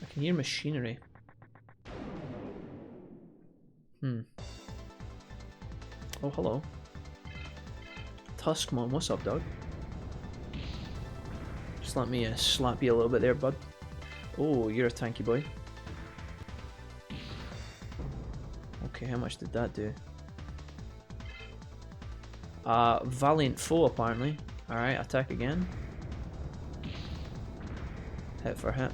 I can hear machinery. Oh, hello. Tuskmon, what's up, dog? Just let me slap you a little bit there, bud. Oh, you're a tanky boy. Okay, how much did that do? Valiant foe, apparently. Alright, attack again. Hit for hit.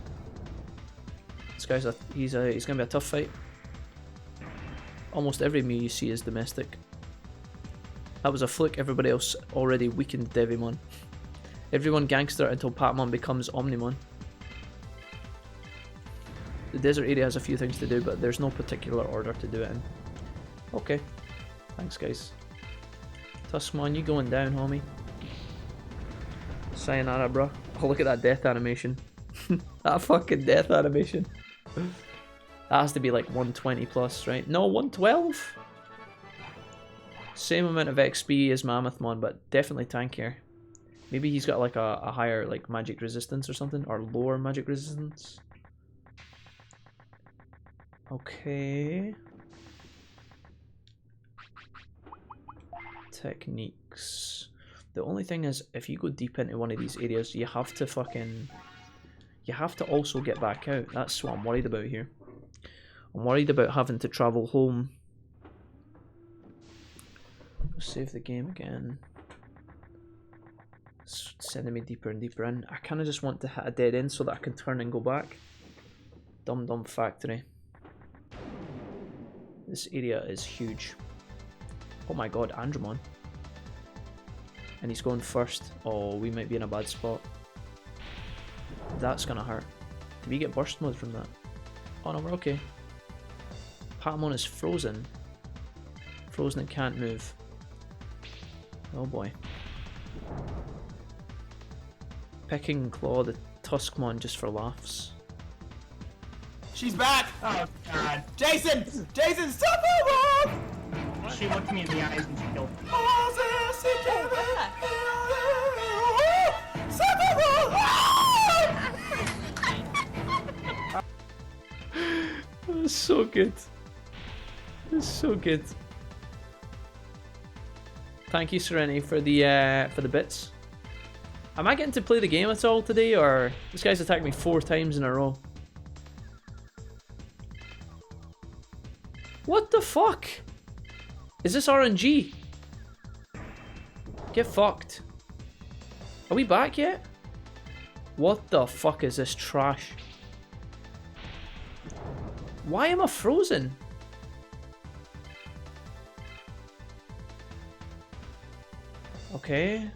This guy's he's gonna be a tough fight. Almost every Mew you see is domestic. That was a fluke, everybody else already weakened Devimon. Everyone gangster until Patamon becomes Omnimon. The desert area has a few things to do, but there's no particular order to do it in. Okay. Thanks, guys. Tuskmon, you going down, homie. Sayonara, bro. Oh, look at that death animation. That fucking death animation. That has to be like 120 plus, right? No, 112? Same amount of XP as Mammothmon, but definitely tankier. Maybe he's got like a higher like magic resistance or something, or lower magic resistance. Okay. Techniques. The only thing is, if you go deep into one of these areas, you have to fucking... You have to also get back out. That's what I'm worried about here. I'm worried about having to travel home. Save the game again. It's sending me deeper and deeper in. I kind of just want to hit a dead end so that I can turn and go back. Dum factory. This area is huge. Oh my god, Andromon. And he's going first. Oh, we might be in a bad spot. That's gonna hurt. Did we get burst mode from that? Oh no, we're okay. Patamon is frozen. Frozen and can't move. Oh boy. Pecking Claw the Tuskmon just for laughs. She's back! Oh god. Jason! Jason, stop her! She looked me in the eyes and she killed me. That's so good. That's so good. Thank you, Serenity, for the bits. Am I getting to play the game at all today, or this guy's attacked me 4 times in a row? What the fuck? Is this RNG? Get fucked. Are we back yet? What the fuck is this trash? Why am I frozen? Okay.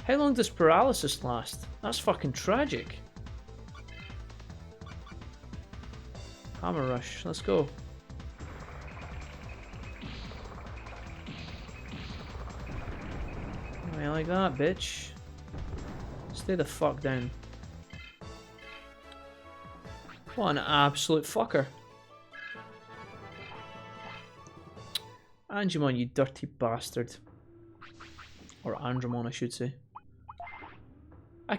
How long does paralysis last? That's fucking tragic. Hammer Rush, let's go. How you like that, bitch? Stay the fuck down. What an absolute fucker. Angemon, you dirty bastard. Or Andromon, I should say.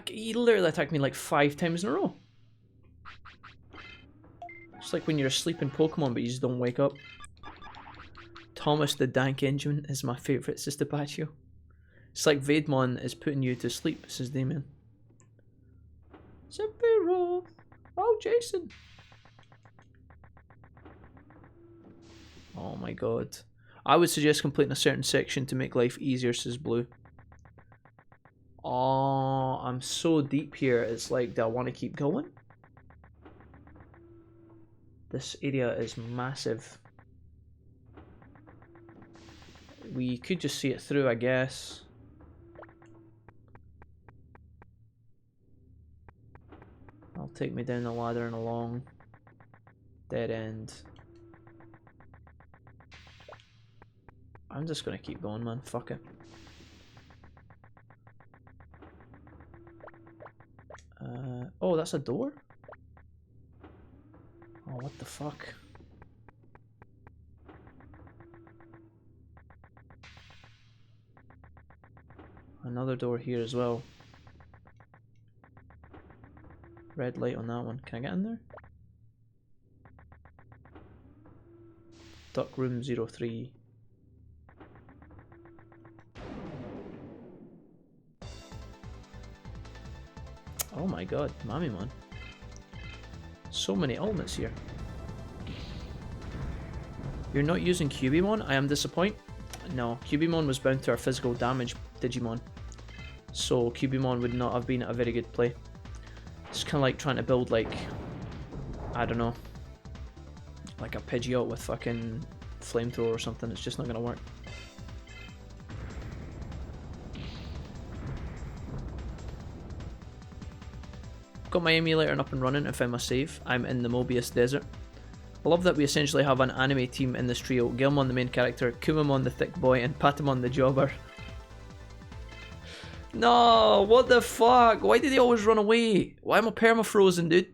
He literally attacked me like 5 times in a row. It's like when you're asleep in Pokemon but you just don't wake up. Thomas the Dank Engine is my favourite, says Patio. It's like Vaidmon is putting you to sleep, says Damien. Sephiroth! Oh, Jason! Oh my god. I would suggest completing a certain section to make life easier, says Blue. Oh, I'm so deep here, it's like, do I want to keep going? This area is massive. We could just see it through, I guess. I'll take me down the ladder and along. Dead end. I'm just gonna keep going, man. Fuck it. Oh, that's a door? Oh, what the fuck? Another door here as well. Red light on that one. Can I get in there? Duck room 03. Oh my god, Mamimon. So many ultimates here. You're not using Cubimon? I am disappointed. No, Cubimon was bound to our physical damage Digimon. So Cubimon would not have been a very good play. It's kind of like trying to build like, I don't know, like a Pidgeot with fucking flamethrower or something. It's just not gonna work. Got my emulator up and running and found my save. I'm in the Mobius Desert. I love that we essentially have an anime team in this trio. Gilmon the main character, Kumamon the thick boy, and Patamon the jobber. No, what the fuck? Why did he always run away? Why am I perma-frozen, dude?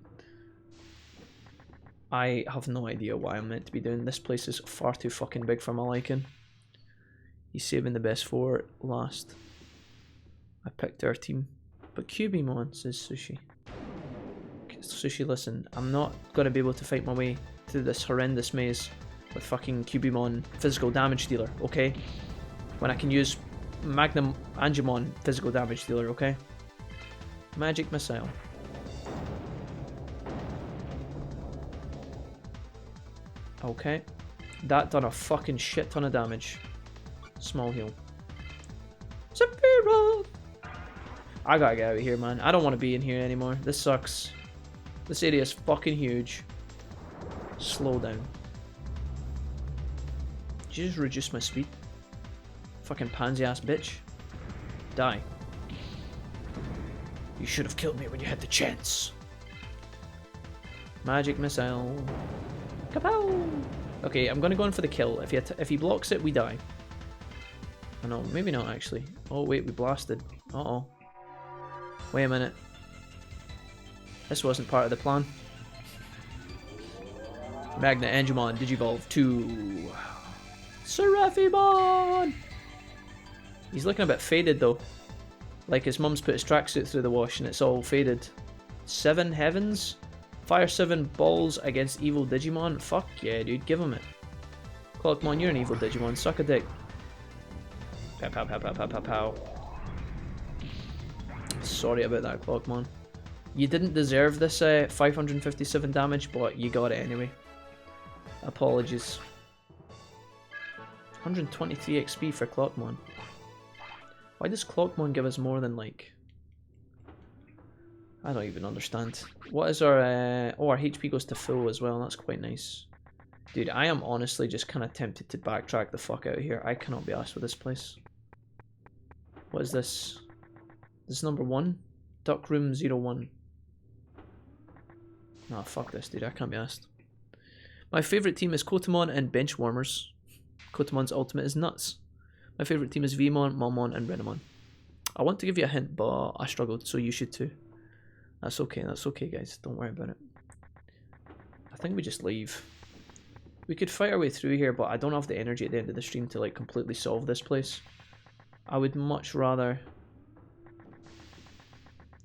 I have no idea why I'm meant to be doing. This place is far too fucking big for my liking. He's saving the best for last. I picked our team. But Cubimon, says Sushi. Sushi, listen, I'm not going to be able to fight my way through this horrendous maze with fucking Cubimon physical damage dealer, okay? When I can use Magnum Angemon physical damage dealer, okay? Magic missile. Okay. That done a fucking shit ton of damage. Small heal. Sephiroth! I gotta get out of here, man. I don't want to be in here anymore. This sucks. This area is fucking huge. Slow down. Did you just reduce my speed? Fucking pansy ass bitch. Die. You should have killed me when you had the chance. Magic missile. Kapow! Okay, I'm gonna go in for the kill. If he blocks it, we die. Oh no, maybe not actually. Oh wait, we blasted. Uh-oh. Wait a minute. This wasn't part of the plan. Magna Angemon Digivolve 2. Seraphimon! He's looking a bit faded though. Like his mum's put his tracksuit through the wash and it's all faded. 7 heavens? Fire 7 balls against evil Digimon? Fuck yeah, dude, give him it. Clockmon, you're an evil Digimon. Suck a dick. Pow pow pow pow pow pow pow. Sorry about that, Clockmon. You didn't deserve this 557 damage, but you got it anyway. Apologies. 123 XP for Clockmon. Why does Clockmon give us more than like... I don't even understand. What is our... oh, our HP goes to full as well. That's quite nice. Dude, I am honestly just kind of tempted to backtrack the fuck out of here. I cannot be arsed with this place. What is this? This is number 1? Duck Room 01. Nah, fuck this, dude. I can't be asked. My favourite team is Kotamon and Benchwarmers. Kotamon's ultimate is nuts. My favourite team is Vmon, Momon, and Renamon. I want to give you a hint, but I struggled, so you should too. That's okay, guys. Don't worry about it. I think we just leave. We could fight our way through here, but I don't have the energy at the end of the stream to like completely solve this place. I would much rather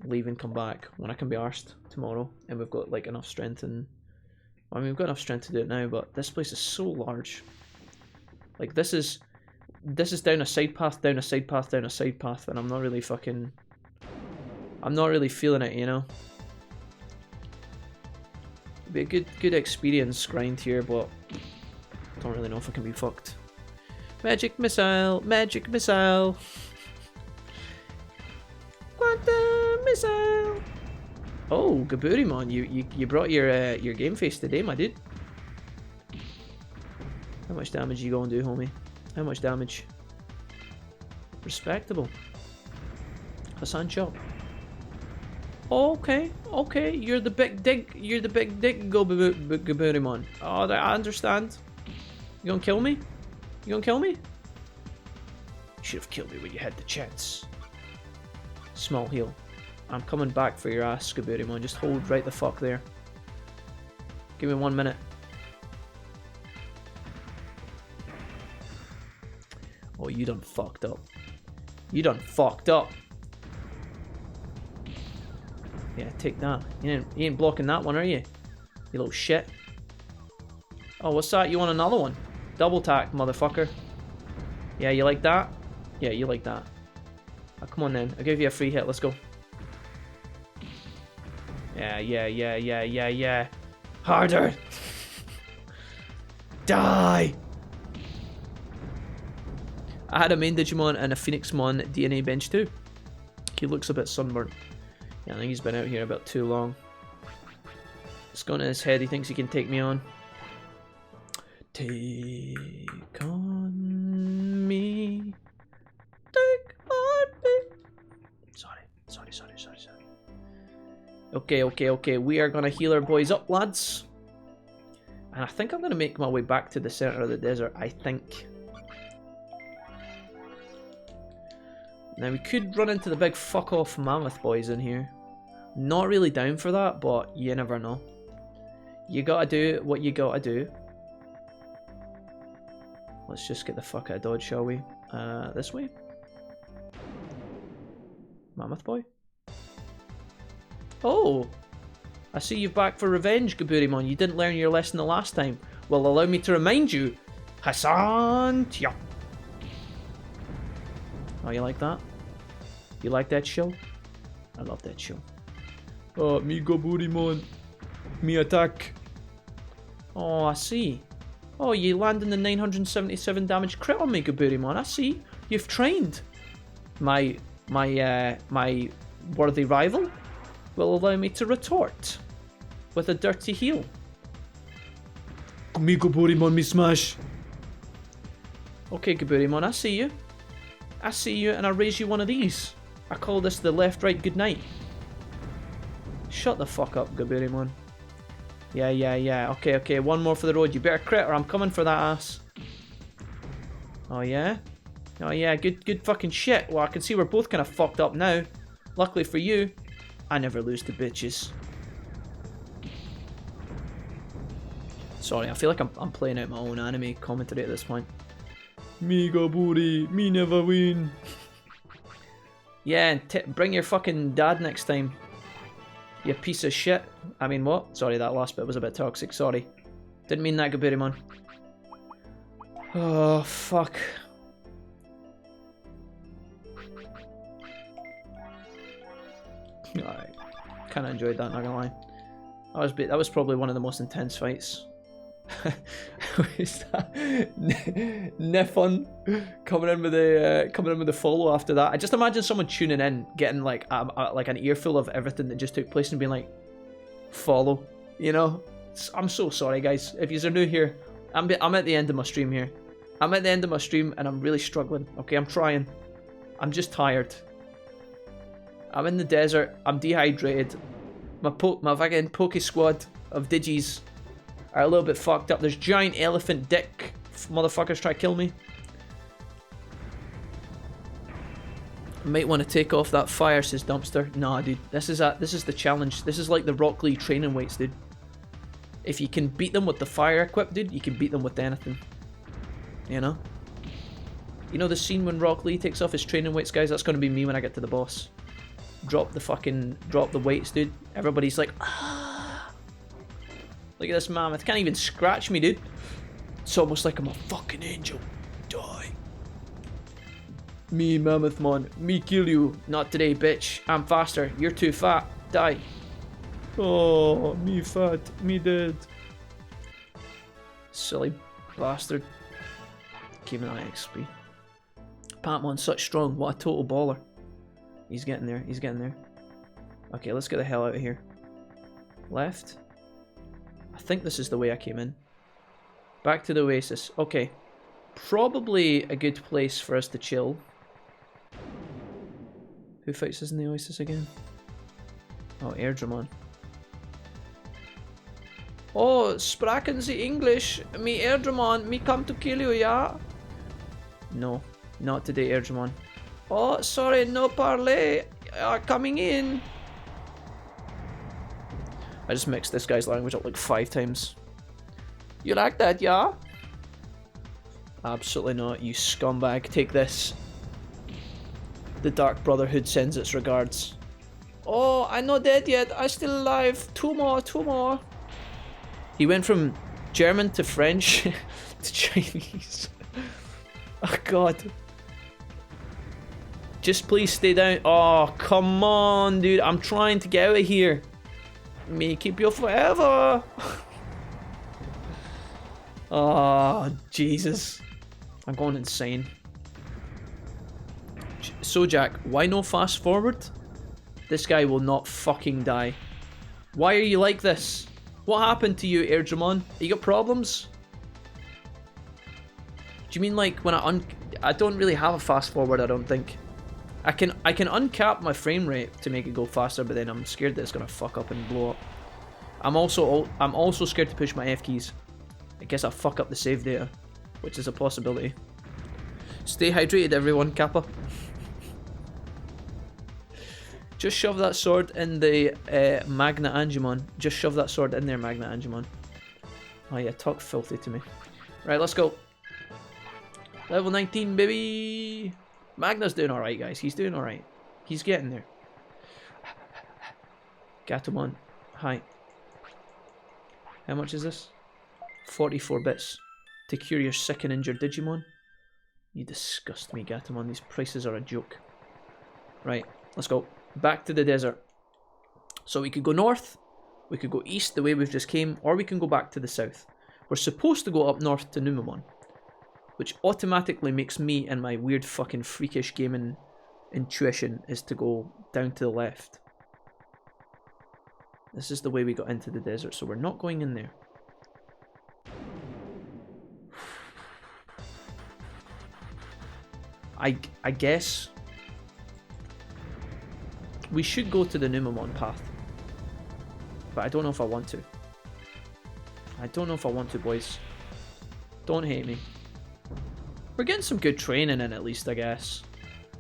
leave and come back when I can be arsed tomorrow, and we've got like enough strength. And I mean, we've got enough strength to do it now, but this place is so large. Like this is down a side path, down a side path, down a side path, and I'm not really feeling it, you know. It'd be a good experience grind here, but I don't really know if I can be fucked. Magic missile, magic missile. Quantum missile. Oh, Gaburimon, you brought your game face today, my dude. How much damage you gonna do, homie? How much damage? Respectable. Hassan Chop. Okay, okay, you're the big dick, Gaburimon. Oh, I understand. You gonna kill me? You gonna kill me? You should have killed me when you had the chance. Small heal. I'm coming back for your ass, Gaburimon. Just hold right the fuck there. Give me 1 minute. Oh, you done fucked up. You done fucked up. Yeah, take that. You ain't blocking that one, are you? You little shit. Oh, what's that? You want another one? Double tack, motherfucker. Yeah, you like that? Yeah, you like that. Oh, come on then. I'll give you a free hit. Let's go. Yeah. Harder! Die! I had a main Digimon and a Phoenixmon DNA bench too. He looks a bit sunburnt. Yeah, I think he's been out here about too long. It's gone in his head, he thinks he can take me on. Take on me. Take on me. Sorry. Okay. We are gonna heal our boys up, lads. And I think I'm gonna make my way back to the center of the desert, I think. Now we could run into the big fuck off mammoth boys in here. Not really down for that, but you never know. You gotta do what you gotta do. Let's just get the fuck out of Dodge, shall we? This way? Mammoth boy? Oh! I see you back for revenge, Gaburimon. You didn't learn your lesson the last time. Well, allow me to remind you. Hassan! Tia. Oh, you like that? You like that show? I love that show. Oh, me Gaburimon. Me attack. Oh, I see. Oh, you landing the 977 damage crit on me, Gaburimon. I see. You've trained. My worthy rival will allow me to retort with a dirty heal. Me Gaburimon, me smash. Okay, Gaburimon, I see you. I see you, and I raise you one of these. I call this the left-right goodnight. Shut the fuck up, Gaburimon. Yeah. Okay. One more for the road. You better crit or I'm coming for that ass. Oh, yeah? Oh, yeah. Good fucking shit. Well, I can see we're both kind of fucked up now. Luckily for you, I never lose to bitches. Sorry, I feel like I'm playing out my own anime commentary at this point. Me Gaburi, me never win. Yeah, and bring your fucking dad next time. You piece of shit. I mean, what? Sorry, that last bit was a bit toxic. Sorry. Didn't mean that, Gaburimon. Oh, fuck. Alright. Kinda enjoyed that, not gonna lie. That was probably one of the most intense fights. Nefun coming in with the follow after that. I just imagine someone tuning in, getting like an earful of everything that just took place and being like, follow, you know. I'm so sorry, guys. If you're new here, I'm at the end of my stream here. I'm at the end of my stream and I'm really struggling. Okay, I'm trying. I'm just tired. I'm in the desert. I'm dehydrated. My fucking Poke Squad of Digis are a little bit fucked up. There's giant elephant dick motherfuckers try to kill me. Might want to take off that fire, says Dumpster. Nah, dude. This is the challenge. This is like the Rock Lee training weights, dude. If you can beat them with the fire equipped, dude, you can beat them with anything. You know? You know the scene when Rock Lee takes off his training weights, guys? That's gonna be me when I get to the boss. Drop the weights, dude. Everybody's like, ah. Look at this mammoth. Can't even scratch me, dude. It's almost like I'm a fucking angel. Die. Me, mammoth man. Me kill you. Not today, bitch. I'm faster. You're too fat. Die. Oh, me fat. Me dead. Silly bastard. Came in XP. Patmon's such strong. What a total baller. He's getting there. He's getting there. Okay, let's get the hell out of here. Left. I think this is the way I came in. Back to the Oasis. Okay. Probably a good place for us to chill. Who fights us in the Oasis again? Oh, Airdramon. Oh, spraken Sie English. Me Airdramon, me come to kill you, yeah? No, not today, Airdramon. Oh, sorry, no parley. Coming in. I just mixed this guy's language up like 5 times. You like that, yeah? Absolutely not, you scumbag. Take this. The Dark Brotherhood sends its regards. Oh, I'm not dead yet. I'm still alive. 2 more, 2 more. He went from German to French to Chinese. Oh, God. Just please stay down. Oh, come on, dude. I'm trying to get out of here. Me keep you forever. Oh, Jesus. I'm going insane. So, Jack, why no fast forward? This guy will not fucking die. Why are you like this? What happened to you, Airdramon? You got problems? Do you mean like when I don't really have a fast forward, I don't think. I can uncap my frame rate to make it go faster, but then I'm scared that it's gonna fuck up and blow up. I'm also scared to push my F keys. I guess I'll fuck up the save data, which is a possibility. Stay hydrated, everyone, Kappa. Just shove that sword in the Magna Angemon. Just shove that sword in there, Magna Angemon. Oh yeah, talk filthy to me. Right, let's go. Level 19, baby. Magna's doing alright, guys. He's doing alright. He's getting there. Gatomon. Hi. How much is this? 44 bits. To cure your sick and injured Digimon? You disgust me, Gatomon. These prices are a joke. Right, let's go. Back to the desert. So we could go north, we could go east the way we've just came, or we can go back to the south. We're supposed to go up north to Numemon, which automatically makes me and my weird fucking freakish gaming intuition is to go down to the left. This is the way we got into the desert, so we're not going in there. I guess we should go to the Numemon path, but I don't know if I want to. I don't know if I want to, boys. Don't hate me. We're getting some good training in at least, I guess.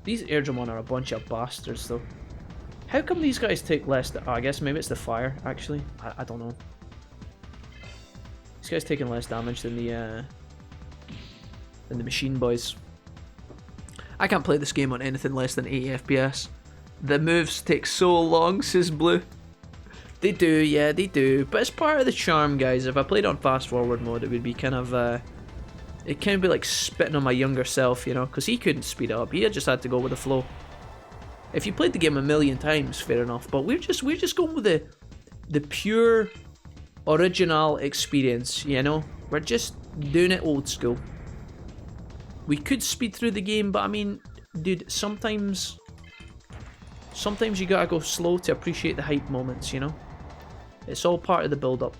These Airdramon are a bunch of bastards, though. How come these guys take less? Oh, I guess maybe it's the fire, actually. I don't know. These guys taking less damage than the machine boys. I can't play this game on anything less than 80 FPS. The moves take so long, says Blue. They do, yeah, they do. But it's part of the charm, guys. If I played on fast forward mode, it would be kind of, it kind of be like spitting on my younger self, you know, because he couldn't speed it up. He just had to go with the flow. If you played the game a million times, fair enough. But we're just going with the pure, original experience, you know. We're just doing it old school. We could speed through the game, but I mean, dude, sometimes you gotta go slow to appreciate the hype moments, you know? It's all part of the build-up.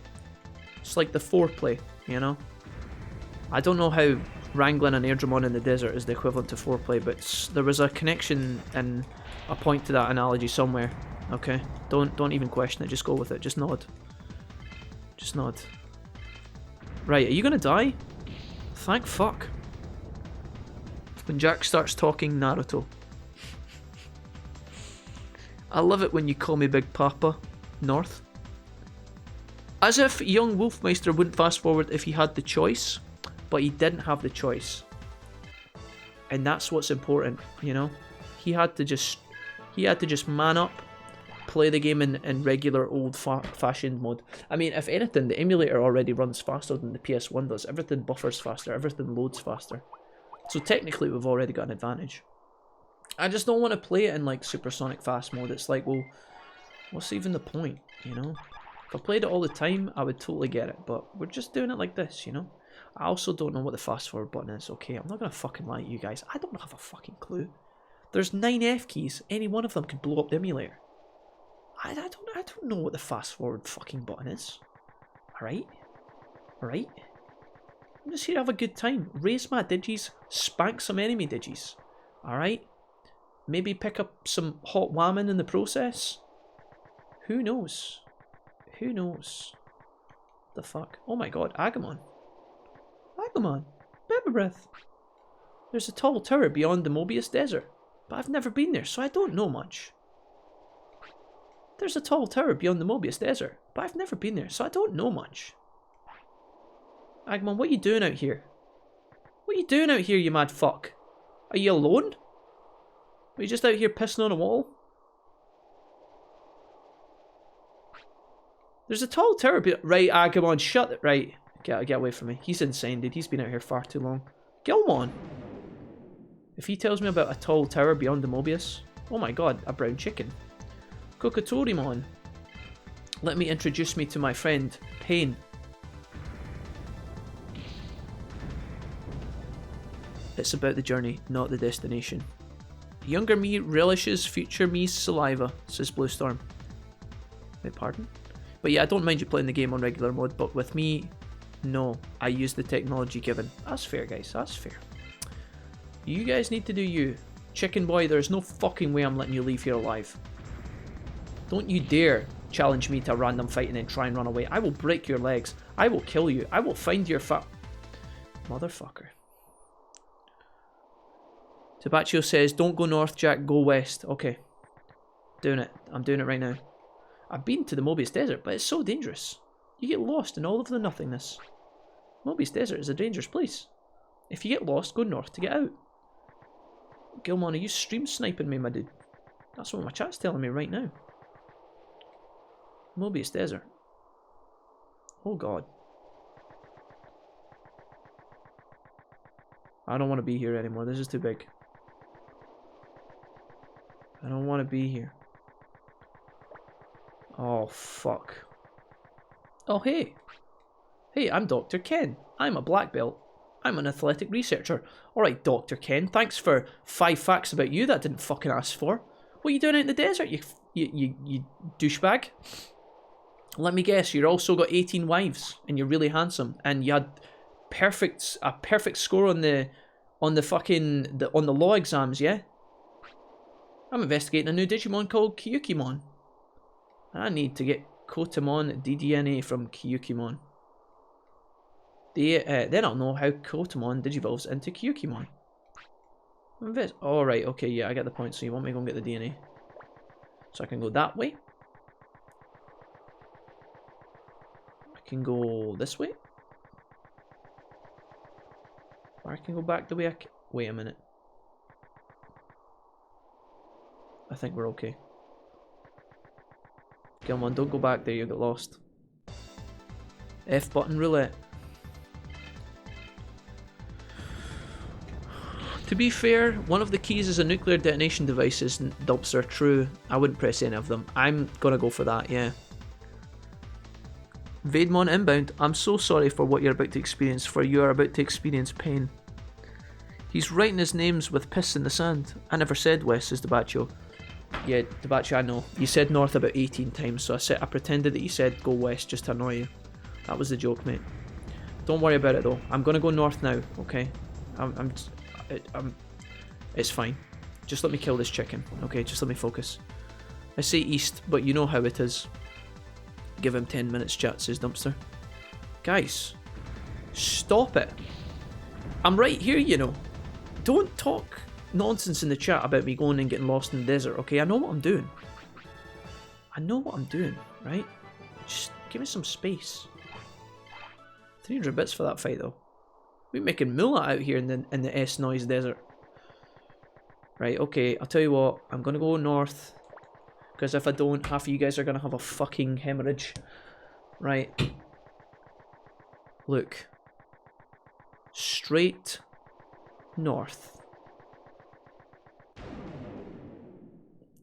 It's like the foreplay, you know? I don't know how wrangling an Airdramon in the desert is the equivalent to foreplay, but there was a connection and a point to that analogy somewhere, okay? Don't even question it, just go with it, just nod. Just nod. Right, are you gonna die? Thank fuck. When Jack starts talking Naruto. I love it when you call me Big Papa, North. As if young Wolfmeister wouldn't fast forward if he had the choice, but he didn't have the choice. And that's what's important, you know? He had to just man up, play the game in regular old-fashioned mode. I mean, if anything, the emulator already runs faster than the PS1 does. Everything buffers faster, everything loads faster. So technically, we've already got an advantage. I just don't want to play it in, like, supersonic fast mode. It's like, well, what's even the point, you know? If I played it all the time, I would totally get it. But we're just doing it like this, you know? I also don't know what the fast forward button is, okay? I'm not going to fucking lie to you guys. I don't have a fucking clue. There's 9 F keys. Any one of them could blow up the emulator. I don't know what the fast forward fucking button is. Alright? Alright? I'm just here to have a good time. Raise my digis. Spank some enemy digis. Alright? Maybe pick up some hot whammon in the process? Who knows? Who knows? The fuck? Oh my god, Agumon. Agumon. Baby breath. There's a tall tower beyond the Mobius Desert, but I've never been there, so I don't know much. There's a tall tower beyond the Mobius Desert, but I've never been there, so I don't know much. Agumon, what are you doing out here? What are you doing out here, you mad fuck? Are you alone? Are you just out here pissing on a wall? There's a tall tower right, Agumon, shut it. Right, get away from me. He's insane, dude. He's been out here far too long. Gilmon! If he tells me about a tall tower beyond the Mobius... Oh my god, a brown chicken. Kokotorimon. Let me introduce me to my friend, Pain. It's about the journey, not the destination. Younger me relishes future me's saliva, says Bluestorm. Wait, pardon? But yeah, I don't mind you playing the game on regular mode, but with me, no. I use the technology given. That's fair, guys. That's fair. You guys need to do you. Chicken boy, there's no fucking way I'm letting you leave here alive. Don't you dare challenge me to a random fight and then try and run away. I will break your legs. I will kill you. I will find your motherfucker. Tabaccio says, don't go north, Jack, go west. Okay. Doing it. I'm doing it right now. I've been to the Mobius Desert, but it's so dangerous. You get lost in all of the nothingness. Mobius Desert is a dangerous place. If you get lost, go north to get out. Gilmon, are you stream sniping me, my dude? That's what my chat's telling me right now. Mobius Desert. Oh god. I don't want to be here anymore. This is too big. I don't want to be here. Oh, fuck. Oh, hey. Hey, I'm Dr. Ken. I'm a black belt. I'm an athletic researcher. Alright, Dr. Ken, thanks for 5 facts about you that I didn't fucking ask for. What are you doing out in the desert, you douchebag? Let me guess, you've also got 18 wives, and you're really handsome, and you had a perfect score on the law exams, yeah? I'm investigating a new Digimon called Kyukimon. I need to get Kotamon DDNA from Kyukimon. Then I'll know how Kotamon digivolves into Kyukimon. Alright, okay, yeah, I get the point. So you want me to go and get the DNA. So I can go that way. I can go this way. Or I can go back the way I can. Wait a minute. I think we're okay. Come on, don't go back there, you'll get lost. F button roulette. To be fair, one of the keys is a nuclear detonation devices. Dumpster, true. I wouldn't press any of them. I'm gonna go for that, yeah. Vademon inbound. I'm so sorry for what you're about to experience, for you are about to experience pain. He's writing his names with piss in the sand. I never said west, says Tabaccio. Yeah, Tabaccio, I know. You said north about 18 times, so I pretended that you said go west just to annoy you. That was the joke, mate. Don't worry about it though. I'm gonna go north now, okay? It's fine. Just let me kill this chicken, okay? Just let me focus. I say east, but you know how it is. Give him 10 minutes, chat, says Dumpster. Guys, stop it. I'm right here, you know. Don't talk nonsense in the chat about me going and getting lost in the desert, okay? I know what I'm doing. I know what I'm doing, right? Just give me some space. 300 bits for that fight though. We're making moolah out here in the S-Noise Desert. Right, okay, I'll tell you what, I'm gonna go north. Because if I don't, half of you guys are gonna have a fucking hemorrhage. Right. Look. Straight north.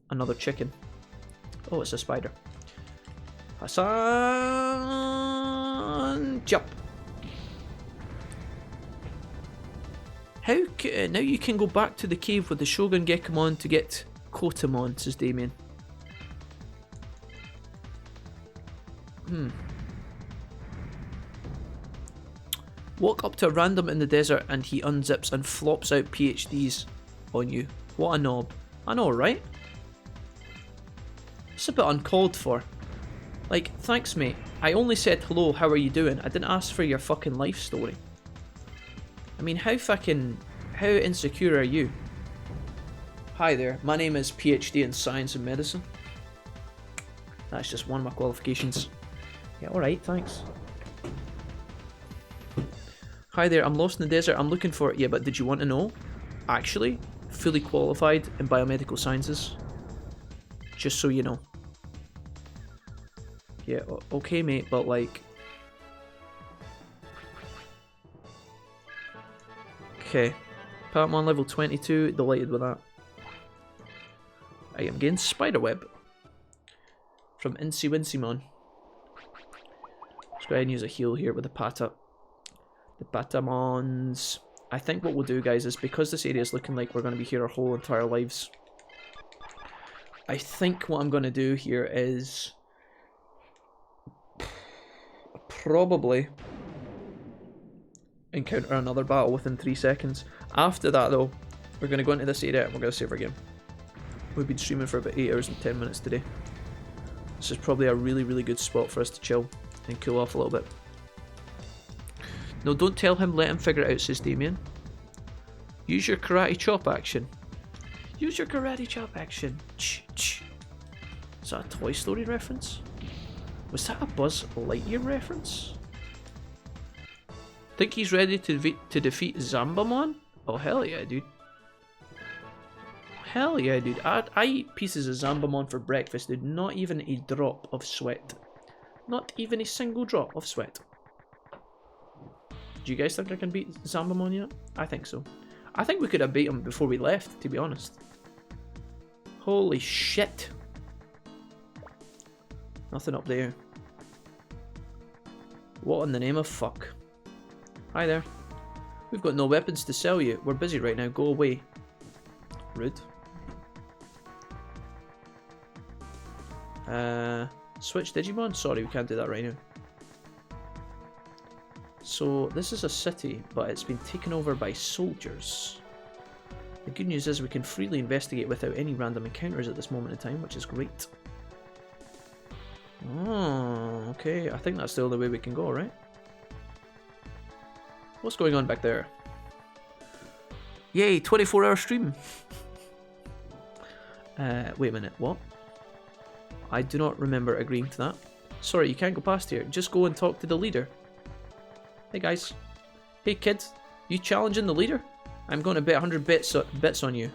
Another chicken. Oh, it's a spider. Hassan, jump. How now you can go back to the cave with the Shogun Gekomon to get Kotamon, says Damien. Walk up to a random in the desert and he unzips and flops out PhDs on you. What a knob. I know, right? It's a bit uncalled for. Like, thanks mate. I only said hello, how are you doing? I didn't ask for your fucking life story. I mean, how insecure are you? Hi there, my name is PhD in Science and Medicine. That's just one of my qualifications. Yeah, alright, thanks. Hi there, I'm lost in the desert, I'm looking for... Yeah, but did you want to know? Actually, fully qualified in biomedical sciences. Just so you know. Yeah, okay mate, but like... Okay. Patamon level 22, delighted with that. I am getting Spiderweb. From Incy Wincymon. Let's go ahead and use a heal here with the Pata. The Patamons. I think what we'll do, guys, is because this area is looking like we're going to be here our whole entire lives. I think what I'm going to do here is... probably... encounter another battle within 3 seconds. After that, though, we're going to go into this area and we're going to save our game. We've been streaming for about 8 hours and 10 minutes today. This is probably a really, really good spot for us to chill and cool off a little bit. No, don't tell him, let him figure it out, says Damien. Use your karate chop action. Use your karate chop action. Is that a Toy Story reference? Was that a Buzz Lightyear reference? Think he's ready to defeat Zambamon? Oh, hell yeah, dude. Hell yeah, dude. I eat pieces of Zambamon for breakfast, dude. Not even a drop of sweat. Not even a single drop of sweat. Do you guys think I can beat Zambamon yet? I think so. I think we could have beat him before we left, to be honest. Holy shit. Nothing up there. What in the name of fuck? Hi there. We've got no weapons to sell you. We're busy right now. Go away. Rude. Switch Digimon? Sorry, we can't do that right now. So, this is a city, but it's been taken over by soldiers. The good news is we can freely investigate without any random encounters at this moment in time, which is great. Oh, okay. I think that's the only way we can go, right? What's going on back there? Yay, 24-hour stream! Wait a minute, what? I do not remember agreeing to that. Sorry, you can't go past here. Just go and talk to the leader. Hey guys. Hey kids. You challenging the leader? I'm going to bet 100 bits on you.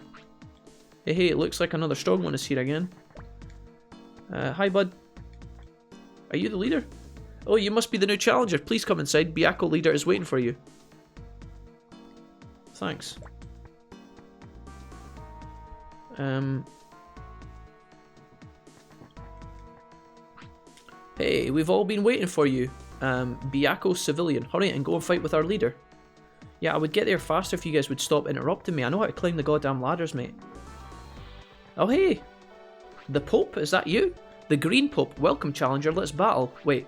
Hey, it looks like another strong one is here again. Hi bud. Are you the leader? Oh, you must be the new challenger. Please come inside. Byakko leader is waiting for you. Thanks. Hey, we've all been waiting for you. Byakko civilian. Hurry and go and fight with our leader. Yeah, I would get there faster if you guys would stop interrupting me. I know how to climb the goddamn ladders, mate. Oh, hey. The Pope, is that you? The Green Pope. Welcome, challenger. Let's battle. Wait.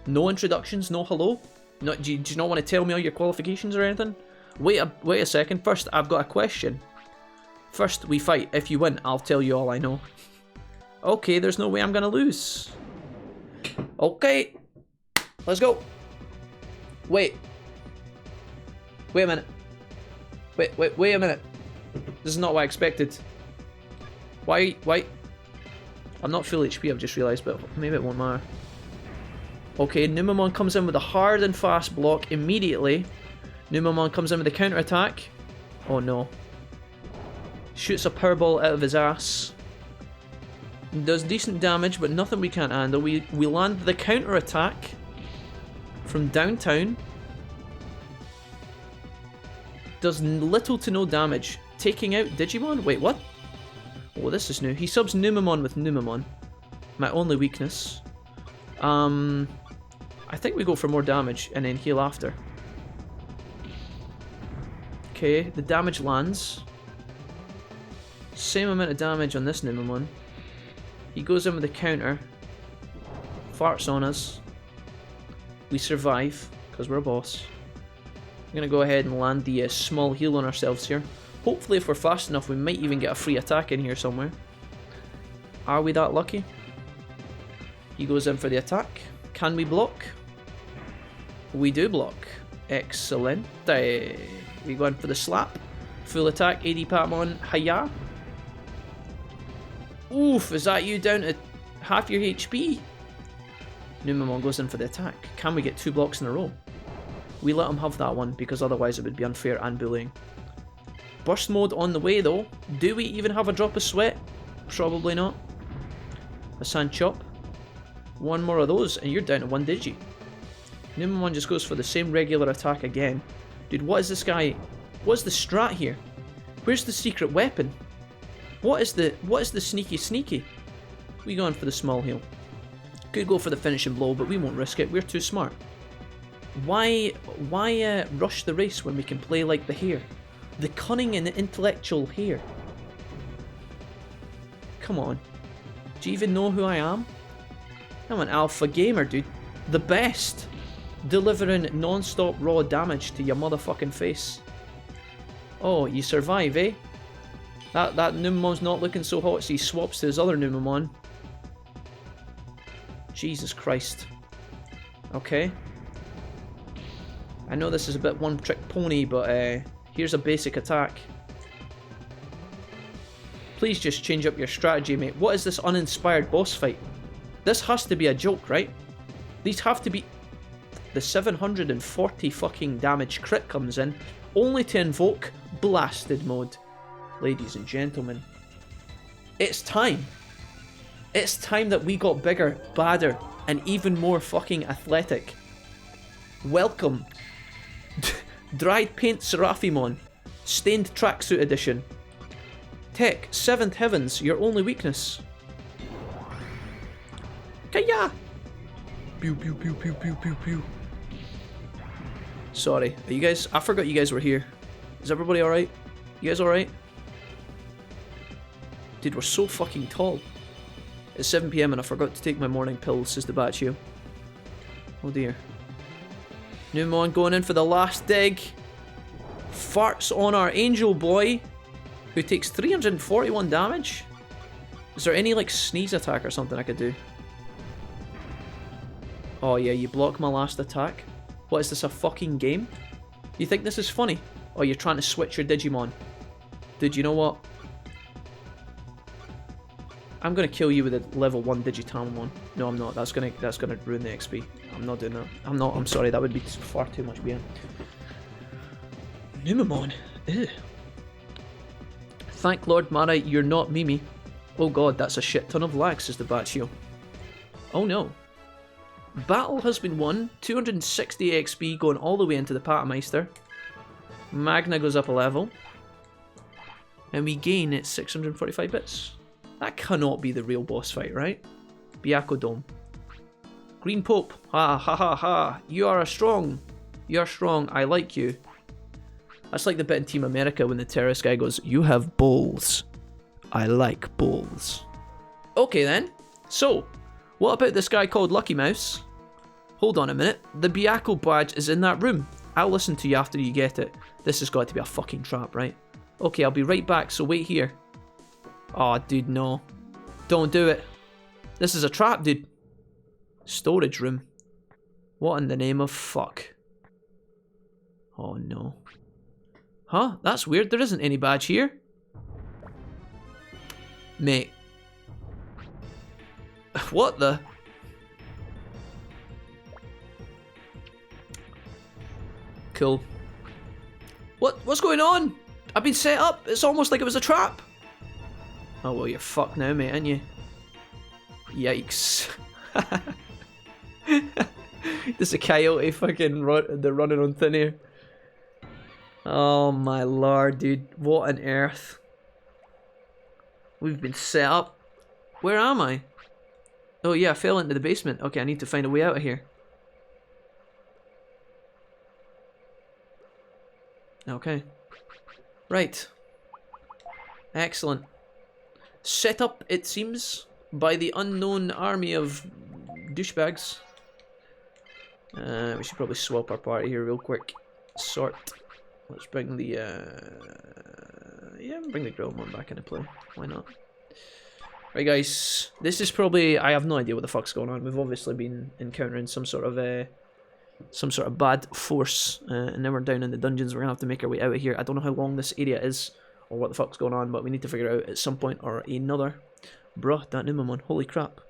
No introductions? No hello? No, do you not want to tell me all your qualifications or anything? Wait a second. First, I've got a question. First, we fight. If you win, I'll tell you all I know. Okay, there's no way I'm gonna lose. Okay. Let's go. Wait. Wait a minute. Wait a minute. This is not what I expected. Why? I'm not full HP, I've just realised, but maybe it won't matter. Okay, Numemon comes in with a hard and fast block immediately. Numemon comes in with a counter attack. Oh no. Shoots a powerball out of his ass. Does decent damage, but nothing we can't handle. We land the counter attack from downtown. Does little to no damage. Taking out Digimon? Wait, what? Oh, this is new. He subs Numemon with Numemon. My only weakness. I think we go for more damage and then heal after. Okay, the damage lands. Same amount of damage on this Numemon. He goes in with a counter. Farts on us. We survive, because we're a boss. I'm going to go ahead and land the small heal on ourselves here. Hopefully if we're fast enough we might even get a free attack in here somewhere. Are we that lucky? He goes in for the attack. Can we block? We do block. Excellent. We go in for the slap. Full attack, AD Patmon, hiya. Oof, is that you down to half your HP? Numemon goes in for the attack. Can we get 2 blocks in a row? We let him have that one because otherwise it would be unfair and bullying. Burst mode on the way though. Do we even have a drop of sweat? Probably not. A sand chop. One more of those and you're down to 1 digi. Numemon just goes for the same regular attack again. Dude, what is this guy? What's the strat here? Where's the secret weapon? What is the sneaky? We go in for the small heal. Could go for the finishing blow, but we won't risk it. We're too smart. Why rush the race when we can play like the hare? The cunning and the intellectual hare. Come on. Do you even know who I am? I'm an alpha gamer, dude. The best. Delivering non-stop raw damage to your motherfucking face. Oh, you survive, eh? That Numemon's not looking so hot, so he swaps to his other Numemon. Jesus Christ. Okay. I know this is a bit one-trick pony, but here's a basic attack. Please just change up your strategy, mate. What is this uninspired boss fight? This has to be a joke, right? These have to be... The 740 fucking damage crit comes in, only to invoke blasted mode. Ladies and gentlemen, it's time. It's time that we got bigger, badder, and even more fucking athletic. Welcome. Dried Paint Seraphimon, Stained Tracksuit Edition. Tech, 7th Heavens, your only weakness. Kaya! Pew pew pew pew pew pew pew. Sorry, are you guys? I forgot you guys were here. Is everybody alright? You guys alright? Dude, we're so fucking tall. It's 7 PM and I forgot to take my morning pills, says the Batchio. Oh dear. Numemon going in for the last dig. Farts on our angel boy, who takes 341 damage. Is there any like sneeze attack or something I could do? Oh yeah, you block my last attack. What is this, a fucking game? You think this is funny? Or you're trying to switch your Digimon? Dude, you know what? I'm gonna kill you with a level 1 Digitamon. No, I'm not. That's gonna ruin the XP. I'm not doing that. I'm sorry, that would be far too much BM. Numemon. Ew. Thank Lord Mara, you're not Mimi. Oh god, that's a shit ton of lag, says the Batchio. Oh no. Battle has been won. 260 XP going all the way into the Patameister. Magna goes up a level. And we gain it 645 bits. That cannot be the real boss fight, right? Byakko Dome. Green Pope. Ha ha ha ha. You are strong. You are strong. I like you. That's like the bit in Team America when the terrorist guy goes, you have balls. I like balls. Okay then. So, what about this guy called Lucky Mouse? Hold on a minute. The Byakko badge is in that room. I'll listen to you after you get it. This has got to be a fucking trap, right? Okay, I'll be right back, so wait here. Aw, dude, no. Don't do it. This is a trap, dude. Storage room. What in the name of fuck? Oh, no. Huh? That's weird. There isn't any badge here. Mate. What the? Cool. What's going on? I've been set up. It's almost like it was a trap. Oh well, you're fucked now, mate, aren't you? Yikes. There's a coyote fucking they're running on thin air. Oh my lord, dude. What on earth? We've been set up. Where am I? Oh yeah, I fell into the basement. Okay, I need to find a way out of here. Okay. Right. Excellent. Set up, it seems, by the unknown army of douchebags. We should probably swap our party here real quick. Sort. Let's bring the yeah, bring the grill one back into play. Why not? Right, guys. This is probably, I have no idea what the fuck's going on. We've obviously been encountering some sort of bad force, and now we're down in the dungeons. We're gonna have to make our way out of here. I don't know how long this area is or what the fuck's going on, but we need to figure it out at some point or another. Bruh, that Numamon, holy crap.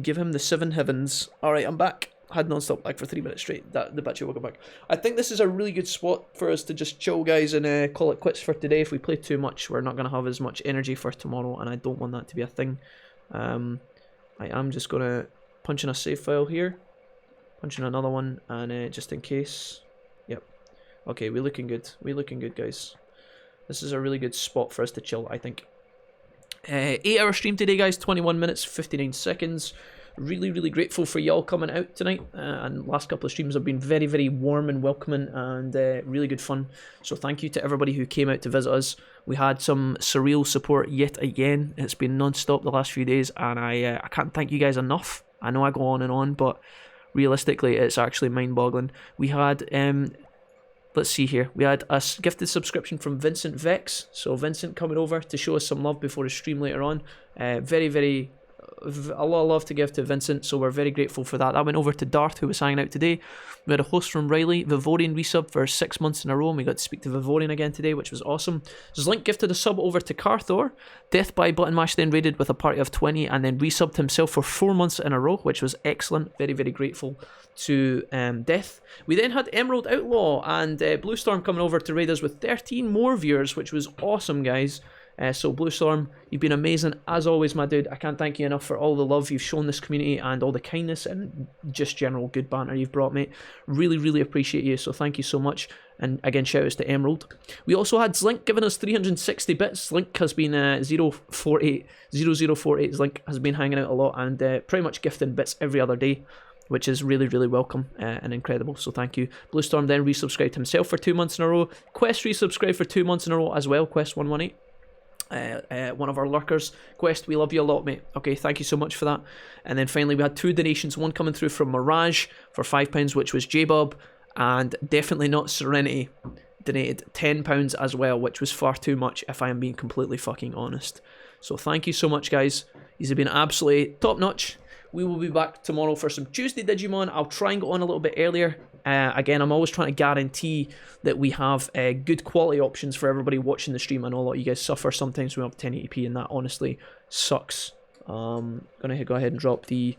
Give him the 7 heavens. Alright, I'm back. Had non-stop lag for 3 minutes straight. The battery will go back. I think this is a really good spot for us to just chill, guys, and call it quits for today. If we play too much, we're not going to have as much energy for tomorrow, and I don't want that to be a thing. I am just going to punch in a save file here. Punch in another one, and just in case. Yep. Okay, we're looking good. We're looking good, guys. This is a really good spot for us to chill, I think. 8-hour stream today, guys. 21 minutes, 59 seconds. Really, really grateful for y'all coming out tonight. And last couple of streams have been very, very warm and welcoming and really good fun. So thank you to everybody who came out to visit us. We had some surreal support yet again. It's been non-stop the last few days, and I can't thank you guys enough. I know I go on, but realistically, it's actually mind-boggling. We had, let's see here, we had a gifted subscription from Vincent Vex. So Vincent coming over to show us some love before his stream later on. Very, very, a lot of love to give to Vincent, so we're very grateful for that. That went over to Darth, who was hanging out today. We had a host from Riley, Vivorian resub for 6 months in a row, and we got to speak to Vivorian again today, which was awesome. Zlink gifted a sub over to Carthor. Death by Button Mash then raided with a party of 20 and then resubbed himself for 4 months in a row, which was excellent. Very, very grateful to Death. We then had Emerald Outlaw and Blue Storm coming over to raid us with 13 more viewers, which was awesome, guys. So Blue Storm, you've been amazing as always, my dude. I can't thank you enough for all the love you've shown this community and all the kindness and just general good banter you've brought, mate. Really, really appreciate you, so thank you so much. And again, shout outs to Emerald. We also had Zlink giving us 360 bits. Zlink has been 0048 Zlink has been hanging out a lot and pretty much gifting bits every other day, which is really, really welcome and incredible, so thank you. Blue Storm then resubscribed himself for 2 months in a row. Quest resubscribed for 2 months in a row as well, Quest118. One of our lurkers. Quest, we love you a lot, mate. Okay, thank you so much for that. And then finally we had 2 donations, one coming through from Mirage for £5, which was J-Bob, and definitely not Serenity donated £10 as well, which was far too much if I am being completely fucking honest. So thank you so much, guys. These have been absolutely top notch. We will be back tomorrow for some Tuesday Digimon. I'll try and go on a little bit earlier. Again, I'm always trying to guarantee that we have good quality options for everybody watching the stream. I know a lot of you guys suffer sometimes when we have 1080p, and that honestly sucks. Gonna go ahead and drop the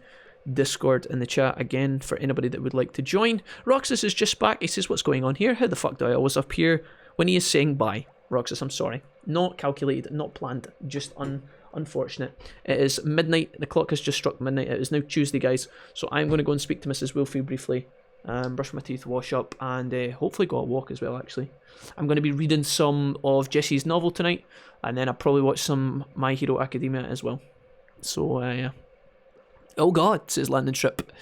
Discord in the chat again for anybody that would like to join. Roxas is just back. He says, what's going on here? How the fuck do I always appear when he is saying bye? Roxas, I'm sorry. Not calculated, not planned, just unfortunate. It is midnight. The clock has just struck midnight. It is now Tuesday, guys. So I'm going to go and speak to Mrs. Wilfie briefly. Brush my teeth, wash up, and hopefully go a walk as well, actually. I'm going to be reading some of Jesse's novel tonight, and then I'll probably watch some My Hero Academia as well. So, yeah. Oh god, says Landon Trip.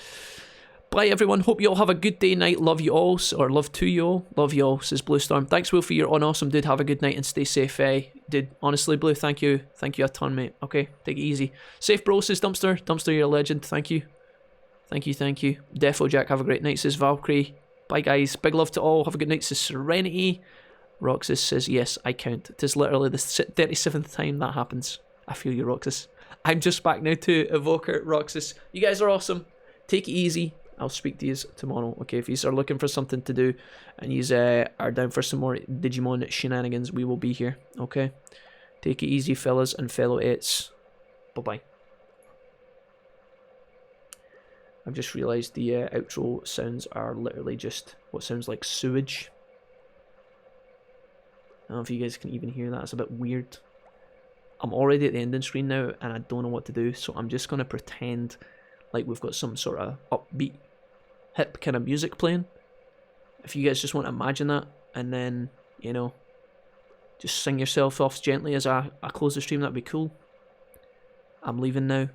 Bye, everyone. Hope you all have a good day, night. Love you all, or love to you all. Love you all, says Blue Storm. Thanks, Wilfie. You're on awesome, dude. Have a good night and stay safe. Dude, honestly, Blue, thank you. Thank you a ton, mate. Okay, take it easy. Safe, bro, says Dumpster. Dumpster, you're a legend. Thank you. Thank you, thank you. Defo Jack, have a great night, says Valkyrie. Bye, guys. Big love to all. Have a good night, says Serenity. Roxas says, yes, I count. It is literally the 37th time that happens. I feel you, Roxas. I'm just back now to Evoker, Roxas. You guys are awesome. Take it easy. I'll speak to you tomorrow. Okay, if you are looking for something to do and you are down for some more Digimon shenanigans, we will be here. Okay? Take it easy, fellas and fellow 8s. Bye-bye. I've just realised the outro sounds are literally just what sounds like sewage. I don't know if you guys can even hear that, it's a bit weird. I'm already at the ending screen now and I don't know what to do, so I'm just going to pretend like we've got some sort of upbeat, hip kind of music playing. If you guys just want to imagine that, and then, you know, just sing yourself off gently as I close the stream, that'd be cool. I'm leaving now.